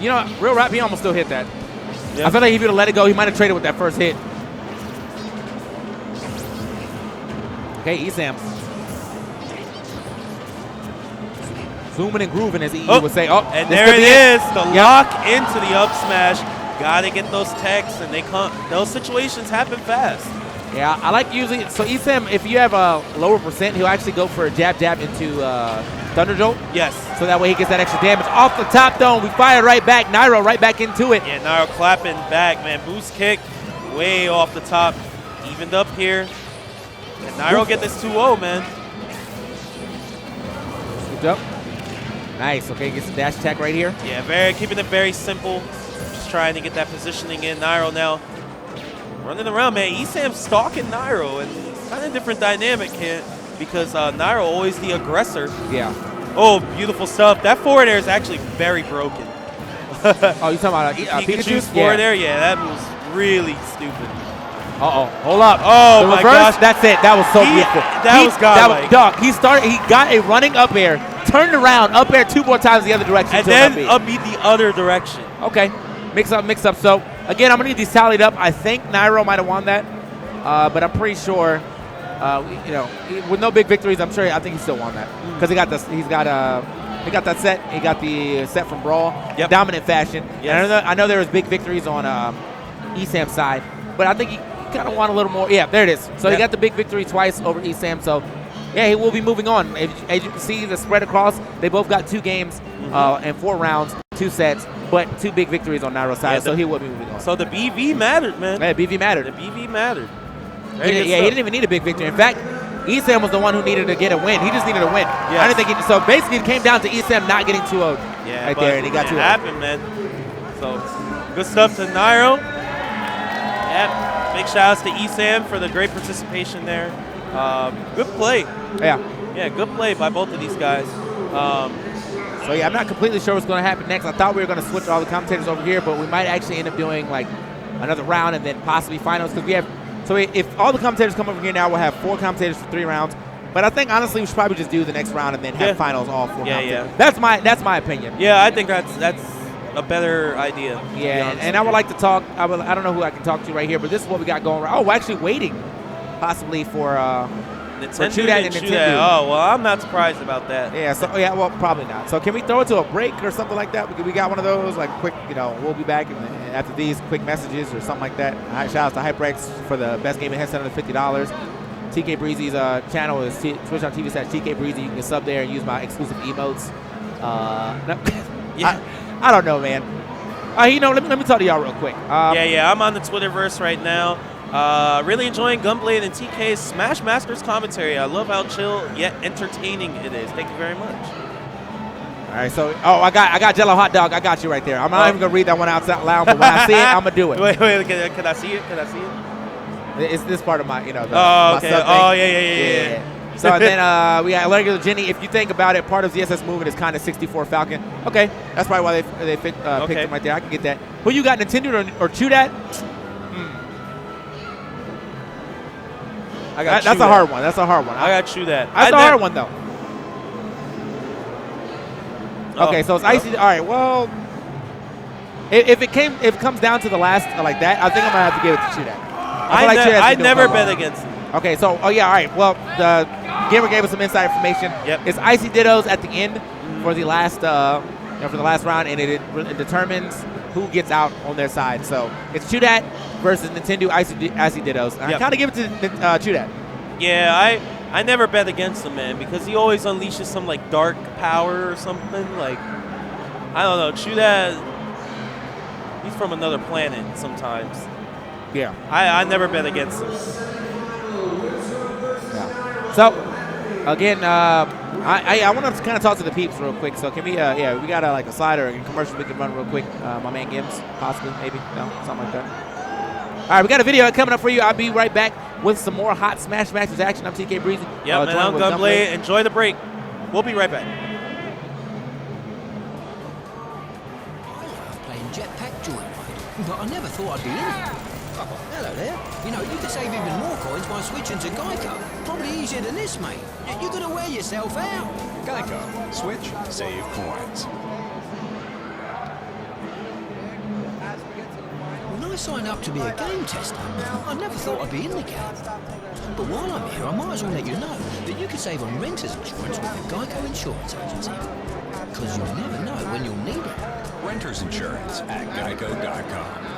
You know, real rap, he almost still hit that. I feel like if he would have let it go, he might have traded with that first hit. Okay, Esam. Zooming and grooving, as EE would say. Oh, and there it is, the lock into the up smash. Gotta get those techs, and those situations happen fast. Yeah, I like using, so Esam, if you have a lower percent, he'll actually go for a jab into Thunder Jolt. Yes. So that way he gets that extra damage. Off the top though, we fire right back, Nairo right back into it. Yeah, Nairo clapping back, man. Boost kick, way off the top. Evened up here. And Nairo get this 2-0, man. Scooped up. Nice, okay, gets the dash attack right here. Yeah, keeping it very simple. Just trying to get that positioning in. Nairo now running around, man. Esam's stalking Nairo, and kind of different dynamic here because Nairo always the aggressor. Yeah. Oh, beautiful stuff. That forward air is actually very broken. Oh, you talking about Pikachu's forward air? Yeah, that was really stupid. Uh-oh, hold up. Oh, the my reverse, gosh. That's it. That was so beautiful. That was godlike. Dog, he got a running up air, turned around, up air 2 more times the other direction. And then up the other direction. Okay, mix up. So, again, I'm going to need these tallied up. I think Nairo might have won that, but I'm pretty sure, with no big victories, I think he still won that. Because he got that set. He got the set from Brawl, dominant fashion. Yes. And I know there was big victories on Esam's side, but I think he kind of want a little more. Yeah, there it is. So he got the big victory twice over Esam. So, yeah, he will be moving on. As you can see, the spread across, they both got 2 games and 4 rounds, 2 sets, but 2 big victories on Nairo's side. So he will be moving on. So the BV mattered, man. Yeah, BV mattered. The BV mattered. He didn't even need a big victory. In fact, Esam was the one who needed to get a win. He just needed a win. Yes. I didn't think so basically it came down to Esam not getting 2-0 right there, and he got 2-0. It happened, man. So good stuff to Nairo. Yep. Big shout outs to Esam for the great participation there. Good play. Yeah, good play by both of these guys. So yeah, I'm not completely sure what's going to happen next. I thought we were going to switch all the commentators over here, but we might actually end up doing like another round and then possibly finals because we have. So if all the commentators come over here now, we'll have 4 commentators for 3 rounds. But I think honestly we should probably just do the next round and then have finals all 4 commentators. That's my opinion. Yeah, I think that's a better idea. Yeah, and I would like to talk. I don't know who I can talk to right here, but this is what we got going. Oh, we're actually waiting possibly for Nintendo and Nintendo. Oh, well, I'm not surprised about that. Yeah, so well, probably not. So can we throw it to a break or something like that? We got one of those, like quick, we'll be back after these quick messages or something like that. Shout out to HyperX for the best gaming headset under $50. TK Breezy's channel is Twitch.tv/TK Breezy. You can sub there and use my exclusive emotes. I don't know, man. Let me talk to y'all real quick. I'm on the Twitterverse right now. Really enjoying Gunblade and TK's Smash Masters commentary. I love how chill yet entertaining it is. Thank you very much. All right, so I got Jello hot dog. I got you right there. I'm not even gonna read that one out loud, but when I see it, I'm gonna do it. Wait, can I see it? Can I see it? It's this part of my, the Oh, my okay. sub thing. Oh, yeah. So and then we got Larry Jenny. If you think about it, part of ZSS movement is kind of 64 Falcon. Okay, that's probably why they picked him right there. I can get that. Who you got, Nintendo or Chudat? I got that's a hard one. That's a hard one. I got Chudat. That's a hard one though. Okay, so it's Icy. All right, well, if it comes down to the last like that, I think I'm gonna have to give it to Chudat. I never bet against him. Okay, so all right. Well, the gamer gave us some inside information. Yep. It's Icy Dittos at the end for the last for the last round, and it determines who gets out on their side. So it's Chudat versus Nintendo Icy Dittos. And I kind of give it to Chudat. Yeah, I never bet against him, man, because he always unleashes some like dark power or something. Like, I don't know, Chudat, he's from another planet sometimes. Yeah. I never bet against him. Yeah. So again, I want to kind of talk to the peeps real quick. So can we we got like a slider and commercial we can run real quick. My man Gims, possibly, maybe, no, something like that. All right, we got a video coming up for you. I'll be right back with some more hot Smash Masters action. I'm TK Breezy. Yeah, man, I'm Gunblade. Enjoy the break. We'll be right back. I love playing Jetpack Joyride, but I never thought I'd be in it. Oh, hello there. You know, you could save even more coins by switching to Geico. Probably easier than this, mate. You're going to wear yourself out. Geico. Switch, save coins. When I signed up to be a game tester, I never thought I'd be in the game. But while I'm here, I might as well let you know that you can save on renter's insurance with the Geico Insurance Agency. Because you'll never know when you'll need it. Renter's insurance at geico.com.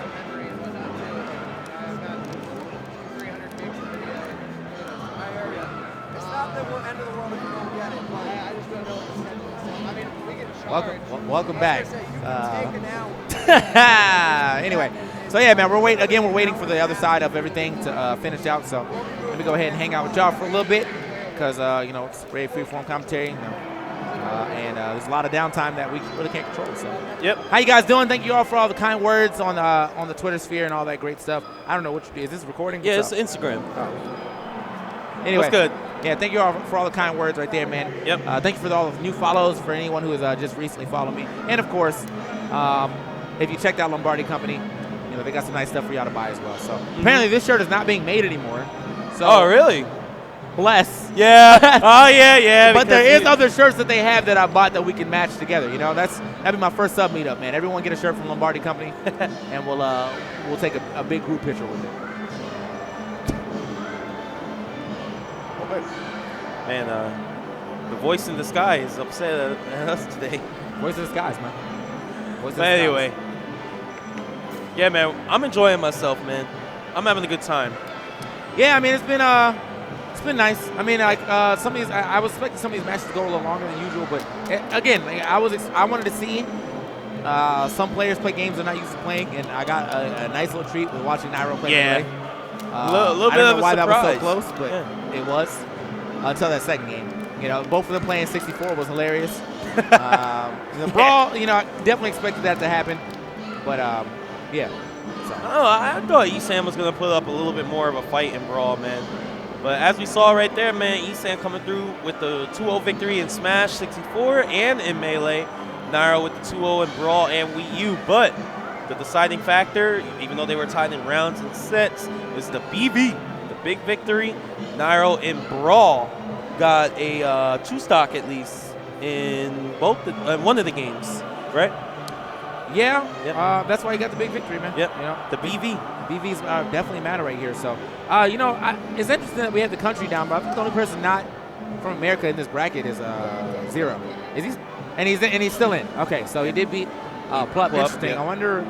Welcome back. Anyway, so yeah, man, we're waiting for the other side of everything to finish out. So let me go ahead and hang out with y'all for a little bit because it's very freeform commentary, and there's a lot of downtime that we really can't control. So yep. How you guys doing? Thank you all for all the kind words on the Twitter sphere and all that great stuff. I don't know is this recording? Yeah, it's Instagram. Anyway, what's good? Yeah, thank you all for all the kind words right there, man. Yep. Thank you for all the new follows, for anyone who has just recently followed me. And, of course, if you checked out Lombardi Company, they got some nice stuff for y'all to buy as well. So, apparently this shirt is not being made anymore. So, oh, really? Bless. Yeah. Oh, yeah. But there is other shirts that they have that I bought that we can match together. That'd be my first sub meetup, man. Everyone get a shirt from Lombardi Company, and we'll take a big group picture with it. Man, the voice in the sky is upset at us today. Voice in the skies, man. But anyway, yeah, man, I'm enjoying myself, man. I'm having a good time. Yeah, I mean, it's been nice. I mean, like some of these, I was expecting some of these matches to go a little longer than usual, but again, I wanted to see some players play games they're not used to playing, and I got a nice little treat with watching Nairo play. Yeah. A little bit I don't of know why surprise. that was so close, but it was until that second game. Both of them playing 64 was hilarious. The brawl, I definitely expected that to happen, but yeah. So. Oh, I thought Esam was gonna put up a little bit more of a fight in brawl, man. But as we saw right there, man, Esam coming through with the 2-0 victory in Smash 64 and in Melee. Nairo with the 2-0 in Brawl and Wii U, but the deciding factor, even though they were tied in rounds and sets, was the BV, the big victory. Nairo in Brawl got a 2-stock at least in one of the games, right? Yeah, yep. That's why he got the big victory, man. Yep. The BV. BVs definitely matter right here. So, it's interesting that we have the country down, but I think the only person not from America in this bracket is Zero. Is he? And he's still in. Okay, so he did beat Plup. Interesting. Yeah. I wonder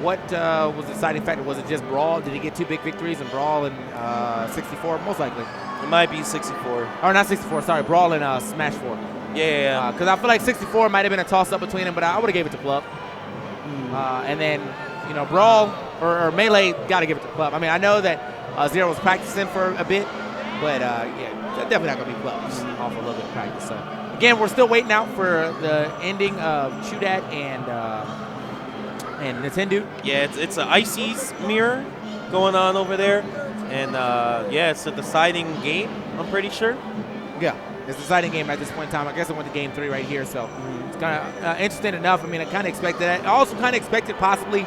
what was the deciding factor. Was it just Brawl? Did he get 2 big victories in Brawl and 64? Most likely. It might be 64. Or not 64. Sorry, Brawl and Smash 4. Yeah. Because I feel like 64 might have been a toss-up between them, but I would have gave it to Plup. And then, Brawl or Melee, got to give it to Plup. I mean, I know that Zero was practicing for a bit, but yeah, definitely not going to be Plup. Just off a little bit of practice. So again, we're still waiting out for the ending of Chudat and Nintendo. Yeah, it's an Ices mirror going on over there. And, yeah, it's a deciding game, I'm pretty sure. Yeah, it's a deciding game at this point in time. I guess I went to game 3 right here, so it's kind of interesting enough. I mean, I kind of expected that. I also kind of expected possibly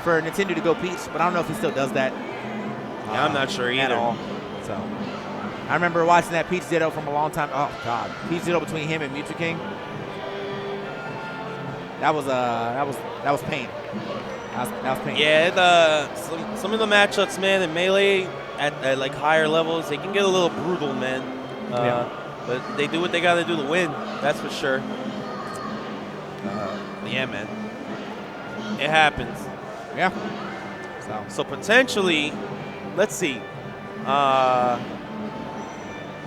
for Nintendo to go Peach, but I don't know if he still does that. Yeah, I'm not sure either. At all. So I remember watching that Peach Ditto from a long time. Oh God, Peach Ditto between him and Mewtwo King. That was pain. That was pain. Yeah, some of the matchups, man, in Melee at like higher levels, they can get a little brutal, man. But they do what they got to do to win. That's for sure. Yeah, man. It happens. Yeah. So potentially, let's see.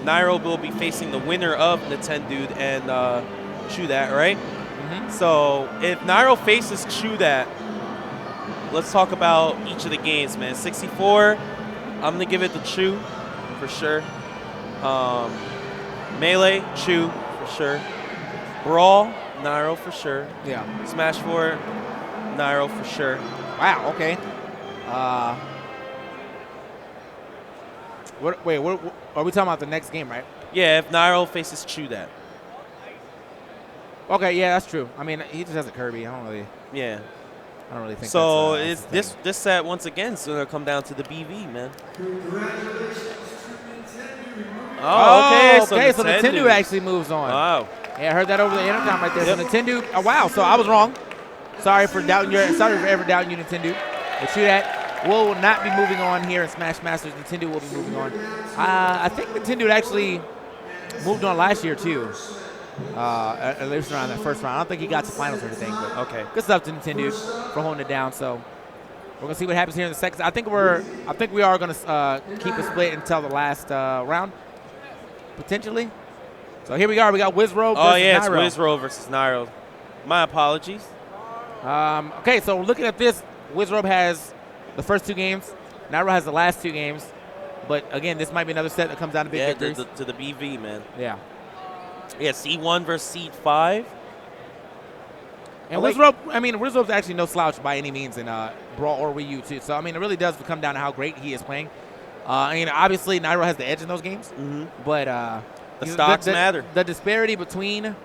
Nairo will be facing the winner of Nintendo and Chudat, right? Mm-hmm. So if Nairo faces Chudat, let's talk about each of the games, man. 64, I'm gonna give it to Chu for sure. Melee, Chu for sure. Brawl, Nairo for sure. Yeah. Smash 4, Nairo for sure. Wow. Okay. Wait, what are we talking about? The next game, right? Yeah, if Nairo faces Chudat. Okay, yeah, that's true. I mean, he just has a Kirby. I don't really think. So that's, it's this set once again is gonna come down to the BV, man. Oh, So Nintendo actually moves on. Wow. Yeah, I heard that over the intercom right there. So Nintendo. Oh, wow. So I was wrong. Sorry for ever doubting you, Nintendo. But Chudat will not be moving on here in Smash Masters. Nintendo will be moving on. I think Nintendo actually moved on last year too. At least around that first round. I don't think he got to finals or anything, but okay. Good stuff to Nintendo for holding it down. So we're gonna see what happens here in the second. I think we are gonna keep it split until the last round, potentially. So here we are. We got Wizrobe versus Nairo. It's Wizrobe versus Nairo. My apologies. Okay, so looking at this, Wizrobe has the first 2 games. Nairo has the last 2 games. But again, this might be another set that comes down to big victories. To the BV, man. Yeah. Yeah, Seed 1 versus Seed 5. And Wizrobe's actually no slouch by any means in Brawl or Wii U too. So I mean, it really does come down to how great he is playing. Obviously Nairo has the edge in those games, but the stocks matter. The disparity between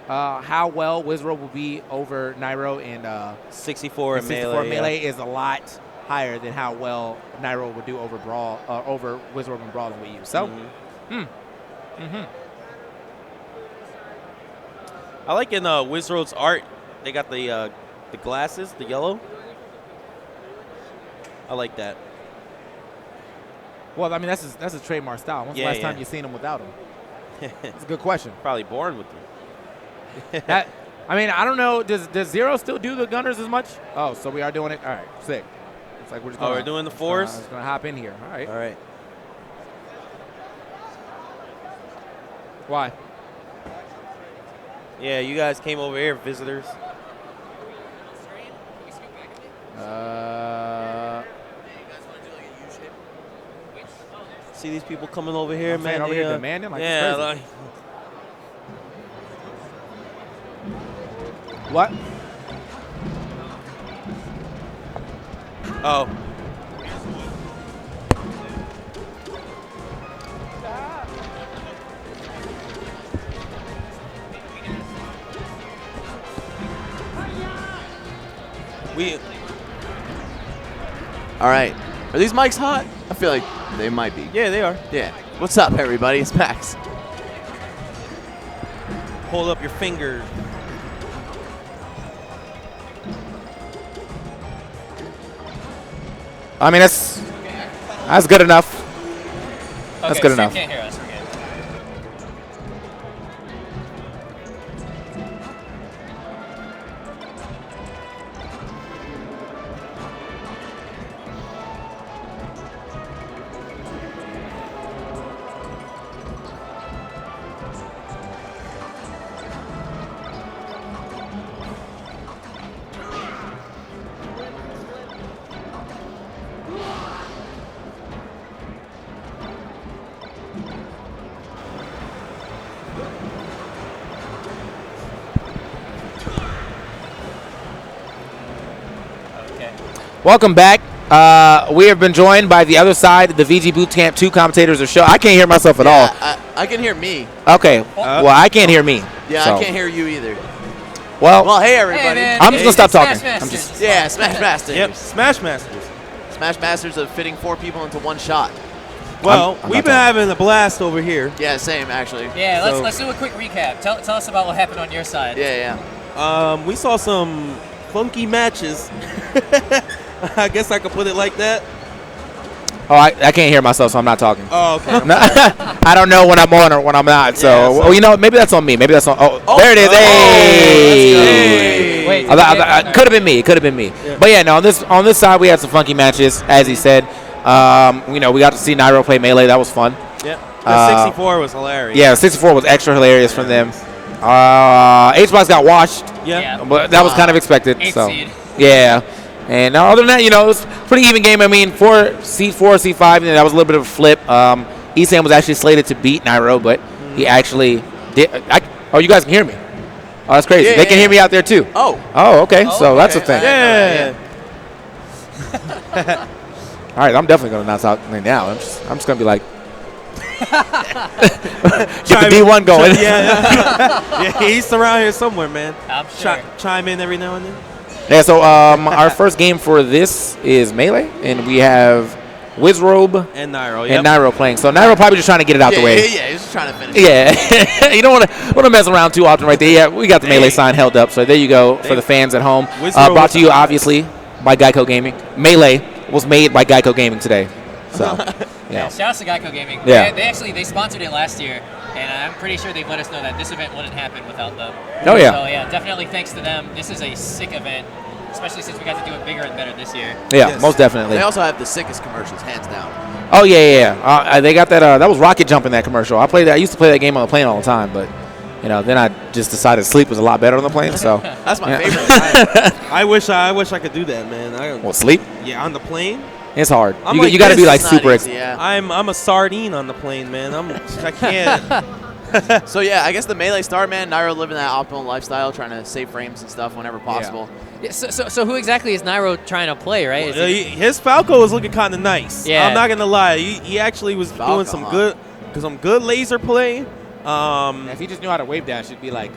how well Wizrobe will be over Nairo and 64 and 64 Melee is a lot higher than how well Nairo would do over Brawl, over Wizrobe and Brawl and Wii U. So, I like in Wizrobe's art, they got the glasses, the yellow. I like that. Well, I mean, that's his trademark style. When's the last time you seen him without him? That's a good question. Probably born with them. I mean, I don't know. Does Zero still do the Gunners as much? Oh, so we are doing it. All right, sick. It's like we're just. We're doing the fours. Just gonna hop in here. All right. All right. Why? Yeah, you guys came over here, visitors. See these people coming over here, man. Over here demanding like yeah, like. What? Oh. All right. Are these mics hot? I feel like they might be. Yeah, they are. Yeah. What's up, everybody? It's Max. Hold up your finger. I mean, that's good enough. That's good enough. You can't hear us. Welcome back. We have been joined by the other side, the VG Bootcamp 2 commentators of show. I can't hear myself at all. I can hear me. Okay. Well, I can't hear me. Yeah, so. I can't hear you either. Well, hey everybody. I'm just gonna stop talking. Yeah, Smash Masters. Yep, Smash Masters. Smash Masters of fitting 4 people into one shot. Well, we've been having a blast over here. Yeah, same actually. Yeah, let's do a quick recap. Tell us about what happened on your side. Yeah. We saw some funky matches. I guess I could put it like that. Oh, I can't hear myself, so I'm not talking. Oh, okay. I don't know when I'm on or when I'm not. So, well, you know, maybe that's on me. Maybe that's on. Oh, there it is. Hey. Wait, could have been me. Could have been me. Yeah. But yeah, no. On this side, we had some funky matches, as he said. You know, we got to see Nairo play Melee. That was fun. Yeah. The 64 was hilarious. Yeah, 64 was extra hilarious from them. HBox got washed. Yeah. But that was kind of expected. Eighth So, seed. yeah. And other than that, you know, it was a pretty even game. I mean, seed 4, seed 5, that was a little bit of a flip. Esam was actually slated to beat Nairo, but he actually did. Oh, you guys can hear me. Oh, that's crazy. They can hear me out there too. Oh, okay. So that's a thing. Yeah. All right, I'm definitely going to announce out now. I'm just going to be like, get the D1 going. Yeah, he's around here somewhere, man. I'm sure. Chime in every now and then. Yeah, so our first game for this is Melee, and we have Wizrobe and Nairo. And Nairo playing. So Nairo probably just trying to get it out the way. Yeah, he's just trying to finish. Yeah, you don't want to mess around too often right there. Yeah, we got the Melee sign held up, so there you go for the fans at home. Brought to you, obviously, by Geico Gaming. Melee was made by Geico Gaming today. So, Yeah, shout out to Geico Gaming. Yeah. They sponsored it last year, and I'm pretty sure they've let us know that this event wouldn't happen without them. Oh, yeah. So yeah, definitely thanks to them. This is a sick event, especially since we got to do it bigger and better this year. Yeah, most definitely. They also have the sickest commercials, hands down. Oh yeah. They got that. That was rocket jump in that commercial. I used to play that game on the plane all the time, but you know, then I just decided sleep was a lot better on the plane. So that's my favorite. I wish I could do that, man. Well, sleep? Yeah, on the plane. It's hard. I'm You got to be like It's not super. easy, yeah. I'm a sardine on the plane, man. I can't. So yeah, I guess the Melee star, man, Nairo living that optimal lifestyle, trying to save frames and stuff whenever possible. Yeah, so who exactly is Nairo trying to play, right? Is His Falco was looking kind of nice. Yeah. I'm not gonna lie. He actually was doing some good laser play. If he just knew how to wave dash, it'd be like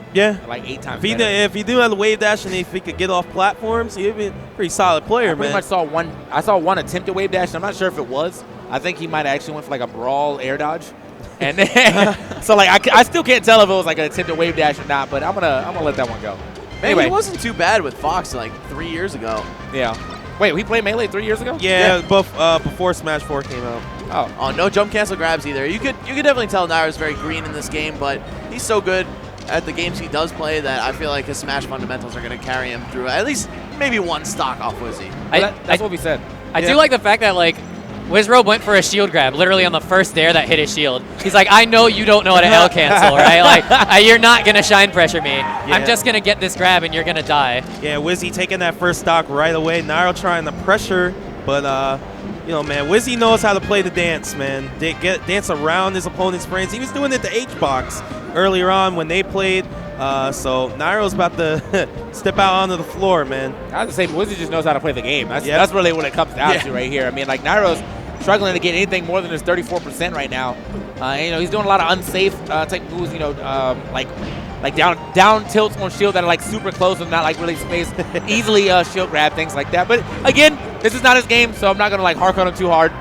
like 8 times. If he knew how to wave dash and if he could get off platforms, he'd be a pretty solid player, I pretty man. much saw one. I saw one attempt at wave dash. And I'm not sure if it was. I think he might have actually went for like a brawl air dodge. And so like I still can't tell if it was like an attempt at wave dash or not. But I'm gonna let that one go. Man, he wasn't too bad with Fox like 3 years ago. Yeah. Wait, we played Melee 3 years ago? Yeah, before Smash 4 came out. Oh, no jump cancel grabs either. You could definitely tell Nairo's very green in this game, but he's so good at the games he does play that I feel like his Smash fundamentals are going to carry him through at least maybe one stock off Wizzy. That's what we said. I do like the fact that like Wizrobe went for a shield grab literally on the first dare that hit his shield. He's like, I know you don't know how to L cancel, right? Like, you're not gonna shine pressure me. I'm just gonna get this grab and you're gonna die. Yeah, Wizzy taking that first stock right away. Nairo trying to pressure, but you know, man, Wizzy knows how to play the dance, man. They dance around his opponent's frames. He was doing it to H-Box earlier on when they played. So Nairo's about to step out onto the floor, man. I have to say, Wizzy just knows how to play the game. That's really what it comes down to right here. I mean, like Nairo's struggling to get anything more than his 34% right now. You know, he's doing a lot of unsafe type moves. You know, like down tilts on shield that are like super close and not like really spaced. Easily shield grab, things like that. But again, this is not his game, so I'm not gonna like hark on him too hard.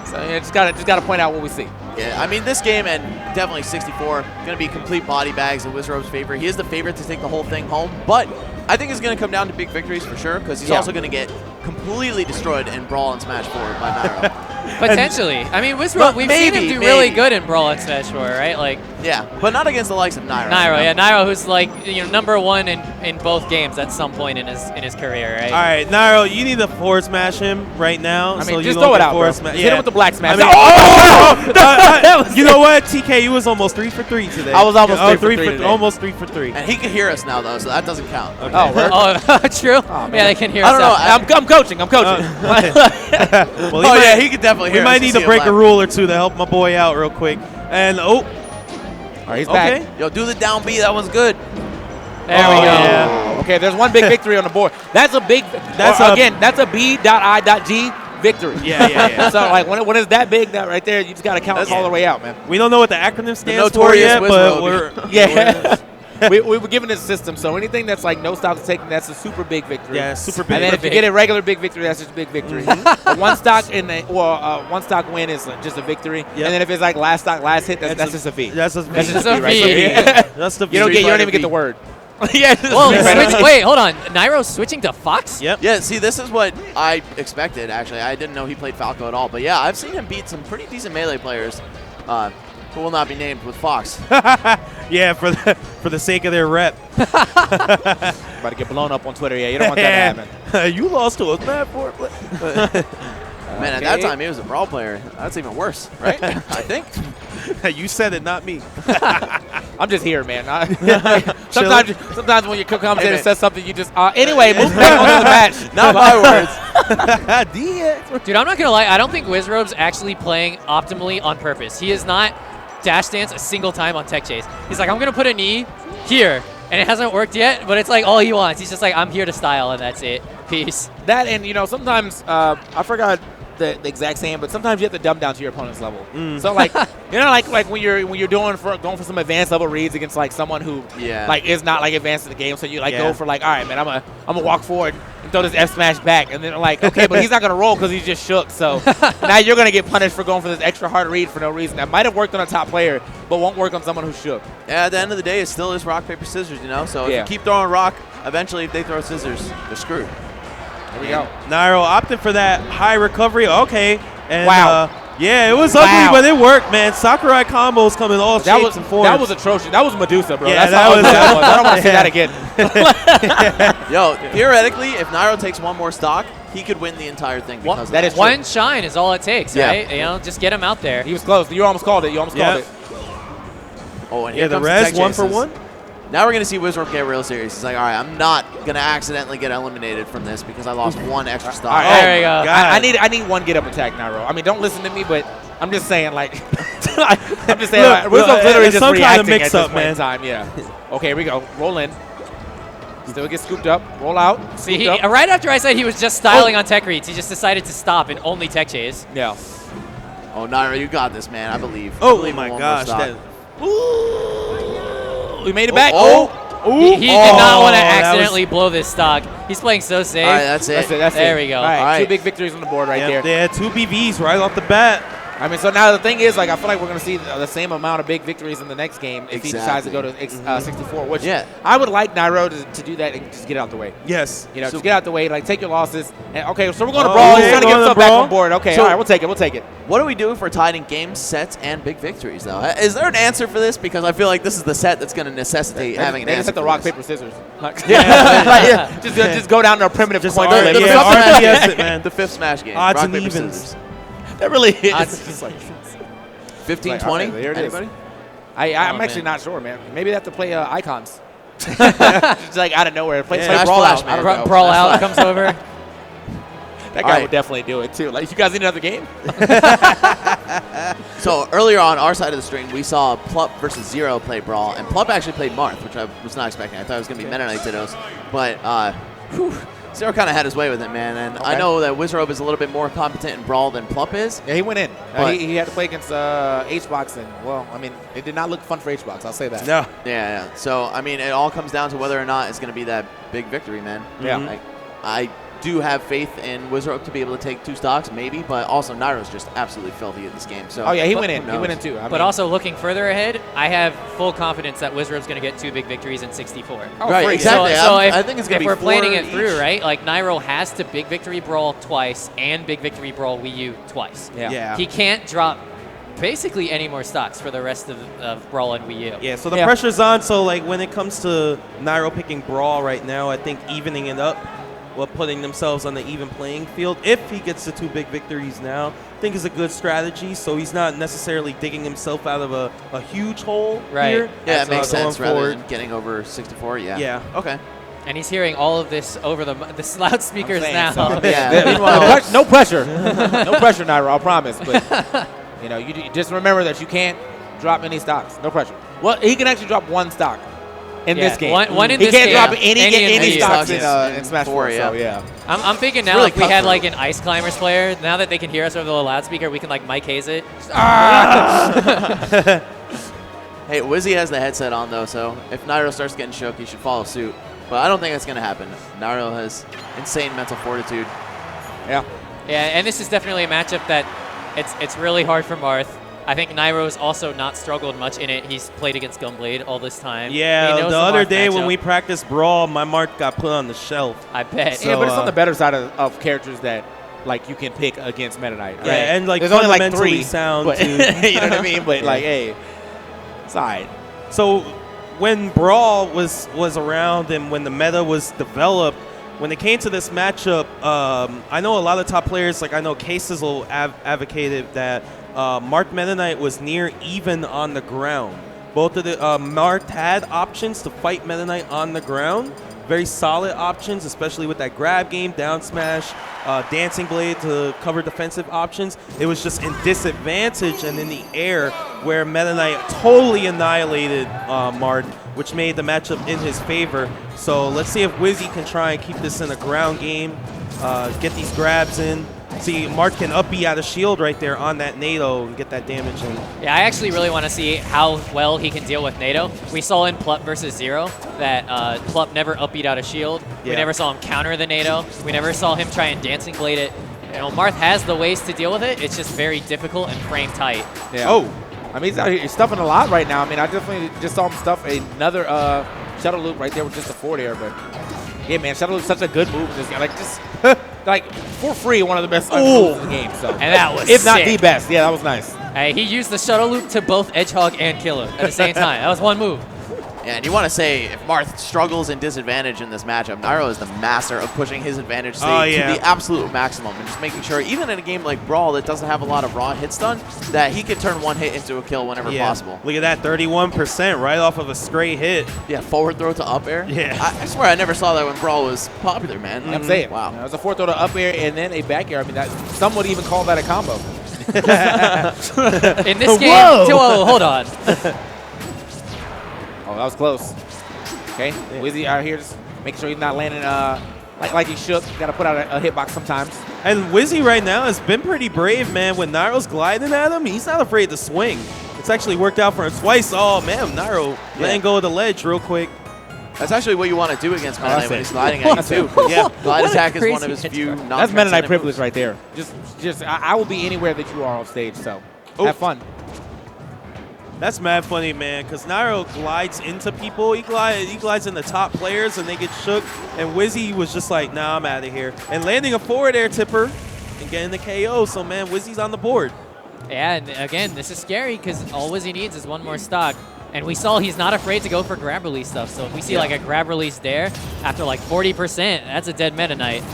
So yeah, just gotta point out what we see. Yeah, I mean, this game and definitely 64 going to be complete body bags in Wizrobe's favor. He is the favorite to take the whole thing home, but I think it's going to come down to big victories for sure because he's also going to get completely destroyed in Brawl and Smash 4 by Nairo. Potentially. I mean, Wizrobe, we've seen him do really good in Brawl and Smash 4, right? Like, yeah, but not against the likes of Nairo. Nairo, who's like #1 in both games at some point in his career, right? All right, Nairo, you need to forward smash him right now. I mean, so just you throw it don't out, bro. smash. Hit him with the black smash. I mean, you know what, TK, you was almost 3 for 3 today. I was almost 3 for 3 for today. Almost 3 for 3. And he can hear us now, though, so that doesn't count. Okay. True. Yeah, they can hear us. I don't know. I'm coaching. Well, he could definitely hear We us. might You need see to him break a laugh. rule or two to help my boy out real quick. And All right, he's back. Yo, do the down B. That one's good. There we go. Yeah. Okay, there's one big victory on the board. That's a big. That's that's a B.I.G victory. Yeah. So like when it's that big, that right there, you just gotta count all the way out, man. We don't know what the acronym stands for notorious yet, but Wizrobe. we were given this system, so anything that's like no stock is taken, that's a super big victory. Yeah, super big. And then if you get a regular big victory, that's just a big victory. A one stock one stock win is just a victory. And then if it's like last stock, last hit, that's just a V. That's just a V. That's the You don't even get the word. Yeah. Whoa, wait, hold on. Nairo's switching to Fox? Yep. Yeah, see, this is what I expected, actually. I didn't know he played Falco at all. But yeah, I've seen him beat some pretty decent Melee players who will not be named with Fox. Yeah, for the sake of their rep. About to get blown up on Twitter. Yeah, you don't want that to happen. You lost to a mad board. Man, at that time, he was a Brawl player. That's even worse, right? I think. You said it, not me. I'm just here, man. Sometimes when your commentator says something, you just anyway, move back on to the match. Not my words. Dude, I'm not gonna lie. I don't think Wizrobe's actually playing optimally on purpose. He is not dash dance a single time on tech chase. He's like, I'm gonna put a knee here, and it hasn't worked yet. But it's like all he wants. He's just like, I'm here to style, and that's it. Peace. That and sometimes I forgot the exact saying, but sometimes you have to dumb down to your opponent's level. So like like when you're going for some advanced level reads against like someone who like is not like advanced in the game, so you like go for like, all right, man, I'm gonna walk forward and throw this F smash back, and then like, okay, but he's not gonna roll because he's just shook. So now you're gonna get punished for going for this extra hard read for no reason. That might have worked on a top player, but won't work on someone who's shook. Yeah, at the end of the day, it still is rock, paper, scissors, So if you keep throwing rock, eventually if they throw scissors, they're screwed. There we go. Nairo opted for that high recovery. Okay. And, wow. Yeah, it was ugly, but it worked, man. Sakurai combos come in all shapes and forms. That was atrocious. That was Medusa, bro. Yeah, That's how ugly that was. I don't want to see that again. Yo, theoretically, if Nairo takes one more stock, he could win the entire thing because of that. One shine is all it takes, right? Just get him out there. He was close. You almost called it. You almost called it. Oh, and here comes the res, tech 1 for chases. 1. Now we're going to see Wizrobe get real serious. He's like, all right, I'm not going to accidentally get eliminated from this because I lost one extra stock. All right, there we go. I need one get up attack, Nairo. I mean, don't listen to me, but I'm just saying, like, I'm just saying, Wizrobe's literally just reacting at this point in time. Yeah. Okay, here we go. Roll in. Still get scooped up. Roll out. See, right after I said he was just styling on tech reads, he just decided to stop and only tech chase. Yeah. Oh, Nairo, you got this, man. I believe. Oh, my gosh. We made it back. He did not want to accidentally blow this stock. He's playing so safe. All right, that's it. There we go. All right, 2 big victories on the board right there. They had 2 BVs right off the bat. I mean, so now the thing is, like, I feel like we're going to see the same amount of big victories in the next game if he decides to go to 64, which I would like Nairo to do that and just get out the way. Yes. Just get out the way, like, take your losses. And okay, so we're going to Brawl. He's trying to get himself back on board. Okay, all right, we'll take it. We'll take it. What do we do if we're tied in games, sets, and big victories, though? Is there an answer for this? Because I feel like this is the set that's going to necessitate having an answer. They just hit the for rock, this. paper, scissors. Just go down to a primitive coin flip. RTS it, man. The 5th Smash game. Odds rock, and paper, evens. scissors. That really is. It's just like 15, 20? Anybody? I'm actually not sure, man. Maybe they have to play icons. Just like out of nowhere. Play Brawl Out. Man, Brawl Out comes over. That guy would definitely do it, too. Like, you guys need another game? So, earlier on our side of the stream, we saw Plup versus Zero play Brawl, and Plup actually played Marth, which I was not expecting. I thought it was going to be Meta Knight Dittos. But, Zero kind of had his way with it, man. And I know that Wizrobe is a little bit more competent in Brawl than Plup is. Yeah, he went in. He had to play against HBox, and, well, I mean, it did not look fun for HBox. I'll say that. No. Yeah. So, I mean, it all comes down to whether or not it's going to be that big victory, man. Yeah. Like, I do have faith in Wizrobe to be able to take 2 stocks, maybe, but also Nairo's just absolutely filthy at this game. So he went in. He went in, too. But also, looking further ahead, I have full confidence that Wizrobe's going to get 2 big victories in 64. Right, exactly. So I think it's going to be 4 if we're planning it each. through, right, like Nairo has to big victory Brawl twice and big victory Brawl Wii U twice. Yeah. He can't drop basically any more stocks for the rest of Brawl and Wii U. Yeah, so the pressure's on. So, like, when it comes to Nairo picking Brawl right now, I think evening it up, putting themselves on the even playing field, if he gets the 2 big victories now, I think is a good strategy. So he's not necessarily digging himself out of a huge hole here. Yeah, it makes sense rather than getting over 64. Yeah. Okay. And he's hearing all of this over the loudspeakers now. So. Yeah. No pressure. No pressure, Nairo, I promise. But, you just remember that you can't drop any stocks. No pressure. Well, he can actually drop 1 stock. in this game. One in he this can't game. drop any in stocks these. in Smash 4. So yeah. I'm thinking now really if we had cutthroat. like an Ice Climbers player, now that they can hear us over the loudspeaker, we can like Mike Hayes it. Hey, Wizzy has the headset on though, so if Nairo starts getting shook, he should follow suit. But I don't think that's going to happen. Nairo has insane mental fortitude. Yeah. Yeah, and this is definitely a matchup that it's really hard for Marth. I think Nairo's also not struggled much in it. He's played against Gunblade all this time. He Yeah, knows the other Marth day when matchup. we practiced Brawl, my mark got put on the shelf. I bet. Yeah, but it's So, on the better side of characters that like you can pick against Meta Knight. Yeah, right? and, like, there's only like fundamentally 3 sound, but, too. you know what I mean? But like, hey, it's alright. So when Brawl was around and when the meta was developed, when it came to this matchup, I know a lot of top players, like I know K-Sizzle advocated that Marth Meta Knight was near even on the ground. Both of the Marth had options to fight Meta Knight on the ground. Very solid options, especially with that grab game, down smash, Dancing Blade to cover defensive options. It was just in disadvantage and in the air where Meta Knight totally annihilated Marth, which made the matchup in his favor. So let's see if Wizzy can try and keep this in a ground game, get these grabs in. See, Marth can up B out of shield right there on that NATO and get that damage in. Yeah, I actually really want to see how well he can deal with NATO. We saw in Plup versus Zero that Plup never up-beat out of shield. We Yeah. never saw him counter the NATO. We never saw him try and Dancing Blade it. You know, Marth has the ways to deal with it. It's just very difficult and frame tight. Yeah. Oh, I mean, he's stuffing a lot right now. I mean, I definitely just saw him stuff another shuttle loop right there with just a forward air. But yeah, man, shuttle loop's such a good move in this game. Like just like for free, one of the best moves in the game. So And that was if not sick. the best. Yeah, that was nice. Hey, he used the shuttle loop to both Edgehog and Killer at the same time. That was one move. Yeah, and you want to say if Marth struggles in disadvantage in this matchup, Nairo is the master of pushing his advantage state Oh, yeah. to the absolute maximum and just making sure, even in a game like Brawl that doesn't have a lot of raw hit stun, that he can turn one hit into a kill whenever possible. Look at that, 31% right off of a straight hit. Yeah, forward throw to up air. Yeah. I swear I never saw that when Brawl was popular, man. I'm saying. Wow. It was a 4th throw to up air and then a back air. I mean, that some would even call that a combo. In this game, whoa, hold on. Oh, that was close. Okay, Wizzy out here just making sure he's not landing like he should. Got to put out a hitbox sometimes. And Wizzy right now has been pretty brave, man. When Nairo's gliding at him, he's not afraid to swing. It's actually worked out for him twice. Oh, man, Nairo letting go of the ledge real quick. That's actually what you want to do against Meta Knight when he's gliding That's at you it. too. Yeah. Glide What a attack is one of crazy his hit few score. non That's Meta Knight transcendent privilege moves. right there. Just I will be anywhere that you are on stage, so have fun. That's mad funny, man, because Nairo glides into people. He glides in the top players, and they get shook. And Wizzy was just like, nah, I'm out of here. And landing a forward air tipper and getting the KO. So, man, Wizzy's on the board. Yeah, and again, this is scary because all Wizzy needs is one more stock. And we saw he's not afraid to go for grab release stuff. So if we see like a grab release there after like 40%, that's a dead Meta Knight.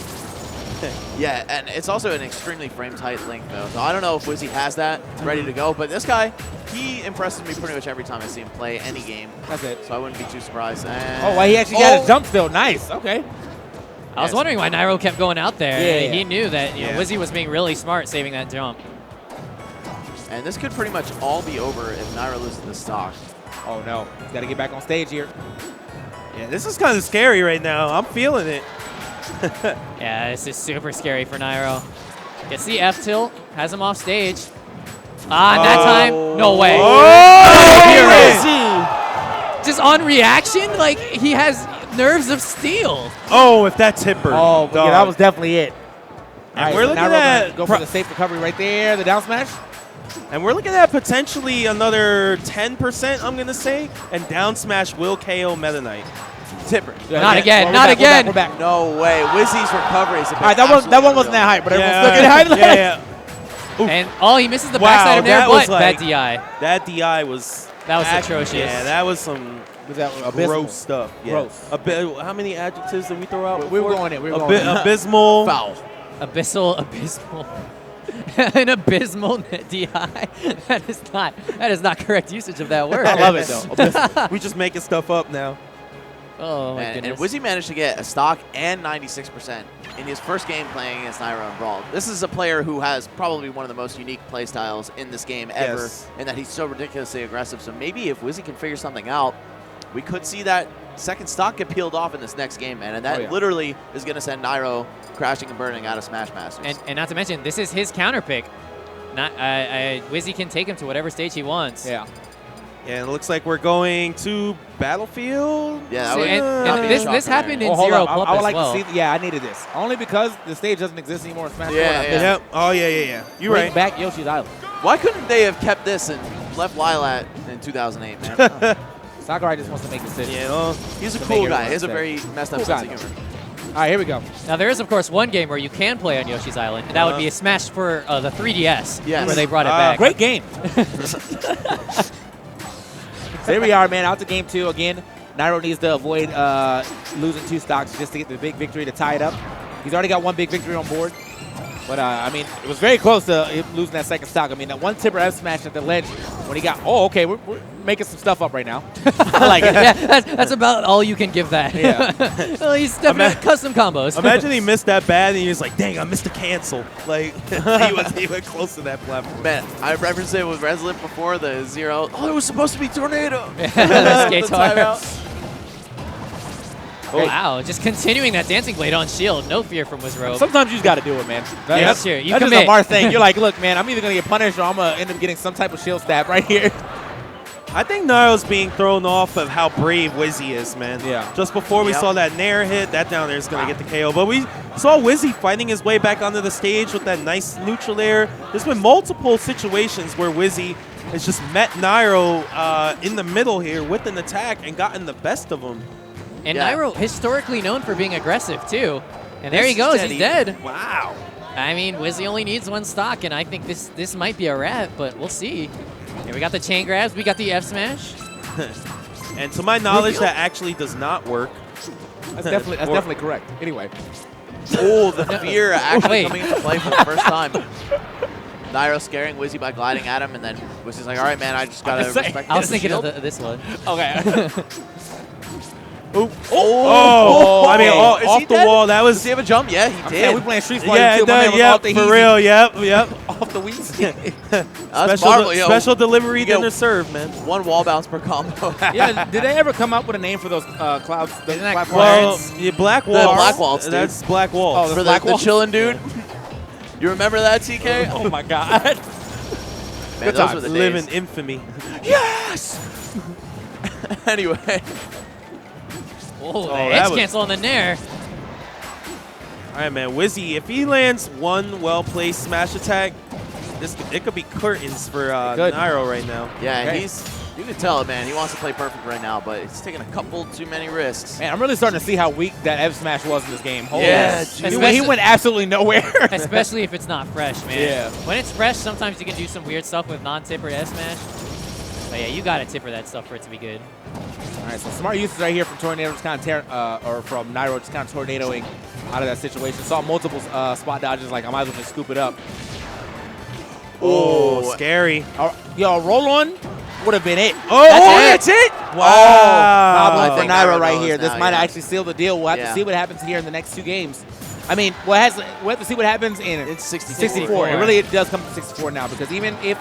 Yeah, and it's also an extremely frame-tight link, though. So I don't know if Wizzy has that ready to go, but this guy, he impresses me pretty much every time I see him play any game. That's it. So I wouldn't be too surprised. And Oh, well, he actually got his jump still. Nice. Okay. I was wondering why Nairo kept going out there. Yeah. He knew that you know, Wizzy was being really smart saving that jump. And this could pretty much all be over if Nairo loses the stock. Oh, no. He's got to get back on stage here. Yeah, this is kind of scary right now. I'm feeling it. Yeah, this is super scary for Nairo. Gets the F tilt, has him off stage. Ah, and that time, no way. Just on reaction, like he has nerves of steel. Oh, if that's Hipper. Oh, yeah, that was definitely it. And All right, we're so looking now gonna at go for the safe recovery right there, the down smash. And we're looking at potentially another 10%, I'm going to say. And down smash will KO Meta Knight. Tipper. Not again, Well, not we're again. Back, we're back. No way. Wizzy's recovery is a bit All right, that one wasn't that hype, but everyone's looking Yeah, hype. And oh, he misses the Wow, backside of there, that but was like- bad DI. That DI was... That was atrocious. Yeah, that was some Was that abysmal? gross stuff. Yeah. Gross. How many adjectives did we throw out? We were before? going in. We were going in. Abysmal. Foul. Abysmal. An abysmal DI. That is not correct usage of that word. I love it though. We just making stuff up now. Oh my And goodness. Wizzy managed to get a stock and 96% in his first game playing against Nairo and Brawl. This is a player who has probably one of the most unique play styles in this game ever, Yes. and that he's so ridiculously aggressive. So maybe if Wizzy can figure something out, we could see that second stock get peeled off in this next game, man. And that Oh, yeah. literally is going to send Nairo crashing and burning out of Smash Masters. And not to mention, this is his counter pick. Wizzy can take him to whatever stage he wants. Yeah. And it looks like we're going to Battlefield. Yeah, and this happened in hold Zero up. Club I would as like well. to see. Yeah, I needed this only because the stage doesn't exist anymore in Smash. Yeah. Oh yeah. You're Bring right. back Yoshi's Island. Why couldn't they have kept this and left Lilat in 2008, man? Sakurai just wants to make decisions. You know, He's a To cool make guy. everyone He has a upset. very messed up Cool sense guy. of humor. All right, here we go. Now, there is, of course, one game where you can play on Yoshi's Island, and that would be a Smash for the 3DS, Yes. where they brought it back. Great game. So here we are, man. Out to game 2 again. Nairo needs to avoid losing 2 stocks just to get the big victory to tie it up. He's already got 1 big victory on board. But, I mean, it was very close to him losing that second stock. I mean, that one tipper F smash at the ledge when he got, okay, we're making some stuff up right now. I like it. Yeah, that's about all you can give that. Yeah. Well, he's definitely custom combos. Imagine he missed that bad and he was like, dang, I missed a cancel. Like, he wasn't even close to that platform. Man, I referenced it with Resolute before the 0. Oh, it was supposed to be Tornado. The The Skator. timeout. Oh, wow, just continuing that Dancing Blade on shield. No fear from Wizrobe. Sometimes you just got to do it, man. That's true. You That's just commit. a Mar thing. You're like, look, man, I'm either going to get punished or I'm going to end up getting some type of shield stab right here. I think Nairo's being thrown off of how brave Wizzy is, man. Yeah. Just before we saw that Nair hit, that down there is going to get the KO. But we saw Wizzy fighting his way back onto the stage with that nice neutral air. There's been multiple situations where Wizzy has just met Nairo in the middle here with an attack and gotten the best of him. And Nairo, historically known for being aggressive, too. And there he goes. He's dead. Wow. I mean, Wizzy only needs 1 stock, and I think this might be a wrap, but we'll see. Here we got the chain grabs. We got the F smash. And to my knowledge, that actually does not work. That's definitely correct. Anyway. Oh, the fear actually Wait. coming into play for the first time. Nairo scaring Wizzy by gliding at him, and then Wizzy's like, all right, man, I just got to respect I was this thinking shield." of this one. Okay. Oh, I mean, Is off he the dead? wall. That was. Does he have a jump? Yeah, he did. Yeah, we playing Streets Fighter Yeah, too. My man was off the for Heezy. real. Yep. Off the Wheezy. That's Marvel, yo. Special delivery You get dinner serve, man. 1 wall bounce per combo. Yeah, did they ever come up with a name for those clouds? The platforms? Well, yeah, Black Wall. The Black Waltz, dude. That's Black Wall. Oh, For Black the Wall? chillin' dude. You remember that, TK? Oh my God. Man, Good those times. were the Live days. in infamy. Yes! Anyway. Oh, the that edge was- cancel on the Nair. All right, man. Wizzy, if he lands 1 well-placed smash attack, it could be curtains for Nairo right now. Yeah, Okay. you can tell it, man. He wants to play perfect right now, but he's taking a couple too many risks. Man, I'm really starting to see how weak that F smash was in this game. Holy Yeah, shit. dude. He went absolutely nowhere. Especially if it's not fresh, man. Yeah. When it's fresh, sometimes you can do some weird stuff with non-tipper S smash. But yeah, you gotta tipper that stuff for it to be good. All right, so smart usage right here from Tornado, just kind of or from Nairo, just kind of tornadoing out of that situation. Saw multiple spot dodges, like I might as well just scoop it up. Oh, scary. Yo, roll on would have been it. That's it. Wow. Problem I for think Nairo Nairo right knows here. This now, might yeah. actually seal the deal. We'll have to Yeah. see what happens here in the next 2 games. I mean, we'll have to see what happens in It's 64. It really does come to 64 now because even if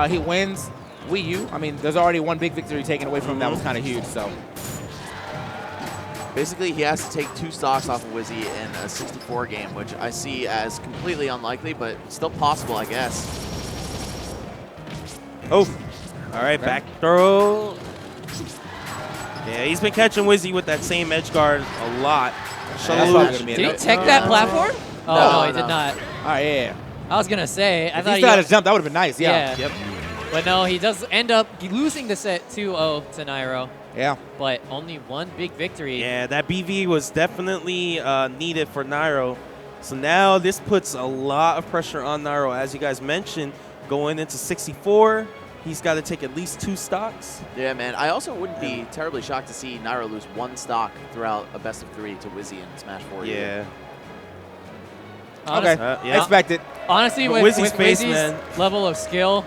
he wins Wii U, I mean, there's already 1 big victory taken away from him that was kind of huge. So Basically, he has to take 2 stocks off of Wizzy in a 64 game, which I see as completely unlikely, but still possible, I guess. Oh. All right, back throw. Yeah, he's been catching Wizzy with that same edge guard a lot. That's probably gonna be Did he it. tech that platform? Oh, no, he did not. All right, yeah. I was gonna say, I If thought he still had his jump, that would have been nice. Yeah. Yeah. But no, he does end up losing the set 2-0 to Nairo. Yeah. But only 1 big victory. Yeah, that BV was definitely needed for Nairo. So now this puts a lot of pressure on Nairo. As you guys mentioned, going into 64, he's got to take at least 2 stocks. Yeah, man. I also wouldn't be terribly shocked to see Nairo lose 1 stock throughout a best of 3 to Wizzy in Smash 4. Yeah. Honest- yeah. Expect it. Honestly, But with Wizzy's face, Wizzy's man. level of skill,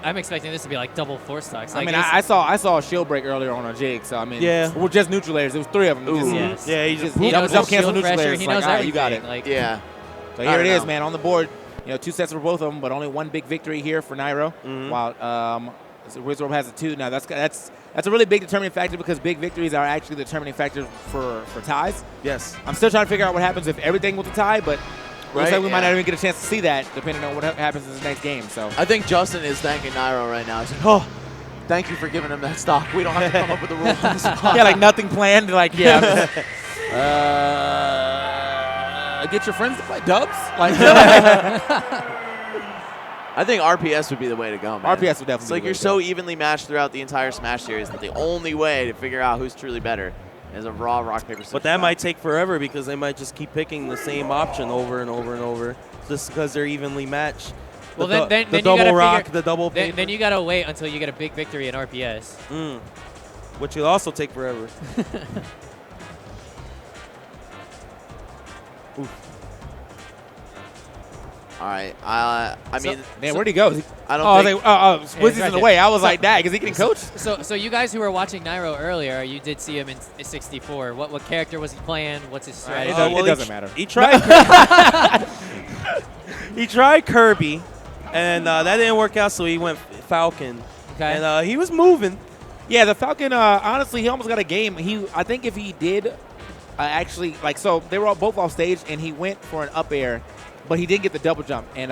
I'm expecting this to be like double 4 stocks. I Like, mean, it's- I saw a shield break earlier on a Jake, so I mean, Yeah. we're just neutral layers. There was 3 of them. Ooh. Yes. Yeah, he just He knows jump his cancel shield neutral pressure. layers. He Like, knows all right, you got it. everything. Like, Yeah. So I here it don't is, know. man, on the board. 2 sets for both of them, but only 1 big victory here for Nairo. Mhm. While So Wizrobe has a 2. Now that's a really big determining factor because big victories are actually the determining factor for ties. Yes. I'm still trying to figure out what happens if everything was a tie, but looks like we might yeah. not even get a chance to see that depending on what happens in this next game. So I think Justin is thanking Nairo right now. He's like, oh, thank you for giving him that stock. We don't have to come up with a rule on the spot. yeah, like nothing planned. Like yeah. Get your friends to play dubs. Like. I think RPS would be the way to go, man. RPS would definitely It's like be the way you're to so evenly matched throughout the entire Smash series that the only way to figure out who's truly better is a raw rock, paper, scissors. But that might take forever because they might just keep picking the same option over and over and over just because they're evenly matched. Well, the then you double gotta rock, figure, the double paper. then you gotta wait until you get a big victory in RPS. Which will also take forever. All right. I mean, man, where'd he go? I don't I was think. like, Swizzy's in the way. I was like, dang, is he getting coached? So you guys who were watching Nairo earlier, you did see him in 64. What character was he playing? What's his strategy? It doesn't matter. He tried. He tried Kirby, and that didn't work out. So he went Falcon. Okay. And he was moving. Yeah, the Falcon. Honestly, he almost got a game. I think if he did, actually, like, so they were all both off stage, and he went for an up air. But he didn't get the double jump, and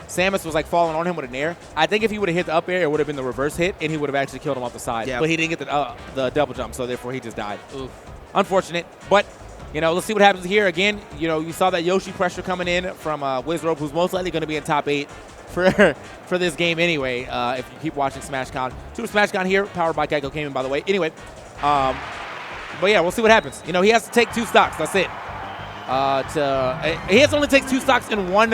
Samus was like falling on him with an air. I think if he would have hit the up air, it would have been the reverse hit, and he would have actually killed him off the side. Yeah. But he didn't get the double jump, so therefore he just died. Oof. Unfortunate, but let's see what happens here. Again, you saw that Yoshi pressure coming in from Wizrobe, who's most likely going to be in top 8 for this game anyway. If you keep watching SmashCon, Super SmashCon here, powered by Geico Gaming, by the way. Anyway, but yeah, we'll see what happens. He has to take 2 stocks. That's it. He has to only take 2 stocks in one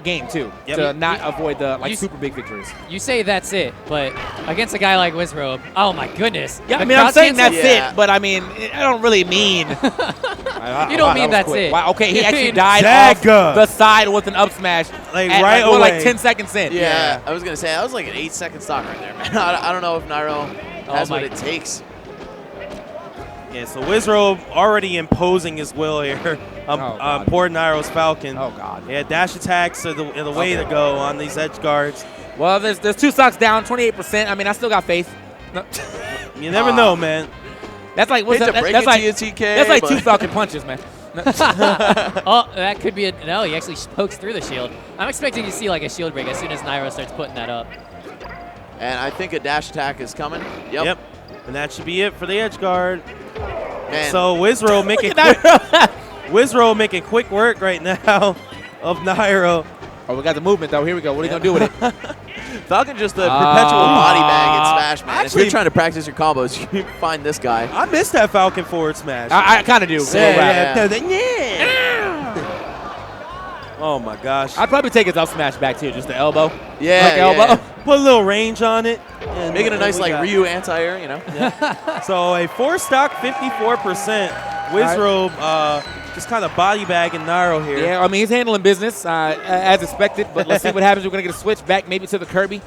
game too to not avoid the super big victories. You say that's it, but against a guy like Wizrobe, oh my goodness. Yeah, The I mean, I'm crowd saying cancel? that's it, but I mean, I don't really mean. You don't mean that's it. Wow, okay, he actually died Zaga. off the side with an up smash, Like, at, right like, away. 10 seconds in. Yeah, I was gonna say that was like an 8-second stock right there, man. I don't know if Nairo has what it takes. Yeah, so Wizrobe already imposing his will here on poor Nairo's Falcon. Oh, God. Yeah, dash attacks are the way to go on these edge guards. Well, there's 2 stocks down, 28%. I mean, I still got faith. No. You never know, man. That's like, what's Hate that? to break That's it like, to you, TK, that's like but- 2 Falcon punches, man. Oh, that could be no, he actually pokes through the shield. I'm expecting to see like a shield break as soon as Nairo starts putting that up. And I think a dash attack is coming. Yep. And that should be it for the edge guard. Man. So Wizrobe making quick work right now of Nairo. Oh, we got the movement though. Here we go. What are you gonna do with it? Falcon just the perpetual body bag in Smash, man. If actually- you're trying to practice your combos, you find this guy. I missed that Falcon forward smash. I kind of do. Oh my gosh. I'd probably take his up smash back too, just the elbow. Yeah, Hook elbow. Put a little range on it. And Making a nice we like got- Ryu anti-air, So a 4-stock 54%. Wizrobe just kind of body bagging Nairo here. Yeah, I mean, he's handling business as expected, but let's see what happens. We're going to get a switch back maybe to the Kirby.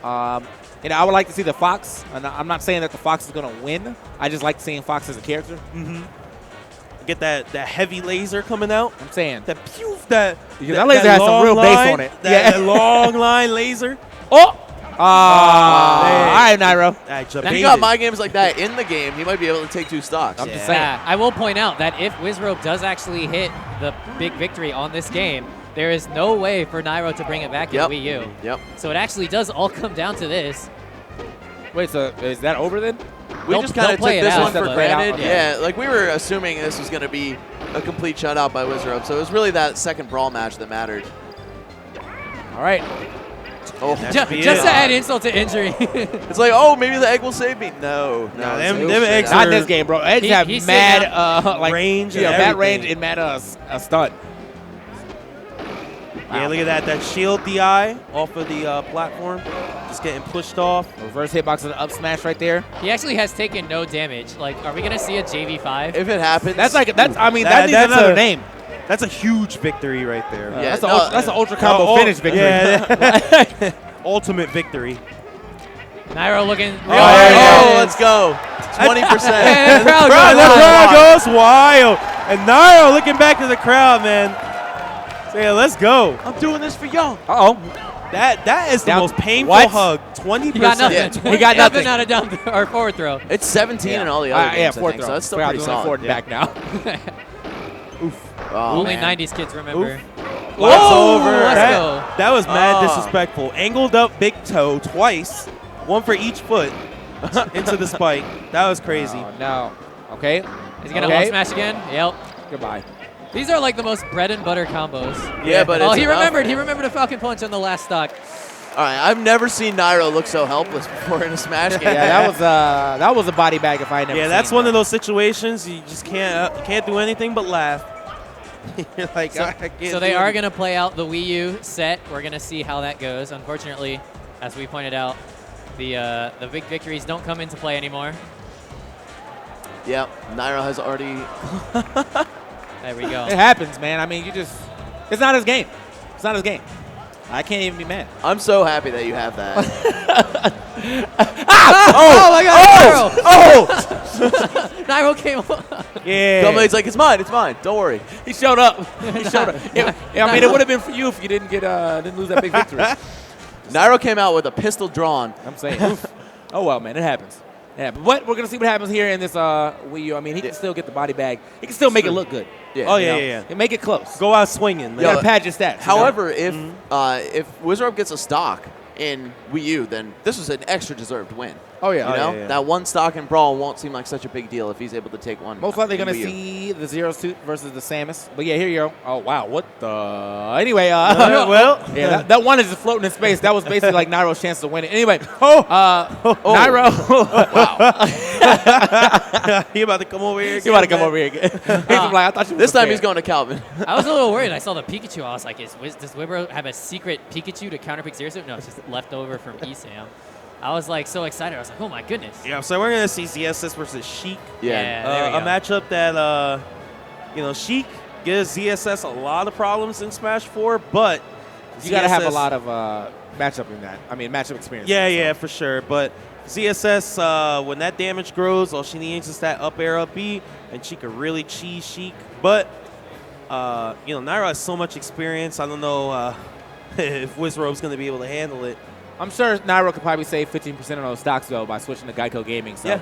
I would like to see the Fox. And I'm not saying that the Fox is going to win. I just like seeing Fox as a character. Mm-hmm. Get that heavy laser coming out. I'm saying. That pew, that laser has some real bass on it. That long line laser. Oh! All right, Nairo. If you got my games like that in the game, he might be able to take 2 stocks. I'm just saying. I will point out that if Wizrobe does actually hit the big victory on this game, there is no way for Nairo to bring it back in Wii U. Yep. So it actually does all come down to this. Wait, so is that over then? We They'll- just kind they'll of took play it this out. one for They'll play it out, granted. okay. Yeah, like we were assuming this was going to be a complete shutout by Wizrobe, so it was really that second brawl match that mattered. All right. Oh, Just to add insult to injury. It's like, oh, maybe the egg will save me. No, them eggs Not are- this game, bro. Eggs have he's mad sitting out like range and mad everything. range and mad a stunt. Yeah, look at that shield DI off of the platform. Just getting pushed off. Reverse hitbox and up smash right there. He actually has taken no damage. Like, are we going to see a JV5? If it happens. That's like that needs another name. That's a huge victory right there. Yeah, that's an ultra combo finish victory. Yeah. Ultimate victory. Nairo looking real let's go. 20%. And the crowd The goes crowd wild. goes wild. And Nairo looking back to the crowd, man. Saying, let's go. I'm doing this for y'all. Uh-oh. That is the Down- most painful What? hug. 20%. He got nothing. Yeah, he got nothing. Out of down or forward throw. It's 17 in all the other games, yeah, I fourth think, throw. so that's still Forgot pretty to do solid. forward and back now. Oh, Only man. 90s kids remember. Lights Whoa, over. let's That, go. that was mad Oh. disrespectful. Angled up big toe twice, one for each foot into the spike. That was crazy. Oh, no. Okay. Is he going to up smash again? Yep. Goodbye. These are like the most bread and butter combos. Yeah, but oh, it's he enough. remembered. He remembered a Falcon Punch on the last stock. All right, I've never seen Nairo look so helpless before in a Smash game. Yeah, that was a body bag if I had never Yeah, seen that's that. one of those situations you just can't do anything but laugh. You're like, So, I can't so do they are anything. going to play out the Wii U set. We're going to see how that goes. Unfortunately, as we pointed out, the big victories don't come into play anymore. Yep, Nairo has already. There we go. It happens, man. I mean, it's not his game. It's not his game. I can't even be mad. I'm so happy that you have that. Oh my God! Oh! Nairo came. Yeah. Gumblade's like, it's mine, it's mine. Don't worry. He showed up. He showed up. I mean, it would have been for you if you didn't lose that big victory. Nairo came out with a pistol drawn. I'm saying, oof. Oh well, man, it happens. Yeah, but we're gonna see what happens here in this Wii U. I mean, he can still get the body bag. He can still make it look good. Yeah. Oh, You yeah, know? yeah. And make it close. Go out swinging. You gotta pad your stats. However, if Wizard gets a stock in Wii U, then this was an extra deserved win. Oh, yeah. You Oh, know? yeah, yeah. That one stock in Brawl won't seem like such a big deal if he's able to take one. Most likely in going to Wii U. see the Zero Suit versus the Samus. But yeah, here you go. Oh, wow. What the? Anyway. Well. Yeah, that one is just floating in space. That was basically like Nairo's chance to win it. Anyway. Nairo. He about to come over here. He about to come over here again. He's like, I thought you were This time prepared. he's going to Calvin. I was a little worried. I saw the Pikachu. I was like, does Wibro have a secret Pikachu to counterpick Zero Suit? No, it's just left over from ESAM. I was like so excited. I was like, oh my goodness. Yeah, so we're gonna see ZSS versus Sheik. Yeah, there we a go. matchup that Sheik gives ZSS a lot of problems in Smash 4, but You got to have a ZSS lot of matchup in that. I mean, matchup experience. Yeah, yeah, for sure. But ZSS, when that damage grows, all she needs is that up air, up B, and she could really cheese Sheik. But Nairo has so much experience. I don't know if Wizrobe's going to be able to handle it. I'm sure Nairo could probably save 15% on those stocks, though, by switching to Geico Gaming. So,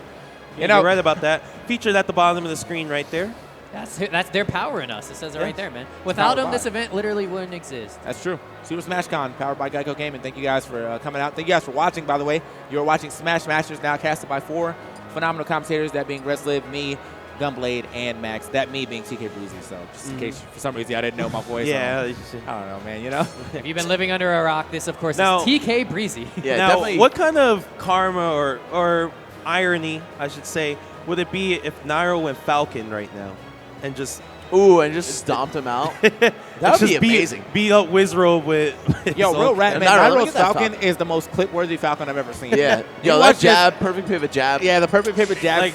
Yeah, you're right about that. Featured at the bottom of the screen right there. That's their power in us. It says it right there, man. It's Without powered them, by. this event literally wouldn't exist. That's true. Super Smash Con, powered by Geico Gaming. Thank you guys for coming out. Thank you guys for watching, by the way. You're watching Smash Masters, now casted by 4 phenomenal commentators, that being Resliv, me, Gunblade, and Max. That me being TK Breezy. So just in case for some reason I didn't know my voice. Yeah. I don't know, man. You know. If you've been living under a rock, this of course Now- is TK Breezy. now, what kind of karma or irony, I should say, would it be if Nairo went Falcon right now and just stomped him out? That would be amazing. Beat up Wizrobe with Yo, his real own- rap, man. Nairo, let me Nairo's get that Falcon is the most clip-worthy Falcon I've ever seen. Yeah. You Yo, watch that jab, perfect pivot jab. Yeah, the perfect pivot jab. Like,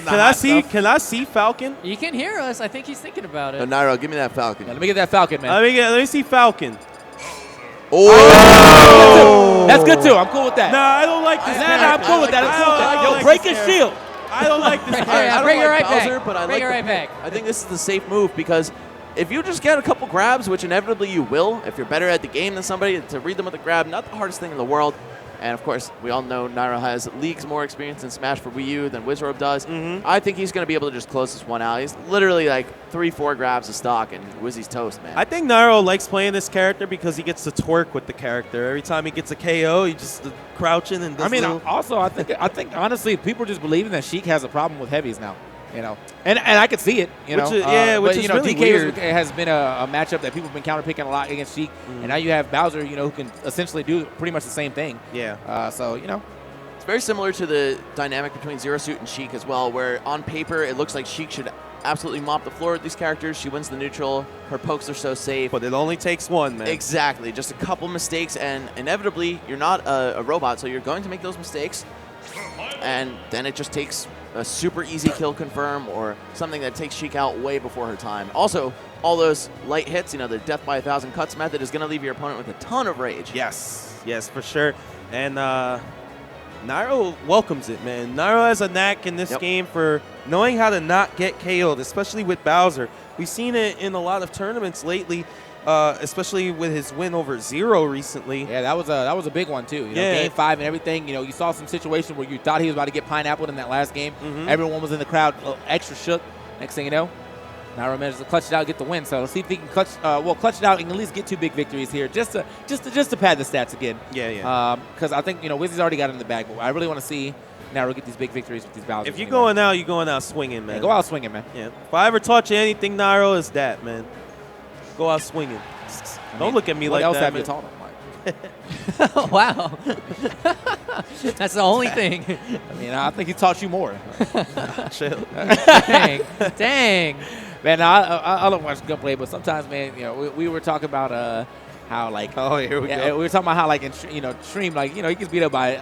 can I see Falcon? You can hear us. I think he's thinking about it. No, Nairo, give me that Falcon. Let me get that Falcon, man. Let me see Falcon. Oh! That's good too. I'm cool with that. No, I don't like this. I'm cool with that. I'm cool with that. Yo, break his shield. I don't like this. Yeah, I don't bring it like right back. Bowser, but I Bring like it right the back. pick. I think this is the safe move because if you just get a couple grabs, which inevitably you will, if you're better at the game than somebody, to read them with a grab, not the hardest thing in the world. And of course, we all know Nairo has leagues more experience in Smash for Wii U than Wizrobe does. I think he's going to be able to just close this one out. He's literally like 3-4 grabs of stock, and Wizzy's toast, man. I think Nairo likes playing this character because he gets to twerk with the character. Every time he gets a KO, he just crouching and does I mean, little- also, I think honestly, people are just believing that Sheik has a problem with heavies now. You know, and I could see it. You Which know, is- yeah, which but, is you know, really DK weird. has been a matchup that people have been counterpicking a lot against Sheik, and now you have Bowser, you know, who can essentially do pretty much the same thing. Yeah. So you know, It's very similar to the dynamic between Zero Suit and Sheik as well, where on paper it looks like Sheik should absolutely mop the floor with these characters. She wins the neutral. Her pokes are so safe. But it only takes one, man. Exactly. Just a couple mistakes, and inevitably you're not a robot, so you're going to make those mistakes. And then it just takes a super easy kill confirm or something that takes Sheik out way before her time. Also, all those light hits, you know, the death by 1,000 cuts method is going to leave your opponent with a ton of rage. Yes, for sure. And Nairo welcomes it, man. Nairo has a knack in this game for knowing how to not get KO'd, especially with Bowser. We've seen it in a lot of tournaments lately. especially with his win over Zero recently. Yeah, that was a big one too. You know, Game 5 and everything. You know, you saw some situation where you thought he was about to get pineappled in that last game. Everyone was in the crowd, extra shook. Next thing you know, Nairo managed to clutch it out, get the win. So let's see if he can clutch it out and at least get 2 big victories here, just to pad the stats again. Yeah. Because I think Wizzy's already got it in the bag, but I really want to see Nairo get these big victories with these Bowsers. If you're going out, you're going out swinging, man. Yeah, go out swinging, man. Yeah. If I ever taught you anything, Nairo, is that, man. Go out swinging. Don't look at me like that. What else have you taught him? Wow. That's the only thing. I mean, I think he taught you more. Chill. Dang. Man, I love watching gunplay, but sometimes, man, you know, we were talking about how, like, here we go. We were talking about how, like, in Stream, like, you know, he gets beat up by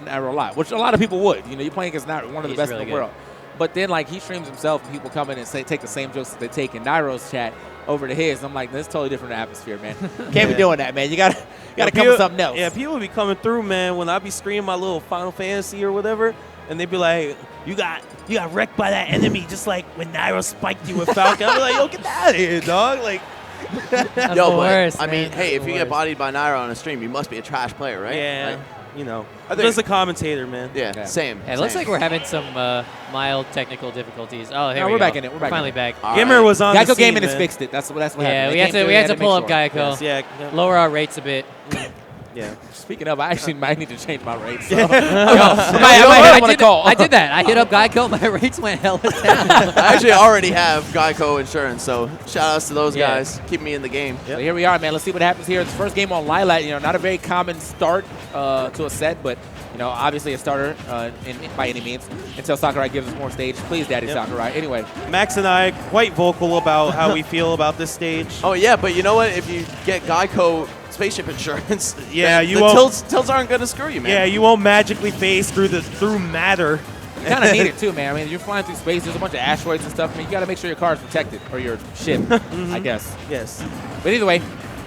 Nairo a lot, which a lot of people would. You know, you're playing against Nairo, one of the best in the world. But then, like, he streams himself, and people come in and take the same jokes that they take in Nairo's chat over to his. And I'm like, that's a totally different atmosphere, man. Can't be doing that, man. You gotta come with something else. Yeah, people be coming through, man. When I be streaming my little Final Fantasy or whatever, and they be like, you got wrecked by that enemy, just like when Nairo spiked you with Falcon. I'm like, yo, get that out of here, dog. Like, yo, but I mean, hey, if you get bodied by Nairo on a stream, you must be a trash player, right? Yeah. Like, you know, I think- just a commentator, man. Yeah, same. Yeah, it looks like we're having some mild technical difficulties. Oh, here No, we we're go. back in it. We're back finally in it. back. Gimmer was on Geico the scene, Gaming has man. fixed it. That's what Yeah, happened. we had to pull up make Geico. sure. Yeah. Lower our rates a bit. Yeah. Speaking of, I actually might need to change my rates. So. I did that. I hit up Geico. My rates went hella down. I actually already have Geico insurance, so shout outs to those guys. Keep me in the game. So here we are, man. Let's see what happens here. It's the first game on Lilat. You know, not a very common start to a set, but you know, obviously a starter by any means. Until Sakurai gives us more stage. Please, Daddy Sakurai. Anyway, Max and I quite vocal about how we feel about this stage. Oh yeah, but you know what? If you get Geico spaceship insurance, Yeah, then you the won't- tilts aren't gonna screw you, man. Yeah, you won't magically phase through matter. you kind of need it too, man. I mean, you're flying through space. There's a bunch of asteroids and stuff. I mean, you got to make sure your car is protected or your ship, I guess. Yes. But either way,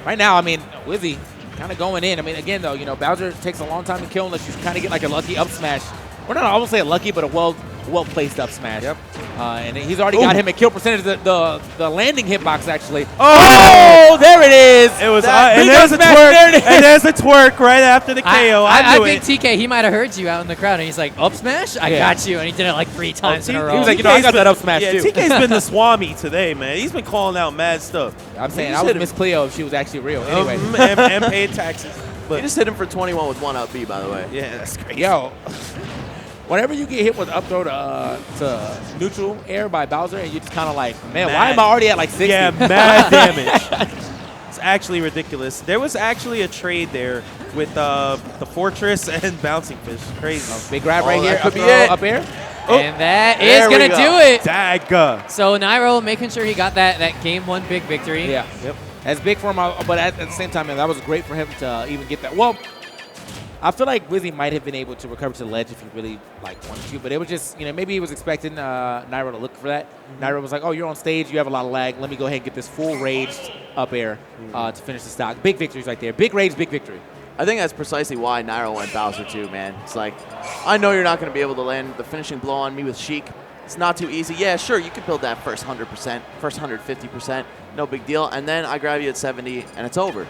right now, I mean, Wizzy kind of going in. I mean, again, though, you know, Bowser takes a long time to kill unless you kind of get like a lucky up smash. Or not, I won't say a lucky, but a well-placed up smash. Yep. And he's already got him at kill percentage. The landing hitbox, actually. Oh, there it is. It was, That and big there's up a smash, twerk, there it is. and there's a twerk right after the KO. I knew think it. TK, he might have heard you out in the crowd, and he's like, up smash? I Yeah. got you. And he did it like 3 times in a row. He was like, you know, I got that up smash Yeah, too. TK's been the Swami today, man. He's been calling out mad stuff. I'm saying He I just was hit Miss Cleo if she was actually real. him. Anyway. and paid taxes. You just hit him for 21 with 1 up B, by the way. Yeah, that's great. Yo, whenever you get hit with up throw to neutral air by Bowser, and you just kind of like, man, why am I already at like 60? Yeah, mad damage. It's actually ridiculous. There was actually a trade there with the Fortress and Bouncing Fish. Crazy. Big grab right here. that could Up be throw, it. up air. And that There is we going to go. do it. Dagga. So Nairo making sure he got that Game 1 big victory. Yeah. Yep. That's big for him, but at the same time, man, that was great for him to even get that. Well, I feel like Wizzy might have been able to recover to the ledge if he really wanted to, but it was just, you know, maybe he was expecting Nairo to look for that. Nairo was like, oh, you're on stage, you have a lot of lag. Let me go ahead and get this full raged up air to finish the stock. Big victories right there. Big rage, big victory. I think that's precisely why Nairo went Bowser too, man. It's like, I know you're not going to be able to land the finishing blow on me with Sheik. It's not too easy. Yeah, sure, you could build that first 100%, first 150%, no big deal. And then I grab you at 70, and it's over.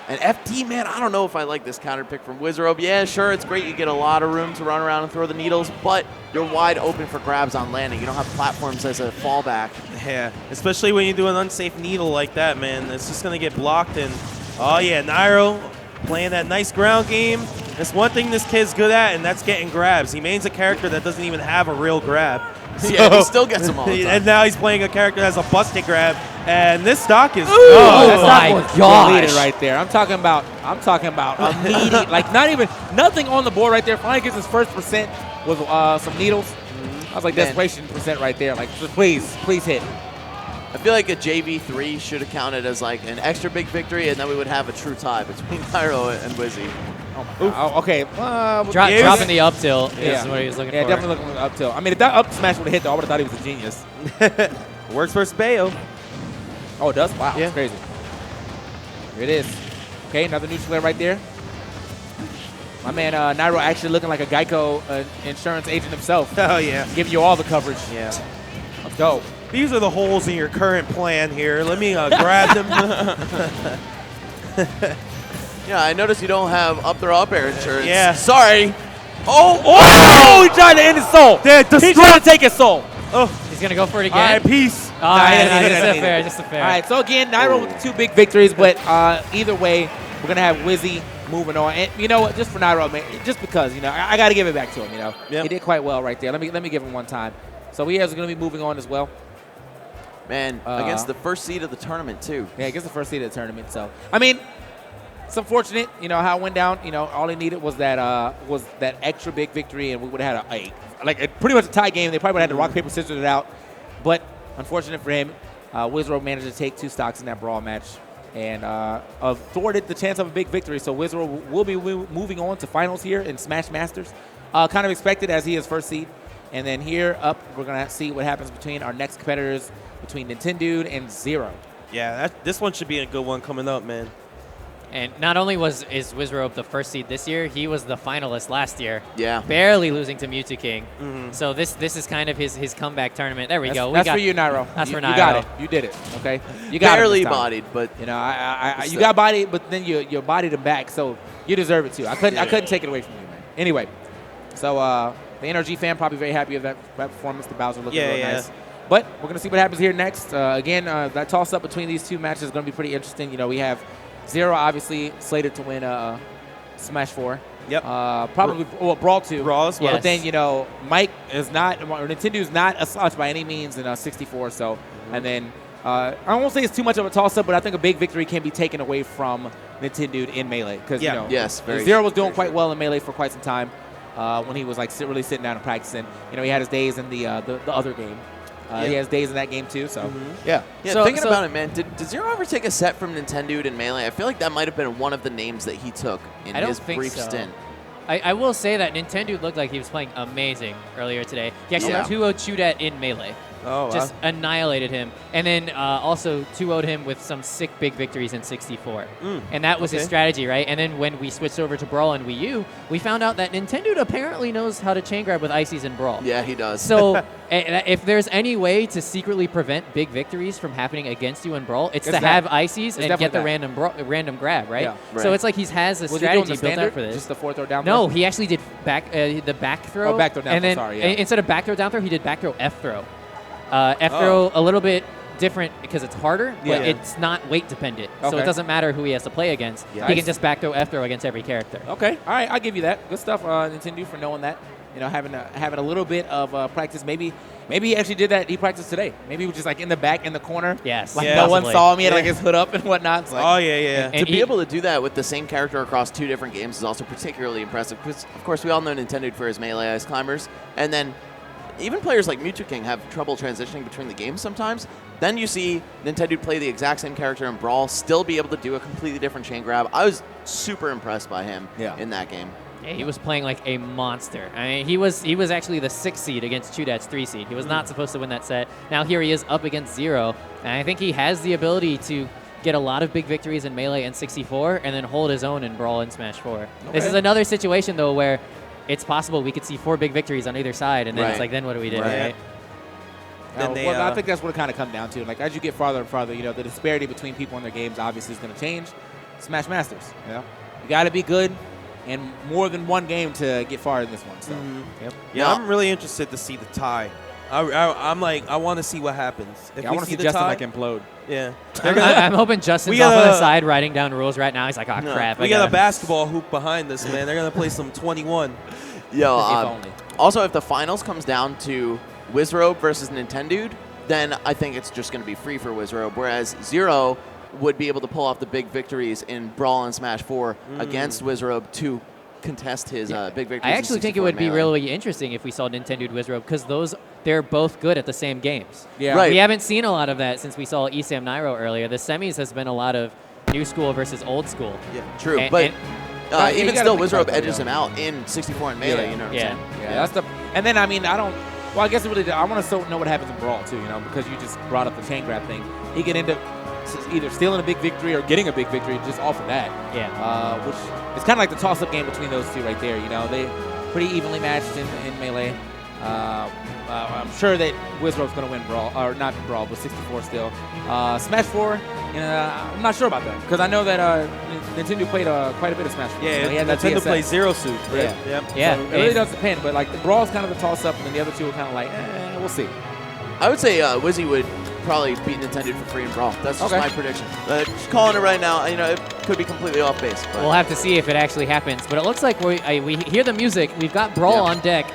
And FT, man, I don't know if I like this counter pick from Wizrobe. Yeah, sure, it's great. You get a lot of room to run around and throw the needles, but you're wide open for grabs on landing. You don't have platforms as a fallback. Yeah, especially when you do an unsafe needle like that, man. It's just going to get blocked. And, oh, yeah, Nairo playing that nice ground game. That's one thing this kid's good at, and that's getting grabs. He main's a character that doesn't even have a real grab. Yeah, he still gets them all the time. And now he's playing a character that has a busted grab, and this stock is Oh my gosh. Deleted right there. I'm talking about immediate, like nothing on the board right there. Finally gets his first percent with some needles. I was like, Man. desperation percent right there. Like, just please hit. I feel like a JV3 should have counted as like an extra big victory, and then we would have a true tie between Nairo and Wizzy. Oh my God. Oh, okay. Dropping the up tilt is Yeah. what he was looking for. Yeah, definitely looking for the up tilt. I mean, if that up smash would have hit, though, I would have thought he was a genius. Works versus Bayo. Oh, it does? Wow, Yeah. that's crazy. Here it is. Okay, another neutral air right there. My man Nairo actually looking like a Geico insurance agent himself. Oh, yeah. Giving you all the coverage. Yeah. Let's go. These are the holes in your current plan here. Let me grab them. Yeah, I noticed you don't have up throw up air insurance. Yeah. Sorry. Oh, he tried to end his soul. He's trying to take his soul. Oh, he's gonna go for it again. All right, peace. Oh, just a fair. All right, so again, Nairo with the 2 big victories, but either way, we're gonna have Wizzy moving on. And you know what? Just for Nairo, man, just because I got to give it back to him. He did quite well right there. Let me give him one time. So he is going to be moving on as well. Man, against the first seed of the tournament too. Yeah, against the first seed of the tournament. So I mean, it's unfortunate, how it went down. All he needed was that extra big victory, and we would have had a pretty much a tie game. They probably would have had to rock paper scissors it out. But unfortunate for him, Wizrobe managed to take 2 stocks in that brawl match, and thwarted the chance of a big victory. So Wizrobe will be moving on to finals here in Smash Masters. Kind of expected as he is first seed. And then here up, we're going to see what happens between our next competitors, between Nintendude and Zero. Yeah, this one should be a good one coming up, man. And not only is Wizrobe the first seed this year, he was the finalist last year. Yeah. Barely losing to Mewtwo King. So this is kind of his comeback tournament. There we go. That's for you, Nairo. That's for Nairo. You got it. You did it. Okay. You got barely it this time. bodied, but you got bodied, but then you bodied him back, so you deserve it too. I couldn't take it away from you, man. Anyway, so the NRG fan probably very happy with that performance. The Bowser looking real nice. But we're gonna see what happens here next. Again, that toss up between these 2 matches is gonna be pretty interesting. We have Zero obviously slated to win Smash 4. Yep. Probably Brawl 2. Brawl as well. But then Mike is not, or Nintendo is not a slouch by any means in 64. So and then I won't say it's too much of a toss up, but I think a big victory can be taken away from Nintendo in Melee because Zero was doing quite well in Melee for quite some time when he was really sitting down and practicing. He had his days in the other game. He has days in that game too, so yeah. Thinking about it, man, did Zero ever take a set from Nintendude in Melee? I feel like that might have been one of the names that he took in his brief stint. I will say that Nintendo looked like he was playing amazing earlier today. He actually 2-0'd Chudet in Melee. Oh, just wow. annihilated him. And then also 2-0'd him with some sick big victories in 64. And that was his strategy, right? And then when we switched over to Brawl and Wii U, we found out that Nintendo apparently knows how to chain grab with Ices in Brawl. Yeah, he does. So if there's any way to secretly prevent big victories from happening against you in Brawl, it's to have Ices and get the random grab, right? Yeah. So it's like he has a strategy built out for this. Just the 4 throw down No, throw? he actually did the back throw. Oh, back throw down and throw, then sorry, yeah. instead of back throw down throw, he did back throw F throw. F throw a little bit different because it's harder, but it's not weight dependent. So it doesn't matter who he has to play against. He can just back throw F throw against every character. Okay, all right, I'll give you that. Good stuff, Nintendo, for knowing that. Having a little bit of practice. Maybe he actually did that. He practiced today. Maybe he was just in the back in the corner. Yes, no one saw him. He had his hood up and whatnot. It's And to be able to do that with the same character across 2 different games is also particularly impressive. Because of course we all know Nintendo for his Melee Ice Climbers, and then even players like Mewtwo King have trouble transitioning between the games sometimes. Then you see Nintendo play the exact same character in Brawl, still be able to do a completely different chain grab. I was super impressed by him in that game. Yeah, he was playing like a monster. I mean, he was actually the 6th seed against Chudet's 3 seed. He was not supposed to win that set. Now here he is up against Zero, and I think he has the ability to get a lot of big victories in Melee and 64, and then hold his own in Brawl and Smash 4. This is another situation though where it's possible we could see 4 big victories on either side, and then it's like, then what do we do, right? I think that's what it kind of comes down to. As you get farther and farther, the disparity between people in their games obviously is going to change. Smash Masters, you got to be good and more than one game to get far in this one. So, Yeah, I'm really interested to see the tie. I want to see what happens. If I want to see Justin implode. Yeah. I'm hoping Justin's off on the side writing down rules right now. He's like, oh, crap. We got a basketball hoop behind us, man. They're going to play some 21. Also, if the finals comes down to Wizrobe versus Nintendude, then I think it's just going to be free for Wizrobe, whereas Zero would be able to pull off the big victories in Brawl and Smash 4 against Wizrobe to contest his big victories. I actually think it would be really interesting if we saw Nintendo Wizrobe, because they're both good at the same games. Yeah. Right. We haven't seen a lot of that since we saw Esam Nairo earlier. The semis has been a lot of new school versus old school. Yeah, true. Even still, Wizrobe edges him out in 64 and Melee. You know what I'm saying? Yeah, that's the. And then I don't. Well, I guess it really. I want to know what happens in Brawl too. Because you just brought up the chain grab thing. He can end up either stealing a big victory or getting a big victory just off of that. Yeah. Which is kind of like the toss-up game between those two right there. They pretty evenly matched in Melee. I'm sure that Wizrobe's going to win Brawl, or not Brawl, but 64 still. Smash 4, I'm not sure about that because I know that Nintendo played quite a bit of Smash 4. Yeah, So he had that Nintendo DSX. plays Zero Suit. Right? Yeah, Yep. yeah. So- It really does depend, but like the Brawl's kind of a toss-up, and then the other two are kind of like, we'll see. I would say Wizzy would probably beat Nintendo for free in Brawl. That's just Okay. my prediction. Just calling it right now. It could be completely off base. But We'll have to see if it actually happens. But it looks like we hear the music. We've got Brawl on deck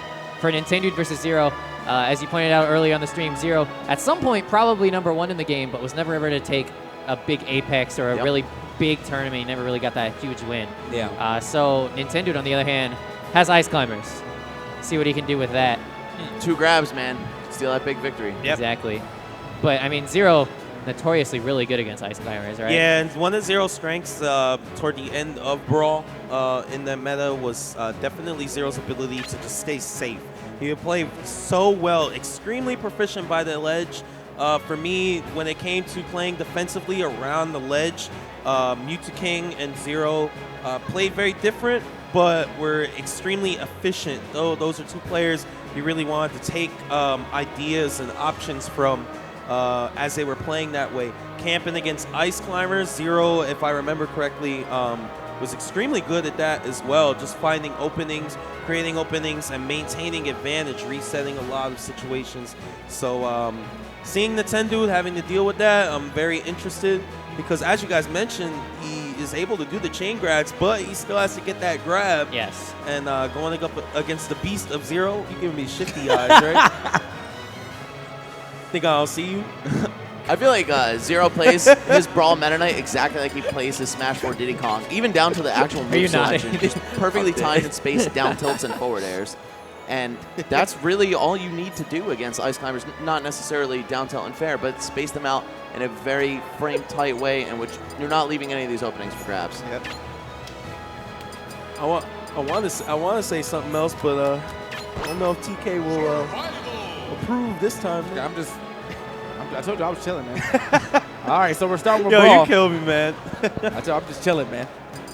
for Nintendo versus Zero. As you pointed out earlier on the stream, Zero, at some point, probably #1 in the game, but was never ever to take a big Apex or a really big tournament. He never really got that huge win. Yeah. So Nintendo, on the other hand, has Ice Climbers. See what he can do with that. 2 grabs, man. Steal that big victory. Exactly. But, I mean, Zero, notoriously really good against Ice Climbers, right? Yeah, and one of Zero's strengths toward the end of Brawl in the meta was definitely Zero's ability to just stay safe. He would play so well, extremely proficient by the ledge. For me, when it came to playing defensively around the ledge, Mewtwo King and Zero played very different, but were extremely efficient. Though those are 2 players you really wanted to take ideas and options from as they were playing that way. Camping against Ice Climbers, Zero, if I remember correctly, was extremely good at that as well, just finding openings, creating openings, and maintaining advantage, resetting a lot of situations. So seeing Nintendo having to deal with that, I'm very interested because, as you guys mentioned, he is able to do the chain grabs, but he still has to get that grab. Yes. And going up against the beast of Zero, you're giving me shifty eyes, right? Think I'll see you? I feel like Zero plays his Brawl Meta Knight exactly like he plays his Smash 4 Diddy Kong, even down to the actual Are you move nodding? selection. Just perfectly timed and spaced down tilts and forward airs. And that's really all you need to do against Ice Climbers. Not necessarily down tilt and fair, but space them out in a very frame-tight way in which you're not leaving any of these openings for grabs. Yep. I want to say something else, but I don't know if TK will approve this time. I told you I was chilling, man. All right, so we're starting with Yo, Brawl. you killed me, man. I told you, I'm just chilling, man.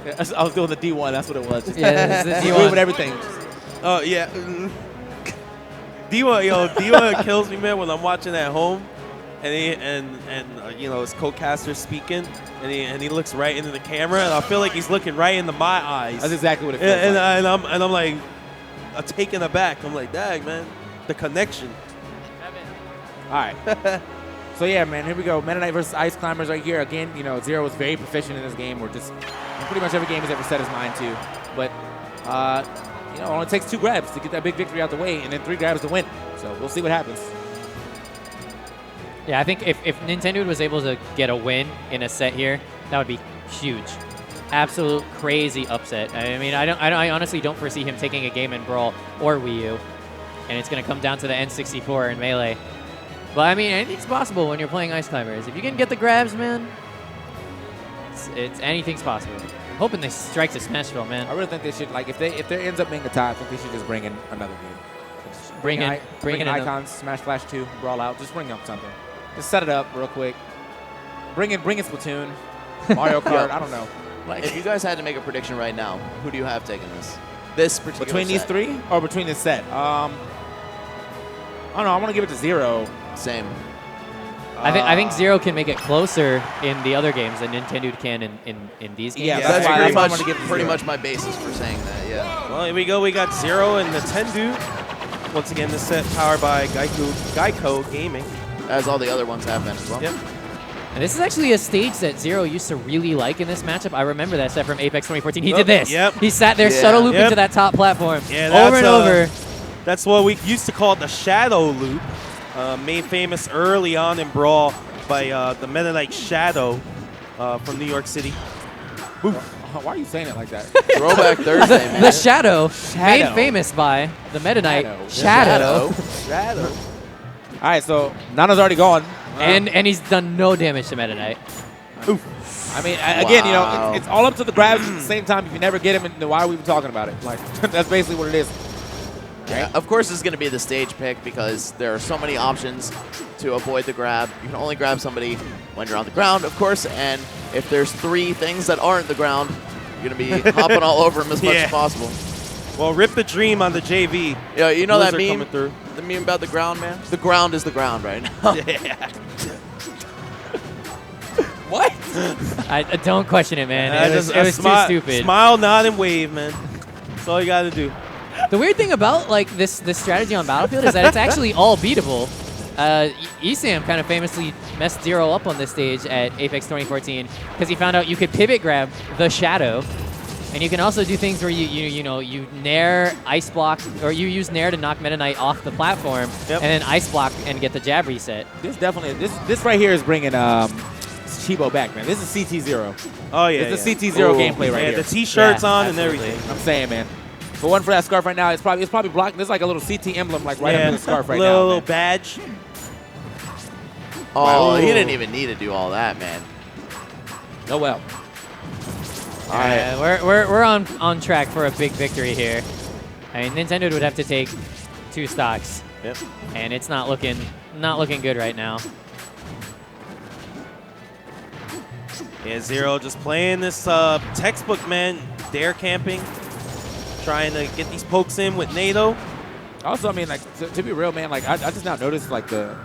I was doing the D1. That's what it was. Just Yeah, this is the agree D1. with everything. Oh yeah. D1 kills me, man, when I'm watching at home, and his co-caster speaking, and he looks right into the camera, and I feel like he's looking right into my eyes. That's exactly what it feels and, like. and I'm like, taken aback. I'm like, dang, man, the connection. All right. So yeah, man, here we go. Meta Knight versus Ice Climbers right here. Again, Zero was very proficient in this game. We're just pretty much every game he's ever set his mind to. But it only takes 2 grabs to get that big victory out the way, and then 3 grabs to win. So we'll see what happens. Yeah, I think if Nintendo was able to get a win in a set here, that would be huge. Absolute crazy upset. I mean, I honestly don't foresee him taking a game in Brawl or Wii U, and it's going to come down to the N64 and Melee. But I mean, anything's possible when you're playing Ice Climbers. If you can get the grabs, man, it's anything's possible. I'm hoping they strike to Smashville, man. I really think they should, like, if there ends up being a tie, I think they should just bring in another game. Bring in Icons, Smash Flash 2, Brawl out. Just bring up something. Just set it up real quick. Bring in Splatoon, Mario Kart. I don't know. If you guys had to make a prediction right now, who do you have taking this particular Between these set? 3 or between this set? I don't know. I want to give it to Zero. Same. I think Zero can make it closer in the other games than Nintendo can in these games. Yeah, that's pretty much my basis for saying that, yeah. Well, here we go. We got Zero and Nintendo. Once again, this set powered by Geico Gaming. As all the other ones have been as well. Yep. And this is actually a stage that Zero used to really like in this matchup. I remember that set from Apex 2014. He did this. Yep. He sat there shuttle looping to that top platform over and over. That's what we used to call the Shadow Loop. Made famous early on in Brawl by the Meta Knight Shadow from New York City. Why are you saying it like that? Throwback Thursday, man. The Shadow, made famous by the Meta Knight Shadow. Shadow. All right, so Nana's already gone. And he's done no damage to Meta Knight. I mean, again, it's all up to the grabs at the same time. If you never get him, then why are we even talking about it? Like, that's basically what it is. Yeah, of course it's going to be the stage pick because there are so many options to avoid the grab. You can only grab somebody when you're on the ground, of course, and if there's 3 things that aren't the ground, you're going to be hopping all over them as much as possible. Well, rip the dream on the JV. Yeah, you know that Blizzard meme? coming through. The meme about the ground, man? The ground is the ground right now. Yeah. What? I don't question it, man. It was too stupid. Smile, nod, and wave, man. That's all you got to do. The weird thing about like this strategy on Battlefield is that it's actually all beatable. ESAM kind of famously messed Zero up on this stage at Apex 2014 because he found out you could pivot grab the Shadow, and you can also do things where you nair ice block, or you use nair to knock Meta Knight off the platform, and then ice block and get the jab reset. This definitely this right here is bringing Chibo back, man. This is CT0. Oh yeah, it's the CT0 gameplay right here. The T-shirts on and everything. I'm saying, man. If it wasn't for that scarf right now, it's probably blocking. There's like a little CT emblem like right under the scarf right now. Little badge. Oh, he didn't even need to do all that, man. Oh well. All right. We're on track for a big victory here. I mean, Nintendo would have to take 2 stocks. Yep. And it's not looking good right now. Yeah, Zero just playing this textbook, man. Dare camping. Trying to get these pokes in with NATO. Also, I mean, like to be real, man, like I just now noticed like the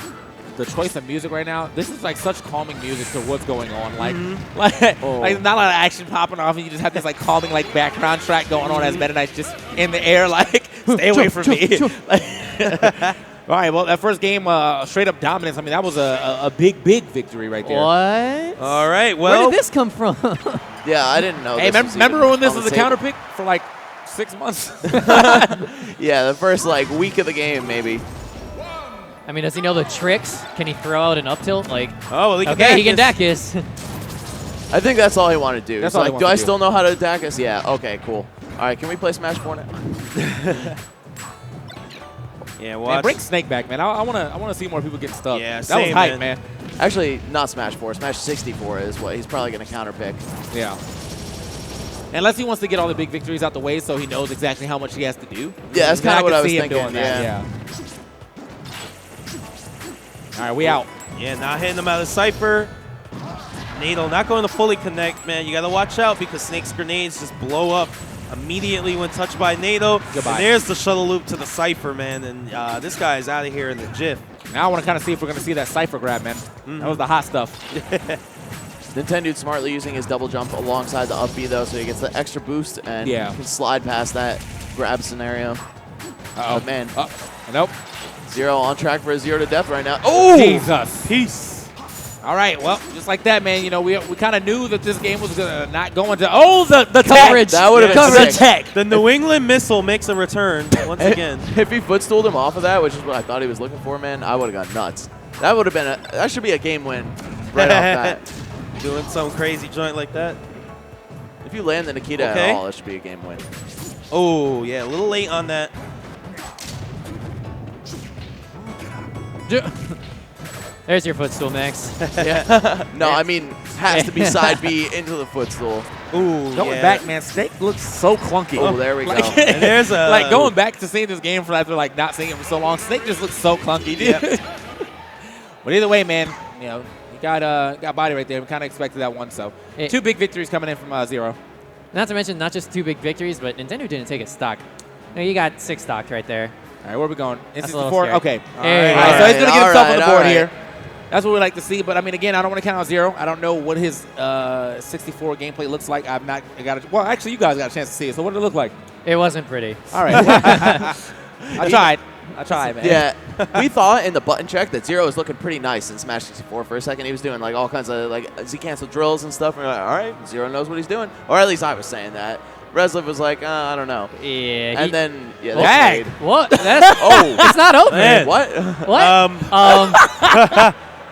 choice of music right now. This is like such calming music to what's going on. Like, like not a lot of action popping off, and you just have this like calming like background track going on as Meta Knight's just in the air, like stay away from me. All right, well, that first game, straight up dominance. I mean, that was a big victory right there. What? All right, well. Where did this come from? Yeah, I didn't know. Hey, remember when this was a counter pick for like 6 months? Yeah, the first like week of the game, maybe. I mean, does he know the tricks? Can he throw out an up tilt? Like, oh, well, he can Dacus. I think that's all he wanted to do. That's So, all he like, do wants I to do. still know how to attack us? Yeah. Okay. Cool. All right. Can we play Smash 4 now? Yeah, Man, watch. bring Snake back, man. I wanna see more people getting stuck. Yeah, that was same, hype, man. man. Actually, not Smash 4. Smash 64 is what he's probably going to counterpick. Yeah. Unless he wants to get all the big victories out the way, so he knows exactly how much he has to do. Yeah, that's Then kind of what can I was see him thinking. doing that, Yeah. All right, we out. Yeah, not hitting him out of Cypher. NATO not going to fully connect, man. You got to watch out because Snake's grenades just blow up immediately when touched by NATO. Goodbye. And there's the shuttle loop to the Cypher, man. And this guy's out of here in the jiff. Now I want to kind of see if we're going to see that Cypher grab, man. That was the hot stuff. Nintendo smartly using his double jump alongside the up B, though, so he gets the extra boost and can slide past that grab scenario. But man. Nope. Zero on track for a 0 to death right now. Oh! Jesus. Peace. All right, well, just like that, man. You know, we kind of knew that this game was not going to. Oh, the coverage. That would have been the sick. tech. The New England missile makes a return once again. If he footstooled him off of that, which is what I thought he was looking for, man, I would have gone nuts. That would have been that should be a game win right off bat. Doing some crazy joint like that. If you land the Nikita at all, that should be a game win. Oh, yeah, a little late on that. There's your footstool, Max. Yeah. No, I mean, has to be side B into the footstool. Ooh, Going back, man, Snake looks so clunky. Oh, there we go. And there's a like going back to seeing this game for after like not seeing it for so long. Snake just looks so clunky, dude. Yep. But either way, man, you know, you got body right there. We kind of expected that one. So 2 big victories coming in from Zero. Not to mention, not just 2 big victories, but Nintendo didn't take a stock. No, you got 6 stock right there. All right, where are we going? That's a little N64? scary. Okay. All Hey. right, so he's going to get himself on the board right. here. That's what we like to see. But, I mean, again, I don't want to count out Zero. I don't know what his 64 gameplay looks like. I've not got it. Well, actually, you guys got a chance to see it. So what did it look like? It wasn't pretty. All right. I tried, man. Yeah, we thought in the button check that Zero was looking pretty nice in Smash 64 for a second. He was doing like all kinds of like Z-cancel drills and stuff. And we're like, all right, Zero knows what he's doing. Or at least I was saying that. Resliv was like, I don't know. Yeah. And then, yeah, Well, they played. What? That's, it's not over. Man. What? What?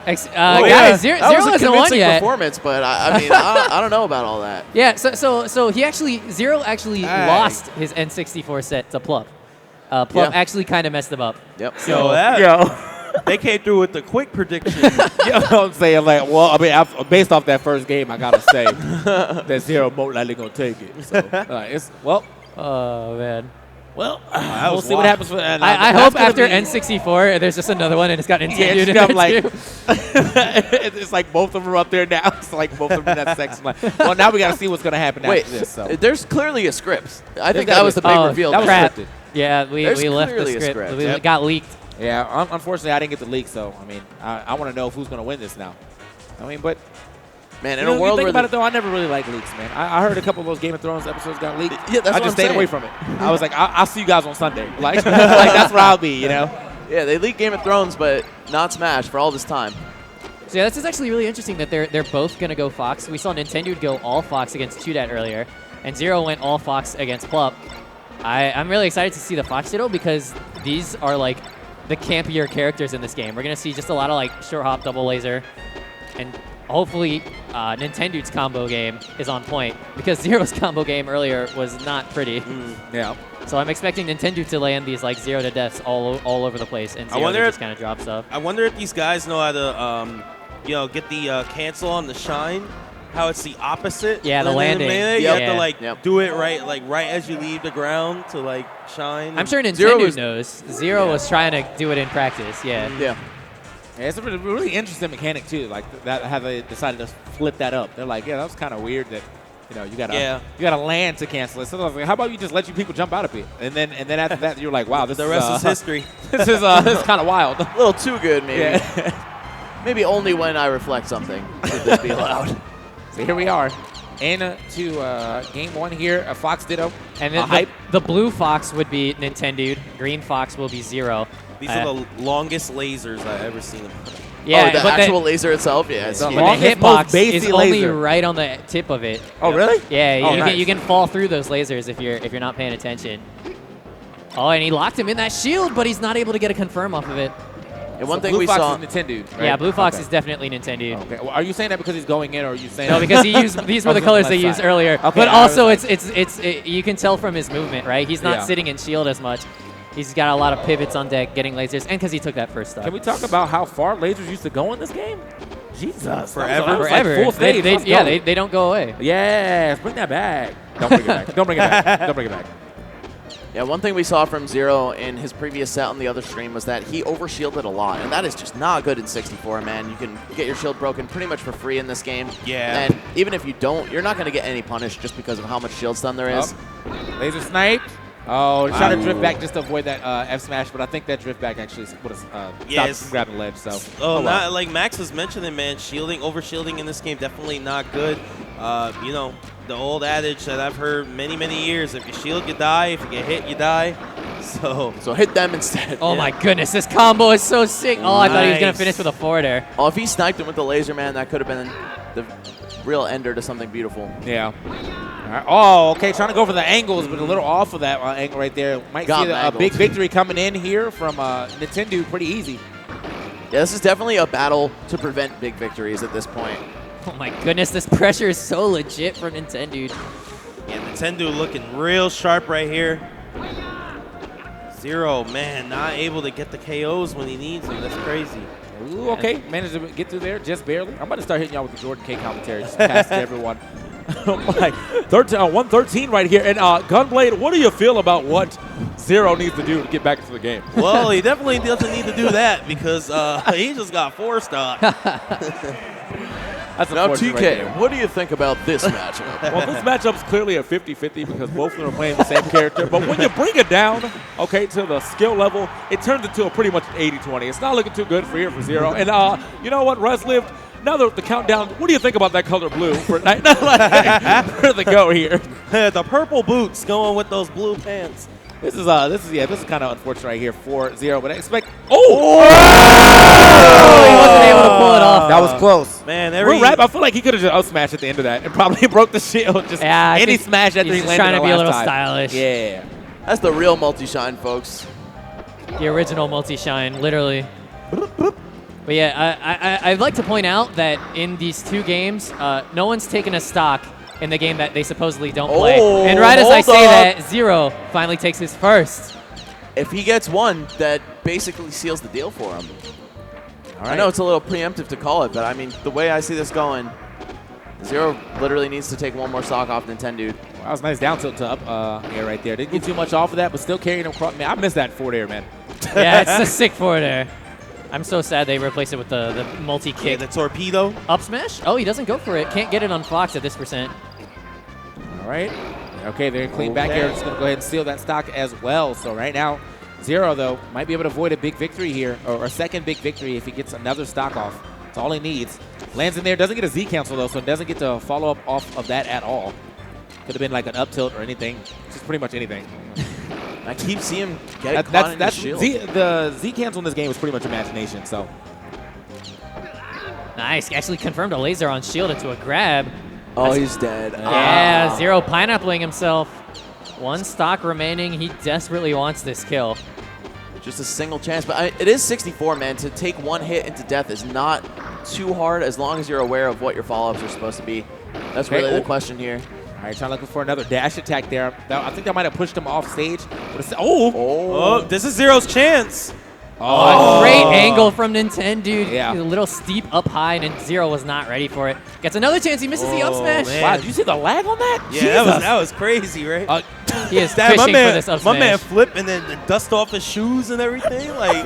Guys, Zero that was a hasn't won convincing yet. performance, but I mean, I don't know about all that. Yeah, so he actually, Zero actually lost his N64 set to Plup. Plup actually kind of messed him up. Yep. So they came through with the quick prediction. You know what I'm saying? Like, well, I mean, based off that first game, I got to say that Zero most likely going to take it. So, it's, well. Oh, man. Well, that we'll was see what wild. happens. I hope after N64, there's just another one and it's got Nintendo Yeah, in it's got it like too. it's like both of them are up there now. It's like both of them in that section. Like, well, now we got to see what's going to happen Wait, after this. So. there's clearly a script. I think gotta that be was the a big script. reveal. That was Crap. scripted. Yeah, we There's left the clearly a script. script. We Yep. got leaked. Yeah, unfortunately, I didn't get the leak. So I mean, I want to know who's going to win this now. I mean, but. Man, In in a world you think where about it though, I never really liked leaks, man. I heard a couple of those Game of Thrones episodes got leaked. Yeah, that's I what just I'm stayed saying. away from it. I was like, I'll see you guys on Sunday. Like that's where I'll be, you know. Yeah, they leaked Game of Thrones, but not Smash for all this time. So yeah, this is actually really interesting that they're both going to go Fox. We saw Nintendo go all Fox against Chudat earlier, and Zero went all Fox against Plup. I'm really excited to see the Fox Ditto because these are like the campier characters in this game. We're going to see just a lot of like short hop, double laser, and hopefully Nintendo's combo game is on point because Zero's combo game earlier was not pretty. Yeah. So I'm expecting Nintendo to land these like 0 to deaths all over the place, and I Zero wonder to if- just kind of drop stuff. I wonder if these guys know how to, get the cancel on the shine. How it's the opposite. Yeah, the than in landing. Melee. You Yep. have to like Yep. do it right as you leave the ground to like shine. I'm sure Zero Nintendo was- knows. Zero was trying to do it in practice. Yeah. Yeah. Yeah, it's a really interesting mechanic too. Like that, how they decided to flip that up. They're like, yeah, that was kind of weird that, you gotta land to cancel it. So I was like, how about you just let you people jump out of it, and then after that you're like, wow, this the is, rest is history. This is kind of wild. A little too good, maybe. Yeah. Maybe only when I reflect something should this be allowed. So here we are, into game one here. A Fox Ditto, And a then hype. the blue fox would be Nintendo. Green fox will be Zero. These are the longest lasers I've ever seen. Yeah, oh, the but actual laser itself? Yeah, it's The huge. But the longest, most hitbox is basic only laser. right on the tip of it. Oh, really? Yeah, Oh, you, nice. can, you can fall through those lasers if you're not paying attention. Oh, and he locked him in that shield, but he's not able to get a confirm off of it. And one So thing Blue we Fox saw. is Nintendo, right? Yeah, Blue Fox Okay. is definitely Nintendo. Okay. Well, are you saying that because he's going in, or are you saying No, because he used these were the colors they used earlier. Okay, but I was also, like- you can tell from his movement, right? He's not Yeah. sitting in shield as much. He's got a lot of pivots on deck, getting lasers, and because he took that first stock. Can we talk about how far lasers used to go in this game? Jesus, Forever? that was Forever. Like full stage. Let's go. They don't go away. Yes, bring that back. Don't bring it back. Don't bring it back. Don't bring it back. Yeah, one thing we saw from Zero in his previous set on the other stream was that he overshielded a lot, and that is just not good in 64, man. You can get your shield broken pretty much for free in this game. Yeah. And even if you don't, you're not going to get any punish just because of how much shield stun there is. Laser snipe. Oh, trying to drift back just to avoid that F smash, but I think that drift back actually would have stopped him from grabbing the ledge. So. Oh, well. not like Max was mentioning, man. Over shielding in this game definitely not good. The old adage that I've heard many years: if you shield, you die. If you get hit, you die. So hit them instead. Oh my goodness, this combo is so sick. Oh, I thought he was gonna Nice. finish with a forward air. Oh, if he sniped him with the laser, man, that could have been the real ender to something beautiful. Yeah. All right. Oh, okay. Trying to go for the angles, but a little off of that angle right there. Might Got see a mangled. big victory coming in here from Nintendo. Pretty easy. Yeah, this is definitely a battle to prevent big victories at this point. Oh my goodness, this pressure is so legit for Nintendo. Yeah, Nintendo looking real sharp right here. Zero, man, not able to get the KOs when he needs them. That's crazy. Ooh, okay. Managed to get through there just barely. I'm about to start hitting y'all with the Jordan K commentary. Just pass it to everyone. Like 113 right here. And Gunblade, what do you feel about what Zero needs to do to get back into the game? Well, he definitely doesn't need to do that because he just got 4 stock. That's Now, unfortunate TK, right there. what do you think about this matchup? Well, this matchup's clearly a 50-50 because both of them are playing the same character. But when you bring it down, okay, to the skill level, it turns into a pretty much an 80-20. It's not looking too good for here for Zero. And you know what, Reslived? Now the countdown, what do you think about that color blue for for the go here? The purple boots going with those blue pants. This is kind of unfortunate right here for Zero, but I expect. He wasn't able to pull it off. That was close. Man, I feel like he could have just up smashed at the end of that and probably broke the shield. Just I any think smash after he's he just landed trying to the be a last little time. stylish. Yeah. That's the real multi-shine, folks. The original multi-shine, literally. But yeah, I'd like to point out that in these two games, no one's taken a stock in the game that they supposedly don't play. And right as I say that, Zero finally takes his first. If he gets one, that basically seals the deal for him. All right. I know it's a little preemptive to call it, but I mean, the way I see this going, Zero literally needs to take one more stock off Nintendo. That was nice down tilt to up air right there. Didn't get too much off of that, but still carrying him across. Man, I missed that forward air, man. Yeah, it's a sick forward air. I'm so sad they replaced it with the multi-kick. Yeah, the torpedo. Up smash? Oh, he doesn't go for it. Can't get it on Fox at this percent. All right. Okay, they're clean back air. Just going to go ahead and steal that stock as well. So right now, Zero, though, might be able to avoid a big victory here, or a second big victory if he gets another stock off. That's all he needs. Lands in there, doesn't get a Z cancel, though, so doesn't get to follow up off of that at all. Could have been like an up tilt or anything. Just pretty much anything. I keep seeing him get caught in the shield. The Z cancel in this game was pretty much imagination, so. Nice. Actually confirmed a laser on shield into a grab. Oh, he's dead. Yeah, Zero pineappling himself. One stock remaining. He desperately wants this kill. Just a single chance, but it is 64, man. To take one hit into death is not too hard as long as you're aware of what your follow-ups are supposed to be. That's really the question here. All right, trying to look for another dash attack there. I think that might have pushed him off stage. Oh, this is Zero's chance. Oh, great angle from Nintendo. Yeah. A little steep up high, and Zero was not ready for it. Gets another chance. He misses the up smash. Man. Wow, did you see the lag on that? Yeah, that was crazy, right? He is Damn, fishing for this up my smash. man flip and then dust off his shoes and everything. Like,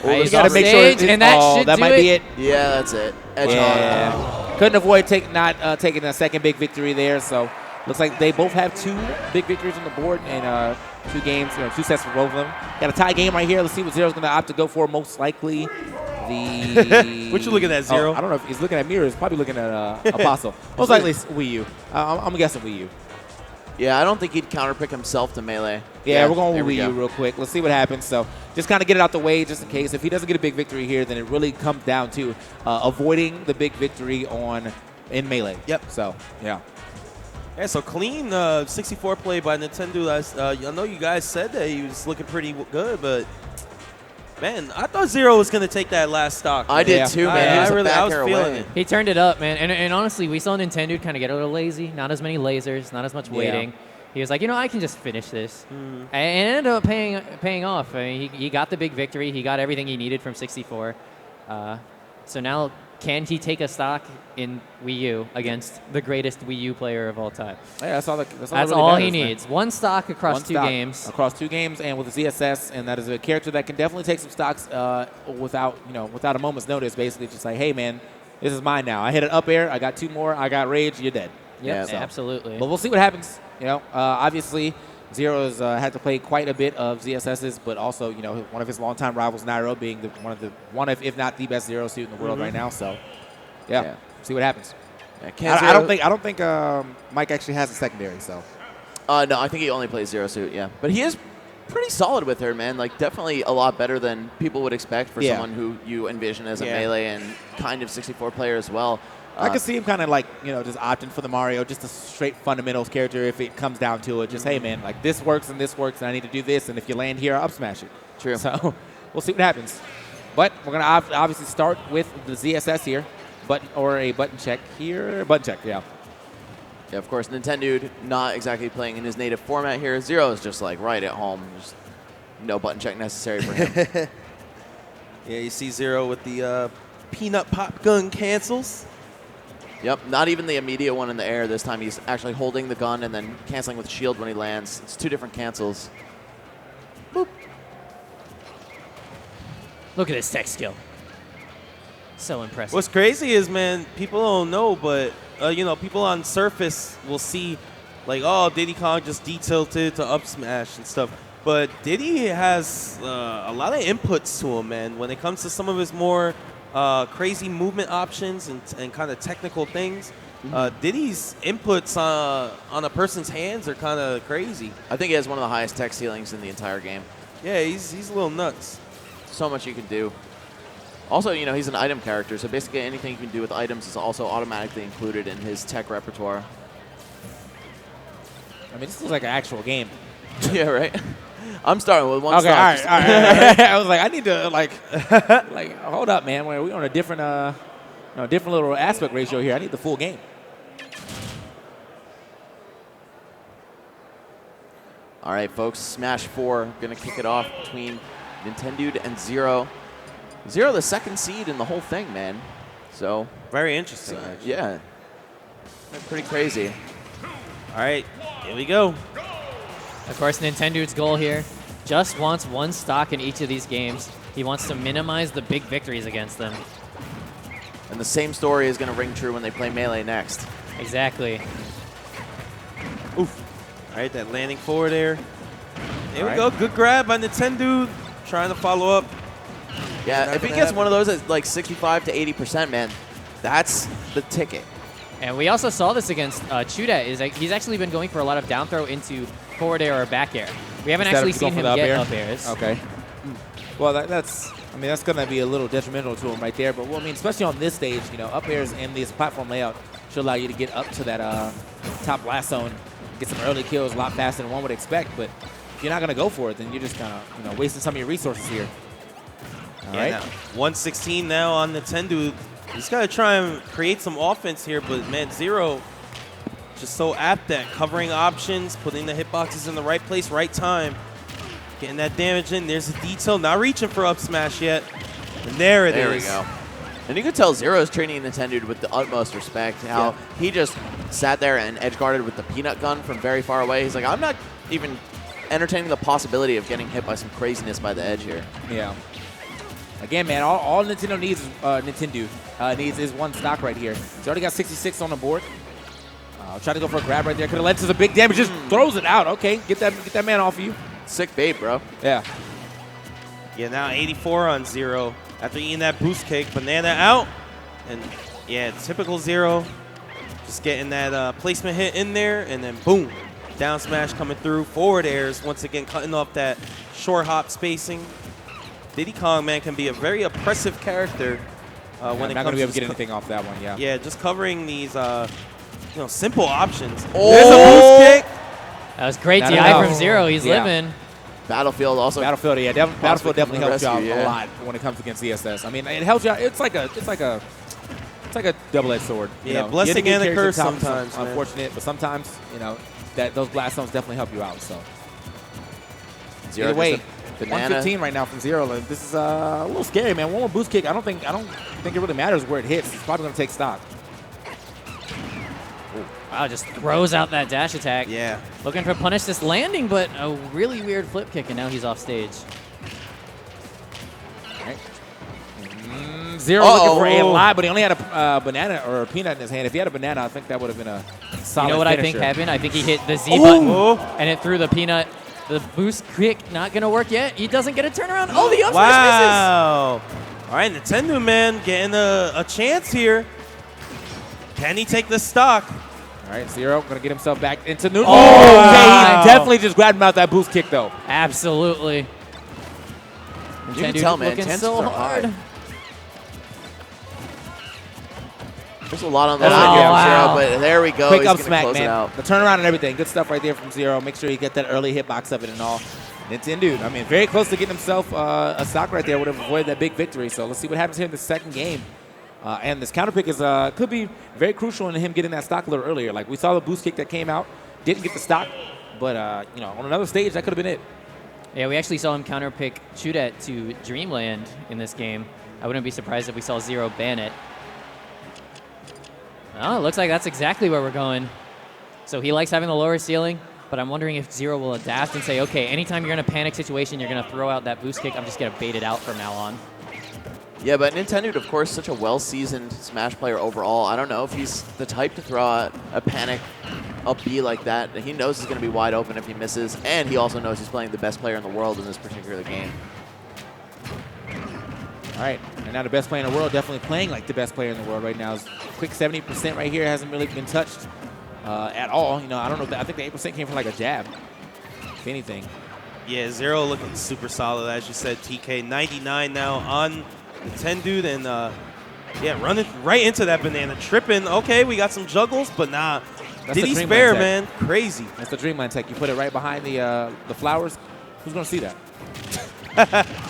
You got to make sure. And that should that do might be it. Yeah, that's it. Edge Yeah. Couldn't avoid not taking a second big victory there. So looks like they both have 2 big victories on the board and 2 games, 2 sets for both of them. Got a tie game right here. Let's see what Zero's going to opt to go for. Most likely what you looking at, Zero? I don't know if he's looking at me or he's probably looking at Apostle. Most likely Wii U. I'm guessing Wii U. Yeah, I don't think he'd counterpick himself to melee. Yeah, we're going there with we Wii U go. real quick. Let's see what happens. So just kind of get it out the way just in case. If he doesn't get a big victory here, then it really comes down to avoiding the big victory in melee. Yep. So, yeah. Yeah, so clean 64 play by Nintendo. I know you guys said that he was looking pretty good, but man, I thought Zero was going to take that last stock. I did too, man. I was feeling it. He turned it up, man. And honestly, we saw Nintendo kind of get a little lazy. Not as many lasers, not as much waiting. He was like, I can just finish this. And it ended up paying off. I mean, he got the big victory. He got everything he needed from 64. So now, can he take a stock in Wii U against the greatest Wii U player of all time? Yeah, that's That's all he needs. One stock across 2 games. Across 2 games, and with the ZSS, and that is a character that can definitely take some stocks without a moment's notice. Basically, just like, hey man, this is mine now. I hit an up air. I got 2 more. I got rage. You're dead. Yeah, absolutely. But we'll see what happens. Obviously, Zero's had to play quite a bit of ZSSs, but also, one of his longtime rivals, Nairo, being one of, if not the best Zero suit in the world right now. So, yeah, see what happens. Yeah, I don't think Mike actually has a secondary. So, no, I think he only plays Zero suit. Yeah, but he is pretty solid with her, man. Like, definitely a lot better than people would expect for someone who you envision as a melee and kind of 64 player as well. I could see him kind of like, just opting for the Mario, just a straight fundamentals character if it comes down to it. Just, hey, man, like this works and I need to do this, and if you land here, I'll up smash it. True. So we'll see what happens. But we're going to obviously start with the ZSS here, a button check here. Button check, yeah. Yeah, of course, Nintendo not exactly playing in his native format here. Zero is just like right at home. Just no button check necessary for him. Yeah, you see Zero with the peanut pop gun cancels. Yep, not even the immediate one in the air. This time he's actually holding the gun and then canceling with shield when he lands. It's 2 different cancels. Boop. Look at his tech skill. So impressive. What's crazy is, man, people don't know, but, people on surface will see, like, oh, Diddy Kong just detilted to up smash and stuff. But Diddy has a lot of inputs to him, man, when it comes to some of his more crazy movement options and kind of technical things. Diddy's inputs on a person's hands are kind of crazy. I think he has one of the highest tech ceilings in the entire game. Yeah, he's a little nuts. So much you can do. Also, he's an item character, so basically anything you can do with items is also automatically included in his tech repertoire. I mean, this looks like an actual game. Yeah, right? I'm starting with one okay, stock. all right. I was like, I need to, like, hold up, man. We're on a different, different little aspect ratio here. I need the full game. All right, folks, Smash 4 going to kick it off between Nintendo and Zero. Zero, the 2nd seed in the whole thing, man. So very interesting. Yeah, pretty crazy. All right, here we go. Of course, Nintendo's goal here just wants one stock in each of these games. He wants to minimize the big victories against them. And the same story is going to ring true when they play Melee next. Exactly. Oof. All right, that landing forward air. There we All go. right. Good grab by Nintendo. Trying to follow up. Yeah, Not if he gonna gets happen. one of those at like 65 to 80%, man, that's the ticket. And we also saw this against Chudet. He's actually been going for a lot of down throw into forward air or back air. We haven't Instead actually of seen going him for the get air? up airs. Okay. Well, that's going to be a little detrimental to him right there. But, well, I mean, especially on this stage, you know, up airs and this platform layout should allow you to get up to that top blast zone, get some early kills a lot faster than one would expect. But if you're not going to go for it, then you're just kind of, you know, wasting some of your resources here. All right. Now, 116 now on Nintendo. He's got to try and create some offense here, but, man, Zero just so apt at covering options, putting the hitboxes in the right place, right time, getting that damage in. There's a detail, not reaching for up smash yet. And there it is. There we go. And you could tell Zero is treating Nintendo with the utmost respect. How he just sat there and edge guarded with the peanut gun from very far away. He's like, I'm not even entertaining the possibility of getting hit by some craziness by the edge here. Yeah. Again, man, all Nintendo needs is one stock right here. He's already got 66 on the board. Trying to go for a grab right there. Could have led to some big damage. Just throws it out. Okay, get that man off of you. Sick bait, bro. Yeah. Yeah, now 84 on Zero. After eating that boost cake, banana out. And, yeah, typical Zero. Just getting that placement hit in there, and then boom. Down smash coming through. Forward airs, once again, cutting off that short hop spacing. Diddy Kong, man, can be a very oppressive character when it I'm comes not going to be able to to get anything off that one, yeah. Yeah, just covering these simple options. Oh! There's a boost kick. That was great Not DI enough. from Zero. He's Yeah. living. Battlefield also. Battlefield, yeah, Battlefield definitely helps you out rescue, yeah. a lot when it comes against ESS. I mean, it helps you out. It's like a double-edged sword. You Yeah, know, blessing getting and a characters curse at the top is sometimes, man. unfortunate, but sometimes those blast zones definitely help you out. So Zero either way, just a banana. 115 right now from Zero. Like, this is a little scary, man. One more boost kick. I don't think it really matters where it hits. It's probably going to take stock. Wow, just throws out that dash attack. Yeah. Looking to punish this landing, but a really weird flip kick, and now he's off stage. Zero looking for a lot, but he only had a banana or a peanut in his hand. If he had a banana, I think that would have been a solid You know what I finisher. think happened? I think he hit the Z button, and it threw the peanut. The boost kick not going to work yet. He doesn't get a turnaround. Oh, the up smash misses. Wow. All right, Nintendo, man, getting a chance here. Can he take the stock? All right, Zero going to get himself back into Newton. Oh, okay, wow. he definitely just grabbed him out that boost kick, though. Absolutely. You can Nintendo tell, man. looking Chances so are hard. high. There's a lot on the Oh, line here from wow. Zero, but there we go. Quick He's up gonna smack, close it man. out. The turnaround and everything. Good stuff right there from Zero. Make sure you get that early hitbox of it and all. Nintendo, I mean, very close to getting himself a stock right there. Would have avoided that big victory. So let's see what happens here in the second game. And this counter pick is could be very crucial in him getting that stock a little earlier. Like we saw the boost kick that came out, didn't get the stock, but on another stage that could have been it. Yeah, we actually saw him counterpick Chudet to Dreamland in this game. I wouldn't be surprised if we saw Zero ban it. Oh, it looks like that's exactly where we're going. So he likes having the lower ceiling, but I'm wondering if Zero will adapt and say, okay, anytime you're in a panic situation, you're going to throw out that boost kick. I'm just going to bait it out from now on. Yeah, but Nintendo, of course, such a well-seasoned Smash player overall. I don't know if he's the type to throw out a panic up B like that. He knows he's going to be wide open if he misses, and he also knows he's playing the best player in the world in this particular game. All right, and now the best player in the world, definitely playing like the best player in the world right now. Is quick 70% right here, hasn't really been touched at all. I don't know. I think the 8% came from like a jab, if anything. Yeah, Zero looking super solid, as you said, TK. 99 now on Nintendo, and running right into that banana, tripping. Okay, we got some juggles, but nah. That's Did he the spare, Dreamland man? Crazy. That's the Dreamland tech. You put it right behind the flowers. Who's going to see that?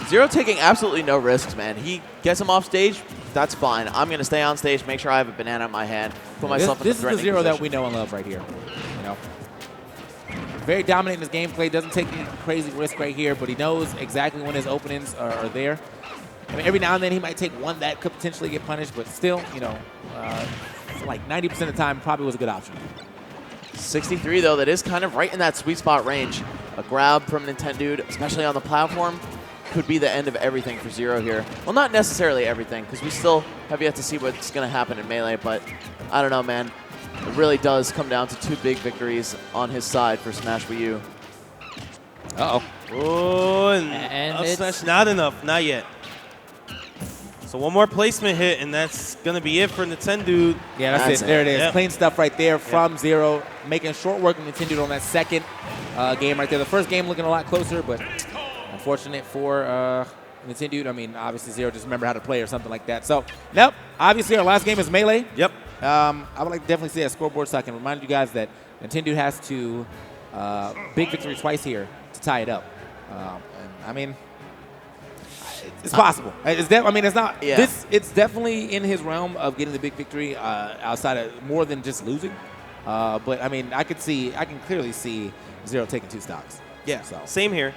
Zero taking absolutely no risks, man. He gets him off stage, that's fine. I'm going to stay on stage, make sure I have a banana in my hand, put myself in This the is the threatening Zero position. that we know and love right here. Very dominant in his gameplay, doesn't take any crazy risk right here, but he knows exactly when his openings are there. I mean, every now and then he might take one that could potentially get punished, but still, like 90% of the time, probably was a good option. 63 though, that is kind of right in that sweet spot range. A grab from Nintendude, especially on the platform, could be the end of everything for Zero here. Well, not necessarily everything, because we still have yet to see what's going to happen in Melee, but I don't know, man. It really does come down to 2 big victories on his side for Smash Wii U. Uh-oh. Oh, and up smash, not enough, not yet. So one more placement hit, and that's going to be it for Nintendude. Yeah, that's it. There it is. Yep. Clean stuff right there from Zero, making short work of Nintendude on that second game right there. The first game looking a lot closer, but unfortunate for Nintendude. I mean, obviously Zero just remember how to play or something like that. So, nope. Obviously, our last game is Melee. Yep. I would like to definitely see a scoreboard so I can remind you guys that Nintendude has to big victory twice here to tie it up. And, I mean, it's possible. It's it's not. Yeah. It's definitely in his realm of getting the big victory outside of more than just losing. But I mean, I can clearly see Zero taking 2 stocks. Yeah. So. Same here.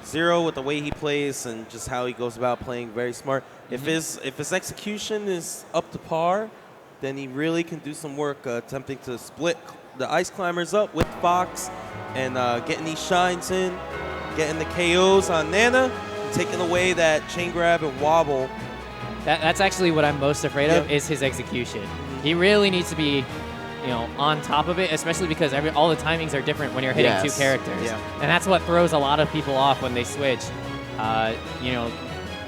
Zero with the way he plays and just how he goes about playing, very smart. If his execution is up to par, then he really can do some work attempting to split the Ice Climbers up with Fox and getting these shines in, getting the KOs on Nana, and taking away that chain grab and wobble. That's actually what I'm most afraid of is his execution. He really needs to be, on top of it, especially because all the timings are different when you're hitting 2 characters. Yeah. And that's what throws a lot of people off when they switch.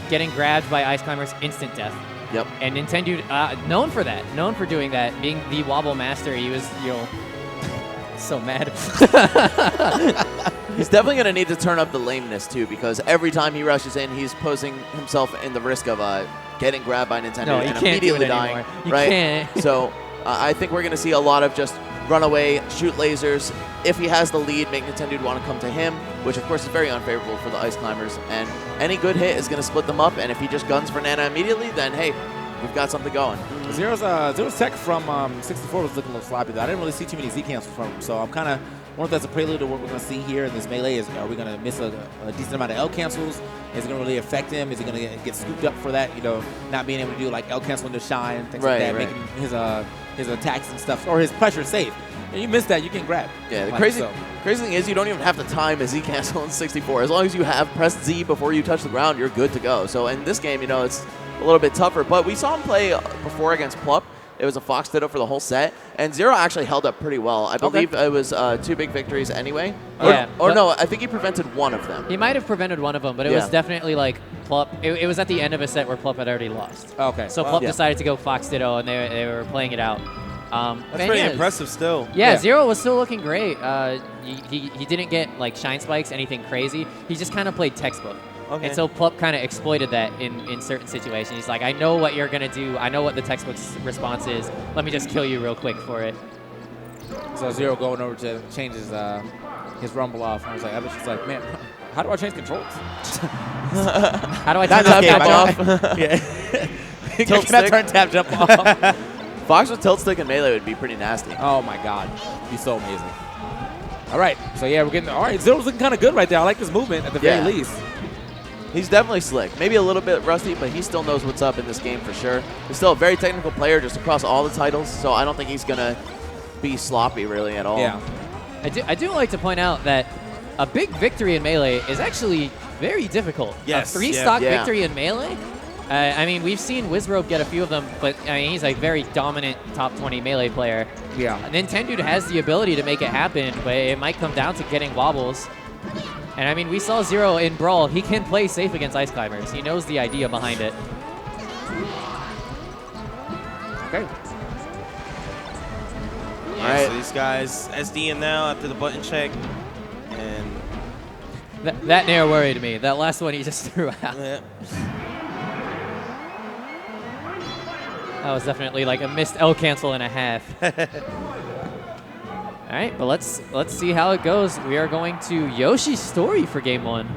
Getting grabbed by Ice Climbers, instant death. Yep. And Nintendude, known for that, known for doing that, being the wobble master, he was, so mad. He's definitely going to need to turn up the lameness, too, because every time he rushes in, he's posing himself in the risk of getting grabbed by Nintendude No, he and can't immediately do it dying. anymore. You right? can't. So I think we're going to see a lot of just run away, shoot lasers. If he has the lead, make Nintendude want to come to him, which, of course, is very unfavorable for the Ice Climbers. And any good hit is going to split them up, and if he just guns for Nana immediately, then, hey, we've got something going. Zero's tech from 64 was looking a little sloppy, though. I didn't really see too many Z cancels from him, so I'm kind of wonder if that's a prelude to what we're going to see here in this Melee. Are we going to miss a decent amount of L cancels? Is it going to really affect him? Is he going to get scooped up for that? Not being able to do like L cancel into shine, things like that, making his attacks and stuff, or his pressure safe. And you miss that, you can grab. Yeah, the crazy thing is you don't even have to time a Z cancel in 64. As long as you have pressed Z before you touch the ground, you're good to go. So in this game, it's a little bit tougher. But we saw him play before against Plup. It was a Fox Ditto for the whole set, and Zero actually held up pretty well. I believe it was 2 big victories anyway. Or no, I think he prevented one of them. He might have prevented one of them, but it was definitely like Plup. It was at the end of a set where Plup had already lost. Okay. So Plup decided to go Fox Ditto, and they were playing it out. That's pretty impressive still. Yeah, Zero was still looking great. He didn't get like shine spikes, anything crazy. He just kind of played textbook. Okay. And so Plup kind of exploited that in certain situations. He's like, I know what you're going to do. I know what the textbook response is. Let me just kill you real quick for it. So Zero going over to change his rumble off. I was like, I was just like, man, how do I change controls? How do I turn tap off? Yeah. Tilt Can I stick? turn tap jump off? Fox with tilt stick and melee would be pretty nasty. Oh my god, it'd be so amazing. All right, so yeah, we're getting all right. Zero's looking kind of good right there. I like this movement at the very least. He's definitely slick. Maybe a little bit rusty, but he still knows what's up in this game for sure. He's still a very technical player just across all the titles, so I don't think he's going to be sloppy really at all. Yeah. I do like to point out that a big victory in Melee is actually very difficult. Yes, A 3-stock victory in Melee? I mean, we've seen Wizrobe get a few of them, but I mean, he's a very dominant top 20 Melee player. Yeah. Nintendude has the ability to make it happen, but it might come down to getting wobbles. And I mean, we saw Zero in Brawl. He can play safe against Ice Climbers. He knows the idea behind it. Okay. Yeah, so these guys SDing now after the button check. And that Nair worried me. That last one he just threw out. Yeah. That was definitely like a missed L cancel and a half. All right, but let's see how it goes. We are going to Yoshi's Story for game 1. All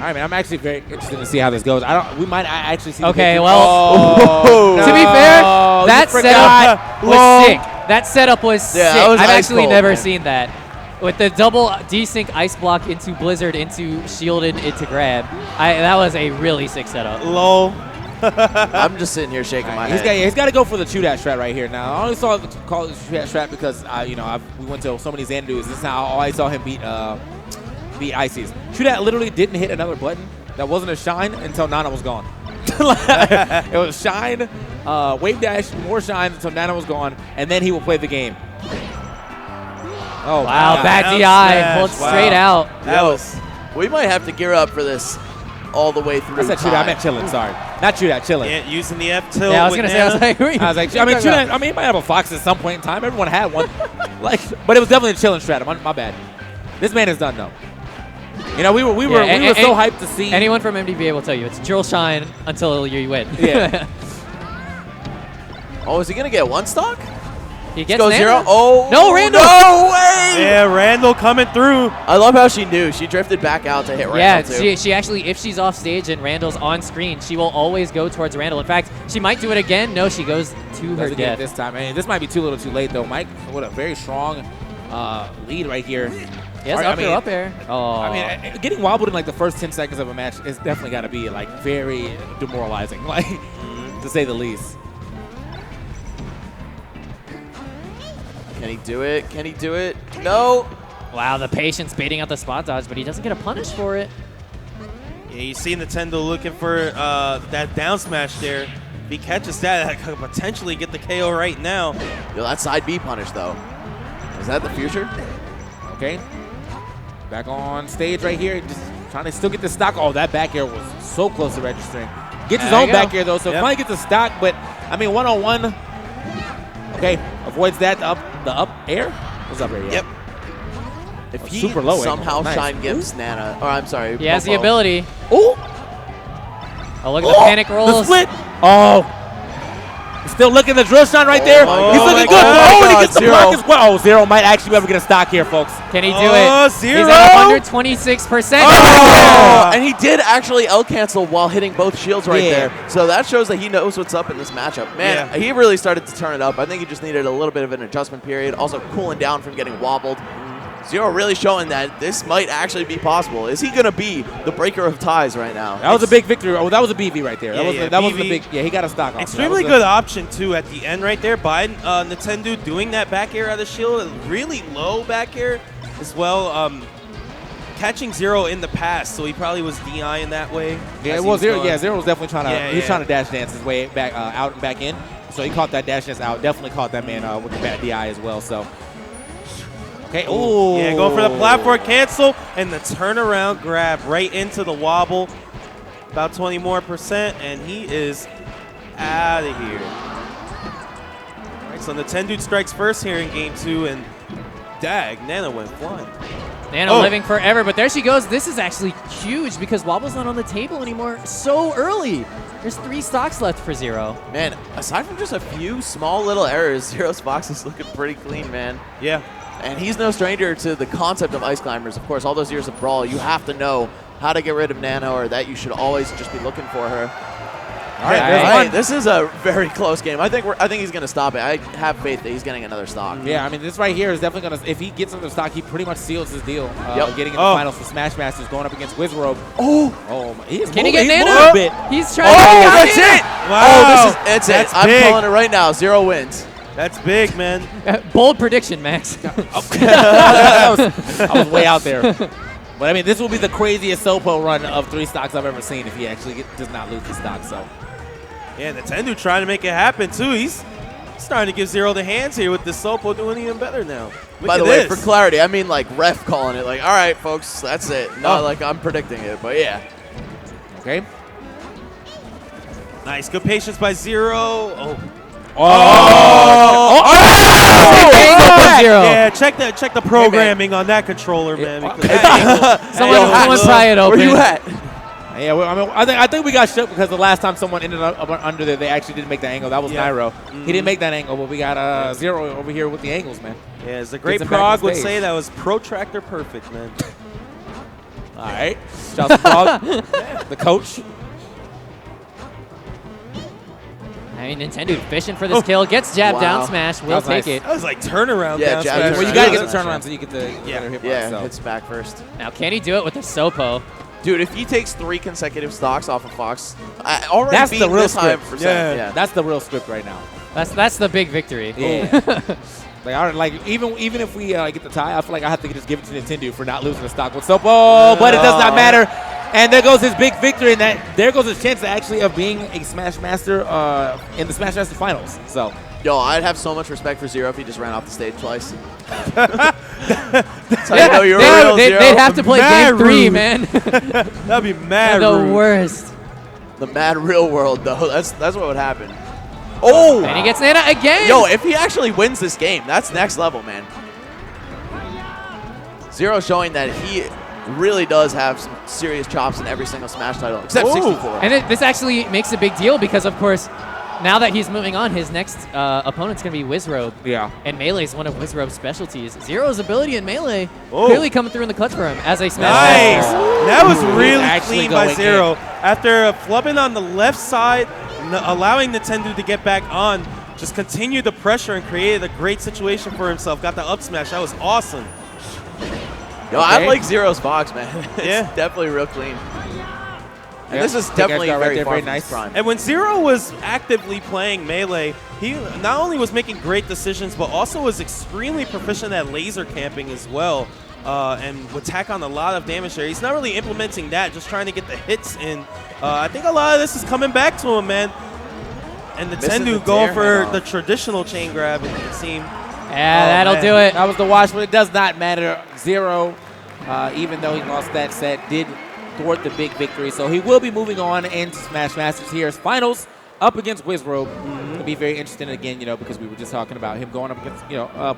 right, man. I'm actually very interested to see how this goes. We might actually see. Okay, the well, no. to be fair, that setup was sick. That setup was sick. was I've ice actually cold, never man. seen that. With the double desync ice block into Blizzard into shielded into grab. That was a really sick setup. Low. I'm just sitting here shaking my head. He's got to go for the chew that strat right here. Now, I only saw the call it chew that strat because we went to so many Xanadus. This is how I saw him beat Ices. Chew that literally didn't hit another button that wasn't a shine until Nana was gone. It was shine, wave dash, more shine until Nana was gone, and then he will play the game. Oh wow, bad DI, pulled straight out. That was. We might have to gear up for this all the way through. I said chew that. I meant chilling. Sorry, not chew that. Chilling. Yeah, using the F tilt. Yeah, I was gonna say. I was like, I mean, chew that. I mean, he might have a Fox at some point in time. Everyone had one, but it was definitely a chilling strat. My bad. This man is done though. You know, we were so hyped to see. Anyone from MDBA will tell you it's drill shine until you win. Yeah. Oh, is he gonna get one stock? He gets go Nana. 0. Oh no, Randall! No way! Yeah, Randall coming through. I love how she knew. She drifted back out to hit Randall too. Yeah, she actually, if she's off stage and Randall's on screen, she will always go towards Randall. In fact, she might do it again. No, she goes to her death. This time. I mean, this might be too little too late though. Mike with a very strong lead right here. Yes, up air. Oh. I mean, getting wobbled in like the first 10 seconds of a match is definitely got to be like very demoralizing, like to say the least. Can he do it? Can he do it? No. Wow, the patience baiting out the spot dodge, but he doesn't get a punish for it. Yeah, you see Nintendo looking for that down smash there. If he catches that could potentially get the KO right now. Yo, that side B punish though. Is that the future? Okay. Back on stage right here, just trying to still get the stock. Oh, that back air was so close to registering. Gets his own back air though, so finally gets the stock, but I mean, one-on-one. Okay, avoids that, the up air. What's up air? Yeah. Yep. If he super low somehow nice. shine gives Nana, or I'm sorry, He has the Popo. ability. Ooh. Oh, look at the panic rolls. The split. Oh. Still looking at the drill shine right there. He's looking good. Oh, and he gets the block as well. Oh, Zero might actually be able to get a stock here, folks. Can he do it? Zero. He's at 126%. Oh! And he did actually L cancel while hitting both shields right there. So that shows that he knows what's up in this matchup. Man, he really started to turn it up. I think he just needed a little bit of an adjustment period. Also cooling down from getting wobbled. Zero really showing that this might actually be possible. Is he going to be the breaker of ties right now? That was a big victory. Oh, that was a BV right there. Yeah, that was the big. Yeah, he got a stock off. Extremely good option too at the end right there by Nintendo doing that back air out of shield, really low back air as well. Catching Zero in the past, so he probably was DI in that way. Yeah, well, Zero was definitely trying to. He's trying to dash dance his way back out and back in. So he caught that dash dance out. Definitely caught that man with the bad DI as well. So. Okay. Oh. Yeah, go for the platform cancel and the turnaround grab right into the wobble. About 20% more, and he is out of here. All right, so Nintendo strikes first here in game 2, and dag, Nana went flying. Nana living forever, but there she goes. This is actually huge because Wobble's not on the table anymore so early. There's 3 stocks left for Zero. Man, aside from just a few small little errors, Zero's box is looking pretty clean, man. Yeah. And he's no stranger to the concept of Ice Climbers. Of course, all those years of Brawl, you have to know how to get rid of Nana, or that you should always just be looking for her. All right, this is a very close game. I think he's going to stop it. I have faith that he's getting another stock. Yeah, I mean, this right here is definitely going to, if he gets another stock, he pretty much seals his deal. Getting in the finals for Smash Masters, going up against Wizrobe. Can he get Nana? He's trying to that's get it. Wow. It's it. I'm calling it right now. Zero wins. That's big, man. Bold prediction, Max. I was way out there. But I mean, this will be the craziest Sopo run of 3 stocks I've ever seen if he actually does not lose the stock. So, yeah, Nintendo trying to make it happen too. He's starting to give Zero the hands here with the Sopo doing even better now. By the way, for clarity, I mean like ref calling it. Like, all right, folks, that's it. Not like I'm predicting it, but yeah. Okay. Nice, good patience by Zero. Yeah, check the programming on that controller, man. Someone pry it open. Where you at? Yeah, well, I mean, I think we got shook because the last time someone ended up under there, they actually didn't make that angle. That was Nairo. He didn't make that angle, but we got Zero over here with the angles, man. Yeah, as the great Prague would say, that was protractor perfect, man. All right, shout out to Prague, the coach. I mean, Nintendo fishing for this kill. Gets jab down smash. Will take it. That was like turnaround down jab smash. Well, you got to get the turnaround so you get the hit back first. Now, can he do it with the Sopo? Dude, if he takes 3 consecutive stocks off of Fox, already That's the beating real this high script. percent. Yeah. That's the real script right now. That's the big victory. Yeah. Even if we get the tie, I feel like I have to just give it to Nintendo for not losing the stock with Sopo, but it does not matter. And there goes his big victory, and there goes his chance actually of being a Smash Master in the Smash Master Finals. So, yo, I'd have so much respect for Zero if he just ran off the stage twice. That's how you know you're a real Zero. They'd have to play game 3, man. That'd be mad The rude. worst. The mad real world, though. That's what would happen. Oh! And he gets Nana again. Yo, if he actually wins this game, that's next level, man. Zero showing that he really does have some serious chops in every single Smash title, except 64. And this actually makes a big deal because, of course, now that he's moving on, his next opponent's going to be Wizrobe. Yeah. And Melee is one of Wizrobe's specialties. Zero's ability in Melee clearly coming through in the clutch for him as a Smash Nice. Master. That was Ooh, really actually clean by going Zero. in. After flubbing on the left side, allowing Nintendo to get back on, just continued the pressure and created a great situation for himself. Got the up smash. That was awesome. Yo, I like Zero's Fox, man. It's Yeah. definitely real clean. And Yeah, this is big definitely edge guard very right there, far very from nice. his prime. And when Zero was actively playing Melee, he not only was making great decisions, but also was extremely proficient at laser camping as well, and would tack on a lot of damage there. He's not really implementing that, just trying to get the hits in. I think a lot of this is coming back to him, man. And Missing the Nintendo going tear for head the off. traditional chain grab, it seemed. Yeah, that'll do it. That was the watch, but it does not matter. Zero, even though he lost that set, did thwart the big victory. So he will be moving on into Smash Masters here's finals up against Wizrobe. It'll be very interesting again, because we were just talking about him going up against,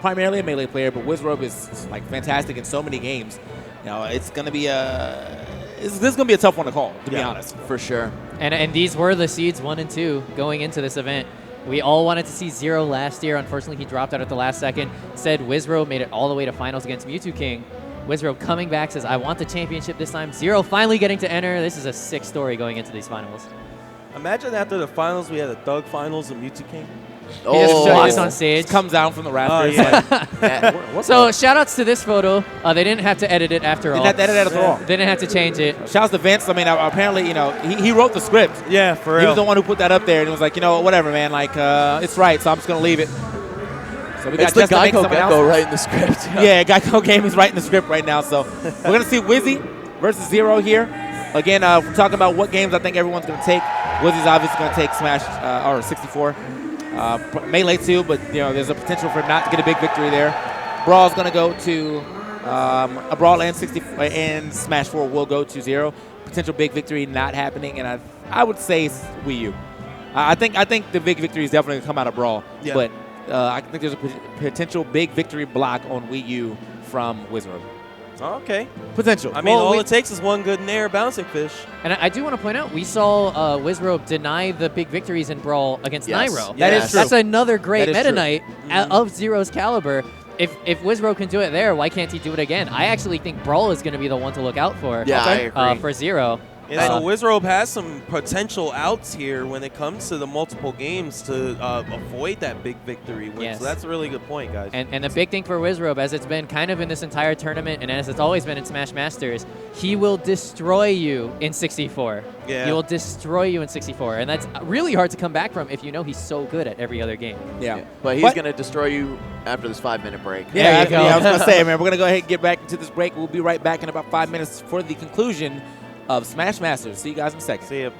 primarily a Melee player, but Wizrobe is like fantastic in so many games. It's gonna be this is gonna be a tough one to call, to be honest. For sure. And these were the seeds 1 and 2 going into this event. We all wanted to see Zero last year. Unfortunately, he dropped out at the last second. Said Wizrobe made it all the way to finals against Mewtwo King. Wizrobe coming back says, I want the championship this time. Zero finally getting to enter. This is a sick story going into these finals. Imagine after the finals, we had a Doug finals of Mewtwo King. He just walks on stage. Just comes down from the rafters. So shout outs to this photo. They didn't have to edit it after all. Didn't have to edit it at all. They didn't have to change it. Shout out to Vince. I mean, apparently, he wrote the script. Yeah, for He real. was the one who put that up there, and he was like, whatever, man. Like, it's right, so I'm just gonna leave it. So we It's got the Justin making Geico some Gecko announcements. writing the script. Yeah, Geico Gaming's writing the script right now. So we're gonna see Wizzy versus Zero here. Again, we're talking about what games I think everyone's gonna take. Wizzy's obviously gonna take Smash or 64. Melee too, but there's a potential for not to get a big victory there. Brawl's gonna go to a Brawl and Smash 4 will go to Zero. Potential big victory not happening, and I would say Wii U. I think the big victory is definitely gonna come out of Brawl, Yeah. but I think there's a potential big victory block on Wii U from Wizrobe. Okay. Potential. I mean, Well, all it takes is one good Nair bouncing fish. And I do want to point out, we saw Wizrobe deny the big victories in Brawl against Yes. Nairo. That is true. That's another great That is Meta true. Knight of Zero's caliber. If Wizrobe can do it there, why can't he do it again? I actually think Brawl is going to be the one to look out for. Yeah, I agree. For Zero. Yeah, so Wizrobe has some potential outs here when it comes to the multiple games to avoid that big victory win. Yes. So that's a really good point, guys. And the big thing for Wizrobe, as it's been kind of in this entire tournament and as it's always been in Smash Masters, he will destroy you in 64. Yeah. He will destroy you in 64. And that's really hard to come back from if you know he's so good at every other game. Yeah. But he's going to destroy you after this 5-minute break. Yeah, I was going to say, man, we're going to go ahead and get back into this break. We'll be right back in about 5 minutes for the conclusion of Smash Masters. See you guys in a second. See you.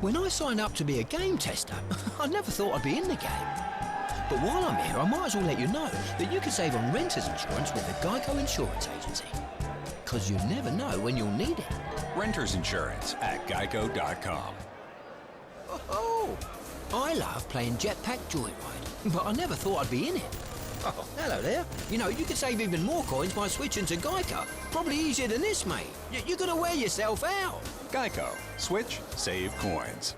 When I signed up to be a game tester, I never thought I'd be in the game. But while I'm here, I might as well let you know that you can save on renter's insurance with the Geico Insurance Agency. Because you never know when you'll need it. Renter's Insurance at geico.com. Oh, I love playing Jetpack Joyride, but I never thought I'd be in it. Oh, hello there. You know, you could save even more coins by switching to Geico. Probably easier than this, mate. You're gonna wear yourself out. Geico. Switch, save coins.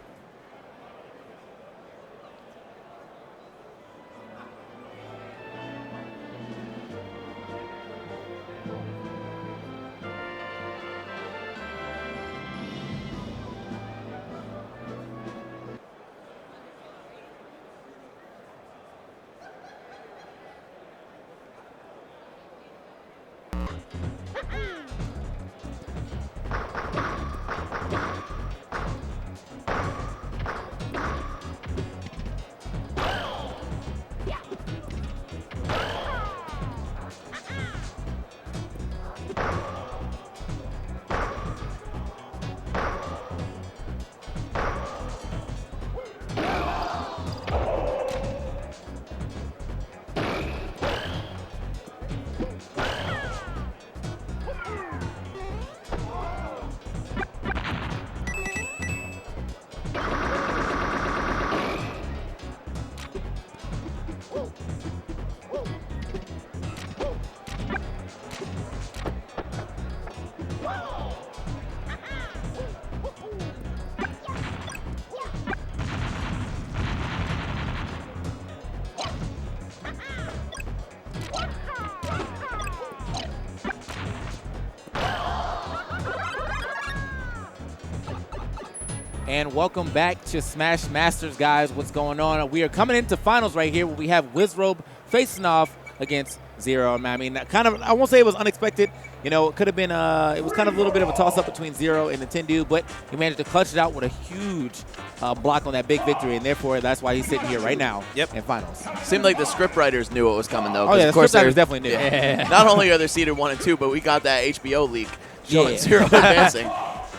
And welcome back to Smash Masters, guys. What's going on? We are coming into finals right here where we have Wizrobe facing off against Zero. I mean, I won't say it was unexpected. You know, it could have been, it was kind of a little bit of a toss-up between Zero and Nintendo, but he managed to clutch it out with a huge block on that big victory, and therefore that's why he's sitting here right now in finals. Seemed like the scriptwriters knew what was coming, though. Oh, yeah, of course the scriptwriters definitely knew. Yeah. Not only are they seeded 1 and 2, but we got that HBO leak showing Zero advancing.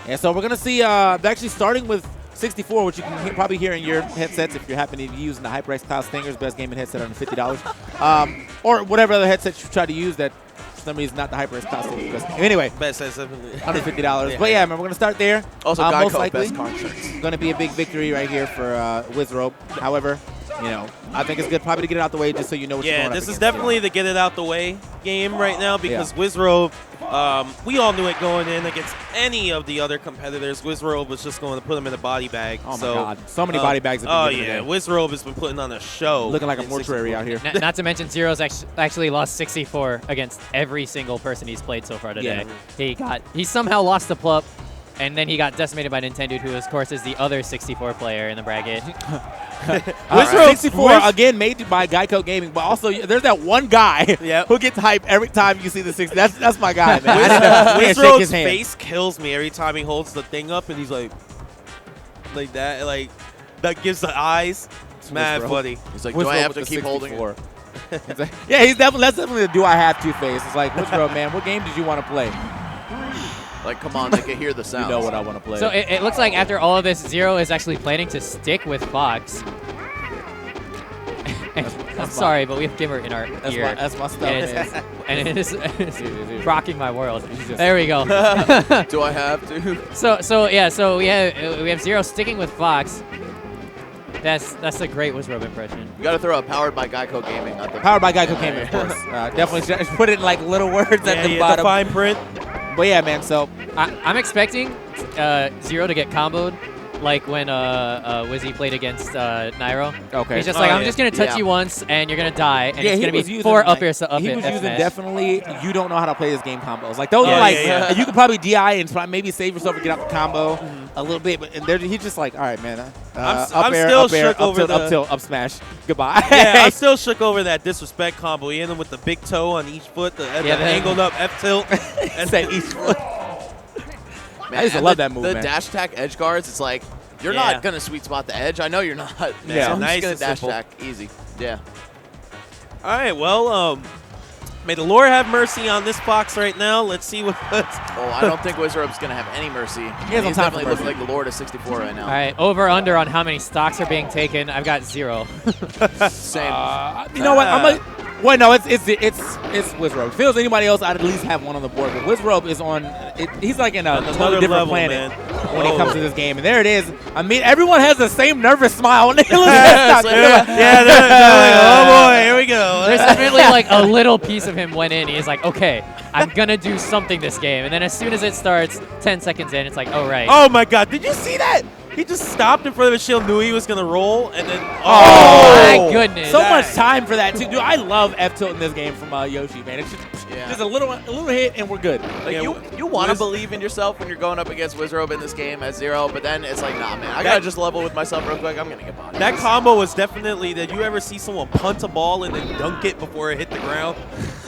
And so we're going to see, actually starting with 64, which you can probably hear in your headsets if you're happening to be using the HyperX Cloud Stingers, best gaming headset under $50. Or whatever other headset you try to use that for some reason not the HyperX Cloud Stingers. Anyway, best under $50. Yeah. But yeah, man, we're going to start there. Also, most Geico, likely, best contracts. Going to be a big victory right here for Wizrobe. However, you know, I think it's good probably to get it out the way just so you know what you're going up this is against, definitely the get it out the way game right now because Wizrobe, we all knew it going in against any of the other competitors. Wizrobe was just going to put him in a body bag. Oh, my God. So many body bags have been given today. Wizrobe has been putting on a show. Looking like a mortuary out here. Not to mention, Zero's actually lost 64 against every single person he's played so far today. He somehow lost to Plup, and then he got decimated by Nintendo, who, of course, is the other 64 player in the bracket. Wizrobe 64, again, made by Geico Gaming, but also there's that one guy who gets hyped every time you see the 60. That's my guy, man. Wizrobe's face kills me every time he holds the thing up, and he's like that. Like, that gives the eyes. It's mad funny. He's like, do I have to keep holding it? Yeah, that's definitely the do I have to face. It's like, Wizrobe, man, what game did you want to play? Like, come on, they can hear the sound. You know what I want to play. So it looks like after all of this, Zero is actually planning to stick with Fox. I'm sorry, but we have Gimmer in our ear. That's my stuff, and it is rocking my world. There we go. Do I have to? So we have Zero sticking with Fox. That's a great Wizrobe impression. You got to throw a powered by Geico Gaming. Powered by Geico Gaming, of course. Definitely put it in like little words at the bottom. The fine print. But yeah, man. So I'm expecting Zero to get comboed, like when Wizzy played against Nairo. Okay. He's just like, I'm just gonna touch you once, and you're gonna die, and it's gonna be using, 4 up air. He was using definitely. You don't know how to play this game combos. Like those are like you could probably DI and maybe save yourself and get out the combo a little bit, but he's just like, all right, man. I'm still shook over up tilt, up smash. Goodbye. Yeah, I'm still shook over that disrespect combo. He ended with the big toe on each foot, the angled up F tilt, and then each foot. Man, I used to love that move, the man. dash attack edge guards, it's like, you're not going to sweet spot the edge. I know you're not. Yeah, so I'm nice just going to dash simple. attack easy. Yeah. All right, well, may the Lord have mercy on this Fox right now. Let's see what. Oh, I don't think Wizrobe's going to have any mercy. He's definitely looking like the Lord of 64 right now. All right, over under on how many stocks are being taken. I've got 0. Same. You know what? Well, no, it's Wizrobe. If it was anybody else, I'd at least have one on the board. But Wizrobe is on. He's like in a totally different level, planet man. when it comes to this game. And there it is. I mean, everyone has the same nervous smile when they look they're at like, oh boy, here we go. There's definitely like a little piece of him went in. He's like, okay, I'm gonna do something this game. And then as soon as it starts, 10 seconds in, it's like, oh right. Oh my God! Did you see that? He just stopped in front of the shield, knew he was gonna roll, and then my goodness! So much time for that too, dude. I love F tilt in this game from Yoshi, man. It's just a little hit and we're good. Like you want to believe in yourself when you're going up against Wizrobe in this game as Zero, but then it's like, nah, man, I gotta just level with myself real quick. I'm gonna get bodied. That combo was definitely. Did you ever see someone punt a ball and then dunk it before it hit the ground?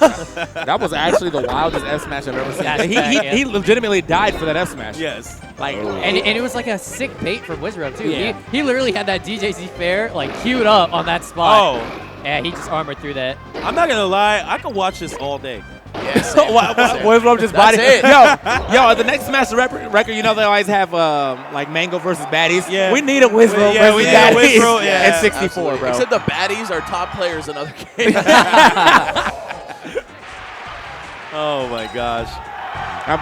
That was actually the wildest F smash I've ever seen. He legitimately died for that F smash. Yes. Like, and it was like a sick bait from Wizrobe too. Yeah. He literally had that DJZ fair like queued up on that spot. Oh. Yeah, he just armored through that. I'm not gonna lie, I could watch this all day. Yes. Wizrobe just bodied it. Yo, at the next Master record, you know they always have like Mango versus Baddies. Yeah. We need a Wizrobe versus Baddies at 64, absolutely. bro. Except the Baddies are top players in other games. Oh my gosh. I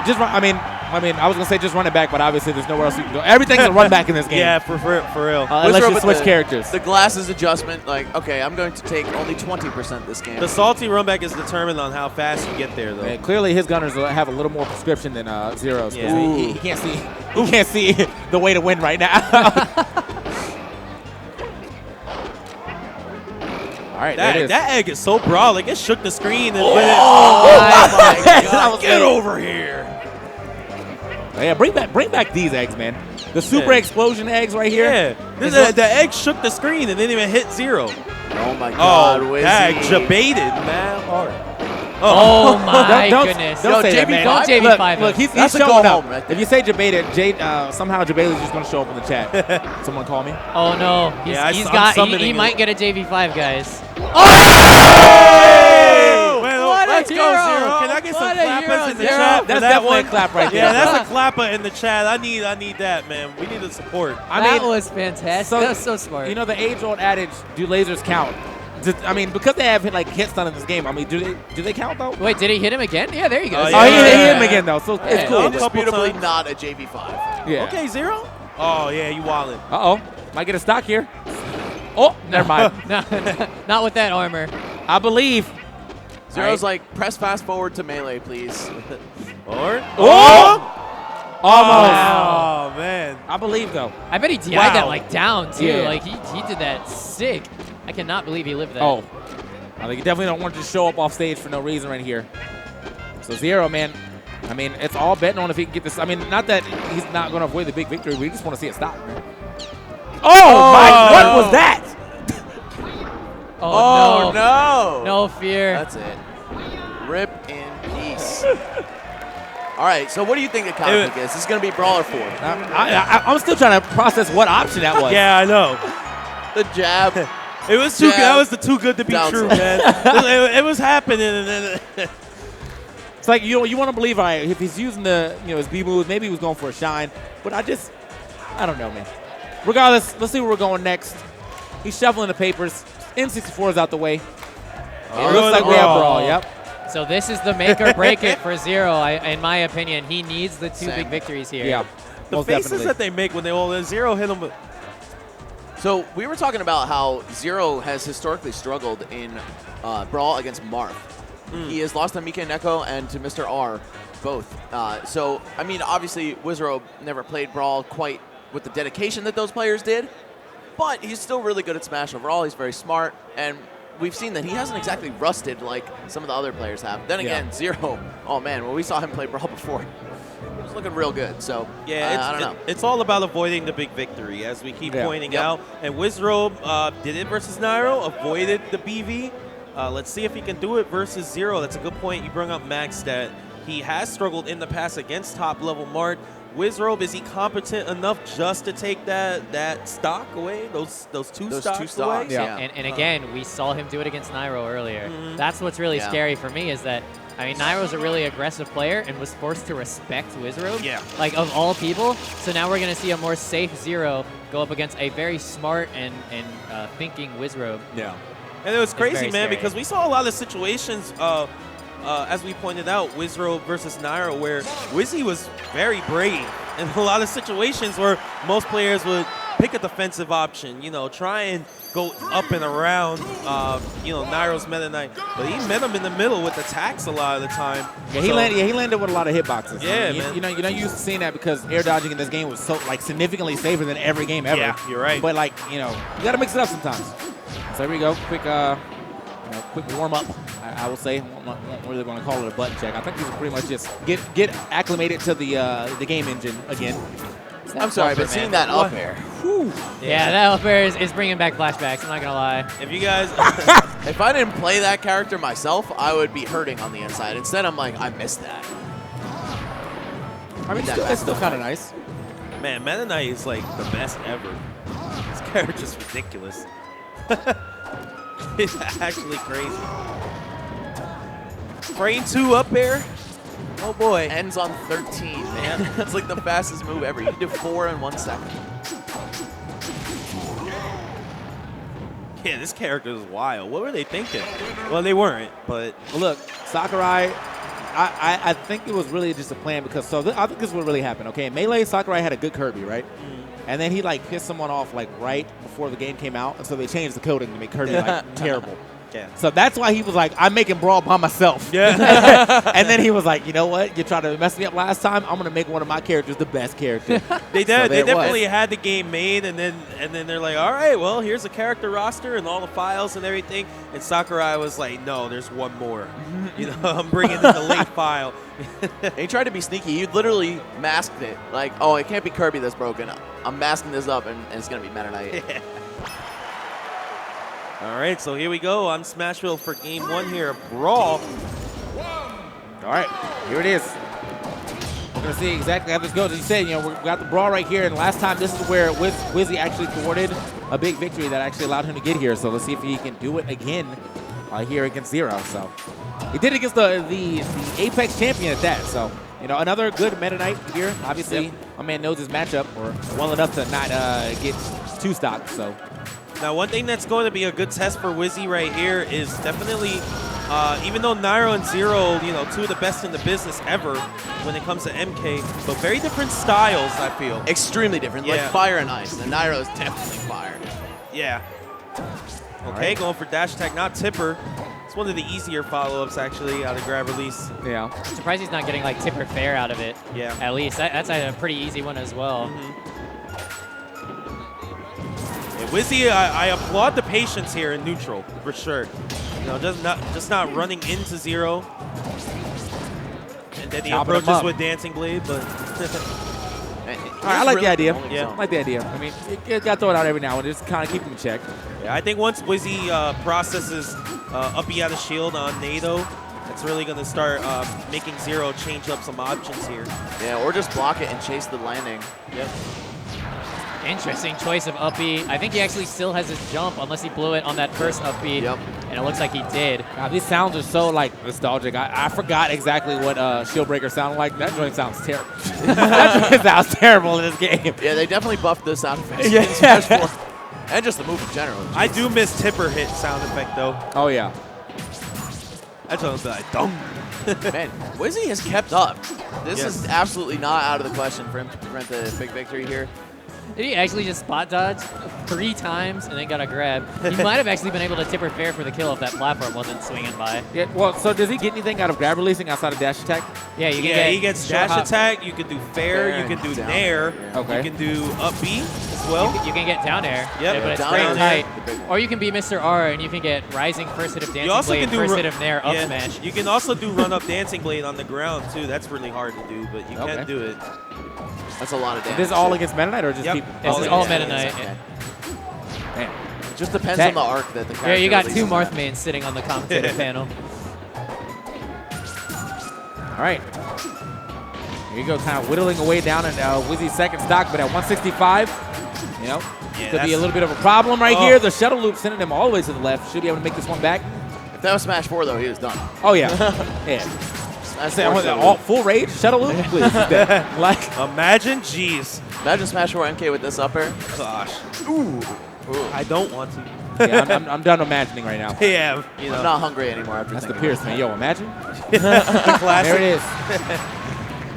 was gonna say just run it back, but obviously there's nowhere else you can go. Everything's a run back in this game. Yeah, for real. Unless you switch characters. The glasses adjustment, like, okay, I'm going to take only 20% this game. The salty run back is determined on how fast you get there, though. Man, clearly his gunners have a little more prescription than Zero's. Yeah. He can't see. He can't see the way to win right now. All right, that egg is so broad, like it shook the screen. And my God! Get over here! Yeah, bring back these eggs, man. The super explosion eggs right here. Yeah. Is The egg shook the screen and didn't even hit 0. Oh my God, Oh, Wizzy. dang, debated, man. Hard. Oh my goodness. Don't say that, man. Don't JB5 Look, he's That's a showing go up. home right If you say Jabeda, somehow Jabeda's just going to show up in the chat. Someone call me. Oh no. Yeah, He summoning might get a JV5, guys. Let's go, hero. Zero. Can I get some What a hero, clappers in the Zero. chat? for That's that definitely one? a clap right there. Yeah, that's a clapper in the chat. I need that, man. We need the support. That was fantastic. So, That was so smart. You know the age-old adage, do lasers count? I mean, because they have hits done in this game, I mean, do they count though? Wait, did he hit him again? Yeah, there you go. He hit him again though, so it's cool. Indisputably not a JV5. Yeah. Okay, 0? Oh, yeah, you wildin'. Uh-oh. Might get a stock here. Oh, never mind. Not with that armor. I believe. Zero's like, press fast forward to melee, please. Or? Oh! Almost. Oh, man. I believe though. I bet he DI'd that like down too. Yeah. Like he did that sick. I cannot believe he lived that. Oh. I think you definitely don't want to just show up off stage for no reason right here. So Zero, man. I mean, it's all betting on if he can get this. I mean, not that he's not going to avoid the big victory. We just want to see it stop, man. Oh, my. What was that? Oh, no. No fear. That's it. Rip in peace. All right, so what do you think the counter pick is? This is going to be Brawler 4. I'm still trying to process what option that was. Yeah, I know. The jab. It was too good. That was the too good to be Down true, side. man. It was happening. And then It's like, you want to believe, if he's using his B move, maybe he was going for a shine. But I don't know, man. Regardless, let's see where we're going next. He's shuffling the papers. N64 is out the way. It looks like we have Brawl, yep. So this is the make or break it for Zero. In my opinion, he needs the two Same. big victories here. Yeah. the Most faces definitely. that they make when they all Zero hit them with. So we were talking about how Zero has historically struggled in Brawl against Marth. He has lost to Mika Neko and to Mr. R, both. So, I mean, obviously, Wizrobe never played Brawl quite with the dedication that those players did, but he's still really good at Smash overall. He's very smart, and we've seen that he hasn't exactly rusted like some of the other players have. Then again, Zero, oh man, when we saw him play Brawl before, he was looking real good. So, I don't know. It's all about avoiding the big victory, as we keep pointing out. And Wizrobe did it versus Nairo, avoided the BV. Let's see if he can do it versus Zero. That's a good point. You bring up Max that he has struggled in the past against top-level Mart. Wizrobe, is he competent enough just to take that stock away? Those two stocks away? Yeah. And again, we saw him do it against Nairo earlier. That's what's really scary for me is that, I mean, Nairo's a really aggressive player and was forced to respect Wizrobe. Yeah. Like, of all people. So now we're going to see a more safe Zero go up against a very smart and thinking Wizrobe. Yeah. And it was crazy, very man, scary. because we saw a lot of situations, as we pointed out, Wizrobe versus Nairo, where Wizzy was very brave in a lot of situations where most players would pick a defensive option, try and go up and around, Nairo's Meta Knight. But he met him in the middle with attacks a lot of the time. Yeah, he landed with a lot of hitboxes. Yeah, I mean, man. You're not used to seeing that because air dodging in this game was so significantly safer than every game ever. Yeah, you're right. But you got to mix it up sometimes. So here we go, quick warm up. I will say, I'm not really going to call it a button check. I think these are pretty much just get acclimated to the game engine again. I'm sorry, but seeing that up air. Yeah, that up air is bringing back flashbacks. I'm not going to lie. If you guys... If I didn't play that character myself, I would be hurting on the inside. Instead, I'm like, I missed that. I mean, it's still kind of nice. Man, Meta Knight is like the best ever. This character's ridiculous. It's actually crazy. Frame 2 up air. Oh boy. Ends on 13, man. That's like the fastest move ever. You can do 4 in 1 second. Yeah, this character is wild. What were they thinking? Well, they weren't, but... Well, look, Sakurai, I think it was really just a plan because, I think this is what really happened, okay? In Melee, Sakurai had a good Kirby, right? And then he, pissed someone off, right before the game came out, and so they changed the coding to make Kirby, terrible. Yeah. So that's why he was like, I'm making Brawl by myself. Yeah. And then he was like, you know what? You tried to mess me up last time. I'm going to make one of my characters the best character. They So there it was. definitely had the game made, and then they're like, all right, well, here's a character roster and all the files and everything. And Sakurai was like, no, there's one more. You know, I'm bringing in the link file. And he tried to be sneaky. He literally masked it. Like, oh, it can't be Kirby that's broken. I'm masking this up, and it's going to be Meta Knight. Yeah. All right, so here we go on Smashville for game 1 here, Brawl. All right, here it is. We're going to see exactly how this goes. As you said, you know, we got the Brawl right here, and last time this is where Wizzy actually thwarted a big victory that actually allowed him to get here. So let's see if he can do it again here against Zero. So he did it against the Apex champion at that. So, you know, another good Meta Knight here. Obviously, my man knows his matchup, or well enough to not get 2 stock. So. Now, one thing that's going to be a good test for Wizzy right here is definitely, even though Nairo and Zero, you know, 2 of the best in the business ever when it comes to MK, but very different styles, I feel. Extremely different, like fire and ice. And Nairo is definitely fire. Yeah. Okay, going for dash attack, not tipper. It's one of the easier follow-ups, actually, out of grab release. Yeah. I'm surprised he's not getting, like, tipper fair out of it. Yeah. At least. That's a pretty easy one as well. Wizzy, I applaud the patience here in neutral, for sure. You know, just not running into Zero. And then he Chopping him approaches up. with Dancing Blade, but... All right, I like the idea. Yeah. I like the idea. I mean, you got to throw it out every now and then, just kind of keep him in check. Yeah, I think once Wizzy processes up out of shield on NATO, it's really going to start making Zero change up some options here. Yeah, or just block it and chase the landing. Yep. Interesting choice of up B. I think he actually still has his jump, unless he blew it on that first up B. Yep. And it looks like he did. God, these sounds are so, like, nostalgic. I forgot exactly what Shieldbreaker sounded like. That joint sounds terrible. That joint sounds terrible in this game. Yeah, they definitely buffed the sound effects Yeah. in Smash 4. And just the move in general. I do miss tipper hit sound effect, though. Oh, yeah. That sounds like dumb. Man, Wizzy has kept up. This is absolutely not out of the question for him to prevent the big victory here. Did he actually just spot dodge 3 times and then got a grab? He might have actually been able to tipper fair for the kill if that platform wasn't swinging by. Yeah. Well, so does he get anything out of grab releasing outside of dash attack? Yeah, you can Yeah, get he gets short dash hop. attack, you can do fair, you can do down nair, Okay. you can do up B as well. You can get down air, Yep. but it's Down very air. tight. The big one. Or you can be Mr. R and you can get rising first hit of You dancing also blade, can do first ru- hit of nair, up yeah, smash. You can also do run up dancing blade on the ground too. That's really hard to do, but you Okay. can do it. That's a lot of damage. Is this all against Meta Knight or just Yep. people? This is Oh, all yeah. Meta Knight. Okay. Man. It just depends That- on the arc that the character Yeah, you got 2 releases Marth at. mains sitting on the commentator panel. All right. Here you go, kind of whittling away down in Wizzy's second stock, but at 165, you know, Yeah, could be a that's- little bit of a problem right Oh. here. The shuttle loop sending him all the way to the left. Should be able to make this one back. If that was Smash 4, though, he was done. Oh, yeah. Yeah. Smash Say, 4 all shuttle full rage shuttle loop, please. Like, Imagine, jeez. loop. Imagine Smash 4 MK with this up air. Gosh. Ooh. I don't want to. yeah, I'm done imagining right now. Yeah, you know. I'm not hungry anymore after That's the thinking Pierce, about man. Yo, imagine. Classic. There it is.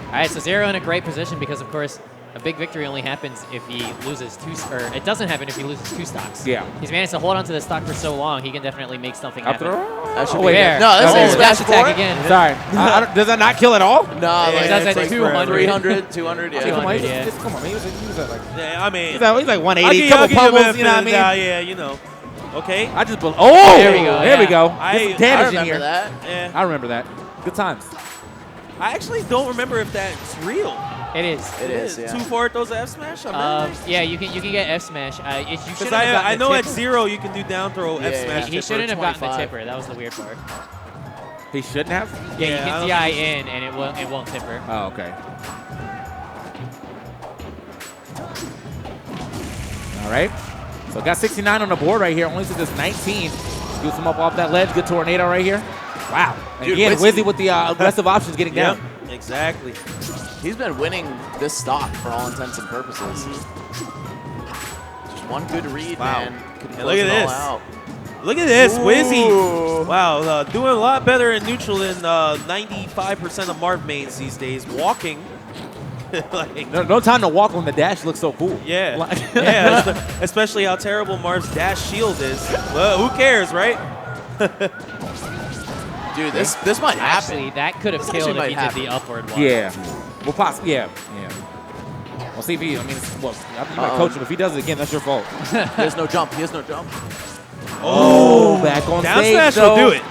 All right, so Zero in a great position because, of course, a big victory only happens if he loses 2, or it doesn't happen if he loses 2 stocks. Yeah. He's managed to hold on to the stock for so long, he can definitely make something Up happen. throw. That should Oh, be wait, Fair. No, that's Oh, Smash dash attack 4? again. Sorry. Does that not kill at all? No, Yeah, like, it does it's at like 200. 300, 200, yeah. 200, Come on, yeah. Come on, man. He was at like, Yeah, I mean, he's like I'll 180. give- Couple I'll give you a pummels, benefit you know what I of mean? the doubt, yeah, you know. Okay. I just oh, There we go, There we yeah. go. I- Get some I damage in remember here. that. Yeah. I remember that. Good times. I actually don't remember if that's real. It is. It is, yeah. 2 forward those F smash? I remember. Yeah, you can get F smash. You Because shouldn't have gotten I the know at tipper. 0 you can do down throw Yeah, F smash. He tipper. shouldn't have gotten the 25. tipper. That was the weird part. He shouldn't have? Yeah, Yeah, you I can don't DI in and it won't tipper. Oh, okay. All right. So got 69 on the board right here. Only to this 19. Scoots him up off that ledge. Good tornado right here. Wow. And Dude, again, Wizzy- Wizzy with the aggressive options getting Yep, down. exactly. He's been winning this stock for all intents and purposes. Just one good read, Wow. man. Could And close look at it all this. out. Look at this, Ooh. Wizzy. Wow, doing a lot better in neutral than 95% of Marv mains these days. Walking. like, No time to walk when the dash looks so cool. yeah. Like- Yeah, especially how terrible Marv's dash shield is. Well, who cares, right? Dude, this might happen. Actually, that could have This killed actually if he might did the happen. upward one. Yeah. Well, possibly. Yeah. Well, see if he. I mean, well, you might coach him. If he does it again, that's your fault. He has no jump. He has no jump. Oh, back on Down stage, smash though. will do it.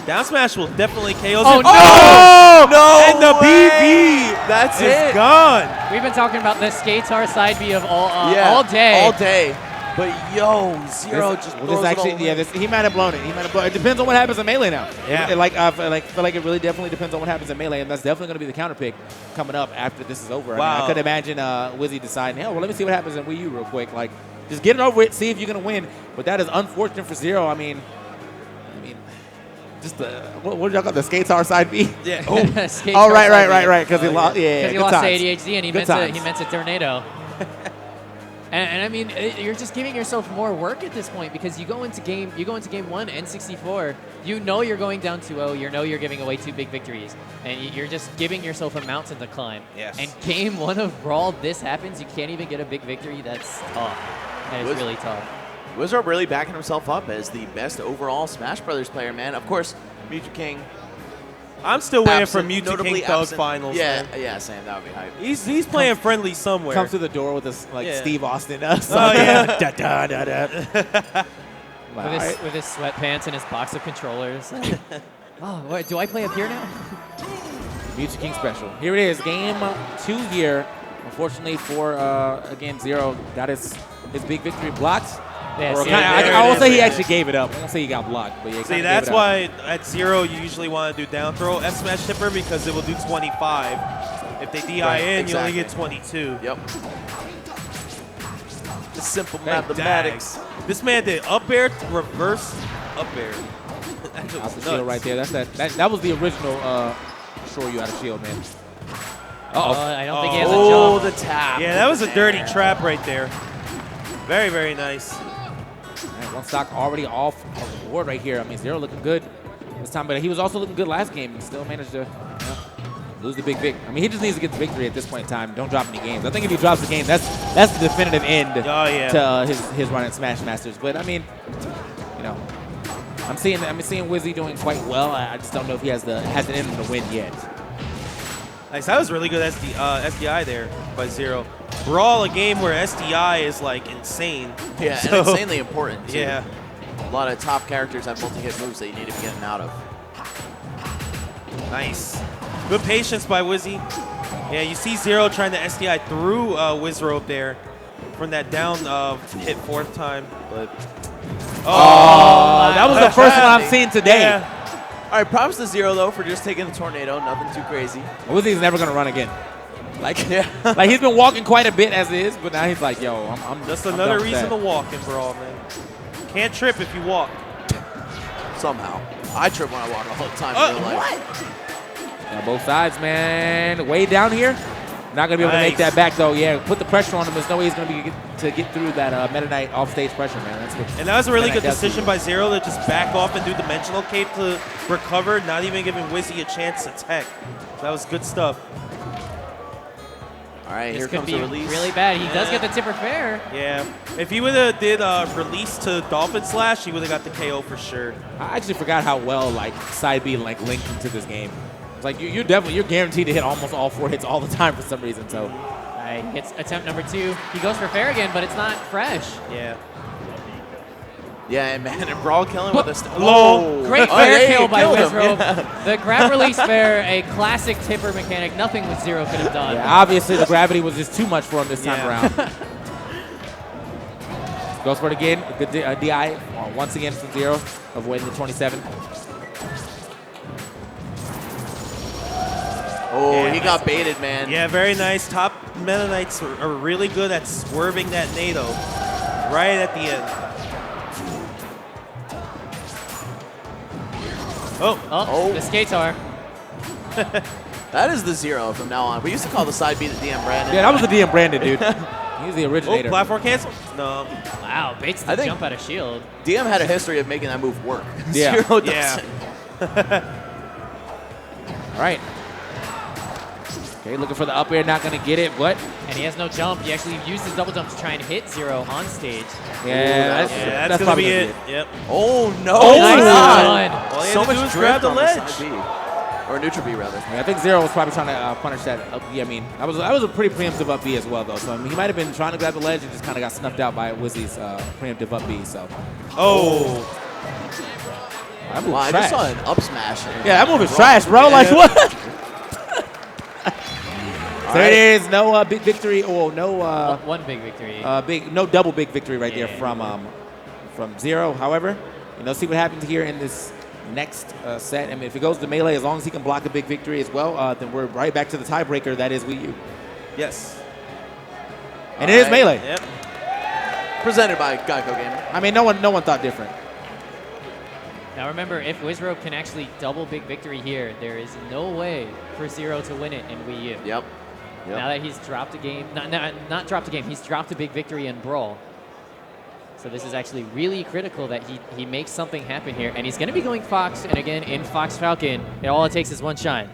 Down smash will definitely KO. Oh, no! Oh, no And the way! BB That's is it. gone. We've been talking about the Skatar side B of all day. All day. But yo, Zero just Well, throws this actually, it all yeah, away. he might have blown it. He might have blown it. It depends on what happens in Melee now. Yeah. I feel like it really definitely depends on what happens in Melee, and that's definitely going to be the counter pick coming up after this is over. I mean, Wow. I could imagine Wizzy deciding, hell, well, let me see what happens in Wii U real quick. Like, just get it over with, see if you're going to win. But that is unfortunate for Zero. I mean, just the what did y'all call the Skatar side B? Yeah. Skatar Oh, right, side right, B. because he lost. Yeah, Because he good lost times. to ADHD and he Good meant times. a tornado. and I mean, you're just giving yourself more work at this point because you go into game one N64, you know you're going down 2-0, you know you're giving away 2 big victories, and you're just giving yourself a mountain to climb. Yes. And game 1 of Brawl, this happens, you can't even get a big victory. That's tough. That is really tough. Wizard really backing himself up as the best overall Smash Brothers player, man. Of course, Mewtwo King. I'm still waiting for absent, Mewtwo notably King Thug absent. finals. Yeah, man. yeah, Sam, that would be hype. He's playing friendly somewhere. Comes to the door with this like Yeah. Steve Austin. Oh, yeah. da, da, da, da. With his sweatpants and his box of controllers. Oh, what, do I play up here now? Mewtwo King special. Here it is, game 2 here. Unfortunately for, again, Zero, got his big victory blocked. Yeah, Or see, I won't say he actually gave it up. I won't say he got blocked, but yeah, he See, kinda that's gave it up. why at 0 you usually want to do down throw F smash tipper because it will do 25. If they DI Right, in, you only exactly. get 22. Yep. The simple Hey, mathematics. dang. This man did up air, reverse up air. That was Out the nuts. shield right there. That was the original Shore You out of shield, man. I don't think he has a Oh, jump. the tap. Yeah, that was a dirty trap right there. Very, very nice. Man, one stock already off of the board right here. I mean, Zero looking good this time, but he was also looking good last game and still managed to lose the big vic. I mean, he just needs to get the victory at this point in time. Don't drop any games. I think if he drops the game, that's the definitive end to his run at Smash Masters. But I mean, you know, I'm seeing Wizzy doing quite well. I just don't know if he has it in him to win yet. Nice. That was really good SDI there by 0. Brawl, a game where SDI is like insane. Yeah, So- and insanely important, too. Yeah. A lot of top characters have multi-hit moves that you need to be getting out of. Nice. Good patience by Wizzy. Yeah, you see 0 trying to SDI through Wizrobe there from that down hit 4th time. But that was the first one I've seen today. Yeah. All right, props to 0, though, for just taking the tornado. Nothing too crazy. Wizzy's never going to run again. Like, yeah. Like, he's been walking quite a bit as is, but now he's like, yo, I'm Just I'm another done with reason that. to walk in Brawl, man. Can't trip if you walk. Somehow. I trip when I walk all the time in real life. Yeah, both sides, man. Way down here. Not going to be able to make Nice. that back, though. Yeah, put the pressure on him. There's no way he's going to be to get through that Meta Knight off-stage pressure, man. That's what And that was a really Meta good Knight does to decision you. by 0 to just back off and do Dimensional Cape to recover, not even giving Wizzy a chance to tech. That was good stuff. All right, This here could comes be the release. really bad. He does get the tipper fair. Yeah. If he would have did release to Dolphin Slash, he would have got the KO for sure. I actually forgot how well, like, side B, like, linked into this game. It's like, you're guaranteed to hit almost all 4 hits all the time for some reason, so. He hits attempt number 2. He goes for fair again, but it's not fresh. Yeah. Yeah, and man, and Brawl killing with a Long. Great Oh, fair yeah, kill you by killed him, Wizrobe. yeah. The grab release fair, a classic tipper mechanic. Nothing with 0 could have done. Yeah, obviously the gravity was just too much for him this time Yeah. around. Goes for it again. Good DI once again from 0, avoiding the 27. Oh, Yeah, he got baited, man. Yeah, very nice. Top Meta Knights are really good at swerving that NATO right at the end. Oh, the Skatar. That is the 0 from now on. We used to call the side B the DM Brandon. Yeah, that was the DM Brandon, dude. He's the Oh, originator. platform cancel? No. Wow, baits the I think- jump out of shield. DM had a history of making that move work. Yeah. 0 Yeah. doesn't. All right. Okay, looking for the up air, not going to get it. What? And he has no jump. He actually used his double jump to try and hit Zero on stage. Yeah, that's gonna be it. Yep. Oh no! Oh, my nice God. one. All he So had to do much was drift grab the on ledge. the side B, or neutral B rather. Yeah, I think Zero was probably trying to punish that up B. I mean, that was a pretty preemptive up B as well, though. So I mean, he might have been trying to grab the ledge and just kind of got snuffed out by Wizzy's preemptive up B. So. Oh. That move Wow, I trash. just saw an up smash. Yeah, that move is trash, bro. Like what? So there it is. No big victory. Oh, no. One big victory. No double big victory right there from Zero. However, see what happens here in this next set. I mean, if it goes to melee, as long as he can block a big victory as well, then we're right back to the tiebreaker. That is Wii U. Yes. And it is melee. Yep. Presented by Geico Gaming. I mean, no one thought different. Now remember, if Wizrobe can actually double big victory here, there is no way for Zero to win it in Wii U. Yep. Now that he's dropped a game, not dropped a game, he's dropped a big victory in Brawl. So this is actually really critical that he makes something happen here. And he's going to be going Fox, and again, in Fox Falcon, all it takes is one shine.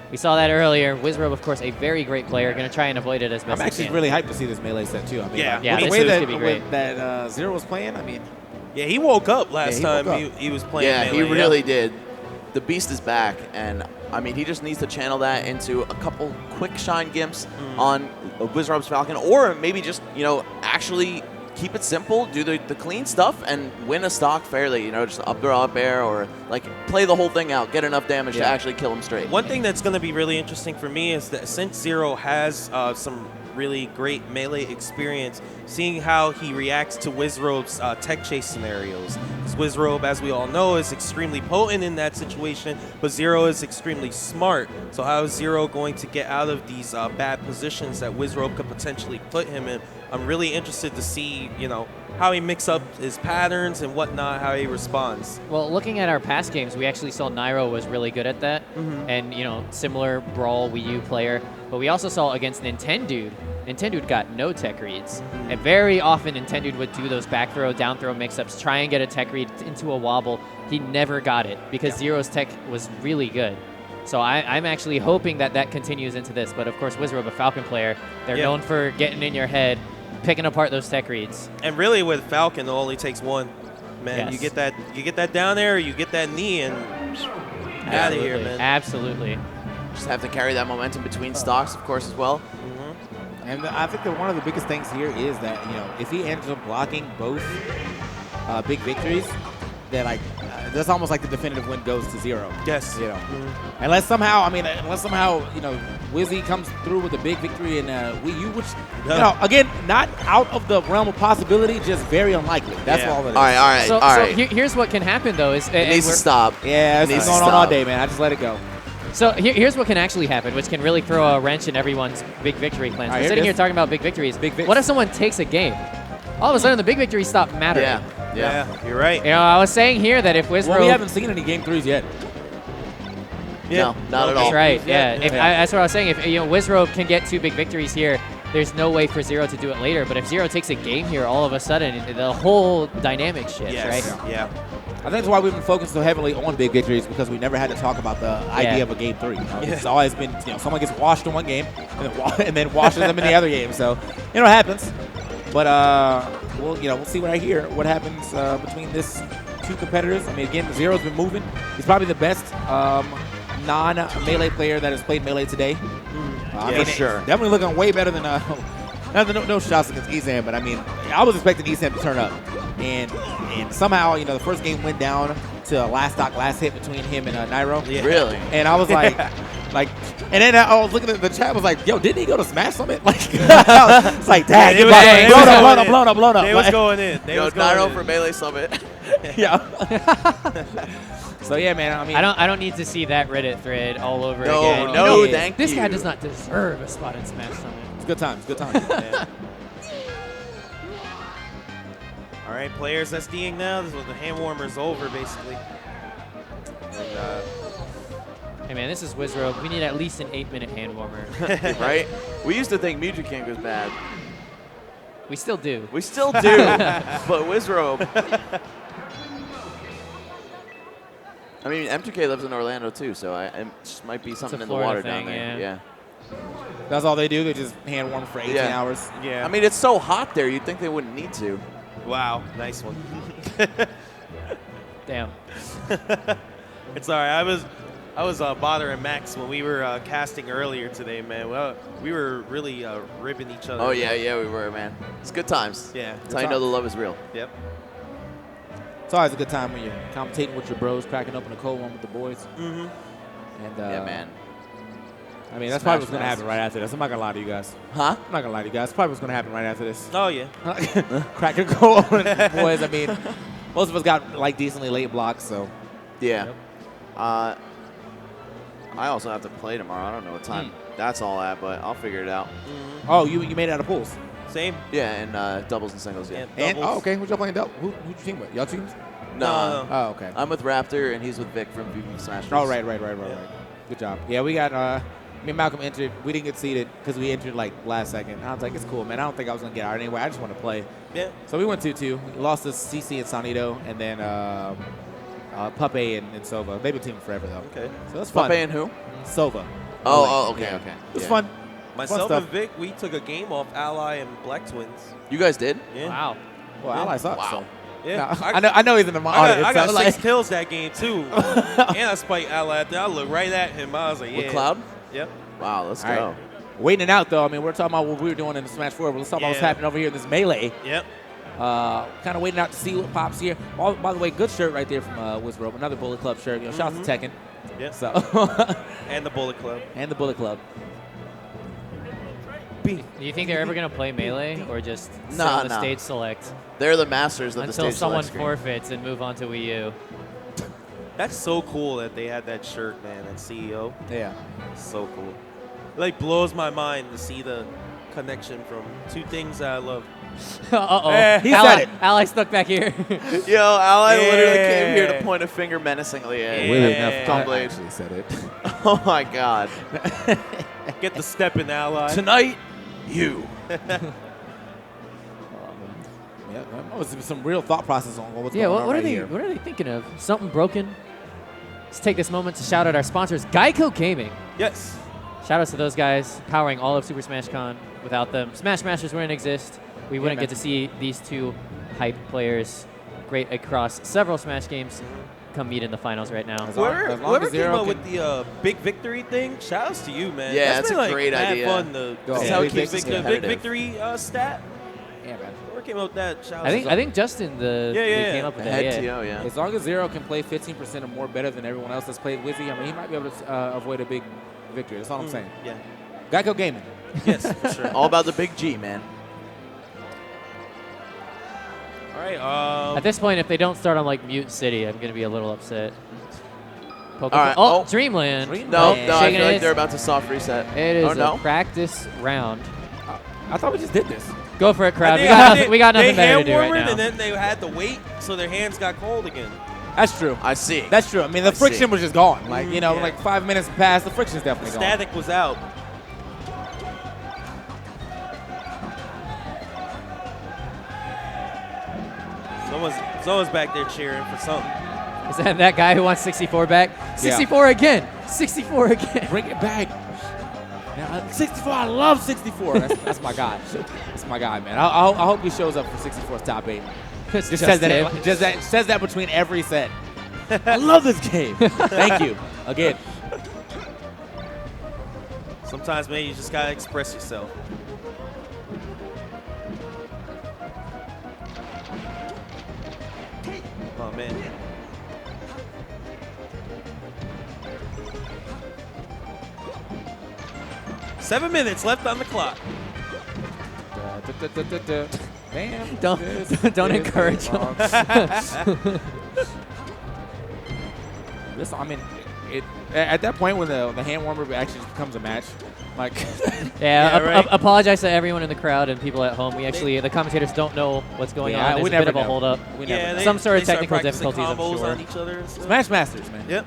We saw that earlier. Wizrobe, of course, a very great player, going to try and avoid it as best I'm as he actually can. really hyped to see this melee set, too. I mean, Yeah. with the this way is that, gonna be great. that Zero was playing, I mean. Yeah, he woke up last Yeah, he time woke up. he was playing Yeah, melee. he really did. The beast is back, and I mean, he just needs to channel that into a couple quick shine gimps on Wizrobe's Falcon, or maybe just actually keep it simple, do the clean stuff, and win a stock fairly. Just up throw up air, or like play the whole thing out, get enough damage to actually kill him straight. One thing that's going to be really interesting for me is that since Zero has some really great melee experience, seeing how he reacts to Wizrobe's tech chase scenarios. Because Wizrobe, as we all know, is extremely potent in that situation, but Zero is extremely smart. So how is Zero going to get out of these bad positions that Wizrobe could potentially put him in? I'm really interested to see, how he mix up his patterns and whatnot, how he responds. Well, looking at our past games, we actually saw Nairo was really good at that. And, similar Brawl Wii U player. But we also saw against Nintendude, Nintendude got no tech reads. And very often Nintendude would do those back throw, down throw mix-ups, try and get a tech read into a wobble. He never got it because Zero's tech was really good. So I'm actually hoping that continues into this. But of course, Wizrobe, a Falcon player, they're known for getting in your head, picking apart those tech reads. And really with Falcon, it only takes one. Man, Yes. you get that down there, or you get that knee, and out of here, man. Absolutely. Just have to carry that momentum between stocks, of course, as well. And I think that one of the biggest things here is that, if he ends up blocking both big victories, then that's almost like the definitive win goes to Zero. Yes. Unless somehow, Wizzy comes through with a big victory in Wii U, which, again, not out of the realm of possibility, just very unlikely. That's all it is. All right. So here's what can happen, though. Is It needs to stop. Yeah, It needs it's to going on stop. all day, man. I just let it go. So here's what can actually happen, which can really throw a wrench in everyone's big victory plans. All right, We're here sitting it here is. talking about big victories. What if someone takes a game? All of a sudden, the big victories stop mattering. Yeah, you're right. I was saying here that if Wizrobe... Well, we haven't seen any game threes yet. No, not at all. That's right, yeah. Yeah. That's what I was saying. If Wizrobe can get 2 big victories here, there's no way for Zero to do it later. But if Zero takes a game here, all of a sudden, the whole dynamic shifts, right? Yeah. I think that's why we've been focused so heavily on big victories, because we never had to talk about the idea of a game 3. It's always been, someone gets washed in one game and then washes them in the other game. So, it happens. But we'll see what happens between these two competitors. I mean, again, Zero's been moving. He's probably the best non-melee player that has played melee today. For sure. Definitely looking way better than no shots against Esam, but I was expecting Esam to turn up, and somehow the first game went down to last hit between him and Nairo. Yeah. Really? And I was like, and then I was looking at the chat, was like, yo, didn't he go to Smash Summit? It's like, dang, blown up. They was going in. Nairo for Melee Summit. Yeah. So yeah, man. I don't need to see that Reddit thread all over No, again. no, thank This guy you. does not deserve a spot in Smash Summit. It's good times. All right, players SDing now. This is the hand warmer's over, basically. And, Hey man, this is Wizrobe. We need at least an 8-minute hand warmer. Right? We used to think Mewtwo King was bad. We still do. We still do, but Wizrobe. I mean, M2K lives in Orlando too, so it just might be something in the Florida water thing, down there. Yeah. That's all they do. They just hand warm for 18 hours. I mean, it's so hot there. You'd think they wouldn't need to. Wow, nice one. Damn. It's all right. I was bothering Max when we were casting earlier today, man. Well, we were really ribbing each other. Oh, yeah, we were, man. It's good times. Yeah. That's how you know the love is real. Yep. It's always a good time when you're commentating with your bros, cracking open a cold one with the boys. Mm-hmm. And yeah, man. I mean, that's probably what's going to happen right after this. I'm not going to lie to you guys. Huh? I'm not going to lie to you guys. That's probably what's going to happen right after this. Oh, yeah. Cracking a cold one with the boys. I mean, most of us got, like, decently late blocks, so. Yeah. I also have to play tomorrow. I don't know what time that's all at, but I'll figure it out. Oh, you made it out of pools? Same. Yeah, and doubles and singles, yeah. And, oh, okay. Who'd y'all playing double? Who'd you team with? Y'all teams? No. Oh, okay. I'm with Raptor, and he's with Vic from VV Smash. Oh, right. Good job. Yeah, we got, me and Malcolm entered. We didn't get seated because we entered, like, last second. I was like, it's cool, man. I don't think I was going to get out anyway. I just want to play. Yeah. So we went 2-2. We lost to CC and Sonito, and then Puppe and Sova. They've been teaming forever, though. Okay. So that's fun. Puppe and who? Sova. Okay. It was fun. Myself fun and Vic, we took a game off Ally and Black Twins. You guys did? Yeah. Wow. Well, Ally sucks. Wow. So. Yeah. No, I know he's in the audience. I got so, 6 kills that game, too. And I spiked Ally out there. I looked right at him. I was like, yeah. With Cloud? Yep. Wow, let's All go. right. Waiting it out, though. I mean, we're talking about what we were doing in the Smash 4, but let's talk about what's happening over here in this Melee. Yep. Kind of waiting out to see what pops here. Oh, by the way, good shirt right there from Wizrobe. Another Bullet Club shirt. You know, shout out to Tekken. Yep. So And the Bullet Club. And the Bullet Club. Do you think they're ever going to play Melee or just sit Nah, on the nah. stage select? They're the masters of the Until stage someone select screen. forfeits and move on to Wii U. That's so cool that they had that shirt, man, that CEO. Yeah. So cool. It, like, blows my mind to see the connection from two things that I love. Uh-oh. He said it. Ally stuck back here. Yo, Ally literally came here to point a finger menacingly at Gunblade. Actually said it. Oh, my God. Get the step in, Ally. Tonight, you. Yeah, that was some real thought process on what's Yeah, going on what are right they? here. What are they thinking of? Something broken? Let's take this moment to shout out our sponsors, Geico Gaming. Yes. Shout outs to those guys powering all of Super Smash Con. Without them, Smash Masters wouldn't exist. We wouldn't get to see these two hype players great across several Smash games come meet in the finals right now. Whoever came up with the big victory thing, shout outs to you, man. Yeah, that's that's been, a like, great mad idea. fun to That's see how it the keeps us big competitive. victory stat. Yeah, man. Whoever came up with that, shout I think Justin came up with that. yeah. As long as Zero can play 15% or more better than everyone else that's played Wizzy, I mean, he might be able to avoid a big victory. That's all I'm saying. Yeah. Geico Gaming. Yes, for sure. All about the big G, man. All right. At this point, if they don't start on like Mute City, I'm gonna be a little upset. All right. Oh, Dreamland. No, I Shaking feel like his- they're about to soft reset. It is Oh, no? a practice round. I thought we just did this. Go for it, crowd. I We think- got I nothing, think we got nothing they better to hand do right warmered now. and then they had to wait, so their hands got cold again. That's true. I see. That's true. I mean, the I friction see. was just gone. Like, you know, Yeah. like 5 minutes passed, the friction's definitely gone. Static was out. Someone's back there cheering for something. Is that guy who wants 64 back? 64 again. 64 again. Bring it back. Yeah, 64. I love 64. That's my guy. That's my guy, man. I hope he shows up for 64's top 8. Just says that. Says that between every set. I love this game. Thank you again. Sometimes, man, you just gotta express yourself. Oh man. Seven minutes left on the clock. Damn. Don't encourage him. Listen, I mean, at that point when the hand warmer actually just becomes a match, like apologize to everyone in the crowd and people at home. We actually, the commentators don't know what's going on. There's a bit of a hold up. Some sort of technical difficulties, I'm sure. On each other and stuff. Smash Masters, man. Yep.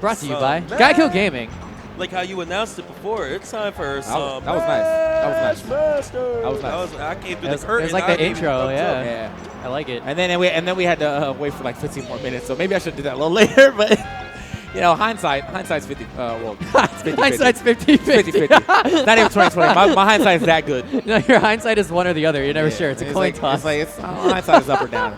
Brought to you So, by man. Geico Gaming. Like how you announced it before. It's time for some. That was nice. That was nice. Master. That was nice. I came through It the was curtain. like I the gave you intro, thumbs up. yeah. I like it. And then we had to wait for like 15 more minutes. So maybe I should do that a little later. But You know, hindsight's 50. Well, it's 50. Hindsight's 50-50. 50-50. Not even 20/20. My hindsight's that good. No, your hindsight is one or the other. You're never sure. It's a coin toss. Hindsight is up or down.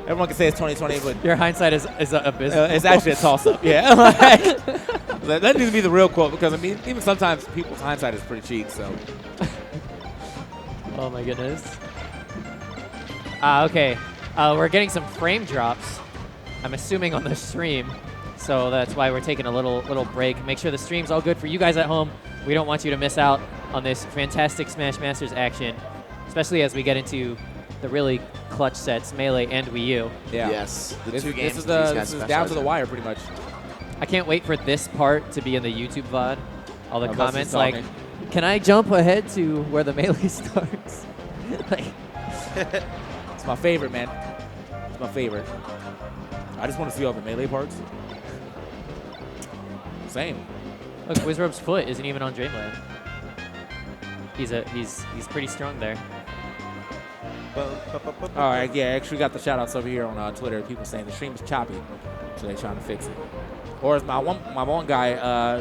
Everyone can say it's 20/20, but your hindsight is abysmal. It's actually a toss-up. Yeah. That needs to be the real quote because I mean, even sometimes people's hindsight is pretty cheap. So. Oh my goodness. Okay. We're getting some frame drops. I'm assuming on the stream. So that's why we're taking a little break. Make sure the stream's all good for you guys at home. We don't want you to miss out on this fantastic Smash Masters action, especially as we get into the really clutch sets, Melee and Wii U. Yeah. Yes. This is down to the wire pretty much. I can't wait for this part to be in the YouTube VOD. All the Oh, comments that's like, can I jump ahead to where the Melee starts? Like, it's my favorite, man. It's my favorite. I just want to see all the Melee parts. Same. Look, Wizrobe's foot isn't even on Dreamland. He's pretty strong there. All right, yeah, I actually got the shout-outs over here on Twitter. People saying the stream is choppy, so they're trying to fix it. Or as my one guy,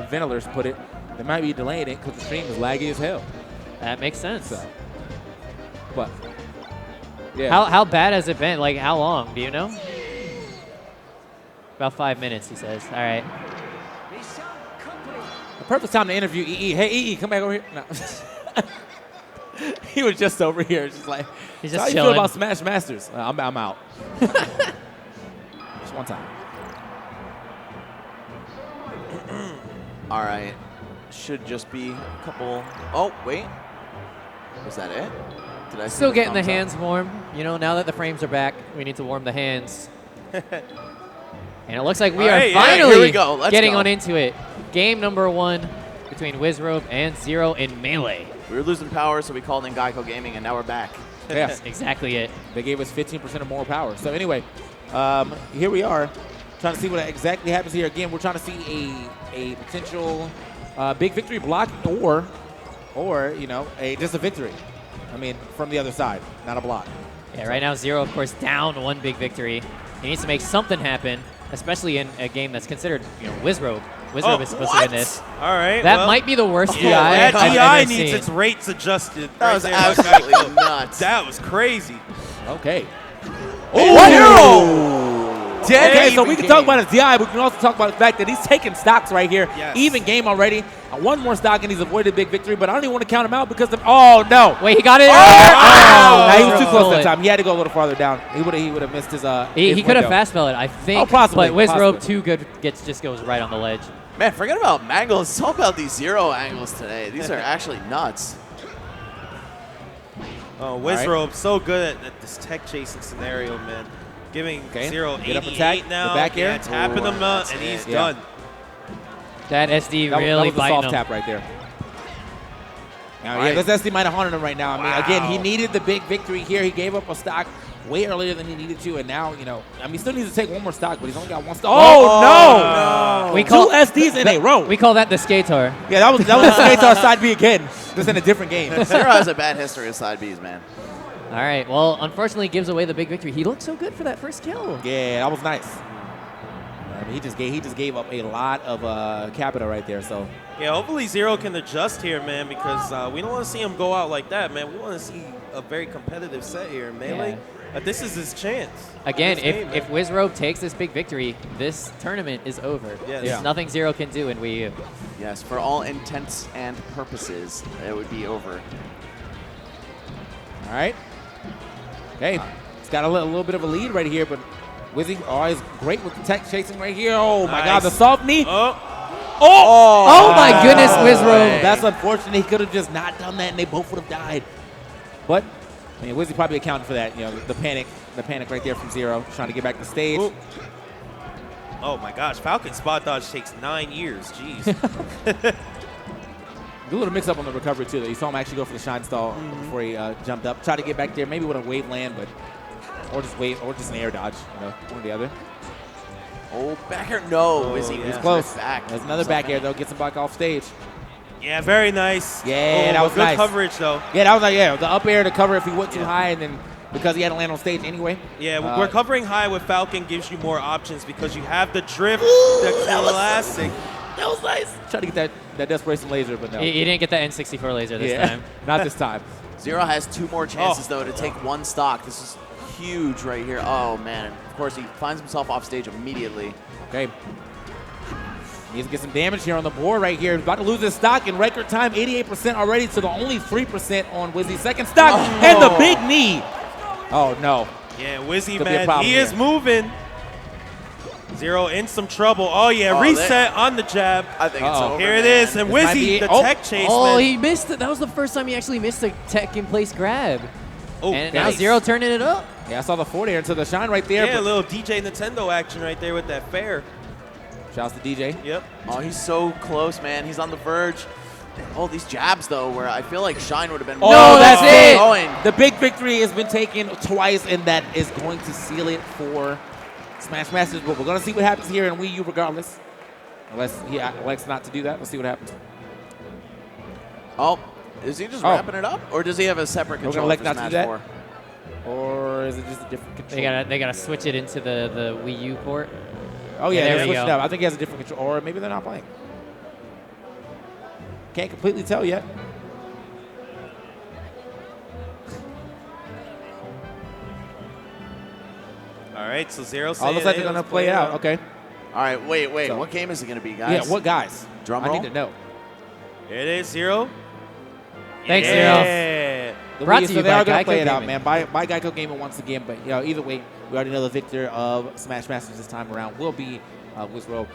Ventilers, put it, they might be delaying it because the stream is laggy as hell. That makes sense. So, but, yeah. How bad has it been? Like, how long? Do you know? About 5 minutes, he says. All right. The perfect time to interview EE. Hey, EE, come back over here. No. He was just over here. Just like, he's so just how you chilling. feel about Smash Masters? I'm out. Just one time. All right. Should just be a couple. Oh, wait. Was that it? Did I see Still getting the thumbs up? hands warm. You know, now that the frames are back, we need to warm the hands. And it looks like we All are right, yeah, finally here we go. Let's getting go. on into it. Game number 1 between Wizrobe and Zero in Melee. We were losing power, so we called in Geico Gaming, and now we're back. Yeah. That's exactly it. They gave us 15% or more power. So anyway, here we are, trying to see what exactly happens here. Again, we're trying to see a potential big victory block or you know, just a victory. I mean, from the other side, not a block. Yeah, right now Zero, of course, down 1 big victory. He needs to make something happen, especially in a game that's considered, you know, Wizrobe. Wizrobe is supposed to win this. All right. That well, might be the worst DI that I've DI ever needs seen. its rates adjusted. That right was there. absolutely nuts. That was crazy. Okay. Oh, Dead okay, so even we can game. talk about his DI, but we can also talk about the fact that he's taking stocks right here. Yes. Even game already. One more stock and he's avoided big victory, but I don't even want to count him out because of, oh no. Wait, he got it. Nah, he was too close that time. He had to go a little farther down. He would have missed his He could have fast spelled it, I think. Oh, possibly, But Wizrobe possibly. too good just goes right on the ledge. Man, forget about angles. It's all about these Zero angles today. These are actually nuts. Oh, Wizrobe so good at this tech chasing scenario, man. Giving Zero Get up 88 attack, now. the back air. Yeah, tapping him up, and he's done. That SD That really was a biting soft him. tap right there. Now, Right. yeah, this SD might have haunted him right now. I mean, again, he Wow. needed the big victory here. He gave up a stock way earlier than he needed to, and now, you know, I mean, he still needs to take one more stock, but he's only got one stock. Oh, no! We call Two SDs in a row. We call that the Skator. Yeah, that was Skatar side B again, just in a different game. Zero has a bad history of side Bs, man. All right. Well, unfortunately, gives away the big victory. He looked so good for that first kill. Yeah, that was nice. I mean, he just gave up a lot of capital right there. So Yeah, hopefully Zero can adjust here, man, because we don't want to see him go out like that, man. We want to see a very competitive set here in Melee. This is his chance. Again, This game, if Wizrobe takes this big victory, this tournament is over. Yes. There's Yeah. nothing Zero can do in Wii U. Yes, for all intents and purposes, it would be over. all right. Okay, he's got a little bit of a lead right here, but Wizzy always great with the tech chasing right here. Oh my God, the soft knee. Oh my goodness, Wizrobe. That's unfortunate. He could have just not done that, and they both would have died. But I mean, Wizzy probably accounted for that. You know, the panic right there from Zero, trying to get back to stage. Ooh. Oh my gosh, Falcon spot dodge takes 9 years. Jeez. A little mix up on the recovery too. Though. You saw him actually go for the shine stall before he jumped up. Try to get back there, maybe with a wave land, but or just an air dodge. You know, one or the other. Oh, back air, no. Wizzy He's was close. back. There's another back air though. Gets him back off stage. Yeah, very nice. Yeah, Oh, that was good nice. coverage though. Yeah, that was like the up air to cover if he went too high, and then because he had to land on stage anyway. Yeah, we're covering high with Falcon gives you more options because you have the drift, the classic. That was nice. Try to get that desperation laser, but no. He didn't get that N64 laser this time. Not this time. Zero has 2 more chances, though, to take 1 stock. This is huge right here. Oh, man. Of course, he finds himself off stage immediately. Okay. Needs to get some damage here on the board right here. He's about to lose his stock in record time. 88% already to the only 3% on Wizzy's second stock. And the big knee. Oh, no. Yeah, Wizzy, Could be a man, problem he here. is moving. Zero in some trouble. Oh, yeah, reset on the jab. I think it's over, Here it is, and This might Wizzy, be- the oh, tech chase, Oh, man. he missed it. That was the first time he actually missed a tech in place grab. Oh, and now nice. Zero turning it up. Yeah, I saw the 4 there into the shine right there. Yeah, a but- little DJ Nintendo action right there with that fair. Shouts to DJ. Yep. Oh, he's so close, man. He's on the verge. Oh, these jabs, though, where I feel like Shine would have been Oh, that's it. going. The big victory has been taken twice, and that is going to seal it for Smash Masters. But we're going to see what happens here in Wii U regardless. Unless he elects not to do that. Let's see what happens. Oh, is he just Oh. wrapping it up? Or does he have a separate We're controller going for to elect not to Smash do 4? that? Or is it just a different controller? They gotta switch it into the Wii U port. Oh, yeah, there they're we switching go. up. I think he has a different controller. Or maybe they're not playing. Can't completely tell yet. All right, so Zero Oh, saying, looks like hey, they're going to let's play it out. Okay. All right, wait. So- What game is it going to be, guys? Yeah, what guys? Drum I roll? need to know. Here it is, Zero. Thanks, Yeah. The Brought Wii, to so you they by are going to Geico play it out, Gaming. man. By Geico Gaming once again. But either way, we already know the victor of Smash Masters this time around will be Wizrobe.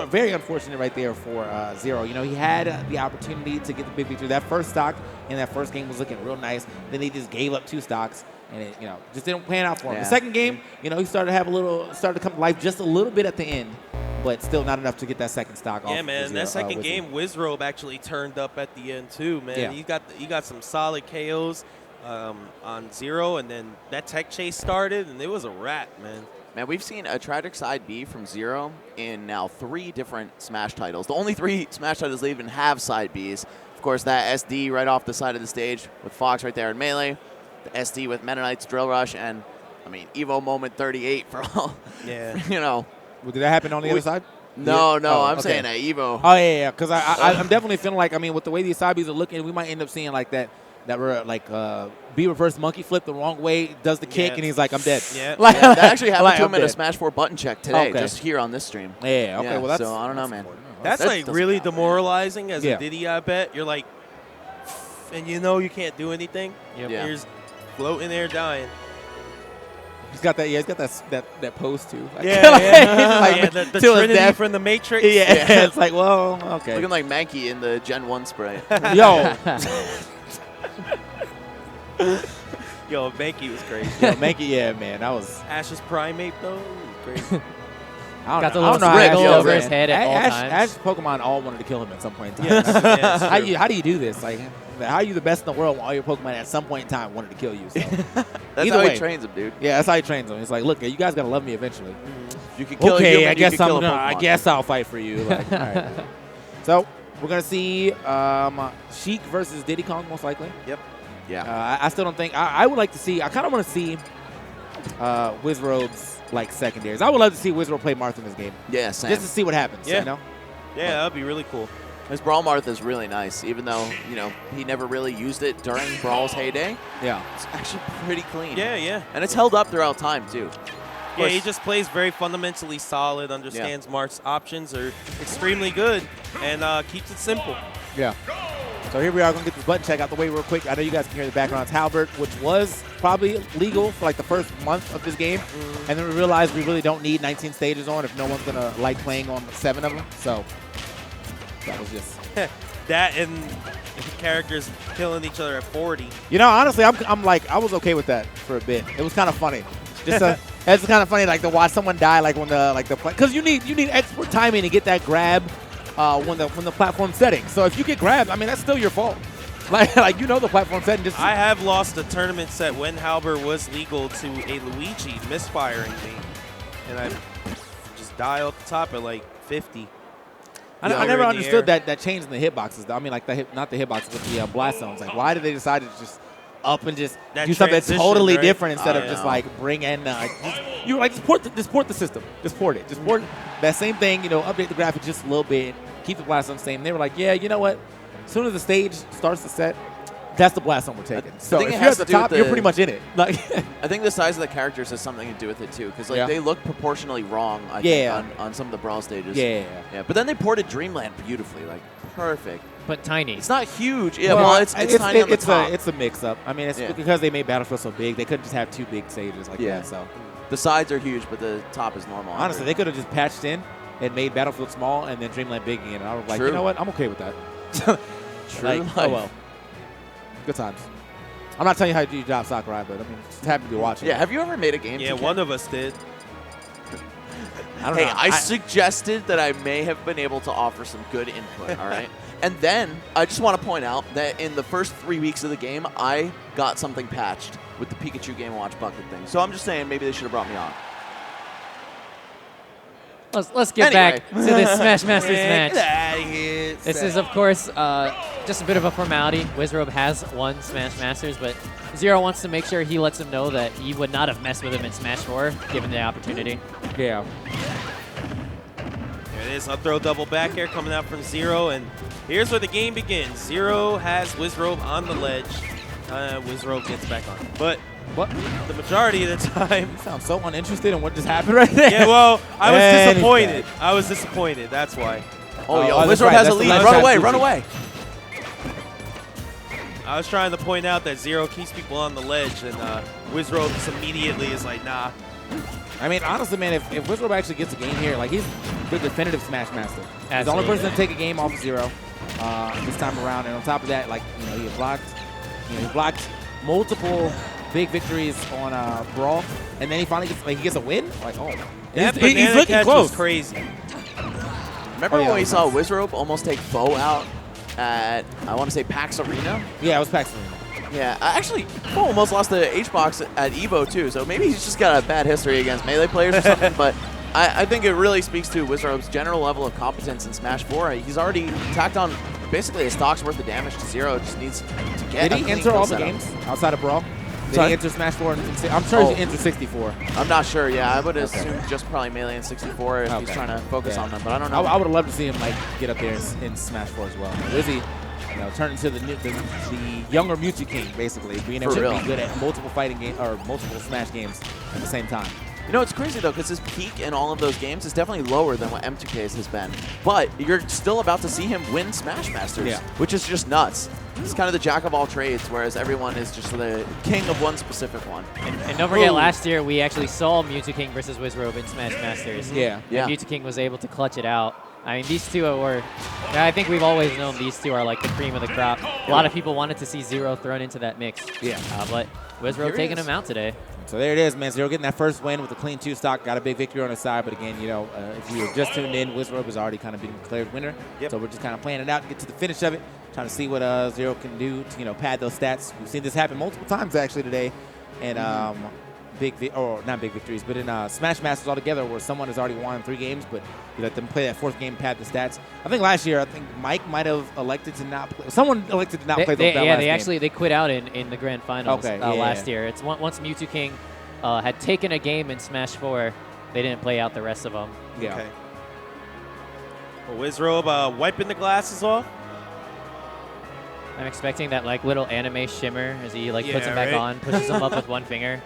Very unfortunate right there for Zero. He had the opportunity to get the big victory. That first stock in that first game was looking real nice. Then he just gave up 2 stocks, and it just didn't pan out for him. Yeah. The second game, he started to come to life just a little bit at the end, but still not enough to get that second stock off. Yeah, man. of That Zero, second Wizrobe. game, Wizrobe actually turned up at the end too, man. Yeah. He got some solid KOs on Zero, and then that tech chase started, and it was a wrap, man. Man, we've seen a tragic side B from Zero in now 3 different Smash titles. The only 3 Smash titles they even have side Bs. Of course, that SD right off the side of the stage with Fox right there in Melee. The SD with Mennonites, Drill Rush, and, Evo Moment 38 for all. Yeah. Well, did that happen on the other side? No, Yeah. Oh, I'm okay. saying at Evo. Oh yeah. Because I'm definitely feeling like with the way these Asabis are looking, we might end up seeing like that we're like B reverse monkey flip the wrong way, does the kick, Yeah. and he's like, I'm dead. Yeah. That actually happened to I'm him in a dead. Smash 4 button check today, Okay. just here on this stream. Yeah. Okay. Well, that's so I don't know, man. That's That like doesn't really happen. demoralizing as Yeah. a Diddy, I bet. You're like, and you can't do anything. Yep. Yeah. You're just floating there dying. He's got that. Yeah, he's got that pose too. Like, Yeah, yeah. like, Yeah, the till his Trinity death. from the Matrix. Yeah. It's like, well, okay. Looking like Mankey in the Gen 1 spray. Yo. Yo, Mankey was crazy. Yo, Mankey, yeah, man, that was. Ash's primate though, was crazy. I Got the don't little know how squiggle Ash over does his that. head at all times. Ash's Pokemon all wanted to kill him at some point in time. Yes, yes, how true. do you do this? Like, how are you the best in the world when all your Pokemon at some point in time wanted to kill you? So. That's Either how way. he trains him, dude. Yeah, that's how he trains them. It's like, look, you guys gotta love me eventually. You can kill a Okay, human, I you guess can kill a I Pokemon. guess I'll fight for you. Like, all right. So we're gonna see Sheik versus Diddy Kong most likely. Yep. Yeah. I still don't think I would like to see. I kind of want to see Wizrobe's like secondaries. I would love to see Wizrobe play Marth in this game. Yeah, same. Just to see what happens. Yeah. You know? Yeah, that'd be really cool. His Brawl Marth is really nice, even though, he never really used it during Brawl's heyday. Yeah. It's actually pretty clean. Yeah, yeah. And it's held up throughout time, too. Yeah, he just plays very fundamentally solid, understands Marth's options are extremely good, and keeps it simple. Yeah. So here we are going to get this button check out the way real quick. I know you guys can hear the background. It's Halbert, which was probably legal for like the first month of this game. And then we realized we really don't need 19 stages on if no one's going to like playing on 7 of them. So that was just... That and characters killing each other at 40. Honestly, I'm like, I was okay with that for a bit. It was kind of funny. Just it's kind of funny like to watch someone die like when because you need expert timing to get that grab when the platform's setting. So if you get grabbed, that's still your fault. Like the platform setting. Just I have lost a tournament set when Halbert was legal to a Luigi misfiring me, and I just die off the top at like 50. I never understood that change in the hitboxes. Though. Not the hitboxes, but the blast zones. Like, why did they decide to just up and just That do something transition, totally right? different instead of I just know. like bring in just port the system. Just port it. Just port that same thing, update the graphics just a little bit, keep the blast zone the same. They were like, yeah, you know what? As soon as the stage starts to set, that's the blast zone we're taking. So think if it you're has at the to do with top, you're the- pretty much in it. Like I think the size of the characters has something to do with it too, because Yeah. they look proportionally wrong. I Yeah. think on some of the brawl stages. Yeah. But then they ported Dreamland beautifully, like perfect. But tiny. It's not huge. Yeah, well, it's tiny on the top. It's a mix up. I mean, it's Yeah. because they made Battlefield so big, they couldn't just have two big stages like that. So the sides are huge, but the top is normal. honestly, they could have just patched in and made Battlefield small and then Dreamland big again. And I was like, True. you know what? I'm okay with that. True Like, life. oh well. Good times. I'm not telling you how to do your job, Sakurai, but I mean, just happy to be watching. Yeah, have you ever made a game? Yeah, 2K? one of us did. I don't Hey, know. I suggested that I may have been able to offer some good input, all right? And then I just want to point out that in the first 3 weeks of the game, I got something patched with the Pikachu Game & Watch bucket thing. So I'm just saying maybe they should have brought me on. Let's get back to this Smash Masters match. Get outta here. This is, of course, just a bit of a formality. Wizrobe has won Smash Masters, but Zero wants to make sure he lets him know that he would not have messed with him in Smash 4, given the opportunity. Yeah. There it is. Up throw double back air coming out from Zero, and here's where the game begins. Zero has Wizrobe on the ledge. Wizrobe gets back on. But the majority of the time... You sound so uninterested in what just happened right there. Yeah, well, I was And he's disappointed. back. I was disappointed. That's why. Oh, yo, that's Wizrobe right, has a that's the lead. left Run side away, Gucci. run away. I was trying to point out that Zero keeps people on the ledge, and Wizrobe just immediately is like, nah. I mean, honestly, man, if Wizrobe actually gets a game here, like he's the definitive Smash Master. He's the only Absolutely. person to take a game off of Zero this time around. And on top of that, like he blocked multiple big victories on Brawl, and then he finally gets a win. Like, oh, That he's banana looking catch close. was crazy. Remember Oh, yeah, when we that saw was Wizrobe almost take Foe out at, I want to say, PAX Arena? Yeah, it was PAX Arena. Yeah, actually, Foe almost lost to H-Box at EVO too, so maybe he's just got a bad history against Melee players or something, but I think it really speaks to Wizrobe's general level of competence in Smash 4. He's already tacked on basically a stock's worth of damage to Zero, just needs to get Did a he clean enter all kill the setup. games outside of Brawl? Did Sorry? he enter Smash 4? I'm sure he Oh. entered 64. I'm not sure, yeah, I would Okay. assume just probably Melee and 64 if he's Okay. trying to focus Yeah. on them, but I don't know. I would have loved to see him get up there in Smash 4 as well. Wizzy, turn into the younger Mewtwo King, basically, being able For to real. be good at multiple fighting games or multiple Smash games at the same time. You know, it's crazy, though, because his peak in all of those games is definitely lower than what M2K's has been. But you're still about to see him win Smash Masters, Yeah. which is just nuts. He's kind of the jack of all trades, whereas everyone is just the king of one specific one. And don't forget, Ooh. last year we actually saw Mewtwo King versus Wizrobe in Smash Masters. Yeah. And Yeah. Mewtwo King was able to clutch it out. I mean, these two were, I think we've always known these two are like the cream of the crop. A lot of people wanted to see Zero thrown into that mix. Yeah. But Wizrobe taking him out today. So there it is, man. Zero getting that first win with a clean 2 stock. Got a big victory on his side. But again, if you were just tuned in, Wizrobe has already kind of been declared winner. Yep. So we're just kind of playing it out, get to the finish of it, trying to see what Zero can do to, pad those stats. We've seen this happen multiple times actually today. And not big victories, but in Smash Masters altogether, where someone has already won 3 games, but you let them play that 4th game, pad the stats. I think last year, Mike might have elected to not play. Someone elected to not play that last game. They quit out in the grand finals Okay, last year. It's once Mewtwo King had taken a game in Smash 4, they didn't play out the rest of them. Yeah. Okay. Well, Wizrobe wiping the glasses off. I'm expecting that little anime shimmer as he puts Yeah, him back right? on, pushes him up with one finger.